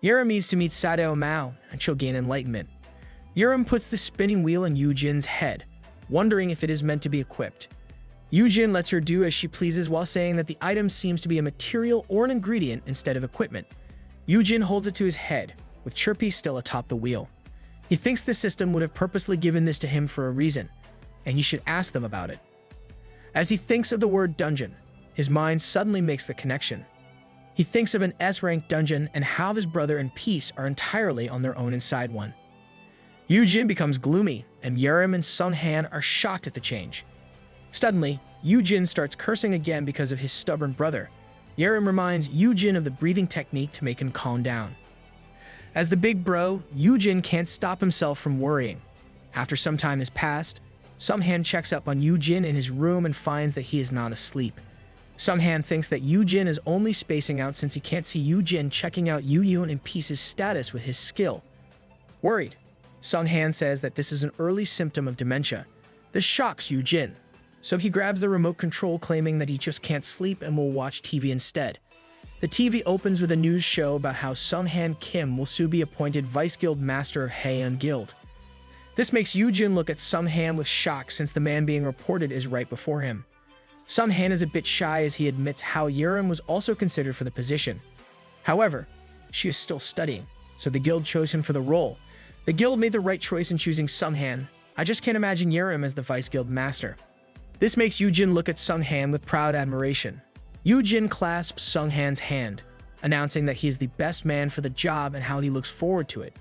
Yerim needs to meet Sadao Mao, and she'll gain enlightenment. Yerim puts the spinning wheel in Yoojin's head, wondering if it is meant to be equipped. Yoojin lets her do as she pleases while saying that the item seems to be a material or an ingredient instead of equipment. Yoojin holds it to his head, with Chirpy still atop the wheel. He thinks the system would have purposely given this to him for a reason, and he should ask them about it. As he thinks of the word dungeon, his mind suddenly makes the connection. He thinks of an S-rank dungeon and how his brother and Peace are entirely on their own inside one. Yoojin becomes gloomy, and Yerim and Sunghan are shocked at the change. Suddenly, Yoojin starts cursing again because of his stubborn brother. Yerim reminds Yoojin of the breathing technique to make him calm down. As the big bro, Yoojin can't stop himself from worrying. After some time has passed, Sunghan checks up on Yoojin in his room and finds that he is not asleep. Sunghan thinks that Yoojin is only spacing out since he can't see Yoojin checking out Yoon and Peace's status with his skill. Worried, Sunghan says that this is an early symptom of dementia. This shocks Yoojin, so he grabs the remote control claiming that he just can't sleep and will watch TV instead. The TV opens with a news show about how Sunghan Kim will soon be appointed Vice Guild Master of Haeun Guild. This makes Yoojin look at Sunghan with shock since the man being reported is right before him. Sunghan is a bit shy as he admits how Yerim was also considered for the position. However, she is still studying, so the guild chose him for the role. The guild made the right choice in choosing Sunghan. I just can't imagine Yerim as the Vice Guild Master. This makes Yoojin look at Sunghan with proud admiration. Yoojin clasps Sunghan's hand, announcing that he is the best man for the job and how he looks forward to it.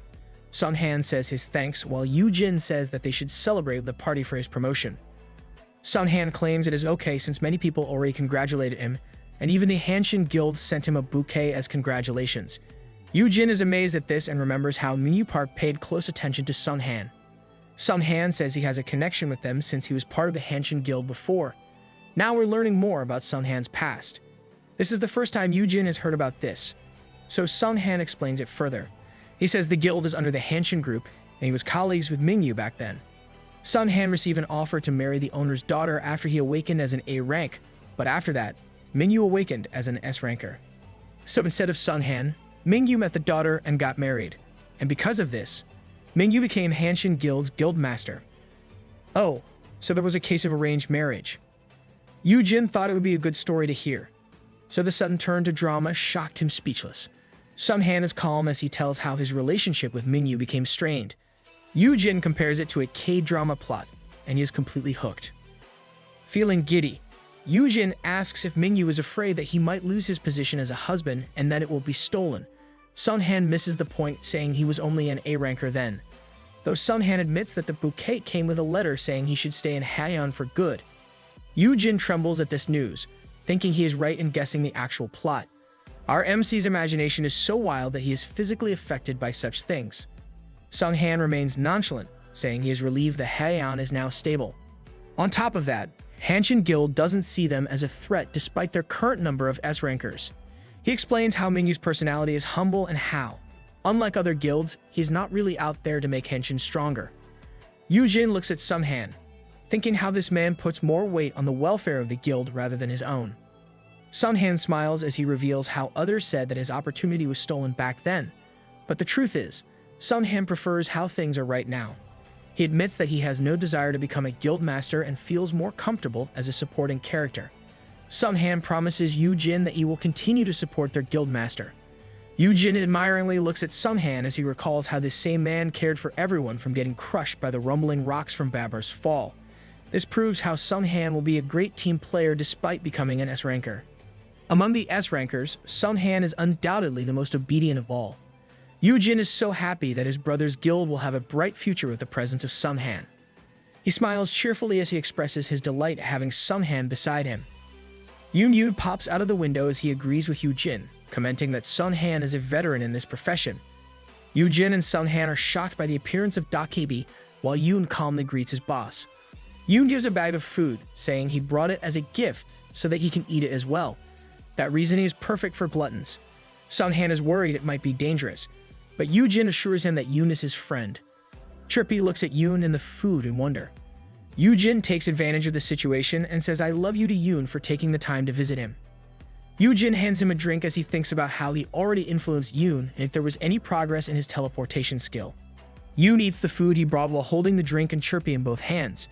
Sunghan says his thanks, while Yoojin says that they should celebrate the party for his promotion. Sunghan claims it is okay since many people already congratulated him, and even the Hanshin Guild sent him a bouquet as congratulations. Yoojin is amazed at this and remembers how Minyu Park paid close attention to Sunghan. Sunghan says he has a connection with them since he was part of the Hanshin Guild before. Now we're learning more about Sunghan's past. This is the first time Yoojin has heard about this, so Sunghan explains it further. He says the guild is under the Hanshin group, and he was colleagues with Mingyu back then. Sunghan received an offer to marry the owner's daughter after he awakened as an A rank, but after that, Mingyu awakened as an S ranker. So instead of Sunghan, Mingyu met the daughter and got married, and because of this, Mingyu became Hanshin Guild's guild master. Oh, so there was a case of arranged marriage. Yoojin thought it would be a good story to hear, so the sudden turn to drama shocked him speechless. Sunghan is calm as he tells how his relationship with Mingyu became strained. Yoojin compares it to a K-drama plot, and he is completely hooked. Feeling giddy, Yoojin asks if Mingyu is afraid that he might lose his position as a husband and that it will be stolen. Sunghan misses the point, saying he was only an A-ranker then. Though Sunghan admits that the bouquet came with a letter saying he should stay in Haeun for good. Yoojin trembles at this news, thinking he is right in guessing the actual plot. Our MC's imagination is so wild that he is physically affected by such things. Sunghan remains nonchalant, saying he is relieved the Haeun is now stable. On top of that, Hanshin Guild doesn't see them as a threat despite their current number of S-rankers. He explains how Mingyu's personality is humble and how, unlike other guilds, he's not really out there to make Hanshin stronger. Yoojin looks at Sunghan, thinking how this man puts more weight on the welfare of the guild rather than his own. Sunghan smiles as he reveals how others said that his opportunity was stolen back then, but the truth is, Sunghan prefers how things are right now. He admits that he has no desire to become a guild master and feels more comfortable as a supporting character. Sunghan promises Yoojin that he will continue to support their guild master. Yoojin admiringly looks at Sunghan as he recalls how this same man cared for everyone from getting crushed by the rumbling rocks from Babar's fall. This proves how Sunghan will be a great team player despite becoming an S-ranker. Among the S-rankers, Sunghan is undoubtedly the most obedient of all. Yoojin is so happy that his brother's guild will have a bright future with the presence of Sunghan. He smiles cheerfully as he expresses his delight at having Sunghan beside him. Yoon pops out of the window as he agrees with Yoojin, commenting that Sunghan is a veteran in this profession. Yoojin and Sunghan are shocked by the appearance of Dakibi, while Yoon calmly greets his boss. Yoon gives a bag of food, saying he brought it as a gift so that he can eat it as well. That reasoning is perfect for gluttons. Sunghan is worried it might be dangerous, but Yoojin assures him that Yoon is his friend. Chirpy looks at Yoon and the food in wonder. Yoojin takes advantage of the situation and says, "I love you" to Yoon for taking the time to visit him. Yoojin hands him a drink as he thinks about how he already influenced Yoon and if there was any progress in his teleportation skill. Yoon eats the food he brought while holding the drink and Chirpy in both hands.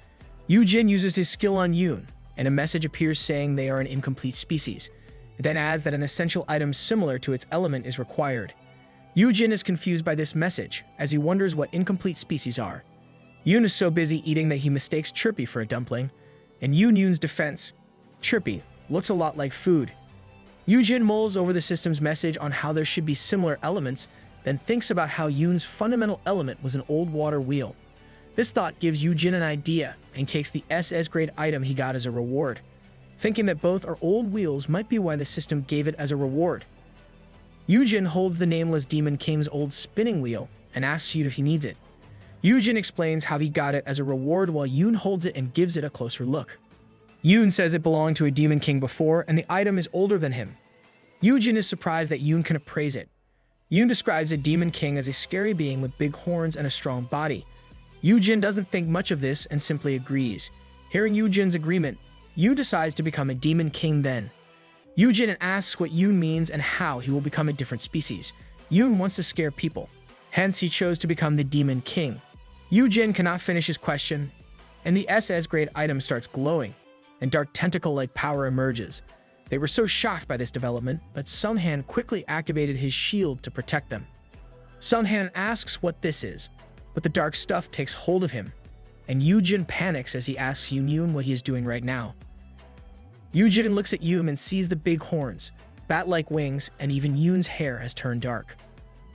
Yoojin uses his skill on Yoon, and a message appears saying they are an incomplete species. It then adds that an essential item similar to its element is required. Yoojin is confused by this message, as he wonders what incomplete species are. Yoon is so busy eating that he mistakes Chirpy for a dumpling. In Yoon's defense, Chirpy looks a lot like food. Yoojin mulls over the system's message on how there should be similar elements, then thinks about how Yoon's fundamental element was an old water wheel. This thought gives Yoojin an idea, and he takes the SS grade item he got as a reward. Thinking that both are old wheels might be why the system gave it as a reward. Yoojin holds the nameless Demon King's old spinning wheel and asks Yoon if he needs it. Yoojin explains how he got it as a reward while Yoon holds it and gives it a closer look. Yoon says it belonged to a Demon King before and the item is older than him. Yoojin is surprised that Yoon can appraise it. Yoon describes a Demon King as a scary being with big horns and a strong body. Yoojin doesn't think much of this and simply agrees. Hearing Yoojin's agreement, Yoon decides to become a Demon King then. Yoojin asks what Yoon means and how he will become a different species. Yoon wants to scare people. Hence, he chose to become the Demon King. Yoojin cannot finish his question, and the SS grade item starts glowing, and dark tentacle-like power emerges. They were so shocked by this development, but Sunhan quickly activated his shield to protect them. Sunhan asks what this is, but the dark stuff takes hold of him, and Yoojin panics as he asks Yoon what he is doing right now. Yoojin looks at Yoon and sees the big horns, bat-like wings, and even Yoon's hair has turned dark.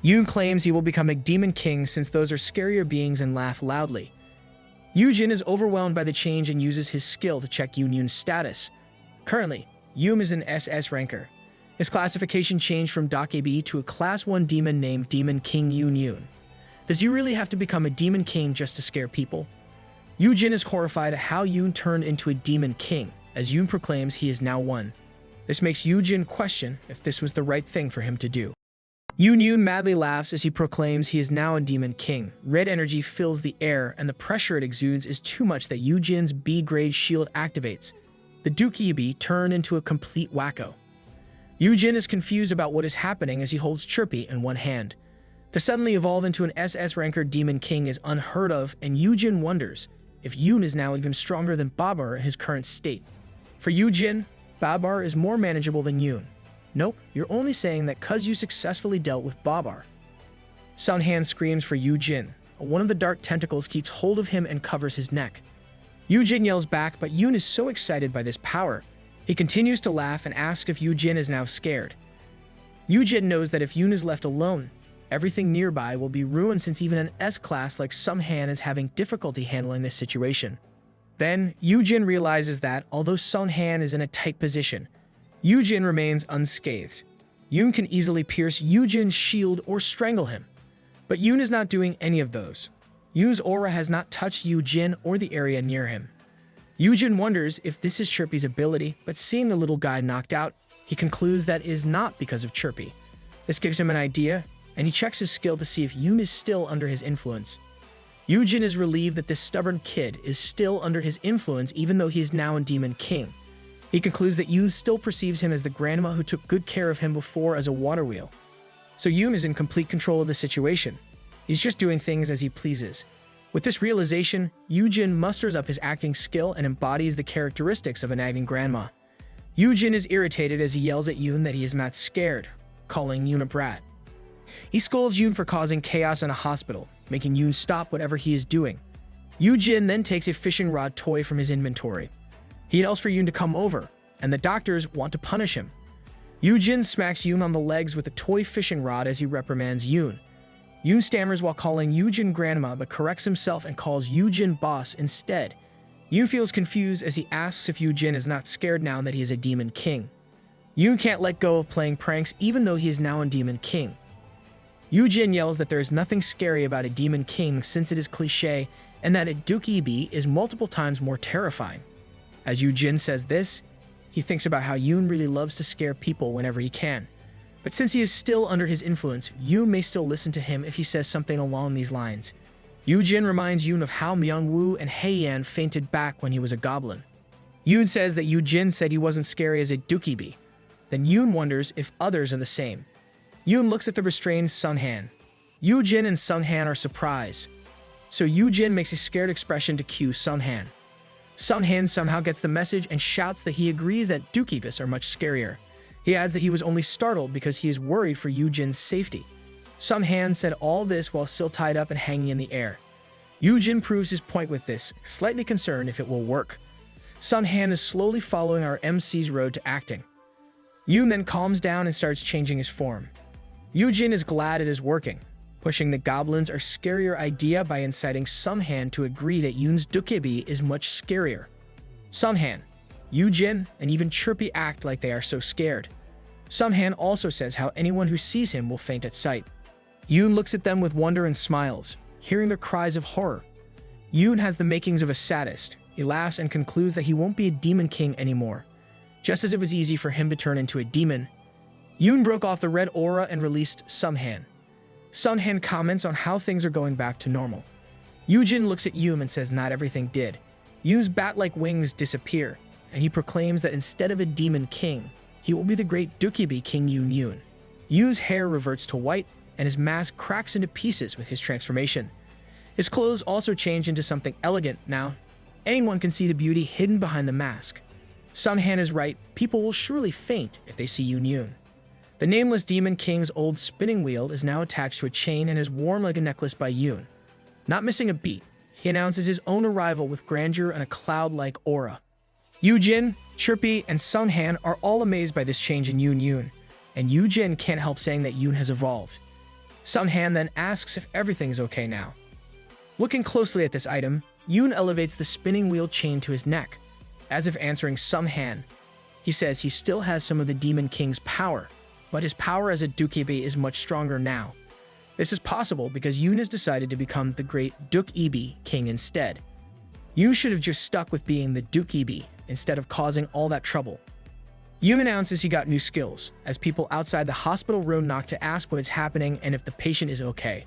Yoon claims he will become a Demon King since those are scarier beings and laugh loudly. Yoojin is overwhelmed by the change and uses his skill to check Yoon's status. Currently, Yoon is an SS ranker. His classification changed from Dakebi to a Class 1 demon named Demon King Yoon. Does you really have to become a Demon King just to scare people? Yoojin is horrified at how Yoon turned into a Demon King, as Yoon proclaims he is now one. This makes Yoojin question if this was the right thing for him to do. Yoon madly laughs as he proclaims he is now a Demon King. Red energy fills the air, and the pressure it exudes is too much that Yoojin's B-grade shield activates. The Duke turned into a complete wacko. Yoojin is confused about what is happening as he holds Chirpy in one hand. To suddenly evolve into an SS ranker Demon King is unheard of, and Yoojin wonders if Yoon is now even stronger than Babar in his current state. For Yoojin, Babar is more manageable than Yoon. Nope, you're only saying that cause you successfully dealt with Babar. Sunhan screams for Yoojin. One of the dark tentacles keeps hold of him and covers his neck. Yoojin yells back, but Yoon is so excited by this power. He continues to laugh and asks if Yoojin is now scared. Yoojin knows that if Yoon is left alone, everything nearby will be ruined since even an S-class like Sunhan is having difficulty handling this situation. Then, Yoojin realizes that, although Sunhan is in a tight position, Yoojin remains unscathed. Yoon can easily pierce Yoojin's shield or strangle him. But Yoon is not doing any of those. Yoon's aura has not touched Yoojin or the area near him. Yoojin wonders if this is Chirpy's ability, but seeing the little guy knocked out, he concludes that it is not because of Chirpy. This gives him an idea, and he checks his skill to see if Yoon is still under his influence. Yoojin is relieved that this stubborn kid is still under his influence even though he is now a Demon King. He concludes that Yoon still perceives him as the grandma who took good care of him before as a water wheel. So Yoon is in complete control of the situation. He's just doing things as he pleases. With this realization, Yoojin musters up his acting skill and embodies the characteristics of a nagging grandma. Yoojin is irritated as he yells at Yoon that he is not scared, calling Yoon a brat. He scolds Yoon for causing chaos in a hospital, making Yoon stop whatever he is doing. Yoojin then takes a fishing rod toy from his inventory. He yells for Yoon to come over, and the doctors want to punish him. Yoojin smacks Yoon on the legs with a toy fishing rod as he reprimands Yoon. Yoon stammers while calling Yoojin grandma but corrects himself and calls Yoojin boss instead. Yoon feels confused as he asks if Yoojin is not scared now that he is a Demon King. Yoon can't let go of playing pranks even though he is now a Demon King. Yoojin yells that there is nothing scary about a Demon King since it is cliché and that a Duke is multiple times more terrifying. As Yoojin says this, he thinks about how Yoon really loves to scare people whenever he can. But since he is still under his influence, Yoon may still listen to him if he says something along these lines. Yoojin reminds Yoon of how Myungwoo and Heian fainted back when he was a goblin. Yoon says that Yoojin said he wasn't scary as a dookiebi. Then Yoon wonders if others are the same. Yoon looks at the restrained Sunhan. Yoojin and Sunhan are surprised. So Yoojin makes a scared expression to cue Sunhan. Sunhan somehow gets the message and shouts that he agrees that dookibis are much scarier. He adds that he was only startled because he is worried for Yoojin's safety. Sunhan said all this while still tied up and hanging in the air. Yoojin proves his point with this, slightly concerned if it will work. Sunhan is slowly following our MC's road to acting. Yoon then calms down and starts changing his form. Yoojin is glad it is working, pushing the goblins are scarier idea by inciting Sunhan to agree that Yoon's dookibi is much scarier. Sunhan, Yoojin, and even Chirpy act like they are so scared. Sunhan also says how anyone who sees him will faint at sight. Yoon looks at them with wonder and smiles, hearing their cries of horror. Yoon has the makings of a sadist. He laughs and concludes that he won't be a demon king anymore. Just as it was easy for him to turn into a demon, Yoon broke off the red aura and released Sunhan. Sunhan comments on how things are going back to normal. Yoojin looks at Yoon and says not everything did. Yoon's bat-like wings disappear, and he proclaims that instead of a demon king, he will be the great Dookibi King Yoon. Yoon's hair reverts to white, and his mask cracks into pieces with his transformation. His clothes also change into something elegant now. Anyone can see the beauty hidden behind the mask. Sunhan is right, people will surely faint if they see Yoon. The nameless demon king's old spinning wheel is now attached to a chain and is worn like a necklace by Yoon. Not missing a beat, he announces his own arrival with grandeur and a cloud-like aura. Yoojin, Chirpy, and Sunhan are all amazed by this change in Yoon, and Yoojin can't help saying that Yoon has evolved. Sunhan then asks if everything's okay now. Looking closely at this item, Yoon elevates the spinning wheel chain to his neck. As if answering Sunhan, he says he still has some of the Demon King's power, but his power as a Dookibi is much stronger now. This is possible because Yoon has decided to become the great Dookibi King instead. Yoon should have just stuck with being the Dookibi instead of causing all that trouble. Yoon announces he got new skills, as people outside the hospital room knock to ask what is happening and if the patient is okay.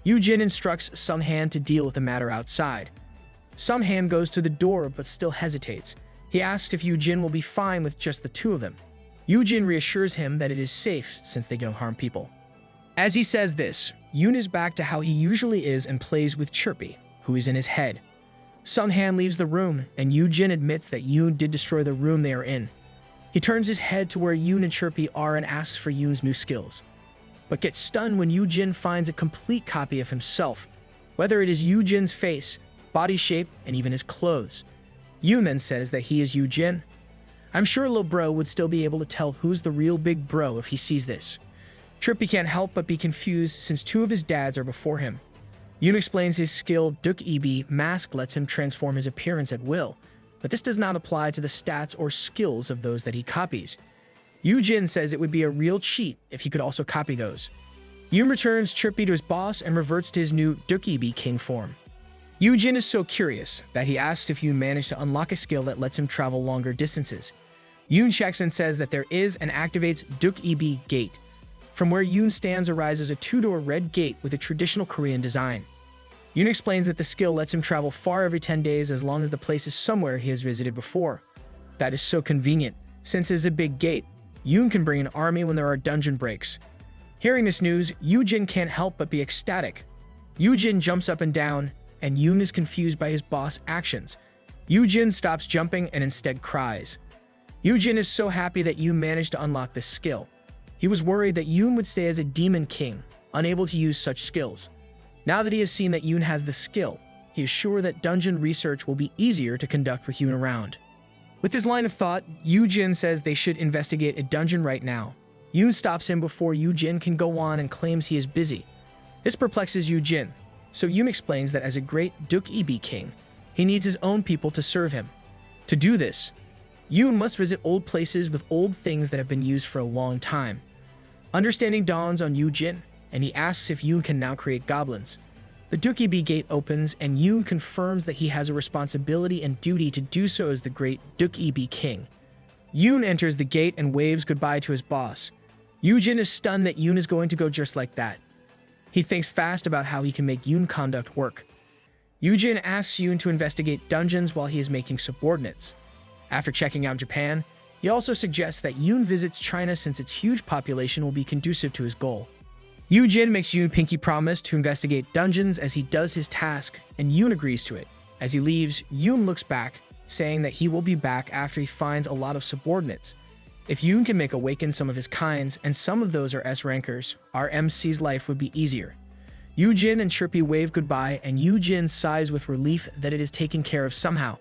Yoojin instructs Sunhan to deal with the matter outside. Sunhan goes to the door but still hesitates. He asks if Yoojin will be fine with just the two of them. Yoojin reassures him that it is safe since they don't harm people. As he says this, Yoon is back to how he usually is and plays with Chirpy, who is in his head. Sunhan leaves the room, and Yoojin admits that Yoon did destroy the room they are in. He turns his head to where Yoon and Chirpy are and asks for Yoon's new skills, but gets stunned when Yoojin finds a complete copy of himself, whether it is Yoojin's face, body shape, and even his clothes. Yoon then says that he is Yoojin. I'm sure Lil Bro would still be able to tell who's the real big bro if he sees this. Chirpy can't help but be confused since two of his dads are before him. Yoon explains his skill Dookibi mask lets him transform his appearance at will, but this does not apply to the stats or skills of those that he copies. Yoojin says it would be a real cheat if he could also copy those. Yoon returns Chirpy to his boss and reverts to his new Dookibi King form. Yoojin is so curious that he asks if Yoon managed to unlock a skill that lets him travel longer distances. Yoon checks and says that there is and activates Dookibi Gate. From where Yoon stands arises a two-door red gate with a traditional Korean design. Yoon explains that the skill lets him travel far every 10 days as long as the place is somewhere he has visited before. That is so convenient. Since it is a big gate, Yoon can bring an army when there are dungeon breaks. Hearing this news, Yoojin can't help but be ecstatic. Yoojin jumps up and down, and Yoon is confused by his boss' actions. Yoojin stops jumping and instead cries. Yoojin is so happy that Yoon managed to unlock this skill. He was worried that Yoon would stay as a demon king, unable to use such skills. Now that he has seen that Yoon has the skill, he is sure that dungeon research will be easier to conduct with Yoon around. With his line of thought, Yoojin says they should investigate a dungeon right now. Yoon stops him before Yoojin can go on and claims he is busy. This perplexes Yoojin, so Yoon explains that as a great Dookibi king, he needs his own people to serve him. To do this, Yoon must visit old places with old things that have been used for a long time. Understanding dawns on Yoojin, and he asks if Yoon can now create goblins. The Dookibi Gate opens, and Yoon confirms that he has a responsibility and duty to do so as the great Dookibi king. Yoon enters the gate and waves goodbye to his boss. Yoojin is stunned that Yoon is going to go just like that. He thinks fast about how he can make Yoon conduct work. Yoojin asks Yoon to investigate dungeons while he is making subordinates. After checking out Japan, he also suggests that Yoon visits China since its huge population will be conducive to his goal. Yoojin makes Yoon pinky promise to investigate dungeons as he does his task, and Yoon agrees to it. As he leaves, Yoon looks back, saying that he will be back after he finds a lot of subordinates. If Yoon can make awaken some of his kinds, and some of those are S-rankers, our MC's life would be easier. Yoojin and Chirpy wave goodbye, and Yoojin sighs with relief that it is taken care of somehow.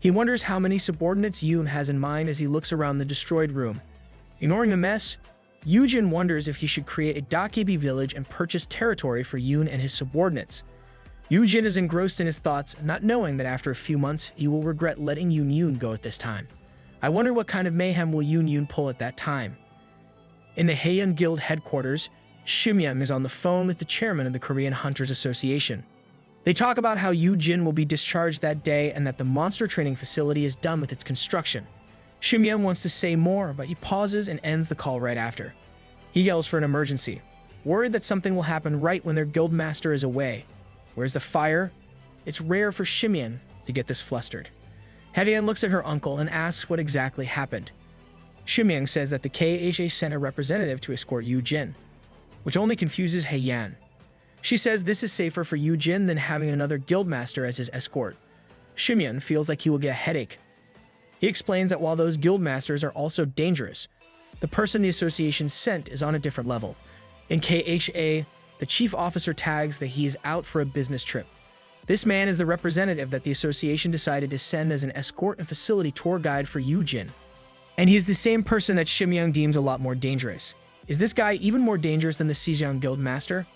He wonders how many subordinates Yoon has in mind as he looks around the destroyed room. Ignoring the mess, Yoojin wonders if he should create a Dakebi village and purchase territory for Yoon and his subordinates. Yoojin is engrossed in his thoughts, not knowing that after a few months, he will regret letting Yoon go at this time. I wonder what kind of mayhem will Yoon pull at that time. In the Haeyeon Guild headquarters, Shimyeon is on the phone with the chairman of the Korean Hunters Association. They talk about how Yoojin will be discharged that day and that the monster training facility is done with its construction. Shimyeon wants to say more, but he pauses and ends the call right after. He yells for an emergency, worried that something will happen right when their guildmaster is away. Where's the fire? It's rare for Shimyeon to get this flustered. Haeyeon looks at her uncle and asks what exactly happened. Shimyeon says that the KHA sent a representative to escort Yoojin, which only confuses Haeyeon. She says this is safer for Yoojin than having another guildmaster as his escort. Shimyeon feels like he will get a headache. He explains that while those guildmasters are also dangerous, the person the association sent is on a different level. In KHA, the chief officer tags that he is out for a business trip. This man is the representative that the association decided to send as an escort and facility tour guide for Yoojin. And he's the same person that Shimyeon deems a lot more dangerous. Is this guy even more dangerous than the Sejong Guild Master?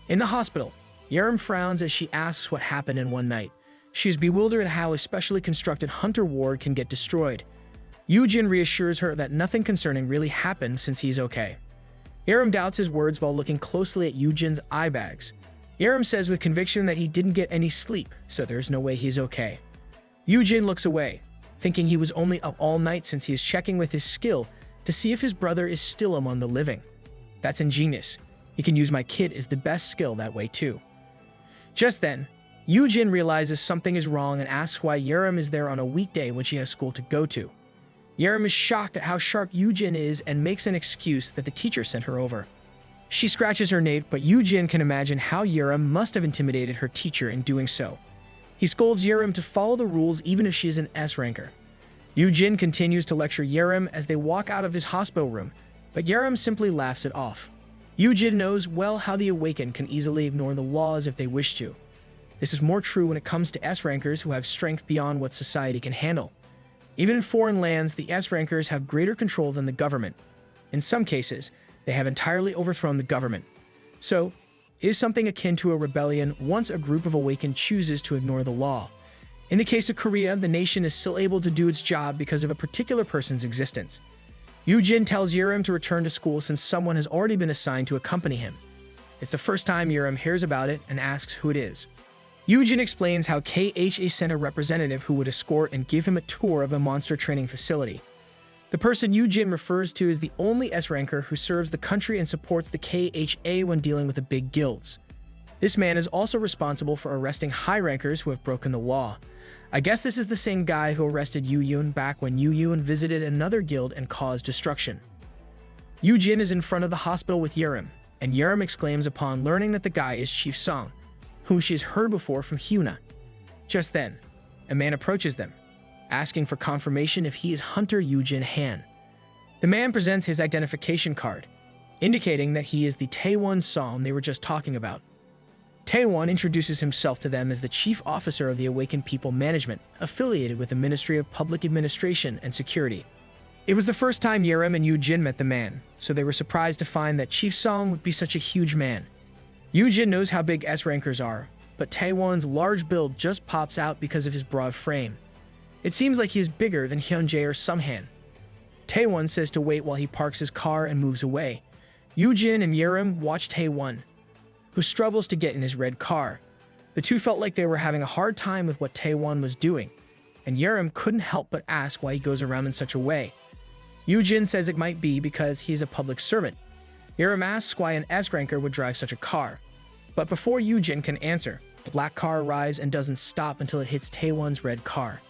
In the hospital, Yerim frowns as she asks what happened in one night. She is bewildered at how a specially constructed hunter ward can get destroyed. Yoojin reassures her that nothing concerning really happened since he's okay. Yerim doubts his words while looking closely at Yoojin's eye bags. Yerim says with conviction that he didn't get any sleep, so there's no way he's okay. Yoojin looks away, thinking he was only up all night since he is checking with his skill to see if his brother is still among the living. That's ingenious. He can use my kid as the best skill that way too. Just then, Yoojin realizes something is wrong and asks why Yerim is there on a weekday when she has school to go to. Yerim is shocked at how sharp Yoojin is and makes an excuse that the teacher sent her over. She scratches her nape, but Yoojin can imagine how Yerim must have intimidated her teacher in doing so. He scolds Yerim to follow the rules even if she is an S-ranker. Yoojin continues to lecture Yerim as they walk out of his hospital room, but Yerim simply laughs it off. Yoojin knows well how the Awakened can easily ignore the laws if they wish to. This is more true when it comes to S-rankers who have strength beyond what society can handle. Even in foreign lands, the S-rankers have greater control than the government. In some cases, they have entirely overthrown the government. So, it is something akin to a rebellion once a group of Awakened chooses to ignore the law. In the case of Korea, the nation is still able to do its job because of a particular person's existence. Yoojin tells Yerim to return to school since someone has already been assigned to accompany him. It's the first time Yerim hears about it and asks who it is. Yoojin explains how KHA sent a representative who would escort and give him a tour of a monster training facility. The person Yoojin refers to is the only S-ranker who serves the country and supports the KHA when dealing with the big guilds. This man is also responsible for arresting high-rankers who have broken the law. I guess this is the same guy who arrested Yoojin back when Yoojin visited another guild and caused destruction. Yoojin is in front of the hospital with Yerim, and Yerim exclaims upon learning that the guy is Chief Song, who she's heard before from Hyuna. Just then, a man approaches them, asking for confirmation if he is Hunter Yoojin Han. The man presents his identification card, indicating that he is the Taewon Song they were just talking about. Taewon introduces himself to them as the Chief Officer of the Awakened People Management, affiliated with the Ministry of Public Administration and Security. It was the first time Yerim and Yoojin met the man, so they were surprised to find that Chief Song would be such a huge man. Yoojin knows how big S-rankers are, but Taewon's large build just pops out because of his broad frame. It seems like he is bigger than Hyunjae or Sunghan. Taewon says to wait while he parks his car and moves away. Yoojin and Yerim watch Taewon, who struggles to get in his red car. The two felt like they were having a hard time with what Taewon was doing, and Yerim couldn't help but ask why he goes around in such a way. Yoojin says it might be because he's a public servant. Yerim asks why an S-ranker would drive such a car. But before Yoojin can answer, the black car arrives and doesn't stop until it hits Taewon's red car.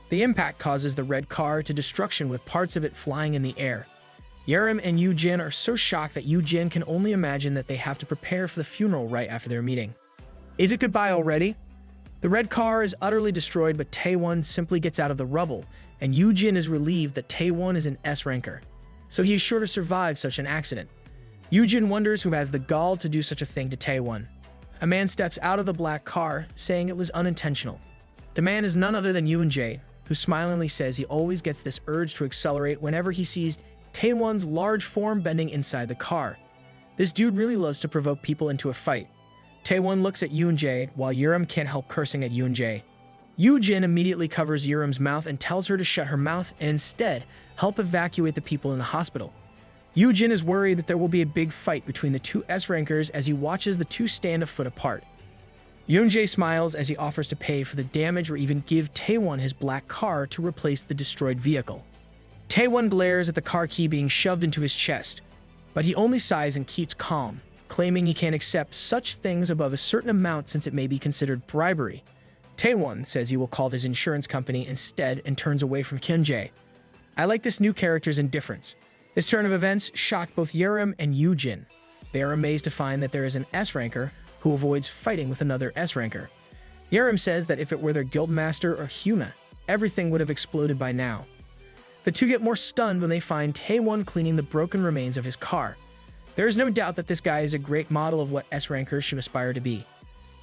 The impact causes the red car to destruction with parts of it flying in the air. Yerim and Yoojin are so shocked that Yoojin can only imagine that they have to prepare for the funeral right after their meeting. Is it goodbye already? The red car is utterly destroyed, but Taewon simply gets out of the rubble, and Yoojin is relieved that Taewon is an S-ranker, so he is sure to survive such an accident. Yoojin wonders who has the gall to do such a thing to Taewon. A man steps out of the black car, saying it was unintentional. The man is none other than Yoonjae, who smilingly says he always gets this urge to accelerate whenever he sees Taewon's large form bending inside the car. This dude really loves to provoke people into a fight. Taewon looks at Yoonjae, while Yerim can't help cursing at Yoonjae. Yoojin immediately covers Yerim's mouth and tells her to shut her mouth and instead help evacuate the people in the hospital. Yoojin is worried that there will be a big fight between the two S-rankers as he watches the two stand a foot apart. Yoonjae smiles as he offers to pay for the damage or even give Taewon his black car to replace the destroyed vehicle. Taewon glares at the car key being shoved into his chest, but he only sighs and keeps calm, claiming he can't accept such things above a certain amount since it may be considered bribery. Taewon says he will call his insurance company instead and turns away from Kyunjae. I like this new character's indifference. This turn of events shocked both Yerim and Yoojin. They are amazed to find that there is an S-ranker who avoids fighting with another S-ranker. Yerim says that if it were their guildmaster or Hyuna, everything would have exploded by now. The two get more stunned when they find Taewon cleaning the broken remains of his car. There is no doubt that this guy is a great model of what S-rankers should aspire to be.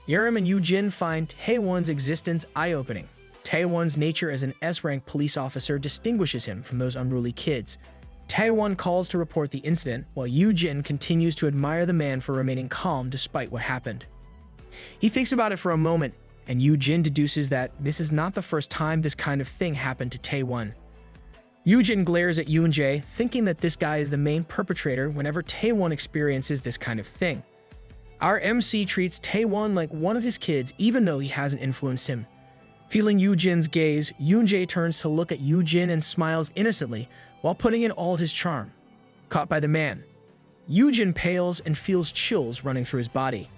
Yerim and Yoojin find Taewon's existence eye-opening. Taewon's nature as an S-rank police officer distinguishes him from those unruly kids. Taewon calls to report the incident, while Yoojin continues to admire the man for remaining calm despite what happened. He thinks about it for a moment, and Yoojin deduces that this is not the first time this kind of thing happened to Taewon. Yoojin glares at Yoonjae, thinking that this guy is the main perpetrator whenever Taewon experiences this kind of thing. Our MC treats Taewon like one of his kids even though he hasn't influenced him. Feeling Yoojin's gaze, Yoonjae turns to look at Yoojin and smiles innocently while putting in all his charm. Caught by the man, Yoojin pales and feels chills running through his body.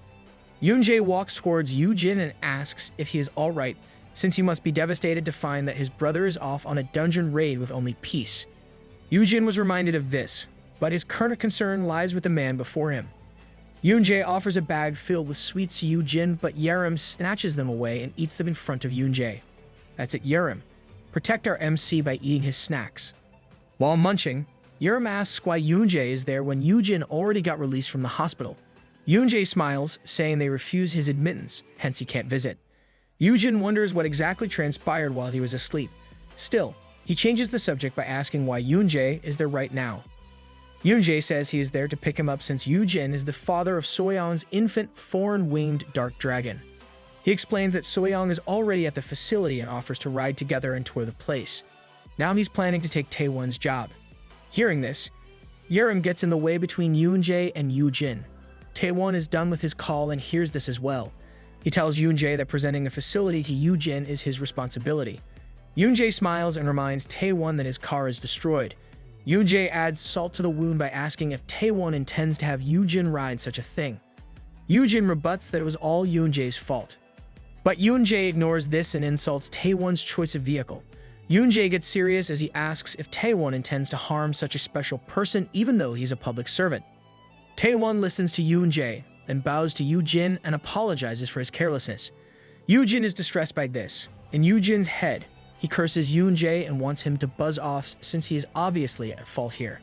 Yoonjae walks towards Yoojin and asks if he is alright, since he must be devastated to find that his brother is off on a dungeon raid with only peace. Yoojin was reminded of this, but his current concern lies with the man before him. Yoonjae offers a bag filled with sweets to Yoojin, but Yerim snatches them away and eats them in front of Yoonjae. That's it, Yerim. Protect our MC by eating his snacks. While munching, Yerim asks why Yoonjae is there when Yoojin already got released from the hospital. Yoonjae smiles, saying they refuse his admittance, hence he can't visit. Yoojin wonders what exactly transpired while he was asleep. Still, he changes the subject by asking why Yoonjae is there right now. Yoonjae says he is there to pick him up since Yoojin is the father of Soyeon's infant foreign-winged dark dragon. He explains that Soyeon is already at the facility and offers to ride together and tour the place. Now he's planning to take Taewon's job. Hearing this, Yerim gets in the way between Yoonjae and Yoojin. Taewon is done with his call and hears this as well. He tells Yoonjae that presenting the facility to Yoojin is his responsibility. Yoonjae smiles and reminds Taewon that his car is destroyed. Yoonjae adds salt to the wound by asking if Taewon intends to have Yoojin ride such a thing. Yoojin rebuts that it was all Yoonjae's fault. But Yoonjae ignores this and insults Taewon's choice of vehicle. Yoonjae gets serious as he asks if Taewon intends to harm such a special person even though he's a public servant. Taewon listens to Yoonjae, then bows to Yoojin and apologizes for his carelessness. Yoojin is distressed by this. In Yoojin's head, he curses Yoonjae and wants him to buzz off since he is obviously at fault here.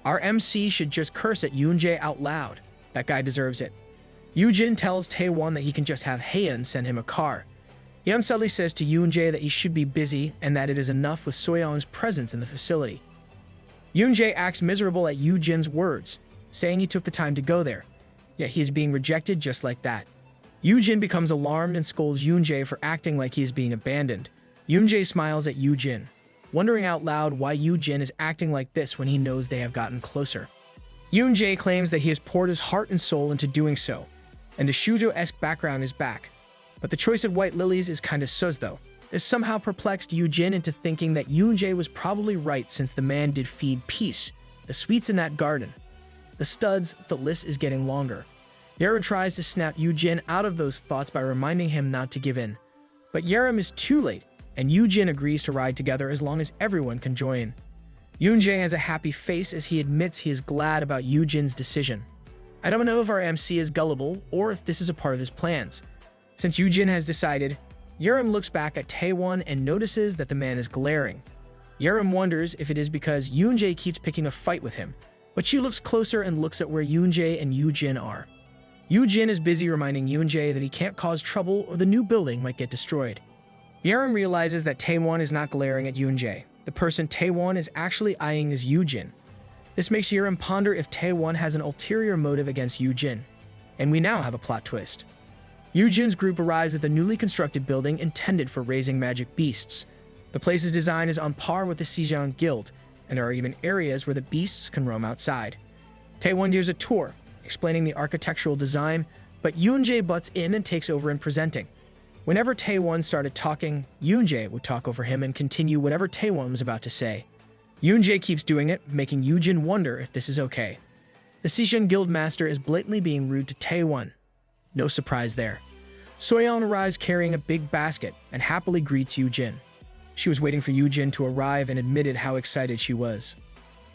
Our MC should just curse at Yoonjae out loud. That guy deserves it. Yoojin tells Taewon that he can just have Haeun send him a car. Yeon suddenly says to Yoonjae that he should be busy and that it is enough with Soyeon's presence in the facility. Yoonjae acts miserable at Yoojin's words, saying he took the time to go there. Yet he is being rejected just like that. Yoojin becomes alarmed and scolds Yoonjae for acting like he is being abandoned. Yoonjae smiles at Yoojin, wondering out loud why Yoojin is acting like this when he knows they have gotten closer. Yoonjae claims that he has poured his heart and soul into doing so, and the shoujo-esque background is back. But the choice of white lilies is kinda sus though. This somehow perplexed Yoojin into thinking that Yoonjae was probably right since the man did feed peace, the sweets in that garden. The studs, the list is getting longer. Yerim tries to snap Yoojin out of those thoughts by reminding him not to give in. But Yerim is too late, and Yoojin agrees to ride together as long as everyone can join. Yoonjae has a happy face as he admits he is glad about Yoojin's decision. I don't know if our MC is gullible or if this is a part of his plans. Since Yoojin has decided, Yerim looks back at Taewon and notices that the man is glaring. Yerim wonders if it is because Yoonjae keeps picking a fight with him, but she looks closer and looks at where Yoonjae and Yoojin are. Yoojin is busy reminding Yoonjae that he can't cause trouble or the new building might get destroyed. Yerim realizes that Taewon is not glaring at Yoonjae. The person Taewon is actually eyeing is Yoojin. This makes Yerim ponder if Taewon has an ulterior motive against Yoojin. And we now have a plot twist. Yoojin's group arrives at the newly constructed building intended for raising magic beasts. The place's design is on par with the Sijang Guild, and there are even areas where the beasts can roam outside. Taewon gives a tour, explaining the architectural design, but Yoonjae butts in and takes over in presenting. Whenever Taewon started talking, Yoonjae would talk over him and continue whatever Taewon was about to say. Yoonjae keeps doing it, making Yoojin wonder if this is okay. The Sijang Guild master is blatantly being rude to Taewon. No surprise there. Soyeon arrives carrying a big basket and happily greets Yoojin. She was waiting for Yoojin to arrive and admitted how excited she was.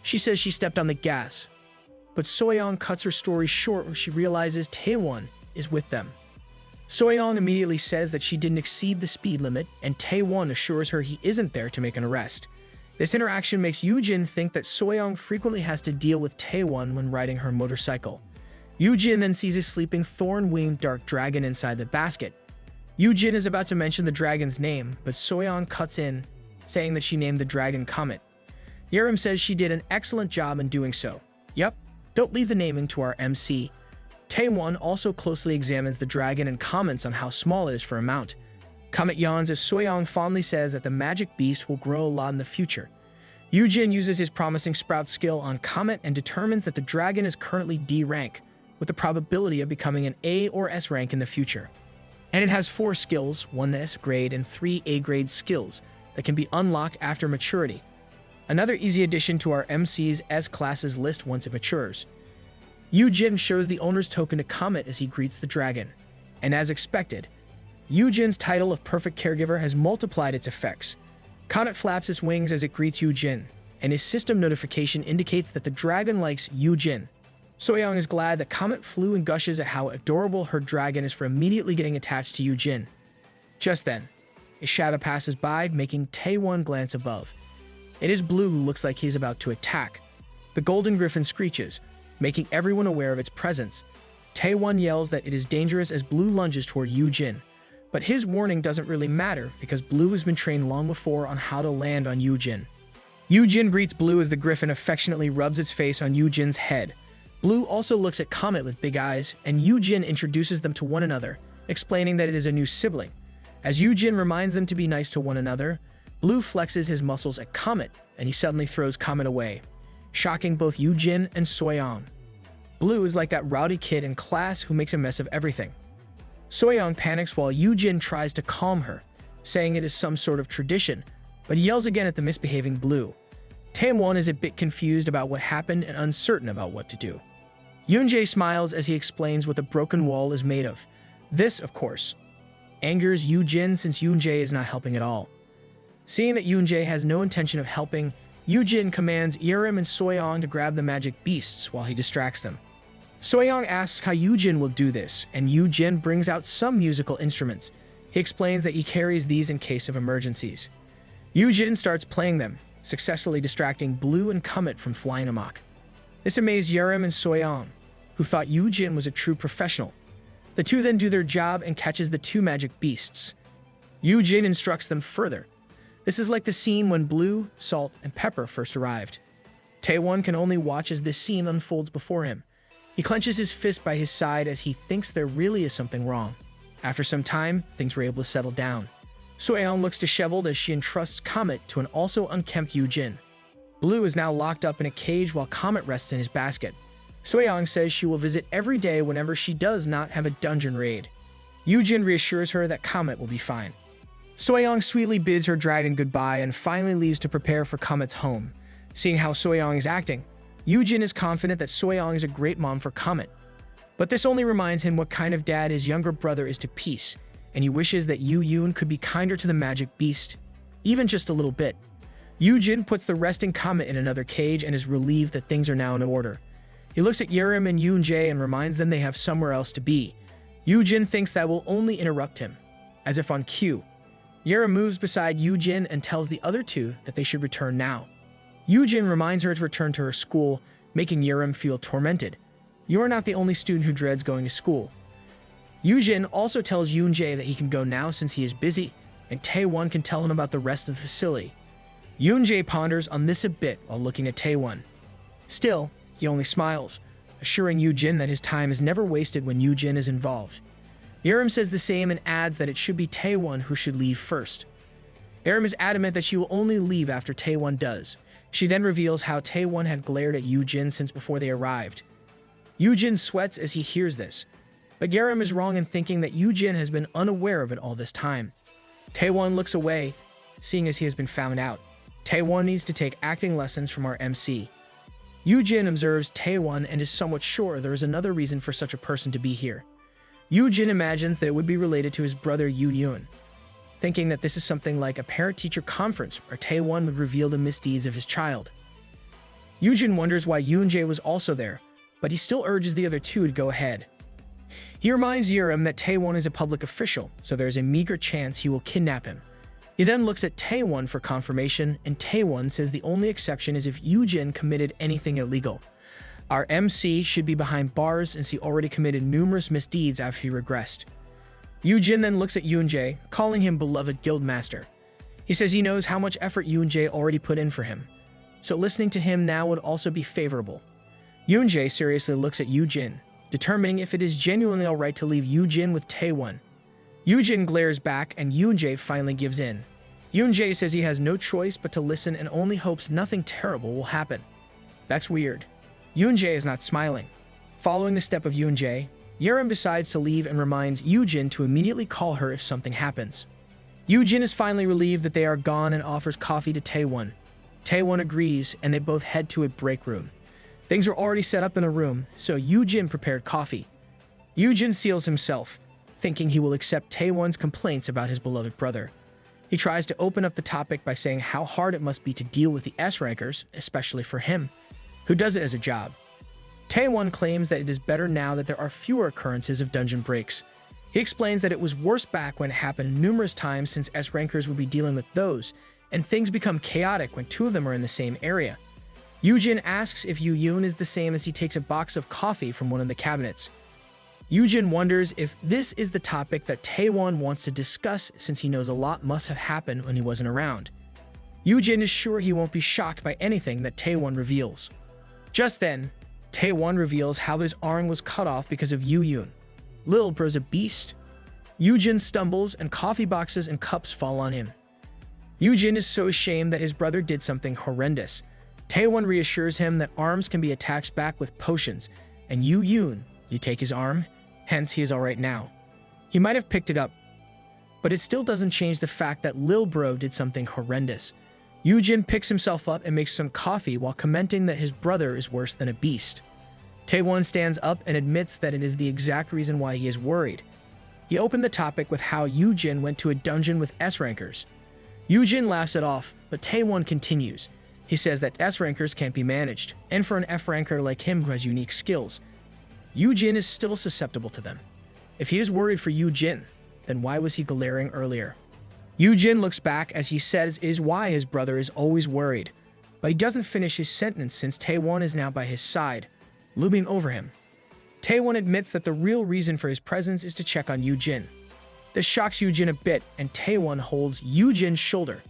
She says she stepped on the gas, but Soyeon cuts her story short when she realizes Taewon is with them. Soyeon immediately says that she didn't exceed the speed limit, and Taewon assures her he isn't there to make an arrest. This interaction makes Yoojin think that Soyeon frequently has to deal with Taewon when riding her motorcycle. Yoojin then sees a sleeping thorn-winged dark dragon inside the basket. Yoojin is about to mention the dragon's name, but Soyeon cuts in, saying that she named the dragon Comet. Yerim says she did an excellent job in doing so. Yep, don't leave the naming to our MC. Taewon also closely examines the dragon and comments on how small it is for a mount. Comet yawns as Soyeon fondly says that the magic beast will grow a lot in the future. Yoojin uses his promising sprout skill on Comet and determines that the dragon is currently D rank, with the probability of becoming an A or S rank in the future. And it has 4 skills, 1 S grade and 3 A grade skills, that can be unlocked after maturity. Another easy addition to our MC's S classes list once it matures. Yoojin shows the owner's token to Comet as he greets the dragon. And as expected, Yoojin's title of perfect caregiver has multiplied its effects. Comet flaps its wings as it greets Yoojin, and his system notification indicates that the dragon likes Yoojin. Soyeon is glad that Comet flew and gushes at how adorable her dragon is for immediately getting attached to Yoojin. Just then, a shadow passes by, making Taewon glance above. It is Blue who looks like he's about to attack. The golden griffin screeches, making everyone aware of its presence. Taewon yells that it is dangerous as Blue lunges toward Yoojin, but his warning doesn't really matter because Blue has been trained long before on how to land on Yoojin. Yoojin greets Blue as the griffin affectionately rubs its face on Yoojin's head. Blue also looks at Comet with big eyes, and Yoojin introduces them to one another, explaining that it is a new sibling. As Yoojin reminds them to be nice to one another, Blue flexes his muscles at Comet, and he suddenly throws Comet away, shocking both Yoojin and Soyeon. Blue is like that rowdy kid in class who makes a mess of everything. Soyeon panics while Yoojin tries to calm her, saying it is some sort of tradition, but he yells again at the misbehaving Blue. Taewon is a bit confused about what happened and uncertain about what to do. Yoonjae smiles as he explains what the broken wall is made of. This, of course, angers Yoojin since Yoonjae is not helping at all. Seeing that Yoonjae has no intention of helping, Yoojin commands Yerim and Soyeon to grab the magic beasts while he distracts them. Soyeon asks how Yoojin will do this, and Yoojin brings out some musical instruments. He explains that he carries these in case of emergencies. Yoojin starts playing them, successfully distracting Blue and Comet from flying amok. This amazed Yerim and Soyeon, who thought Yoojin was a true professional. The two then do their job and catches the 2 magic beasts. Yoojin instructs them further. This is like the scene when Blue, Salt, and Pepper first arrived. Taewon can only watch as this scene unfolds before him. He clenches his fist by his side as he thinks there really is something wrong. After some time, things were able to settle down. Soyeon looks disheveled as she entrusts Comet to an also unkempt Yoojin. Blue is now locked up in a cage while Comet rests in his basket. Soyeon says she will visit every day whenever she does not have a dungeon raid. Yoojin reassures her that Comet will be fine. Soyeon sweetly bids her dragon goodbye and finally leaves to prepare for Comet's home. Seeing how Soyeon is acting, Yoojin is confident that Soyeon is a great mom for Comet. But this only reminds him what kind of dad his younger brother is to Peace, and he wishes that Yoojin could be kinder to the magic beast, even just a little bit. Yoojin puts the resting comet in another cage and is relieved that things are now in order. He looks at Yerim and Yoonjae and reminds them they have somewhere else to be. Yoojin thinks that will only interrupt him, as if on cue. Yerim moves beside Yoojin and tells the other two that they should return now. Yoojin reminds her to return to her school, making Yerim feel tormented. You are not the only student who dreads going to school. Yoojin also tells Yoonjae that he can go now since he is busy, and Taewon can tell him about the rest of the facility. Yoonjae ponders on this a bit while looking at Taewon. Still, he only smiles, assuring Yoojin that his time is never wasted when Yoojin is involved. Yerim says the same and adds that it should be Taewon who should leave first. Yerim is adamant that she will only leave after Taewon does. She then reveals how Taewon had glared at Yoojin since before they arrived. Yoojin sweats as he hears this, but Yerim is wrong in thinking that Yoojin has been unaware of it all this time. Taewon looks away, seeing as he has been found out. Taewon needs to take acting lessons from our MC. Yoojin observes Taewon and is somewhat sure there is another reason for such a person to be here. Yoojin imagines that it would be related to his brother Yoon, thinking that this is something like a parent-teacher conference where Taewon would reveal the misdeeds of his child. Yoojin wonders why Yoonjae was also there, but he still urges the other two to go ahead. He reminds Yerim that Taewon is a public official, so there is a meager chance he will kidnap him. He then looks at Taewon for confirmation, and Taewon says the only exception is if Yoojin committed anything illegal. Our MC should be behind bars since he already committed numerous misdeeds after he regressed. Yoojin then looks at Yoonjae, calling him beloved guildmaster. He says he knows how much effort Yoonjae already put in for him, so listening to him now would also be favorable. Yoonjae seriously looks at Yoojin, determining if it is genuinely alright to leave Yoojin with Taewon. Yoojin glares back and Yoonjae finally gives in. Yoonjae says he has no choice but to listen and only hopes nothing terrible will happen. That's weird. Yoonjae is not smiling. Following the step of Yoonjae, Yerim decides to leave and reminds Yoojin to immediately call her if something happens. Yoojin is finally relieved that they are gone and offers coffee to Taewon. Taewon agrees and they both head to a break room. Things are already set up in the room, so Yoojin prepared coffee. Yoojin seals himself, thinking he will accept Taewon's complaints about his beloved brother. He tries to open up the topic by saying how hard it must be to deal with the S-rankers, especially for him, who does it as a job. Taewon claims that it is better now that there are fewer occurrences of dungeon breaks. He explains that it was worse back when it happened numerous times since S-rankers would be dealing with those, and things become chaotic when two of them are in the same area. Yoojin asks if Yoon is the same as he takes a box of coffee from one of the cabinets. Yoojin wonders if this is the topic that Taewon wants to discuss since he knows a lot must have happened when he wasn't around. Yoojin is sure he won't be shocked by anything that Taewon reveals. Just then, Taewon reveals how his arm was cut off because of Yoon. Lil Bro's a beast. Yoojin stumbles and coffee boxes and cups fall on him. Yoojin is so ashamed that his brother did something horrendous. Taewon reassures him that arms can be attached back with potions, and you take his arm, hence he is alright now. He might have picked it up, but it still doesn't change the fact that Lil Bro did something horrendous. Yoojin picks himself up and makes some coffee while commenting that his brother is worse than a beast. Taewon stands up and admits that it is the exact reason why he is worried. He opened the topic with how Yoojin went to a dungeon with S-rankers. Yoojin laughs it off, but Taewon continues. He says that S-rankers can't be managed, and for an F-ranker like him who has unique skills, Yoojin is still susceptible to them. If he is worried for Yoojin, then why was he glaring earlier? Yoojin looks back as he says is why his brother is always worried, but he doesn't finish his sentence since Taewon is now by his side, looming over him. Taewon admits that the real reason for his presence is to check on Yoojin. This shocks Yoojin a bit, and Taewon holds Yoojin's shoulder.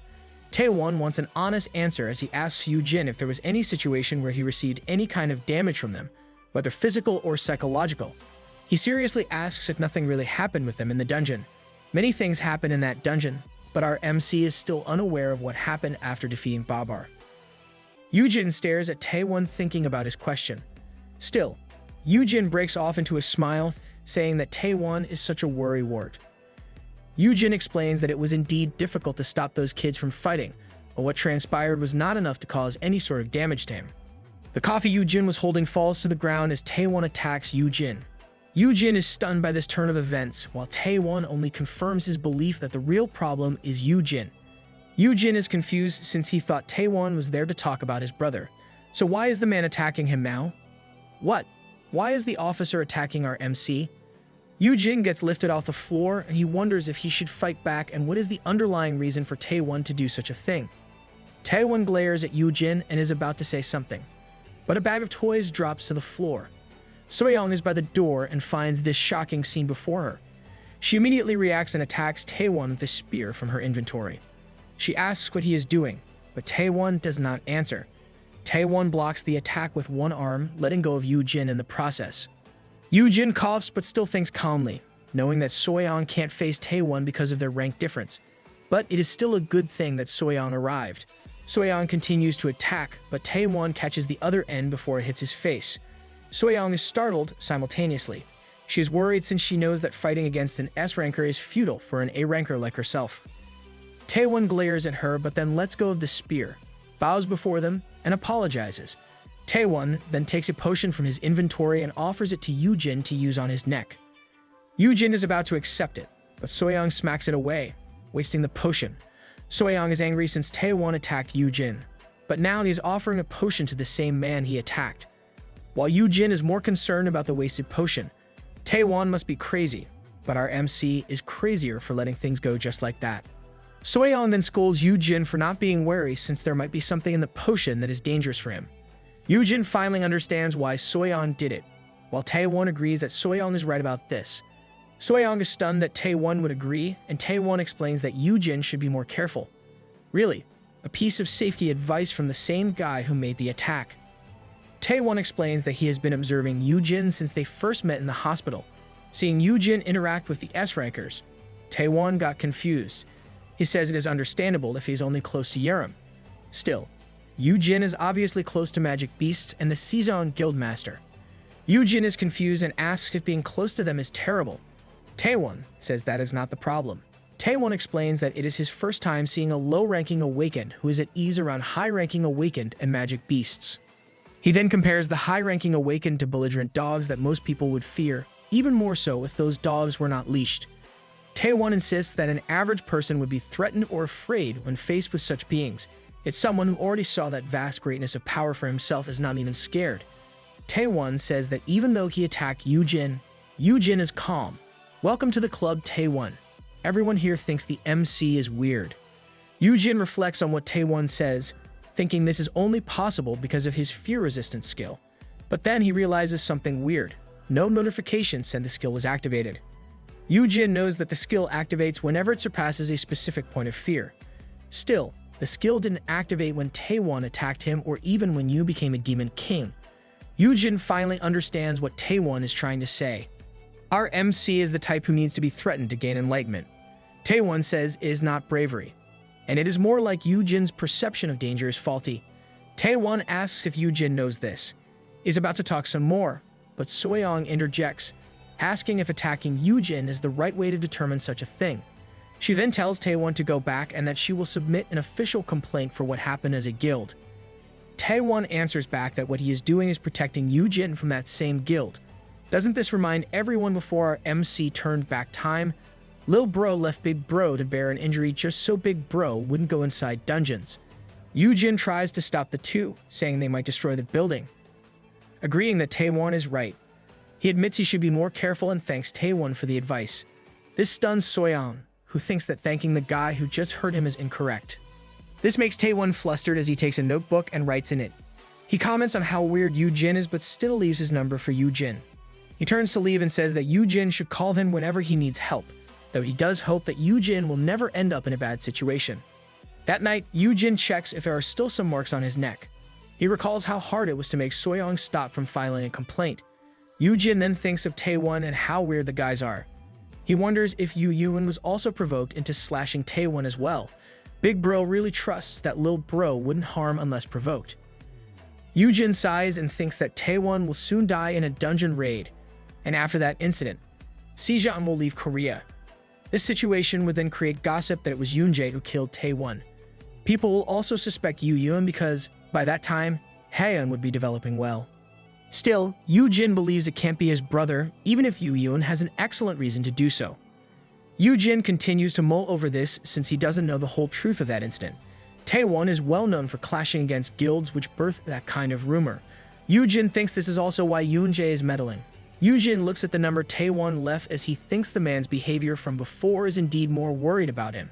Taewon wants an honest answer as he asks Yoojin if there was any situation where he received any kind of damage from them, whether physical or psychological. He seriously asks if nothing really happened with them in the dungeon. Many things happen in that dungeon, but our MC is still unaware of what happened after defeating Babar. Yoojin stares at Taewon thinking about his question. Still, Yoojin breaks off into a smile, saying that Taewon is such a worrywart. Yoojin explains that it was indeed difficult to stop those kids from fighting, but what transpired was not enough to cause any sort of damage to him. The coffee Yoojin was holding falls to the ground as Taewon attacks Yoojin. Yoojin is stunned by this turn of events, while Taewon only confirms his belief that the real problem is Yoojin. Yoojin is confused since he thought Taewon was there to talk about his brother. So why is the man attacking him now? What? Why is the officer attacking our MC? Yoojin gets lifted off the floor and he wonders if he should fight back and what is the underlying reason for Taewon to do such a thing. Taewon glares at Yoojin and is about to say something, but a bag of toys drops to the floor. Soyoung is by the door and finds this shocking scene before her. She immediately reacts and attacks Taewon with a spear from her inventory. She asks what he is doing, but Taewon does not answer. Taewon blocks the attack with one arm, letting go of Yoojin in the process. Yoojin coughs but still thinks calmly, knowing that Soyoung can't face Taewon because of their rank difference. But it is still a good thing that Soyoung arrived. Soyoung continues to attack, but Taewon catches the other end before it hits his face. Soyoung is startled simultaneously. She is worried since she knows that fighting against an S-ranker is futile for an A-ranker like herself. Taewon glares at her but then lets go of the spear, bows before them, and apologizes. Taewon then takes a potion from his inventory and offers it to Yoojin to use on his neck. Yoojin is about to accept it, but Soyoung smacks it away, wasting the potion. Soyoung is angry since Taewon attacked Yoojin, but now he is offering a potion to the same man he attacked. While Yoojin is more concerned about the wasted potion, Taewon must be crazy, but our MC is crazier for letting things go just like that. Soyoung then scolds Yoojin for not being wary since there might be something in the potion that is dangerous for him. Yoojin finally understands why Soyoung did it, while Taewon agrees that Soyoung is right about this. Soyoung is stunned that Taewon would agree, and Taewon explains that Yoojin should be more careful. Really, a piece of safety advice from the same guy who made the attack. Taewon explains that he has been observing Yoojin since they first met in the hospital. Seeing Yoojin interact with the S-rankers, Taewon got confused. He says it is understandable if he's only close to Yerim. Still, Yoojin is obviously close to magic beasts and the Season Guildmaster. Yoojin is confused and asks if being close to them is terrible. Taewon says that is not the problem. Taewon explains that it is his first time seeing a low-ranking awakened who is at ease around high-ranking awakened and magic beasts. He then compares the high-ranking awakened to belligerent dogs that most people would fear, even more so if those dogs were not leashed. Taewon insists that an average person would be threatened or afraid when faced with such beings. It's someone who already saw that vast greatness of power for himself is not even scared. Taewon says that even though he attacked Yoojin, Yoojin is calm. Welcome to the club, Taewon. Everyone here thinks the MC is weird. Yoojin reflects on what Taewon says, thinking this is only possible because of his fear resistance skill. But then he realizes something weird. No notification said the skill was activated. Yoojin knows that the skill activates whenever it surpasses a specific point of fear. Still, the skill didn't activate when Taewon attacked him or even when Yu became a demon king. Yoojin finally understands what Taewon is trying to say. Our MC is the type who needs to be threatened to gain enlightenment. Taewon says it is not bravery, and it is more like Yoojin's perception of danger is faulty. Taewon asks if Yoojin knows this. He's about to talk some more, but Soyoung interjects, asking if attacking Yoojin is the right way to determine such a thing. She then tells Taewon to go back and that she will submit an official complaint for what happened as a guild. Taewon answers back that what he is doing is protecting Yoojin from that same guild. Doesn't this remind everyone before our MC turned back time? Lil Bro left Big Bro to bear an injury just so Big Bro wouldn't go inside dungeons. Yoojin tries to stop the two, saying they might destroy the building. Agreeing that Taewon is right, he admits he should be more careful and thanks Taewon for the advice. This stuns Soyoung, who thinks that thanking the guy who just hurt him is incorrect. This makes Taewon flustered as he takes a notebook and writes in it. He comments on how weird Yoojin is but still leaves his number for Yoojin. He turns to leave and says that Yoojin should call him whenever he needs help, though he does hope that Yoojin will never end up in a bad situation. That night, Yoojin checks if there are still some marks on his neck. He recalls how hard it was to make Soyoung stop from filing a complaint. Yoojin then thinks of Taewon and how weird the guys are. He wonders if Yoon was also provoked into slashing Taewon as well. Big Bro really trusts that Lil Bro wouldn't harm unless provoked. Yoojin sighs and thinks that Taewon will soon die in a dungeon raid, and after that incident, Sejan will leave Korea. This situation would then create gossip that it was Yoonjae who killed Taewon. People will also suspect Yoon because, by that time, Haeun would be developing well. Still, Yoojin believes it can't be his brother, even if Yoojin has an excellent reason to do so. Yoojin continues to mull over this since he doesn't know the whole truth of that incident. Taewon is well known for clashing against guilds which birthed that kind of rumor. Yoojin thinks this is also why Yoonjae is meddling. Yoojin looks at the number Taewon left as he thinks the man's behavior from before is indeed more worried about him.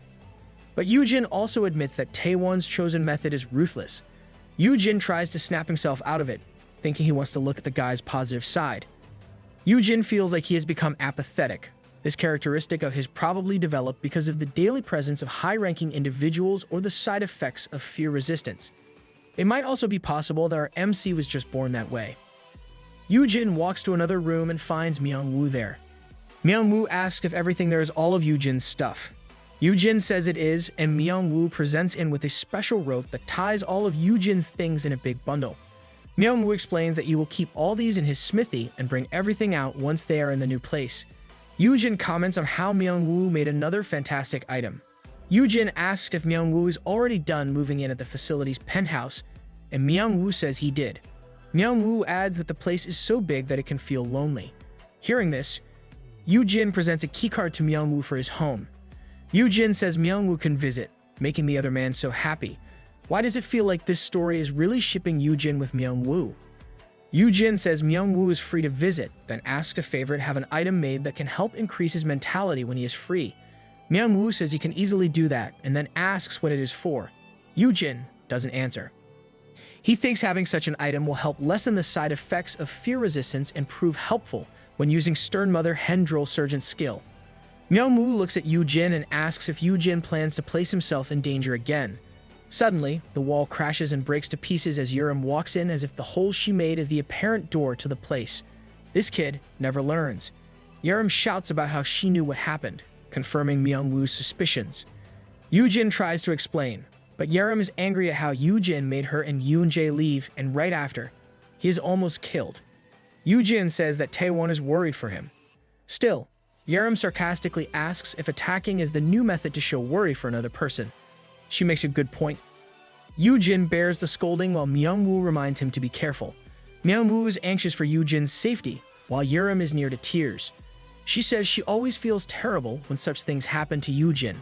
But Yoojin also admits that Taewon's chosen method is ruthless. Yoojin tries to snap himself out of it, thinking he wants to look at the guy's positive side. Yoojin feels like he has become apathetic. This characteristic of his probably developed because of the daily presence of high-ranking individuals or the side effects of fear resistance. It might also be possible that our MC was just born that way. Yoojin walks to another room and finds Myung-woo there. Myung-woo asks if everything there is all of Yoojin's stuff. Yoojin says it is, and Myung-woo presents in with a special rope that ties all of Yoojin's things in a big bundle. Myung-woo explains that he will keep all these in his smithy and bring everything out once they are in the new place. Yoojin comments on how Myung-woo made another fantastic item. Yoojin asks if Myung-woo is already done moving in at the facility's penthouse, and Myung-woo says he did. Myung-woo adds that the place is so big that it can feel lonely. Hearing this, Yoojin presents a keycard to Myung-woo for his home. Yoojin says Myung-woo can visit, making the other man so happy. Why does it feel like this story is really shipping Yoojin with Myung-woo? Yoojin says Myung-woo is free to visit, then asks a favorite have an item made that can help increase his mentality when he is free. Myung-woo says he can easily do that, and then asks what it is for. Yoojin doesn't answer. He thinks having such an item will help lessen the side effects of fear resistance and prove helpful when using Stern Mother Hen Drill Surgeon's skill. Myung-woo looks at Yoojin and asks if Yoojin plans to place himself in danger again. Suddenly, the wall crashes and breaks to pieces as Yurim walks in as if the hole she made is the apparent door to the place. This kid never learns. Yurim shouts about how she knew what happened, confirming Myung-woo's suspicions. Yoojin tries to explain, but Yurim is angry at how Yoojin made her and Yoonjae leave, and right after, he is almost killed. Yoojin says that Taewon is worried for him. Still, Yurim sarcastically asks if attacking is the new method to show worry for another person. She makes a good point. Yoojin bears the scolding while Myung-woo reminds him to be careful. Myung-woo is anxious for Yoojin's safety, while Yurim is near to tears. She says she always feels terrible when such things happen to Yoojin.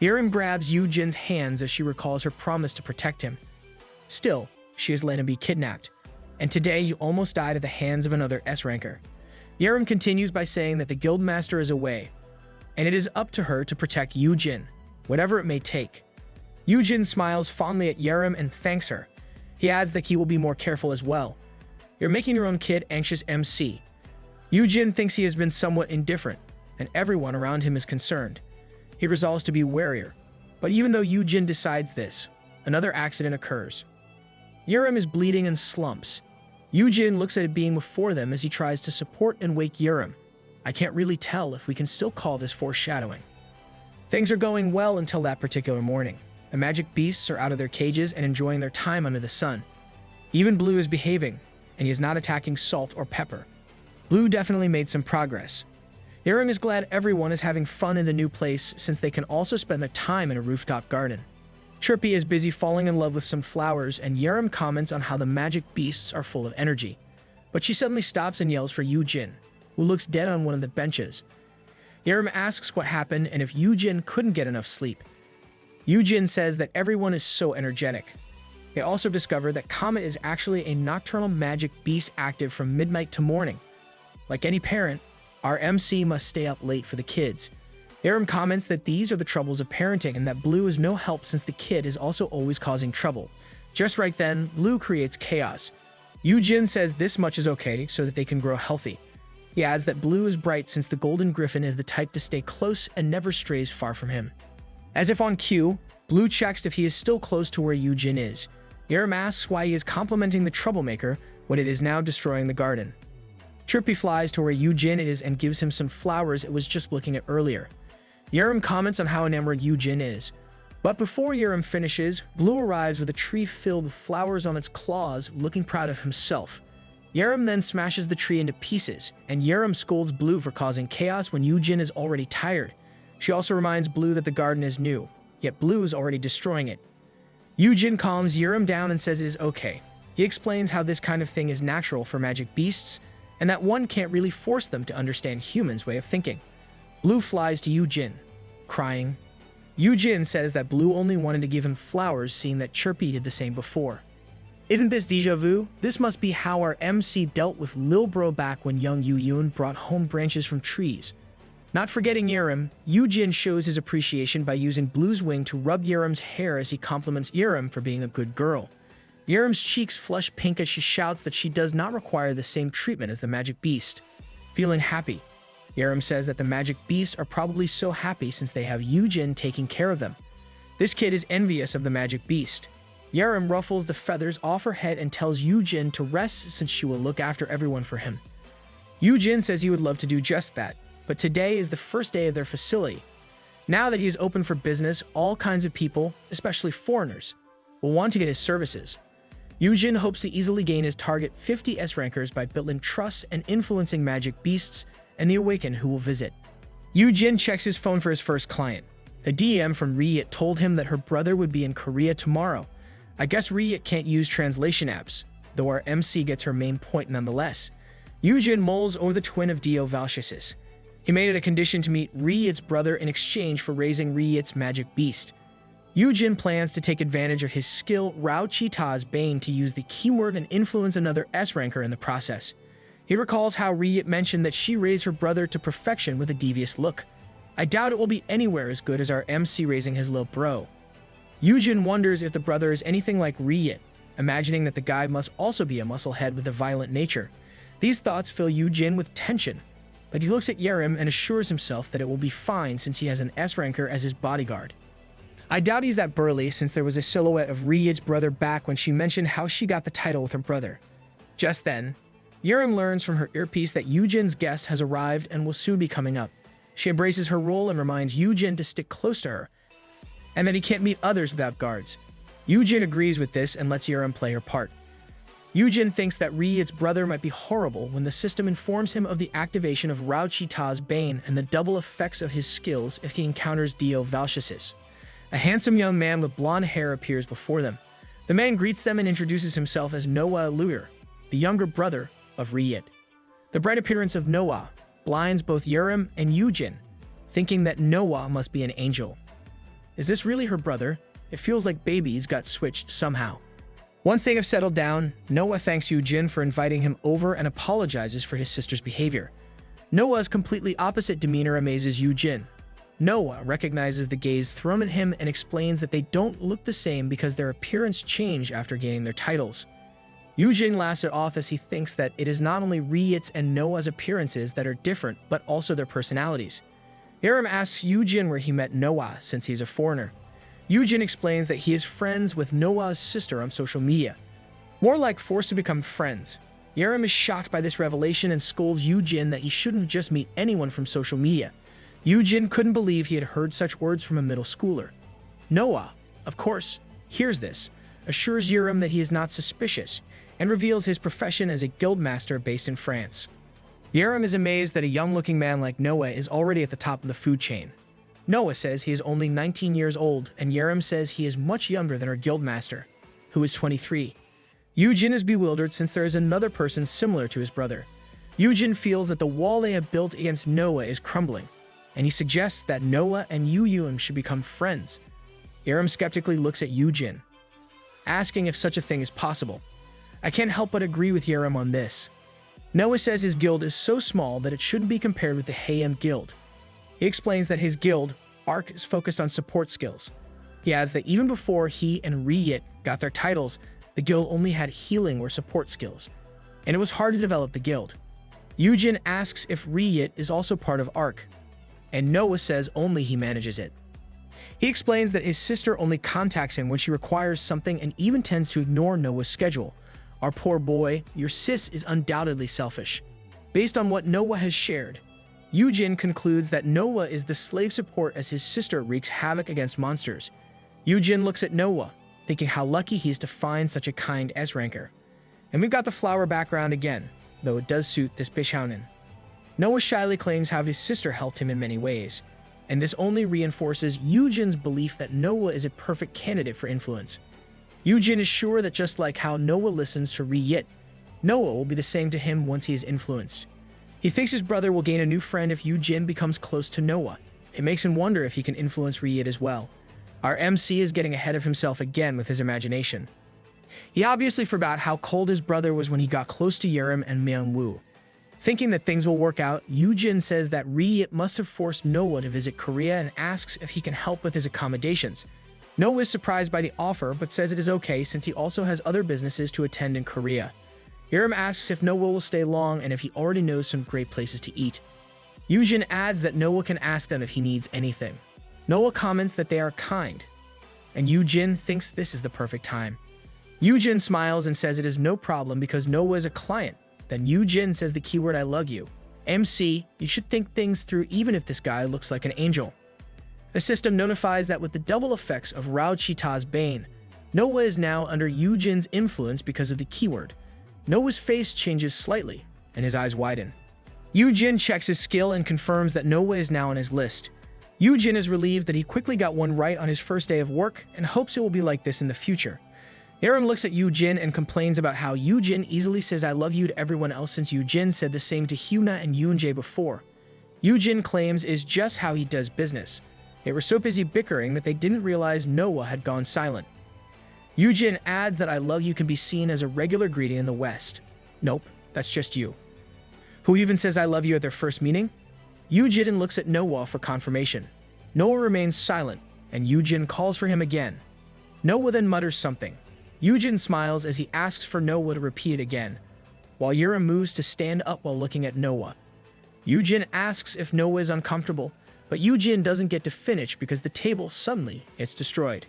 Yurim grabs Yoojin's hands as she recalls her promise to protect him. Still, she has let him be kidnapped, and today he almost died at the hands of another S-ranker. Yurim continues by saying that the guildmaster is away, and it is up to her to protect Yoojin, whatever it may take. Yoojin smiles fondly at Yurim and thanks her. He adds that he will be more careful as well. You're making your own kid anxious, MC. Yoojin thinks he has been somewhat indifferent, and everyone around him is concerned. He resolves to be warier, but even though Yoojin decides this, another accident occurs. Yurim is bleeding and slumps. Yoojin looks at a being before them as he tries to support and wake Yurim. I can't really tell if we can still call this foreshadowing. Things are going well until that particular morning. The magic beasts are out of their cages and enjoying their time under the sun. Even Blue is behaving, and he is not attacking Salt or Pepper. Blue definitely made some progress. Yurim is glad everyone is having fun in the new place since they can also spend their time in a rooftop garden. Chirpy is busy falling in love with some flowers, and Yurim comments on how the magic beasts are full of energy. But she suddenly stops and yells for Yoojin, who looks dead on one of the benches. Yurim asks what happened and if Yoojin couldn't get enough sleep. Yoojin says that everyone is so energetic. They also discover that Comet is actually a nocturnal magic beast active from midnight to morning. Like any parent, our MC must stay up late for the kids. Yurim comments that these are the troubles of parenting and that Blue is no help since the kid is also always causing trouble. Just right then, Blue creates chaos. Yoojin says this much is okay so that they can grow healthy. He adds that Blue is bright since the Golden Griffin is the type to stay close and never strays far from him. As if on cue, Blue checks if he is still close to where Yoojin is. Yurim asks why he is complimenting the troublemaker when it is now destroying the garden. Chirpy flies to where Yoojin is and gives him some flowers it was just looking at earlier. Yurim comments on how enamored Yoojin is. But before Yurim finishes, Blue arrives with a tree filled with flowers on its claws, looking proud of himself. Yurim then smashes the tree into pieces, and Yurim scolds Blue for causing chaos when Yoojin is already tired. She also reminds Blue that the garden is new, yet Blue is already destroying it. Yoojin calms Yurim down and says it is okay. He explains how this kind of thing is natural for magic beasts, and that one can't really force them to understand humans' way of thinking. Blue flies to Yoojin, crying. Yoojin says that Blue only wanted to give him flowers, seeing that Chirpy did the same before. Isn't this déjà vu? This must be how our MC dealt with Lil Bro back when young Yoojin brought home branches from trees. Not forgetting Yerim, Yoojin shows his appreciation by using Blue's wing to rub Yerim's hair as he compliments Yerim for being a good girl. Yerim's cheeks flush pink as she shouts that she does not require the same treatment as the magic beast. Feeling happy, Yerim says that the magic beasts are probably so happy since they have Yoojin taking care of them. This kid is envious of the magic beast. Yerim ruffles the feathers off her head and tells Yoojin to rest since she will look after everyone for him. Yoojin says he would love to do just that, but today is the first day of their facility. Now that he is open for business, all kinds of people, especially foreigners, will want to get his services. Yoojin hopes to easily gain his target 50 S-rankers by building trust and influencing magic beasts and the Awaken who will visit. Yoojin checks his phone for his first client. A DM from Ryit told him that her brother would be in Korea tomorrow. I guess Ryit can't use translation apps, though our MC gets her main point nonetheless. Yoojin mulls over the twin of Dio Valshisis. He made it a condition to meet Ryit's brother in exchange for raising Ryit's magic beast. Yoojin plans to take advantage of his skill Rao Chita's Bane to use the keyword and influence another S-ranker in the process. He recalls how Ryit mentioned that she raised her brother to perfection with a devious look. I doubt it will be anywhere as good as our MC raising his little bro. Yoojin wonders if the brother is anything like Ryit, imagining that the guy must also be a musclehead with a violent nature. These thoughts fill Yoojin with tension, but he looks at Yerim and assures himself that it will be fine since he has an S-ranker as his bodyguard. I doubt he's that burly since there was a silhouette of Ryit's brother back when she mentioned how she got the title with her brother. Just then, Yerim learns from her earpiece that Yoojin's guest has arrived and will soon be coming up. She embraces her role and reminds Yoojin to stick close to her, and that he can't meet others without guards. Yoojin agrees with this and lets Yerim play her part. Yoojin thinks that Ryit's brother might be horrible when the system informs him of the activation of Rao Chita's Bane and the double effects of his skills if he encounters Dio Valshisis. A handsome young man with blonde hair appears before them. The man greets them and introduces himself as Noah Luir, the younger brother of Ryit. The bright appearance of Noah blinds both Yerim and Yoojin, thinking that Noah must be an angel. Is this really her brother? It feels like babies got switched somehow. Once they have settled down, Noah thanks Yoojin for inviting him over and apologizes for his sister's behavior. Noah's completely opposite demeanor amazes Yoojin. Noah recognizes the gaze thrown at him and explains that they don't look the same because their appearance changed after gaining their titles. Yoojin laughs it off as he thinks that it is not only Ryit's and Noah's appearances that are different, but also their personalities. Yerim asks Yoojin where he met Noah since he's a foreigner. Yoojin explains that he is friends with Noah's sister on social media. More like forced to become friends. Yerim is shocked by this revelation and scolds Yoojin that he shouldn't just meet anyone from social media. Yoojin couldn't believe he had heard such words from a middle schooler. Noah, of course, hears this, assures Yerim that he is not suspicious, and reveals his profession as a guildmaster based in France. Yerim is amazed that a young-looking man like Noah is already at the top of the food chain. Noah says he is only 19 years old, and Yerim says he is much younger than our guildmaster, who is 23. Yoojin is bewildered since there is another person similar to his brother. Yoojin feels that the wall they have built against Noah is crumbling, and he suggests that Noah and Yoojin should become friends. Yerim skeptically looks at Yoojin, asking if such a thing is possible. I can't help but agree with Yerim on this. Noah says his guild is so small that it shouldn't be compared with the Hayem guild. He explains that his guild, Arc, is focused on support skills. He adds that even before he and Ryit got their titles, the guild only had healing or support skills, and it was hard to develop the guild. Yoojin asks if Ryit is also part of Arc, and Noah says only he manages it. He explains that his sister only contacts him when she requires something and even tends to ignore Noah's schedule. Our poor boy, your sis is undoubtedly selfish. Based on what Noah has shared, Yoojin concludes that Noah is the slave support as his sister wreaks havoc against monsters. Yoojin looks at Noah, thinking how lucky he is to find such a kind S-ranker. And we've got the flower background again, though it does suit this Bishounen. Noah shyly claims how his sister helped him in many ways, and this only reinforces Yoojin's belief that Noah is a perfect candidate for influence. Yoojin is sure that just like how Noah listens to Ri-Yit, Noah will be the same to him once he is influenced. He thinks his brother will gain a new friend if Yoojin becomes close to Noah. It makes him wonder if he can influence Ri-Yit as well. Our MC is getting ahead of himself again with his imagination. He obviously forgot how cold his brother was when he got close to Yerim and Myung-woo. Thinking that things will work out, Yoojin says that Ri-Yit must have forced Noah to visit Korea and asks if he can help with his accommodations. Noah is surprised by the offer but says it is okay since he also has other businesses to attend in Korea. Yerim asks if Noah will stay long and if he already knows some great places to eat. Yoojin adds that Noah can ask them if he needs anything. Noah comments that they are kind, and Yoojin thinks this is the perfect time. Yoojin smiles and says it is no problem because Noah is a client. Then Yoojin says the keyword "I love you." MC, you should think things through even if this guy looks like an angel. The system notifies that with the double effects of Rao Chita's Bane, Noah is now under Yoojin's influence because of the keyword. Noah's face changes slightly, and his eyes widen. Yoojin checks his skill and confirms that Noah is now on his list. Yoojin is relieved that he quickly got one right on his first day of work and hopes it will be like this in the future. Yerim looks at Yoojin and complains about how Yoojin easily says "I love you" to everyone else since Yoojin said the same to Hyuna and Yoonjae before. Yoojin claims is just how he does business. They were so busy bickering that they didn't realize Noah had gone silent. Yoojin adds that "I love you" can be seen as a regular greeting in the West. Nope, that's just you. Who even says "I love you" at their first meeting? Yoojin looks at Noah for confirmation. Noah remains silent, and Yoojin calls for him again. Noah then mutters something. Yoojin smiles as he asks for Noah to repeat it again, while Yerim moves to stand up while looking at Noah. Yoojin asks if Noah is uncomfortable, but Yoojin doesn't get to finish because the table suddenly gets destroyed.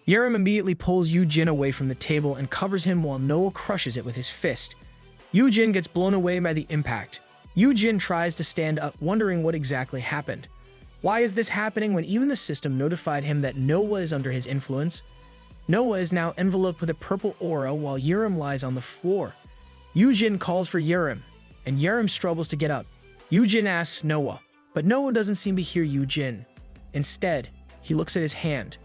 Yerim immediately pulls Yoojin away from the table and covers him while Noah crushes it with his fist. Yoojin gets blown away by the impact. Yoojin tries to stand up, wondering what exactly happened. Why is this happening when even the system notified him that Noah is under his influence? Noah is now enveloped with a purple aura while Yerim lies on the floor. Yoojin calls for Yerim, and Yerim struggles to get up. Yoojin asks Noah, but Noah doesn't seem to hear Yoojin. Instead, he looks at his hand,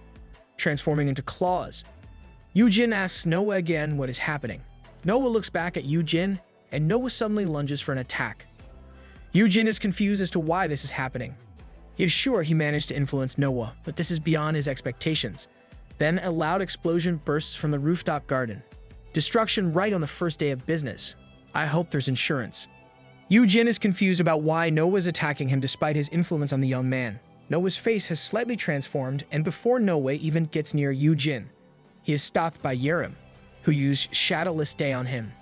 transforming into claws. Yoojin asks Noah again what is happening. Noah looks back at Yoojin, and Noah suddenly lunges for an attack. Yoojin is confused as to why this is happening. He is sure he managed to influence Noah, but this is beyond his expectations. Then a loud explosion bursts from the rooftop garden. Destruction right on the first day of business. I hope there's insurance. Yoojin is confused about why Noah is attacking him despite his influence on the young man. Noah's face has slightly transformed, and before Noah even gets near Yoojin, he is stopped by Yerim, who used Shadowless Day on him.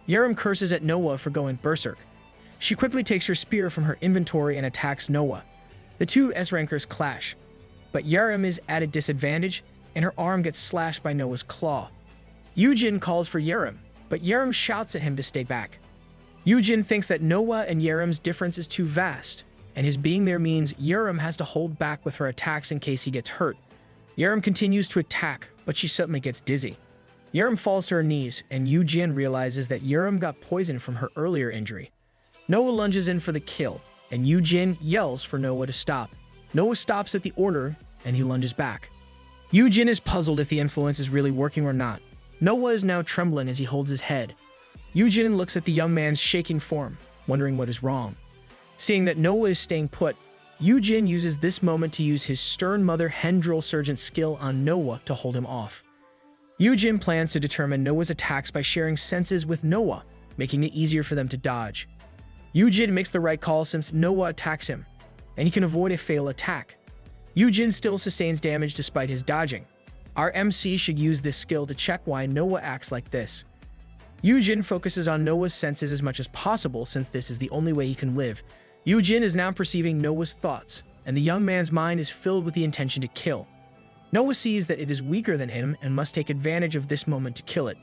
Yerim curses at Noah for going berserk. She quickly takes her spear from her inventory and attacks Noah. The two S-rankers clash, but Yerim is at a disadvantage, and her arm gets slashed by Noah's claw. Yoojin calls for Yerim, but Yerim shouts at him to stay back. Yoojin thinks that Noah and Yerim's difference is too vast, and his being there means Yerim has to hold back with her attacks in case he gets hurt. Yerim continues to attack, but she suddenly gets dizzy. Yerim falls to her knees, and Yoojin realizes that Yerim got poisoned from her earlier injury. Noah lunges in for the kill, and Yoojin yells for Noah to stop. Noah stops at the order, and he lunges back. Yoojin is puzzled if the influence is really working or not. Noah is now trembling as he holds his head. Yoojin looks at the young man's shaking form, wondering what is wrong. Seeing that Noah is staying put, Yoojin uses this moment to use his Stern Mother Hen Drill Surgeon skill on Noah to hold him off. Yoojin plans to determine Noah's attacks by sharing senses with Noah, making it easier for them to dodge. Yoojin makes the right call since Noah attacks him, and he can avoid a fatal attack. Yoojin still sustains damage despite his dodging. Our MC should use this skill to check why Noah acts like this. Yoojin focuses on Noah's senses as much as possible since this is the only way he can live. Yoojin is now perceiving Noah's thoughts, and the young man's mind is filled with the intention to kill. Noah sees that it is weaker than him and must take advantage of this moment to kill it.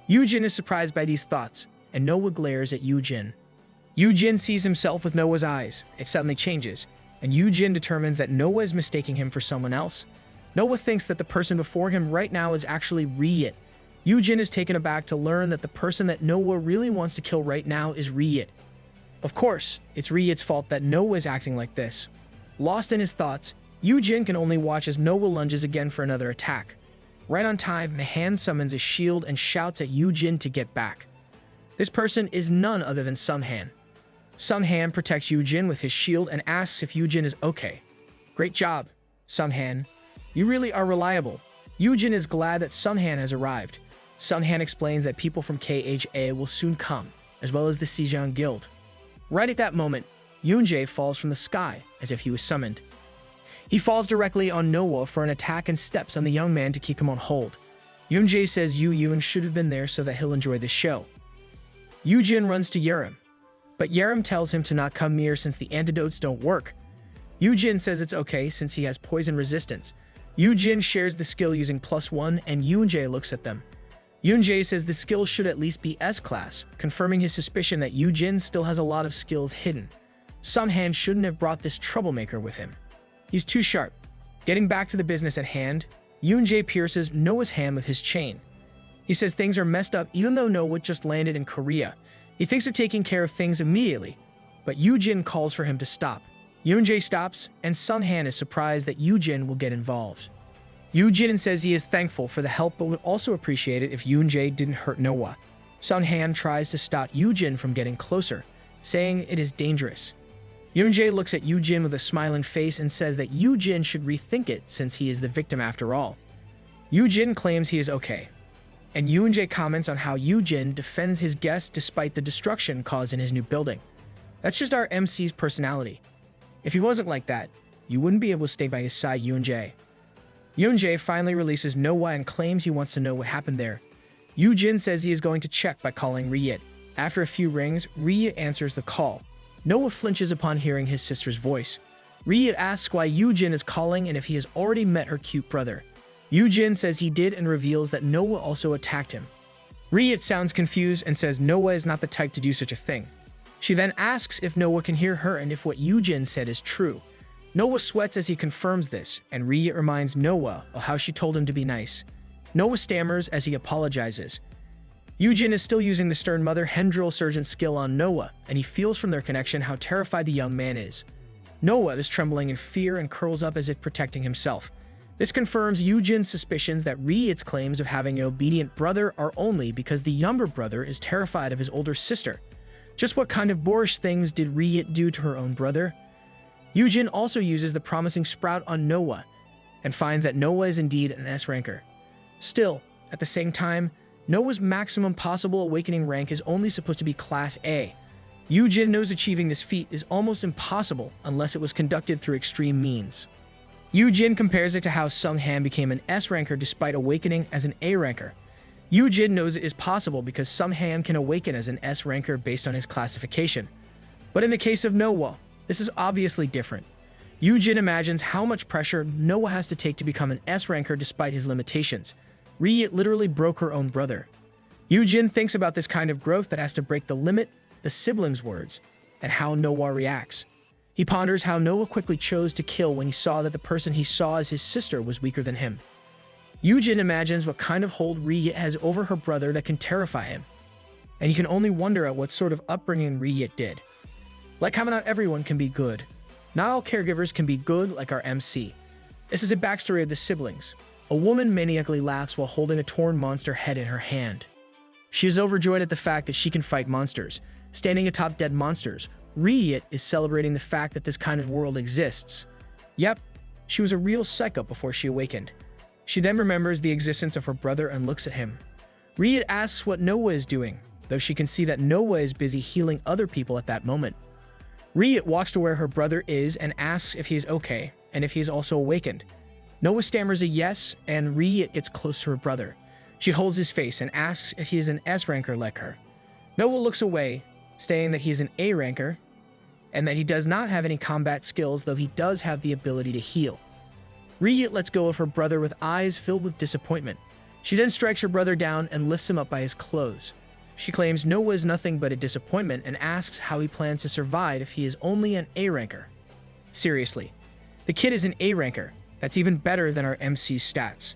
Yoojin is surprised by these thoughts, and Noah glares at Yoojin. Yoojin sees himself with Noah's eyes. It suddenly changes, and Yoojin determines that Noah is mistaking him for someone else. Noah thinks that the person before him right now is actually Ri-Yit. Yoojin is taken aback to learn that the person that Noah really wants to kill right now is Ri-Yit. Of course, it's Ri-Yit's fault that Noah is acting like this. Lost in his thoughts, Yoojin can only watch as Noah lunges again for another attack. Right on time, Mahan summons a shield and shouts at Yoojin to get back. This person is none other than Sunghan. Sunghan protects Yoojin with his shield and asks if Yoojin is okay. Great job, Sunghan. You really are reliable. Yoojin is glad that Sunghan has arrived. Sunghan explains that people from KHA will soon come, as well as the Sijang Guild. Right at that moment, Yoonjae falls from the sky as if he was summoned. He falls directly on Noah for an attack and steps on the young man to keep him on hold. Yoonjae says Yoon should have been there so that he'll enjoy the show. Yoojin runs to Yerim, but Yerim tells him to not come near since the antidotes don't work. Yoojin says it's okay since he has poison resistance. Yoojin shares the skill using +1 and Yoonjae looks at them. Yoonjae says the skill should at least be S-class, confirming his suspicion that Yoojin still has a lot of skills hidden. Sunghan shouldn't have brought this troublemaker with him. He's too sharp. Getting back to the business at hand, Yoonjae pierces Noah's hand with his chain. He says things are messed up even though Noah just landed in Korea. He thinks of taking care of things immediately, but Yoojin calls for him to stop. Yoonjae stops, and Sunghan is surprised that Yoojin will get involved. Yoojin says he is thankful for the help but would also appreciate it if Yoonjae didn't hurt Noah. Sunghan tries to stop Yoojin from getting closer, saying it is dangerous. Yoonjae looks at Yoojin with a smiling face and says that Yoojin should rethink it since he is the victim after all. Yoojin claims he is okay, and Yoonjae comments on how Yoojin defends his guest despite the destruction caused in his new building. That's just our MC's personality. If he wasn't like that, you wouldn't be able to stay by his side, Yoonjae. Yoonjae finally releases Noah and claims he wants to know what happened there. Yoojin says he is going to check by calling Ryit. After a few rings, Ryit answers the call. Noah flinches upon hearing his sister's voice. Ryit asks why Yoojin is calling and if he has already met her cute brother. Yoojin says he did and reveals that Noah also attacked him. Ryit sounds confused and says Noah is not the type to do such a thing. She then asks if Noah can hear her and if what Yoojin said is true. Noah sweats as he confirms this, and Ryit reminds Noah of how she told him to be nice. Noah stammers as he apologizes. Yoojin is still using the stern mother hen drill surgeon skill on Noah, and he feels from their connection how terrified the young man is. Noah is trembling in fear and curls up as if protecting himself. This confirms Yoojin's suspicions that Ryit's claims of having an obedient brother are only because the younger brother is terrified of his older sister. Just what kind of boorish things did Ryit do to her own brother? Yoojin also uses the promising sprout on Noah, and finds that Noah is indeed an S-ranker. Still, at the same time, Noah's maximum possible awakening rank is only supposed to be Class A. Yoojin knows achieving this feat is almost impossible unless it was conducted through extreme means. Yoojin compares it to how Sunghan became an S-ranker despite awakening as an A-ranker. Yoojin knows it is possible because Sunghan can awaken as an S-ranker based on his classification. But in the case of Noah, this is obviously different. Yoojin imagines how much pressure Noah has to take to become an S-ranker despite his limitations. Ryit literally broke her own brother. Yoojin thinks about this kind of growth that has to break the limit, the siblings' words, and how Noah reacts. He ponders how Noah quickly chose to kill when he saw that the person he saw as his sister was weaker than him. Yoojin imagines what kind of hold Ryit has over her brother that can terrify him, and he can only wonder at what sort of upbringing Ryit did. Like how not everyone can be good. Not all caregivers can be good like our MC. This is a backstory of the siblings. A woman maniacally laughs while holding a torn monster head in her hand. She is overjoyed at the fact that she can fight monsters. Standing atop dead monsters, Ryit is celebrating the fact that this kind of world exists. Yep, she was a real psycho before she awakened. She then remembers the existence of her brother and looks at him. Ryit asks what Noah is doing, though she can see that Noah is busy healing other people at that moment. Ryit walks to where her brother is and asks if he is okay and if he is also awakened. Noah stammers a yes, and Ryit gets close to her brother. She holds his face and asks if he is an S-ranker like her. Noah looks away, stating that he is an A-ranker, and that he does not have any combat skills, though he does have the ability to heal. Ryit lets go of her brother with eyes filled with disappointment. She then strikes her brother down and lifts him up by his clothes. She claims Noah is nothing but a disappointment and asks how he plans to survive if he is only an A-ranker. Seriously, the kid is an A-ranker. That's even better than our MC's stats.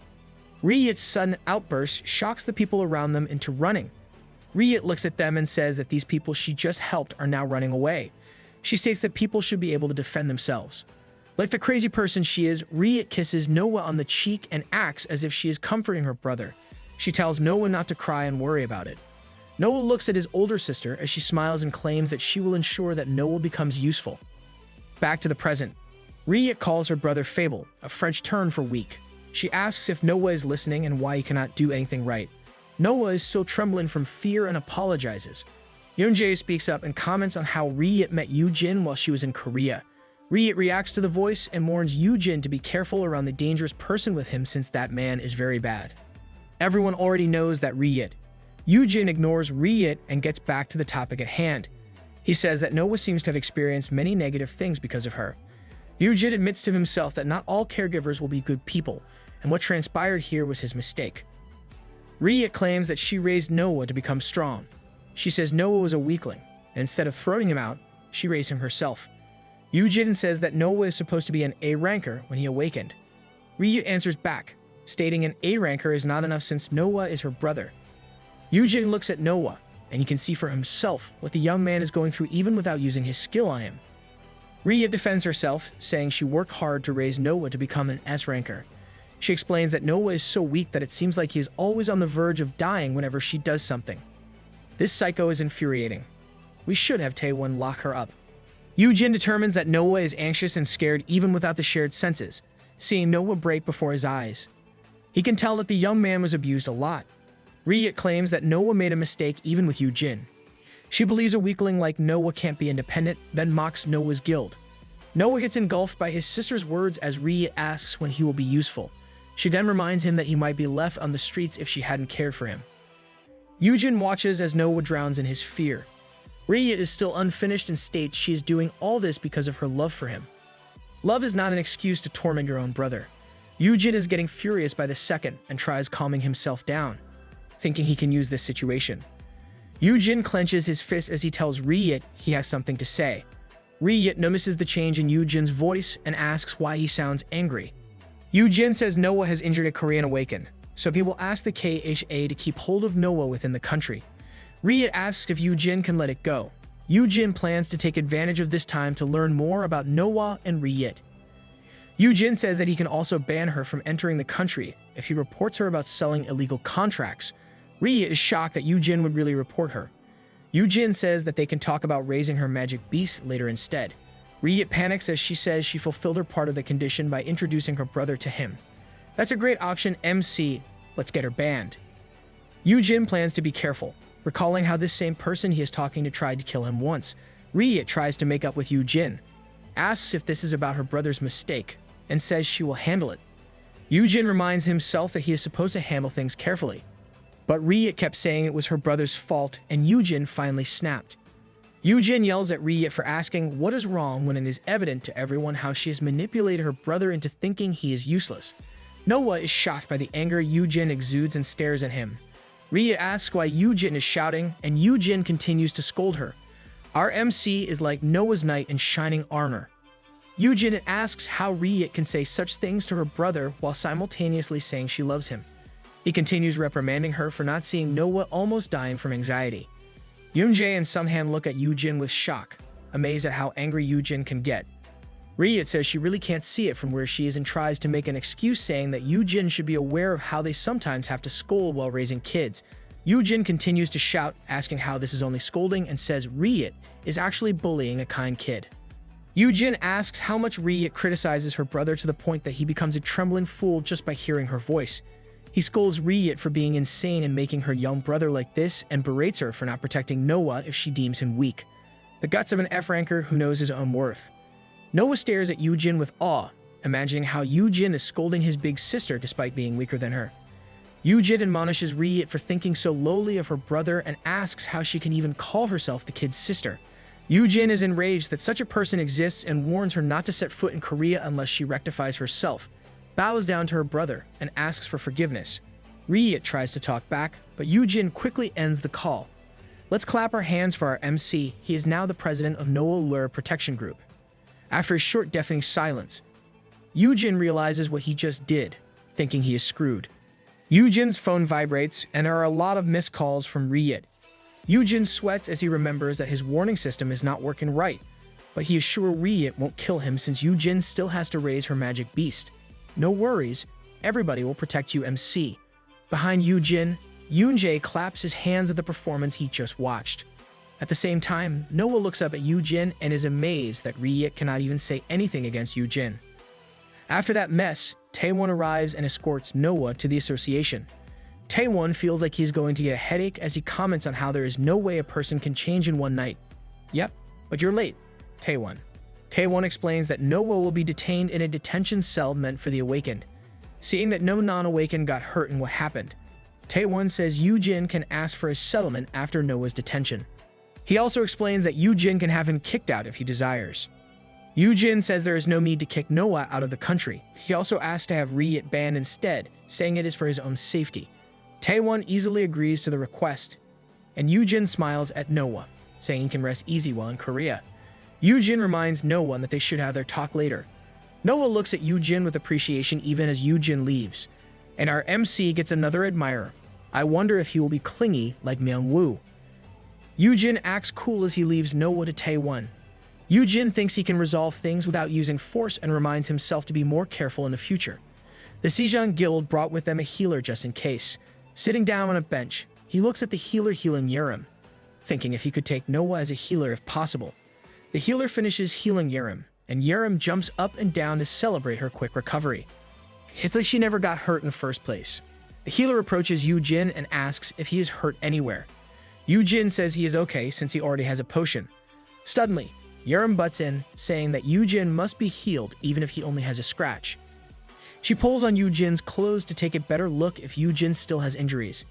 Ryit's sudden outburst shocks the people around them into running. Ryit looks at them and says that these people she just helped are now running away. She states that people should be able to defend themselves. Like the crazy person she is, Ryit kisses Noah on the cheek and acts as if she is comforting her brother. She tells Noah not to cry and worry about it. Noah looks at his older sister as she smiles and claims that she will ensure that Noah becomes useful. Back to the present. Ryit calls her brother Fable, a French term for weak. She asks if Noah is listening and why he cannot do anything right. Noah is still trembling from fear and apologizes. Yoonjae speaks up and comments on how Ryit met Yoojin while she was in Korea. Ryit reacts to the voice and warns Yoojin to be careful around the dangerous person with him since that man is very bad. Everyone already knows that Yoojin ignores Ryit and gets back to the topic at hand. He says that Noah seems to have experienced many negative things because of her. Yoojin admits to himself that not all caregivers will be good people, and what transpired here was his mistake. Ryit claims that she raised Noah to become strong. She says Noah was a weakling, and instead of throwing him out, she raised him herself. Yoojin says that Noah is supposed to be an A ranker when he awakened. Ryit answers back, stating an A ranker is not enough since Noah is her brother. Yoojin looks at Noah, and he can see for himself what the young man is going through even without using his skill on him. Ryit defends herself, saying she worked hard to raise Noah to become an S ranker. She explains that Noah is so weak that it seems like he is always on the verge of dying whenever she does something. This psycho is infuriating. We should have Taewon lock her up. Yoojin determines that Noah is anxious and scared even without the shared senses, seeing Noah break before his eyes. He can tell that the young man was abused a lot. Ryit claims that Noah made a mistake even with Yoojin. She believes a weakling like Noah can't be independent, then mocks Noah's guilt. Noah gets engulfed by his sister's words as Ryit asks when he will be useful. She then reminds him that he might be left on the streets if she hadn't cared for him. Yoojin watches as Noah drowns in his fear. Ryit is still unfinished and states she is doing all this because of her love for him. Love is not an excuse to torment your own brother. Yoojin is getting furious by the second and tries calming himself down, thinking he can use this situation. Yoojin clenches his fist as he tells Ryit he has something to say. Ryit notices the change in Yoojin's voice and asks why he sounds angry. Yoojin says Noah has injured a Korean awaken, so he will ask the KHA to keep hold of Noah within the country. Ryit asks if Yoojin can let it go. Yoojin plans to take advantage of this time to learn more about Noah and Ryit. Yoojin says that he can also ban her from entering the country if he reports her about selling illegal contracts. Ryit is shocked that Yoojin would really report her. Yoojin says that they can talk about raising her magic beast later instead. Ryit panics as she says she fulfilled her part of the condition by introducing her brother to him. That's a great option, MC. Let's get her banned. Yoojin plans to be careful, recalling how this same person he is talking to tried to kill him once. Ryit tries to make up with Yoojin, asks if this is about her brother's mistake, and says she will handle it. Yoojin reminds himself that he is supposed to handle things carefully. But Ryit kept saying it was her brother's fault, and Yoojin finally snapped. Yoojin yells at Ryit for asking what is wrong when it is evident to everyone how she has manipulated her brother into thinking he is useless. Noah is shocked by the anger Yoojin exudes and stares at him. Ryit asks why Yoojin is shouting, and Yoojin continues to scold her. Our MC is like Noah's knight in shining armor. Yoojin asks how Ryit can say such things to her brother while simultaneously saying she loves him. He continues reprimanding her for not seeing Noah almost dying from anxiety. Yoonjae and Sunghan look at Yoojin with shock, amazed at how angry Yoojin can get. Ryit says she really can't see it from where she is and tries to make an excuse saying that Yoojin should be aware of how they sometimes have to scold while raising kids. Yoojin continues to shout, asking how this is only scolding, and says Ryit is actually bullying a kind kid. Yoojin asks how much Ryit criticizes her brother to the point that he becomes a trembling fool just by hearing her voice. He scolds Ryit for being insane and making her young brother like this and berates her for not protecting Noah if she deems him weak. The guts of an F-ranker who knows his own worth. Noah stares at Yoojin with awe, imagining how Yoojin is scolding his big sister despite being weaker than her. Yoojin admonishes Ryit for thinking so lowly of her brother and asks how she can even call herself the kid's sister. Yoojin is enraged that such a person exists and warns her not to set foot in Korea unless she rectifies herself, bows down to her brother, and asks for forgiveness. Ryit tries to talk back, but Yoojin quickly ends the call. Let's clap our hands for our MC. He is now the president of Noah Lure Protection Group. After a short deafening silence, Yoojin realizes what he just did, thinking he is screwed. Yoojin's phone vibrates, and there are a lot of missed calls from Ryit. Yoojin sweats as he remembers that his warning system is not working right. but he is sure Ryit won't kill him since Yoojin still has to raise her magic beast. No worries, everybody will protect you MC. Behind Yoojin, Yoonjae claps his hands at the performance he just watched. At the same time, Noah looks up at Yoojin and is amazed that Ryit cannot even say anything against Yoojin. After that mess, Taewon arrives and escorts Noah to the association. Taewon feels like he's going to get a headache as he comments on how there is no way a person can change in one night. Yep, but you're late, Taewon. Taewon explains that Noah will be detained in a detention cell meant for the awakened. Seeing that no non-awakened got hurt in what happened, Taewon says Yoojin can ask for a settlement after Noah's detention. He also explains that Yoojin can have him kicked out if he desires. Yoojin says there is no need to kick Noah out of the country. He also asks to have Ryit banned instead, saying it is for his own safety. Taewon easily agrees to the request, and Yoojin smiles at Noah, saying he can rest easy while in Korea. Yoojin reminds Noah that they should have their talk later. Noah looks at Yoojin with appreciation even as Yoojin leaves, and our MC gets another admirer. I wonder if he will be clingy like Manhwa. Yoojin acts cool as he leaves Noah to Taewon. Yoojin thinks he can resolve things without using force and reminds himself to be more careful in the future. The Sejong Guild brought with them a healer just in case. Sitting down on a bench, he looks at the healer healing Yerim, thinking if he could take Noah as a healer if possible. The healer finishes healing Yerim, and Yerim jumps up and down to celebrate her quick recovery. It's like she never got hurt in the first place. The healer approaches Yoojin and asks if he is hurt anywhere. Yoojin says he is okay since he already has a potion. Suddenly, Yerim butts in, saying that Yoojin must be healed even if he only has a scratch. She pulls on Yoojin's clothes to take a better look if Yoojin still has injuries.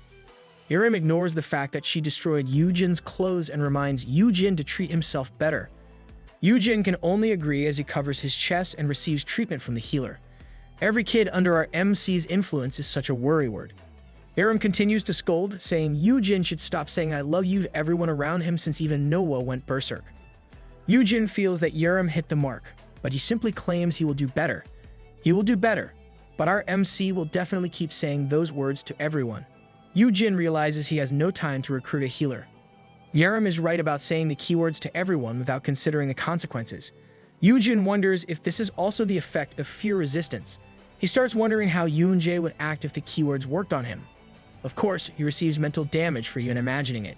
Yerim ignores the fact that she destroyed Yoojin's clothes and reminds Yoojin to treat himself better. Yoojin can only agree as he covers his chest and receives treatment from the healer. Every kid under our MC's influence is such a worrywart. Yerim continues to scold, saying Yoojin should stop saying I love you to everyone around him since even Noah went berserk. Yoojin feels that Yerim hit the mark, but he simply claims he will do better. He will do better, but our MC will definitely keep saying those words to everyone. Yoojin realizes he has no time to recruit a healer. Yerim is right about saying the keywords to everyone without considering the consequences. Yoojin wonders if this is also the effect of fear resistance. He starts wondering how Yoonjae would act if the keywords worked on him. Of course, he receives mental damage for even imagining it.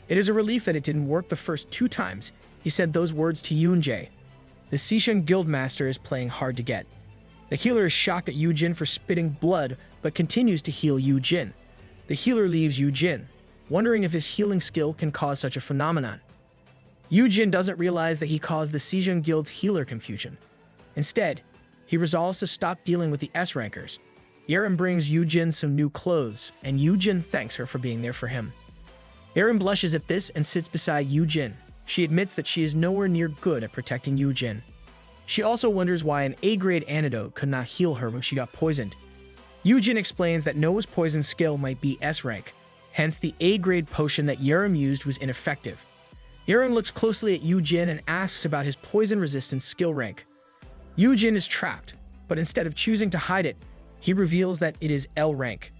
It is a relief that it didn't work the first 2 times he said those words to Yoonjae. The Sejong Guildmaster is playing hard to get. The healer is shocked at Yoojin for spitting blood, but continues to heal Yoojin. The healer leaves Yoojin, wondering if his healing skill can cause such a phenomenon. Yoojin doesn't realize that he caused the Sejong Guild's healer confusion. Instead, he resolves to stop dealing with the S-rankers. Yerim brings Yoojin some new clothes, and Yoojin thanks her for being there for him. Yerim blushes at this and sits beside Yoojin. She admits that she is nowhere near good at protecting Yoojin. She also wonders why an A-grade antidote could not heal her when she got poisoned. Yoojin explains that Noah's poison skill might be S-rank, hence the A-grade potion that Yerim used was ineffective. Yerim looks closely at Yoojin and asks about his poison resistance skill rank. Yoojin is trapped, but instead of choosing to hide it, he reveals that it is L rank.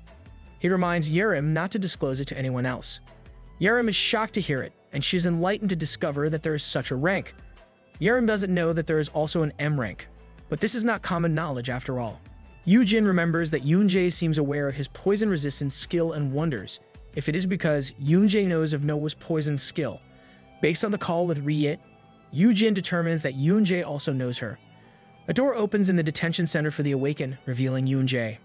He reminds Yerim not to disclose it to anyone else. Yerim is shocked to hear it, and she is enlightened to discover that there is such a rank. Yerim doesn't know that there is also an M rank, but this is not common knowledge after all. Yoojin remembers that Yoonjae seems aware of his poison resistance skill and wonders if it is because Yoonjae knows of Noah's poison skill. Based on the call with Ryit, Yoojin determines that Yoonjae also knows her. A door opens in the detention center for the Awakened, revealing Yoonjae.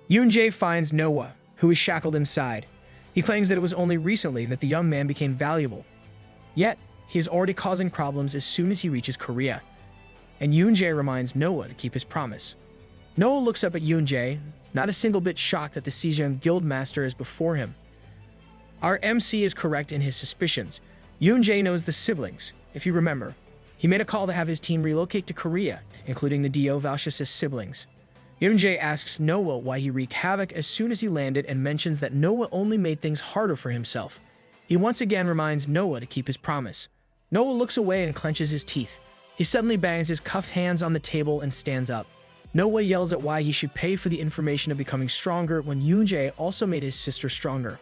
Yoonjae finds Noah, who is shackled inside. He claims that it was only recently that the young man became valuable. Yet, he is already causing problems as soon as he reaches Korea. And Yoonjae reminds Noah to keep his promise. Noah looks up at Yoonjae, not a single bit shocked that the Sejong Guildmaster is before him. Our MC is correct in his suspicions. Yoonjae knows the siblings, if you remember. He made a call to have his team relocate to Korea, including the Dio Valsius' siblings. Yoonjae asks Noah why he wreaked havoc as soon as he landed and mentions that Noah only made things harder for himself. He once again reminds Noah to keep his promise. Noah looks away and clenches his teeth. He suddenly bangs his cuffed hands on the table and stands up. Noah yells at why he should pay for the information of becoming stronger when Yoonjae also made his sister stronger.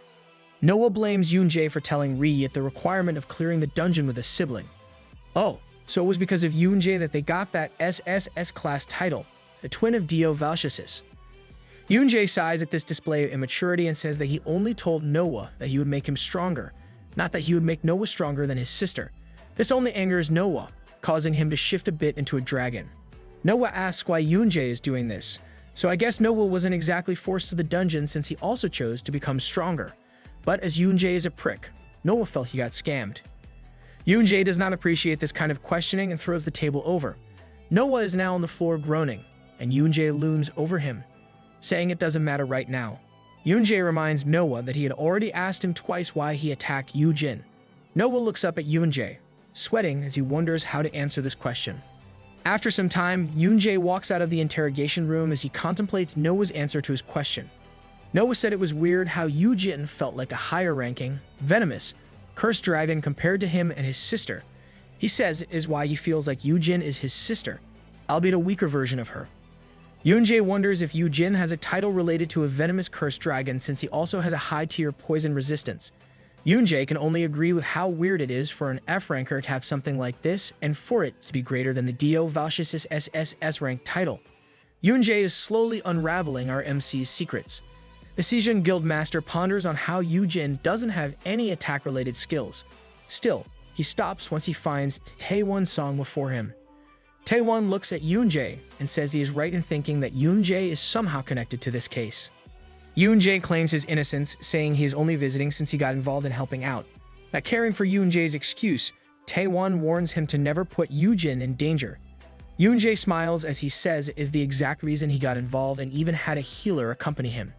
Noah blames Yoonjae for telling Ryit the requirement of clearing the dungeon with a sibling. Oh, So it was because of Yoonjae that they got that SSS class title, the twin of Dio Valchasis. Yoonjae sighs at this display of immaturity and says that he only told Noah that he would make him stronger, not that he would make Noah stronger than his sister. This only angers Noah, causing him to shift a bit into a dragon. Noah asks why Yoonjae is doing this, so I guess Noah wasn't exactly forced to the dungeon since he also chose to become stronger. But as Yoonjae is a prick, Noah felt he got scammed. Yoonjae does not appreciate this kind of questioning and throws the table over. Noah is now on the floor groaning, and Yoonjae looms over him, saying it doesn't matter right now. Yoonjae reminds Noah that he had already asked him twice why he attacked Yoojin. Noah looks up at Yoonjae, sweating as he wonders how to answer this question. After some time, Yoonjae walks out of the interrogation room as he contemplates Noah's answer to his question. Noah said it was weird how Yoojin felt like a higher-ranking, venomous, cursed dragon compared to him and his sister. He says it is why he feels like Yoojin is his sister, albeit a weaker version of her. Yoonjae wonders if Yoojin has a title related to a venomous cursed dragon since he also has a high-tier poison resistance. Yoonjae can only agree with how weird it is for an F-ranker to have something like this and for it to be greater than the Dio Valchasis SSS rank title. Yoonjae is slowly unraveling our MC's secrets. The Sejun Guildmaster ponders on how Yoojin doesn't have any attack-related skills. Still, he stops once he finds Taewon's song before him. Taewon looks at Yoonjae and says he is right in thinking that Yoonjae is somehow connected to this case. Yoonjae claims his innocence, saying he is only visiting since he got involved in helping out. Not caring for Yoonjae's excuse, Taewon warns him to never put Yoojin in danger. Yoonjae smiles as he says it is the exact reason he got involved and even had a healer accompany him.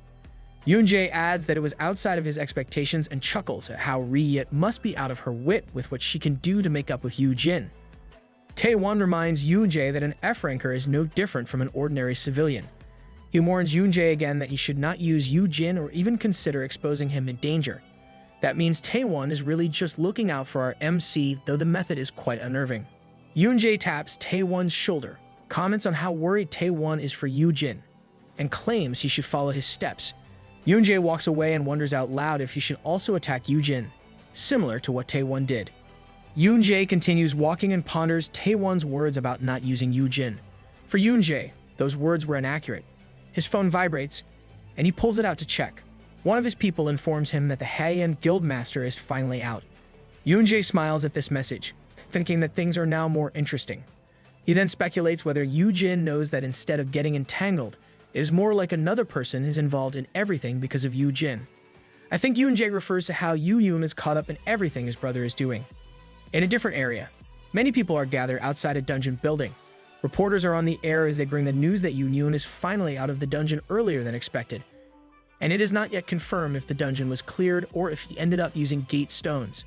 Yoonjae adds that it was outside of his expectations and chuckles at how Ri-Yit must be out of her wit with what she can do to make up with Yoojin. Taewon reminds Yoonjae that an F-ranker is no different from an ordinary civilian. He warns Yoonjae again that he should not use Yoojin or even consider exposing him in danger. That means Taewon is really just looking out for our MC, though the method is quite unnerving. Yoonjae taps Taewon's shoulder, comments on how worried Taewon is for Yoojin, and claims he should follow his steps. Yoonjae walks away and wonders out loud if he should also attack Yoojin, similar to what Taewon did. Yoonjae continues walking and ponders Taewon's words about not using Yoojin. For Yoonjae, those words were inaccurate. His phone vibrates, and he pulls it out to check. One of his people informs him that the Haeyeon Guildmaster is finally out. Yoonjae smiles at this message, thinking that things are now more interesting. He then speculates whether Yoojin knows that instead of getting entangled, it is more like another person is involved in everything because of Yoojin. I think Yoonjae refers to how Yoon is caught up in everything his brother is doing. In a different area, many people are gathered outside a dungeon building. Reporters are on the air as they bring the news that Yoon is finally out of the dungeon earlier than expected. And it is not yet confirmed if the dungeon was cleared or if he ended up using gate stones.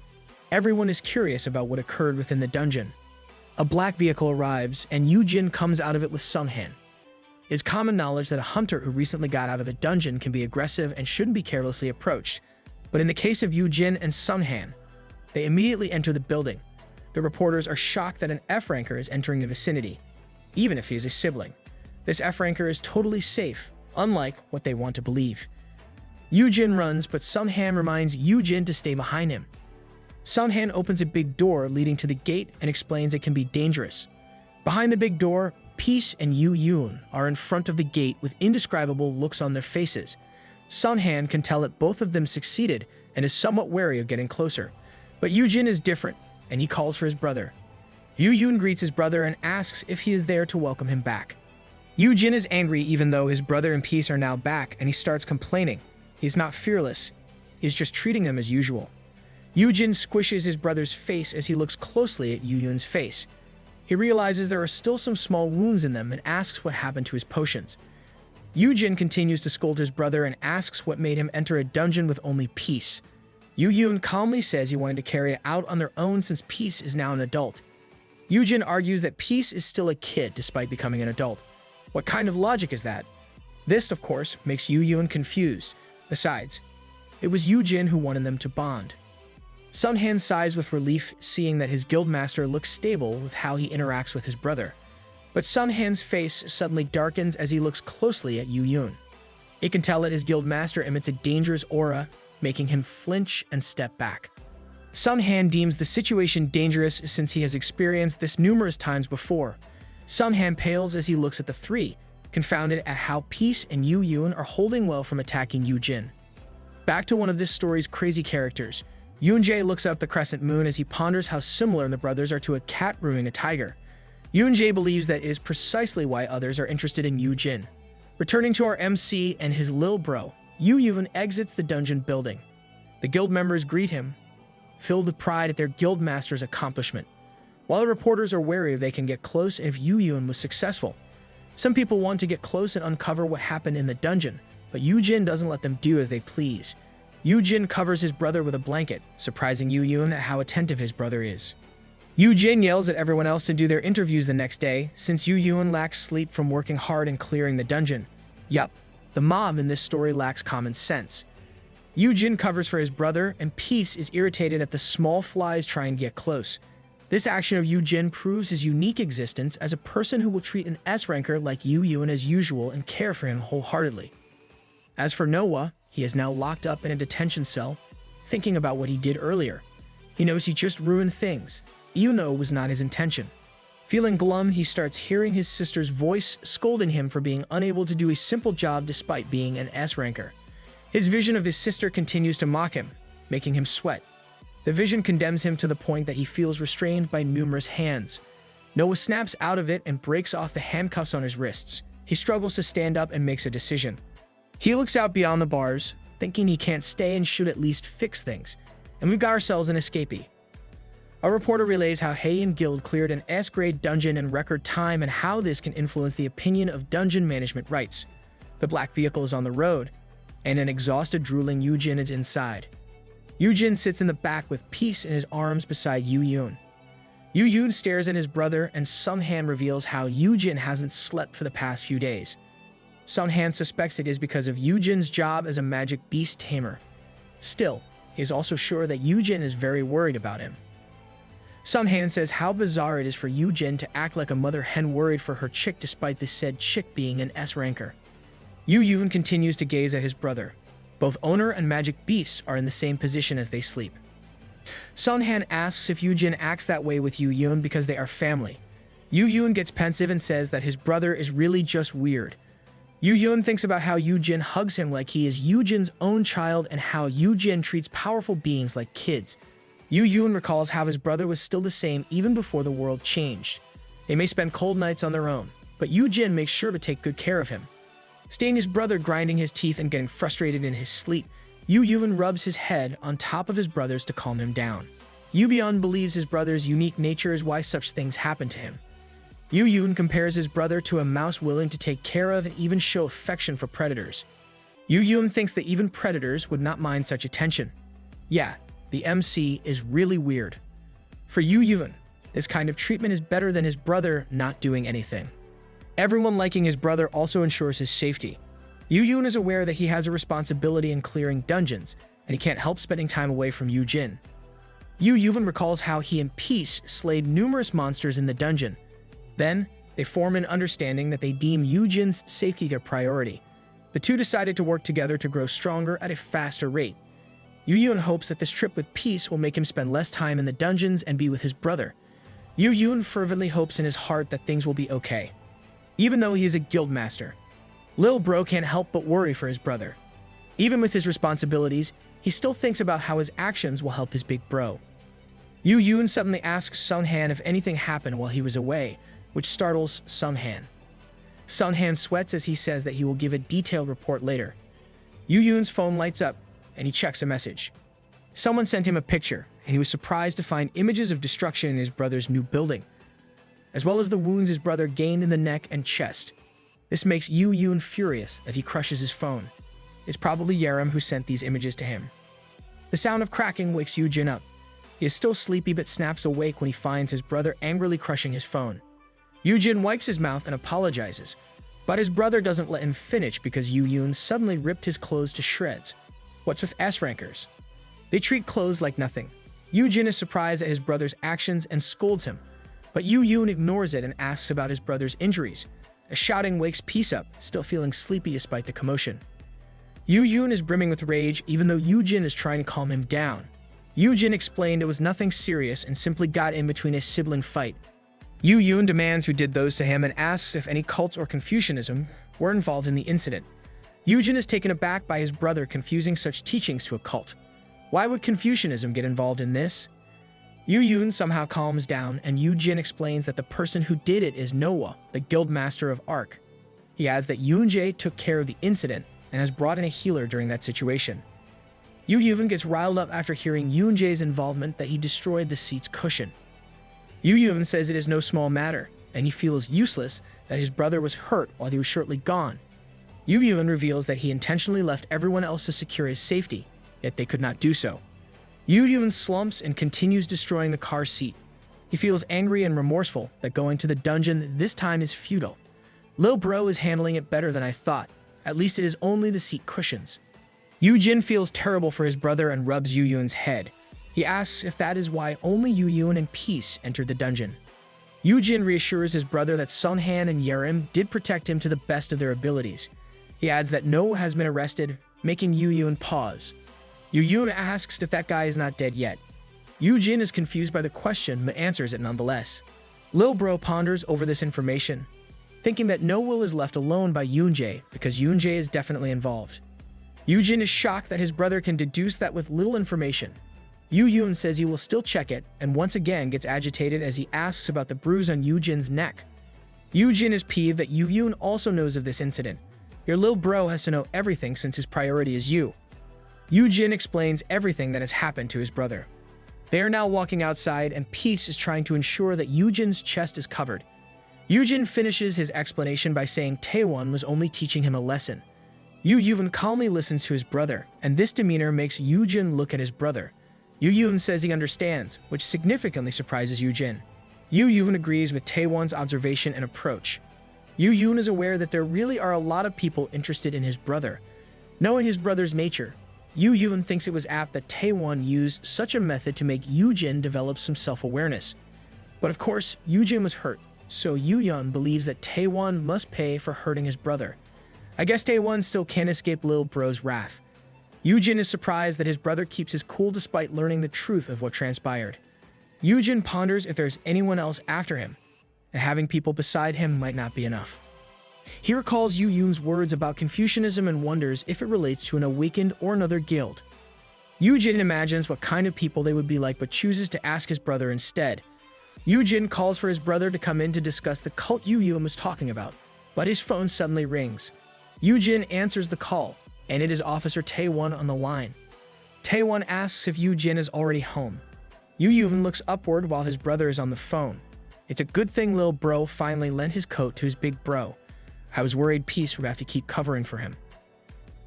Everyone is curious about what occurred within the dungeon. A black vehicle arrives, and Yoojin comes out of it with Sunhan. It is common knowledge that a hunter who recently got out of a dungeon can be aggressive and shouldn't be carelessly approached. But in the case of Yoojin and Sunhan, they immediately enter the building. The reporters are shocked that an F-ranker is entering the vicinity, even if he is a sibling. This F-ranker is totally safe, unlike what they want to believe. Yoojin runs, but Sunhan reminds Yoojin to stay behind him. Sunhan opens a big door leading to the gate and explains it can be dangerous. Behind the big door, Peace and Yoon are in front of the gate with indescribable looks on their faces. Sunhan can tell that both of them succeeded and is somewhat wary of getting closer. But Yoojin is different, and he calls for his brother. Yoon greets his brother and asks if he is there to welcome him back. Yoojin is angry even though his brother and Peace are now back, and he starts complaining. He's not fearless. He's just treating them as usual. Yoojin squishes his brother's face as he looks closely at Yoon's face. He realizes there are still some small wounds in them and asks what happened to his potions. Yoojin continues to scold his brother and asks what made him enter a dungeon with only Peace. Yoon calmly says he wanted to carry it out on their own since Peace is now an adult. Yoojin argues that Peace is still a kid despite becoming an adult. What kind of logic is that? This, of course, makes Yoon confused. Besides, it was Yoojin who wanted them to bond. Sunhan sighs with relief, seeing that his guildmaster looks stable with how he interacts with his brother. But Sunhan's face suddenly darkens as he looks closely at Yoon. He can tell that his guildmaster emits a dangerous aura, making him flinch and step back. Sun Han deems the situation dangerous since he has experienced this numerous times before. Sun Han pales as he looks at the three, confounded at how Peace and Yoojin are holding well from attacking Yoojin. Back to one of this story's crazy characters, Yoonjae looks up the crescent moon as he ponders how similar the brothers are to a cat grooming a tiger. Yoonjae believes that is precisely why others are interested in Yoojin. Returning to our MC and his lil bro, Yoojin exits the dungeon building. The guild members greet him, filled with pride at their guild master's accomplishment, while the reporters are wary if they can get close and if Yoojin was successful. Some people want to get close and uncover what happened in the dungeon, but Yoojin doesn't let them do as they please. Yoojin covers his brother with a blanket, surprising Yoojin at how attentive his brother is. Yoojin yells at everyone else to do their interviews the next day, since Yoojin lacks sleep from working hard and clearing the dungeon. Yup, the mob in this story lacks common sense. Yoojin covers for his brother, and Peace is irritated at the small flies trying to get close. This action of Yoojin proves his unique existence as a person who will treat an S-ranker like Yoojin as usual and care for him wholeheartedly. As for Noah, he is now locked up in a detention cell, thinking about what he did earlier. He knows he just ruined things, even though it was not his intention. Feeling glum, he starts hearing his sister's voice scolding him for being unable to do a simple job despite being an S-ranker. His vision of his sister continues to mock him, making him sweat. The vision condemns him to the point that he feels restrained by numerous hands. Noah snaps out of it and breaks off the handcuffs on his wrists. He struggles to stand up and makes a decision. He looks out beyond the bars, thinking he can't stay and should at least fix things. And we've got ourselves an escapee. A reporter relays how Hay and Guild cleared an S-grade dungeon in record time and how this can influence the opinion of dungeon management rights. The black vehicle is on the road, and an exhausted, drooling Yoojin is inside. Yoojin sits in the back with Peace in his arms beside Yoojin. Yoojin stares at his brother, and Sun Han reveals how Yoojin hasn't slept for the past few days. Sun Han suspects it is because of Yoojin's job as a magic beast tamer. Still, he is also sure that Yoojin is very worried about him. Sun Han says how bizarre it is for Yoojin to act like a mother hen worried for her chick despite the said chick being an S-ranker. Yoojin continues to gaze at his brother. Both owner and magic beasts are in the same position as they sleep. Sun Han asks if Yoojin acts that way with Yoojin because they are family. Yoojin gets pensive and says that his brother is really just weird. Yoojin thinks about how Yoojin hugs him like he is Yoojin's own child and how Yoojin treats powerful beings like kids. Yoojin recalls how his brother was still the same even before the world changed. They may spend cold nights on their own, but Yoojin makes sure to take good care of him. Seeing his brother grinding his teeth and getting frustrated in his sleep, Yoojin rubs his head on top of his brother's to calm him down. Yoojin believes his brother's unique nature is why such things happen to him. Yoojin compares his brother to a mouse willing to take care of and even show affection for predators. Yoojin thinks that even predators would not mind such attention. Yeah, the MC is really weird. For Yoojin, this kind of treatment is better than his brother not doing anything. Everyone liking his brother also ensures his safety. Yoojin is aware that he has a responsibility in clearing dungeons, and he can't help spending time away from Yoojin. Yoojin recalls how he and Peace slayed numerous monsters in the dungeon. Then, they form an understanding that they deem Yoojin's safety their priority. The two decided to work together to grow stronger at a faster rate. Yoojin hopes that this trip with Peace will make him spend less time in the dungeons and be with his brother. Yoojin fervently hopes in his heart that things will be okay. Even though he is a guild master, Lil Bro can't help but worry for his brother. Even with his responsibilities, he still thinks about how his actions will help his big bro. Yoojin suddenly asks Sun Han if anything happened while he was away, which startles Sun Han. Sun Han sweats as he says that he will give a detailed report later. Yoojin's phone lights up, and he checks a message. Someone sent him a picture, and he was surprised to find images of destruction in his brother's new building, as well as the wounds his brother gained in the neck and chest. This makes Yoojin furious that he crushes his phone. It's probably Yerem who sent these images to him. The sound of cracking wakes Yoojin up. He is still sleepy but snaps awake when he finds his brother angrily crushing his phone. Yoojin wipes his mouth and apologizes, but his brother doesn't let him finish because Yoojin suddenly ripped his clothes to shreds. What's with S-rankers? They treat clothes like nothing. Yoojin is surprised at his brother's actions and scolds him, but Yoojin ignores it and asks about his brother's injuries. A shouting wakes Peace up, still feeling sleepy despite the commotion. Yoojin is brimming with rage even though Yoojin is trying to calm him down. Yoojin explained it was nothing serious and simply got in between a sibling fight. Yoojin demands who did those to him and asks if any cults or Confucianism were involved in the incident. Yoojin is taken aback by his brother confusing such teachings to a cult. Why would Confucianism get involved in this? Yoojin somehow calms down, and Yoojin explains that the person who did it is Noah, the guild master of Ark. He adds that Yoonjae took care of the incident and has brought in a healer during that situation. Yoojin gets riled up after hearing Yoonjae's involvement that he destroyed the seat's cushion. Yoojin says it is no small matter, and he feels useless that his brother was hurt while he was shortly gone. Yoojin reveals that he intentionally left everyone else to secure his safety, yet they could not do so. Yoojin slumps and continues destroying the car seat. He feels angry and remorseful that going to the dungeon this time is futile. Lil Bro is handling it better than I thought. At least it is only the seat cushions. Yoojin feels terrible for his brother and rubs Yoojin's head. He asks if that is why only Yoojin and Peace entered the dungeon. Yoojin reassures his brother that Sunhan and Yerim did protect him to the best of their abilities. He adds that Noah has been arrested, making Yoojin pause. Yoojin asks if that guy is not dead yet. Yoojin is confused by the question but answers it nonetheless. Lil Bro ponders over this information, thinking that Noah is left alone by Yoonjae because Yoonjae is definitely involved. Yoojin is shocked that his brother can deduce that with little information. Yoojin says he will still check it and once again gets agitated as he asks about the bruise on Yoojin's neck. Yoojin is peeved that Yoojin also knows of this incident. Your Lil Bro has to know everything since his priority is you. Yoojin explains everything that has happened to his brother. They are now walking outside and Peace is trying to ensure that Yoojin's chest is covered. Yoojin finishes his explanation by saying Taewon was only teaching him a lesson. Yoojin calmly listens to his brother, and this demeanor makes Yoojin look at his brother. Yoojin says he understands, which significantly surprises Yoojin. Yoojin agrees with Taewon's observation and approach. Yoojin is aware that there really are a lot of people interested in his brother. Knowing his brother's nature, Yoojin thinks it was apt that Taewon used such a method to make Yoojin develop some self-awareness. But of course, Yoojin was hurt, so Yoojin believes that Taewon must pay for hurting his brother. I guess Taewon still can't escape Lil Bro's wrath. Yoojin is surprised that his brother keeps his cool despite learning the truth of what transpired. Yoojin ponders if there's anyone else after him, and having people beside him might not be enough. He recalls Yoojin's words about Confucianism and wonders if it relates to an awakened or another guild. Yoojin imagines what kind of people they would be like but chooses to ask his brother instead. Yoojin calls for his brother to come in to discuss the cult Yoojin was talking about, but his phone suddenly rings. Yoojin answers the call, and it is Officer Taewon on the line. Taewon asks if Yoojin is already home. Yoojin looks upward while his brother is on the phone. It's a good thing Lil Bro finally lent his coat to his big bro. I was worried Peace would have to keep covering for him.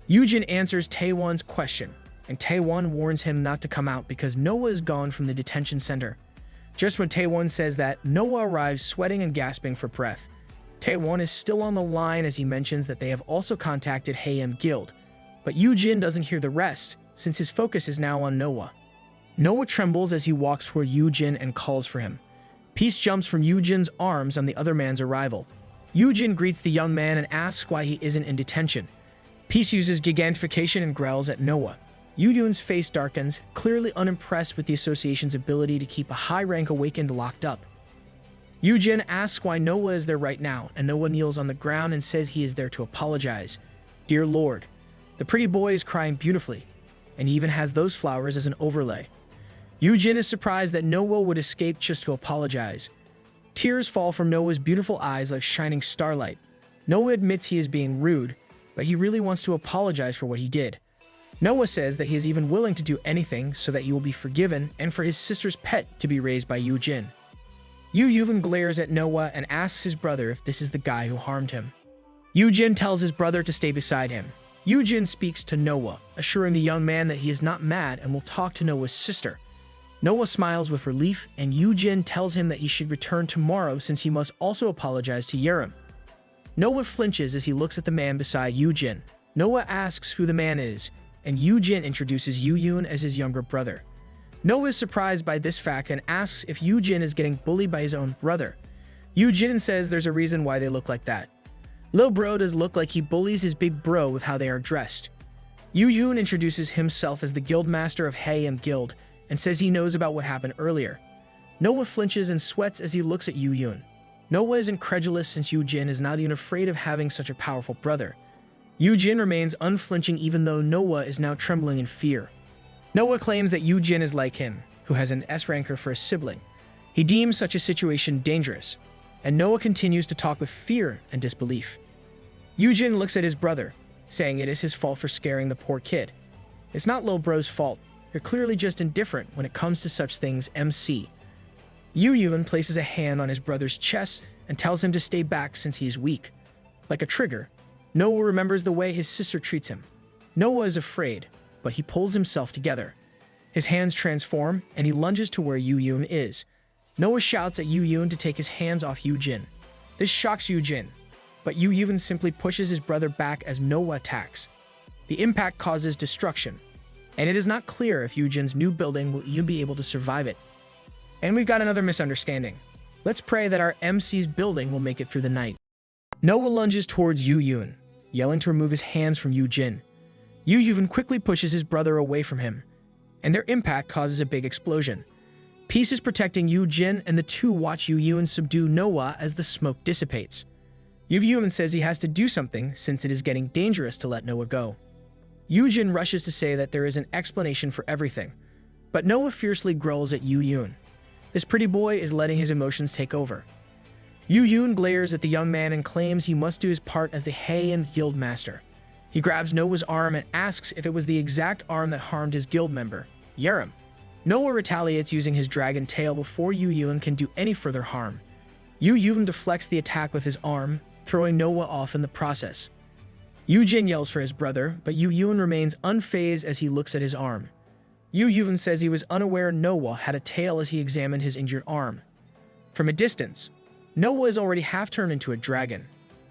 Yoojin answers Taewon's question, and Taewon warns him not to come out because Noah is gone from the detention center. Just when Taewon says that, Noah arrives sweating and gasping for breath. Taewon is still on the line as he mentions that they have also contacted Haeim Guild, but Yoojin doesn't hear the rest since his focus is now on Noah. Noah trembles as he walks toward Yoojin and calls for him. Peace jumps from Yoojin's arms on the other man's arrival. Yoojin greets the young man and asks why he isn't in detention. Peace uses gigantification and growls at Noah. Yoojin's face darkens, clearly unimpressed with the association's ability to keep a high-rank awakened locked up. Yoojin asks why Noah is there right now, and Noah kneels on the ground and says he is there to apologize. Dear Lord, the pretty boy is crying beautifully, and he even has those flowers as an overlay. Yoojin is surprised that Noah would escape just to apologize. Tears fall from Noah's beautiful eyes like shining starlight. Noah admits he is being rude, but he really wants to apologize for what he did. Noah says that he is even willing to do anything so that he will be forgiven and for his sister's pet to be raised by Yoojin. Yoojin glares at Noah and asks his brother if this is the guy who harmed him. Yoojin tells his brother to stay beside him. Yoojin speaks to Noah, assuring the young man that he is not mad and will talk to Noah's sister. Noah smiles with relief, and Yoojin tells him that he should return tomorrow since he must also apologize to Yerim. Noah flinches as he looks at the man beside Yoojin. Noah asks who the man is, and Yoojin introduces Yoojin as his younger brother. Noah is surprised by this fact and asks if Yoojin is getting bullied by his own brother. Yoojin says there's a reason why they look like that. Lil Bro does look like he bullies his big bro with how they are dressed. Yoojin introduces himself as the guild master of Haeim Guild, and says he knows about what happened earlier. Noah flinches and sweats as he looks at Yoojin. Noah is incredulous since Yoojin is not even afraid of having such a powerful brother. Yoojin remains unflinching even though Noah is now trembling in fear. Noah claims that Yoojin is like him, who has an S ranker for a sibling. He deems such a situation dangerous, and Noah continues to talk with fear and disbelief. Yoojin looks at his brother, saying it is his fault for scaring the poor kid. It's not Lil Bro's fault. You're clearly just indifferent when it comes to such things, MC. Yoojin places a hand on his brother's chest and tells him to stay back since he is weak. Like a trigger, Noah remembers the way his sister treats him. Noah is afraid, but he pulls himself together. His hands transform, and he lunges to where Yoojin is. Noah shouts at Yoojin to take his hands off Yoojin. This shocks Yoojin, but Yoojin simply pushes his brother back as Noah attacks. The impact causes destruction, and it is not clear if Yoojin's new building will even be able to survive it. And we've got another misunderstanding. Let's pray that our MC's building will make it through the night. Noah lunges towards Yoojin, yelling to remove his hands from Yoojin. Yoojin quickly pushes his brother away from him, and their impact causes a big explosion. Peace is protecting Yoojin, and the two watch Yoojin subdue Noah as the smoke dissipates. Yoojin says he has to do something since it is getting dangerous to let Noah go. Yoojin rushes to say that there is an explanation for everything, but Noah fiercely growls at Yoojin. This pretty boy is letting his emotions take over. Yoojin glares at the young man and claims he must do his part as the Heian guild master. He grabs Noah's arm and asks if it was the exact arm that harmed his guild member, Yerim. Noah retaliates using his dragon tail before Yoojin can do any further harm. Yoojin deflects the attack with his arm, throwing Noah off in the process. Yoojin yells for his brother, but Yoojin remains unfazed as he looks at his arm. Yoojin says he was unaware Noah had a tail as he examined his injured arm. From a distance, Noah is already half turned into a dragon,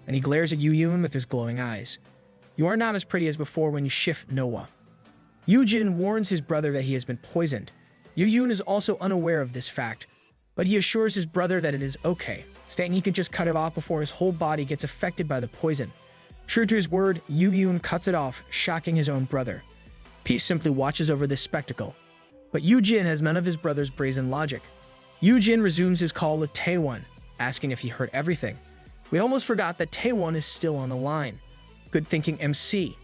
and he glares at Yoojin with his glowing eyes. You are not as pretty as before when you shift, Noah. Yoojin warns his brother that he has been poisoned. Yoojin is also unaware of this fact, but he assures his brother that it is okay, stating he can just cut it off before his whole body gets affected by the poison. True to his word, Yoojin cuts it off, shocking his own brother. Peace simply watches over this spectacle, but Yoojin has none of his brother's brazen logic. Yoojin resumes his call with Taewon, asking if he heard everything. We almost forgot that Taewon is still on the line. Good thinking, MC.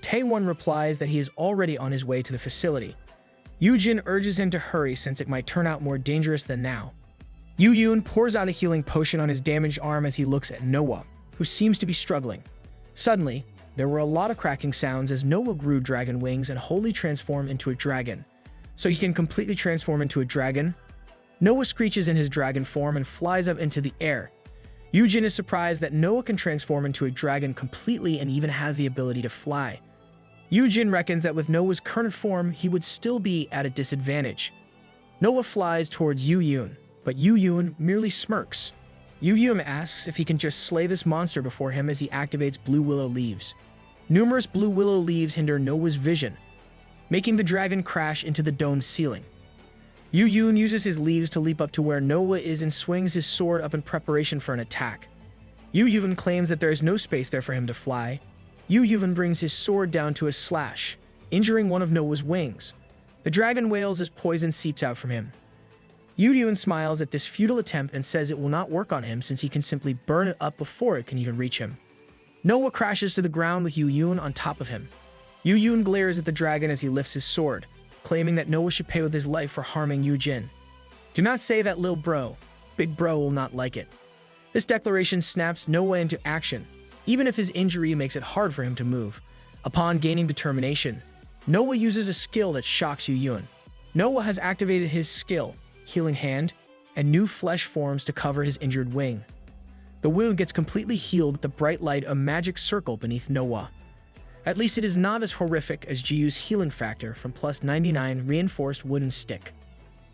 Taewon replies that he is already on his way to the facility. Yoojin urges him to hurry since it might turn out more dangerous than now. Yoojin pours out a healing potion on his damaged arm as he looks at Noah, who seems to be struggling. Suddenly, there were a lot of cracking sounds as Noah grew dragon wings and wholly transformed into a dragon. So he can completely transform into a dragon? Noah screeches in his dragon form and flies up into the air. Yoojin is surprised that Noah can transform into a dragon completely and even has the ability to fly. Yoojin reckons that with Noah's current form, he would still be at a disadvantage. Noah flies towards Yoojin, but Yoojin merely smirks. Yoojin asks if he can just slay this monster before him as he activates blue willow leaves. Numerous blue willow leaves hinder Noah's vision, making the dragon crash into the domed ceiling. Yoojin uses his leaves to leap up to where Noah is and swings his sword up in preparation for an attack. Yoojin claims that there is no space there for him to fly. Yoojin brings his sword down to a slash, injuring one of Noah's wings. The dragon wails as poison seeps out from him. Yoojin smiles at this futile attempt and says it will not work on him since he can simply burn it up before it can even reach him. Noah crashes to the ground with Yoojin on top of him. Yoojin glares at the dragon as he lifts his sword, claiming that Noah should pay with his life for harming Yoojin. Do not say that, lil bro. Big bro will not like it. This declaration snaps Noah into action, even if his injury makes it hard for him to move. Upon gaining determination, Noah uses a skill that shocks Yoojin. Noah has activated his skill, Healing Hand, and new flesh forms to cover his injured wing. The wound gets completely healed with the bright light of magic circle beneath Noah. At least it is not as horrific as Jiu's healing factor from plus 99 reinforced wooden stick.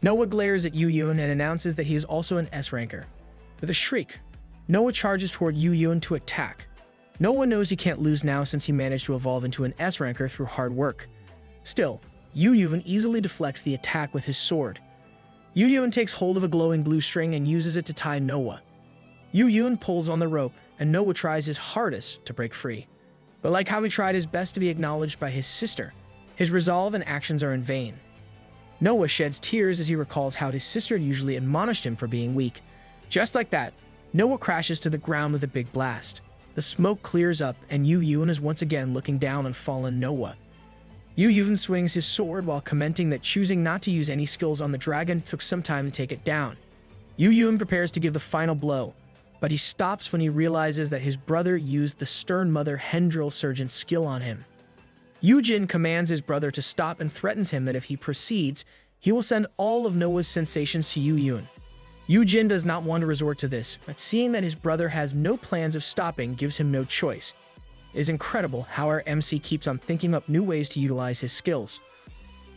Noah glares at Yoojin and announces that he is also an S ranker. With a shriek, Noah charges toward Yoojin to attack. Noah knows he can't lose now since he managed to evolve into an S ranker through hard work. Still, Yoojin easily deflects the attack with his sword. Yoojin takes hold of a glowing blue string and uses it to tie Noah. Yoojin pulls on the rope, and Noah tries his hardest to break free. But like how he tried his best to be acknowledged by his sister, his resolve and actions are in vain. Noah sheds tears as he recalls how his sister had usually admonished him for being weak. Just like that, Noah crashes to the ground with a big blast. The smoke clears up, and Yoojin is once again looking down on fallen Noah. Yoojin swings his sword while commenting that choosing not to use any skills on the dragon took some time to take it down. Yoojin prepares to give the final blow, but he stops when he realizes that his brother used the Stern Mother Hendril Surgeon's skill on him. Yoojin commands his brother to stop and threatens him that if he proceeds, he will send all of Noah's sensations to Yoojin. Yoojin does not want to resort to this, but seeing that his brother has no plans of stopping gives him no choice. It is incredible how our MC keeps on thinking up new ways to utilize his skills.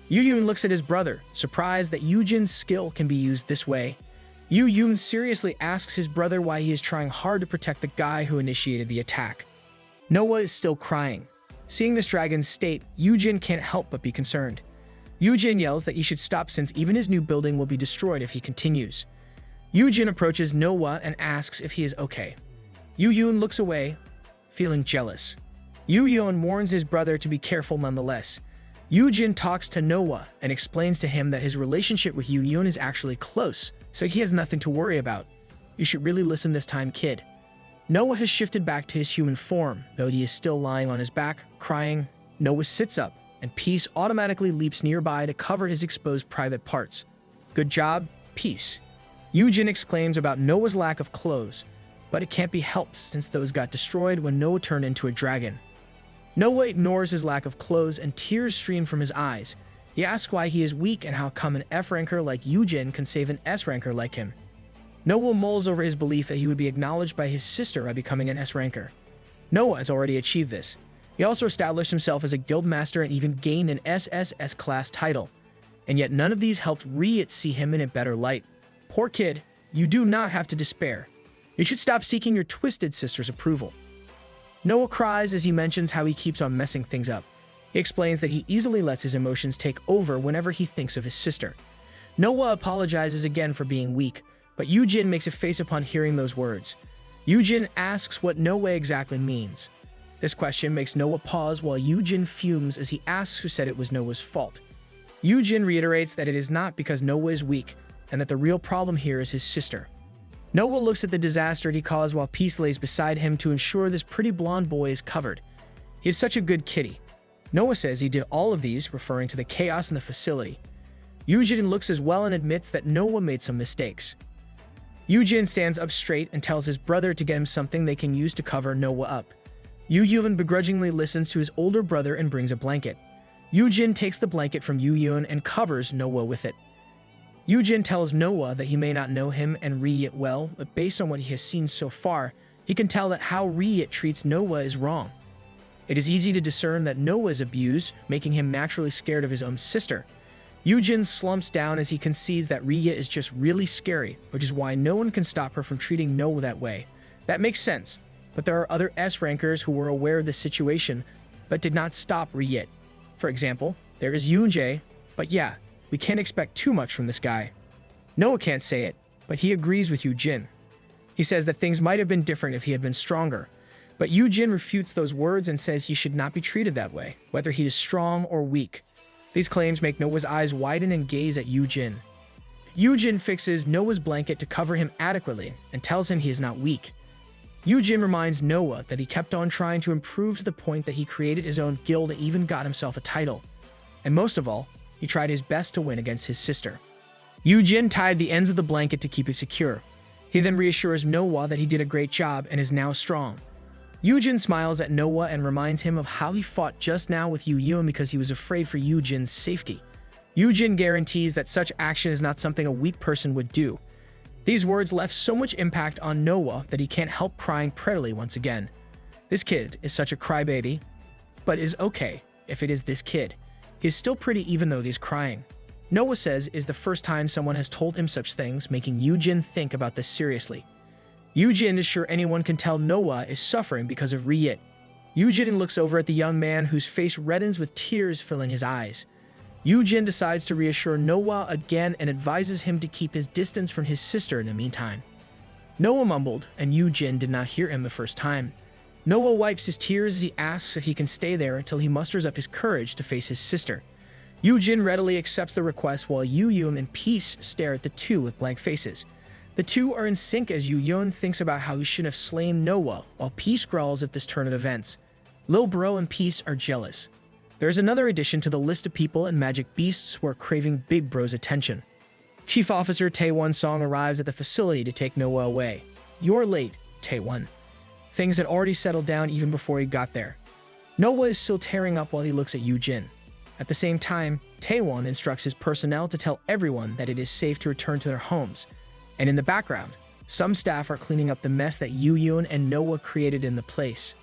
Yoojin looks at his brother, surprised that Yoojin's skill can be used this way. Yoojin seriously asks his brother why he is trying hard to protect the guy who initiated the attack. Noah is still crying. Seeing this dragon's state, Yoojin can't help but be concerned. Yoojin yells that he should stop since even his new building will be destroyed if he continues. Yoojin approaches Noah and asks if he is okay. Yoojin looks away, feeling jealous. Yoojin warns his brother to be careful nonetheless. Yoojin talks to Noah and explains to him that his relationship with Yoojin is actually close, so he has nothing to worry about. You should really listen this time, kid. Noah has shifted back to his human form, though he is still lying on his back, crying. Noah sits up, and Peace automatically leaps nearby to cover his exposed private parts. Good job, Peace. Yoojin exclaims about Noah's lack of clothes, but it can't be helped since those got destroyed when Noah turned into a dragon. Noah ignores his lack of clothes and tears stream from his eyes. He asks why he is weak and how come an F ranker like Yoojin can save an S ranker like him. Noah mulls over his belief that he would be acknowledged by his sister by becoming an S ranker. Noah has already achieved this. He also established himself as a guild master and even gained an SSS class title. And yet none of these helped Riot see him in a better light. Poor kid, you do not have to despair. You should stop seeking your twisted sister's approval. Noah cries as he mentions how he keeps on messing things up. He explains that he easily lets his emotions take over whenever he thinks of his sister. Noah apologizes again for being weak, but Yoojin makes a face upon hearing those words. Yoojin asks what Noah exactly means. This question makes Noah pause while Yoojin fumes as he asks who said it was Noah's fault. Yoojin reiterates that it is not because Noah is weak, and that the real problem here is his sister. Noah looks at the disaster he caused while Peace lays beside him to ensure this pretty blonde boy is covered. He is such a good kitty. Noah says he did all of these, referring to the chaos in the facility. Yoojin looks as well and admits that Noah made some mistakes. Yoojin stands up straight and tells his brother to get him something they can use to cover Noah up. Yoojin begrudgingly listens to his older brother and brings a blanket. Yoojin takes the blanket from Yoojin and covers Noah with it. Yoojin tells Noah that he may not know him and Riot well, but based on what he has seen so far, he can tell that how Riot treats Noah is wrong. It is easy to discern that Noah is abused, making him naturally scared of his own sister. Yoojin slumps down as he concedes that Riot is just really scary, which is why no one can stop her from treating Noah that way. That makes sense, but there are other S rankers who were aware of this situation, but did not stop Riot. For example, there is Yoonjae, but yeah, we can't expect too much from this guy. Noah can't say it, but he agrees with Yoojin. He says that things might have been different if he had been stronger, but Yoojin refutes those words and says he should not be treated that way, whether he is strong or weak. These claims make Noah's eyes widen and gaze at Yoojin. Yoojin fixes Noah's blanket to cover him adequately and tells him he is not weak. Yoojin reminds Noah that he kept on trying to improve to the point that he created his own guild and even got himself a title. And most of all, he tried his best to win against his sister. Yoojin tied the ends of the blanket to keep it secure. He then reassures Noah that he did a great job and is now strong. Yoojin smiles at Noah and reminds him of how he fought just now with Yoojin because he was afraid for Yoojin's safety. Yoojin guarantees that such action is not something a weak person would do. These words left so much impact on Noah that he can't help crying prettily once again. This kid is such a crybaby, but is okay if it is this kid. He's still pretty even though he's crying. Noah says is the first time someone has told him such things, making Yoojin think about this seriously. Yoojin is sure anyone can tell Noah is suffering because of Riot. Yoojin looks over at the young man whose face reddens with tears filling his eyes. Yoojin decides to reassure Noah again and advises him to keep his distance from his sister in the meantime. Noah mumbled, and Yoojin did not hear him the first time. Noah wipes his tears as he asks if he can stay there until he musters up his courage to face his sister. Yoojin readily accepts the request while Yoon and Peace stare at the two with blank faces. The two are in sync as Yoon thinks about how he should have slain Noah, while Peace growls at this turn of events. Lil Bro and Peace are jealous. There is another addition to the list of people and magic beasts who are craving Big Bro's attention. Chief Officer Taewon Song arrives at the facility to take Noah away. "You're late, Taewon." Things had already settled down even before he got there. Noah is still tearing up while he looks at Yoojin. At the same time, Taewon instructs his personnel to tell everyone that it is safe to return to their homes. And in the background, some staff are cleaning up the mess that Yoon and Noah created in the place.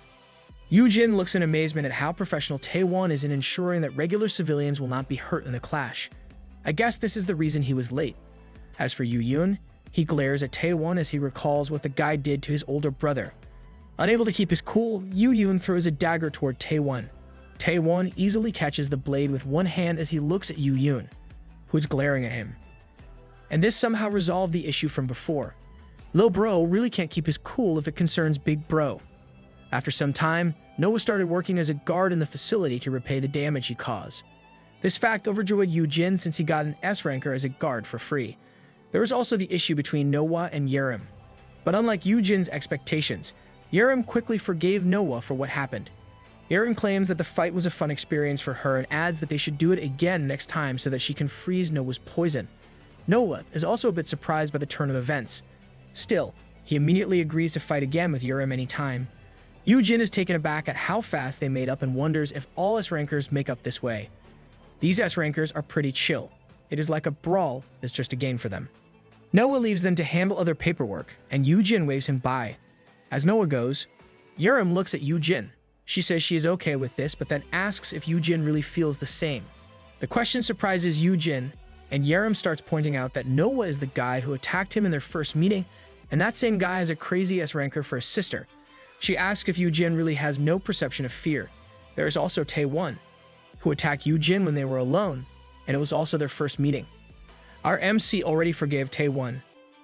Yoojin looks in amazement at how professional Taewon is in ensuring that regular civilians will not be hurt in the clash. I guess this is the reason he was late. As for Yoon, he glares at Taewon as he recalls what the guy did to his older brother. Unable to keep his cool, Yoon throws a dagger toward Taewon. Taewon easily catches the blade with one hand as he looks at Yoon, who is glaring at him. And this somehow resolved the issue from before. Lil Bro really can't keep his cool if it concerns Big Bro. After some time, Noah started working as a guard in the facility to repay the damage he caused. This fact overjoyed Yoojin since he got an S ranker as a guard for free. There was also the issue between Noah and Yerim. But unlike Yoojin's expectations, Yerim quickly forgave Noah for what happened. Yerim claims that the fight was a fun experience for her and adds that they should do it again next time so that she can freeze Noah's poison. Noah is also a bit surprised by the turn of events. Still, he immediately agrees to fight again with Yerim anytime. Yoojin is taken aback at how fast they made up and wonders if all S-rankers make up this way. These S-rankers are pretty chill. It is like a brawl is just a game for them. Noah leaves them to handle other paperwork, and Yoojin waves him bye. As Noah goes, Yerim looks at Yoojin. She says she is okay with this, but then asks if Yoojin really feels the same. The question surprises Yoojin, and Yerim starts pointing out that Noah is the guy who attacked him in their first meeting, and that same guy has a crazy S-ranker for a sister. She asks if Yoojin really has no perception of fear. There is also Taewon, who attacked Yoojin when they were alone, and it was also their first meeting. Our MC already forgave Taewon,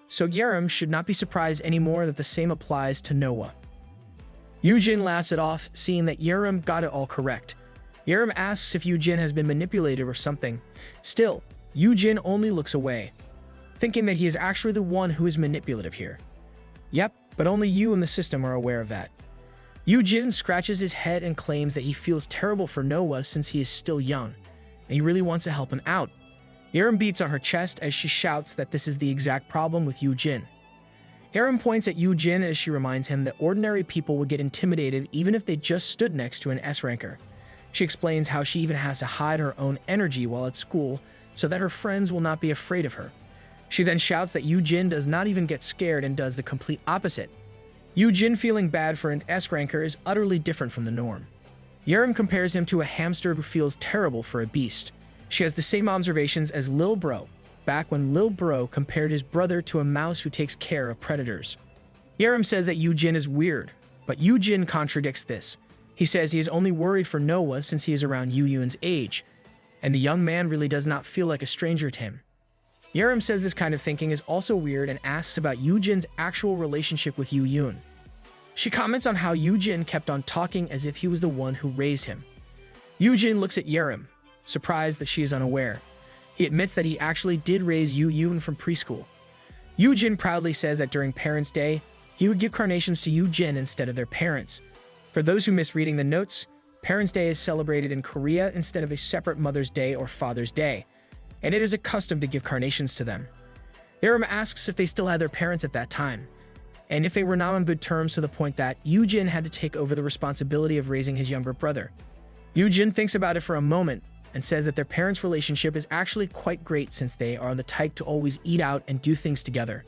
so Yerim should not be surprised anymore that the same applies to Noah. Yoojin laughs it off, seeing that Yerim got it all correct. Yerim asks if Yoojin has been manipulated or something. Still, Yoojin only looks away, thinking that he is actually the one who is manipulative here. Yep, but only you and the system are aware of that. Yoojin scratches his head and claims that he feels terrible for Noah since he is still young, and he really wants to help him out. Yerim beats on her chest as she shouts that this is the exact problem with Yoojin. Yerim points at Yoojin as she reminds him that ordinary people would get intimidated even if they just stood next to an S-ranker. She explains how she even has to hide her own energy while at school so that her friends will not be afraid of her. She then shouts that Yoojin does not even get scared and does the complete opposite. Yoojin feeling bad for an S-ranker is utterly different from the norm. Yerim compares him to a hamster who feels terrible for a beast. She has the same observations as Lil Bro, back when Lil Bro compared his brother to a mouse who takes care of predators. Yerim says that Yoojin is weird, but Yoojin contradicts this. He says he is only worried for Noah since he is around Yoon's age, and the young man really does not feel like a stranger to him. Yerim says this kind of thinking is also weird and asks about Yoojin's actual relationship with Yoon. She comments on how Yoojin kept on talking as if he was the one who raised him. Yoojin looks at Yerim, surprised that she is unaware. He admits that he actually did raise Yoon from preschool. Yoojin proudly says that during Parents' Day, he would give carnations to Yoojin instead of their parents. For those who miss reading the notes, Parents' Day is celebrated in Korea instead of a separate Mother's Day or Father's Day, and it is a custom to give carnations to them. Yerim asks if they still had their parents at that time, and if they were not on good terms to the point that Yoojin had to take over the responsibility of raising his younger brother. Yoojin thinks about it for a moment and says that their parents' relationship is actually quite great since they are the type to always eat out and do things together.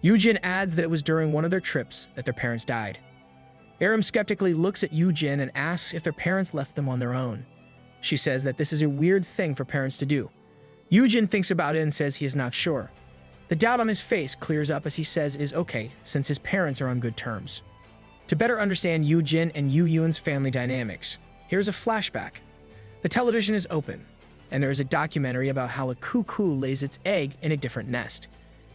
Yoojin adds that it was during one of their trips that their parents died. Yerim skeptically looks at Yoojin and asks if their parents left them on their own. She says that this is a weird thing for parents to do. Yoojin thinks about it and says he is not sure. The doubt on his face clears up as he says it is okay since his parents are on good terms. To better understand Yoojin and Yoon's family dynamics, here's a flashback. The television is open, and there is a documentary about how a cuckoo lays its egg in a different nest.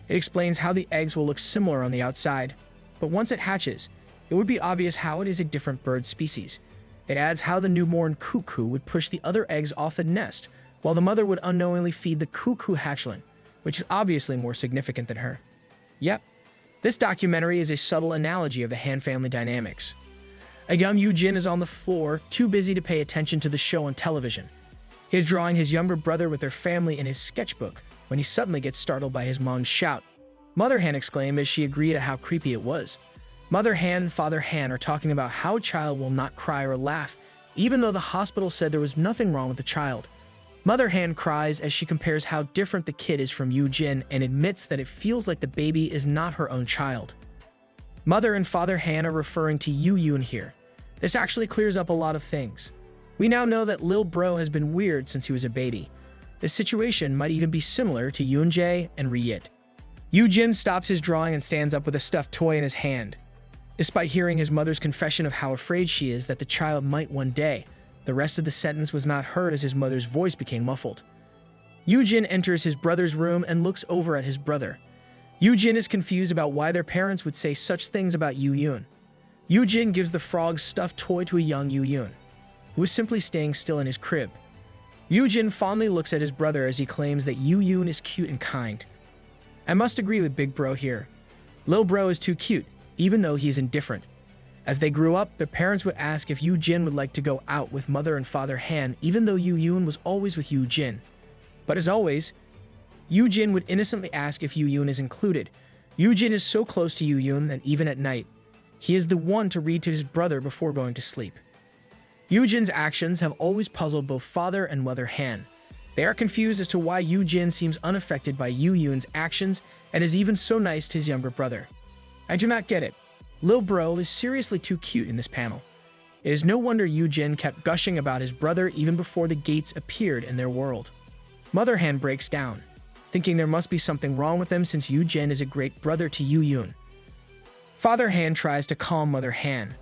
It explains how the eggs will look similar on the outside, but once it hatches, it would be obvious how it is a different bird species. It adds how the newborn cuckoo would push the other eggs off the nest, while the mother would unknowingly feed the cuckoo hatchling, which is obviously more significant than her. Yep, this documentary is a subtle analogy of the Han family dynamics. A young Yoojin is on the floor, too busy to pay attention to the show on television. He is drawing his younger brother with their family in his sketchbook when he suddenly gets startled by his mom's shout. Mother Han exclaimed as she agreed at how creepy it was. Mother Han and Father Han are talking about how a child will not cry or laugh, even though the hospital said there was nothing wrong with the child. Mother Han cries as she compares how different the kid is from Yoojin and admits that it feels like the baby is not her own child. Mother and Father Han are referring to Yoojin here. This actually clears up a lot of things. We now know that Lil Bro has been weird since he was a baby. This situation might even be similar to Yoonjae and Ryit. Yoojin stops his drawing and stands up with a stuffed toy in his hand. Despite hearing his mother's confession of how afraid she is that the child might one day, the rest of the sentence was not heard as his mother's voice became muffled. Yoojin enters his brother's room and looks over at his brother. Yoojin is confused about why their parents would say such things about Yoojin. Yoojin gives the frog's stuffed toy to a young Yoojin, who is simply staying still in his crib. Yoojin fondly looks at his brother as he claims that Yoojin is cute and kind. I must agree with Big Bro here. Lil Bro is too cute, even though he is indifferent. As they grew up, their parents would ask if Yoojin would like to go out with Mother and Father Han, even though Yoojin was always with Yoojin. But as always, Yoojin would innocently ask if Yoojin is included. Yoojin is so close to Yoojin that even at night, he is the one to read to his brother before going to sleep. Yoojin's actions have always puzzled both Father and Mother Han. They are confused as to why Yoojin seems unaffected by Yoojin's actions and is even so nice to his younger brother. I do not get it. Lil Bro is seriously too cute in this panel. It is no wonder Yoojin kept gushing about his brother even before the gates appeared in their world. Mother Han breaks down, thinking there must be something wrong with them since Yoojin is a great brother to Yoojin. Father Han tries to calm Mother Han,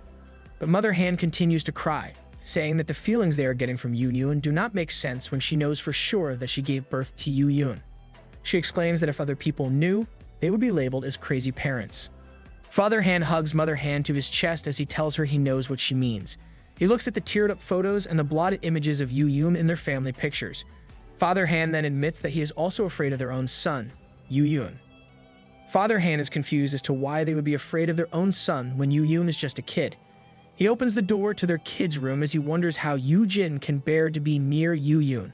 but Mother Han continues to cry, saying that the feelings they are getting from Yoojin do not make sense when she knows for sure that she gave birth to Yoojin. She exclaims that if other people knew, they would be labeled as crazy parents. Father Han hugs Mother Han to his chest as he tells her he knows what she means. He looks at the teared-up photos and the blotted images of Yoojin in their family pictures. Father Han then admits that he is also afraid of their own son, Yoojin. Father Han is confused as to why they would be afraid of their own son when Yoojin is just a kid. He opens the door to their kid's room as he wonders how Yoojin can bear to be near Yoojin.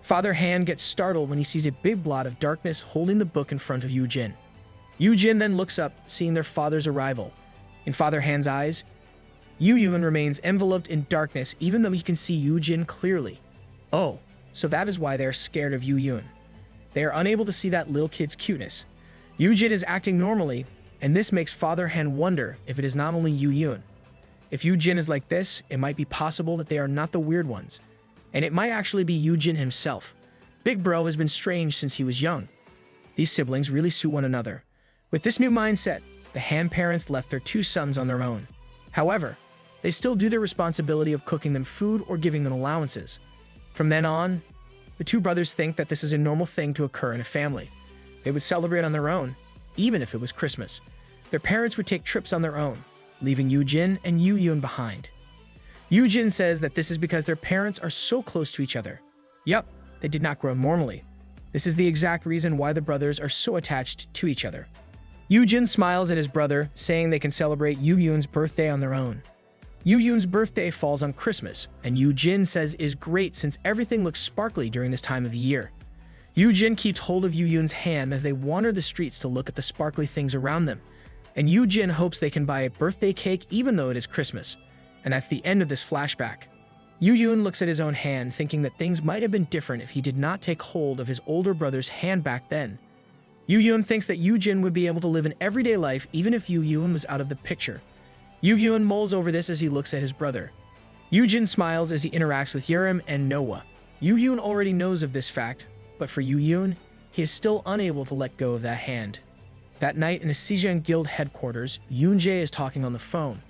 Father Han gets startled when he sees a big blot of darkness holding the book in front of Yoojin. Yoojin then looks up, seeing their father's arrival. In Father Han's eyes, Yoojin remains enveloped in darkness even though he can see Yoojin clearly. Oh, so that is why they are scared of Yoojin. They are unable to see that little kid's cuteness. Yoojin is acting normally, and this makes Father Han wonder if it is not only Yoojin. If Yoojin is like this, it might be possible that they are not the weird ones, and it might actually be Yoojin himself. Big Bro has been strange since he was young. These siblings really suit one another. With this new mindset, the Han parents left their two sons on their own. However, they still do their responsibility of cooking them food or giving them allowances. From then on, the two brothers think that this is a normal thing to occur in a family. They would celebrate on their own, even if it was Christmas. Their parents would take trips on their own, leaving Yoojin and Yoojin behind. Yoojin says that this is because their parents are so close to each other. Yup, they did not grow normally. This is the exact reason why the brothers are so attached to each other. Yoojin smiles at his brother, saying they can celebrate Yoojin's birthday on their own. Yoojin's birthday falls on Christmas, and Yoojin says is great since everything looks sparkly during this time of the year. Yoojin keeps hold of Yoojin's hand as they wander the streets to look at the sparkly things around them, and Yoojin hopes they can buy a birthday cake even though it is Christmas, and that's the end of this flashback. Yoojin looks at his own hand, thinking that things might have been different if he did not take hold of his older brother's hand back then. Yoojin thinks that Yoojin would be able to live an everyday life even if Yoojin was out of the picture. Yoojin mulls over this as he looks at his brother. Yoojin smiles as he interacts with Yurim and Noah. Yoojin already knows of this fact, but for Yoojin, he is still unable to let go of that hand. That night in the Sijin Guild headquarters, Yoonjae is talking on the phone.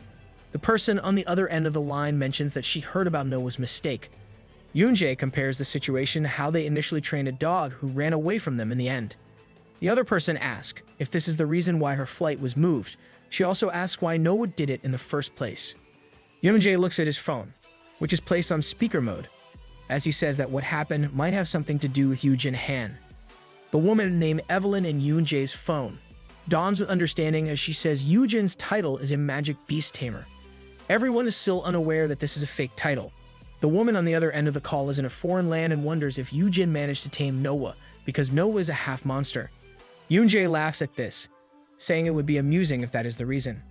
The person on the other end of the line mentions that she heard about Noah's mistake. Yoonjae compares the situation to how they initially trained a dog who ran away from them in the end. The other person asks if this is the reason why her flight was moved. She also asks why Noah did it in the first place. Yoonjae looks at his phone, which is placed on speaker mode. as he says that what happened might have something to do with Yoojin Han. The woman named Evelyn in Yoonjae's phone dawns with understanding as she says Yoojin's title is a magic beast tamer. Everyone is still unaware that this is a fake title. The woman on the other end of the call is in a foreign land and wonders if Yoojin managed to tame Noah, because Noah is a half monster. Yoonjae laughs at this, saying it would be amusing if that is the reason.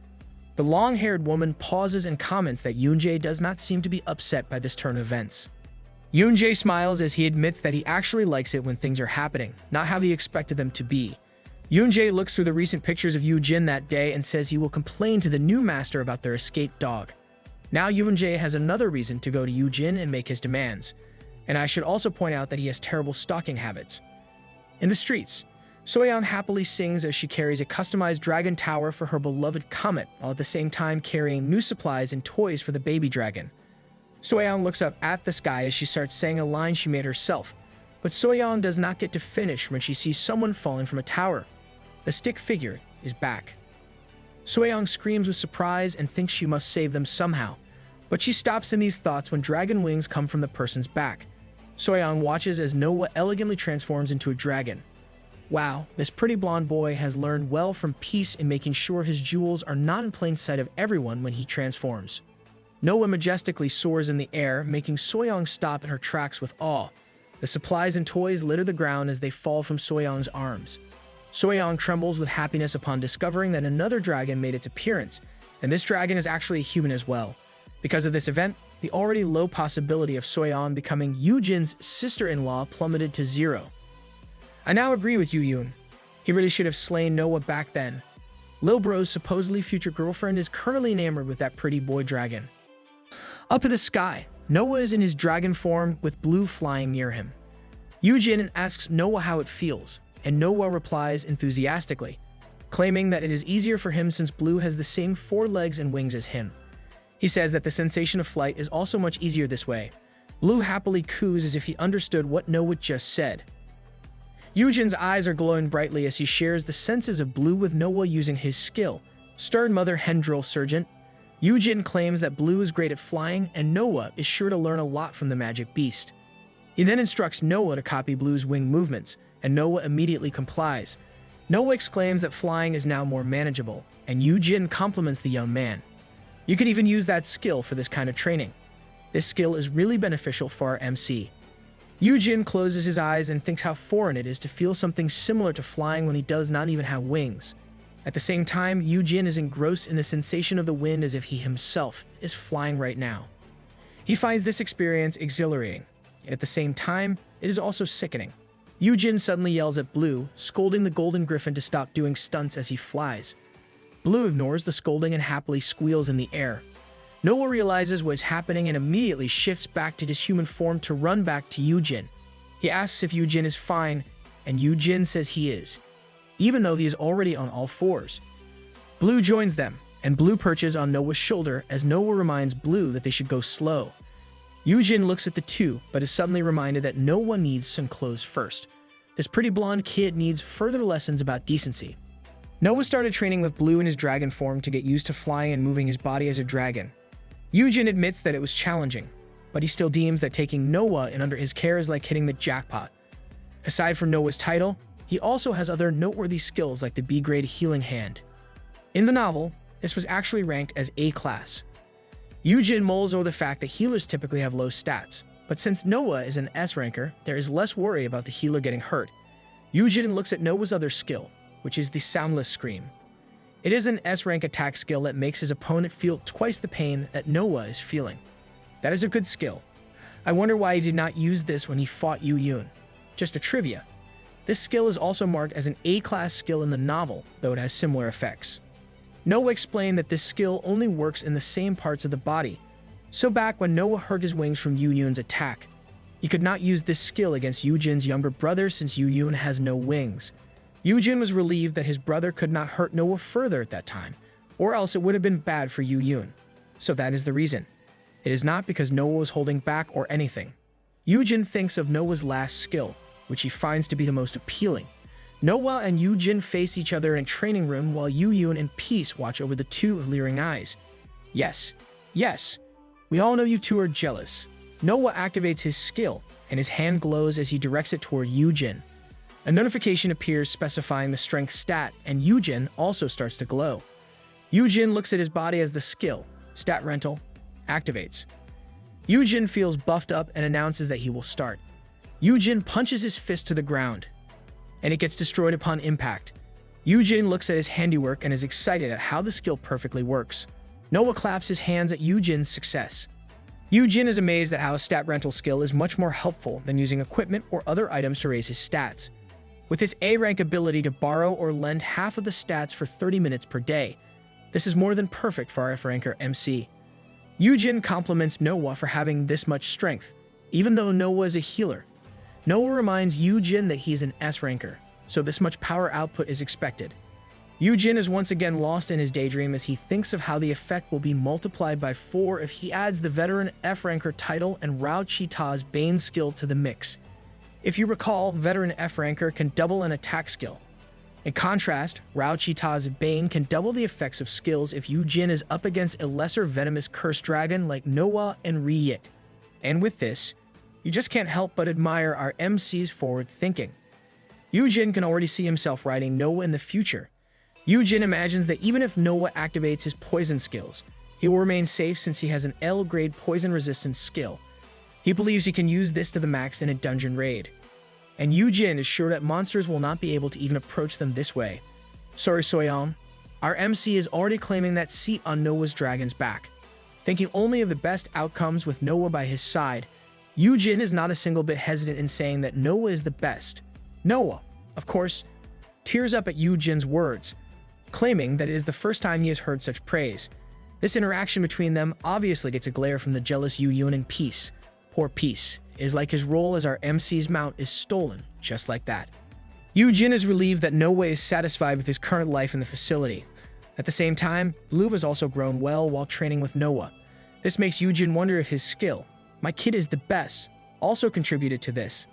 The long-haired woman pauses and comments that Yoonjae does not seem to be upset by this turn of events. Yoonjae smiles as he admits that he actually likes it when things are happening, not how he expected them to be. Yoonjae looks through the recent pictures of Yoojin that day and says he will complain to the new master about their escaped dog. Now Yoonjae has another reason to go to Yoojin and make his demands. And I should also point out that he has terrible stalking habits. In the streets, Soyeon happily sings as she carries a customized dragon tower for her beloved Comet, while at the same time carrying new supplies and toys for the baby dragon. Soyeon looks up at the sky as she starts saying a line she made herself, but Soyeon does not get to finish when she sees someone falling from a tower. The stick figure is back. Soyeon screams with surprise and thinks she must save them somehow, but she stops in these thoughts when dragon wings come from the person's back. Soyeon watches as Noah elegantly transforms into a dragon. Wow, this pretty blonde boy has learned well from Peace in making sure his jewels are not in plain sight of everyone when he transforms. Noah majestically soars in the air, making Soyeon stop in her tracks with awe. The supplies and toys litter the ground as they fall from Soyeon's arms. Soyeon trembles with happiness upon discovering that another dragon made its appearance, and this dragon is actually a human as well. Because of this event, the already low possibility of Soyeon becoming Yoojin's sister-in-law plummeted to 0. I now agree with Yoon. He really should have slain Noah back then. Lil Bro's supposedly future girlfriend is currently enamored with that pretty boy dragon. Up in the sky, Noah is in his dragon form with Blue flying near him. Yoojin asks Noah how it feels, and Noah replies enthusiastically, claiming that it is easier for him since Blue has the same 4 legs and wings as him. He says that the sensation of flight is also much easier this way. Blue happily coos as if he understood what Noah just said. Yoojin's eyes are glowing brightly as he shares the senses of Blue with Noah using his skill, Stern Mother Hen Drill Sergeant. Yoojin claims that Blue is great at flying, and Noah is sure to learn a lot from the magic beast. He then instructs Noah to copy Blue's wing movements, and Noah immediately complies. Noah exclaims that flying is now more manageable, and Yoojin compliments the young man. You could even use that skill for this kind of training. This skill is really beneficial for our MC. Yoojin closes his eyes and thinks how foreign it is to feel something similar to flying when he does not even have wings. At the same time, Yoojin is engrossed in the sensation of the wind as if he himself is flying right now. He finds this experience exhilarating, and at the same time, it is also sickening. Yoojin suddenly yells at Blue, scolding the Golden Griffin to stop doing stunts as he flies. Blue ignores the scolding and happily squeals in the air. Noah realizes what is happening and immediately shifts back to his human form to run back to Yoojin. He asks if Yoojin is fine, and Yoojin says he is, even though he is already on all 4s. Blue joins them, and Blue perches on Noah's shoulder as Noah reminds Blue that they should go slow. Yoojin looks at the two, but is suddenly reminded that Noah needs some clothes first. This pretty blonde kid needs further lessons about decency. Noah started training with Blue in his dragon form to get used to flying and moving his body as a dragon. Yoojin admits that it was challenging, but he still deems that taking Noah in under his care is like hitting the jackpot. Aside from Noah's title, he also has other noteworthy skills like the B-grade healing hand. In the novel, this was actually ranked as A-class. Yoojin mulls over the fact that healers typically have low stats, but since Noah is an S-ranker, there is less worry about the healer getting hurt. Yoojin looks at Noah's other skill, which is the Soundless Scream. It is an S-rank attack skill that makes his opponent feel twice the pain that Noah is feeling. That is a good skill. I wonder why he did not use this when he fought Yoon. Just a trivia. This skill is also marked as an A-class skill in the novel, though it has similar effects. Noah explained that this skill only works in the same parts of the body. So back when Noah hurt his wings from Yoon's attack, he could not use this skill against Yoojin's younger brother since Yoon has no wings. Yoojin was relieved that his brother could not hurt Noah further at that time, or else it would have been bad for Yoon. So that is the reason. It is not because Noah was holding back or anything. Yoojin thinks of Noah's last skill, which he finds to be the most appealing. Noah and Yoojin face each other in a training room while Yoon and Peace watch over the two with leering eyes. Yes, we all know you two are jealous. Noah activates his skill, and his hand glows as he directs it toward Yoojin. A notification appears specifying the strength stat, and Yoojin also starts to glow. Yoojin looks at his body as the skill, stat rental, activates. Yoojin feels buffed up and announces that he will start. Yoojin punches his fist to the ground, and it gets destroyed upon impact. Yoojin looks at his handiwork and is excited at how the skill perfectly works. Noah claps his hands at Yoojin's success. Yoojin is amazed at how a stat rental skill is much more helpful than using equipment or other items to raise his stats. With his A-rank ability to borrow or lend half of the stats for 30 minutes per day, this is more than perfect for our F-ranker MC. Yoojin compliments Noah for having this much strength, even though Noah is a healer. Noah reminds Yoojin that he's an S-ranker, so this much power output is expected. Yoojin is once again lost in his daydream as he thinks of how the effect will be multiplied by 4 if he adds the veteran F-ranker title and Rao Chita's Bane skill to the mix. If you recall, veteran F-ranker can double an attack skill. In contrast, Rao Chita's Bane can double the effects of skills if Yoojin is up against a lesser venomous cursed dragon like Noah and Ryit. And with this, you just can't help but admire our MC's forward thinking. Yoojin can already see himself riding Noah in the future. Yoojin imagines that even if Noah activates his poison skills, he will remain safe since he has an L-grade poison resistance skill. He believes he can use this to the max in a dungeon raid. And Yoojin is sure that monsters will not be able to even approach them this way. Sorry Soyeon, our MC is already claiming that seat on Noah's dragon's back. Thinking only of the best outcomes with Noah by his side, Yoojin is not a single bit hesitant in saying that Noah is the best. Noah, of course, tears up at Yoojin's words, claiming that it is the first time he has heard such praise. This interaction between them obviously gets a glare from the jealous Yoojin and Peace. Poor Peace. It is like his role as our MC's mount is stolen, just like that. Yoojin is relieved that Noah is satisfied with his current life in the facility. At the same time, Blue has also grown well while training with Noah. This makes Yoojin wonder if his skill, "My kid is the best," also contributed to this.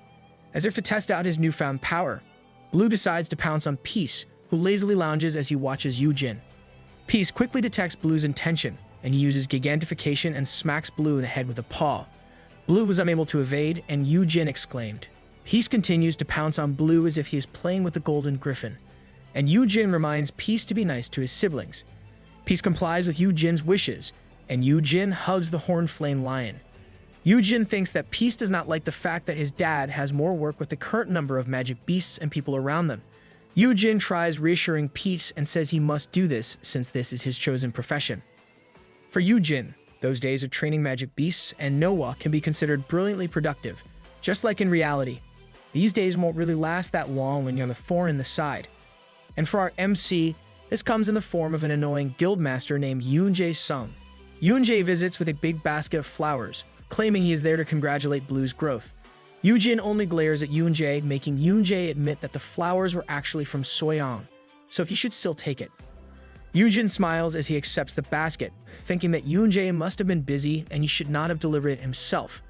As if to test out his newfound power, Blue decides to pounce on Peace, who lazily lounges as he watches Yoojin. Peace quickly detects Blue's intention, and he uses gigantification and smacks Blue in the head with a paw. Blue was unable to evade, and Yoojin exclaimed. Peace continues to pounce on Blue as if he is playing with the golden griffin, and Yoojin reminds Peace to be nice to his siblings. Peace complies with Yoojin's wishes, and Yoojin hugs the horned flame lion. Yoojin thinks that Peace does not like the fact that his dad has more work with the current number of magic beasts and people around them. Yoojin tries reassuring Peace and says he must do this since this is his chosen profession. For Yoojin, those days of training magic beasts and Noah can be considered brilliantly productive. Just like in reality, these days won't really last that long when you have a thorn in the side. And for our MC, this comes in the form of an annoying guildmaster named Yoonjae Sung. Yoonjae visits with a big basket of flowers, claiming he is there to congratulate Blue's growth. Yoojin only glares at Yoonjae, making Yoonjae admit that the flowers were actually from Soyeon, so he should still take it. Yoojin smiles as he accepts the basket, thinking that Yoonjae must have been busy and he should not have delivered it himself.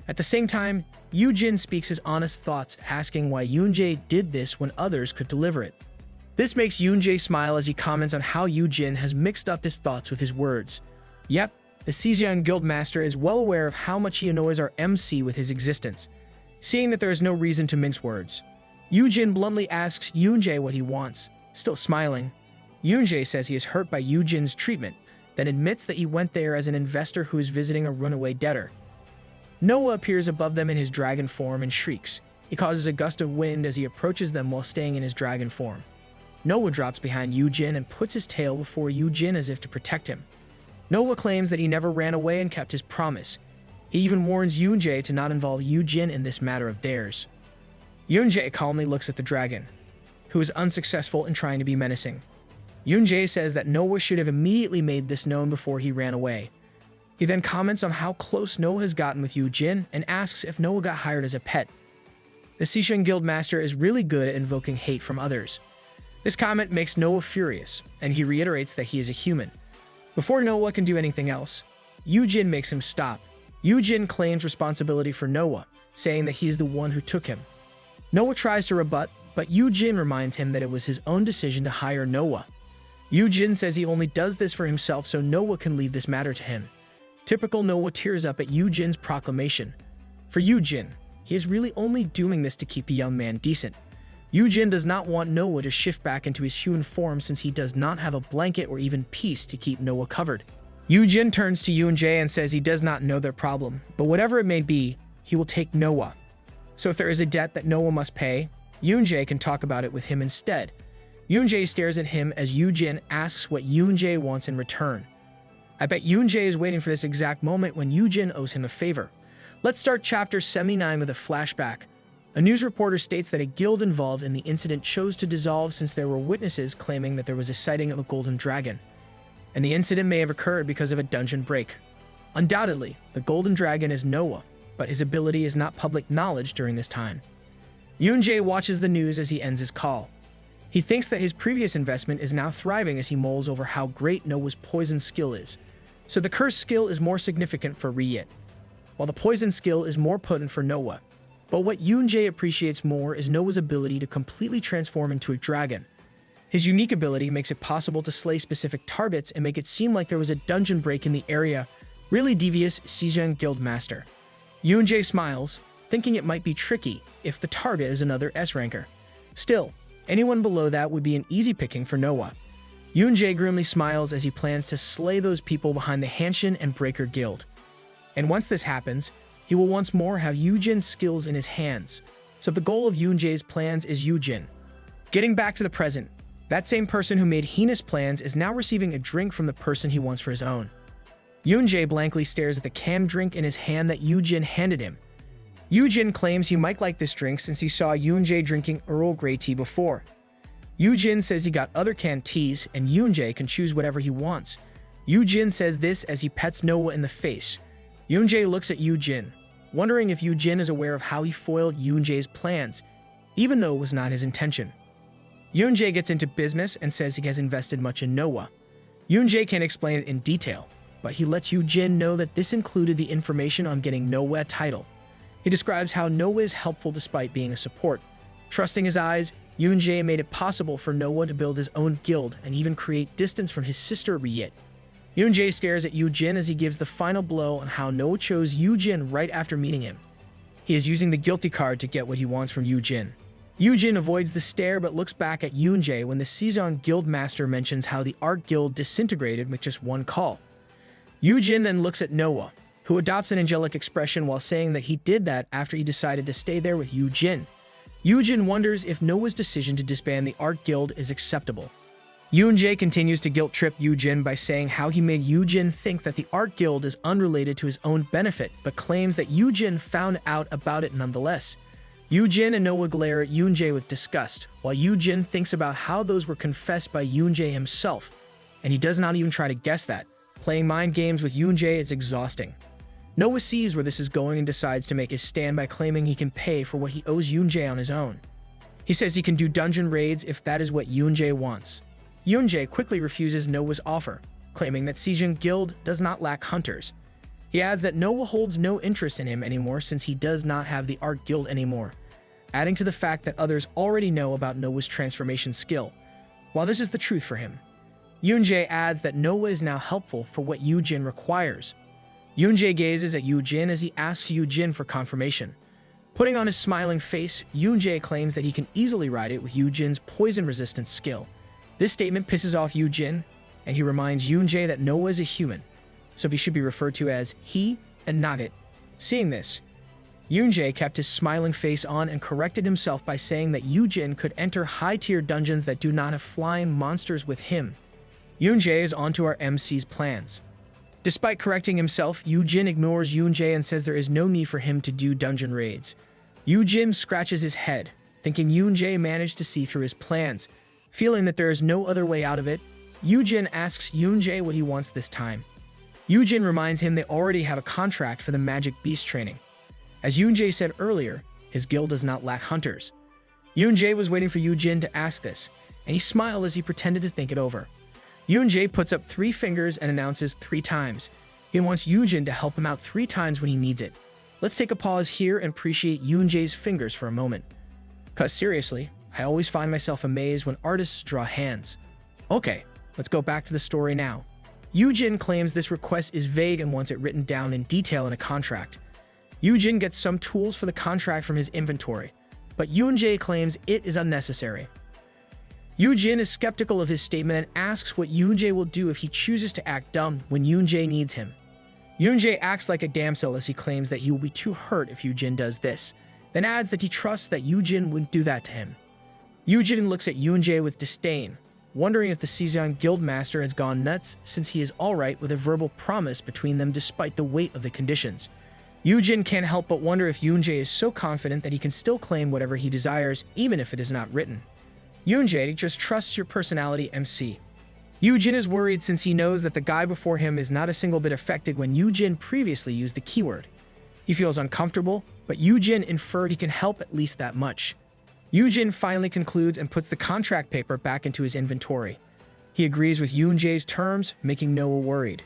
At the same time, Yoojin speaks his honest thoughts, asking why Yoonjae did this when others could deliver it. This makes Yoonjae smile as he comments on how Yoojin has mixed up his thoughts with his words. Yep, the Sejeon Guildmaster is well aware of how much he annoys our MC with his existence. Seeing that there is no reason to mince words, Yoojin bluntly asks Yoonjae what he wants, still smiling. Yoonjae says he is hurt by Yoojin's treatment, then admits that he went there as an investor who is visiting a runaway debtor. Noah appears above them in his dragon form and shrieks. He causes a gust of wind as he approaches them while staying in his dragon form. Noah drops behind Yoojin and puts his tail before Yoojin as if to protect him. Noah claims that he never ran away and kept his promise. He even warns Yoonjae to not involve Yoojin in this matter of theirs. Yoonjae calmly looks at the dragon, who is unsuccessful in trying to be menacing. Yoonjae says that Noah should have immediately made this known before he ran away. He then comments on how close Noah has gotten with Yoojin and asks if Noah got hired as a pet. The Sejeon Guildmaster is really good at invoking hate from others. This comment makes Noah furious, and he reiterates that he is a human. Before Noah can do anything else, Yoojin makes him stop. Yoojin claims responsibility for Noah, saying that he is the one who took him. Noah tries to rebut, but Yoojin reminds him that it was his own decision to hire Noah. Yoojin says he only does this for himself so Noah can leave this matter to him. Typical Noah tears up at Yoojin's proclamation. For Yoojin, he is really only doing this to keep the young man decent. Yoojin does not want Noah to shift back into his human form since he does not have a blanket or even peace to keep Noah covered. Yoojin turns to Yoonjae and says he does not know their problem, but whatever it may be, he will take Noah. So if there is a debt that Noah must pay, Yoonjae can talk about it with him instead. Yoonjae stares at him as Yoojin asks what Yoonjae wants in return. I bet Yoonjae is waiting for this exact moment when Yoojin owes him a favor. Let's start chapter 79 with a flashback. A news reporter states that a guild involved in the incident chose to dissolve since there were witnesses claiming that there was a sighting of a golden dragon. And the incident may have occurred because of a dungeon break. Undoubtedly, the golden dragon is Noah, but his ability is not public knowledge during this time. Yoonjae watches the news as he ends his call. He thinks that his previous investment is now thriving as he mulls over how great Noah's poison skill is. So the curse skill is more significant for Ryit, while the poison skill is more potent for Noah. But what Yoonjae appreciates more is Noah's ability to completely transform into a dragon. His unique ability makes it possible to slay specific targets and make it seem like there was a dungeon break in the area. Really devious Sejong Guild Master. Yoonjae smiles, thinking it might be tricky if the target is another S-ranker. Still, anyone below that would be an easy picking for Noah. Yoonjae grimly smiles as he plans to slay those people behind the Hanshin and Breaker Guild. And once this happens, he will once more have Yoojin's skills in his hands. So the goal of Yoonjae's plans is Yoojin. Getting back to the present, that same person who made heinous plans is now receiving a drink from the person he wants for his own. Yoonjae blankly stares at the canned drink in his hand that Yoojin handed him. Yoojin claims he might like this drink since he saw Yoonjae drinking Earl Grey tea before. Yoojin says he got other canned teas and Yoonjae can choose whatever he wants. Yoojin says this as he pets Noah in the face. Yoonjae looks at Yoojin, wondering if Yoojin is aware of how he foiled Yoonjae's plans, even though it was not his intention. Yoonjae gets into business and says he has invested much in Noah. Yoonjae can't explain it in detail, but he lets Yoojin know that this included the information on getting Noah a title. He describes how Noah is helpful despite being a support. Trusting his eyes, Yoonjae made it possible for Noah to build his own guild and even create distance from his sister Ryit. Yoonjae stares at Yoojin as he gives the final blow on how Noah chose Yoojin right after meeting him. He is using the guilty card to get what he wants from Yoojin. Yoojin avoids the stare but looks back at Yoonjae when the Sejong Guild Master mentions how the Art Guild disintegrated with just one call. Yoojin then looks at Noah, who adopts an angelic expression while saying that he did that after he decided to stay there with Yoojin. Yoojin wonders if Noah's decision to disband the Art Guild is acceptable. Yoonjae continues to guilt-trip Yoojin by saying how he made Yoojin think that the Art Guild is unrelated to his own benefit, but claims that Yoojin found out about it nonetheless. Yoojin and Noah glare at Yoonjae with disgust, while Yoojin thinks about how those were confessed by Yoonjae himself, and he does not even try to guess that. Playing mind games with Yoonjae is exhausting. Noah sees where this is going and decides to make his stand by claiming he can pay for what he owes Yoonjae on his own. He says he can do dungeon raids if that is what Yoonjae wants. Yoonjae quickly refuses Noah's offer, claiming that Sejong Guild does not lack hunters. He adds that Noah holds no interest in him anymore since he does not have the Art Guild anymore, adding to the fact that others already know about Noah's transformation skill, while this is the truth for him. Yoonjae adds that Noah is now helpful for what Yoojin requires. Yoonjae gazes at Yoojin as he asks Yoojin for confirmation. Putting on his smiling face, Yoonjae claims that he can easily ride it with Yoojin's poison resistance skill. This statement pisses off Yoojin, and he reminds Yoonjae that Noah is a human, so he should be referred to as he and not it. Seeing this, Yoonjae kept his smiling face on and corrected himself by saying that Yoojin could enter high-tier dungeons that do not have flying monsters with him. Yoonjae is onto our MC's plans. Despite correcting himself, Yoojin ignores Yoonjae and says there is no need for him to do dungeon raids. Yoojin scratches his head, thinking Yoonjae managed to see through his plans. Feeling that there is no other way out of it, Yoojin asks Yoonjae what he wants this time. Yoojin reminds him they already have a contract for the magic beast training. As Yoonjae said earlier, his guild does not lack hunters. Yoonjae was waiting for Yoojin to ask this, and he smiled as he pretended to think it over. Yoonjae puts up 3 fingers and announces 3 times. He wants Yoojin to help him out 3 times when he needs it. Let's take a pause here and appreciate Yoonjae's fingers for a moment. Cause seriously, I always find myself amazed when artists draw hands. Okay, let's go back to the story now. Yoojin claims this request is vague and wants it written down in detail in a contract. Yoojin gets some tools for the contract from his inventory, but Yoonjae claims it is unnecessary. Yoojin is skeptical of his statement and asks what Yoonjae will do if he chooses to act dumb when Yoonjae needs him. Yoonjae acts like a damsel as he claims that he will be too hurt if Yoojin does this, then adds that he trusts that Yoojin wouldn't do that to him. Yoojin looks at Yoonjae with disdain, wondering if the Season Guildmaster has gone nuts since he is alright with a verbal promise between them despite the weight of the conditions. Yoojin can't help but wonder if Yoonjae is so confident that he can still claim whatever he desires even if it is not written. Yoonjae just trusts your personality, MC. Yoojin is worried since he knows that the guy before him is not a single bit affected when Yoojin previously used the keyword. He feels uncomfortable, but Yoojin inferred he can help at least that much. Yoojin finally concludes and puts the contract paper back into his inventory. He agrees with Yoonjae's terms, making Noah worried.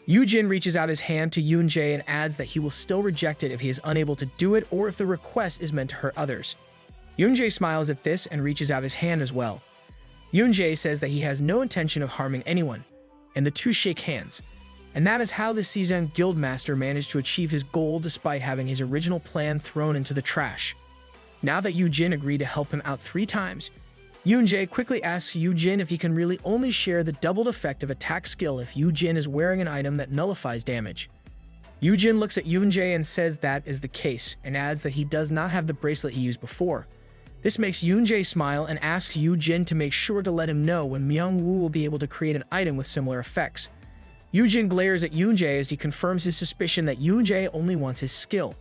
Yoojin reaches out his hand to Yoonjae and adds that he will still reject it if he is unable to do it or if the request is meant to hurt others. Yoonjae smiles at this and reaches out his hand as well. Yoonjae says that he has no intention of harming anyone, and the two shake hands. And that is how the Season Guildmaster managed to achieve his goal despite having his original plan thrown into the trash. Now that Yoojin agreed to help him out 3 times, Yoonjae quickly asks Yoojin if he can really only share the doubled effect of attack skill if Yoojin is wearing an item that nullifies damage. Yoojin looks at Yoonjae and says that is the case, and adds that he does not have the bracelet he used before. This makes Yoonjae smile and asks Yoojin to make sure to let him know when Myungwoo will be able to create an item with similar effects. Yoojin glares at Yoonjae as he confirms his suspicion that Yoonjae only wants his skill.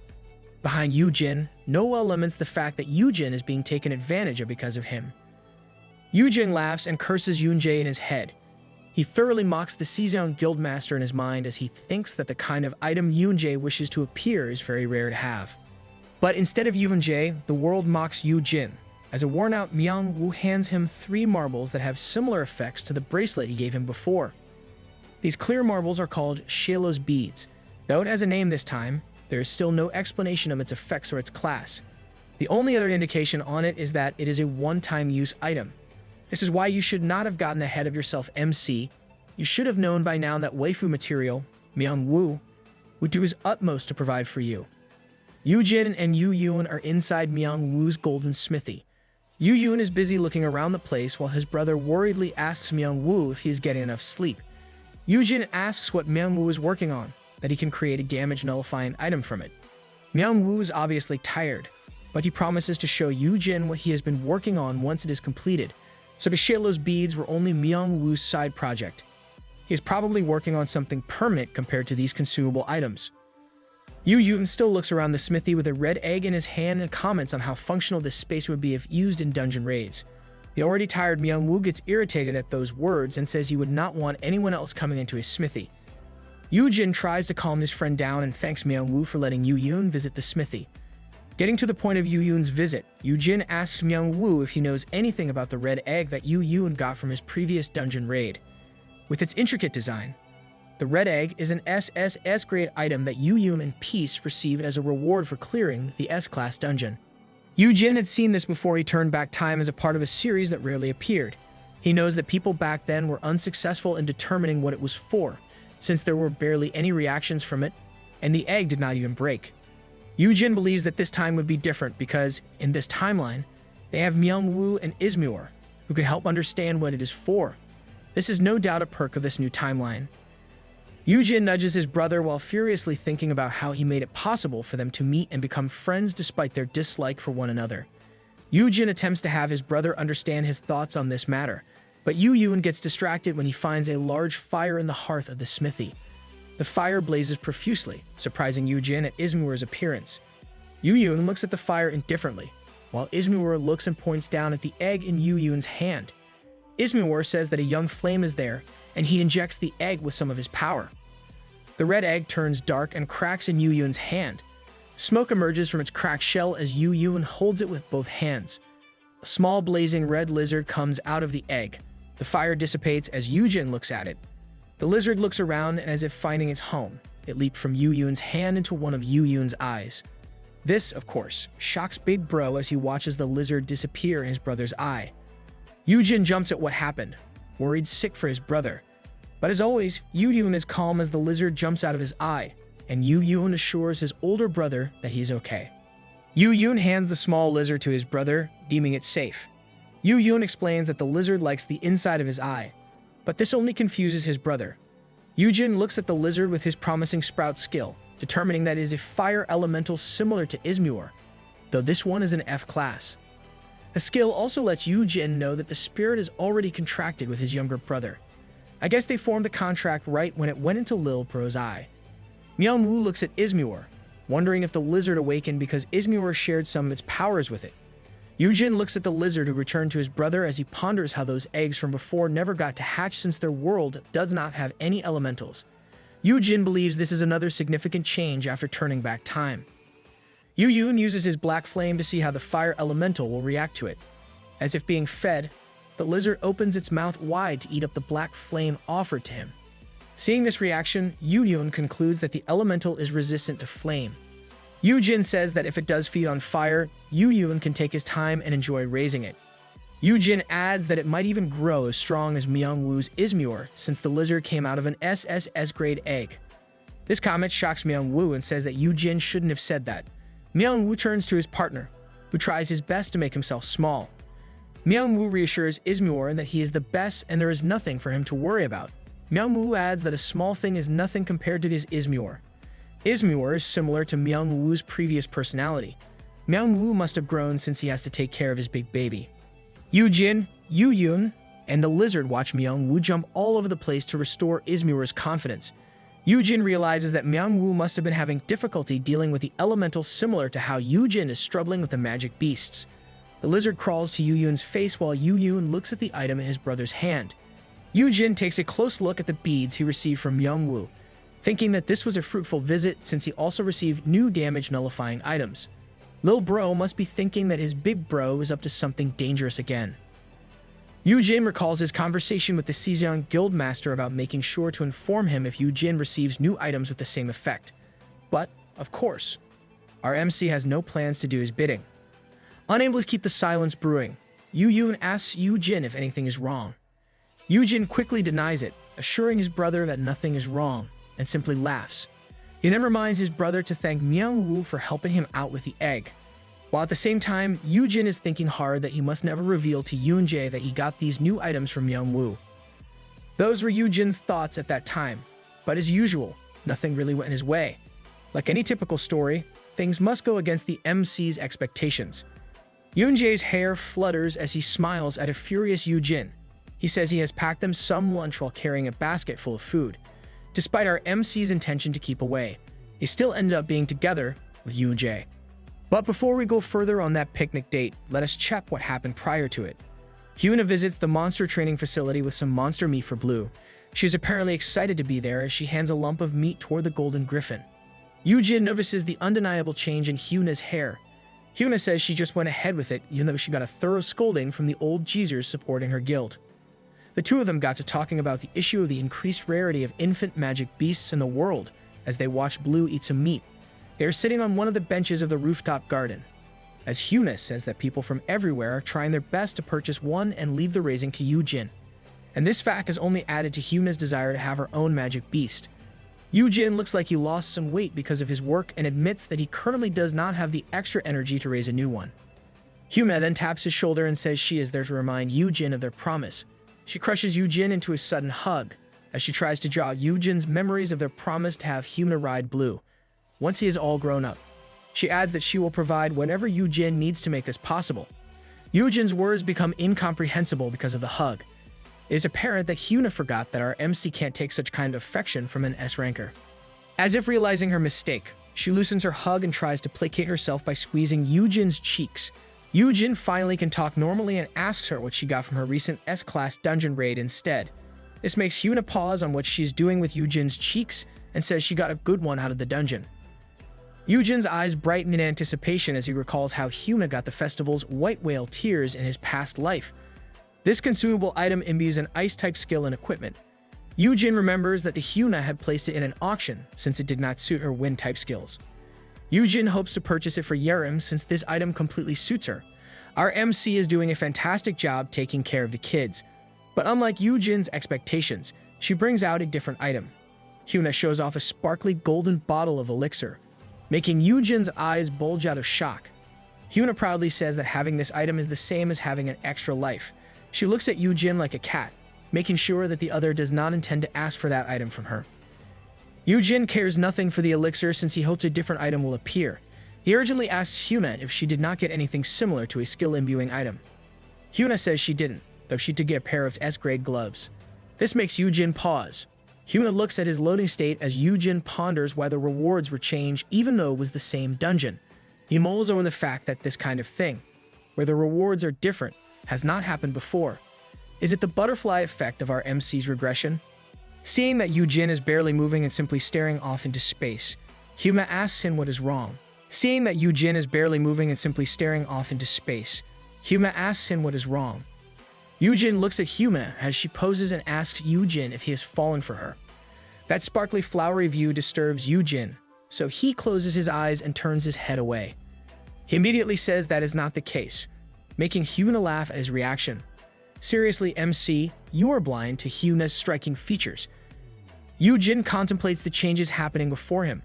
Behind Yoojin, Noah laments the fact that Yoojin is being taken advantage of because of him. Yoojin laughs and curses Yoonjae in his head. He thoroughly mocks the Season Guildmaster in his mind as he thinks that the kind of item Yoonjae wishes to appear is very rare to have. But instead of Yoonjae, the world mocks Yoojin, as a worn-out Myungwoo hands him 3 marbles that have similar effects to the bracelet he gave him before. These clear marbles are called Shalo's beads. Though it has a name this time, there is still no explanation of its effects or its class. The only other indication on it is that it is a one-time use item. This is why you should not have gotten ahead of yourself, MC. You should have known by now that waifu material, Myungwoo, would do his utmost to provide for you. Yoojin and Yoon are inside Myungwoo's golden smithy. Yoon is busy looking around the place while his brother worriedly asks Myungwoo if he is getting enough sleep. Yoojin asks what Myungwoo is working on, that he can create a damage-nullifying item from it. Myungwoo is obviously tired, but he promises to show Yoojin what he has been working on once it is completed, so the Shalo's beads were only Myungwoo's side project. He is probably working on something permanent compared to these consumable items. Yoon still looks around the smithy with a red egg in his hand and comments on how functional this space would be if used in dungeon raids. The already tired Myungwoo gets irritated at those words and says he would not want anyone else coming into his smithy. Yoojin tries to calm his friend down and thanks Myungwoo for letting Yoon visit the smithy. Getting to the point of Yoon's visit, Yoojin asks Myungwoo if he knows anything about the red egg that Yoon got from his previous dungeon raid. With its intricate design, the red egg is an SSS grade item that Yoon and Peace received as a reward for clearing the S-class dungeon. Yoojin had seen this before he turned back time as a part of a series that rarely appeared. He knows that people back then were unsuccessful in determining what it was for, since there were barely any reactions from it, and the egg did not even break. Yoojin believes that this time would be different because, in this timeline, they have Myungwoo and Ismur, who can help understand what it is for. This is no doubt a perk of this new timeline. Yoojin nudges his brother while furiously thinking about how he made it possible for them to meet and become friends despite their dislike for one another. Yoojin attempts to have his brother understand his thoughts on this matter, but Yoon gets distracted when he finds a large fire in the hearth of the smithy. The fire blazes profusely, surprising Yoojin at Ismur's appearance. Yoon looks at the fire indifferently, while Ismur looks and points down at the egg in Yoon's hand. Ismur says that a young flame is there, and he injects the egg with some of his power. The red egg turns dark and cracks in Yoon's hand. Smoke emerges from its cracked shell as Yoon holds it with both hands. A small blazing red lizard comes out of the egg. The fire dissipates as Yoojin looks at it. The lizard looks around and as if finding its home. It leaped from Yoon's hand into one of Yoon's eyes. This, of course, shocks Big Bro as he watches the lizard disappear in his brother's eye. Yoojin jumps at what happened, worried sick for his brother. But as always, Yoojin is calm as the lizard jumps out of his eye, and Yoojin assures his older brother that he's okay. Yoojin hands the small lizard to his brother, deeming it safe. Yoojin explains that the lizard likes the inside of his eye, but this only confuses his brother. Yoojin looks at the lizard with his promising sprout skill, determining that it is a fire elemental similar to Izmur, though this one is an F class. The skill also lets Yoojin know that the spirit is already contracted with his younger brother. I guess they formed the contract right when it went into Lil Pro's eye. Myungwoo looks at Izmur, wondering if the lizard awakened because Izmur shared some of its powers with it. Yoojin looks at the lizard who returned to his brother as he ponders how those eggs from before never got to hatch since their world does not have any elementals. Yoojin believes this is another significant change after turning back time. Yoojin uses his black flame to see how the fire elemental will react to it. As if being fed, the lizard opens its mouth wide to eat up the black flame offered to him. Seeing this reaction, Yoojin concludes that the elemental is resistant to flame. Yoojin says that if it does feed on fire, Yoojin can take his time and enjoy raising it. Yoojin adds that it might even grow as strong as Myungwoo's Izmur since the lizard came out of an SSS grade egg. This comment shocks Myungwoo and says that Yoojin shouldn't have said that. Myungwoo turns to his partner, who tries his best to make himself small. Myungwoo reassures Izmur that he is the best and there is nothing for him to worry about. Myungwoo adds that a small thing is nothing compared to his Izmur. Izmur is similar to Myungwoo's previous personality. Myungwoo must have grown since he has to take care of his big baby. Yoojin, Yoojin, and the lizard watch Myungwoo jump all over the place to restore Izmur's confidence. Yoojin realizes that Myungwoo must have been having difficulty dealing with the elemental similar to how Yoojin is struggling with the magic beasts. The lizard crawls to Yoojin's face while Yoojin looks at the item in his brother's hand. Yoojin takes a close look at the beads he received from Myungwoo, thinking that this was a fruitful visit since he also received new damage-nullifying items. Lil Bro must be thinking that his big bro is up to something dangerous again. Yoojin recalls his conversation with the Sejeong Guildmaster about making sure to inform him if Yoojin receives new items with the same effect. But, of course, our MC has no plans to do his bidding. Unable to keep the silence brewing, Yoojin asks Yoojin if anything is wrong. Yoojin quickly denies it, assuring his brother that nothing is wrong, and simply laughs. He then reminds his brother to thank Myungwoo for helping him out with the egg. While at the same time, Yoojin is thinking hard that he must never reveal to Yoonjae that he got these new items from Myungwoo. Those were Yoojin's thoughts at that time, but as usual, nothing really went his way. Like any typical story, things must go against the MC's expectations. Yoonjae's hair flutters as he smiles at a furious Yoojin. He says he has packed them some lunch while carrying a basket full of food. Despite our MC's intention to keep away, they still ended up being together with Yoonjae. But before we go further on that picnic date, let us check what happened prior to it. Hyuna visits the monster training facility with some monster meat for Blue. She is apparently excited to be there as she hands a lump of meat toward the golden griffin. Yoojin notices the undeniable change in Hyuna's hair. Hyuna says she just went ahead with it even though she got a thorough scolding from the old Jeezers supporting her guild. The two of them got to talking about the issue of the increased rarity of infant magic beasts in the world as they watch Blue eat some meat. They are sitting on one of the benches of the rooftop garden, as Hyuna says that people from everywhere are trying their best to purchase one and leave the raising to Yoojin. And this fact has only added to Hyuna's desire to have her own magic beast. Yoojin looks like he lost some weight because of his work and admits that he currently does not have the extra energy to raise a new one. Hyuna then taps his shoulder and says she is there to remind Yoojin of their promise. She crushes Yoojin into a sudden hug, as she tries to jog Yoojin's memories of their promise to have Hyuna ride Blue once he is all grown up. She adds that she will provide whatever Yoojin needs to make this possible. Yoojin's words become incomprehensible because of the hug. It is apparent that Hyuna forgot that our MC can't take such kind of affection from an S-ranker. As if realizing her mistake, she loosens her hug and tries to placate herself by squeezing Yoojin's cheeks. Yoojin finally can talk normally and asks her what she got from her recent S-class dungeon raid instead. This makes Hyuna pause on what she's doing with Yoojin's cheeks and says she got a good one out of the dungeon. Yoojin's eyes brighten in anticipation as he recalls how Hyuna got the festival's white whale tears in his past life. This consumable item imbues an ice-type skill and equipment. Yoojin remembers that the Hyuna had placed it in an auction since it did not suit her wind-type skills. Yoojin hopes to purchase it for Yerim since this item completely suits her. Our MC is doing a fantastic job taking care of the kids. But unlike Yoojin's expectations, She brings out a different item. Hyuna shows off a sparkly golden bottle of elixir, making Yoojin's eyes bulge out of shock. Hyuna proudly says that having this item is the same as having an extra life. She looks at Yoojin like a cat, making sure that the other does not intend to ask for that item from her. Yoojin cares nothing for the elixir since he hopes a different item will appear. He urgently asks Hyuna if she did not get anything similar to a skill-imbuing item. Hyuna says she didn't, though she did get a pair of S-grade gloves. This makes Yoojin pause. Hyuna looks at his loading state as Yoojin ponders why the rewards were changed even though it was the same dungeon. He mulls over the fact that this kind of thing, where the rewards are different, has not happened before. Is it the butterfly effect of our MC's regression? Seeing that Yoojin is barely moving and simply staring off into space, Hyuna asks him what is wrong. Seeing that Yoojin is barely moving and simply staring off into space, Hyuna asks him what is wrong. Yoojin looks at Hyuna as she poses and asks Yoojin if he has fallen for her. That sparkly flowery view disturbs Yoojin, so he closes his eyes and turns his head away. He immediately says that is not the case, making Hyuna laugh at his reaction. Seriously, MC, you are blind to Hyuna's striking features. Yoojin contemplates the changes happening before him.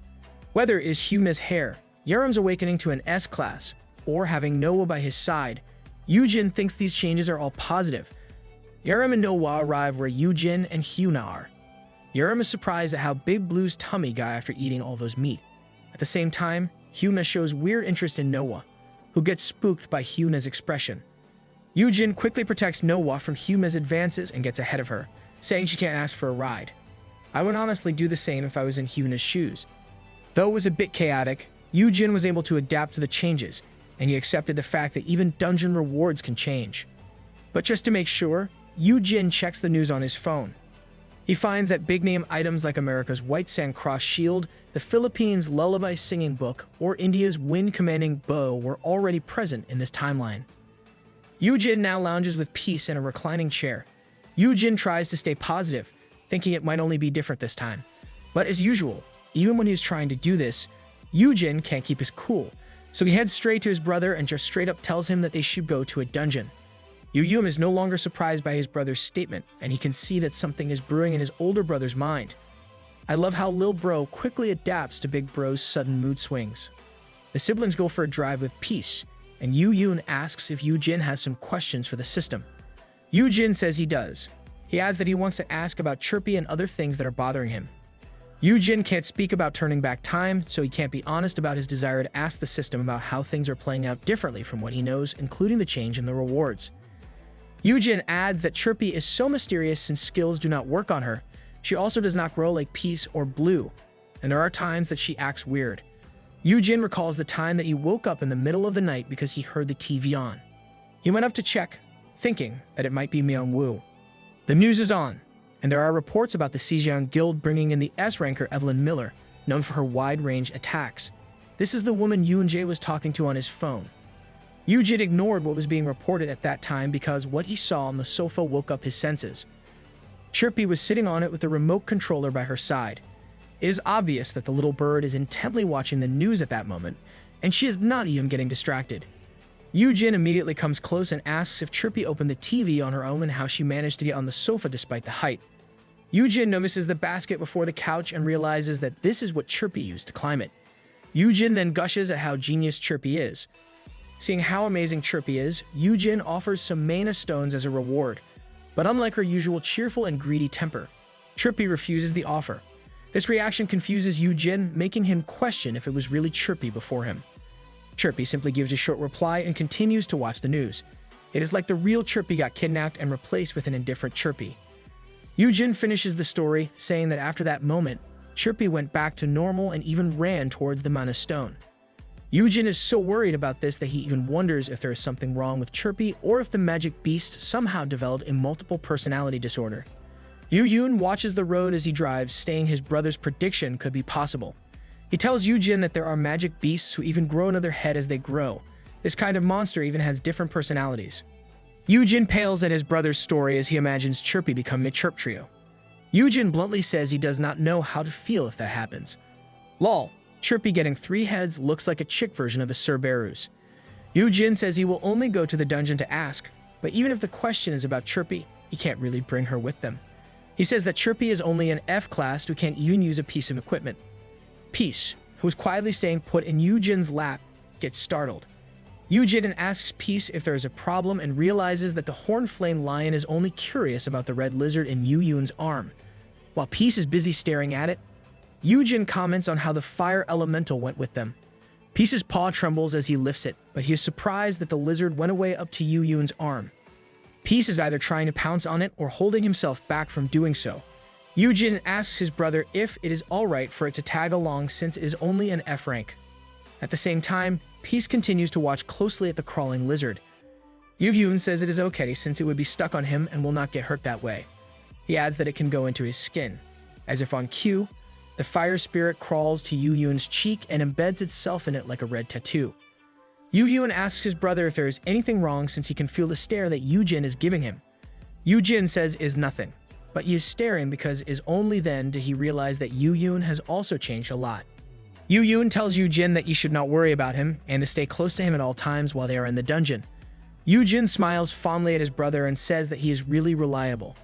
Whether it is Hyuna's hair, Yerim's awakening to an S-class, or having Noah by his side, Yoojin thinks these changes are all positive. Yerim and Noah arrive where Yoojin and Hyuna are. Yerim is surprised at how Big Blue's tummy got after eating all those meat. At the same time, Hyuna shows weird interest in Noah, who gets spooked by Hyuna's expression. Yoojin quickly protects Noah from Hyuna's advances and gets ahead of her, saying she can't ask for a ride. I would honestly do the same if I was in Hyuna's shoes. Though it was a bit chaotic, Yoojin was able to adapt to the changes, and he accepted the fact that even dungeon rewards can change. But just to make sure, Yoojin checks the news on his phone. He finds that big-name items like America's White Sand Cross Shield, the Philippines' Lullaby Singing Book, or India's Wind-Commanding Bow were already present in this timeline. Yoojin now lounges with peace in a reclining chair. Yoojin tries to stay positive, thinking it might only be different this time. But as usual, even when he's trying to do this, Yoojin can't keep his cool, so he heads straight to his brother and just straight up tells him that they should go to a dungeon. Yoojin is no longer surprised by his brother's statement, and he can see that something is brewing in his older brother's mind. I love how Lil Bro quickly adapts to Big Bro's sudden mood swings. The siblings go for a drive with peace, and Yoojin asks if Yoojin has some questions for the system. Yoojin says he does. He adds that he wants to ask about Chirpy and other things that are bothering him. Yoojin can't speak about turning back time, so he can't be honest about his desire to ask the system about how things are playing out differently from what he knows, including the change in the rewards. Yoojin adds that Chirpy is so mysterious since skills do not work on her. She also does not grow like Peace or Blue, and there are times that she acts weird. Yoojin recalls the time that he woke up in the middle of the night because he heard the TV on. He went up to check, thinking that it might be Myung-woo. The news is on, and there are reports about the Sejong Guild bringing in the S-ranker Evelyn Miller, known for her wide-range attacks. This is the woman Yoon-jae was talking to on his phone. Yoojin ignored what was being reported at that time because what he saw on the sofa woke up his senses. Chirpy was sitting on it with a remote controller by her side. It is obvious that the little bird is intently watching the news at that moment, and she is not even getting distracted. Yoojin immediately comes close and asks if Chirpy opened the TV on her own and how she managed to get on the sofa despite the height. Yoojin notices the basket before the couch and realizes that this is what Chirpy used to climb it. Yoojin then gushes at how genius Chirpy is. Seeing how amazing Chirpy is, Yoojin offers some mana stones as a reward, but unlike her usual cheerful and greedy temper, Chirpy refuses the offer. This reaction confuses Yoojin, making him question if it was really Chirpy before him. Chirpy simply gives a short reply and continues to watch the news. It is like the real Chirpy got kidnapped and replaced with an indifferent Chirpy. Yoojin finishes the story, saying that after that moment, Chirpy went back to normal and even ran towards the mana stone. Yoojin is so worried about this that he even wonders if there is something wrong with Chirpy or if the magic beast somehow developed a multiple personality disorder. Yoojin watches the road as he drives, saying his brother's prediction could be possible. He tells Yoojin that there are magic beasts who even grow another head as they grow. This kind of monster even has different personalities. Yoojin pales at his brother's story as he imagines Chirpy becoming a Chirp Trio. Yoojin bluntly says he does not know how to feel if that happens. Lol. Chirpy getting 3 heads looks like a chick version of the Cerberus. Yoojin says he will only go to the dungeon to ask, but even if the question is about Chirpy, he can't really bring her with them. He says that Chirpy is only an F class who can't even use a piece of equipment. Peace, who is quietly staying put in Yoojin's lap, gets startled. Yoojin asks Peace if there is a problem and realizes that the horn-flame lion is only curious about the red lizard in Yoojin's arm. While Peace is busy staring at it, Yoojin comments on how the fire elemental went with them. Peace's paw trembles as he lifts it, but he is surprised that the lizard went away up to Yoojin's arm. Peace is either trying to pounce on it or holding himself back from doing so. Yoojin asks his brother if it is alright for it to tag along since it is only an F rank. At the same time, Peace continues to watch closely at the crawling lizard. Yoojin says it is okay since it would be stuck on him and will not get hurt that way. He adds that it can go into his skin. As if on cue, the fire spirit crawls to Yoojin's cheek and embeds itself in it like a red tattoo. Yoojin asks his brother if there is anything wrong since he can feel the stare that Yoojin is giving him. Yoojin says is nothing, but he is staring because is only then did he realize that Yoojin has also changed a lot. Yoojin tells Yoojin that you should not worry about him and to stay close to him at all times while they are in the dungeon. Yoojin smiles fondly at his brother and says that he is really reliable.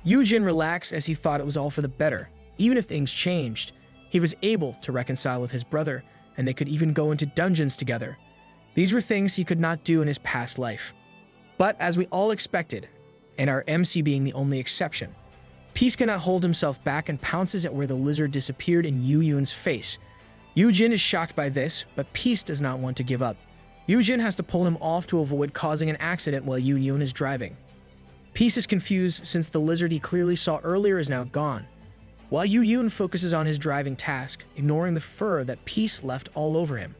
Yoojin relaxed as he thought it was all for the better. Even if things changed, he was able to reconcile with his brother, and they could even go into dungeons together. These were things he could not do in his past life. But as we all expected, and our MC being the only exception, Peace cannot hold himself back and pounces at where the lizard disappeared in Yoojin's face. Yoojin is shocked by this, but Peace does not want to give up. Yoojin has to pull him off to avoid causing an accident while Yoojin is driving. Peace is confused since the lizard he clearly saw earlier is now gone, while Yoojin focuses on his driving task, ignoring the fur that Peace left all over him.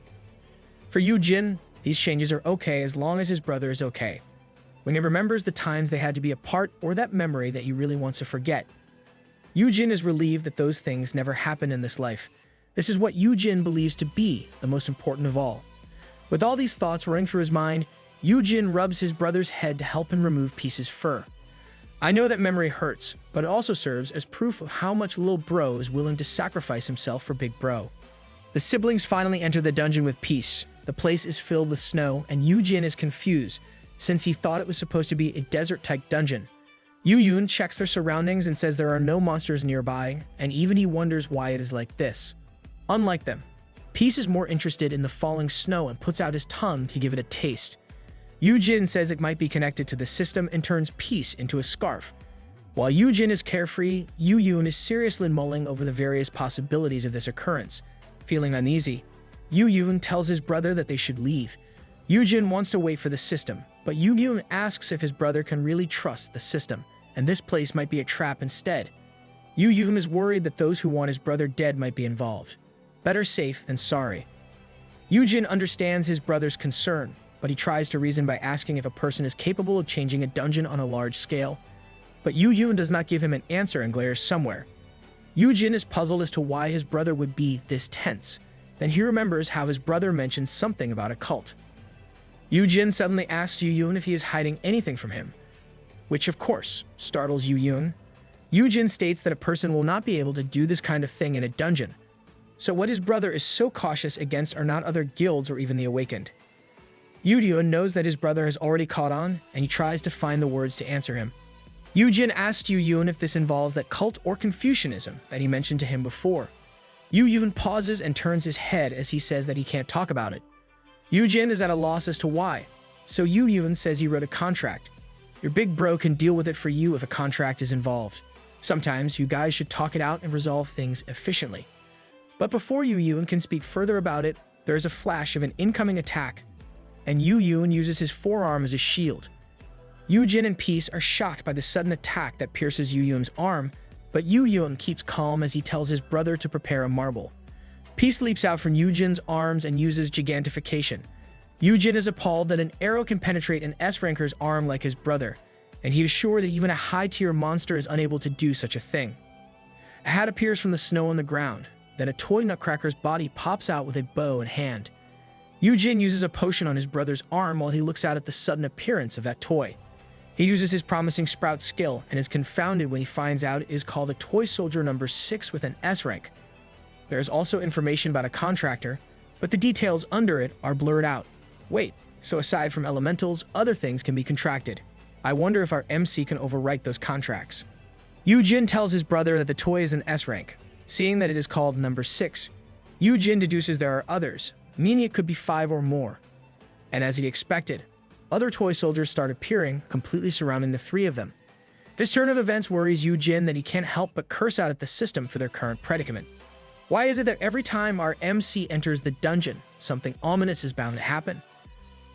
For Yoojin, these changes are okay as long as his brother is okay. When he remembers the times they had to be apart or that memory that he really wants to forget. Yoojin is relieved that those things never happened in this life. This is what Yoojin believes to be the most important of all. With all these thoughts running through his mind, Yoojin rubs his brother's head to help him remove Peace's fur. I know that memory hurts, but it also serves as proof of how much little bro is willing to sacrifice himself for big bro. The siblings finally enter the dungeon with Peace. The place is filled with snow, and Yoojin is confused, since he thought it was supposed to be a desert-type dungeon. Yoojin checks their surroundings and says there are no monsters nearby, and even he wonders why it is like this. Unlike them, Peace is more interested in the falling snow and puts out his tongue to give it a taste. Yoojin says it might be connected to the system and turns Peace into a scarf. While Yoojin is carefree, Yoojin is seriously mulling over the various possibilities of this occurrence. Feeling uneasy, Yoojin tells his brother that they should leave. Yoojin wants to wait for the system, but Yoojin asks if his brother can really trust the system, and this place might be a trap instead. Yoojin is worried that those who want his brother dead might be involved. Better safe than sorry. Yoojin understands his brother's concern, but he tries to reason by asking if a person is capable of changing a dungeon on a large scale. But Yoojin does not give him an answer and glares somewhere. Yoojin is puzzled as to why his brother would be this tense. Then he remembers how his brother mentioned something about a cult. Yoojin suddenly asks Yoojin if he is hiding anything from him, which of course startles Yoojin. Yoojin states that a person will not be able to do this kind of thing in a dungeon. So what his brother is so cautious against are not other guilds or even the awakened. Yoojin knows that his brother has already caught on, and he tries to find the words to answer him. Yoojin asks Yoojin if this involves that cult or Confucianism that he mentioned to him before. Yoojin pauses and turns his head as he says that he can't talk about it. Yoojin is at a loss as to why, so Yoojin says he wrote a contract. Your big bro can deal with it for you if a contract is involved. Sometimes you guys should talk it out and resolve things efficiently. But before Yoojin can speak further about it, there is a flash of an incoming attack, and Yoojin uses his forearm as a shield. Yoojin and Peace are shocked by the sudden attack that pierces Yoojin's arm, but Yoojin keeps calm as he tells his brother to prepare a marble. Peace leaps out from Yoojin's arms and uses gigantification. Yoojin is appalled that an arrow can penetrate an S-ranker's arm like his brother, and he is sure that even a high-tier monster is unable to do such a thing. A hat appears from the snow on the ground. Then a toy nutcracker's body pops out with a bow in hand. Yoojin uses a potion on his brother's arm while he looks out at the sudden appearance of that toy. He uses his promising sprout skill and is confounded when he finds out it is called a Toy Soldier number 6 with an S rank. There is also information about a contractor, but the details under it are blurred out. Wait, so aside from elementals, other things can be contracted. I wonder if our MC can overwrite those contracts. Yoojin tells his brother that the toy is an S rank. Seeing that it is called number 6, Yoojin deduces there are others, meaning it could be 5 or more. And as he expected, other toy soldiers start appearing, completely surrounding the 3 of them. This turn of events worries Yoojin that he can't help but curse out at the system for their current predicament. Why is it that every time our MC enters the dungeon, something ominous is bound to happen?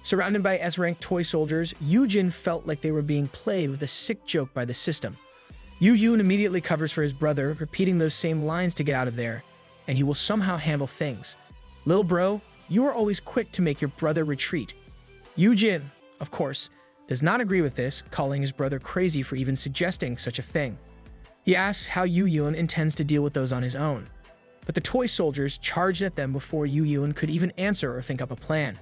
Surrounded by S-rank toy soldiers, Yoojin felt like they were being played with a sick joke by the system. Yoojin immediately covers for his brother, repeating those same lines to get out of there, and he will somehow handle things. Lil bro, you are always quick to make your brother retreat. Yoojin, of course, does not agree with this, calling his brother crazy for even suggesting such a thing. He asks how Yoojin intends to deal with those on his own. But the toy soldiers charged at them before Yoojin could even answer or think up a plan.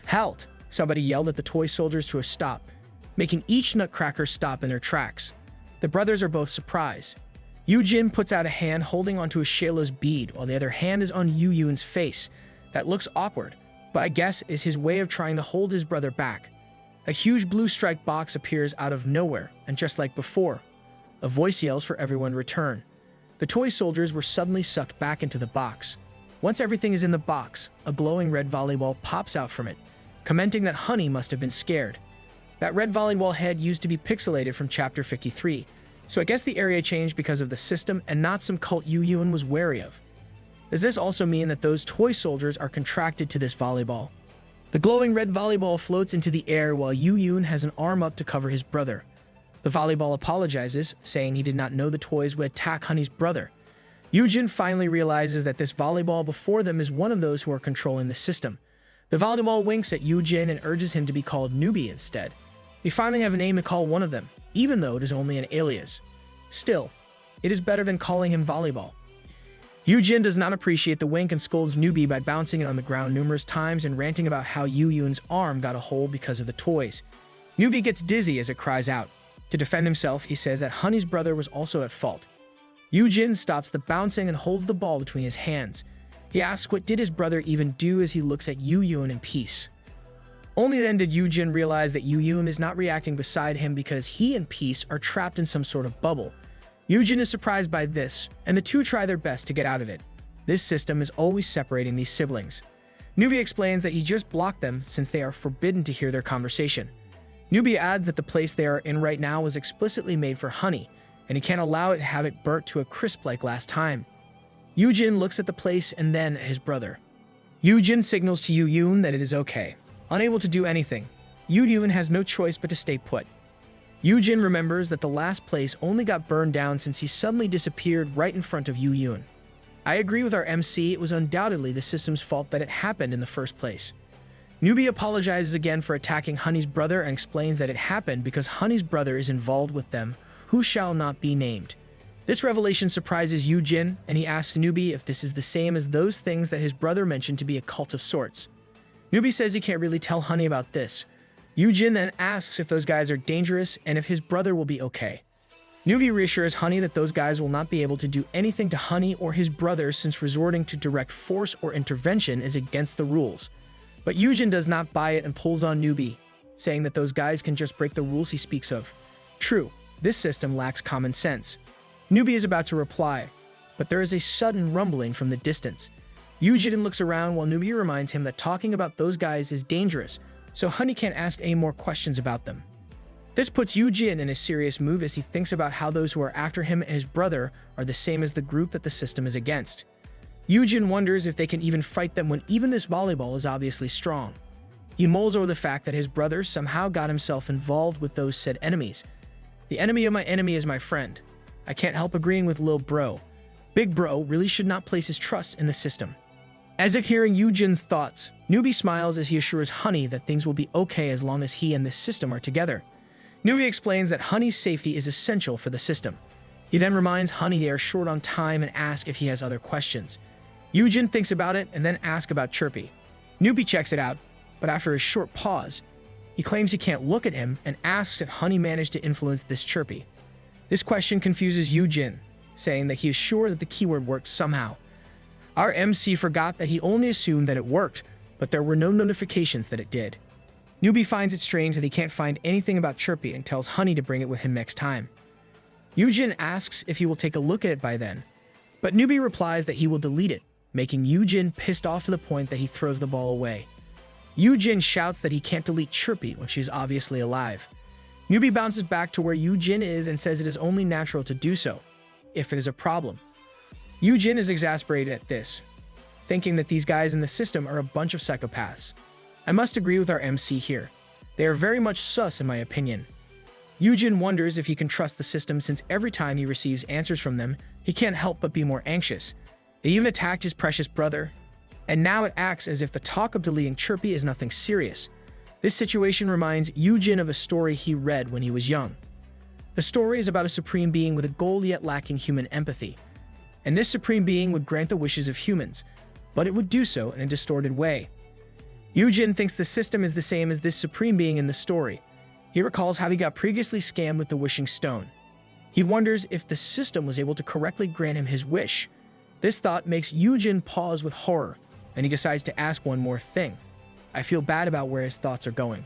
Halt! Somebody yelled at the toy soldiers to a stop, making each nutcracker stop in their tracks. The brothers are both surprised. Yoojin puts out a hand holding onto a Shayla's bead while the other hand is on Yoojin's face. That looks awkward, but I guess is his way of trying to hold his brother back. A huge blue strike box appears out of nowhere, and just like before, a voice yells for everyone to return. The toy soldiers were suddenly sucked back into the box. Once everything is in the box, a glowing red volleyball pops out from it, commenting that Honey must have been scared. That red volleyball head used to be pixelated from Chapter 53, so I guess the area changed because of the system and not some cult Yoojin was wary of. Does this also mean that those toy soldiers are contracted to this volleyball? The glowing red volleyball floats into the air while Yoojin has an arm up to cover his brother. The volleyball apologizes, saying he did not know the toys would attack Honey's brother. Yoojin finally realizes that this volleyball before them is one of those who are controlling the system. The volleyball winks at Yoojin and urges him to be called Newbie instead. We finally have a name to call one of them, even though it is only an alias. Still, it is better than calling him Volleyball. Yoojin does not appreciate the wink and scolds Newbie by bouncing it on the ground numerous times and ranting about how Yoojin's arm got a hole because of the toys. Newbie gets dizzy as it cries out. To defend himself, he says that Honey's brother was also at fault. Yoojin stops the bouncing and holds the ball between his hands. He asks what did his brother even do as he looks at Yoojin in peace. Only then did Yoojin realize that Yoojin is not reacting beside him because he and Peace are trapped in some sort of bubble. Yoojin is surprised by this, and the two try their best to get out of it. This system is always separating these siblings. Newbie explains that he just blocked them since they are forbidden to hear their conversation. Newbie adds that the place they are in right now was explicitly made for Honey, and he can't allow it to have it burnt to a crisp like last time. Yoojin looks at the place and then at his brother. Yoojin signals to Yoojin that it is okay. Unable to do anything, Yoojin has no choice but to stay put. Yoojin remembers that the last place only got burned down since he suddenly disappeared right in front of Yoojin. I agree with our MC, it was undoubtedly the system's fault that it happened in the first place. Newbie apologizes again for attacking Honey's brother and explains that it happened because Honey's brother is involved with them, who shall not be named. This revelation surprises Yoojin, and he asks Newbie if this is the same as those things that his brother mentioned to be a cult of sorts. Newbie says he can't really tell Honey about this. Yoojin then asks if those guys are dangerous and if his brother will be okay. Newbie reassures Honey that those guys will not be able to do anything to Honey or his brother since resorting to direct force or intervention is against the rules. But Yoojin does not buy it and pulls on Newbie, saying that those guys can just break the rules he speaks of. True, this system lacks common sense. Newbie is about to reply, but there is a sudden rumbling from the distance. Yoojin looks around while Newbie reminds him that talking about those guys is dangerous, so Honey can't ask any more questions about them. This puts Yoojin in a serious mood as he thinks about how those who are after him and his brother are the same as the group that the system is against. Yoojin wonders if they can even fight them when even this volleyball is obviously strong. He mulls over the fact that his brother somehow got himself involved with those said enemies. The enemy of my enemy is my friend. I can't help agreeing with Lil Bro. Big Bro really should not place his trust in the system. As if hearing Yoojin's thoughts, Newbie smiles as he assures Honey that things will be okay as long as he and this system are together. Newbie explains that Honey's safety is essential for the system. He then reminds Honey they are short on time and asks if he has other questions. Yoojin thinks about it and then asks about Chirpy. Newbie checks it out, but after a short pause, he claims he can't look at him and asks if Honey managed to influence this Chirpy. This question confuses Yoojin, saying that he is sure that the keyword worked somehow. Our MC forgot that he only assumed that it worked, but there were no notifications that it did. Newbie finds it strange that he can't find anything about Chirpy and tells Honey to bring it with him next time. Yoojin asks if he will take a look at it by then, but Newbie replies that he will delete it, making Yoojin pissed off to the point that he throws the ball away. Yoojin shouts that he can't delete Chirpy when she's obviously alive. Newbie bounces back to where Yoojin is and says it is only natural to do so, if it is a problem. Yoojin is exasperated at this, thinking that these guys in the system are a bunch of psychopaths. I must agree with our MC here. They are very much sus in my opinion. Yoojin wonders if he can trust the system since every time he receives answers from them, he can't help but be more anxious. They even attacked his precious brother, and now it acts as if the talk of deleting Chirpy is nothing serious. This situation reminds Yoojin of a story he read when he was young. The story is about a supreme being with a goal yet lacking human empathy. And this supreme being would grant the wishes of humans, but it would do so in a distorted way. Yoojin thinks the system is the same as this supreme being in the story. He recalls how he got previously scammed with the wishing stone. He wonders if the system was able to correctly grant him his wish. This thought makes Yoojin pause with horror, and he decides to ask one more thing. I feel bad about where his thoughts are going.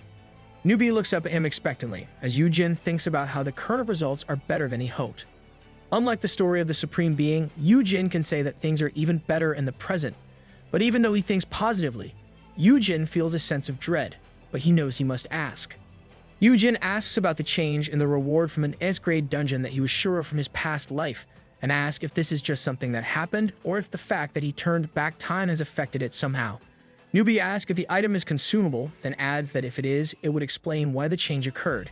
Newbie looks up at him expectantly, as Yoojin thinks about how the current results are better than he hoped. Unlike the story of the supreme being, Yoojin can say that things are even better in the present. But even though he thinks positively, Yoojin feels a sense of dread, but he knows he must ask. Yoojin asks about the change in the reward from an S-grade dungeon that he was sure of from his past life, and asks if this is just something that happened, or if the fact that he turned back time has affected it somehow. Newbie asks if the item is consumable, then adds that if it is, it would explain why the change occurred.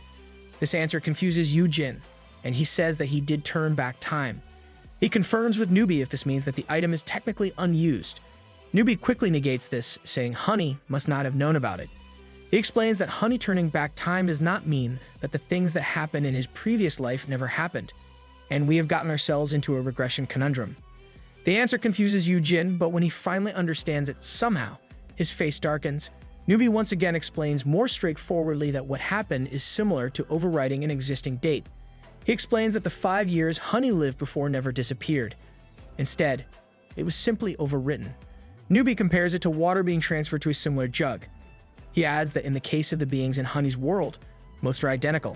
This answer confuses Yoojin, and he says that he did turn back time. He confirms with Newbie if this means that the item is technically unused. Newbie quickly negates this, saying Honey must not have known about it. He explains that Honey turning back time does not mean that the things that happened in his previous life never happened, and we have gotten ourselves into a regression conundrum. The answer confuses Yoojin, but when he finally understands it somehow, his face darkens. Newbie once again explains more straightforwardly that what happened is similar to overwriting an existing date. He explains that the 5 years Honey lived before never disappeared. Instead, it was simply overwritten. Newbie compares it to water being transferred to a similar jug. He adds that in the case of the beings in Honey's world, most are identical.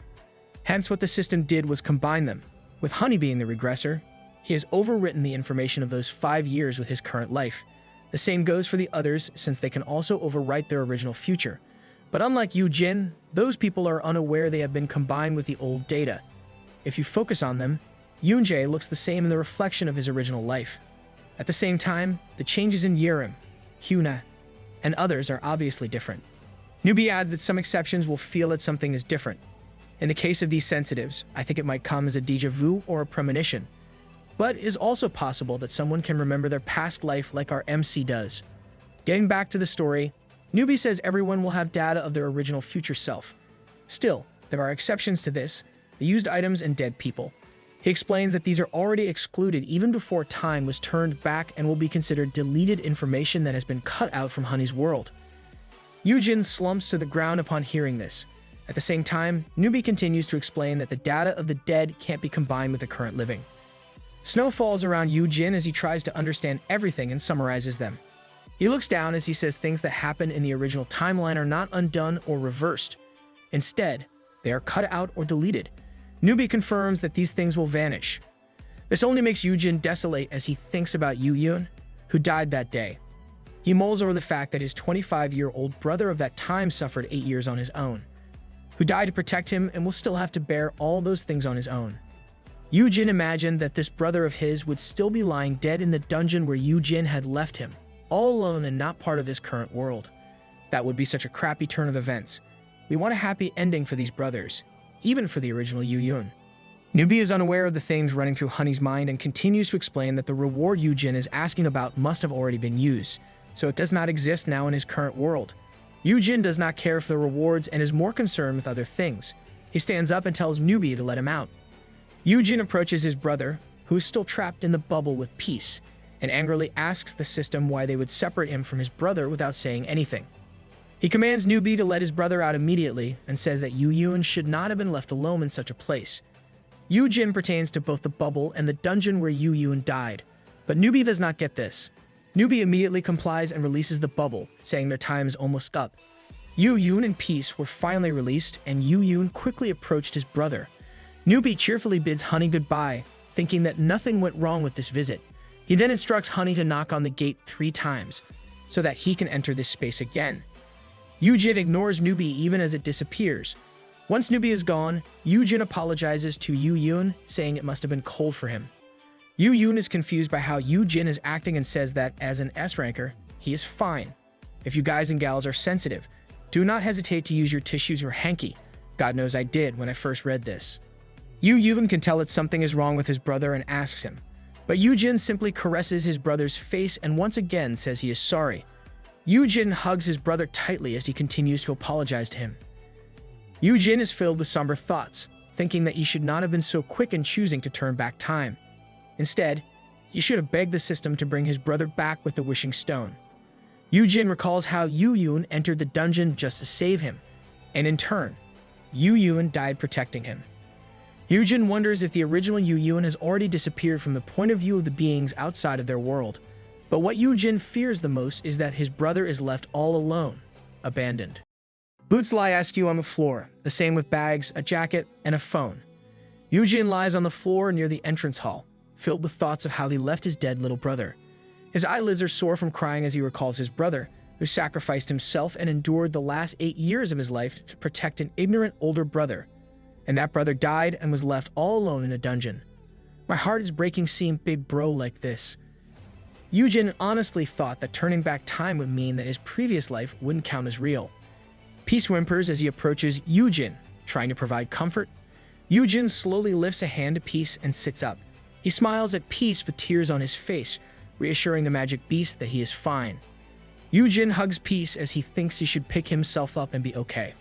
Hence, what the system did was combine them. With Honey being the regressor, he has overwritten the information of those 5 years with his current life. The same goes for the others, since they can also overwrite their original future. But unlike Yoojin, those people are unaware they have been combined with the old data. If you focus on them, Yoonjae looks the same in the reflection of his original life. At the same time, the changes in Yerim, Hyuna, and others are obviously different. Newbie adds that some exceptions will feel that something is different. In the case of these sensitives, I think it might come as a déjà vu or a premonition. But it is also possible that someone can remember their past life like our MC does. Getting back to the story, Newbie says everyone will have data of their original future self. Still, there are exceptions to this, the used items and dead people. He explains that these are already excluded even before time was turned back and will be considered deleted information that has been cut out from Honey's world. Yoojin slumps to the ground upon hearing this. At the same time, Newbie continues to explain that the data of the dead can't be combined with the current living. Snow falls around Yoojin as he tries to understand everything and summarizes them. He looks down as he says things that happened in the original timeline are not undone or reversed. Instead, they are cut out or deleted. Newbie confirms that these things will vanish. This only makes Yoojin desolate as he thinks about Yoon, who died that day. He mulls over the fact that his 25-year-old brother of that time suffered 8 years on his own, who died to protect him and will still have to bear all those things on his own. Yoojin imagined that this brother of his would still be lying dead in the dungeon where Yoojin had left him, all alone and not part of this current world. That would be such a crappy turn of events. We want a happy ending for these brothers, even for the original Yoon. Newbie is unaware of the things running through Honey's mind and continues to explain that the reward Yoojin is asking about must have already been used, so it does not exist now in his current world. Yoojin does not care for the rewards and is more concerned with other things. He stands up and tells Newbie to let him out. Yoojin approaches his brother, who is still trapped in the bubble with peace, and angrily asks the system why they would separate him from his brother without saying anything. He commands Newbie to let his brother out immediately and says that Yoon should not have been left alone in such a place. Yoojin pertains to both the bubble and the dungeon where Yoon died, but Newbie does not get this. Newbie immediately complies and releases the bubble, saying their time is almost up. Yoon and Peace were finally released, and Yoon quickly approached his brother. Newbie cheerfully bids Honey goodbye, thinking that nothing went wrong with this visit. He then instructs Honey to knock on the gate 3 times, so that he can enter this space again. Yoojin ignores Newbie even as it disappears. Once Newbie is gone, Yoojin apologizes to Yoojin, saying it must have been cold for him. Yoojin is confused by how Yoojin is acting and says that, as an S-ranker, he is fine. If you guys and gals are sensitive, do not hesitate to use your tissues or hanky. God knows I did when I first read this. Yoojin can tell that something is wrong with his brother and asks him, but Yoojin simply caresses his brother's face and once again says he is sorry. Yoojin hugs his brother tightly as he continues to apologize to him. Yoojin is filled with somber thoughts, thinking that he should not have been so quick in choosing to turn back time. Instead, he should have begged the system to bring his brother back with the wishing stone. Yoojin recalls how Yoojin entered the dungeon just to save him, and in turn, Yoojin died protecting him. Yoojin wonders if the original Yoojin has already disappeared from the point of view of the beings outside of their world. But what Yoojin fears the most is that his brother is left all alone, abandoned. Boots lie askew on the floor, the same with bags, a jacket, and a phone. Yoojin lies on the floor near the entrance hall, filled with thoughts of how he left his dead little brother. His eyelids are sore from crying as he recalls his brother, who sacrificed himself and endured the last 8 years of his life to protect an ignorant older brother. And that brother died and was left all alone in a dungeon. My heart is breaking seeing Big Bro like this. Yoojin honestly thought that turning back time would mean that his previous life wouldn't count as real. Peace whimpers as he approaches Yoojin, trying to provide comfort. Yoojin slowly lifts a hand to Peace and sits up. He smiles at Peace with tears on his face, reassuring the magic beast that he is fine. Yoojin hugs Peace as he thinks he should pick himself up and be okay.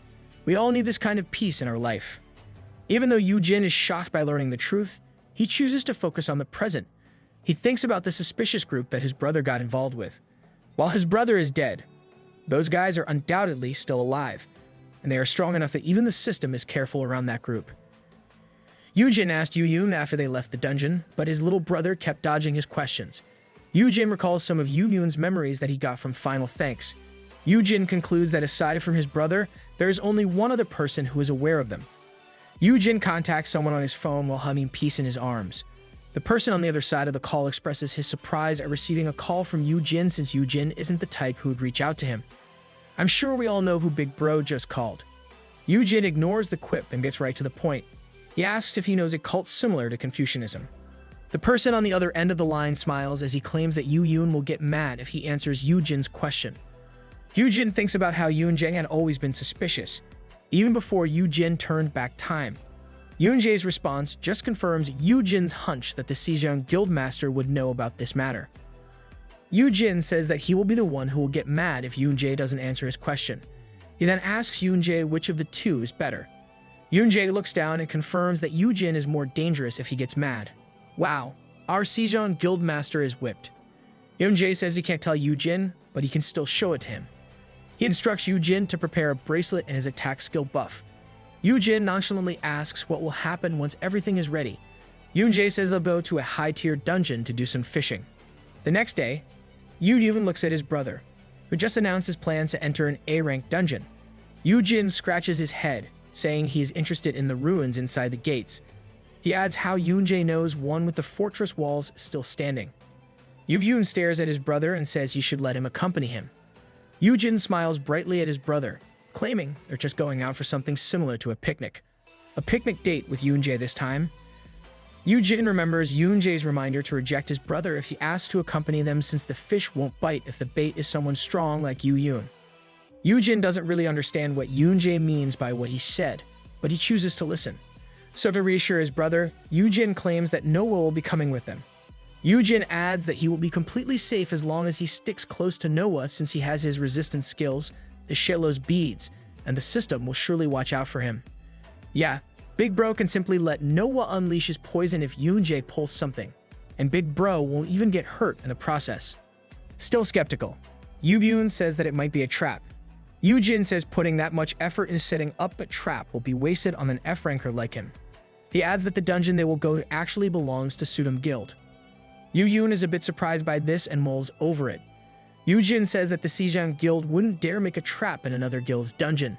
We all need this kind of peace in our life. Even though Yoojin is shocked by learning the truth, he chooses to focus on the present. He thinks about the suspicious group that his brother got involved with. While his brother is dead, those guys are undoubtedly still alive, and they are strong enough that even the system is careful around that group. Yoojin asked Yoojin after they left the dungeon, but his little brother kept dodging his questions. Yoojin recalls some of Yoojin's memories that he got from Final Thanks. Yoojin concludes that aside from his brother, there is only one other person who is aware of them. Yoojin contacts someone on his phone while humming Peace in his arms. The person on the other side of the call expresses his surprise at receiving a call from Yoojin since Yoojin isn't the type who would reach out to him. I'm sure we all know who Big Bro just called. Yoojin ignores the quip and gets right to the point. He asks if he knows a cult similar to Confucianism. The person on the other end of the line smiles as he claims that Yoojin will get mad if he answers Yoojin's question. Yoojin thinks about how Yoonjae had always been suspicious, even before Yoojin turned back time. Yoonjae's response just confirms Yoojin's hunch that the Sejong Guildmaster would know about this matter. Yoojin says that he will be the one who will get mad if Yoonjae doesn't answer his question. He then asks Yoonjae which of the two is better. Yoonjae looks down and confirms that Yoojin is more dangerous if he gets mad. Wow, our Sejong Guildmaster is whipped. Yoonjae says he can't tell Yoojin, but he can still show it to him. He instructs Yoojin to prepare a bracelet and his attack skill buff. Yoojin nonchalantly asks what will happen once everything is ready. Yoonjae says they'll go to a high-tier dungeon to do some fishing. The next day, Yoojin looks at his brother, who just announced his plans to enter an A-rank dungeon. Yoojin scratches his head, saying he is interested in the ruins inside the gates. He adds how Yoonjae knows one with the fortress walls still standing. Yoojin stares at his brother and says he should let him accompany him. Yoojin smiles brightly at his brother, claiming they're just going out for something similar to a picnic. A picnic date with Yoonjae this time. Yoojin remembers Yoonjae's reminder to reject his brother if he asks to accompany them since the fish won't bite if the bait is someone strong like Yoojin. Yoojin doesn't really understand what Yoonjae means by what he said, but he chooses to listen. So to reassure his brother, Yoojin claims that Noah will be coming with them. Yoojin adds that he will be completely safe as long as he sticks close to Noah since he has his resistance skills, the Shello's beads, and the system will surely watch out for him. Yeah, Big Bro can simply let Noah unleash his poison if Yoonjae pulls something, and Big Bro won't even get hurt in the process. Still skeptical, Yoojin says that it might be a trap. Yoojin says putting that much effort in setting up a trap will be wasted on an F-ranker like him. He adds that the dungeon they will go to actually belongs to Sudam Guild. Yoojin is a bit surprised by this and mulls over it. Yoojin says that the Sejong Guild wouldn't dare make a trap in another guild's dungeon.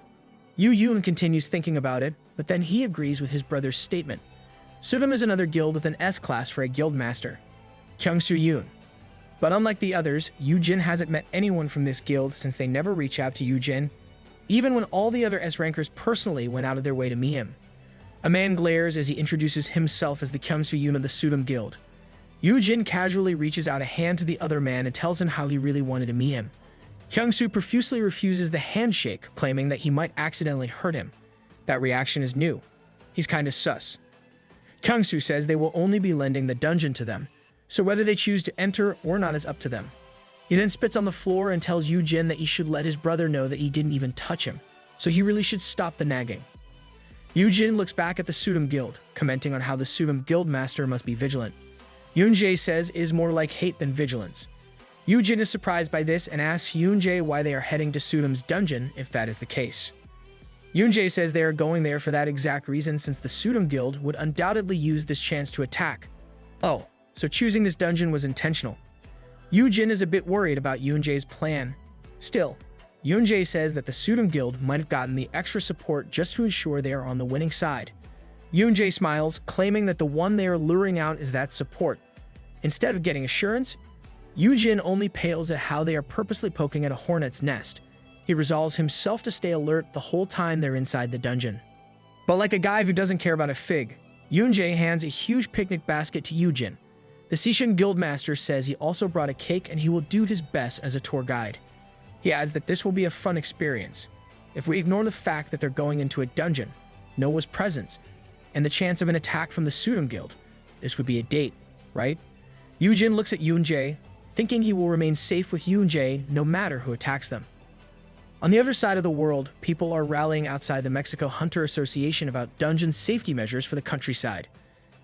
Yoojin continues thinking about it, but then he agrees with his brother's statement. Sudam is another guild with an S class for a guild master, Kyungsoo-yoon. But unlike the others, Yoojin hasn't met anyone from this guild since they never reach out to Yoojin, even when all the other S-rankers personally went out of their way to meet him. A man glares as he introduces himself as the Kyungsoo-yoon of the Sudam guild. Yoojin casually reaches out a hand to the other man and tells him how he really wanted to meet him. Kyungsoo profusely refuses the handshake, claiming that he might accidentally hurt him. That reaction is new. He's kinda sus. Kyungsoo says they will only be lending the dungeon to them, so whether they choose to enter or not is up to them. He then spits on the floor and tells Yoojin that he should let his brother know that he didn't even touch him, so he really should stop the nagging. Yoojin looks back at the Sudam guild, commenting on how the Sudam guild master must be vigilant. Yoonjae says it is more like hate than vigilance. Yoojin is surprised by this and asks Yoonjae why they are heading to Sudam's dungeon if that is the case. Yoonjae says they are going there for that exact reason since the Sudam guild would undoubtedly use this chance to attack. Oh, so choosing this dungeon was intentional. Yoojin is a bit worried about Yoonjae's plan. Still, Yoonjae says that the Sudam guild might have gotten the extra support just to ensure they are on the winning side. Yoonjae smiles, claiming that the one they are luring out is that support. Instead of getting assurance, Yoojin only pales at how they are purposely poking at a hornet's nest. He resolves himself to stay alert the whole time they're inside the dungeon. But like a guy who doesn't care about a fig, Yoonjae hands a huge picnic basket to Yoojin. The Sishin guildmaster says he also brought a cake and he will do his best as a tour guide. He adds that this will be a fun experience. If we ignore the fact that they're going into a dungeon, Noah's presence, and the chance of an attack from the Sudam guild, this would be a date, right? Yoojin looks at Yoonjae, thinking he will remain safe with Yoonjae no matter who attacks them. On the other side of the world, people are rallying outside the Mexico Hunter Association about dungeon safety measures for the countryside.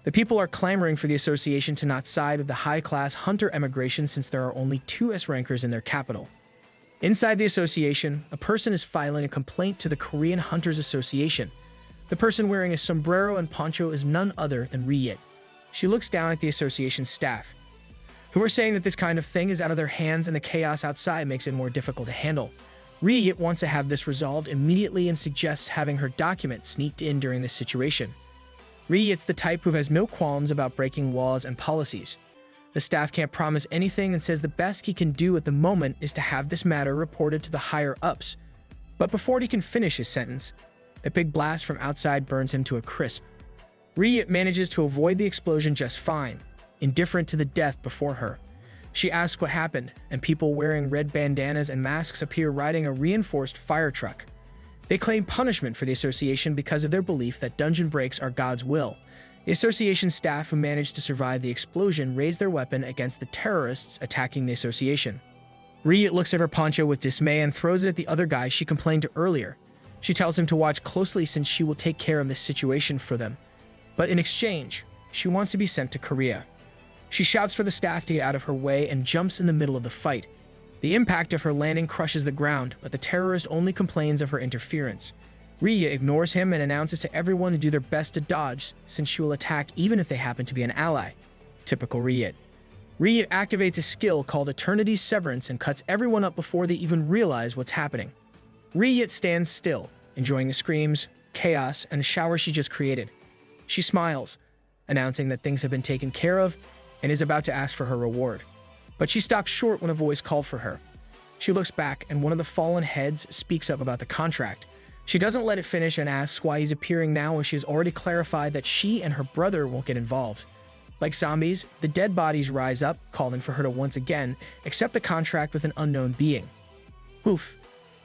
The people are clamoring for the association to not side with the high-class hunter emigration since there are only 2 S-rankers in their capital. Inside the association, a person is filing a complaint to the Korean Hunters Association. The person wearing a sombrero and poncho is none other than Ri-yit. She looks down at the association staff, who are saying that this kind of thing is out of their hands and the chaos outside makes it more difficult to handle. Ri-yit wants to have this resolved immediately and suggests having her document sneaked in during this situation. Ri-yit's the type who has no qualms about breaking laws and policies. The staff can't promise anything and says the best he can do at the moment is to have this matter reported to the higher-ups. But before he can finish his sentence, a big blast from outside burns him to a crisp. Ri-yit manages to avoid the explosion just fine, indifferent to the death before her. She asks what happened, and people wearing red bandanas and masks appear riding a reinforced fire truck. They claim punishment for the association because of their belief that dungeon breaks are God's will. The association staff who managed to survive the explosion raise their weapon against the terrorists attacking the association. Ri-yit looks at her poncho with dismay and throws it at the other guy she complained to earlier. She tells him to watch closely since she will take care of this situation for them. But in exchange, she wants to be sent to Korea. She shouts for the staff to get out of her way and jumps in the middle of the fight. The impact of her landing crushes the ground, but the terrorist only complains of her interference. Ri-yit ignores him and announces to everyone to do their best to dodge, since she will attack even if they happen to be an ally. Typical Ri-yit. Ri-yit activates a skill called Eternity's Severance and cuts everyone up before they even realize what's happening. Ri-yit stands still, enjoying the screams, chaos, and shower she just created. She smiles, announcing that things have been taken care of, and is about to ask for her reward. But she stops short when a voice called for her. She looks back, and one of the fallen heads speaks up about the contract. She doesn't let it finish and asks why he's appearing now when she has already clarified that she and her brother won't get involved. Like zombies, the dead bodies rise up, calling for her to once again accept the contract with an unknown being. Oof.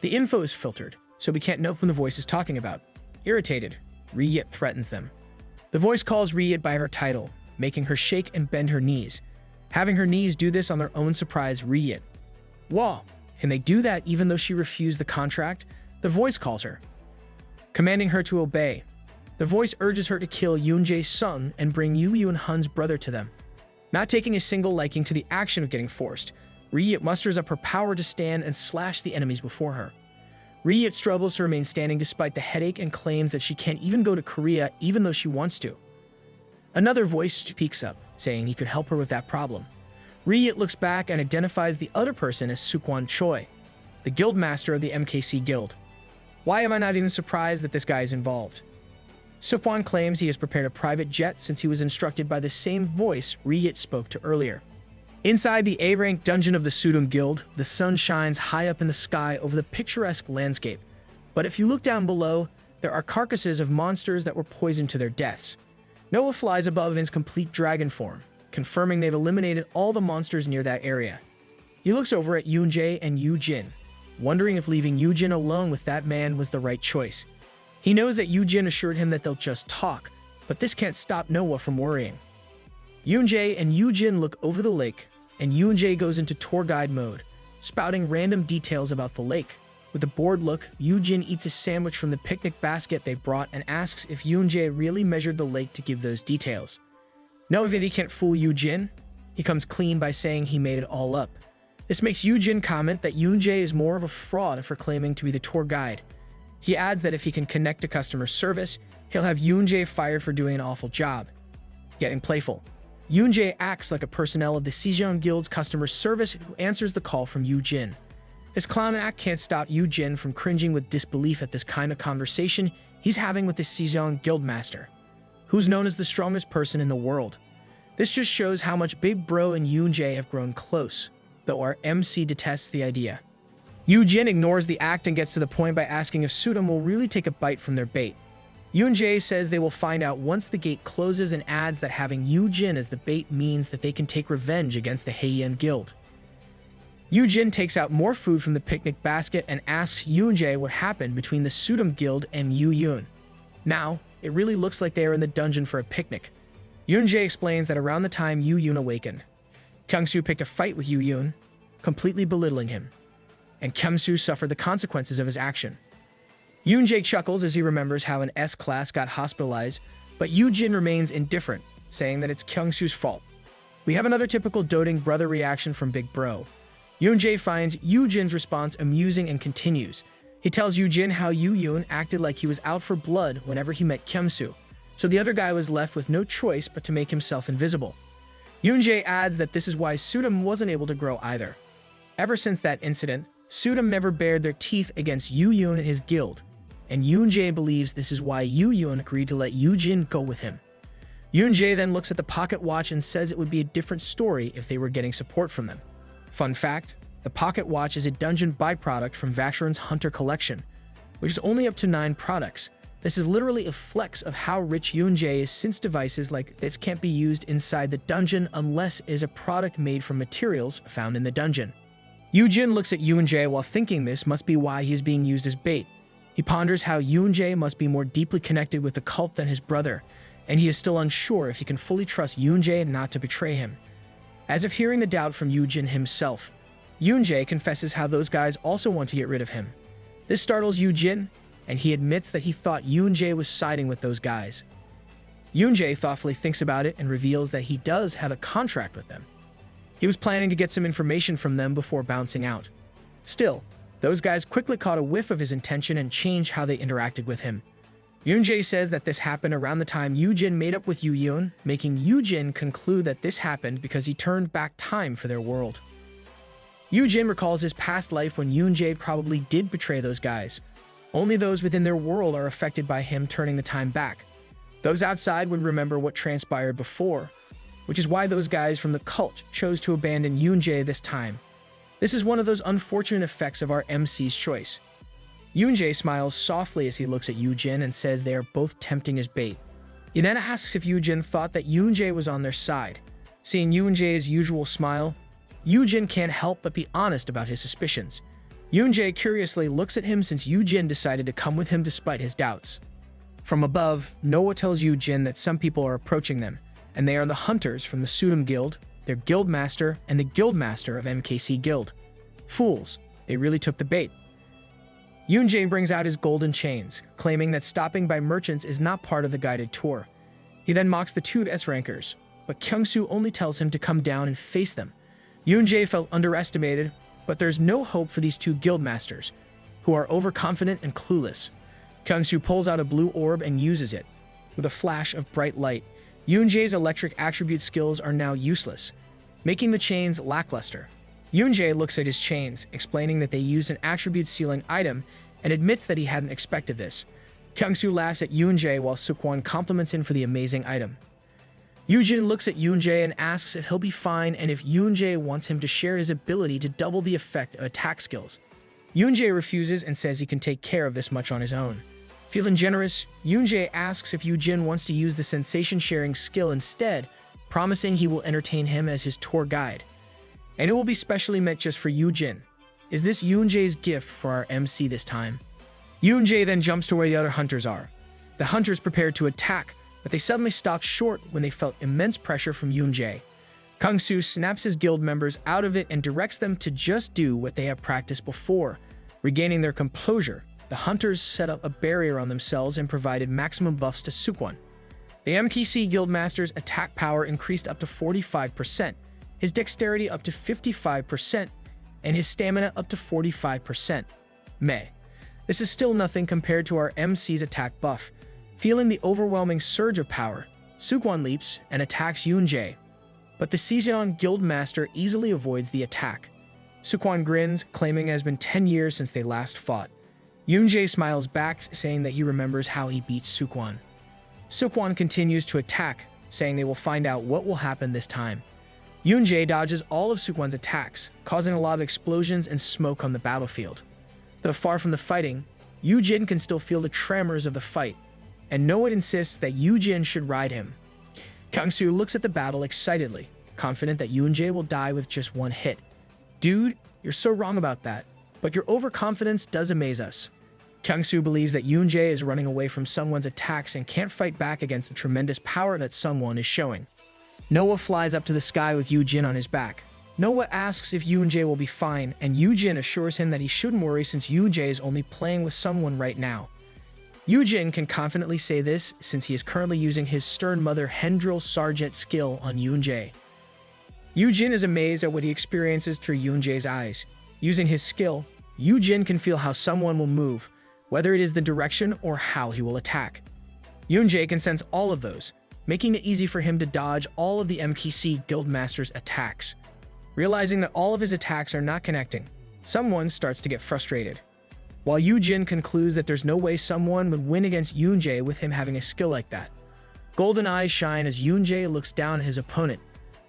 The info is filtered, so we can't know who the voice is talking about. Irritated, Ri-yit threatens them. The voice calls Ri-yit by her title, making her shake and bend her knees. Having her knees do this on their own surprised Ri-yit. Whoa, can they do that even though she refused the contract? The voice calls her, commanding her to obey. The voice urges her to kill Yoonjae's son and bring Yoo and Hun's brother to them. Not taking a single liking to the action of getting forced, Ri-yit musters up her power to stand and slash the enemies before her. Ri-yit struggles to remain standing despite the headache and claims that she can't even go to Korea even though she wants to. Another voice speaks up, saying he could help her with that problem. Ri-yit looks back and identifies the other person as Sukwon Choi, the guild master of the MKC guild. Why am I not even surprised that this guy is involved? Supwan claims he has prepared a private jet since he was instructed by the same voice Ryit spoke to earlier. Inside the A-rank dungeon of the Sudum Guild, the sun shines high up in the sky over the picturesque landscape. But if you look down below, there are carcasses of monsters that were poisoned to their deaths. Noah flies above in his complete dragon form, confirming they've eliminated all the monsters near that area. He looks over at Yoonjae and Yoojin, wondering if leaving Yoojin alone with that man was the right choice. He knows that Yoojin assured him that they'll just talk, but this can't stop Noah from worrying. Yoonjae and Yoojin look over the lake, and Yoonjae goes into tour guide mode, spouting random details about the lake. With a bored look, Yoojin eats a sandwich from the picnic basket they brought and asks if Yoonjae really measured the lake to give those details. Knowing that he can't fool Yoojin, he comes clean by saying he made it all up. This makes Yoojin comment that Yoonjae is more of a fraud for claiming to be the tour guide. He adds that if he can connect to customer service, he'll have Yoonjae fired for doing an awful job. Getting playful, Yoonjae acts like a personnel of the Sejong Guild's customer service who answers the call from Yoojin. His clown act can't stop Yoojin from cringing with disbelief at this kind of conversation he's having with the Sejong Guildmaster, who's known as the strongest person in the world. This just shows how much Big Bro and Yoonjae have grown close, though our MC detests the idea. Yoojin ignores the act and gets to the point by asking if Sudum will really take a bite from their bait. Yoonjae says they will find out once the gate closes and adds that having Yoojin as the bait means that they can take revenge against the Heian Guild. Yoojin takes out more food from the picnic basket and asks Yoonjae what happened between the Sudum Guild and Yoon. Now, it really looks like they are in the dungeon for a picnic. Yoonjae explains that around the time Yoon awakened, Kyungsoo picked a fight with Yoon, completely belittling him, and Kyungsoo suffered the consequences of his action. Yoonjae chuckles as he remembers how an S-class got hospitalized, but Yoojin remains indifferent, saying that it's Kyungsoo's fault. We have another typical doting brother reaction from Big Bro. Yoonjae finds Yoojin's response amusing and continues. He tells Yoojin how Yoon acted like he was out for blood whenever he met Kyungsoo, so the other guy was left with no choice but to make himself invisible. Yoonjae adds that this is why Sudum wasn't able to grow either. Ever since that incident, Sudum never bared their teeth against Yoon and his guild, and Yoonjae believes this is why Yoon agreed to let Yoojin go with him. Yoonjae then looks at the pocket watch and says it would be a different story if they were getting support from them. Fun fact, the pocket watch is a dungeon byproduct from Vacheron's Hunter collection, which is only up to 9 products. This is literally a flex of how rich Yoonjae is, since devices like this can't be used inside the dungeon unless it is a product made from materials found in the dungeon. Yoojin looks at Yoonjae while thinking this must be why he is being used as bait. He ponders how Yoonjae must be more deeply connected with the cult than his brother, and he is still unsure if he can fully trust Yoonjae not to betray him. As if hearing the doubt from Yoojin himself, Yoonjae confesses how those guys also want to get rid of him. This startles Yoojin, and he admits that he thought Yoonjae was siding with those guys. Yoonjae thoughtfully thinks about it and reveals that he does have a contract with them. He was planning to get some information from them before bouncing out. Still, those guys quickly caught a whiff of his intention and changed how they interacted with him. Yoonjae says that this happened around the time Yoojin made up with Yoon, making Yoojin conclude that this happened because he turned back time for their world. Yoojin recalls his past life when Yoonjae probably did betray those guys. Only those within their world are affected by him turning the time back. Those outside would remember what transpired before, which is why those guys from the cult chose to abandon Yoonjae this time. This is one of those unfortunate effects of our MC's choice. Yoonjae smiles softly as he looks at Yoojin and says they are both tempting as bait. He then asks if Yoojin thought that Yoonjae was on their side. Seeing Yoonjae's usual smile, Yoojin can't help but be honest about his suspicions. Yoonjae curiously looks at him since Yoojin decided to come with him despite his doubts. From above, Noah tells Yoojin that some people are approaching them, and they are the hunters from the Sudum Guild, their guildmaster, and the guildmaster of MKC Guild. Fools, they really took the bait. Yoonjae brings out his golden chains, claiming that stopping by merchants is not part of the guided tour. He then mocks the 2 S-rankers, but Kyungsoo only tells him to come down and face them. Yoonjae felt underestimated, but there's no hope for these 2 guildmasters, who are overconfident and clueless. Kyungsoo pulls out a blue orb and uses it. With a flash of bright light, Yoonjae's electric attribute skills are now useless, making the chains lackluster. Yoonjae looks at his chains, explaining that they used an attribute sealing item, and admits that he hadn't expected this. Kyungsu laughs at Yoonjae while Seokwon compliments him for the amazing item. Yoojin looks at Yoonjae and asks if he'll be fine and if Yoonjae wants him to share his ability to double the effect of attack skills. Yoonjae refuses and says he can take care of this much on his own. Feeling generous, Yoonjae asks if Yoojin wants to use the sensation-sharing skill instead, promising he will entertain him as his tour guide. And it will be specially meant just for Yoojin. Is this Yoonjae's gift for our MC this time? Yoonjae then jumps to where the other hunters are. The hunters prepared to attack, but they suddenly stopped short when they felt immense pressure from Yoonjae. Kyungsu snaps his guild members out of it and directs them to just do what they have practiced before. Regaining their composure, the hunters set up a barrier on themselves and provided maximum buffs to Seokwon. The MPC Guildmaster's attack power increased up to 45%, his dexterity up to 55%, and his stamina up to 45%. Meh. This is still nothing compared to our MC's attack buff. Feeling the overwhelming surge of power, Seokwon leaps and attacks Yoonjae. But the Sejeon Guildmaster easily avoids the attack. Seokwon grins, claiming it has been 10 years since they last fought. Yoonjae smiles back, saying that he remembers how he beat Seokwon. Seokwon continues to attack, saying they will find out what will happen this time. Yoonjae dodges all of Seokwon's attacks, causing a lot of explosions and smoke on the battlefield. Though far from the fighting, Yoojin can still feel the tremors of the fight, and Noah insists that Yoojin should ride him. Kyungsu looks at the battle excitedly, confident that Yoonjae will die with just one hit. Dude, you're so wrong about that, but your overconfidence does amaze us. Kyungsu believes that Yoonjae is running away from Sungwon's attacks and can't fight back against the tremendous power that Sungwon is showing. Noah flies up to the sky with Yoojin on his back. Noah asks if Yoonjae will be fine, and Yoojin assures him that he shouldn't worry since Yoonjae is only playing with someone right now. Yoojin can confidently say this since he is currently using his Stern Mother Hendril Sergeant skill on Yoonjae. Yoojin is amazed at what he experiences through Yoonjae's eyes. Using his skill, Yoojin can feel how someone will move, whether it is the direction or how he will attack. Yoonjae can sense all of those, making it easy for him to dodge all of the MPC Guildmaster's attacks. Realizing that all of his attacks are not connecting, someone starts to get frustrated. While Yoojin concludes that there's no way someone would win against Yoonjae with him having a skill like that. Golden eyes shine as Yoonjae looks down at his opponent.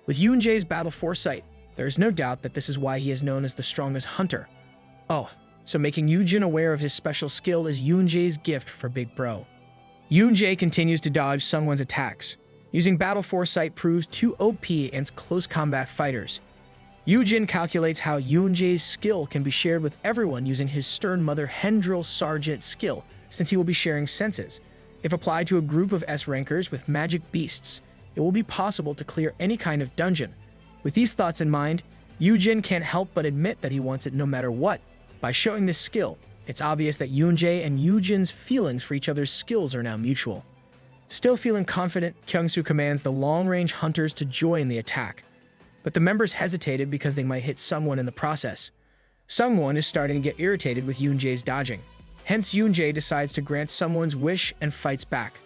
With Yoonjae's battle foresight, there is no doubt that this is why he is known as the strongest hunter. Oh, so making Yoojin aware of his special skill is Yoonjae's gift for Big Bro. Yoonjae continues to dodge Sungwon's attacks. Using battle foresight proves too OP against close combat fighters. Yoojin calculates how Yoonjae's skill can be shared with everyone using his Stern Mother Hendril Sergeant skill, since he will be sharing senses. If applied to a group of S-rankers with magic beasts, it will be possible to clear any kind of dungeon. With these thoughts in mind, Yoojin can't help but admit that he wants it no matter what. By showing this skill, it's obvious that Yoonjae and Yoojin's feelings for each other's skills are now mutual. Still feeling confident, Kyungsu commands the long-range hunters to join the attack. But the members hesitated because they might hit Sungwon in the process. Sungwon is starting to get irritated with Yoonjae's dodging. Hence, Yoonjae decides to grant Sungwon's wish and fights back.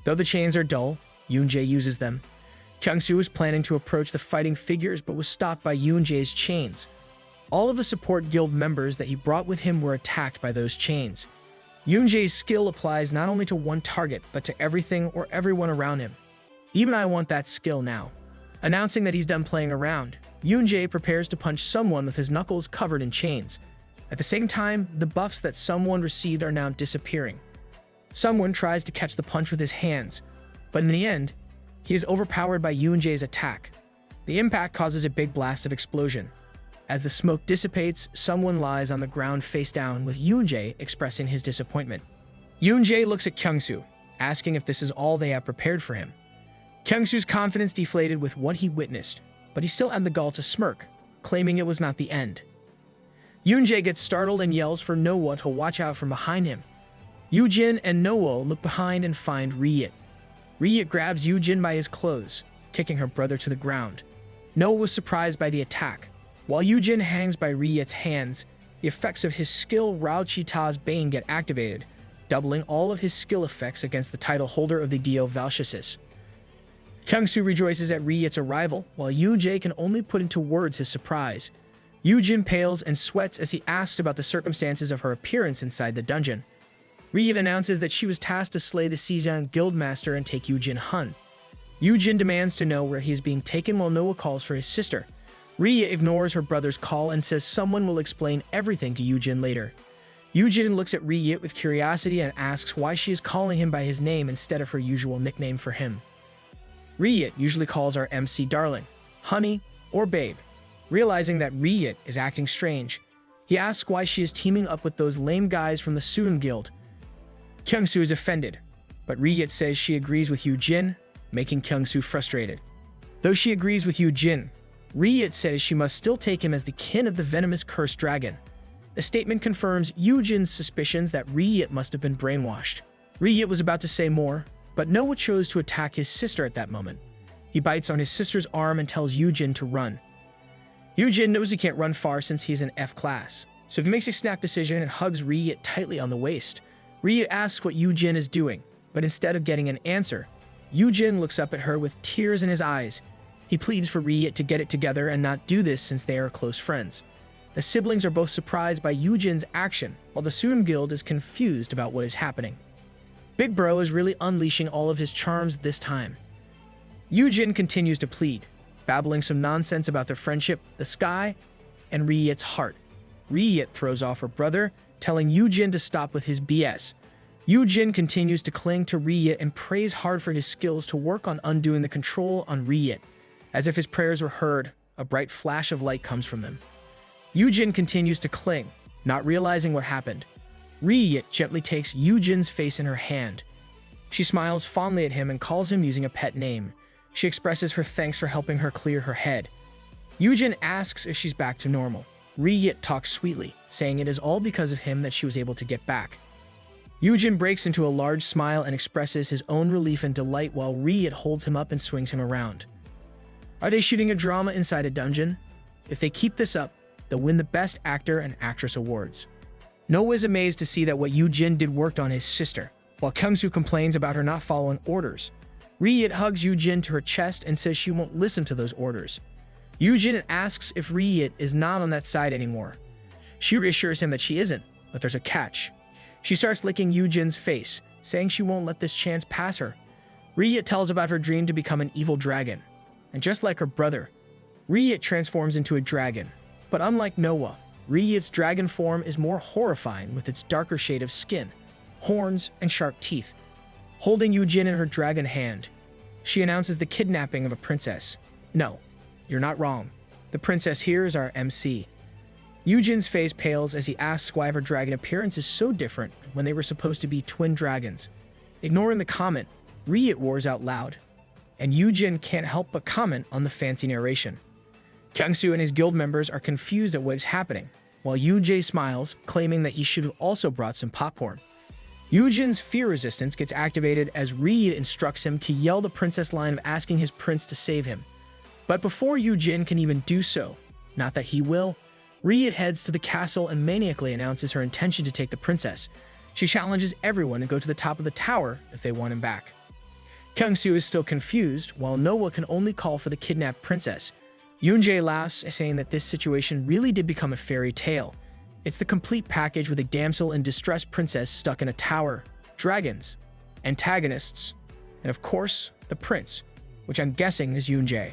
Though the chains are dull, Yoonjae uses them. Kyungsu was planning to approach the fighting figures but was stopped by Yoonjae's chains. All of the support guild members that he brought with him were attacked by those chains. Yoonjae's skill applies not only to one target, but to everything or everyone around him. Even I want that skill now. Announcing that he's done playing around, Yoonjae prepares to punch someone with his knuckles covered in chains. At the same time, the buffs that someone received are now disappearing. Someone tries to catch the punch with his hands, but in the end, he is overpowered by Yoonjae's attack. The impact causes a big blast of explosion. As the smoke dissipates, someone lies on the ground face down with Yoonjae expressing his disappointment. Yoonjae looks at Kyungsu, asking if this is all they have prepared for him. Kyungsu's confidence deflated with what he witnessed, but he still had the gall to smirk, claiming it was not the end. Yoonjae gets startled and yells for Noah to watch out from behind him. Yoojin and Noah look behind and find Ryit. Ryit grabs Yoojin by his clothes, kicking her brother to the ground. Noah was surprised by the attack. While Yoojin hangs by Ryit's hands, the effects of his skill Rao Chita's Bane get activated, doubling all of his skill effects against the title holder of the Dio Valchasis. Kyungsu rejoices at Ryit's arrival, while Yoonjae can only put into words his surprise. Yoojin pales and sweats as he asks about the circumstances of her appearance inside the dungeon. Ryit announces that she was tasked to slay the Sejong Guildmaster and take Yoojin Hun. Yoojin demands to know where he is being taken while Noah calls for his sister. Ryit ignores her brother's call and says someone will explain everything to Yoojin later. Yoojin looks at Ryit with curiosity and asks why she is calling him by his name instead of her usual nickname for him. Ryit usually calls our MC darling, honey, or babe. Realizing that Ryit is acting strange, he asks why she is teaming up with those lame guys from the Student Guild. Kyungsoo is offended, but Ryit says she agrees with Yoojin, making Kyungsoo frustrated. Though she agrees with Yoojin, Ryit says she must still take him as the kin of the venomous cursed dragon. The statement confirms Yoojin's suspicions that Ryit must have been brainwashed. Ryit was about to say more, but Noah chose to attack his sister at that moment. He bites on his sister's arm and tells Yoojin to run. Yoojin knows he can't run far since he's in F class, so he makes a snap decision and hugs Ryit tightly on the waist. Ryit asks what Yoojin is doing, but instead of getting an answer, Yoojin looks up at her with tears in his eyes. He pleads for Ryit to get it together and not do this since they are close friends. The siblings are both surprised by Yoojin's action, while the Student Guild is confused about what is happening. Big Bro is really unleashing all of his charms this time. Yoojin continues to plead, babbling some nonsense about their friendship, the sky, and Ryit's heart. Ryit throws off her brother, telling Yoojin to stop with his BS. Yoojin continues to cling to Ryit and prays hard for his skills to work on undoing the control on Ryit. As if his prayers were heard, a bright flash of light comes from them. Yoojin continues to cling, not realizing what happened. Ryit gently takes Yoojin's face in her hand. She smiles fondly at him and calls him using a pet name. She expresses her thanks for helping her clear her head. Yoojin asks if she's back to normal. Ryit talks sweetly, saying it is all because of him that she was able to get back. Yoojin breaks into a large smile and expresses his own relief and delight while Ryit holds him up and swings him around. Are they shooting a drama inside a dungeon? If they keep this up, they'll win the Best Actor and Actress awards. Noah is amazed to see that what Yoojin did worked on his sister, while Kyungsoo complains about her not following orders. Ryit hugs Yoojin to her chest and says she won't listen to those orders. Yoojin asks if Ryit is not on that side anymore. She reassures him that she isn't, but there's a catch. She starts licking Yoojin's face, saying she won't let this chance pass her. Ryit tells about her dream to become an evil dragon. And just like her brother, Ryit transforms into a dragon. But unlike Noah, Ryit's dragon form is more horrifying with its darker shade of skin, horns, and sharp teeth. Holding Yoojin in her dragon hand, she announces the kidnapping of a princess. No, you're not wrong. The princess here is our MC. Yoojin's face pales as he asks why her dragon appearance is so different when they were supposed to be twin dragons. Ignoring the comment, Ryit roars out loud, and Yoojin can't help but comment on the fancy narration. Kyungsoo and his guild members are confused at what is happening, while Yoojin smiles, claiming that he should have also brought some popcorn. Yoojin's fear resistance gets activated as Ryit instructs him to yell the princess line of asking his prince to save him. But before Yoojin can even do so, not that he will, Ryit heads to the castle and maniacally announces her intention to take the princess. She challenges everyone to go to the top of the tower if they want him back. Kyungsoo is still confused, while Noah can only call for the kidnapped princess. Yoonjae laughs, saying that this situation really did become a fairy tale. It's the complete package with a damsel in distress princess stuck in a tower, dragons, antagonists, and of course, the prince, which I'm guessing is Yoonjae.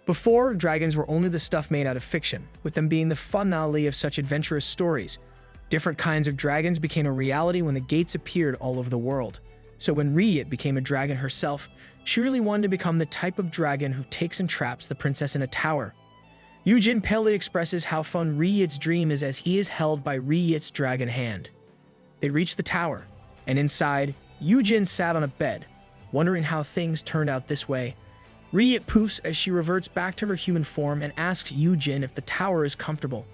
Before, dragons were only the stuff made out of fiction, with them being the finale of such adventurous stories. Different kinds of dragons became a reality when the gates appeared all over the world. So when Ryit became a dragon herself, she really wanted to become the type of dragon who takes and traps the princess in a tower. Yoojin palely expresses how fun Ryit's dream is as he is held by Ryit's dragon hand. They reach the tower, and inside, Yoojin sat on a bed, wondering how things turned out this way. Ryit poofs as she reverts back to her human form and asks Yoojin if the tower is comfortable.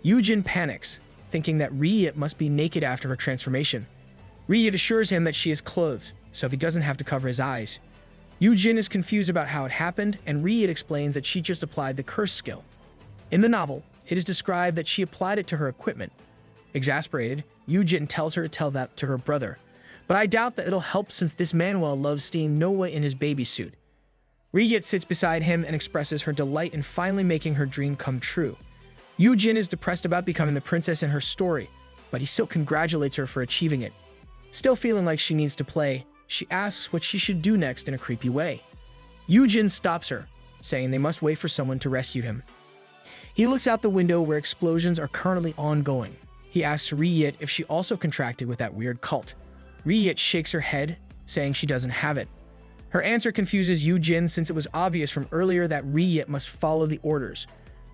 Yoojin panics, thinking that Ryit must be naked after her transformation. Ryit assures him that she is clothed, so he doesn't have to cover his eyes. Yoojin is confused about how it happened, and Ryit explains that she just applied the curse skill. In the novel, it is described that she applied it to her equipment. Exasperated, Yoojin tells her to tell that to her brother, but I doubt that it'll help since this Manhwa loves seeing Noah in his baby suit. Ryit sits beside him and expresses her delight in finally making her dream come true. Yoojin is depressed about becoming the princess in her story, but he still congratulates her for achieving it. Still feeling like she needs to play, she asks what she should do next in a creepy way. Yoojin stops her, saying they must wait for someone to rescue him. He looks out the window where explosions are currently ongoing. He asks Riyit if she also contracted with that weird cult. Riyit shakes her head, saying she doesn't have it. Her answer confuses Yoojin since it was obvious from earlier that Riyit must follow the orders.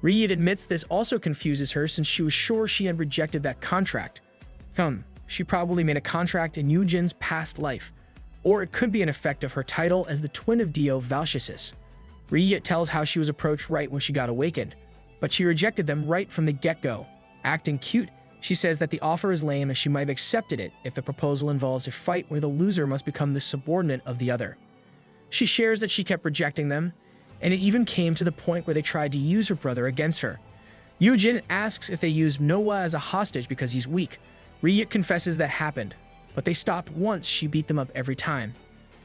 Riyit admits this also confuses her since she was sure she had rejected that contract. She probably made a contract in Yoojin's past life, or it could be an effect of her title as the twin of Dio Valchasis. Riyit tells how she was approached right when she got awakened, but she rejected them right from the get-go. Acting cute, she says that the offer is lame as she might have accepted it if the proposal involves a fight where the loser must become the subordinate of the other. She shares that she kept rejecting them, and it even came to the point where they tried to use her brother against her. Yoojin asks if they used Noah as a hostage because he's weak. Riyit confesses that happened, but they stopped once she beat them up every time.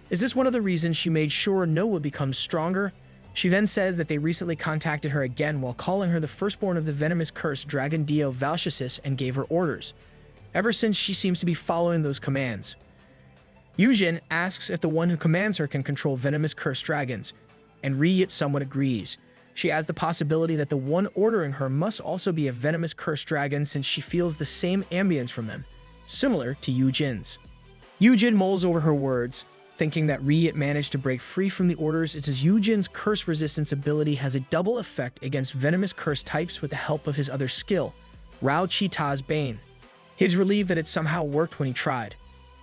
Is this one of the reasons she made sure Noah becomes stronger? She then says that they recently contacted her again while calling her the firstborn of the venomous curse dragon Dio Valchasis and gave her orders. Ever since, she seems to be following those commands. Yoojin asks if the one who commands her can control venomous cursed dragons, and Riyit somewhat agrees. She has the possibility that the one ordering her must also be a venomous cursed dragon since she feels the same ambience from them, similar to Yoojin's. Yoojin mulls over her words, thinking that Riyit managed to break free from the orders. It says Yoojin's curse resistance ability has a double effect against venomous curse types with the help of his other skill, Rao Chi Ta's Bane. He's relieved that it somehow worked when he tried.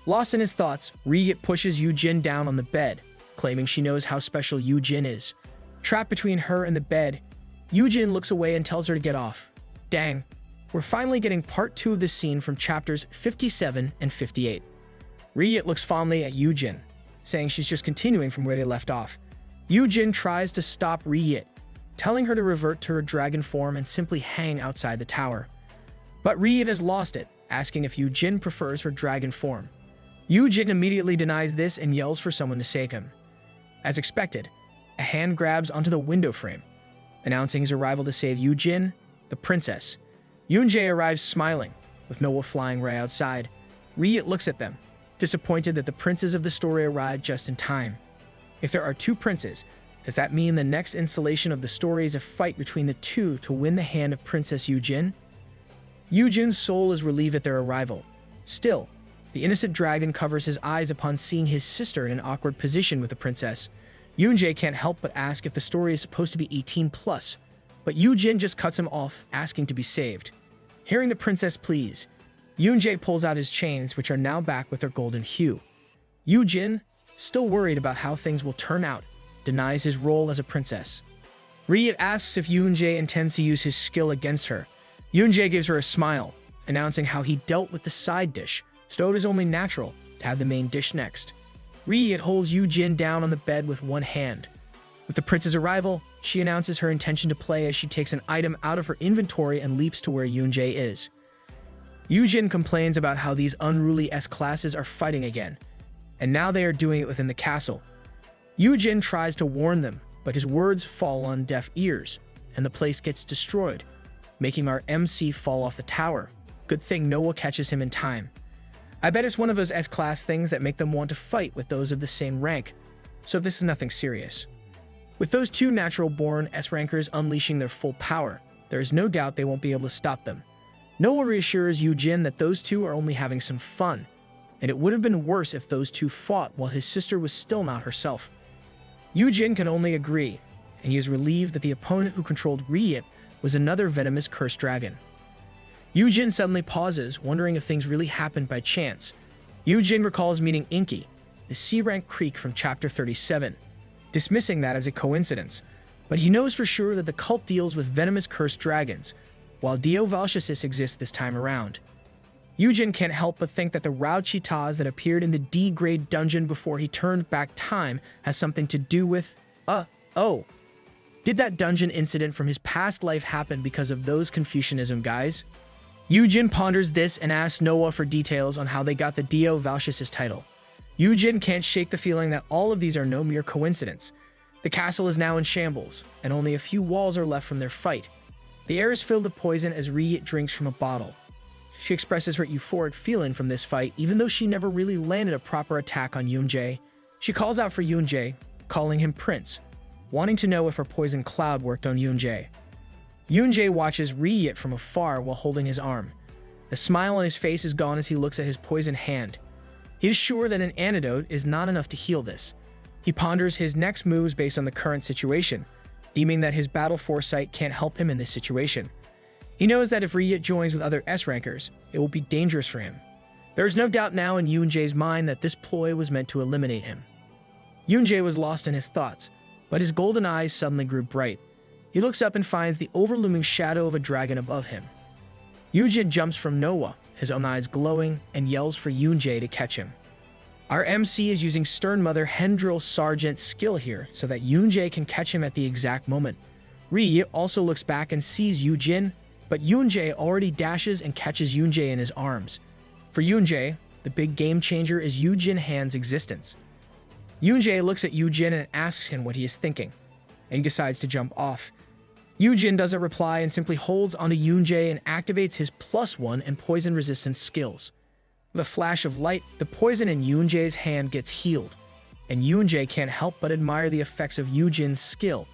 Lost in his thoughts, Riyit pushes Yoojin down on the bed, claiming she knows how special Yoojin is. Trapped between her and the bed, Yoojin looks away and tells her to get off. Dang, we're finally getting part 2 of this scene from chapters 57 and 58. Riyit looks fondly at Yoojin, saying she's just continuing from where they left off. Yoojin tries to stop Riyit, telling her to revert to her dragon form and simply hang outside the tower. But Riyit has lost it, asking if Yoojin prefers her dragon form. Yoojin immediately denies this and yells for someone to save him. As expected, a hand grabs onto the window frame, announcing his arrival to save Yoojin, the princess. Yoonjae arrives smiling, with Noah flying right outside. Riyit looks at them, disappointed that the princes of the story arrived just in time. If there are 2 princes, does that mean the next installation of the story is a fight between the 2 to win the hand of Princess Yoojin? Yoojin's soul is relieved at their arrival. Still, the innocent dragon covers his eyes upon seeing his sister in an awkward position with the princess. Yoonjae can't help but ask if the story is supposed to be 18+, but Yoojin just cuts him off, asking to be saved. Hearing the princess please, Yoonjae pulls out his chains, which are now back with their golden hue. Yoojin, still worried about how things will turn out, denies his role as a princess. Riyit asks if Yoonjae intends to use his skill against her. Yoonjae gives her a smile, announcing how he dealt with the side dish, so it is only natural to have the main dish next. Riyit holds Yoojin down on the bed with one hand. With the prince's arrival, she announces her intention to play as she takes an item out of her inventory and leaps to where Yoonjae is. Yoojin complains about how these unruly S-classes are fighting again, and now they are doing it within the castle. Yoojin tries to warn them, but his words fall on deaf ears, and the place gets destroyed, making our MC fall off the tower. Good thing Noah catches him in time. I bet it's one of those S-class things that make them want to fight with those of the same rank, so this is nothing serious. With those 2 natural-born S-rankers unleashing their full power, there is no doubt they won't be able to stop them. Noah reassures Yoojin that those 2 are only having some fun, and it would have been worse if those 2 fought while his sister was still not herself. Yoojin can only agree, and he is relieved that the opponent who controlled Riyit was another venomous cursed dragon. Yoojin suddenly pauses, wondering if things really happened by chance. Yoojin recalls meeting Inky, the C-rank Creek from chapter 37, dismissing that as a coincidence, but he knows for sure that the cult deals with venomous cursed dragons, while Dio Valchasis exists this time around. Yoojin can't help but think that the Rao Chi Tas that appeared in the D-grade dungeon before he turned back time has something to do with, did that dungeon incident from his past life happen because of those Confucianism guys? Yoojin ponders this and asks Noah for details on how they got the Dio Valchasis title. Yoojin can't shake the feeling that all of these are no mere coincidence. The castle is now in shambles, and only a few walls are left from their fight. The air is filled with poison as Riyit drinks from a bottle. She expresses her euphoric feeling from this fight even though she never really landed a proper attack on Yoonjae. She calls out for Yoonjae, calling him Prince, wanting to know if her poison cloud worked on Yoonjae. Yoonjae watches Ri-Yit from afar while holding his arm. The smile on his face is gone as he looks at his poisoned hand. He is sure that an antidote is not enough to heal this. He ponders his next moves based on the current situation, deeming that his battle foresight can't help him in this situation. He knows that if Ri-Yit joins with other S-rankers, it will be dangerous for him. There is no doubt now in Yoonjae's mind that this ploy was meant to eliminate him. Yoonjae was lost in his thoughts, but his golden eyes suddenly grew bright. He looks up and finds the overlooming shadow of a dragon above him. Yoojin jumps from Manhwa, his own eyes glowing, and yells for Yoonjae to catch him. Our MC is using Stern Mother Hendril Sargent's skill here so that Yoonjae can catch him at the exact moment. Ri also looks back and sees Yoojin, but Yoonjae already dashes and catches Yoonjae in his arms. For Yoonjae, the big game changer is Yoojin Han's existence. Yoonjae looks at Yoojin and asks him what he is thinking, and decides to jump off. Yoojin doesn't reply and simply holds onto Yoonjae and activates his +1 and poison resistance skills. With a flash of light, the poison in Yoonjae's hand gets healed, and Yoonjae can't help but admire the effects of Yoojin's skill.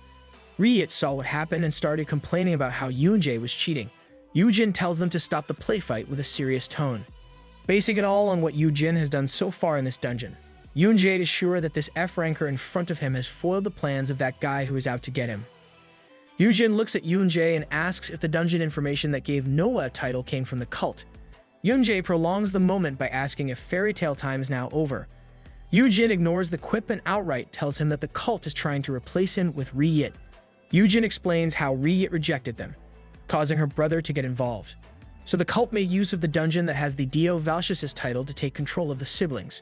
Ri-Yit saw what happened and started complaining about how Yoonjae was cheating. Yoojin tells them to stop the play fight with a serious tone, basing it all on what Yoojin has done so far in this dungeon. Yoonjae is sure that this F-ranker in front of him has foiled the plans of that guy who is out to get him. Yoojin looks at Yoonjae and asks if the dungeon information that gave Noah a title came from the cult. Yoonjae prolongs the moment by asking if fairy tale time is now over. Yoojin ignores the quip and outright tells him that the cult is trying to replace him with Ri-Yit. Yoojin explains how Ri-Yit rejected them, causing her brother to get involved. So the cult made use of the dungeon that has the Dio Valsius title to take control of the siblings.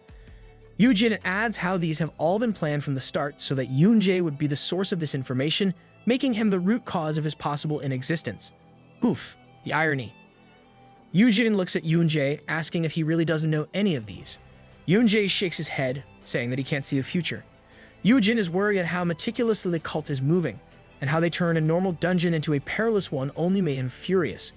Yoojin adds how these have all been planned from the start so that Yoonjae would be the source of this information, making him the root cause of his possible inexistence. Oof, the irony. Yoojin looks at Yoonjae, asking if he really doesn't know any of these. Yoonjae shakes his head, saying that he can't see the future. Yoojin is worried at how meticulously the cult is moving, and how they turn a normal dungeon into a perilous one only made him furious.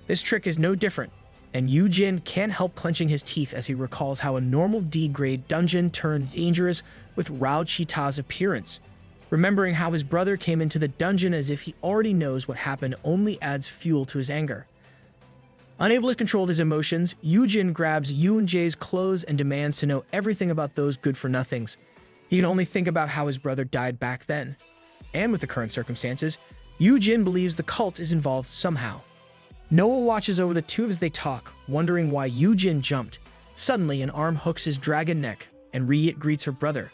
This trick is no different, and Yoojin can't help clenching his teeth as he recalls how a normal D-grade dungeon turned dangerous with Rao Chita's appearance. Remembering how his brother came into the dungeon as if he already knows what happened only adds fuel to his anger. Unable to control his emotions, Yoojin grabs Yoonjae's clothes and demands to know everything about those good-for-nothings. He can only think about how his brother died back then. And with the current circumstances, Yoojin believes the cult is involved somehow. Noah watches over the two as they talk, wondering why Yoojin jumped. Suddenly, an arm hooks his dragon neck, and Ri-Yit greets her brother.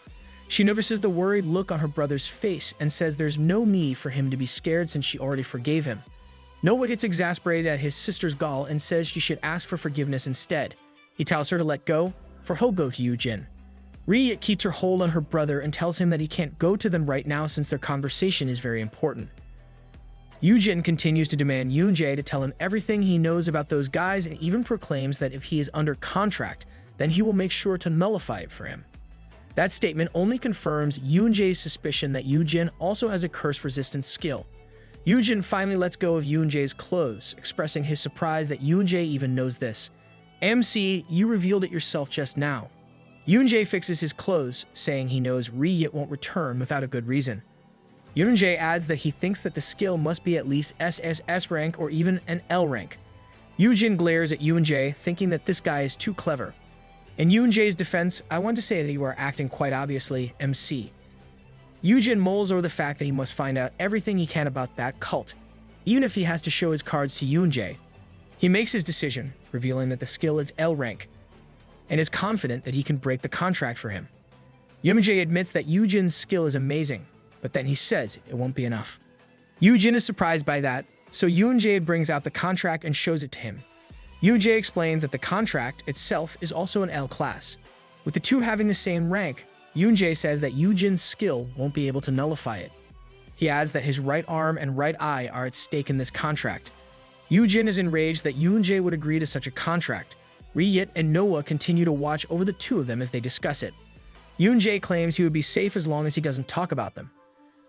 She notices the worried look on her brother's face and says there's no need for him to be scared since she already forgave him. Noah gets exasperated at his sister's gall and says she should ask for forgiveness instead. He tells her to let go, for he'll go to Yoojin. Ri-Yit keeps her hold on her brother and tells him that he can't go to them right now since their conversation is very important. Yoojin continues to demand Yoonjae to tell him everything he knows about those guys and even proclaims that if he is under contract, then he will make sure to nullify it for him. That statement only confirms Yoonjae's suspicion that Yoojin also has a curse-resistant skill. Yoojin finally lets go of Yoonjae's clothes, expressing his surprise that Yoonjae even knows this. MC, you revealed it yourself just now. Yoonjae fixes his clothes, saying he knows Ri-Yit won't return without a good reason. Yoonjae adds that he thinks that the skill must be at least SSS rank or even an L rank. Yoojin glares at Yoonjae, thinking that this guy is too clever. In Yoonjae's defense, I want to say that you are acting quite obviously, MC. Yoojin mulls over the fact that he must find out everything he can about that cult, even if he has to show his cards to Yoonjae. He makes his decision, revealing that the skill is L rank, and is confident that he can break the contract for him. Yoonjae admits that Yoojin's skill is amazing, but then he says it won't be enough. Yoojin is surprised by that, so Yoonjae brings out the contract and shows it to him. Yoonjae explains that the contract itself is also an L class. With the two having the same rank, Yoonjae says that Yoojin's skill won't be able to nullify it. He adds that his right arm and right eye are at stake in this contract. Yoojin is enraged that Yoonjae would agree to such a contract. Ri-Yit and Noah continue to watch over the two of them as they discuss it. Yoonjae claims he would be safe as long as he doesn't talk about them.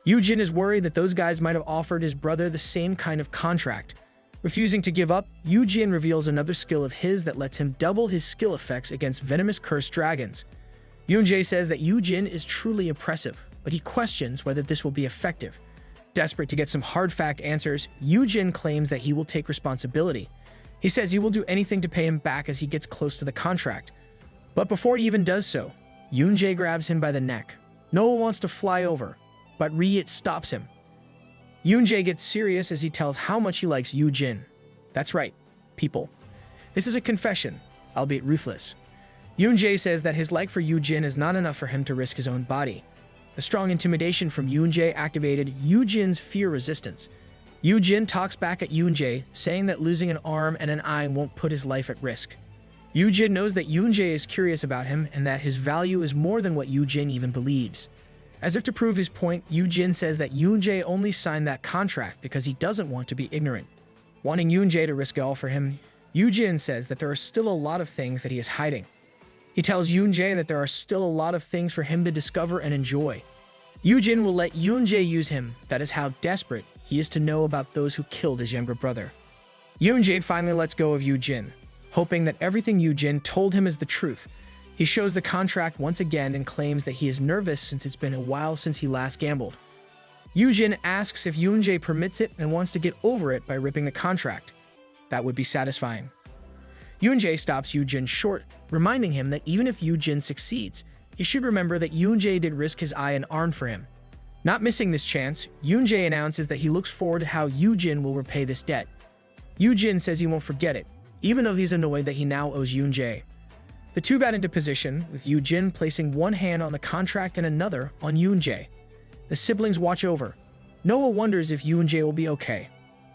Yoojin is worried that those guys might have offered his brother the same kind of contract. Refusing to give up, Yoojin reveals another skill of his that lets him double his skill effects against venomous cursed dragons. Yoonjae says that Yoojin is truly impressive, but he questions whether this will be effective. Desperate to get some hard fact answers, Yoojin claims that he will take responsibility. He says he will do anything to pay him back as he gets close to the contract. But before he even does so, Yoonjae grabs him by the neck. Noah wants to fly over, but Ryit stops him. Yoonjae gets serious as he tells how much he likes Yoojin. That's right, people. This is a confession, albeit ruthless. Yoonjae says that his like for Yoojin is not enough for him to risk his own body. A strong intimidation from Yoonjae activated Yoojin's fear resistance. Yoojin talks back at Yoonjae, saying that losing an arm and an eye won't put his life at risk. Yoojin knows that Yoonjae is curious about him and that his value is more than what Yoojin even believes. As if to prove his point, Yoojin says that Yoonjae only signed that contract because he doesn't want to be ignorant. Wanting Yoonjae to risk it all for him, Yoojin says that there are still a lot of things that he is hiding. He tells Yoonjae that there are still a lot of things for him to discover and enjoy. Yoojin will let Yoonjae use him, that is how desperate he is to know about those who killed his younger brother. Yoonjae finally lets go of Yoojin, hoping that everything Yoojin told him is the truth. He shows the contract once again and claims that he is nervous since it's been a while since he last gambled. Yoojin asks if Yoonjae permits it and wants to get over it by ripping the contract. That would be satisfying. Yoonjae stops Yoojin short, reminding him that even if Yoojin succeeds, he should remember that Yoonjae did risk his eye and arm for him. Not missing this chance, Yoonjae announces that he looks forward to how Yoojin will repay this debt. Yoojin says he won't forget it, even though he's annoyed that he now owes Yoonjae. The two bat into position, with Yoojin placing one hand on the contract and another on Yoonjae. The siblings watch over. Noah wonders if Yoonjae will be okay,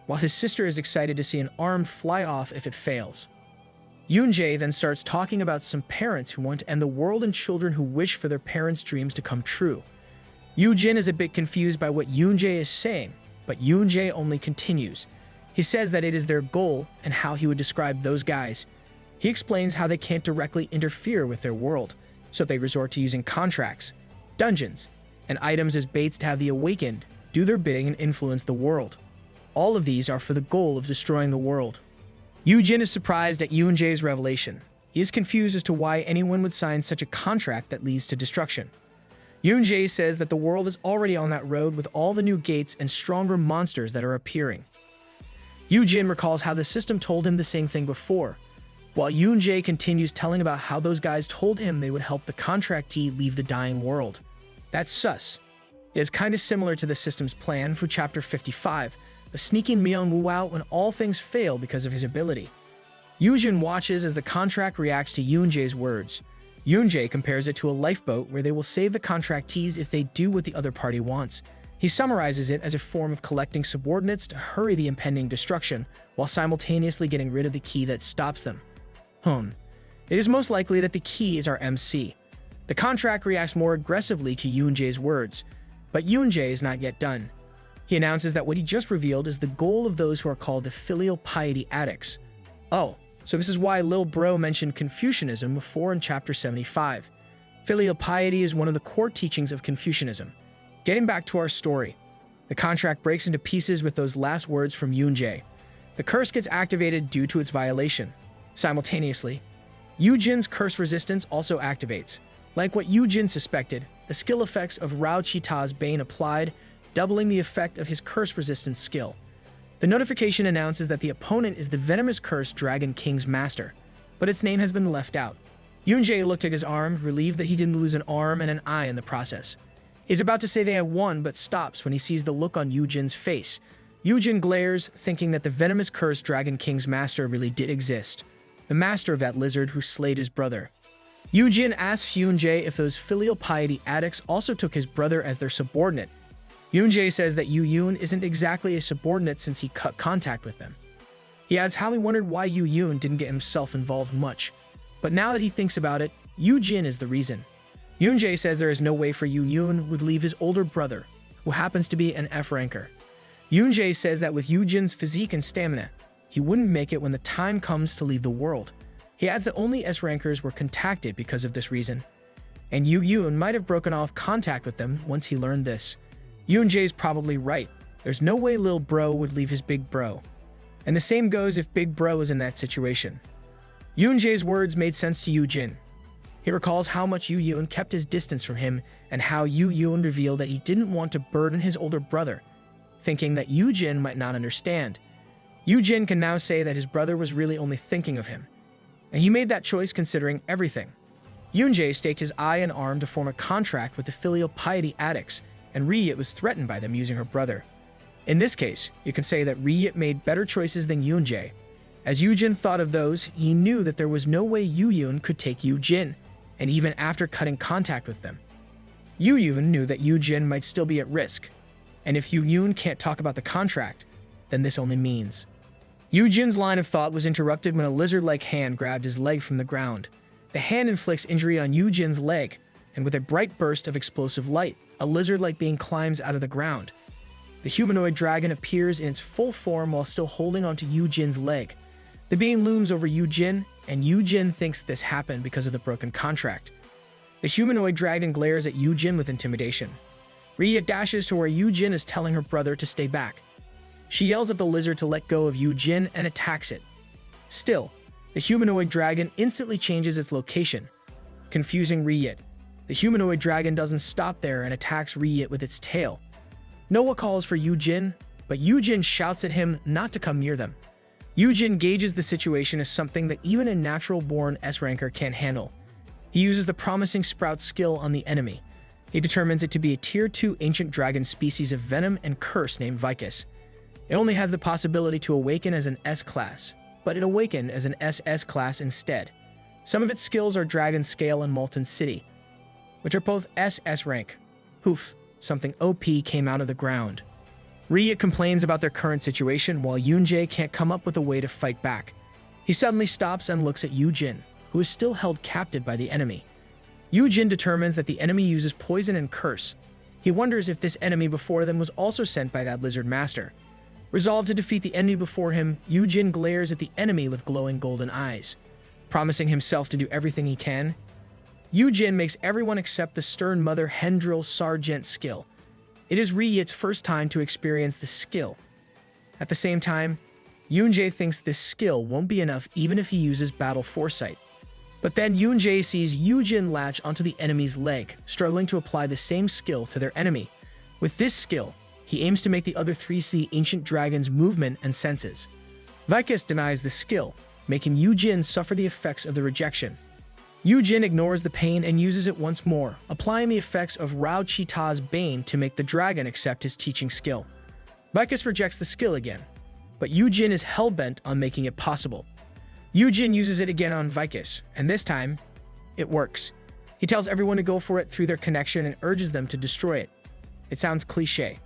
while his sister is excited to see an arm fly off if it fails. Yoonjae then starts talking about some parents who want to end the world and children who wish for their parents' dreams to come true. Yoojin is a bit confused by what Yoonjae is saying, but Yoonjae only continues. He says that it is their goal and how he would describe those guys. He explains how they can't directly interfere with their world, so they resort to using contracts, dungeons, and items as baits to have the awakened do their bidding and influence the world. All of these are for the goal of destroying the world. Yoojin is surprised at Yoonjae's revelation. He is confused as to why anyone would sign such a contract that leads to destruction. Yoonjae says that the world is already on that road with all the new gates and stronger monsters that are appearing. Yoojin recalls how the system told him the same thing before, while Yoonjae continues telling about how those guys told him they would help the contractee leave the dying world. That's sus. It is kind of similar to the system's plan for Chapter 55, of sneaking Myung-woo out when all things fail because of his ability. Yoojin watches as the contract reacts to Yoonjae's words. Yoonjae compares it to a lifeboat where they will save the contractees if they do what the other party wants. He summarizes it as a form of collecting subordinates to hurry the impending destruction, while simultaneously getting rid of the key that stops them. It is most likely that the key is our MC. The contract reacts more aggressively to Yoonjae's words, but Yoonjae is not yet done. He announces that what he just revealed is the goal of those who are called the filial piety addicts. Oh, so this is why Lil Bro mentioned Confucianism before in Chapter 75. Filial piety is one of the core teachings of Confucianism. Getting back to our story, the contract breaks into pieces with those last words from Yoonjae. The curse gets activated due to its violation. Simultaneously, Yoojin's curse resistance also activates. Like what Yoojin suspected, the skill effects of Rao Chita's Bane applied, doubling the effect of his curse resistance skill. The notification announces that the opponent is the venomous cursed Dragon King's master, but its name has been left out. Yoonjae looked at his arm, relieved that he didn't lose an arm and an eye in the process. He's about to say they have won, but stops when he sees the look on Yoojin's face. Yoojin glares, thinking that the venomous cursed Dragon King's master really did exist. The master of that lizard who slayed his brother. Yoojin asks Yoonjae if those filial piety addicts also took his brother as their subordinate. Yoonjae says that Yoon isn't exactly a subordinate since he cut contact with them. He adds how he wondered why Yoon didn't get himself involved much. But now that he thinks about it, Yoojin is the reason. Yoonjae says there is no way for Yoon would leave his older brother, who happens to be an F ranker. Yoonjae says that with Yoojin's physique and stamina, he wouldn't make it when the time comes to leave the world. He adds that only S rankers were contacted because of this reason, and Yoon might have broken off contact with them once he learned this. Yoonjae's probably right. There's no way Lil Bro would leave his big bro. And the same goes if Big Bro is in that situation. Yoonjae's words made sense to Yoojin. He recalls how much Yoon kept his distance from him and how Yoon revealed that he didn't want to burden his older brother, thinking that Yoojin might not understand. Yoojin can now say that his brother was really only thinking of him, and he made that choice considering everything. Yoonjae staked his eye and arm to form a contract with the filial piety addicts, and Riyit was threatened by them using her brother. In this case, you can say that Riyit made better choices than Yoonjae. As Yoojin thought of those, he knew that there was no way Yoon could take Yoojin, and even after cutting contact with them. Yoon knew that Yoojin might still be at risk, and if Yoon can't talk about the contract, then this only means. Yoojin's line of thought was interrupted when a lizard-like hand grabbed his leg from the ground. The hand inflicts injury on Yoojin's leg, and with a bright burst of explosive light, a lizard-like being climbs out of the ground. The humanoid dragon appears in its full form while still holding onto Yoojin's leg. The being looms over Yoojin, and Yoojin thinks this happened because of the broken contract. The humanoid dragon glares at Yoojin with intimidation. Riyit dashes to where Yoojin is telling her brother to stay back. She yells at the lizard to let go of Yoojin and attacks it. Still, the humanoid dragon instantly changes its location, confusing Riyit. The humanoid dragon doesn't stop there and attacks Riyit with its tail. Noah calls for Yoojin, but Yoojin shouts at him not to come near them. Yoojin gauges the situation as something that even a natural-born S-ranker can't handle. He uses the promising sprout skill on the enemy. He determines it to be a Tier 2 ancient dragon species of venom and curse named Vicus. It only has the possibility to awaken as an S-class, but it awakened as an SS class instead. Some of its skills are Dragon Scale and Molten City, which are both SS rank. Hoof, something OP came out of the ground. Riyit complains about their current situation while Yoonjae can't come up with a way to fight back. He suddenly stops and looks at Yoojin, who is still held captive by the enemy. Yoojin determines that the enemy uses poison and curse. He wonders if this enemy before them was also sent by that lizard master. Resolved to defeat the enemy before him, Yoojin glares at the enemy with glowing golden eyes. Promising himself to do everything he can, Yoojin makes everyone accept the stern mother Hendril Sargent skill. It is Riyit's first time to experience this skill. At the same time, Yoonjae thinks this skill won't be enough even if he uses battle foresight. But then Yoonjae sees Yoojin latch onto the enemy's leg, struggling to apply the same skill to their enemy. With this skill, he aims to make the other three see ancient dragon's movement and senses. Vicus denies the skill, making Yoojin suffer the effects of the rejection. Yoojin ignores the pain and uses it once more, applying the effects of Rao Chita's Bane to make the dragon accept his teaching skill. Vicus rejects the skill again, but Yoojin is hell-bent on making it possible. Yoojin uses it again on Vicus, and this time, it works. He tells everyone to go for it through their connection and urges them to destroy it. It sounds cliché,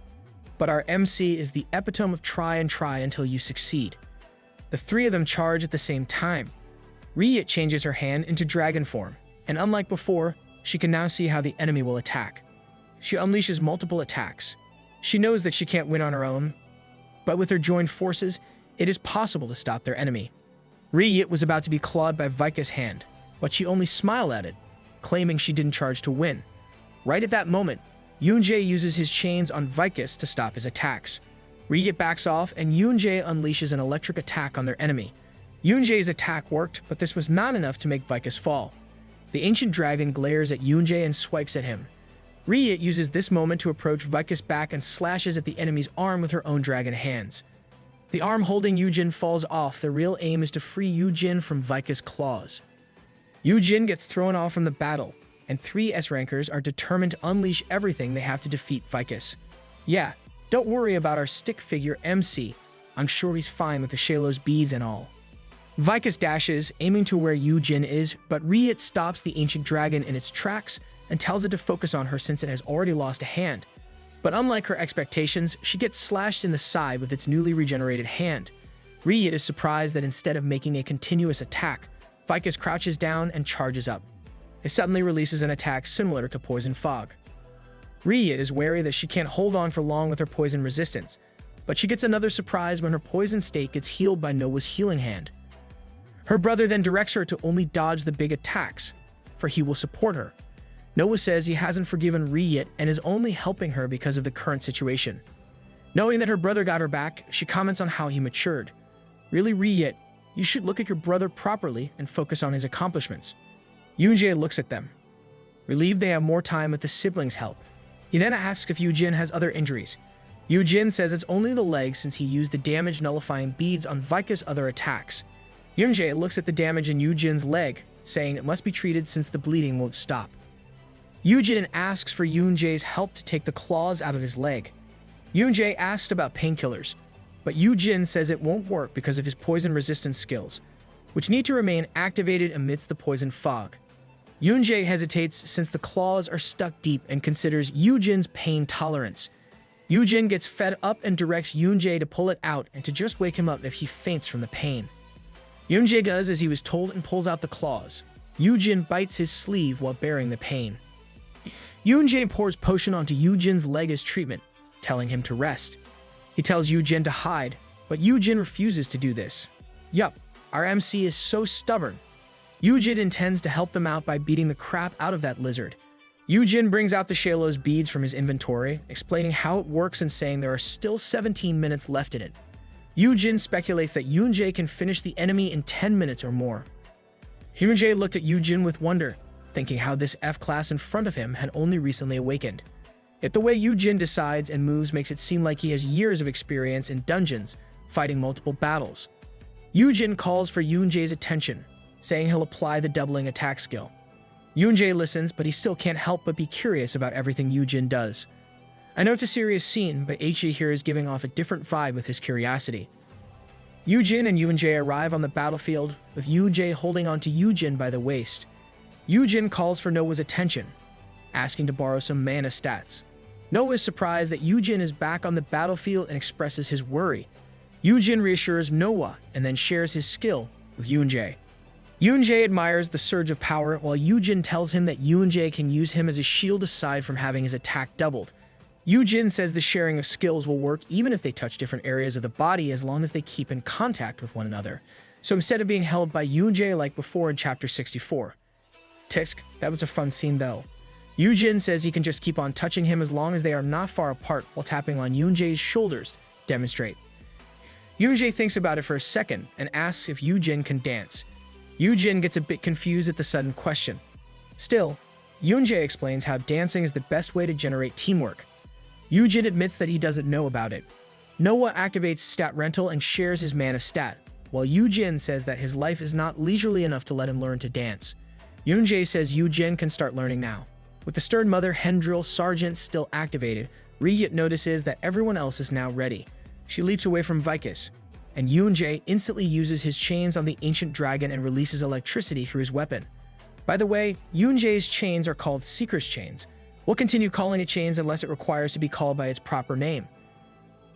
but our MC is the epitome of try and try until you succeed. The three of them charge at the same time. Riyit changes her hand into dragon form, and unlike before, she can now see how the enemy will attack. She unleashes multiple attacks. She knows that she can't win on her own, but with her joined forces, it is possible to stop their enemy. Riyit was about to be clawed by Vicus' hand, but she only smiled at it, claiming she didn't charge to win. Right at that moment, Yoonjae uses his chains on Vicus to stop his attacks. Riyit backs off, and Yoonjae unleashes an electric attack on their enemy. Yoonjae's attack worked, but this was not enough to make Vicus fall. The ancient dragon glares at Yoonjae and swipes at him. Riyit uses this moment to approach Vicus back and slashes at the enemy's arm with her own dragon hands. The arm holding Yoojin falls off. The real aim is to free Yoojin from Vicus' claws. Yoojin gets thrown off from the battle, and three S-rankers are determined to unleash everything they have to defeat Vicus. Yeah, don't worry about our stick figure MC. I'm sure he's fine with the Shalo's beads and all. Vicus dashes, aiming to where Yoojin is, but Riyit stops the ancient dragon in its tracks and tells it to focus on her since it has already lost a hand. But unlike her expectations, she gets slashed in the side with its newly regenerated hand. Riyit is surprised that instead of making a continuous attack, Vicus crouches down and charges up. It suddenly releases an attack similar to Poison Fog. Riyit is wary that she can't hold on for long with her poison resistance, but she gets another surprise when her poison state gets healed by Noah's healing hand. Her brother then directs her to only dodge the big attacks, for he will support her. Noah says he hasn't forgiven Riyit and is only helping her because of the current situation. Knowing that her brother got her back, she comments on how he matured. Really, Riyet, you should look at your brother properly and focus on his accomplishments. Yoonjae looks at them, relieved they have more time with the siblings' help. He then asks if Yoojin has other injuries. Yoojin says it's only the legs since he used the damage-nullifying beads on Vika's other attacks. Yoonjae looks at the damage in Yoojin's leg, saying it must be treated since the bleeding won't stop. Yoojin asks for Yoonjae's help to take the claws out of his leg. Yoonjae asks about painkillers, but Yoojin says it won't work because of his poison resistance skills, which need to remain activated amidst the poison fog. Yoonjae hesitates since the claws are stuck deep and considers Yoojin's pain tolerance. Yoojin gets fed up and directs Yoonjae to pull it out and to just wake him up if he faints from the pain. Yoonjae does as he was told and pulls out the claws. Yoojin bites his sleeve while bearing the pain. Yoonjae pours potion onto Yoojin's leg as treatment, telling him to rest. He tells Yoojin to hide, but Yoojin refuses to do this. Yup, our MC is so stubborn. Yoojin intends to help them out by beating the crap out of that lizard. Yoojin brings out the Shalo's beads from his inventory, explaining how it works and saying there are still 17 minutes left in it. Yoojin speculates that Yoonjae can finish the enemy in 10 minutes or more. Yoonjae looked at Yoojin with wonder, thinking how this F-class in front of him had only recently awakened. Yet the way Yoojin decides and moves makes it seem like he has years of experience in dungeons, fighting multiple battles. Yoojin calls for Yoonjae's attention, saying he'll apply the doubling attack skill. Yoonjae listens, but he still can't help but be curious about everything Yoojin does. I know it's a serious scene, but Aichi here is giving off a different vibe with his curiosity. Yoojin and Yoonjae arrive on the battlefield, with Yoonjae holding onto Yoojin by the waist. Yoojin calls for Noah's attention, asking to borrow some mana stats. Noah is surprised that Yoojin is back on the battlefield and expresses his worry. Yoojin reassures Noah and then shares his skill with Yoonjae. Yoonjae admires the surge of power, while Yoojin tells him that Yoonjae can use him as a shield aside from having his attack doubled. Yoojin says the sharing of skills will work even if they touch different areas of the body as long as they keep in contact with one another. So instead of being held by Yoonjae like before in Chapter 64. Tisk, that was a fun scene though. Yoojin says he can just keep on touching him as long as they are not far apart while tapping on Yoonjae's shoulders to demonstrate. Yoonjae thinks about it for a second and asks if Yoojin can dance. Yoojin gets a bit confused at the sudden question. Still, Yoonjae explains how dancing is the best way to generate teamwork. Yoojin admits that he doesn't know about it. Noah activates stat rental and shares his mana stat, while Yoojin says that his life is not leisurely enough to let him learn to dance. Yoonjae says Yoojin can start learning now. With the stern mother Hendril Sergeant still activated, Riyet notices that everyone else is now ready. She leaps away from Vicus, and Yoonjae instantly uses his chains on the ancient dragon and releases electricity through his weapon. By the way, Yoonjae's chains are called Seeker's Chains. We'll continue calling it chains unless it requires to be called by its proper name.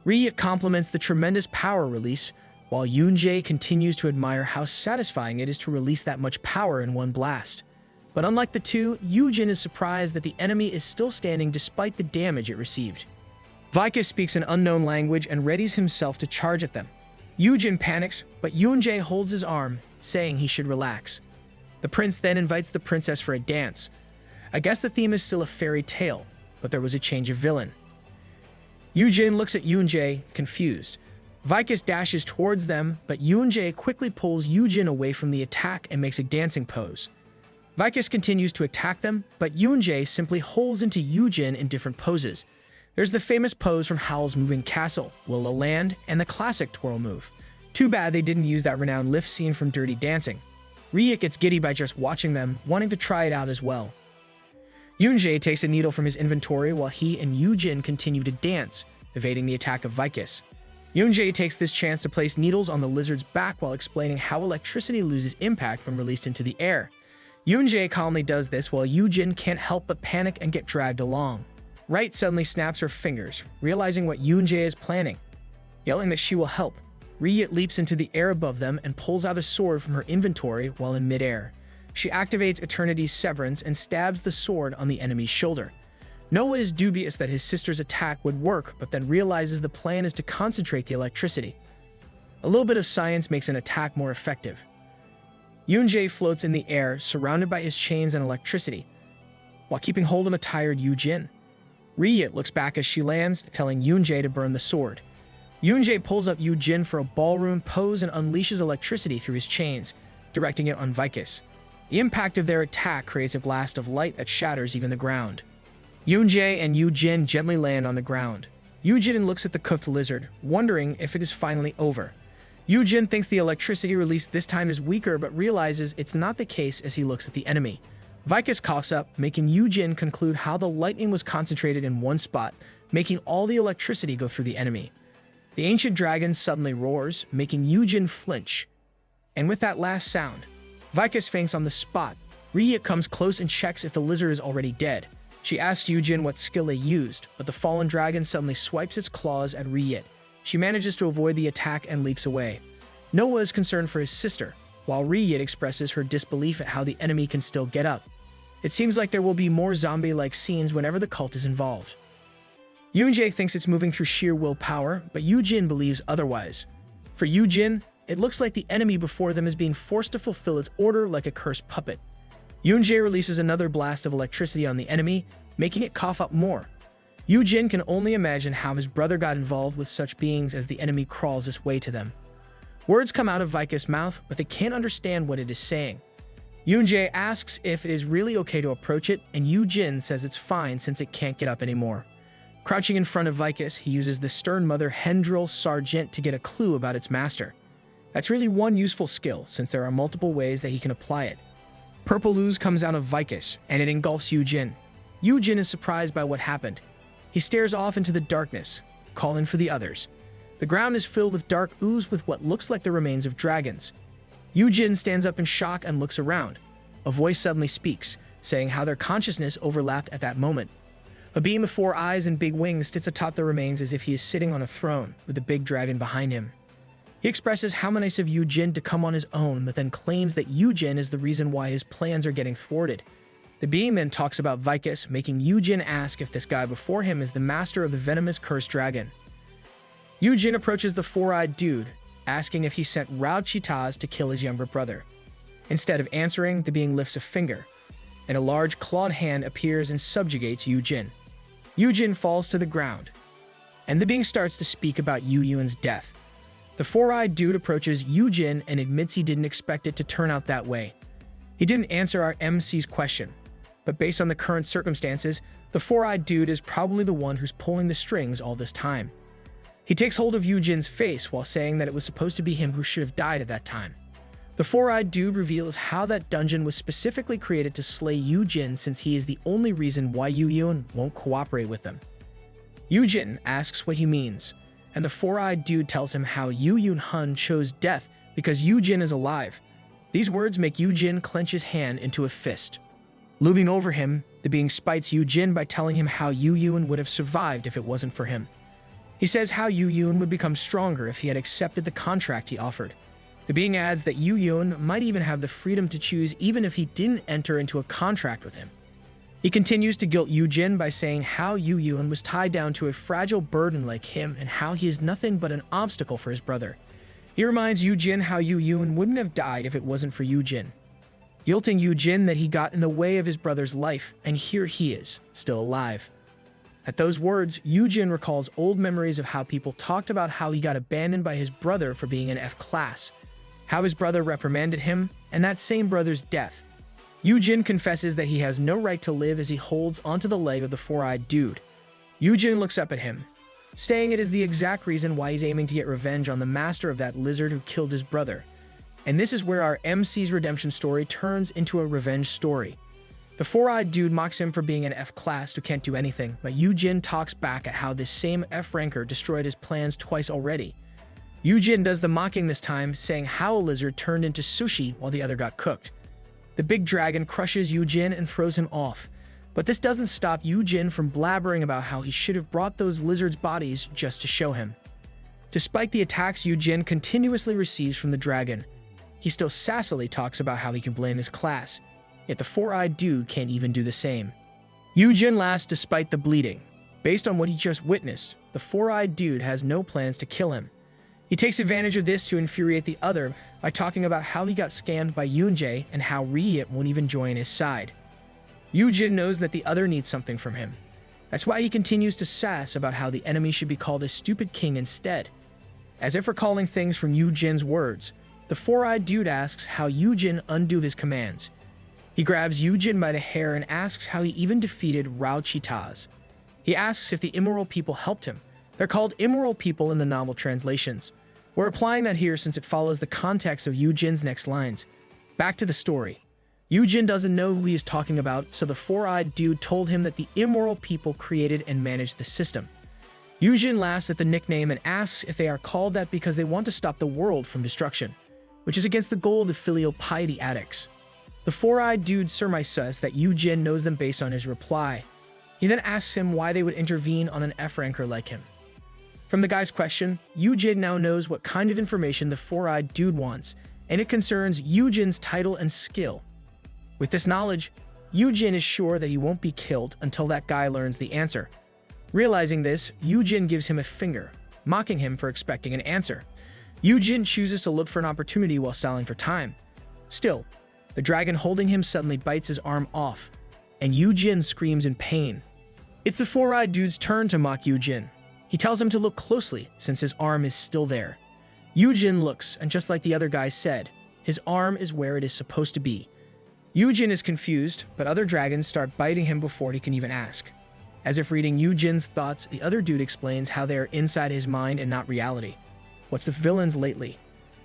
Riyet compliments the tremendous power release, while Yoonjae continues to admire how satisfying it is to release that much power in one blast. But unlike the two, Yoojin is surprised that the enemy is still standing despite the damage it received. Vicus speaks an unknown language and readies himself to charge at them. Yoojin panics, but Yoonjae holds his arm, saying he should relax. The prince then invites the princess for a dance. I guess the theme is still a fairy tale, but there was a change of villain. Yoojin looks at Yoonjae, confused. Vicus dashes towards them, but Yoonjae quickly pulls Yoojin away from the attack and makes a dancing pose. Vicus continues to attack them, but Yoonjae simply holds into Yoojin in different poses. There's the famous pose from Howl's Moving Castle, Willow Land, and the classic twirl move. Too bad they didn't use that renowned lift scene from Dirty Dancing. Riyet gets giddy by just watching them, wanting to try it out as well. Yoonjae takes a needle from his inventory while he and Yoojin continue to dance, evading the attack of Vicus. Yoonjae takes this chance to place needles on the lizard's back while explaining how electricity loses impact when released into the air. Yoonjae calmly does this while Yoojin can't help but panic and get dragged along. Right suddenly snaps her fingers, realizing what Yoonjae is planning. Yelling that she will help, Riyet leaps into the air above them and pulls out a sword from her inventory while in midair. She activates Eternity's Severance and stabs the sword on the enemy's shoulder. Noah is dubious that his sister's attack would work, but then realizes the plan is to concentrate the electricity. A little bit of science makes an attack more effective. Yoonjae floats in the air, surrounded by his chains and electricity, while keeping hold of a tired Yoojin. Riyet looks back as she lands, telling Yoonjae to burn the sword. Yoonjae pulls up Yoojin for a ballroom pose and unleashes electricity through his chains, directing it on Vicus. The impact of their attack creates a blast of light that shatters even the ground. Yoonjae and Yoojin gently land on the ground. Yoojin looks at the cooked lizard, wondering if it is finally over. Yoojin thinks the electricity released this time is weaker, but realizes it's not the case as he looks at the enemy. Vicus coughs up, making Yoojin conclude how the lightning was concentrated in one spot, making all the electricity go through the enemy. The ancient dragon suddenly roars, making Yoojin flinch. And with that last sound, Vicus faints on the spot. Ryit comes close and checks if the lizard is already dead. She asks Yoojin what skill they used, but the fallen dragon suddenly swipes its claws at Ryit. She manages to avoid the attack and leaps away. Noah is concerned for his sister, while Ryit expresses her disbelief at how the enemy can still get up. It seems like there will be more zombie-like scenes whenever the cult is involved. Yoonjae thinks it's moving through sheer willpower, but Yoojin believes otherwise. For Yoojin, it looks like the enemy before them is being forced to fulfill its order like a cursed puppet. Yoonjae releases another blast of electricity on the enemy, making it cough up more. Yoojin can only imagine how his brother got involved with such beings as the enemy crawls its way to them. Words come out of Vicus' mouth, but they can't understand what it is saying. Yoonjae asks if it is really okay to approach it, and Yoojin says it's fine since it can't get up anymore. Crouching in front of Vicus, he uses the stern mother Hendril Sargent to get a clue about its master. That's really one useful skill, since there are multiple ways that he can apply it. Purple ooze comes out of Vicus, and it engulfs Yoojin. Yoojin is surprised by what happened. He stares off into the darkness, calling for the others. The ground is filled with dark ooze with what looks like the remains of dragons. Yoojin stands up in shock and looks around. A voice suddenly speaks, saying how their consciousness overlapped at that moment. A beam of 4 eyes and big wings sits atop the remains as if he is sitting on a throne, with the big dragon behind him. He expresses how nice of Yoojin to come on his own, but then claims that Yoojin is the reason why his plans are getting thwarted. The being then talks about Vicus, making Yoojin ask if this guy before him is the master of the venomous cursed dragon. Yoojin approaches the 4-eyed dude, asking if he sent Rao Chitaz to kill his younger brother. Instead of answering, the being lifts a finger, and a large clawed hand appears and subjugates Yoojin. Yoojin falls to the ground, and the being starts to speak about Yoojin's death. The 4-eyed dude approaches Yoojin and admits he didn't expect it to turn out that way. He didn't answer our MC's question, but based on the current circumstances, the 4-eyed dude is probably the one who's pulling the strings all this time. He takes hold of Yoojin's face while saying that it was supposed to be him who should have died at that time. The 4-eyed dude reveals how that dungeon was specifically created to slay Yoojin, since he is the only reason why Yoojin won't cooperate with them. Yoojin asks what he means, and the 4-eyed dude tells him how Yoojin chose death because Yoojin is alive. These words make Yoojin clench his hand into a fist. Looming over him, the being spites Yoojin by telling him how Yoojin would have survived if it wasn't for him. He says how Yoojin would become stronger if he had accepted the contract he offered. The being adds that Yoojin might even have the freedom to choose even if he didn't enter into a contract with him. He continues to guilt Yoojin by saying how Yoojin was tied down to a fragile burden like him and how he is nothing but an obstacle for his brother. He reminds Yoojin how Yoojin wouldn't have died if it wasn't for Yoojin, guilting Yoojin that he got in the way of his brother's life, and here he is, still alive. At those words, Yoojin recalls old memories of how people talked about how he got abandoned by his brother for being an F-class, how his brother reprimanded him, and that same brother's death. Yoojin confesses that he has no right to live as he holds onto the leg of the 4-eyed dude. Yoojin looks up at him, saying it is the exact reason why he's aiming to get revenge on the master of that lizard who killed his brother. And this is where our MC's redemption story turns into a revenge story. The 4-eyed dude mocks him for being an F-class who can't do anything, but Yoojin talks back at how this same F-ranker destroyed his plans twice already. Yoojin does the mocking this time, saying how a lizard turned into sushi while the other got cooked. The big dragon crushes Yoojin and throws him off, but this doesn't stop Yoojin from blabbering about how he should have brought those lizards' bodies just to show him. Despite the attacks Yoojin continuously receives from the dragon, he still sassily talks about how he can blame his class, yet the 4-eyed dude can't even do the same. Yoojin laughs despite the bleeding. Based on what he just witnessed, the 4-eyed dude has no plans to kill him. He takes advantage of this to infuriate the other by talking about how he got scammed by Yoonjae and how Ryit won't even join his side. Yoojin knows that the other needs something from him. That's why he continues to sass about how the enemy should be called a stupid king instead. As if recalling things from Yoojin's words, the four-eyed dude asks how Yoojin undo his commands. He grabs Yoojin by the hair and asks how he even defeated Rao-Chi-Taz. He asks if the immoral people helped him. They're called immoral people in the novel translations. We're applying that here since it follows the context of Yoojin's next lines. Back to the story. Yoojin doesn't know who he is talking about, so the four-eyed dude told him that the immoral people created and managed the system. Yoojin laughs at the nickname and asks if they are called that because they want to stop the world from destruction, which is against the goal of the filial piety addicts. The four-eyed dude surmises that Yoojin knows them based on his reply. He then asks him why they would intervene on an F-ranker like him. From the guy's question, Yoojin now knows what kind of information the four-eyed dude wants, and it concerns Yoojin's title and skill. With this knowledge, Yoojin is sure that he won't be killed until that guy learns the answer. Realizing this, Yoojin gives him a finger, mocking him for expecting an answer. Yoojin chooses to look for an opportunity while stalling for time. Still, the dragon holding him suddenly bites his arm off, and Yoojin screams in pain. It's the four-eyed dude's turn to mock Yoojin. He tells him to look closely since his arm is still there. Yoojin looks, and just like the other guy said, his arm is where it is supposed to be. Yoojin is confused, but other dragons start biting him before he can even ask. As if reading Yoojin's thoughts, the other dude explains how they are inside his mind and not reality. What's with villains lately?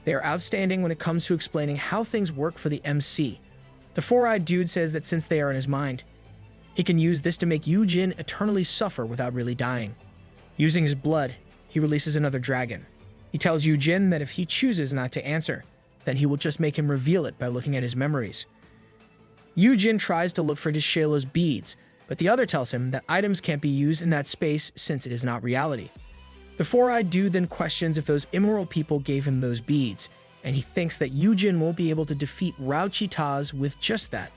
They are outstanding when it comes to explaining how things work for the MC. The four-eyed dude says that since they are in his mind, he can use this to make Yoojin eternally suffer without really dying. Using his blood, he releases another dragon. He tells Yoojin that if he chooses not to answer, then he will just make him reveal it by looking at his memories. Yoojin tries to look for Deshaila's beads, but the other tells him that items can't be used in that space since it is not reality. The four-eyed dude then questions if those immoral people gave him those beads, and he thinks that Yoojin won't be able to defeat Rao-Chi-Taz with just that.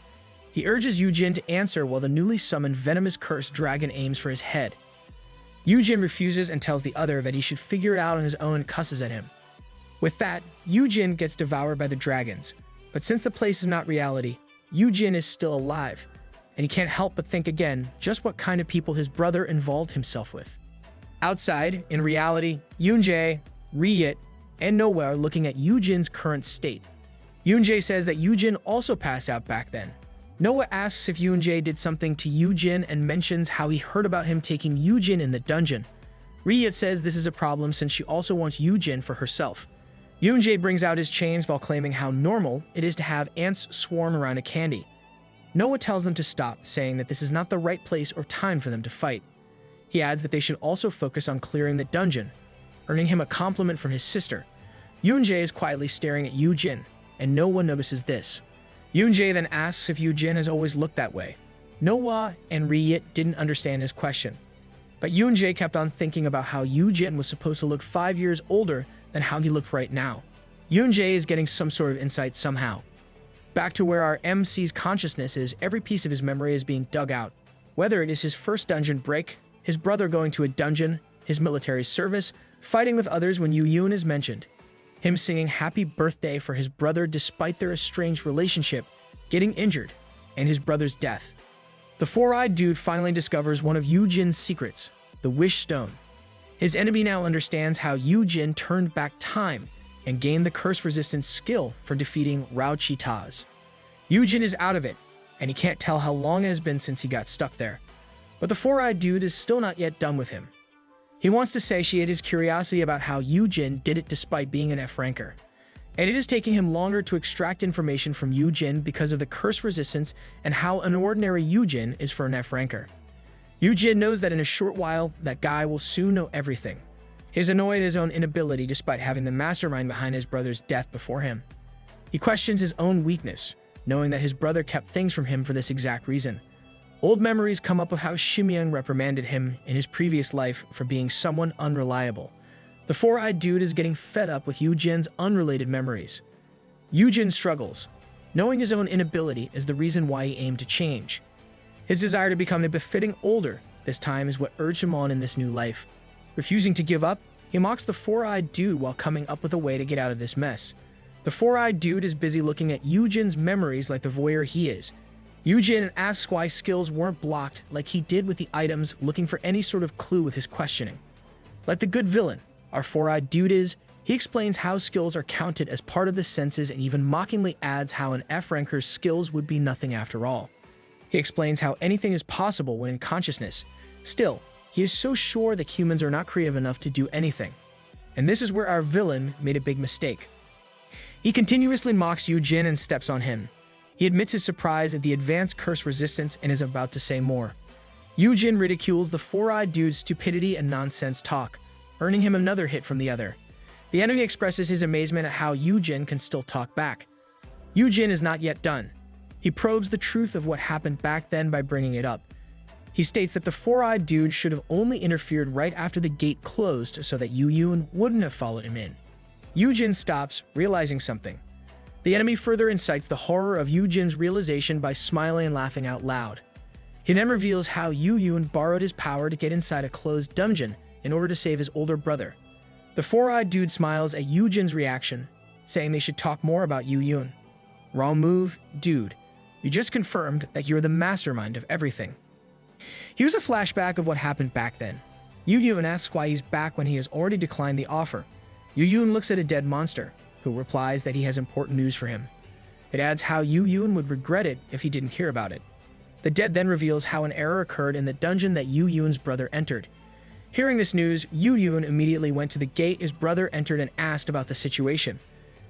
He urges Yoojin to answer while the newly summoned venomous cursed dragon aims for his head. Yoojin refuses and tells the other that he should figure it out on his own and cusses at him. With that, Yoojin gets devoured by the dragons, but since the place is not reality, Yoojin is still alive, and he can't help but think again just what kind of people his brother involved himself with. Outside, in reality, Yoonjae, Ryit, and Noah are looking at Yoojin's current state. Yoonjae says that Yoojin also passed out back then. Noah asks if Yoonjae did something to Yoojin and mentions how he heard about him taking Yoojin in the dungeon. Ryit says this is a problem since she also wants Yoojin for herself. Yoonjae brings out his chains while claiming how normal it is to have ants swarm around a candy. Noah tells them to stop, saying that this is not the right place or time for them to fight. He adds that they should also focus on clearing the dungeon, earning him a compliment from his sister. Yoonjae is quietly staring at Yoojin, and no one notices this. Yoonjae then asks if Yoojin has always looked that way. Noah and Ryit didn't understand his question, but Yoonjae kept on thinking about how Yoojin was supposed to look 5 years older than how he looked right now. Yoonjae is getting some sort of insight somehow. Back to where our MC's consciousness is, every piece of his memory is being dug out. Whether it is his first dungeon break, his brother going to a dungeon, his military service, fighting with others when Yoon is mentioned, him singing happy birthday for his brother despite their estranged relationship, getting injured, and his brother's death. The four-eyed dude finally discovers one of Yoojin's secrets, the Wish Stone. His enemy now understands how Yoojin turned back time and gained the curse-resistant skill for defeating Rao-Chi-Taz. Yoojin is out of it, and he can't tell how long it has been since he got stuck there. But the four-eyed dude is still not yet done with him. He wants to satiate his curiosity about how Yoojin did it despite being an F-ranker. And it is taking him longer to extract information from Yoojin because of the curse resistance and how an ordinary Yoojin is for an F-ranker. Yoojin knows that in a short while, that guy will soon know everything. He's annoyed at his own inability despite having the mastermind behind his brother's death before him. He questions his own weakness, knowing that his brother kept things from him for this exact reason. Old memories come up of how Shimyeon reprimanded him in his previous life for being someone unreliable. The four-eyed dude is getting fed up with Yoojin's unrelated memories. Yoojin struggles, knowing his own inability is the reason why he aimed to change. His desire to become a befitting older this time is what urged him on in this new life. Refusing to give up, he mocks the four-eyed dude while coming up with a way to get out of this mess. The four-eyed dude is busy looking at Yoojin's memories like the voyeur he is. Yoojin asks why skills weren't blocked like he did with the items, looking for any sort of clue with his questioning. Like the good villain our four-eyed dude is, He explains how skills are counted as part of the senses and even mockingly adds how an F-ranker's skills would be nothing after all. He explains how anything is possible when in consciousness. Still, he is so sure that humans are not creative enough to do anything. And this is where our villain made a big mistake. He continuously mocks Yoojin and steps on him. He admits his surprise at the advanced curse resistance and is about to say more. Yoojin ridicules the four-eyed dude's stupidity and nonsense talk, earning him another hit from the other. The enemy expresses his amazement at how Yoojin can still talk back. Yoojin is not yet done. He probes the truth of what happened back then by bringing it up. He states that the four-eyed dude should have only interfered right after the gate closed so that Yoojin wouldn't have followed him in. Yoojin stops, realizing something. The enemy further incites the horror of Yoojin's realization by smiling and laughing out loud. He then reveals how Yoojin borrowed his power to get inside a closed dungeon in order to save his older brother. The four-eyed dude smiles at Yoojin's reaction, saying they should talk more about Yoojin. Wrong move, dude. You just confirmed that you're the mastermind of everything. Here's a flashback of what happened back then. Yoojin asks why he's back when he has already declined the offer. Yoojin looks at a dead monster, who replies that he has important news for him. It adds how Yoojin would regret it if he didn't hear about it. The dead then reveals how an error occurred in the dungeon that Yoojin's brother entered. Hearing this news, Yoojin immediately went to the gate his brother entered and asked about the situation.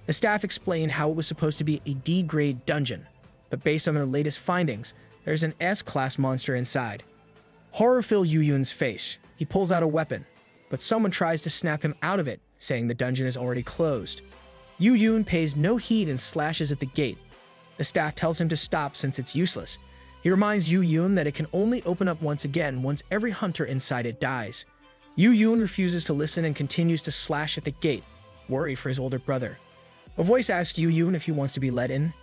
The staff explained how it was supposed to be a D-grade dungeon, but based on their latest findings, there's an S-class monster inside. Horror fills Yoojin's face. He pulls out a weapon, but someone tries to snap him out of it, saying the dungeon is already closed. Yoojin pays no heed and slashes at the gate. The staff tells him to stop since it's useless. He reminds Yoojin that it can only open up once again once every hunter inside it dies. Yoojin refuses to listen and continues to slash at the gate, worried for his older brother. A voice asks Yoojin if he wants to be let in,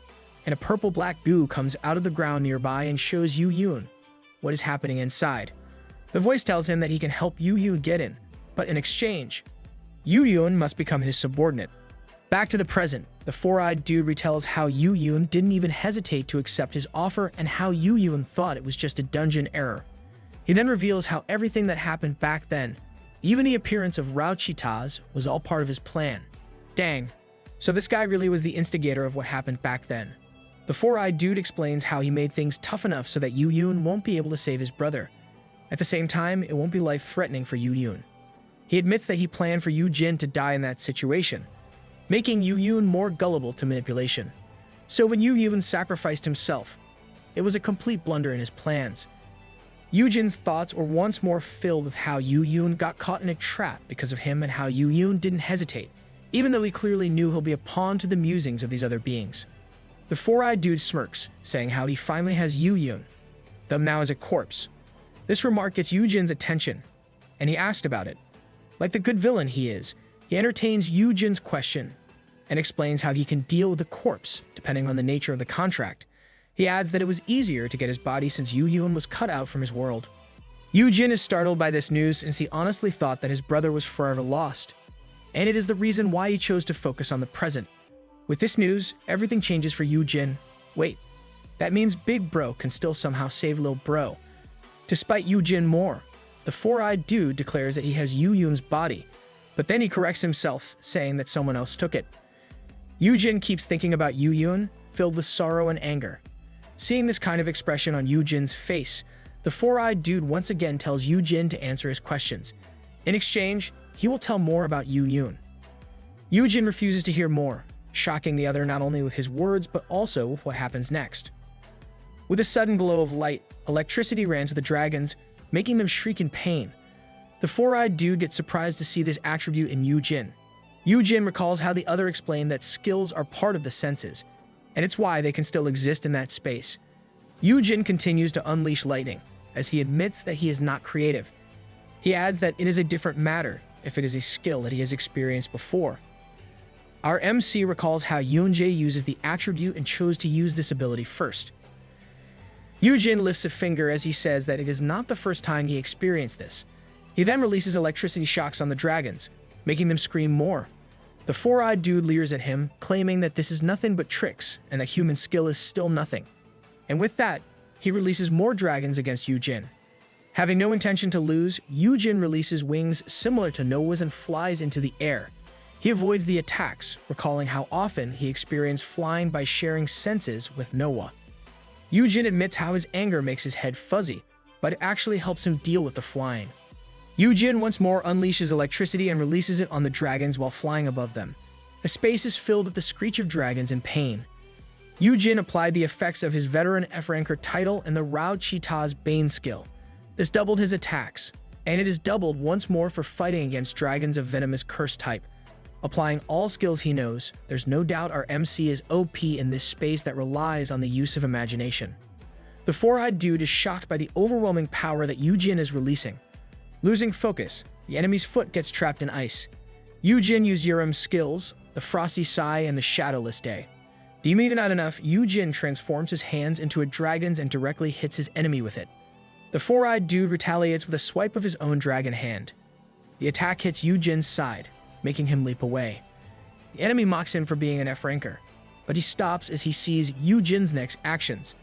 and a purple-black goo comes out of the ground nearby and shows Yoojin what is happening inside. The voice tells him that he can help Yoojin get in, but in exchange, Yoojin must become his subordinate. Back to the present, the four-eyed dude retells how Yoojin didn't even hesitate to accept his offer and how Yoojin thought it was just a dungeon error. He then reveals how everything that happened back then, even the appearance of Rauchitaz, was all part of his plan. Dang. So this guy really was the instigator of what happened back then. The four-eyed dude explains how he made things tough enough so that Yoojin won't be able to save his brother. At the same time, it won't be life-threatening for Yoojin. He admits that he planned for Yoojin to die in that situation, making Yoojin more gullible to manipulation. So when Yoojin sacrificed himself, it was a complete blunder in his plans. Yoojin's thoughts were once more filled with how Yoojin got caught in a trap because of him and how Yoojin didn't hesitate, even though he clearly knew he'll be a pawn to the musings of these other beings. The four-eyed dude smirks, saying how he finally has Yoojin, though now as a corpse. This remark gets Yoojin's attention, and he asked about it. Like the good villain he is, he entertains Yoojin's question and explains how he can deal with the corpse, depending on the nature of the contract. He adds that it was easier to get his body since Yoojin was cut out from his world. Yoojin is startled by this news since he honestly thought that his brother was forever lost, and it is the reason why he chose to focus on the present. With this news, everything changes for Yoojin. Wait, that means Big Bro can still somehow save Lil Bro. To spite Yoojin more, the four-eyed dude declares that he has Yoojin's body, but then he corrects himself, saying that someone else took it. Yoojin keeps thinking about Yoojin, filled with sorrow and anger. Seeing this kind of expression on Yoojin's face, the four-eyed dude once again tells Yoojin to answer his questions. In exchange, he will tell more about Yoojin. Yoojin refuses to hear more, shocking the other not only with his words but also with what happens next. With a sudden glow of light, electricity ran to the dragons, making them shriek in pain. The four-eyed dude gets surprised to see this attribute in Yoojin. Yoojin recalls how the other explained that skills are part of the senses, and it's why they can still exist in that space. Yoojin continues to unleash lightning, as he admits that he is not creative. He adds that it is a different matter if it is a skill that he has experienced before. Our MC recalls how Yoonjae uses the attribute and chose to use this ability first. Yoojin lifts a finger as he says that it is not the first time he experienced this. He then releases electricity shocks on the dragons, making them scream more. The four-eyed dude leers at him, claiming that this is nothing but tricks and that human skill is still nothing. And with that, he releases more dragons against Yoojin. Having no intention to lose, Yoojin releases wings similar to Noah's and flies into the air. He avoids the attacks, recalling how often he experienced flying by sharing senses with Manhwa. Yoojin admits how his anger makes his head fuzzy, but it actually helps him deal with the flying. Yoojin once more unleashes electricity and releases it on the dragons while flying above them. The space is filled with the screech of dragons in pain. Yoojin applied the effects of his veteran F-ranker title and the Rao Cheetah's Bane skill. This doubled his attacks, and it is doubled once more for fighting against dragons of venomous curse type. Applying all skills he knows, there's no doubt our MC is OP in this space that relies on the use of imagination. The four-eyed dude is shocked by the overwhelming power that Yoojin is releasing. Losing focus, the enemy's foot gets trapped in ice. Yoojin uses Yurim's skills, the Frosty Sigh and the Shadowless Day. Deeming it not enough, Yoojin transforms his hands into a dragon's and directly hits his enemy with it. The four-eyed dude retaliates with a swipe of his own dragon hand. The attack hits Yoojin's side, making him leap away. The enemy mocks him for being an F-ranker, but he stops as he sees Yoojin's next actions.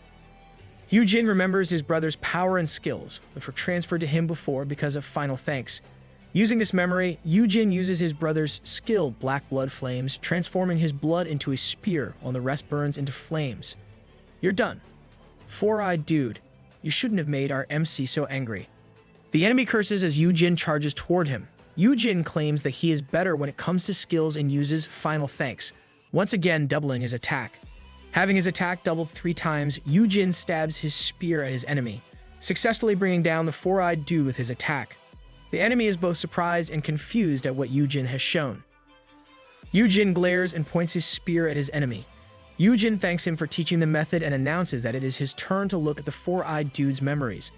Yoojin remembers his brother's power and skills, which were transferred to him before because of Final Thanks. Using this memory, Yoojin uses his brother's skill, Black Blood Flames, transforming his blood into a spear while the rest burns into flames. You're done. Four-eyed dude, you shouldn't have made our MC so angry. The enemy curses as Yoojin charges toward him. Yoojin claims that he is better when it comes to skills and uses Final Thanks, once again doubling his attack. Having his attack doubled 3 times, Yoojin stabs his spear at his enemy, successfully bringing down the four-eyed dude with his attack. The enemy is both surprised and confused at what Yoojin has shown. Yoojin glares and points his spear at his enemy. Yoojin thanks him for teaching the method and announces that it is his turn to look at the four-eyed dude's memories.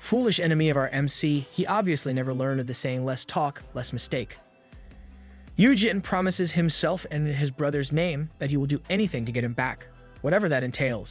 Foolish enemy of our MC, he obviously never learned of the saying less talk, less mistake. Yoojin promises himself and in his brother's name that he will do anything to get him back, whatever that entails.